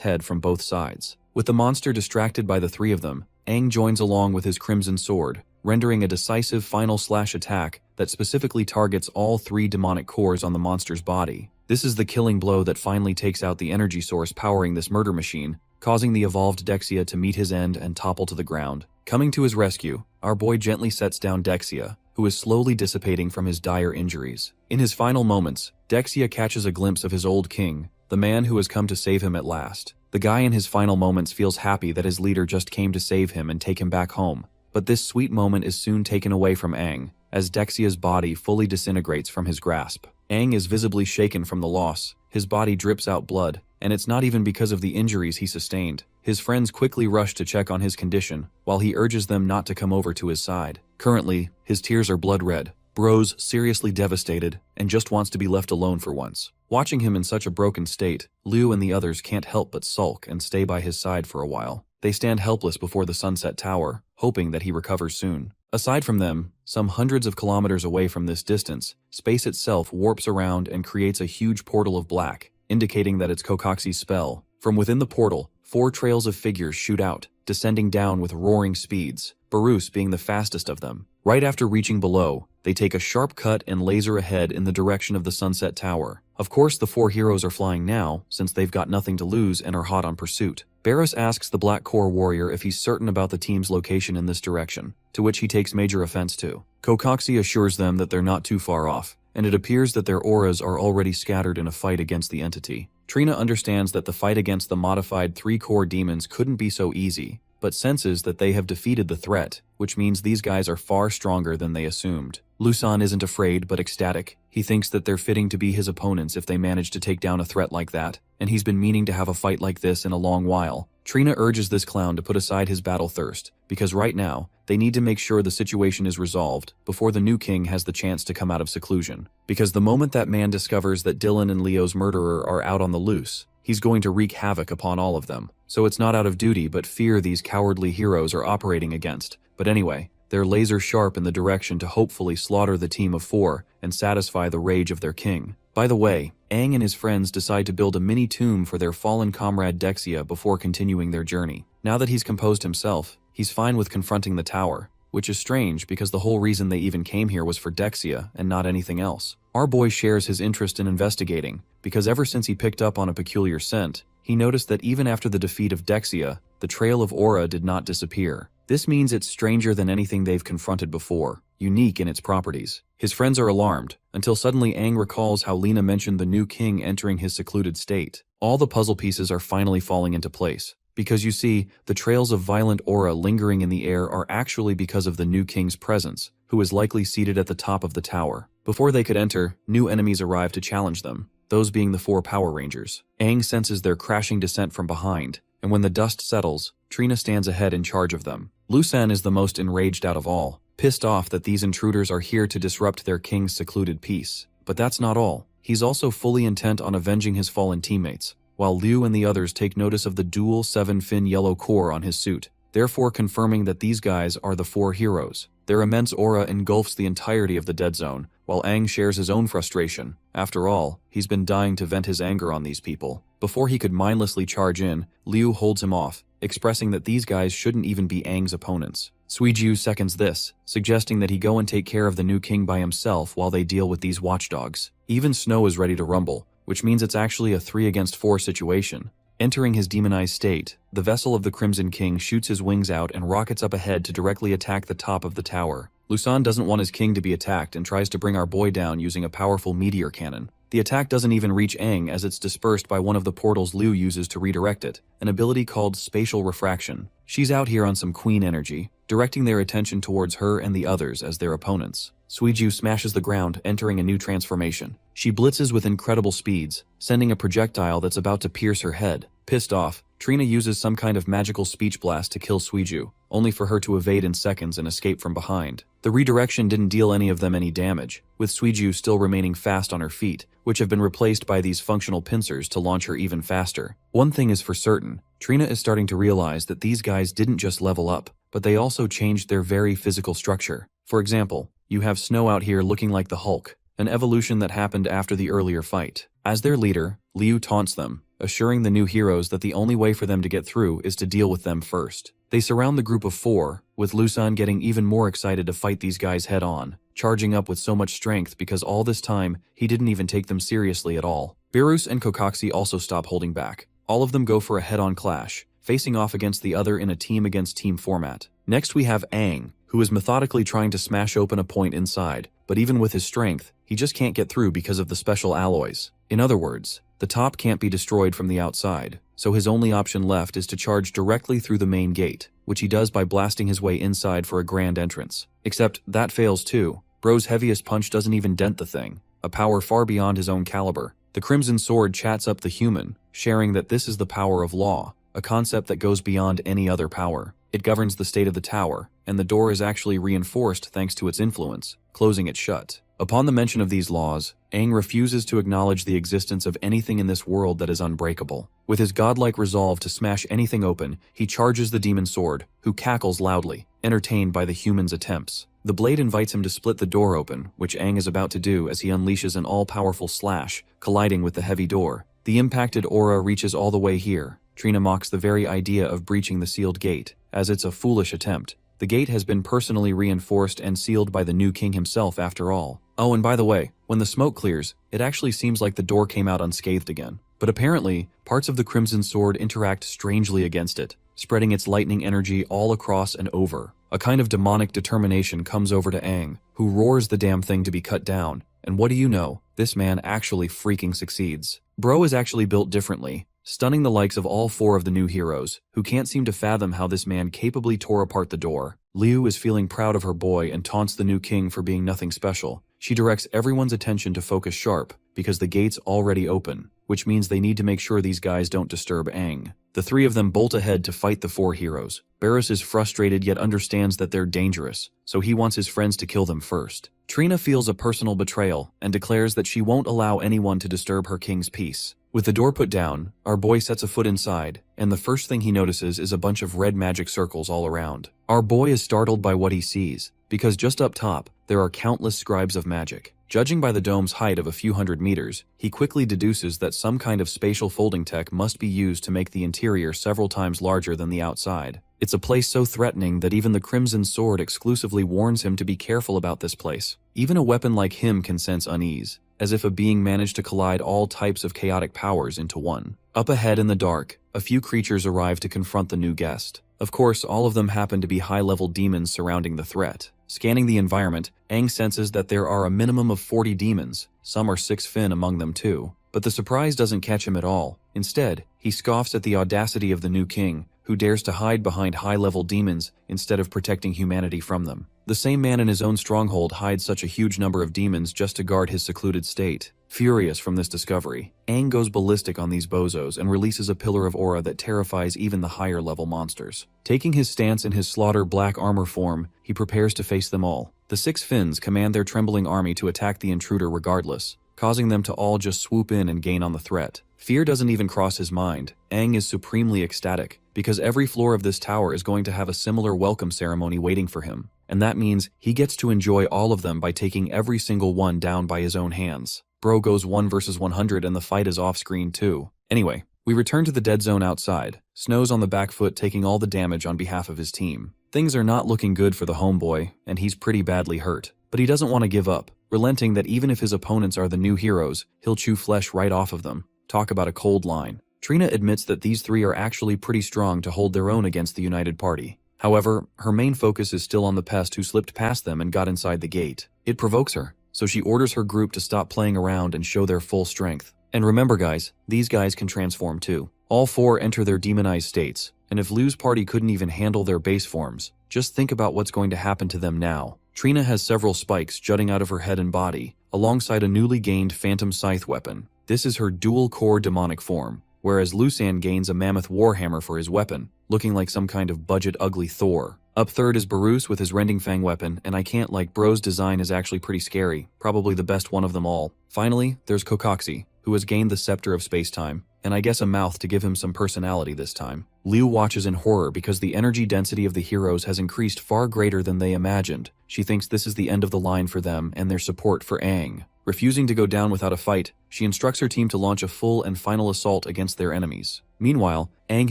head from both sides. With the monster distracted by the three of them, Aang joins along with his Crimson Sword, rendering a decisive final slash attack that specifically targets all three demonic cores on the monster's body. This is the killing blow that finally takes out the energy source powering this murder machine, causing the evolved Dexia to meet his end and topple to the ground. Coming to his rescue, our boy gently sets down Dexia, who is slowly dissipating from his dire injuries. In his final moments, Dexia catches a glimpse of his old king, the man who has come to save him at last. The guy in his final moments feels happy that his leader just came to save him and take him back home. But this sweet moment is soon taken away from Aang, as Dexia's body fully disintegrates from his grasp. Aang is visibly shaken from the loss, his body drips out blood, and it's not even because of the injuries he sustained. His friends quickly rush to check on his condition, while he urges them not to come over to his side. Currently, his tears are blood red. Bro's seriously devastated and just wants to be left alone for once. Watching him in such a broken state, Liu and the others can't help but sulk and stay by his side for a while. They stand helpless before the Sunset Tower, hoping that he recovers soon. Aside from them, some hundreds of kilometers away from this distance, space itself warps around and creates a huge portal of black, indicating that it's Kokoxi's spell. From within the portal, 4 trails of figures shoot out, descending down with roaring speeds, Barus being the fastest of them. Right after reaching below, they take a sharp cut and laser ahead in the direction of the Sunset Tower. Of course, the 4 heroes are flying now, since they've got nothing to lose and are hot on pursuit. Barus asks the Black Core warrior if he's certain about the team's location in this direction, to which he takes major offense to. Kokoxi assures them that they're not too far off, and it appears that their auras are already scattered in a fight against the entity. Trina understands that the fight against the modified 3-core demons couldn't be so easy, but senses that they have defeated the threat, which means these guys are far stronger than they assumed. Lusan isn't afraid but ecstatic. He thinks that they're fitting to be his opponents if they manage to take down a threat like that, and he's been meaning to have a fight like this in a long while. Trina urges this clown to put aside his battle thirst, because right now, they need to make sure the situation is resolved before the new king has the chance to come out of seclusion. Because the moment that man discovers that Dylan and Leo's murderer are out on the loose, he's going to wreak havoc upon all of them. So it's not out of duty but fear these cowardly heroes are operating against. But anyway, they're laser sharp in the direction to hopefully slaughter the team of 4 and satisfy the rage of their king. By the way, Aang and his friends decide to build a mini tomb for their fallen comrade Dexia before continuing their journey. Now that he's composed himself, he's fine with confronting the tower, which is strange because the whole reason they even came here was for Dexia and not anything else. Our boy shares his interest in investigating, because ever since he picked up on a peculiar scent, he noticed that even after the defeat of Dexia, the trail of aura did not disappear. This means it's stranger than anything they've confronted before, unique in its properties. His friends are alarmed, until suddenly Aang recalls how Lena mentioned the new king entering his secluded state. All the puzzle pieces are finally falling into place. Because you see, the trails of violent aura lingering in the air are actually because of the new king's presence, who is likely seated at the top of the tower. Before they could enter, new enemies arrive to challenge them, those being the 4 Power Rangers. Aang senses their crashing descent from behind, and when the dust settles, Trina stands ahead in charge of them. Lusan is the most enraged out of all, pissed off that these intruders are here to disrupt their king's secluded peace. But that's not all. He's also fully intent on avenging his fallen teammates, while Liu and the others take notice of the dual 7-fin yellow core on his suit, therefore confirming that these guys are the 4 heroes. Their immense aura engulfs the entirety of the dead zone, while Aang shares his own frustration. After all, he's been dying to vent his anger on these people. Before he could mindlessly charge in, Liu holds him off, expressing that these guys shouldn't even be Aang's opponents. Suiju seconds this, suggesting that he go and take care of the new king by himself while they deal with these watchdogs. Even Snow is ready to rumble, which means it's actually a 3 against 4 situation. Entering his demonized state, the vessel of the Crimson King shoots his wings out and rockets up ahead to directly attack the top of the tower. Lusan doesn't want his king to be attacked and tries to bring our boy down using a powerful meteor cannon. The attack doesn't even reach Aang as it's dispersed by one of the portals Liu uses to redirect it, an ability called spatial refraction. She's out here on some queen energy, directing their attention towards her and the others as their opponents. Suiju smashes the ground, entering a new transformation. She blitzes with incredible speeds, sending a projectile that's about to pierce her head. Pissed off, Trina uses some kind of magical speech blast to kill Suiju, only for her to evade in seconds and escape from behind. The redirection didn't deal any of them any damage, with Suiju still remaining fast on her feet, which have been replaced by these functional pincers to launch her even faster. One thing is for certain, Trina is starting to realize that these guys didn't just level up, but they also changed their very physical structure. For example, you have Snow out here looking like the Hulk, an evolution that happened after the earlier fight. As their leader, Liu taunts them, assuring the new heroes that the only way for them to get through is to deal with them first. They surround the group of 4, with Lusan getting even more excited to fight these guys head on, charging up with so much strength because all this time, he didn't even take them seriously at all. Beerus and Kokaksi also stop holding back. All of them go for a head-on clash, facing off against the other in a team-against-team format. Next we have Aang, who is methodically trying to smash open a point inside, but even with his strength, he just can't get through because of the special alloys. In other words, the top can't be destroyed from the outside, so his only option left is to charge directly through the main gate, which he does by blasting his way inside for a grand entrance. Except that fails too. Bro's heaviest punch doesn't even dent the thing, a power far beyond his own caliber. The Crimson Sword chats up the human, sharing that this is the power of law, a concept that goes beyond any other power. It governs the state of the tower, and the door is actually reinforced thanks to its influence, closing it shut. Upon the mention of these laws, Aang refuses to acknowledge the existence of anything in this world that is unbreakable. With his godlike resolve to smash anything open, he charges the demon sword, who cackles loudly, entertained by the human's attempts. The blade invites him to split the door open, which Aang is about to do as he unleashes an all-powerful slash, colliding with the heavy door. The impacted aura reaches all the way here. Trina mocks the very idea of breaching the sealed gate, as it's a foolish attempt. The gate has been personally reinforced and sealed by the new king himself after all. Oh, and by the way, when the smoke clears, it actually seems like the door came out unscathed again. But apparently, parts of the Crimson Sword interact strangely against it, spreading its lightning energy all across and over. A kind of demonic determination comes over to Aang, who roars the damn thing to be cut down. And what do you know? This man actually freaking succeeds. Bro is actually built differently, stunning the likes of all 4 of the new heroes, who can't seem to fathom how this man capably tore apart the door. Liu is feeling proud of her boy and taunts the new king for being nothing special. She directs everyone's attention to focus sharp, because the gate's already open, which means they need to make sure these guys don't disturb Aang. The 3 of them bolt ahead to fight the 4 heroes. Beerus is frustrated yet understands that they're dangerous, so he wants his friends to kill them first. Trina feels a personal betrayal and declares that she won't allow anyone to disturb her king's peace. With the door put down, our boy sets a foot inside, and the first thing he notices is a bunch of red magic circles all around. Our boy is startled by what he sees, because just up top, there are countless scribes of magic. Judging by the dome's height of a few hundred meters, he quickly deduces that some kind of spatial folding tech must be used to make the interior several times larger than the outside. It's a place so threatening that even the Crimson Sword exclusively warns him to be careful about this place. Even a weapon like him can sense unease, as if a being managed to collide all types of chaotic powers into one. Up ahead in the dark, a few creatures arrive to confront the new guest. Of course, all of them happen to be high-level demons surrounding the threat. Scanning the environment, Aang senses that there are a minimum of 40 demons. Some are 6 fin among them too. But the surprise doesn't catch him at all. Instead, he scoffs at the audacity of the new king, who dares to hide behind high-level demons instead of protecting humanity from them. The same man in his own stronghold hides such a huge number of demons just to guard his secluded state. Furious from this discovery, Aang goes ballistic on these bozos and releases a pillar of aura that terrifies even the higher-level monsters. Taking his stance in his slaughter black armor form, he prepares to face them all. The 6 Finns command their trembling army to attack the intruder regardless, causing them to all just swoop in and gain on the threat. Fear doesn't even cross his mind. Aang is supremely ecstatic, because every floor of this tower is going to have a similar welcome ceremony waiting for him. And that means he gets to enjoy all of them by taking every single one down by his own hands. Bro goes 1 versus 100 and the fight is off-screen too. Anyway, we return to the dead zone outside. Snow's on the back foot taking all the damage on behalf of his team. Things are not looking good for the homeboy, and he's pretty badly hurt. But he doesn't want to give up, relenting that even if his opponents are the new heroes, he'll chew flesh right off of them. Talk about a cold line. Trina admits that these 3 are actually pretty strong to hold their own against the United Party. However, her main focus is still on the pest who slipped past them and got inside the gate. It provokes her, so she orders her group to stop playing around and show their full strength. And remember guys, these guys can transform too. All 4 enter their demonized states, and if Liu's party couldn't even handle their base forms, Just think about what's going to happen to them now. Trina has several spikes jutting out of her head and body, alongside a newly gained Phantom Scythe weapon. This is her dual-core demonic form, whereas Lusan gains a mammoth warhammer for his weapon, looking like some kind of budget ugly Thor. Up third is Barus with his Rending Fang weapon, and I can't like bro's design is actually pretty scary, probably the best one of them all. Finally, there's Kokoxi, who has gained the Scepter of Space-Time, and I guess a mouth to give him some personality this time. Liu watches in horror because the energy density of the heroes has increased far greater than they imagined. She thinks this is the end of the line for them and their support for Aang. Refusing to go down without a fight, she instructs her team to launch a full and final assault against their enemies. Meanwhile, Aang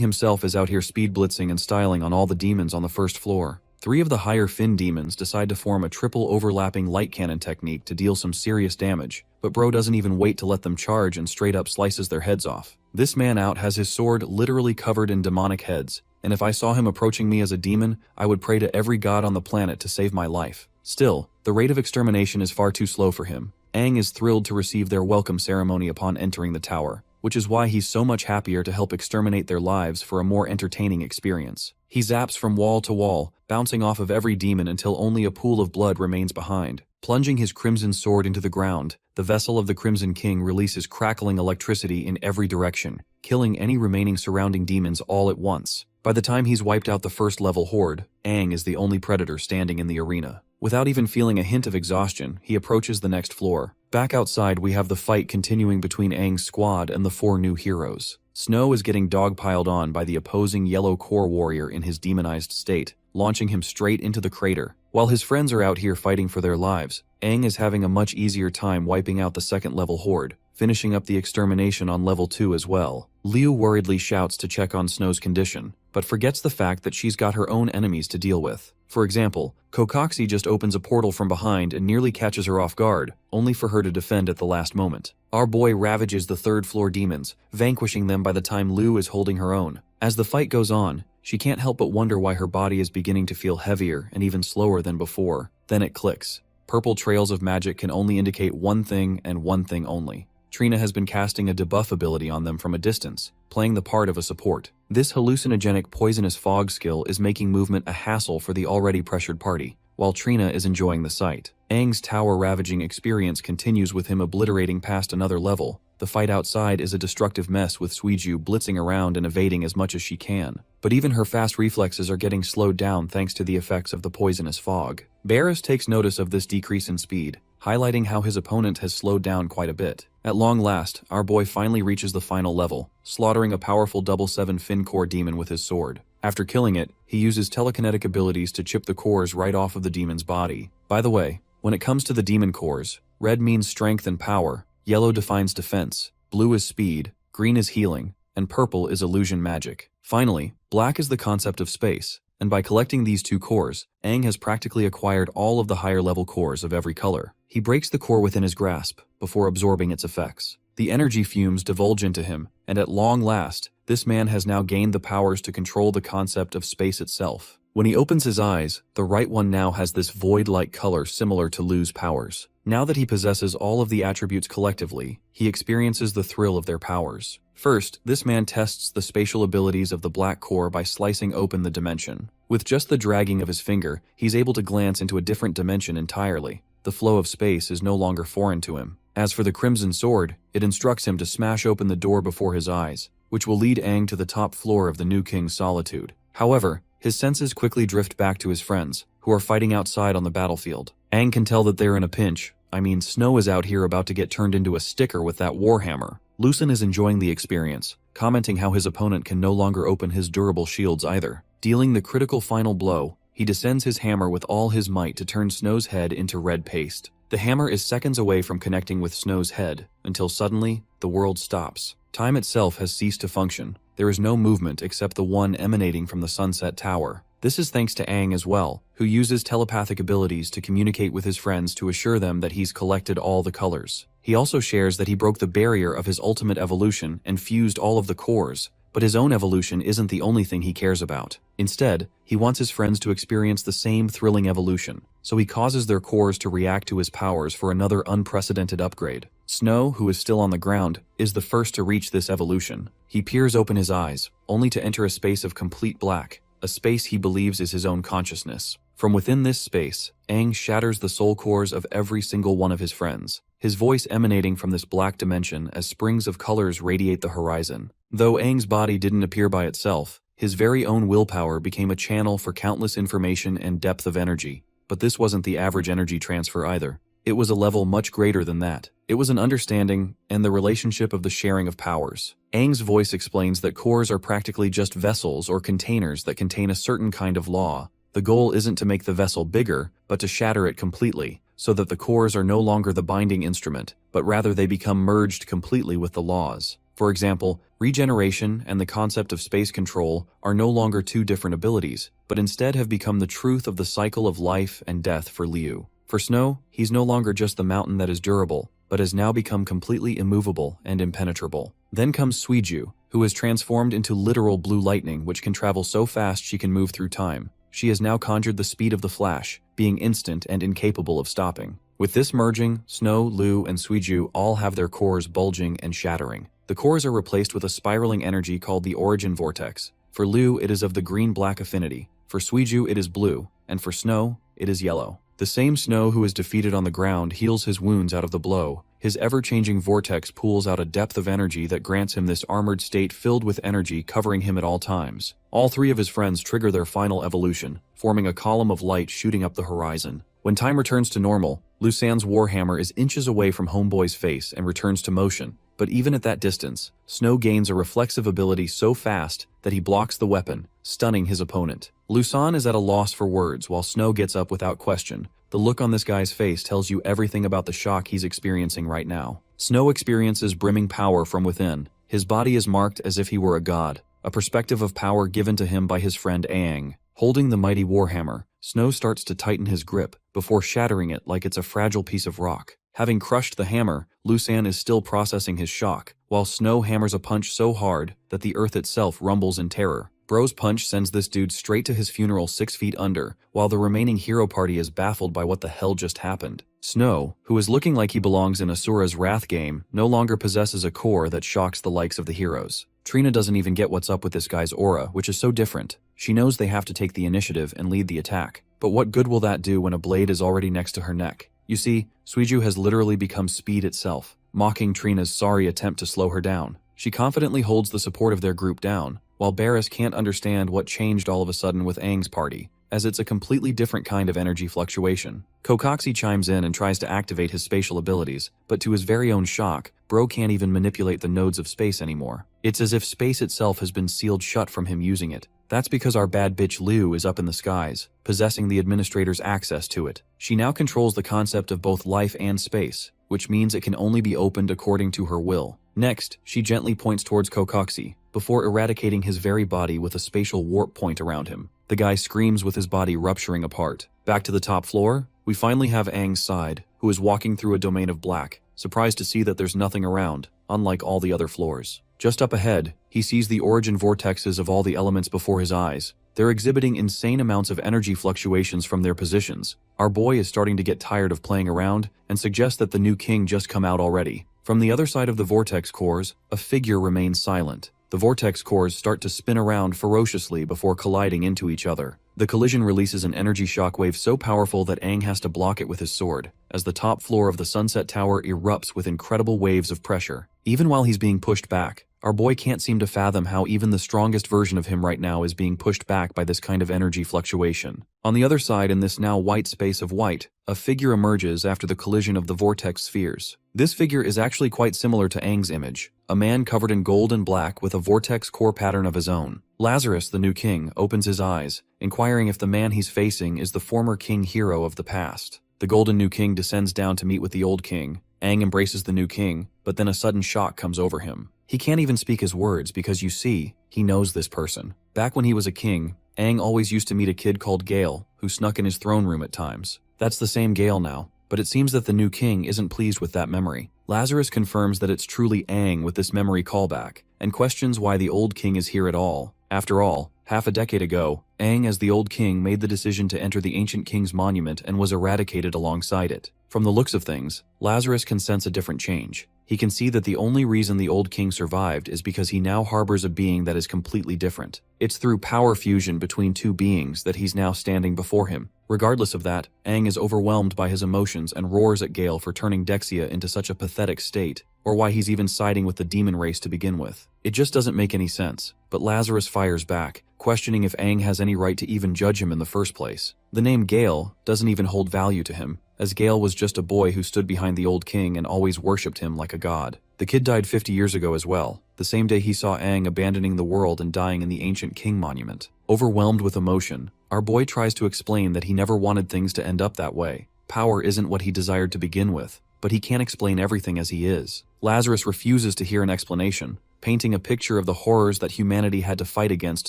himself is out here speed blitzing and styling on all the demons on the first floor. 3 of the higher fin demons decide to form a triple overlapping light cannon technique to deal some serious damage, but bro doesn't even wait to let them charge and straight up slices their heads off. This man out has his sword literally covered in demonic heads, and if I saw him approaching me as a demon, I would pray to every god on the planet to save my life. Still, the rate of extermination is far too slow for him. Aang is thrilled to receive their welcome ceremony upon entering the tower, which is why he's so much happier to help exterminate their lives for a more entertaining experience. He zaps from wall to wall, bouncing off of every demon until only a pool of blood remains behind. Plunging his crimson sword into the ground, the vessel of the Crimson King releases crackling electricity in every direction, killing any remaining surrounding demons all at once. By the time he's wiped out the first level horde, Aang is the only predator standing in the arena. Without even feeling a hint of exhaustion, he approaches the next floor. Back outside, we have the fight continuing between Aang's squad and the 4 new heroes. Snow is getting dogpiled on by the opposing yellow core warrior in his demonized state, launching him straight into the crater. While his friends are out here fighting for their lives, Aang is having a much easier time wiping out the second level horde, finishing up the extermination on level 2 as well. Liu worriedly shouts to check on Snow's condition, but forgets the fact that she's got her own enemies to deal with. For example, Kokoxi just opens a portal from behind and nearly catches her off guard, only for her to defend at the last moment. Our boy ravages the 3rd floor demons, vanquishing them by the time Liu is holding her own. As the fight goes on, she can't help but wonder why her body is beginning to feel heavier and even slower than before. Then it clicks. Purple trails of magic can only indicate one thing and one thing only. Trina has been casting a debuff ability on them from a distance, playing the part of a support. This hallucinogenic poisonous fog skill is making movement a hassle for the already pressured party, while Trina is enjoying the sight. Aang's tower ravaging experience continues with him obliterating past another level. The fight outside is a destructive mess with Suiju blitzing around and evading as much as she can. But even her fast reflexes are getting slowed down thanks to the effects of the poisonous fog. Barris takes notice of this decrease in speed, highlighting how his opponent has slowed down quite a bit. At long last, our boy finally reaches the final level, slaughtering a powerful double 7 fin core demon with his sword. After killing it, he uses telekinetic abilities to chip the cores right off of the demon's body. By the way, when it comes to the demon cores, red means strength and power, yellow defines defense, blue is speed, green is healing, and purple is illusion magic. Finally, black is the concept of space, and by collecting these 2 cores, Aang has practically acquired all of the higher level cores of every color. He breaks the core within his grasp, before absorbing its effects. The energy fumes divulge into him, and at long last, this man has now gained the powers to control the concept of space itself. When he opens his eyes, the right one now has this void-like color similar to Lu's powers. Now that he possesses all of the attributes collectively, he experiences the thrill of their powers. First, this man tests the spatial abilities of the black core by slicing open the dimension. With just the dragging of his finger, he's able to glance into a different dimension entirely. The flow of space is no longer foreign to him. As for the Crimson Sword, it instructs him to smash open the door before his eyes, which will lead Aang to the top floor of the new King's Solitude. However, his senses quickly drift back to his friends, who are fighting outside on the battlefield. Aang can tell that they're in a pinch. I mean, Snow is out here about to get turned into a sticker with that warhammer. Lucan is enjoying the experience, commenting how his opponent can no longer open his durable shields either. Dealing the critical final blow, he descends his hammer with all his might to turn Snow's head into red paste. The hammer is seconds away from connecting with Snow's head, until suddenly, the world stops. Time itself has ceased to function. There is no movement except the one emanating from the Sunset Tower. This is thanks to Aang as well, who uses telepathic abilities to communicate with his friends to assure them that he's collected all the colors. He also shares that he broke the barrier of his ultimate evolution and fused all of the cores, but his own evolution isn't the only thing he cares about. Instead, he wants his friends to experience the same thrilling evolution, so he causes their cores to react to his powers for another unprecedented upgrade. Snow, who is still on the ground, is the first to reach this evolution. He peers open his eyes, only to enter a space of complete black. a space he believes is his own consciousness. From within this space, Aang shatters the soul cores of every single one of his friends, his voice emanating from this black dimension as springs of colors radiate the horizon. Though Aang's body didn't appear by itself, his very own willpower became a channel for countless information and depth of energy. But this wasn't the average energy transfer either. It was a level much greater than that. It was an understanding and the relationship of the sharing of powers. Aang's voice explains that cores are practically just vessels or containers that contain a certain kind of law. The goal isn't to make the vessel bigger, but to shatter it completely, so that the cores are no longer the binding instrument, but rather they become merged completely with the laws. For example, regeneration and the concept of space control are no longer two different abilities, but instead have become the truth of the cycle of life and death for Liu. For Snow, he's no longer just the mountain that is durable, but has now become completely immovable and impenetrable. Then comes Suiju, who is transformed into literal blue lightning which can travel so fast she can move through time. She has now conjured the speed of the Flash, being instant and incapable of stopping. With this merging, Snow, Liu, and Suiju all have their cores bulging and shattering. The cores are replaced with a spiraling energy called the Origin Vortex. For Liu, it is of the green-black affinity. For Suiju, it is blue. And for Snow, it is yellow. The same Snow who is defeated on the ground heals his wounds out of the blow. His ever-changing vortex pools out a depth of energy that grants him this armored state filled with energy covering him at all times. All three of his friends trigger their final evolution, forming a column of light shooting up the horizon. When time returns to normal, Lusan's warhammer is inches away from Homeboy's face and returns to motion. But even at that distance, Snow gains a reflexive ability so fast that he blocks the weapon, stunning his opponent. Lusan is at a loss for words while Snow gets up without question. The look on this guy's face tells you everything about the shock he's experiencing right now. Snow experiences brimming power from within. His body is marked as if he were a god, a perspective of power given to him by his friend Aang. Holding the mighty warhammer, Snow starts to tighten his grip before shattering it like it's a fragile piece of rock. Having crushed the hammer, Lusan is still processing his shock, while Snow hammers a punch so hard that the earth itself rumbles in terror. Bro's punch sends this dude straight to his funeral 6 feet under, while the remaining hero party is baffled by what the hell just happened. Snow, who is looking like he belongs in Asura's Wrath game, no longer possesses a core that shocks the likes of the heroes. Trina doesn't even get what's up with this guy's aura, which is so different. She knows they have to take the initiative and lead the attack. But what good will that do when a blade is already next to her neck? You see, Suiju has literally become speed itself, mocking Trina's sorry attempt to slow her down. She confidently holds the support of their group down, while Barris can't understand what changed all of a sudden with Aang's party, as it's a completely different kind of energy fluctuation. Kokoxi chimes in and tries to activate his spatial abilities, but to his very own shock, Bro can't even manipulate the nodes of space anymore. It's as if space itself has been sealed shut from him using it. That's because our bad bitch Liu is up in the skies, possessing the administrator's access to it. She now controls the concept of both life and space, which means it can only be opened according to her will. Next, she gently points towards Kokoxi, before eradicating his very body with a spatial warp point around him. The guy screams with his body rupturing apart. Back to the top floor, we finally have Aang's side, who is walking through a domain of black, surprised to see that there's nothing around, unlike all the other floors. Just up ahead, he sees the origin vortexes of all the elements before his eyes. They're exhibiting insane amounts of energy fluctuations from their positions. Our boy is starting to get tired of playing around and suggests that the new king just come out already. From the other side of the vortex cores, a figure remains silent. The vortex cores start to spin around ferociously before colliding into each other. The collision releases an energy shockwave so powerful that Aang has to block it with his sword, as the top floor of the Sunset Tower erupts with incredible waves of pressure. Even while he's being pushed back, our boy can't seem to fathom how even the strongest version of him right now is being pushed back by this kind of energy fluctuation. On the other side, in this now white space of white, a figure emerges after the collision of the vortex spheres. This figure is actually quite similar to Aang's image, a man covered in gold and black with a vortex core pattern of his own. Lazarus, the new king, opens his eyes, inquiring if the man he's facing is the former king hero of the past. The golden new king descends down to meet with the old king. Aang embraces the new king, but then a sudden shock comes over him. He can't even speak his words because, you see, he knows this person. Back when he was a king, Aang always used to meet a kid called Gale, who snuck in his throne room at times. That's the same Gale now, but it seems that the new king isn't pleased with that memory. Lazarus confirms that it's truly Aang with this memory callback, and questions why the old king is here at all. After all, half a decade ago, Aang as the old king made the decision to enter the ancient king's monument and was eradicated alongside it. From the looks of things, Lazarus can sense a different change. He can see that the only reason the old king survived is because he now harbors a being that is completely different. It's through power fusion between two beings that he's now standing before him. Regardless of that, Aang is overwhelmed by his emotions and roars at Gale for turning Dexia into such a pathetic state, or why he's even siding with the demon race to begin with. It just doesn't make any sense, but Lazarus fires back, questioning if Aang has any right to even judge him in the first place. The name Gale doesn't even hold value to him, as Gale was just a boy who stood behind the old king and always worshipped him like a god. The kid died 50 years ago as well, the same day he saw Aang abandoning the world and dying in the ancient king monument. Overwhelmed with emotion, our boy tries to explain that he never wanted things to end up that way. Power isn't what he desired to begin with, but he can't explain everything as he is. Lazarus refuses to hear an explanation, painting a picture of the horrors that humanity had to fight against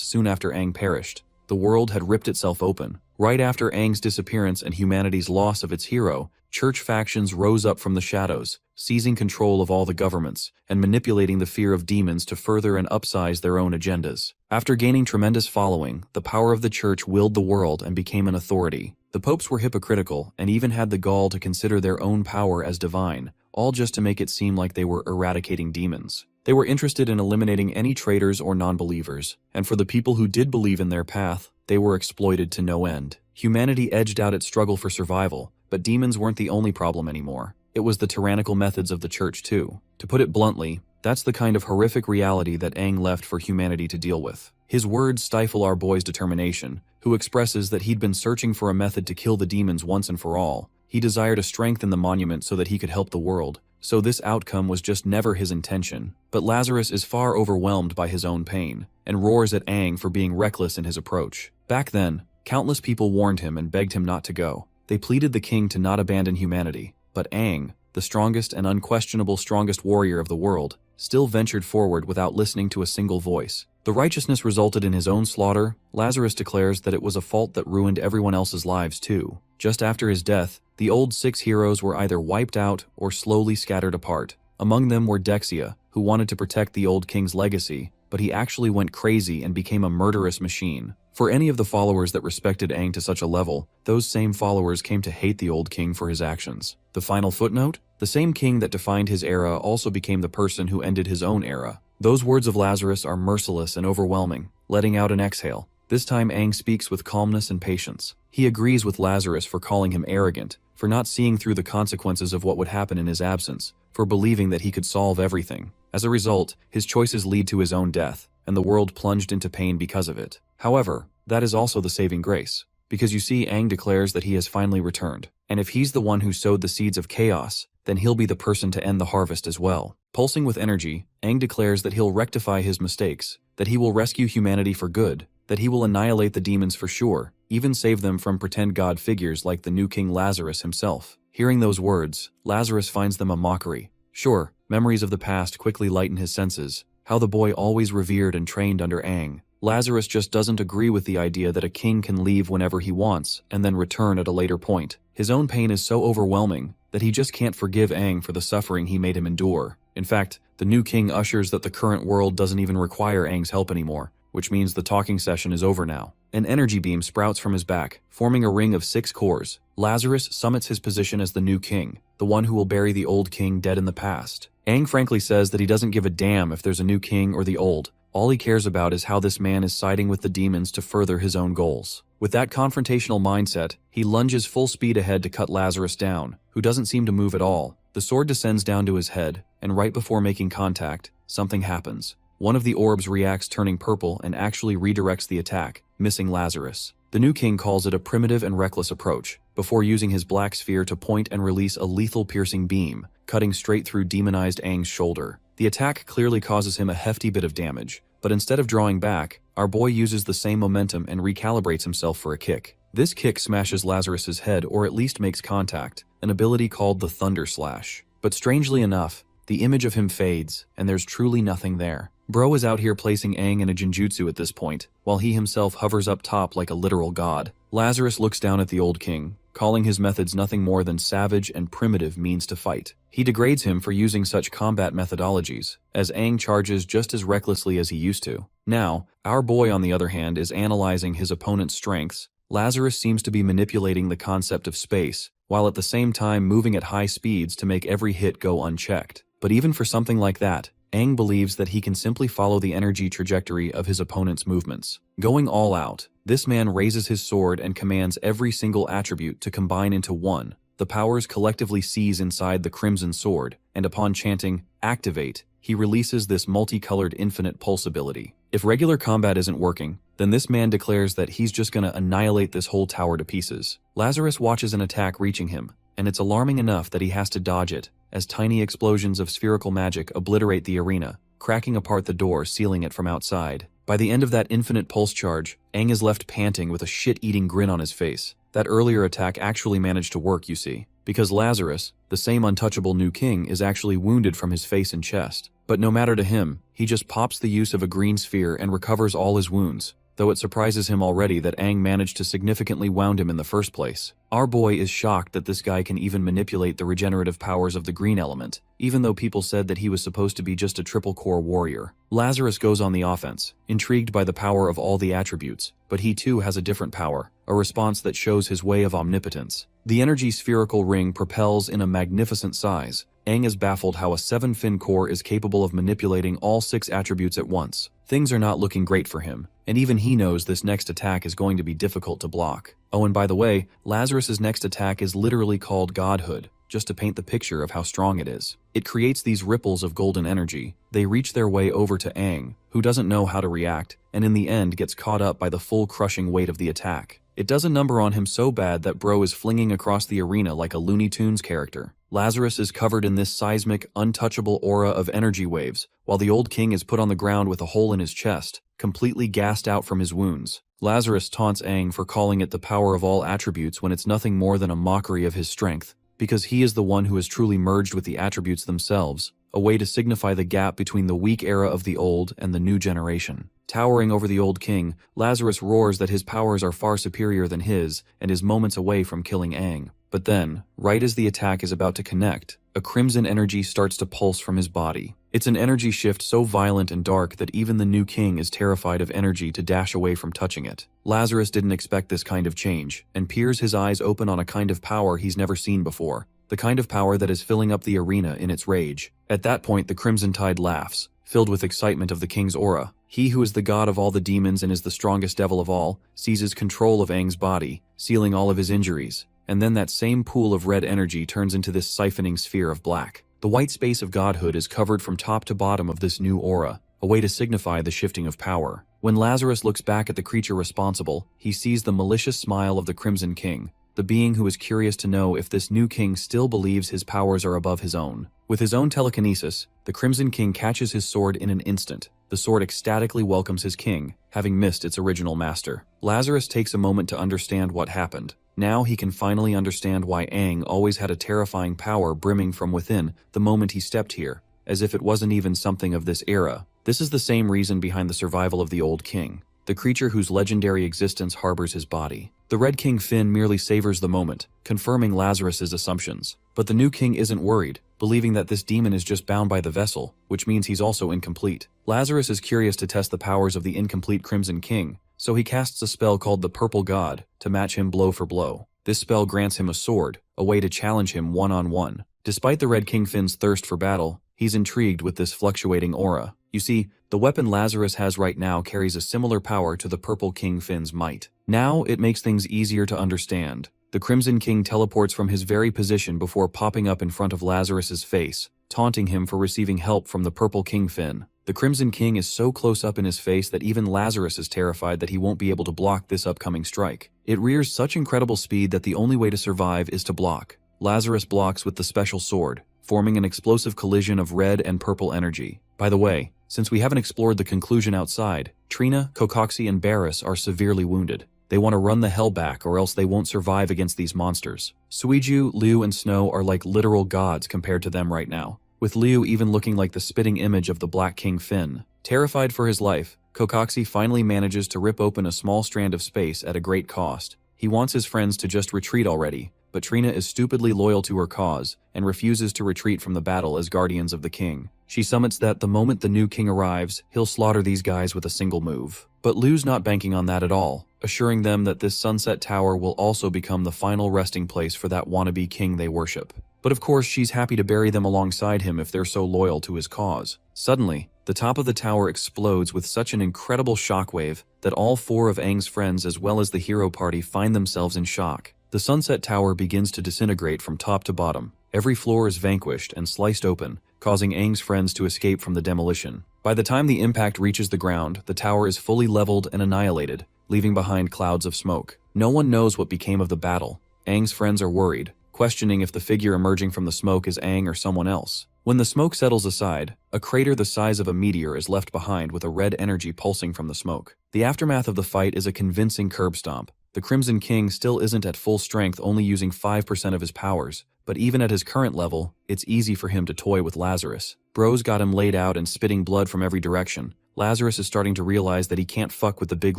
soon after Aang perished. The world had ripped itself open. Right after Aang's disappearance and humanity's loss of its hero, church factions rose up from the shadows, seizing control of all the governments, and manipulating the fear of demons to further and upsize their own agendas. After gaining tremendous following, the power of the church willed the world and became an authority. The popes were hypocritical and even had the gall to consider their own power as divine, all just to make it seem like they were eradicating demons. They were interested in eliminating any traitors or non-believers, and for the people who did believe in their path, they were exploited to no end. Humanity edged out its struggle for survival, but demons weren't the only problem anymore. It was the tyrannical methods of the church too. To put it bluntly, that's the kind of horrific reality that Aang left for humanity to deal with. His words stifle our boy's determination, who expresses that he'd been searching for a method to kill the demons once and for all. He desired a strength in the monument so that he could help the world. So this outcome was just never his intention. But Lazarus is far overwhelmed by his own pain, and roars at Aang for being reckless in his approach. Back then, countless people warned him and begged him not to go. They pleaded the king to not abandon humanity. But Aang, the strongest and unquestionable strongest warrior of the world, still ventured forward without listening to a single voice. The righteousness resulted in his own slaughter. Lazarus declares that it was a fault that ruined everyone else's lives too. Just after his death, the old 6 heroes were either wiped out or slowly scattered apart. Among them were Dexia, who wanted to protect the old king's legacy, but he actually went crazy and became a murderous machine. For any of the followers that respected Aang to such a level, those same followers came to hate the old king for his actions. The final footnote? The same king that defined his era also became the person who ended his own era. Those words of Lazarus are merciless and overwhelming, letting out an exhale. This time Aang speaks with calmness and patience. He agrees with Lazarus for calling him arrogant, for not seeing through the consequences of what would happen in his absence, for believing that he could solve everything. As a result, his choices lead to his own death, and the world plunged into pain because of it. However, that is also the saving grace, because you see, Aang declares that he has finally returned, and if he's the one who sowed the seeds of chaos, then he'll be the person to end the harvest as well. Pulsing with energy, Aang declares that he'll rectify his mistakes, that he will rescue humanity for good, that he will annihilate the demons for sure, even save them from pretend god figures like the new King Lazarus himself. Hearing those words, Lazarus finds them a mockery. Sure, memories of the past quickly lighten his senses, how the boy always revered and trained under Aang. Lazarus just doesn't agree with the idea that a king can leave whenever he wants and then return at a later point. His own pain is so overwhelming that he just can't forgive Aang for the suffering he made him endure. In fact, the new king ushers that the current world doesn't even require Aang's help anymore, which means the talking session is over now. An energy beam sprouts from his back, forming a ring of 6 cores. Lazarus summits his position as the new king, the one who will bury the old king dead in the past. Aang frankly says that he doesn't give a damn if there's a new king or the old. All he cares about is how this man is siding with the demons to further his own goals. With that confrontational mindset, he lunges full speed ahead to cut Lazarus down, who doesn't seem to move at all. The sword descends down to his head, and right before making contact, something happens. One of the orbs reacts, turning purple, and actually redirects the attack, missing Lazarus. The new king calls it a primitive and reckless approach, before using his black sphere to point and release a lethal piercing beam, cutting straight through demonized Aang's shoulder. The attack clearly causes him a hefty bit of damage, but instead of drawing back, our boy uses the same momentum and recalibrates himself for a kick. This kick smashes Lazarus's head, or at least makes contact, an ability called the Thunder Slash. But strangely enough, the image of him fades, and there's truly nothing there. Bro is out here placing Aang in a genjutsu at this point, while he himself hovers up top like a literal god. Lazarus looks down at the old king, calling his methods nothing more than savage and primitive means to fight. He degrades him for using such combat methodologies, as Aang charges just as recklessly as he used to. Now, our boy on the other hand is analyzing his opponent's strengths. Lazarus seems to be manipulating the concept of space, while at the same time moving at high speeds to make every hit go unchecked. But even for something like that, Aang believes that he can simply follow the energy trajectory of his opponent's movements. Going all out, this man raises his sword and commands every single attribute to combine into one. The powers collectively seize inside the Crimson Sword, and upon chanting, "Activate," he releases this multicolored infinite pulse ability. If regular combat isn't working, then this man declares that he's just gonna annihilate this whole tower to pieces. Lazarus watches an attack reaching him, and it's alarming enough that he has to dodge it, as tiny explosions of spherical magic obliterate the arena, cracking apart the door, sealing it from outside. By the end of that infinite pulse charge, Aang is left panting with a shit-eating grin on his face. That earlier attack actually managed to work, you see, because Lazarus, the same untouchable new king, is actually wounded from his face and chest. But no matter to him, he just pops the use of a green sphere and recovers all his wounds, though it surprises him already that Aang managed to significantly wound him in the first place. Our boy is shocked that this guy can even manipulate the regenerative powers of the green element, even though people said that he was supposed to be just a triple-core warrior. Lazarus goes on the offense, intrigued by the power of all the attributes, but he too has a different power, a response that shows his way of omnipotence. The energy spherical ring propels in a magnificent size. Aang is baffled how a 7-fin core is capable of manipulating all 6 attributes at once. Things are not looking great for him, and even he knows this next attack is going to be difficult to block. Oh, and by the way, Lazarus's next attack is literally called Godhood, just to paint the picture of how strong it is. It creates these ripples of golden energy. They reach their way over to Aang, who doesn't know how to react, and in the end gets caught up by the full crushing weight of the attack. It does a number on him so bad that bro is flinging across the arena like a Looney Tunes character. Lazarus is covered in this seismic, untouchable aura of energy waves, while the old king is put on the ground with a hole in his chest, completely gassed out from his wounds. Lazarus taunts Aang for calling it the power of all attributes when it's nothing more than a mockery of his strength, because he is the one who has truly merged with the attributes themselves, a way to signify the gap between the weak era of the old and the new generation. Towering over the old king, Lazarus roars that his powers are far superior than his and is moments away from killing Aang. But then, right as the attack is about to connect, a crimson energy starts to pulse from his body. It's an energy shift so violent and dark that even the new king is terrified of energy to dash away from touching it. Lazarus didn't expect this kind of change, and peers his eyes open on a kind of power he's never seen before, the kind of power that is filling up the arena in its rage. At that point, the Crimson Tide laughs, filled with excitement of the king's aura. He who is the god of all the demons and is the strongest devil of all, seizes control of Aang's body, sealing all of his injuries. And then that same pool of red energy turns into this siphoning sphere of black. The white space of godhood is covered from top to bottom of this new aura, a way to signify the shifting of power. When Lazarus looks back at the creature responsible, he sees the malicious smile of the Crimson King, the being who is curious to know if this new king still believes his powers are above his own. With his own telekinesis, the Crimson King catches his sword in an instant. The sword ecstatically welcomes his king, having missed its original master. Lazarus takes a moment to understand what happened. Now he can finally understand why Aang always had a terrifying power brimming from within the moment he stepped here, as if it wasn't even something of this era. This is the same reason behind the survival of the old king, the creature whose legendary existence harbors his body. The Red King Finn merely savors the moment, confirming Lazarus's assumptions. But the new king isn't worried, believing that this demon is just bound by the vessel, which means he's also incomplete. Lazarus is curious to test the powers of the incomplete Crimson King, so he casts a spell called the Purple God to match him blow for blow. This spell grants him a sword, a way to challenge him one-on-one. Despite the Red King Finn's thirst for battle, he's intrigued with this fluctuating aura. You see, the weapon Lazarus has right now carries a similar power to the Purple King Finn's might. Now it makes things easier to understand. The Crimson King teleports from his very position before popping up in front of Lazarus's face, taunting him for receiving help from the Purple King Finn. The Crimson King is so close up in his face that even Lazarus is terrified that he won't be able to block this upcoming strike. It rears such incredible speed that the only way to survive is to block. Lazarus blocks with the special sword, forming an explosive collision of red and purple energy. By the way, since we haven't explored the conclusion outside, Trina, Kokoxi, and Barris are severely wounded. They want to run the hell back or else they won't survive against these monsters. Suiju, Liu, and Snow are like literal gods compared to them right now, with Liu even looking like the spitting image of the Black King Finn. Terrified for his life, Kokoxi finally manages to rip open a small strand of space at a great cost. He wants his friends to just retreat already, but Trina is stupidly loyal to her cause and refuses to retreat from the battle as guardians of the king. She summons that the moment the new king arrives, he'll slaughter these guys with a single move. But Liu's not banking on that at all, assuring them that this sunset tower will also become the final resting place for that wannabe king they worship. But of course she's happy to bury them alongside him if they're so loyal to his cause. Suddenly, the top of the tower explodes with such an incredible shockwave that all 4 of Aang's friends as well as the hero party find themselves in shock. The Sunset Tower begins to disintegrate from top to bottom. Every floor is vanquished and sliced open, causing Aang's friends to escape from the demolition. By the time the impact reaches the ground, the tower is fully leveled and annihilated, leaving behind clouds of smoke. No one knows what became of the battle. Aang's friends are worried, questioning if the figure emerging from the smoke is Aang or someone else. When the smoke settles aside, a crater the size of a meteor is left behind with a red energy pulsing from the smoke. The aftermath of the fight is a convincing curb stomp. The Crimson King still isn't at full strength, only using 5% of his powers, but even at his current level, it's easy for him to toy with Lazarus. Bro's got him laid out and spitting blood from every direction. Lazarus is starting to realize that he can't fuck with the big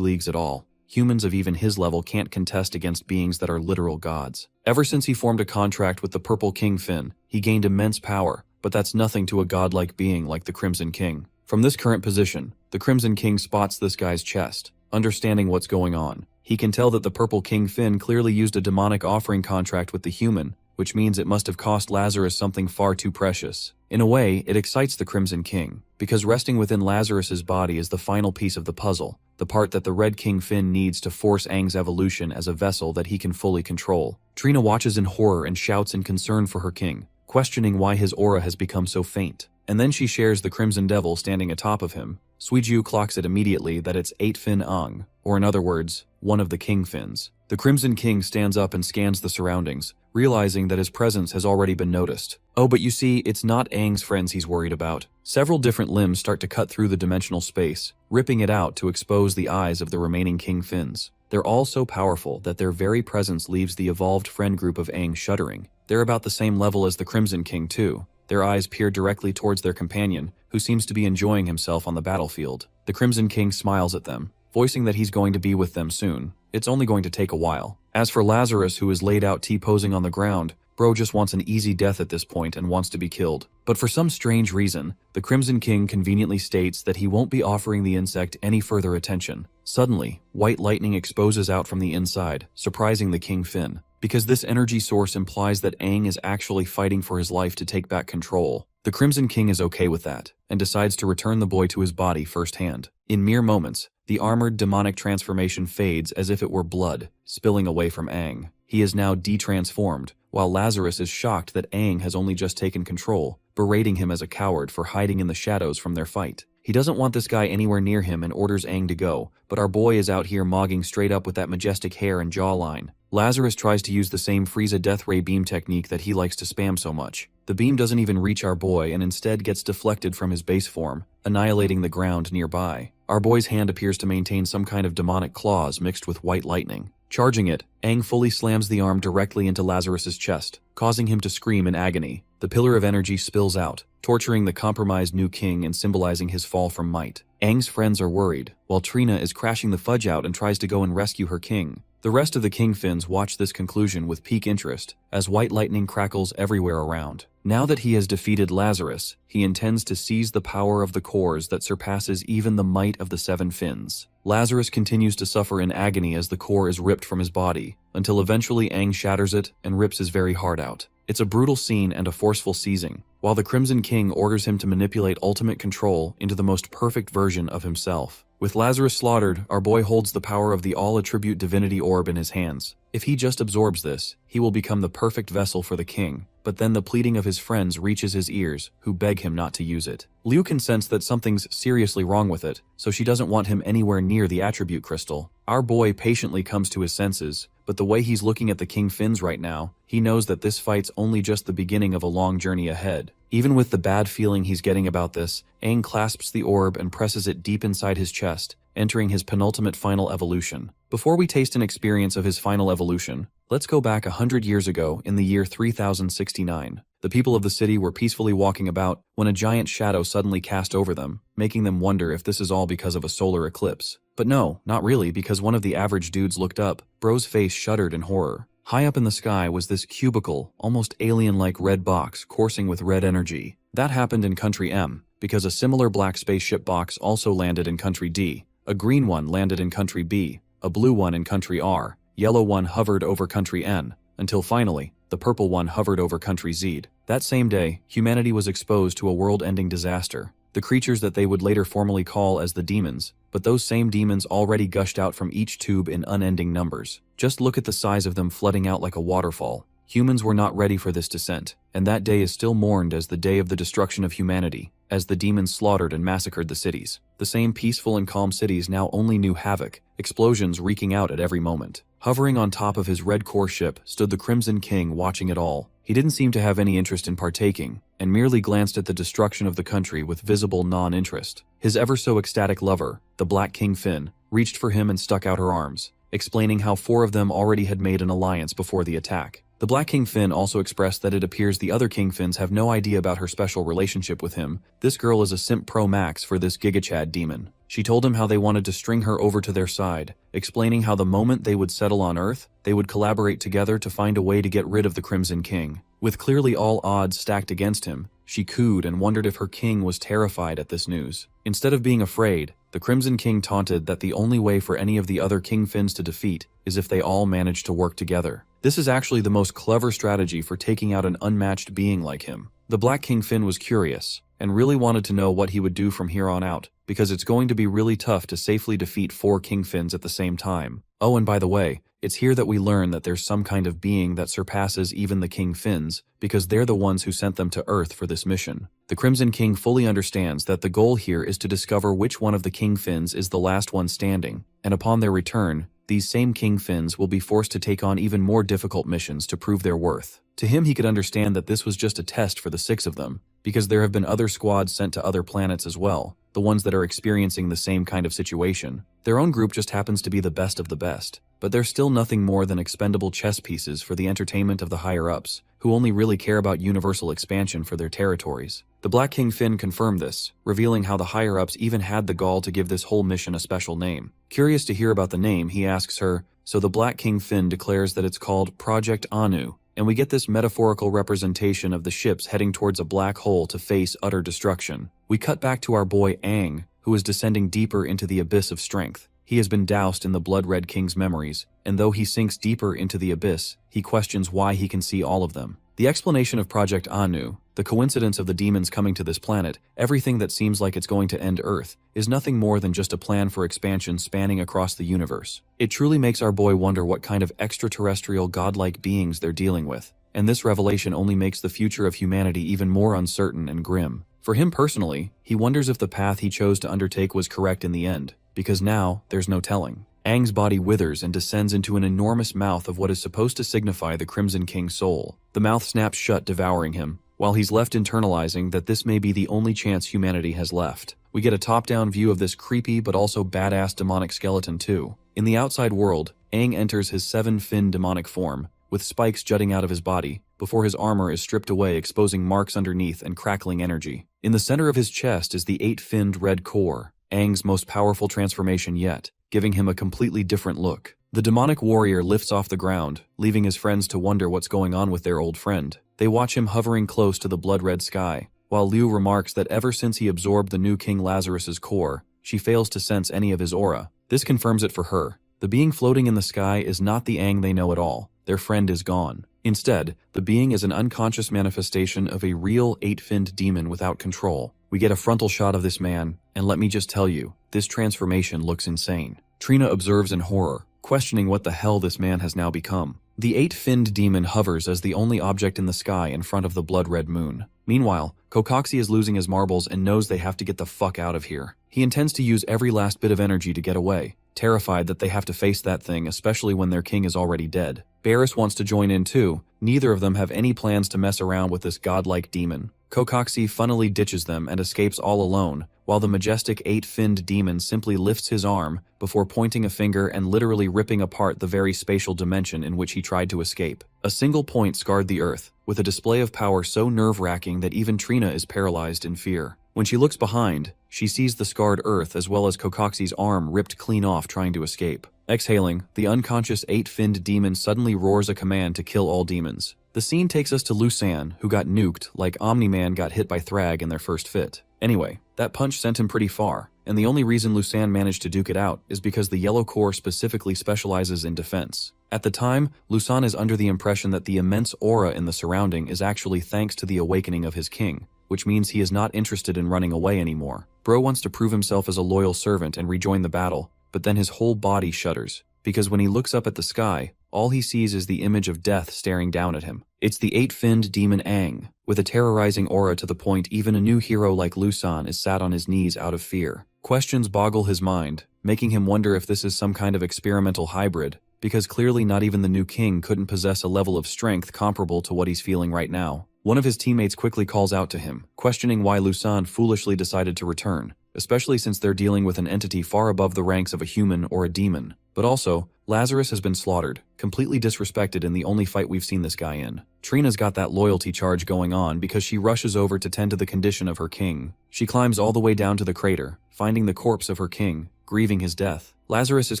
leagues at all. Humans of even his level can't contest against beings that are literal gods. Ever since he formed a contract with the Purple King Finn, he gained immense power, but that's nothing to a godlike being like the Crimson King. From this current position, the Crimson King spots this guy's chest. Understanding what's going on, he can tell that the Purple King Finn clearly used a demonic offering contract with the human, which means it must have cost Lazarus something far too precious. In a way, it excites the Crimson King, because resting within Lazarus's body is the final piece of the puzzle, the part that the Red King Finn needs to force Aang's evolution as a vessel that he can fully control. Trina watches in horror and shouts in concern for her king, questioning why his aura has become so faint. And then she shares the Crimson Devil standing atop of him. Suiju clocks it immediately that it's 8 Fin Aang, or in other words, one of the King Fins. The Crimson King stands up and scans the surroundings, realizing that his presence has already been noticed. Oh, but you see, it's not Aang's friends he's worried about. Several different limbs start to cut through the dimensional space, ripping it out to expose the eyes of the remaining King Fins. They're all so powerful that their very presence leaves the evolved friend group of Aang shuddering. They're about the same level as the Crimson King too. Their eyes peer directly towards their companion, who seems to be enjoying himself on the battlefield. The Crimson King smiles at them, voicing that he's going to be with them soon. It's only going to take a while. As for Lazarus, who is laid out T-posing on the ground, Bro just wants an easy death at this point and wants to be killed. But for some strange reason, the Crimson King conveniently states that he won't be offering the insect any further attention. Suddenly, white lightning exposes out from the inside, surprising the King Finn, because this energy source implies that Aang is actually fighting for his life to take back control. The Crimson King is okay with that, and decides to return the boy to his body firsthand. In mere moments, the armored demonic transformation fades as if it were blood, spilling away from Aang. He is now de-transformed, while Lazarus is shocked that Aang has only just taken control, berating him as a coward for hiding in the shadows from their fight. He doesn't want this guy anywhere near him and orders Aang to go, but our boy is out here mogging straight up with that majestic hair and jawline. Lazarus tries to use the same Frieza Death Ray beam technique that he likes to spam so much. The beam doesn't even reach our boy and instead gets deflected from his base form, annihilating the ground nearby. Our boy's hand appears to maintain some kind of demonic claws mixed with white lightning. Charging it, Aang fully slams the arm directly into Lazarus's chest, causing him to scream in agony. The pillar of energy spills out, torturing the compromised new king and symbolizing his fall from might. Aang's friends are worried, while Trina is crashing the fudge out and tries to go and rescue her king. The rest of the King Fins watch this conclusion with peak interest, as white lightning crackles everywhere around. Now that he has defeated Lazarus, he intends to seize the power of the cores that surpasses even the might of the 7 Fins. Lazarus continues to suffer in agony as the core is ripped from his body, until eventually Aang shatters it and rips his very heart out. It's a brutal scene and a forceful seizing, while the Crimson King orders him to manipulate ultimate control into the most perfect version of himself. With Lazarus slaughtered, our boy holds the power of the all-attribute divinity orb in his hands. If he just absorbs this, he will become the perfect vessel for the king, but then the pleading of his friends reaches his ears, who beg him not to use it. Liu can sense that something's seriously wrong with it, so she doesn't want him anywhere near the attribute crystal. Our boy patiently comes to his senses, but the way he's looking at the King Fins right now, he knows that this fight's only just the beginning of a long journey ahead. Even with the bad feeling he's getting about this, Aang clasps the orb and presses it deep inside his chest, entering his penultimate final evolution. Before we taste an experience of his final evolution, let's go back 100 years ago in the year 3069. The people of the city were peacefully walking about when a giant shadow suddenly cast over them, making them wonder if this is all because of a solar eclipse. But no, not really, because one of the average dudes looked up. Bro's face shuddered in horror. High up in the sky was this cubical, almost alien-like red box coursing with red energy. That happened in Country M, because a similar black spaceship box also landed in Country D. A green one landed in Country B, a blue one in Country R, yellow one hovered over Country N. until finally, the purple one hovered over country Z. That same day, humanity was exposed to a world-ending disaster. The creatures that they would later formally call as the demons, but those same demons already gushed out from each tube in unending numbers. Just look at the size of them flooding out like a waterfall. Humans were not ready for this descent, and that day is still mourned as the day of the destruction of humanity, as the demons slaughtered and massacred the cities. The same peaceful and calm cities now only knew havoc, explosions wreaking out at every moment. Hovering on top of his red core ship stood the Crimson King watching it all. He didn't seem to have any interest in partaking, and merely glanced at the destruction of the country with visible non-interest. His ever-so ecstatic lover, the Black King Finn, reached for him and stuck out her arms, explaining how 4 of them already had made an alliance before the attack. The Black King Finn also expressed that it appears the other King Finns have no idea about her special relationship with him. This girl is a simp pro max for this Gigachad demon. She told him how they wanted to string her over to their side, explaining how the moment they would settle on Earth, they would collaborate together to find a way to get rid of the Crimson King. With clearly all odds stacked against him, she cooed and wondered if her king was terrified at this news. Instead of being afraid, the Crimson King taunted that the only way for any of the other King Finns to defeat is if they all managed to work together. This is actually the most clever strategy for taking out an unmatched being like him. The Black King Finn was curious, and really wanted to know what he would do from here on out, because it's going to be really tough to safely defeat 4 King Finns at the same time. Oh, and by the way, it's here that we learn that there's some kind of being that surpasses even the King Finns, because they're the ones who sent them to Earth for this mission. The Crimson King fully understands that the goal here is to discover which one of the King Finns is the last one standing, and upon their return, these same King Finns will be forced to take on even more difficult missions to prove their worth. To him, he could understand that this was just a test for the 6 of them, because there have been other squads sent to other planets as well, the ones that are experiencing the same kind of situation. Their own group just happens to be the best of the best, but they're still nothing more than expendable chess pieces for the entertainment of the higher-ups, who only really care about universal expansion for their territories. The Black King Finn confirmed this, revealing how the higher-ups even had the gall to give this whole mission a special name. Curious to hear about the name, he asks her, so the Black King Finn declares that it's called Project Anu, and we get this metaphorical representation of the ships heading towards a black hole to face utter destruction. We cut back to our boy Aang, who is descending deeper into the abyss of strength. He has been doused in the Blood-Red King's memories, and though he sinks deeper into the abyss, he questions why he can see all of them. The explanation of Project Anu, the coincidence of the demons coming to this planet, everything that seems like it's going to end Earth, is nothing more than just a plan for expansion spanning across the universe. It truly makes our boy wonder what kind of extraterrestrial godlike beings they're dealing with, and this revelation only makes the future of humanity even more uncertain and grim. For him personally, he wonders if the path he chose to undertake was correct in the end, because now there's no telling. Aang's body withers and descends into an enormous mouth of what is supposed to signify the Crimson King's soul. The mouth snaps shut, devouring him, while he's left internalizing that this may be the only chance humanity has left. We get a top-down view of this creepy but also badass demonic skeleton too. In the outside world, Aang enters his 7-fin demonic form, with spikes jutting out of his body, before his armor is stripped away, exposing marks underneath and crackling energy. In the center of his chest is the 8-finned red core, Aang's most powerful transformation yet, giving him a completely different look. The demonic warrior lifts off the ground, leaving his friends to wonder what's going on with their old friend. They watch him hovering close to the blood-red sky, while Liu remarks that ever since he absorbed the new King Lazarus's core, she fails to sense any of his aura. This confirms it for her. The being floating in the sky is not the Aang they know at all. Their friend is gone. Instead, the being is an unconscious manifestation of a real 8-finned demon without control. We get a frontal shot of this man, and let me just tell you, this transformation looks insane. Trina observes in horror, questioning what the hell this man has now become. The 8-finned demon hovers as the only object in the sky in front of the blood-red moon. Meanwhile, Kokoxi is losing his marbles and knows they have to get the fuck out of here. He intends to use every last bit of energy to get away, terrified that they have to face that thing, especially when their king is already dead. Barris wants to join in too. Neither of them have any plans to mess around with this godlike demon. Kokoxi funnily ditches them and escapes all alone, while the majestic 8-finned demon simply lifts his arm before pointing a finger and literally ripping apart the very spatial dimension in which he tried to escape. A single point scarred the earth, with a display of power so nerve-wracking that even Trina is paralyzed in fear. When she looks behind, she sees the scarred earth as well as Kokoxi's arm ripped clean off trying to escape. Exhaling, the unconscious 8-finned demon suddenly roars a command to kill all demons. The scene takes us to Lusan, who got nuked like Omni-Man got hit by Thrag in their first fit. Anyway, that punch sent him pretty far, and the only reason Lusan managed to duke it out is because the Yellow Core specifically specializes in defense. At the time, Lusan is under the impression that the immense aura in the surrounding is actually thanks to the awakening of his king, which means he is not interested in running away anymore. Bro wants to prove himself as a loyal servant and rejoin the battle, but then his whole body shudders, because when he looks up at the sky, all he sees is the image of death staring down at him. It's the 8-finned demon Aang, with a terrorizing aura to the point even a new hero like Lusan is sat on his knees out of fear. Questions boggle his mind, making him wonder if this is some kind of experimental hybrid, because clearly not even the new king couldn't possess a level of strength comparable to what he's feeling right now. One of his teammates quickly calls out to him, questioning why Lusan foolishly decided to return, especially since they're dealing with an entity far above the ranks of a human or a demon. But also, Lazarus has been slaughtered, completely disrespected in the only fight we've seen this guy in. Trina's got that loyalty charge going on because she rushes over to tend to the condition of her king. She climbs all the way down to the crater, finding the corpse of her king, grieving his death. Lazarus is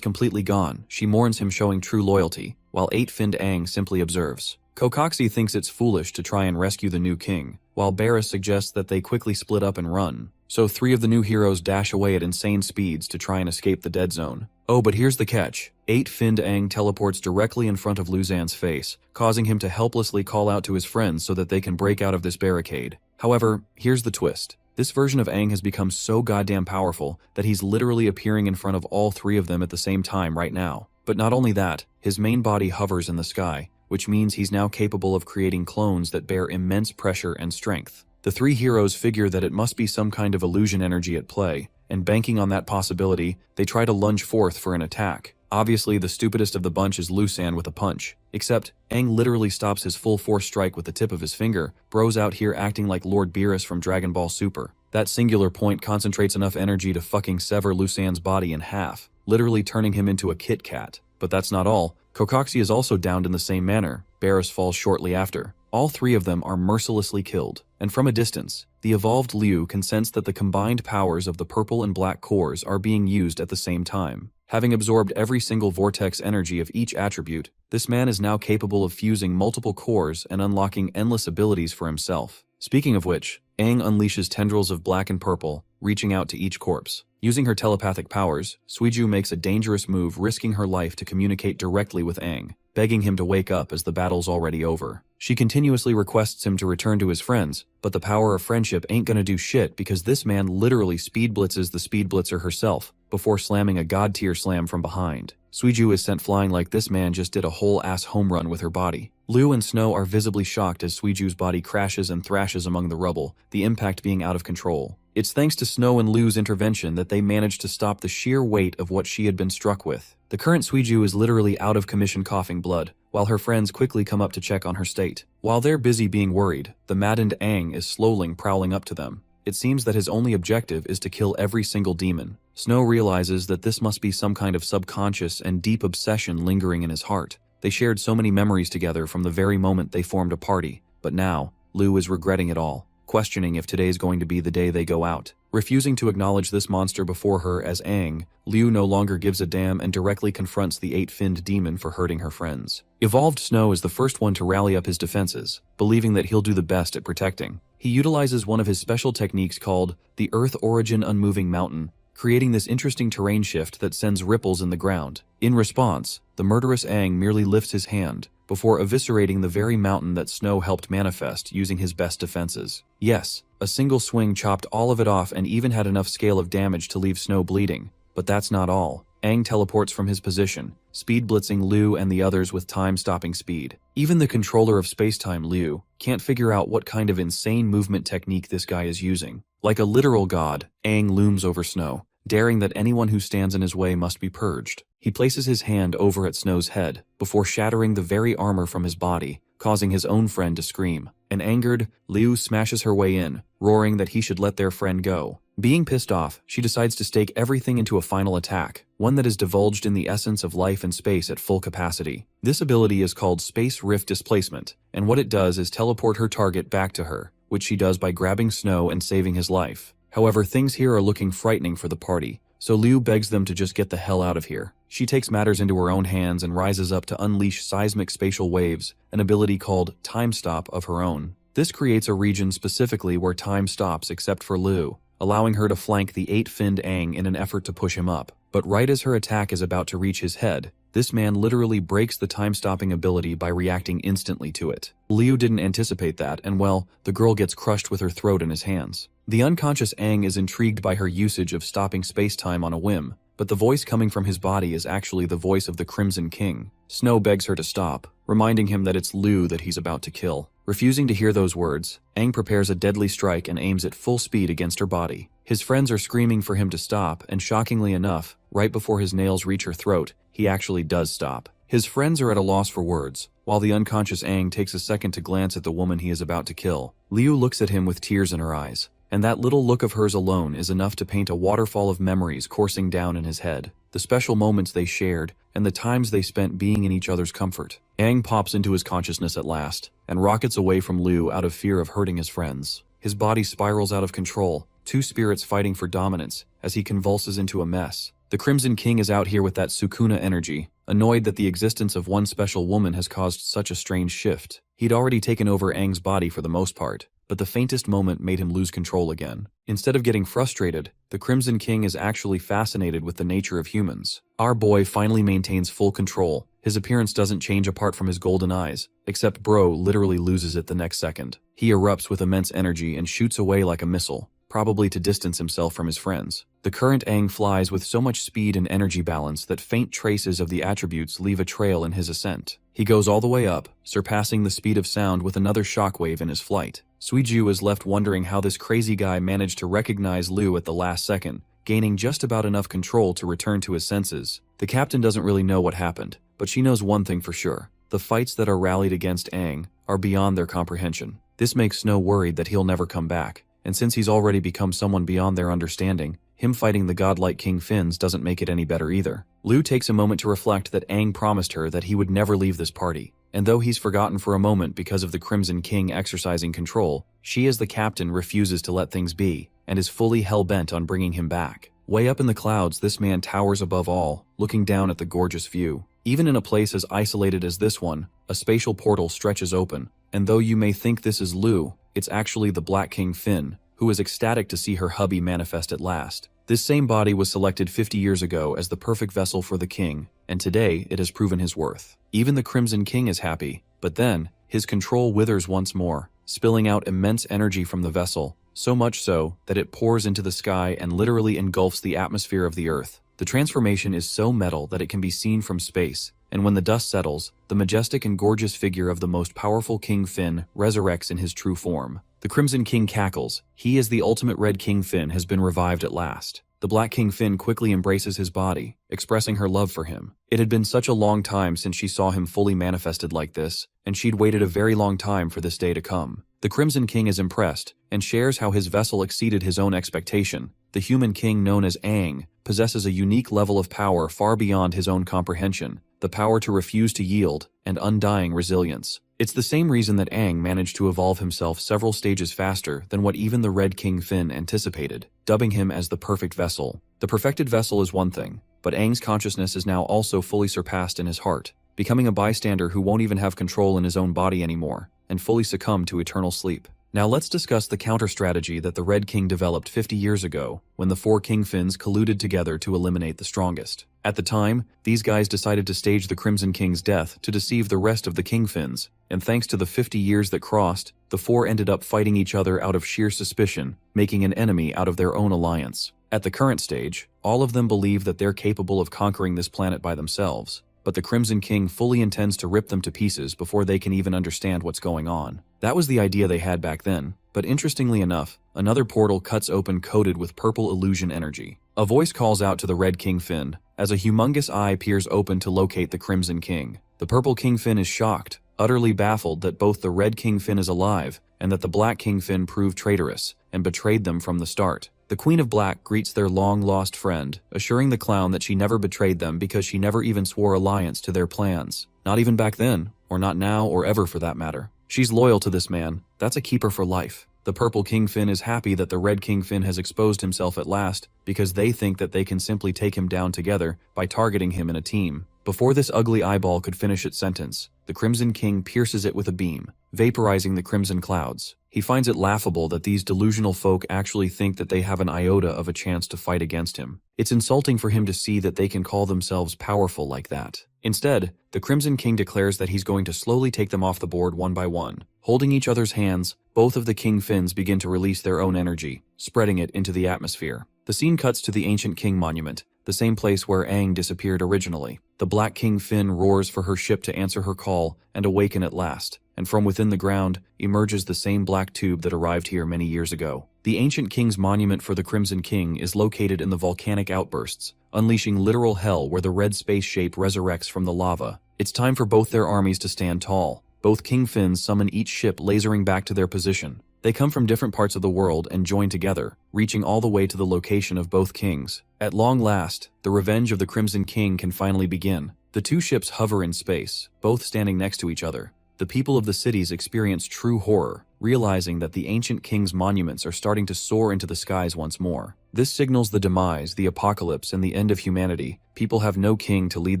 completely gone. She mourns him, showing true loyalty, while 8-finned Aang simply observes. Kokoxi thinks it's foolish to try and rescue the new king, while Barris suggests that they quickly split up and run. So 3 of the new heroes dash away at insane speeds to try and escape the dead zone. Oh, but here's the catch. 8-finned Aang teleports directly in front of Luzan's face, causing him to helplessly call out to his friends so that they can break out of this barricade. However, here's the twist. This version of Aang has become so goddamn powerful that he's literally appearing in front of all 3 of them at the same time right now. But not only that, his main body hovers in the sky, which means he's now capable of creating clones that bear immense pressure and strength. The 3 heroes figure that it must be some kind of illusion energy at play, and banking on that possibility, they try to lunge forth for an attack. Obviously, the stupidest of the bunch is Lusan with a punch. Except, Aang literally stops his full force strike with the tip of his finger. Bro's out here acting like Lord Beerus from Dragon Ball Super. That singular point concentrates enough energy to fucking sever Lusan's body in half, literally turning him into a Kit Kat. But that's not all. Kokoxi is also downed in the same manner. Barris falls shortly after. All 3 of them are mercilessly killed, and from a distance, the evolved Liu can sense that the combined powers of the purple and black cores are being used at the same time. Having absorbed every single vortex energy of each attribute, this man is now capable of fusing multiple cores and unlocking endless abilities for himself. Speaking of which, Aang unleashes tendrils of black and purple, reaching out to each corpse. Using her telepathic powers, Suiju makes a dangerous move, risking her life to communicate directly with Aang, begging him to wake up as the battle's already over. She continuously requests him to return to his friends, but the power of friendship ain't gonna do shit because this man literally speed blitzes the speed blitzer herself before slamming a god-tier slam from behind. Suiju is sent flying like this man just did a whole-ass home run with her body. Liu and Snow are visibly shocked as Suiju's body crashes and thrashes among the rubble, the impact being out of control. It's thanks to Snow and Liu's intervention that they managed to stop the sheer weight of what she had been struck with. The current Suiju is literally out of commission, coughing blood, while her friends quickly come up to check on her state. While they're busy being worried, the maddened Aang is slowly prowling up to them. It seems that his only objective is to kill every single demon. Snow realizes that this must be some kind of subconscious and deep obsession lingering in his heart. They shared so many memories together from the very moment they formed a party, but now, Liu is regretting it all, questioning if today's going to be the day they go out. Refusing to acknowledge this monster before her as Aang, Liu no longer gives a damn and directly confronts the 8-finned demon for hurting her friends. Evolved Snow is the first one to rally up his defenses, believing that he'll do the best at protecting. He utilizes one of his special techniques called the Earth Origin Unmoving Mountain, creating this interesting terrain shift that sends ripples in the ground. In response, the murderous Aang merely lifts his hand, before eviscerating the very mountain that Snow helped manifest using his best defenses. Yes, a single swing chopped all of it off and even had enough scale of damage to leave Snow bleeding. But that's not all. Aang teleports from his position, speed blitzing Liu and the others with time-stopping speed. Even the controller of spacetime, Liu, can't figure out what kind of insane movement technique this guy is using. Like a literal god, Aang looms over Snow, daring that anyone who stands in his way must be purged. He places his hand over at Snow's head, before shattering the very armor from his body, causing his own friend to scream. And angered, Liu smashes her way in, roaring that he should let their friend go. Being pissed off, she decides to stake everything into a final attack, one that is divulged in the essence of life and space at full capacity. This ability is called Space Rift Displacement, and what it does is teleport her target back to her, which she does by grabbing Snow and saving his life. However, things here are looking frightening for the party, so Liu begs them to just get the hell out of here. She takes matters into her own hands and rises up to unleash seismic spatial waves, an ability called Time Stop of her own. This creates a region specifically where time stops except for Liu, allowing her to flank the 8-finned Aang in an effort to push him up. But right as her attack is about to reach his head, This man literally breaks the time-stopping ability by reacting instantly to it. Liu didn't anticipate that, and well, the girl gets crushed with her throat in his hands. The unconscious Aang is intrigued by her usage of stopping space-time on a whim, but the voice coming from his body is actually the voice of the Crimson King. Snow begs her to stop, reminding him that it's Liu that he's about to kill. Refusing to hear those words, Aang prepares a deadly strike and aims at full speed against her body. His friends are screaming for him to stop, and shockingly enough, right before his nails reach her throat, he actually does stop. His friends are at a loss for words, while the unconscious Aang takes a second to glance at the woman he is about to kill. Liu looks at him with tears in her eyes, and that little look of hers alone is enough to paint a waterfall of memories coursing down in his head. The special moments they shared, and the times they spent being in each other's comfort. Aang pops into his consciousness at last, and rockets away from Liu out of fear of hurting his friends. His body spirals out of control, two spirits fighting for dominance, as he convulses into a mess. The Crimson King is out here with that Sukuna energy, annoyed that the existence of one special woman has caused such a strange shift. He'd already taken over Aang's body for the most part, but the faintest moment made him lose control again. Instead of getting frustrated, the Crimson King is actually fascinated with the nature of humans. Our boy finally maintains full control. His appearance doesn't change apart from his golden eyes, except Bro literally loses it the next second. He erupts with immense energy and shoots away like a missile, probably to distance himself from his friends. The current Aang flies with so much speed and energy balance that faint traces of the attributes leave a trail in his ascent. He goes all the way up, surpassing the speed of sound with another shockwave in his flight. Suiju is left wondering how this crazy guy managed to recognize Liu at the last second, gaining just about enough control to return to his senses. The captain doesn't really know what happened, but she knows one thing for sure. The fights that are rallied against Aang are beyond their comprehension. This makes Snow worried that he'll never come back, and since he's already become someone beyond their understanding, him fighting the godlike King Finns doesn't make it any better either. Liu takes a moment to reflect that Aang promised her that he would never leave this party, and though he's forgotten for a moment because of the Crimson King exercising control, she as the captain refuses to let things be, and is fully hell-bent on bringing him back. Way up in the clouds, this man towers above all, looking down at the gorgeous view. Even in a place as isolated as this one, a spatial portal stretches open, and though you may think this is Liu, it's actually the Black King Finn, who is ecstatic to see her hubby manifest at last. This same body was selected 50 years ago as the perfect vessel for the king, and today it has proven his worth. Even the Crimson King is happy, but then, his control withers once more, spilling out immense energy from the vessel, so much so that it pours into the sky and literally engulfs the atmosphere of the earth. The transformation is so metal that it can be seen from space, and when the dust settles, the majestic and gorgeous figure of the most powerful King Finn resurrects in his true form. The Crimson King cackles. He as the ultimate Red King Finn has been revived at last. The Black King Finn quickly embraces his body, expressing her love for him. It had been such a long time since she saw him fully manifested like this, and she'd waited a very long time for this day to come. The Crimson King is impressed, and shares how his vessel exceeded his own expectation. The human king known as Aang possesses a unique level of power far beyond his own comprehension, the power to refuse to yield, and undying resilience. It's the same reason that Aang managed to evolve himself several stages faster than what even the Red King Finn anticipated, dubbing him as the perfect vessel. The perfected vessel is one thing, but Aang's consciousness is now also fully surpassed in his heart, becoming a bystander who won't even have control in his own body anymore, and fully succumb to eternal sleep. Now let's discuss the counter-strategy that the Red King developed 50 years ago when the four King Finns colluded together to eliminate the strongest. At the time, these guys decided to stage the Crimson King's death to deceive the rest of the King Finns, and thanks to the 50 years that crossed, the four ended up fighting each other out of sheer suspicion, making an enemy out of their own alliance. At the current stage, all of them believe that they're capable of conquering this planet by themselves, but the Crimson King fully intends to rip them to pieces before they can even understand what's going on. That was the idea they had back then, but interestingly enough, another portal cuts open coated with purple illusion energy. A voice calls out to the Red King Finn, as a humongous eye peers open to locate the Crimson King. The Purple King Finn is shocked, utterly baffled that both the Red King Finn is alive, and that the Black King Finn proved traitorous, and betrayed them from the start. The Queen of Black greets their long-lost friend, assuring the clown that she never betrayed them because she never even swore allegiance to their plans. Not even back then, or not now or ever for that matter. She's loyal to this man. That's a keeper for life. The Purple King Finn is happy that the Red King Finn has exposed himself at last because they think that they can simply take him down together by targeting him in a team. Before this ugly eyeball could finish its sentence, the Crimson King pierces it with a beam, vaporizing the crimson clouds. He finds it laughable that these delusional folk actually think that they have an iota of a chance to fight against him. It's insulting for him to see that they can call themselves powerful like that. Instead, the Crimson King declares that he's going to slowly take them off the board one by one. Holding each other's hands, both of the King Fins begin to release their own energy, spreading it into the atmosphere. The scene cuts to the ancient King Monument, the same place where Aang disappeared originally. The Black King Fin roars for her ship to answer her call and awaken at last, and from within the ground emerges the same black tube that arrived here many years ago. The ancient King's monument for the Crimson King is located in the volcanic outbursts, unleashing literal hell where the red space shape resurrects from the lava. It's time for both their armies to stand tall. Both King Fins summon each ship lasering back to their position. They come from different parts of the world and join together, reaching all the way to the location of both kings. At long last, the revenge of the Crimson King can finally begin. The two ships hover in space, both standing next to each other. The people of the cities experience true horror, realizing that the ancient king's monuments are starting to soar into the skies once more. This signals the demise, the apocalypse, and the end of humanity. People have no king to lead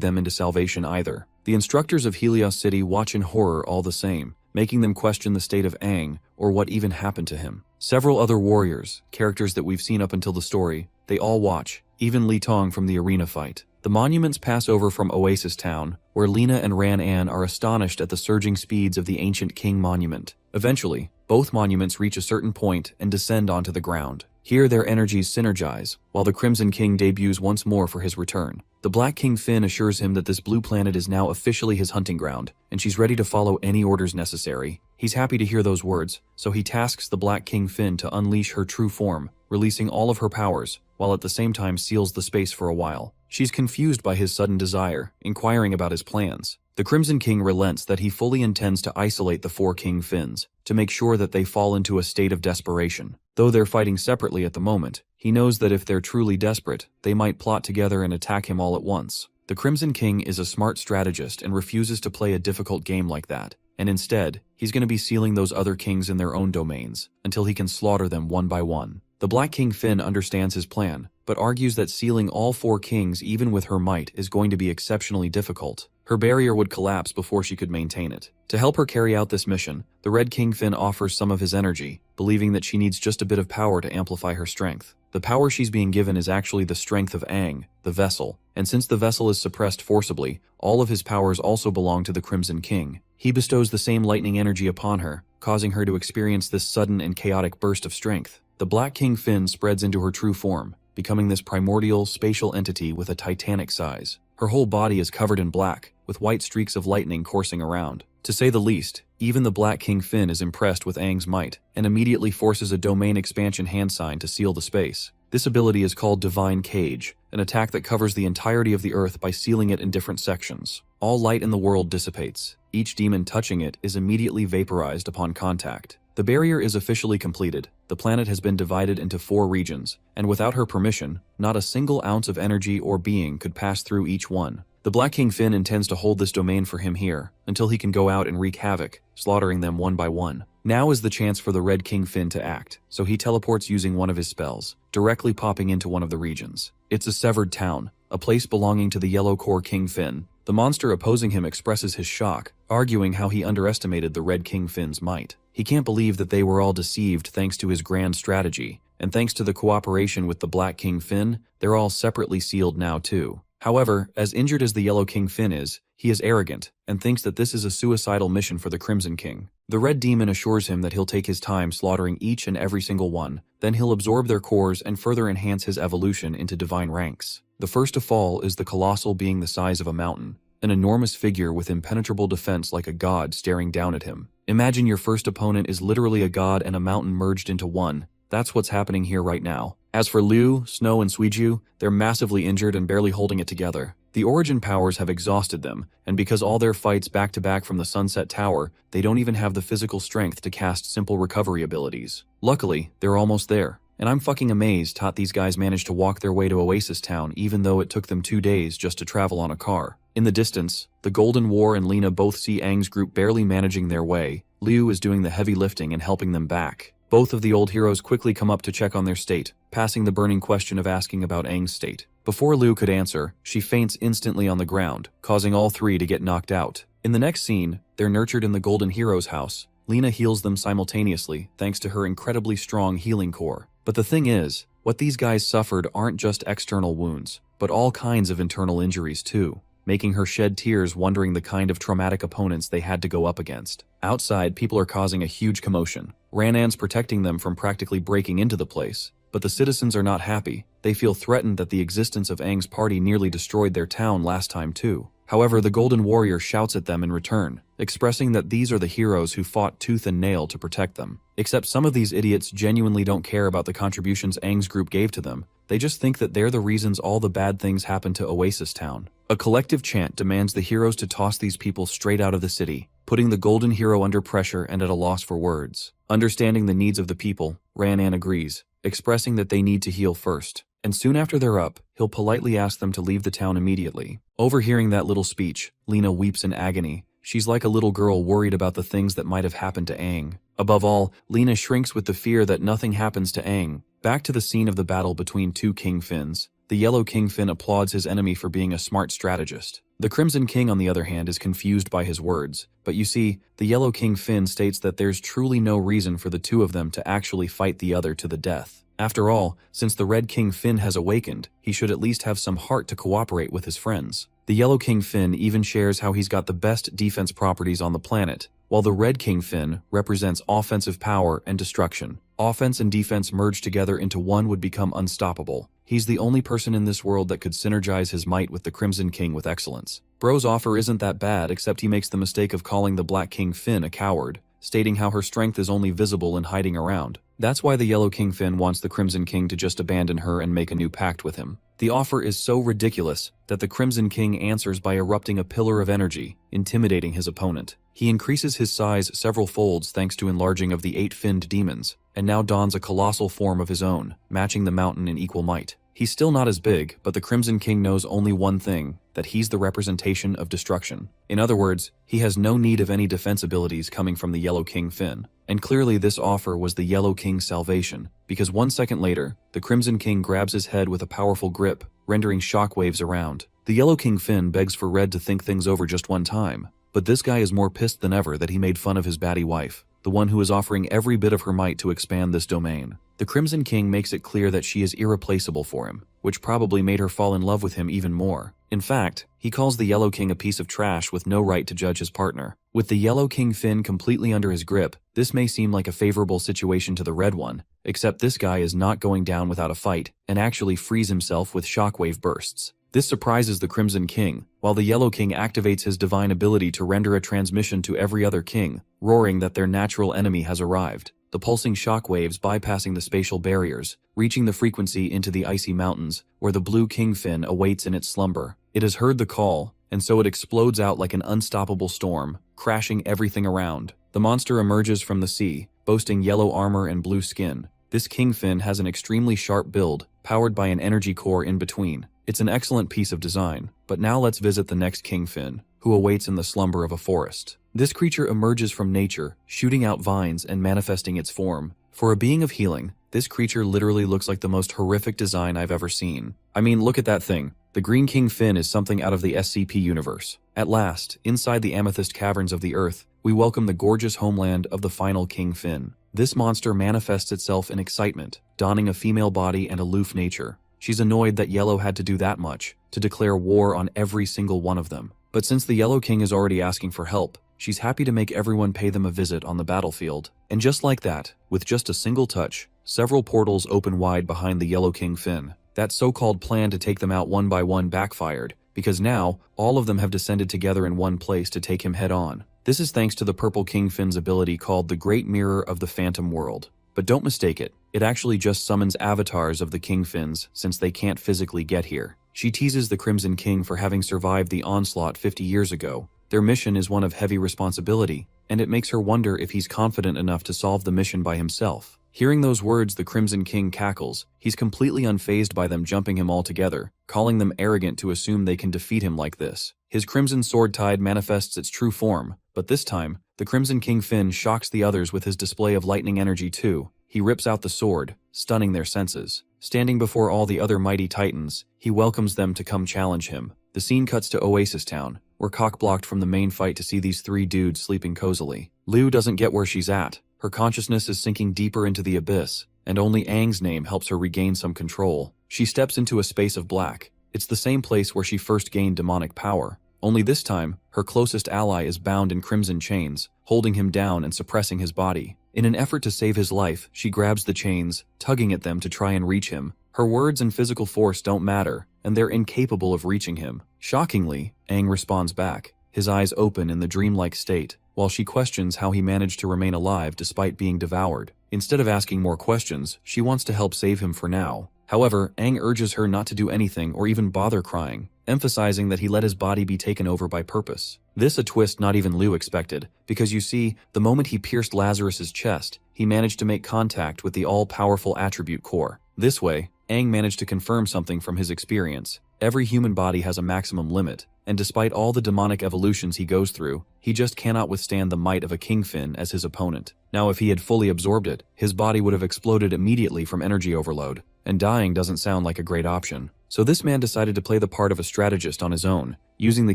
them into salvation either. The instructors of Helios City watch in horror all the same, making them question the state of Aang or what even happened to him. Several other warriors, characters that we've seen up until the story, they all watch, even Li Tong from the arena fight. The monuments pass over from Oasis Town, where Lena and Ran An are astonished at the surging speeds of the ancient King Monument. Eventually, both monuments reach a certain point and descend onto the ground. Here their energies synergize, while the Crimson King debuts once more for his return. The Black King Fin assures him that this blue planet is now officially his hunting ground, and she's ready to follow any orders necessary. He's happy to hear those words, so he tasks the Black King Fin to unleash her true form, releasing all of her powers, while at the same time seals the space for a while. She's confused by his sudden desire, inquiring about his plans. The Crimson King relents that he fully intends to isolate the four King Fins, to make sure that they fall into a state of desperation. Though they're fighting separately at the moment, he knows that if they're truly desperate, they might plot together and attack him all at once. The Crimson King is a smart strategist and refuses to play a difficult game like that, and instead, he's going to be sealing those other kings in their own domains, until he can slaughter them one by one. The Black King Fin understands his plan, but argues that sealing all four kings even with her might is going to be exceptionally difficult. Her barrier would collapse before she could maintain it. To help her carry out this mission, the Red King Fin offers some of his energy, believing that she needs just a bit of power to amplify her strength. The power she's being given is actually the strength of Aang, the vessel, and since the vessel is suppressed forcibly, all of his powers also belong to the Crimson King. He bestows the same lightning energy upon her, causing her to experience this sudden and chaotic burst of strength. The Black King Fin spreads into her true form, becoming this primordial, spatial entity with a titanic size. Her whole body is covered in black, with white streaks of lightning coursing around. To say the least, even the Black King Fin is impressed with Aang's might, and immediately forces a domain expansion hand sign to seal the space. This ability is called Divine Cage, an attack that covers the entirety of the Earth by sealing it in different sections. All light in the world dissipates. Each demon touching it is immediately vaporized upon contact. The barrier is officially completed. The planet has been divided into 4 regions, and without her permission, not a single ounce of energy or being could pass through each one. The Black King Fin intends to hold this domain for him here, until he can go out and wreak havoc, slaughtering them one by one. Now is the chance for the Red King Fin to act, so he teleports using one of his spells, directly popping into one of the regions. It's a severed town, a place belonging to the Yellow Core King Fin. The monster opposing him expresses his shock, arguing how he underestimated the Red King Fin's might. He can't believe that they were all deceived thanks to his grand strategy, and thanks to the cooperation with the Black King Fin, they're all separately sealed now too. However, as injured as the Yellow King Fin is, he is arrogant, and thinks that this is a suicidal mission for the Crimson King. The Red Demon assures him that he'll take his time slaughtering each and every single one, then he'll absorb their cores and further enhance his evolution into divine ranks. The first to fall is the colossal being the size of a mountain, an enormous figure with impenetrable defense like a god staring down at him. Imagine your first opponent is literally a god and a mountain merged into one. That's what's happening here right now. As for Liu, Snow, and Suiju, they're massively injured and barely holding it together. The origin powers have exhausted them, and because all their fights back-to-back from the Sunset Tower, they don't even have the physical strength to cast simple recovery abilities. Luckily, they're almost there, and I'm fucking amazed these guys managed to walk their way to Oasis Town even though it took them 2 days just to travel on a car. In the distance, the Golden War and Lena both see Aang's group barely managing their way. Liu is doing the heavy lifting and helping them back. Both of the old heroes quickly come up to check on their state, passing the burning question of asking about Aang's state. Before Liu could answer, she faints instantly on the ground, causing all 3 to get knocked out. In the next scene, they're nurtured in the Golden Hero's house, Lena heals them simultaneously thanks to her incredibly strong healing core. But the thing is, what these guys suffered aren't just external wounds, but all kinds of internal injuries too, making her shed tears wondering the kind of traumatic opponents they had to go up against. Outside, people are causing a huge commotion. Ranan's protecting them from practically breaking into the place. But the citizens are not happy. They feel threatened that the existence of Aang's party nearly destroyed their town last time too. However, the Golden Warrior shouts at them in return, expressing that these are the heroes who fought tooth and nail to protect them. Except some of these idiots genuinely don't care about the contributions Aang's group gave to them. They just think that they're the reasons all the bad things happened to Oasis Town. A collective chant demands the heroes to toss these people straight out of the city, putting the Golden Hero under pressure and at a loss for words. Understanding the needs of the people, Ranan agrees, expressing that they need to heal first. And soon after they're up, he'll politely ask them to leave the town immediately. Overhearing that little speech, Lena weeps in agony. She's like a little girl worried about the things that might have happened to Aang. Above all, Lena shrinks with the fear that nothing happens to Aang. Back to the scene of the battle between two King Finns. The Yellow King Fin applauds his enemy for being a smart strategist. The Crimson King, on the other hand, is confused by his words. But you see, the Yellow King Fin states that there's truly no reason for the two of them to actually fight the other to the death. After all, since the Red King Fin has awakened, he should at least have some heart to cooperate with his friends. The Yellow King Fin even shares how he's got the best defense properties on the planet, while the Red King Fin represents offensive power and destruction. Offense and defense merged together into one would become unstoppable. He's the only person in this world that could synergize his might with the Crimson King with excellence. Bro's offer isn't that bad, except he makes the mistake of calling the Black King Fin a coward, stating how her strength is only visible in hiding around. That's why the Yellow King Fin wants the Crimson King to just abandon her and make a new pact with him. The offer is so ridiculous that the Crimson King answers by erupting a pillar of energy, intimidating his opponent. He increases his size several folds thanks to enlarging of the 8-finned demons, and now dons a colossal form of his own, matching the mountain in equal might. He's still not as big, but the Crimson King knows only one thing, that he's the representation of destruction. In other words, he has no need of any defense abilities coming from the Yellow King Fin. And clearly this offer was the Yellow King's salvation, because 1 second later, the Crimson King grabs his head with a powerful grip, rendering shockwaves around. The Yellow King Fin begs for Red to think things over just one time, but this guy is more pissed than ever that he made fun of his baddie wife, the one who is offering every bit of her might to expand this domain. The Crimson King makes it clear that she is irreplaceable for him, which probably made her fall in love with him even more. In fact, he calls the Yellow King a piece of trash with no right to judge his partner. With the Yellow King Fin completely under his grip, this may seem like a favorable situation to the Red one, except this guy is not going down without a fight, and actually frees himself with shockwave bursts. This surprises the Crimson King, while the Yellow King activates his divine ability to render a transmission to every other king, roaring that their natural enemy has arrived. The pulsing shockwaves bypassing the spatial barriers, reaching the frequency into the icy mountains, where the Blue Kingfin awaits in its slumber. It has heard the call, and so it explodes out like an unstoppable storm, crashing everything around. The monster emerges from the sea, boasting yellow armor and blue skin. This Kingfin has an extremely sharp build, powered by an energy core in between. It's an excellent piece of design, but now let's visit the next Kingfin, who awaits in the slumber of a forest. This creature emerges from nature, shooting out vines and manifesting its form. For a being of healing, this creature literally looks like the most horrific design I've ever seen. I mean, look at that thing. The Green King Fin is something out of the SCP universe. At last, inside the amethyst caverns of the earth, we welcome the gorgeous homeland of the final King Fin. This monster manifests itself in excitement, donning a female body and aloof nature. She's annoyed that Yellow had to do that much, to declare war on every single one of them. But since the Yellow King is already asking for help, she's happy to make everyone pay them a visit on the battlefield. And just like that, with just a single touch, several portals open wide behind the Yellow King Fin. That so-called plan to take them out one by one backfired, because now, all of them have descended together in one place to take him head on. This is thanks to the Purple King Fin's ability called the Great Mirror of the Phantom World. But don't mistake it, it actually just summons avatars of the King Fins since they can't physically get here. She teases the Crimson King for having survived the onslaught 50 years ago. Their mission is one of heavy responsibility, and it makes her wonder if he's confident enough to solve the mission by himself. Hearing those words, the Crimson King cackles. He's completely unfazed by them jumping him altogether, calling them arrogant to assume they can defeat him like this. His Crimson Sword Tide manifests its true form, but this time, the Crimson King Fin shocks the others with his display of lightning energy too. He rips out the sword, stunning their senses. Standing before all the other mighty titans, he welcomes them to come challenge him. The scene cuts to Oasis Town, We're cock-blocked from the main fight to see these three dudes sleeping cozily. Liu doesn't get where she's at. Her consciousness is sinking deeper into the abyss, and only Aang's name helps her regain some control. She steps into a space of black. It's the same place where she first gained demonic power. Only this time, her closest ally is bound in crimson chains, holding him down and suppressing his body. In an effort to save his life, she grabs the chains, tugging at them to try and reach him. Her words and physical force don't matter, and they're incapable of reaching him. Shockingly, Aang responds back, his eyes open in the dreamlike state, while she questions how he managed to remain alive despite being devoured. Instead of asking more questions, she wants to help save him for now. However, Aang urges her not to do anything or even bother crying, emphasizing that he let his body be taken over by purpose. This a twist not even Liu expected, because you see, the moment he pierced Lazarus's chest, he managed to make contact with the all-powerful attribute core. This way, Aang managed to confirm something from his experience. Every human body has a maximum limit, and despite all the demonic evolutions he goes through, he just cannot withstand the might of a kingfin as his opponent. Now if he had fully absorbed it, his body would have exploded immediately from energy overload, and dying doesn't sound like a great option. So this man decided to play the part of a strategist on his own, using the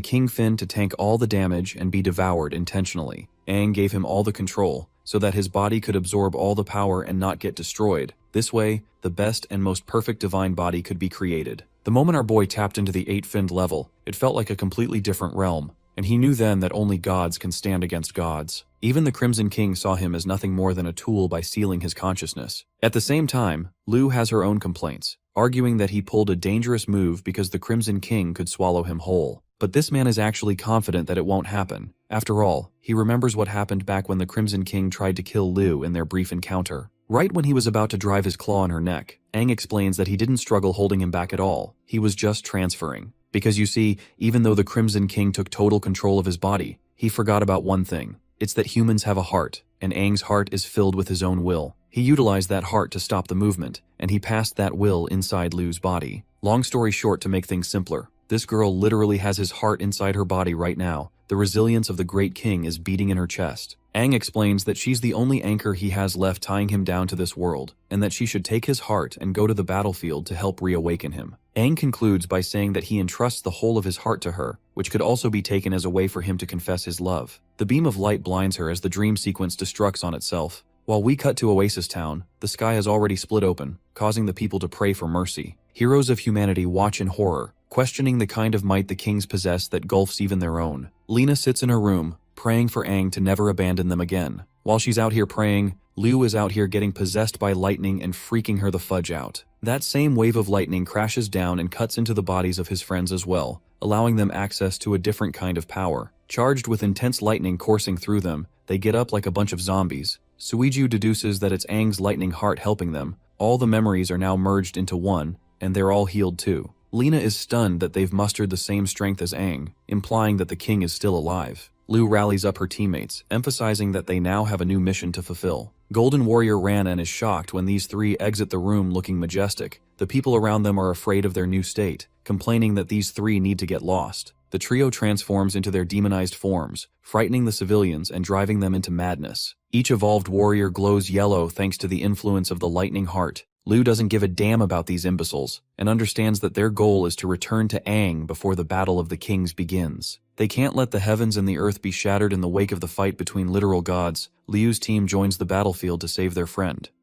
kingfin to tank all the damage and be devoured intentionally. Aang gave him all the control, so that his body could absorb all the power and not get destroyed. This way, the best and most perfect divine body could be created. The moment our boy tapped into the 8-finned level, it felt like a completely different realm, and he knew then that only gods can stand against gods. Even the Crimson King saw him as nothing more than a tool by sealing his consciousness. At the same time, Liu has her own complaints, arguing that he pulled a dangerous move because the Crimson King could swallow him whole. But this man is actually confident that it won't happen. After all, he remembers what happened back when the Crimson King tried to kill Liu in their brief encounter. Right when he was about to drive his claw in her neck, Aang explains that he didn't struggle holding him back at all. He was just transferring. Because you see, even though the Crimson King took total control of his body, he forgot about one thing. It's that humans have a heart, and Aang's heart is filled with his own will. He utilized that heart to stop the movement, and he passed that will inside Liu's body. Long story short, to make things simpler, this girl literally has his heart inside her body right now. The resilience of the Great King is beating in her chest. Aang explains that she's the only anchor he has left tying him down to this world, and that she should take his heart and go to the battlefield to help reawaken him. Aang concludes by saying that he entrusts the whole of his heart to her, which could also be taken as a way for him to confess his love. The beam of light blinds her as the dream sequence destructs on itself. While we cut to Oasis Town, the sky has already split open, causing the people to pray for mercy. Heroes of humanity watch in horror, questioning the kind of might the kings possess that gulfs even their own. Lena sits in her room, praying for Aang to never abandon them again. While she's out here praying, Liu is out here getting possessed by lightning and freaking her the fudge out. That same wave of lightning crashes down and cuts into the bodies of his friends as well, allowing them access to a different kind of power. Charged with intense lightning coursing through them, they get up like a bunch of zombies. Suiju deduces that it's Aang's lightning heart helping them. All the memories are now merged into one, and they're all healed too. Lena is stunned that they've mustered the same strength as Aang, implying that the king is still alive. Liu rallies up her teammates, emphasizing that they now have a new mission to fulfill. Golden Warrior Ranan is shocked when these three exit the room looking majestic. The people around them are afraid of their new state, complaining that these three need to get lost. The trio transforms into their demonized forms, frightening the civilians and driving them into madness. Each evolved warrior glows yellow thanks to the influence of the lightning heart. Liu doesn't give a damn about these imbeciles, and understands that their goal is to return to Aang before the Battle of the Kings begins. They can't let the heavens and the earth be shattered in the wake of the fight between literal gods. Liu's team joins the battlefield to save their friend.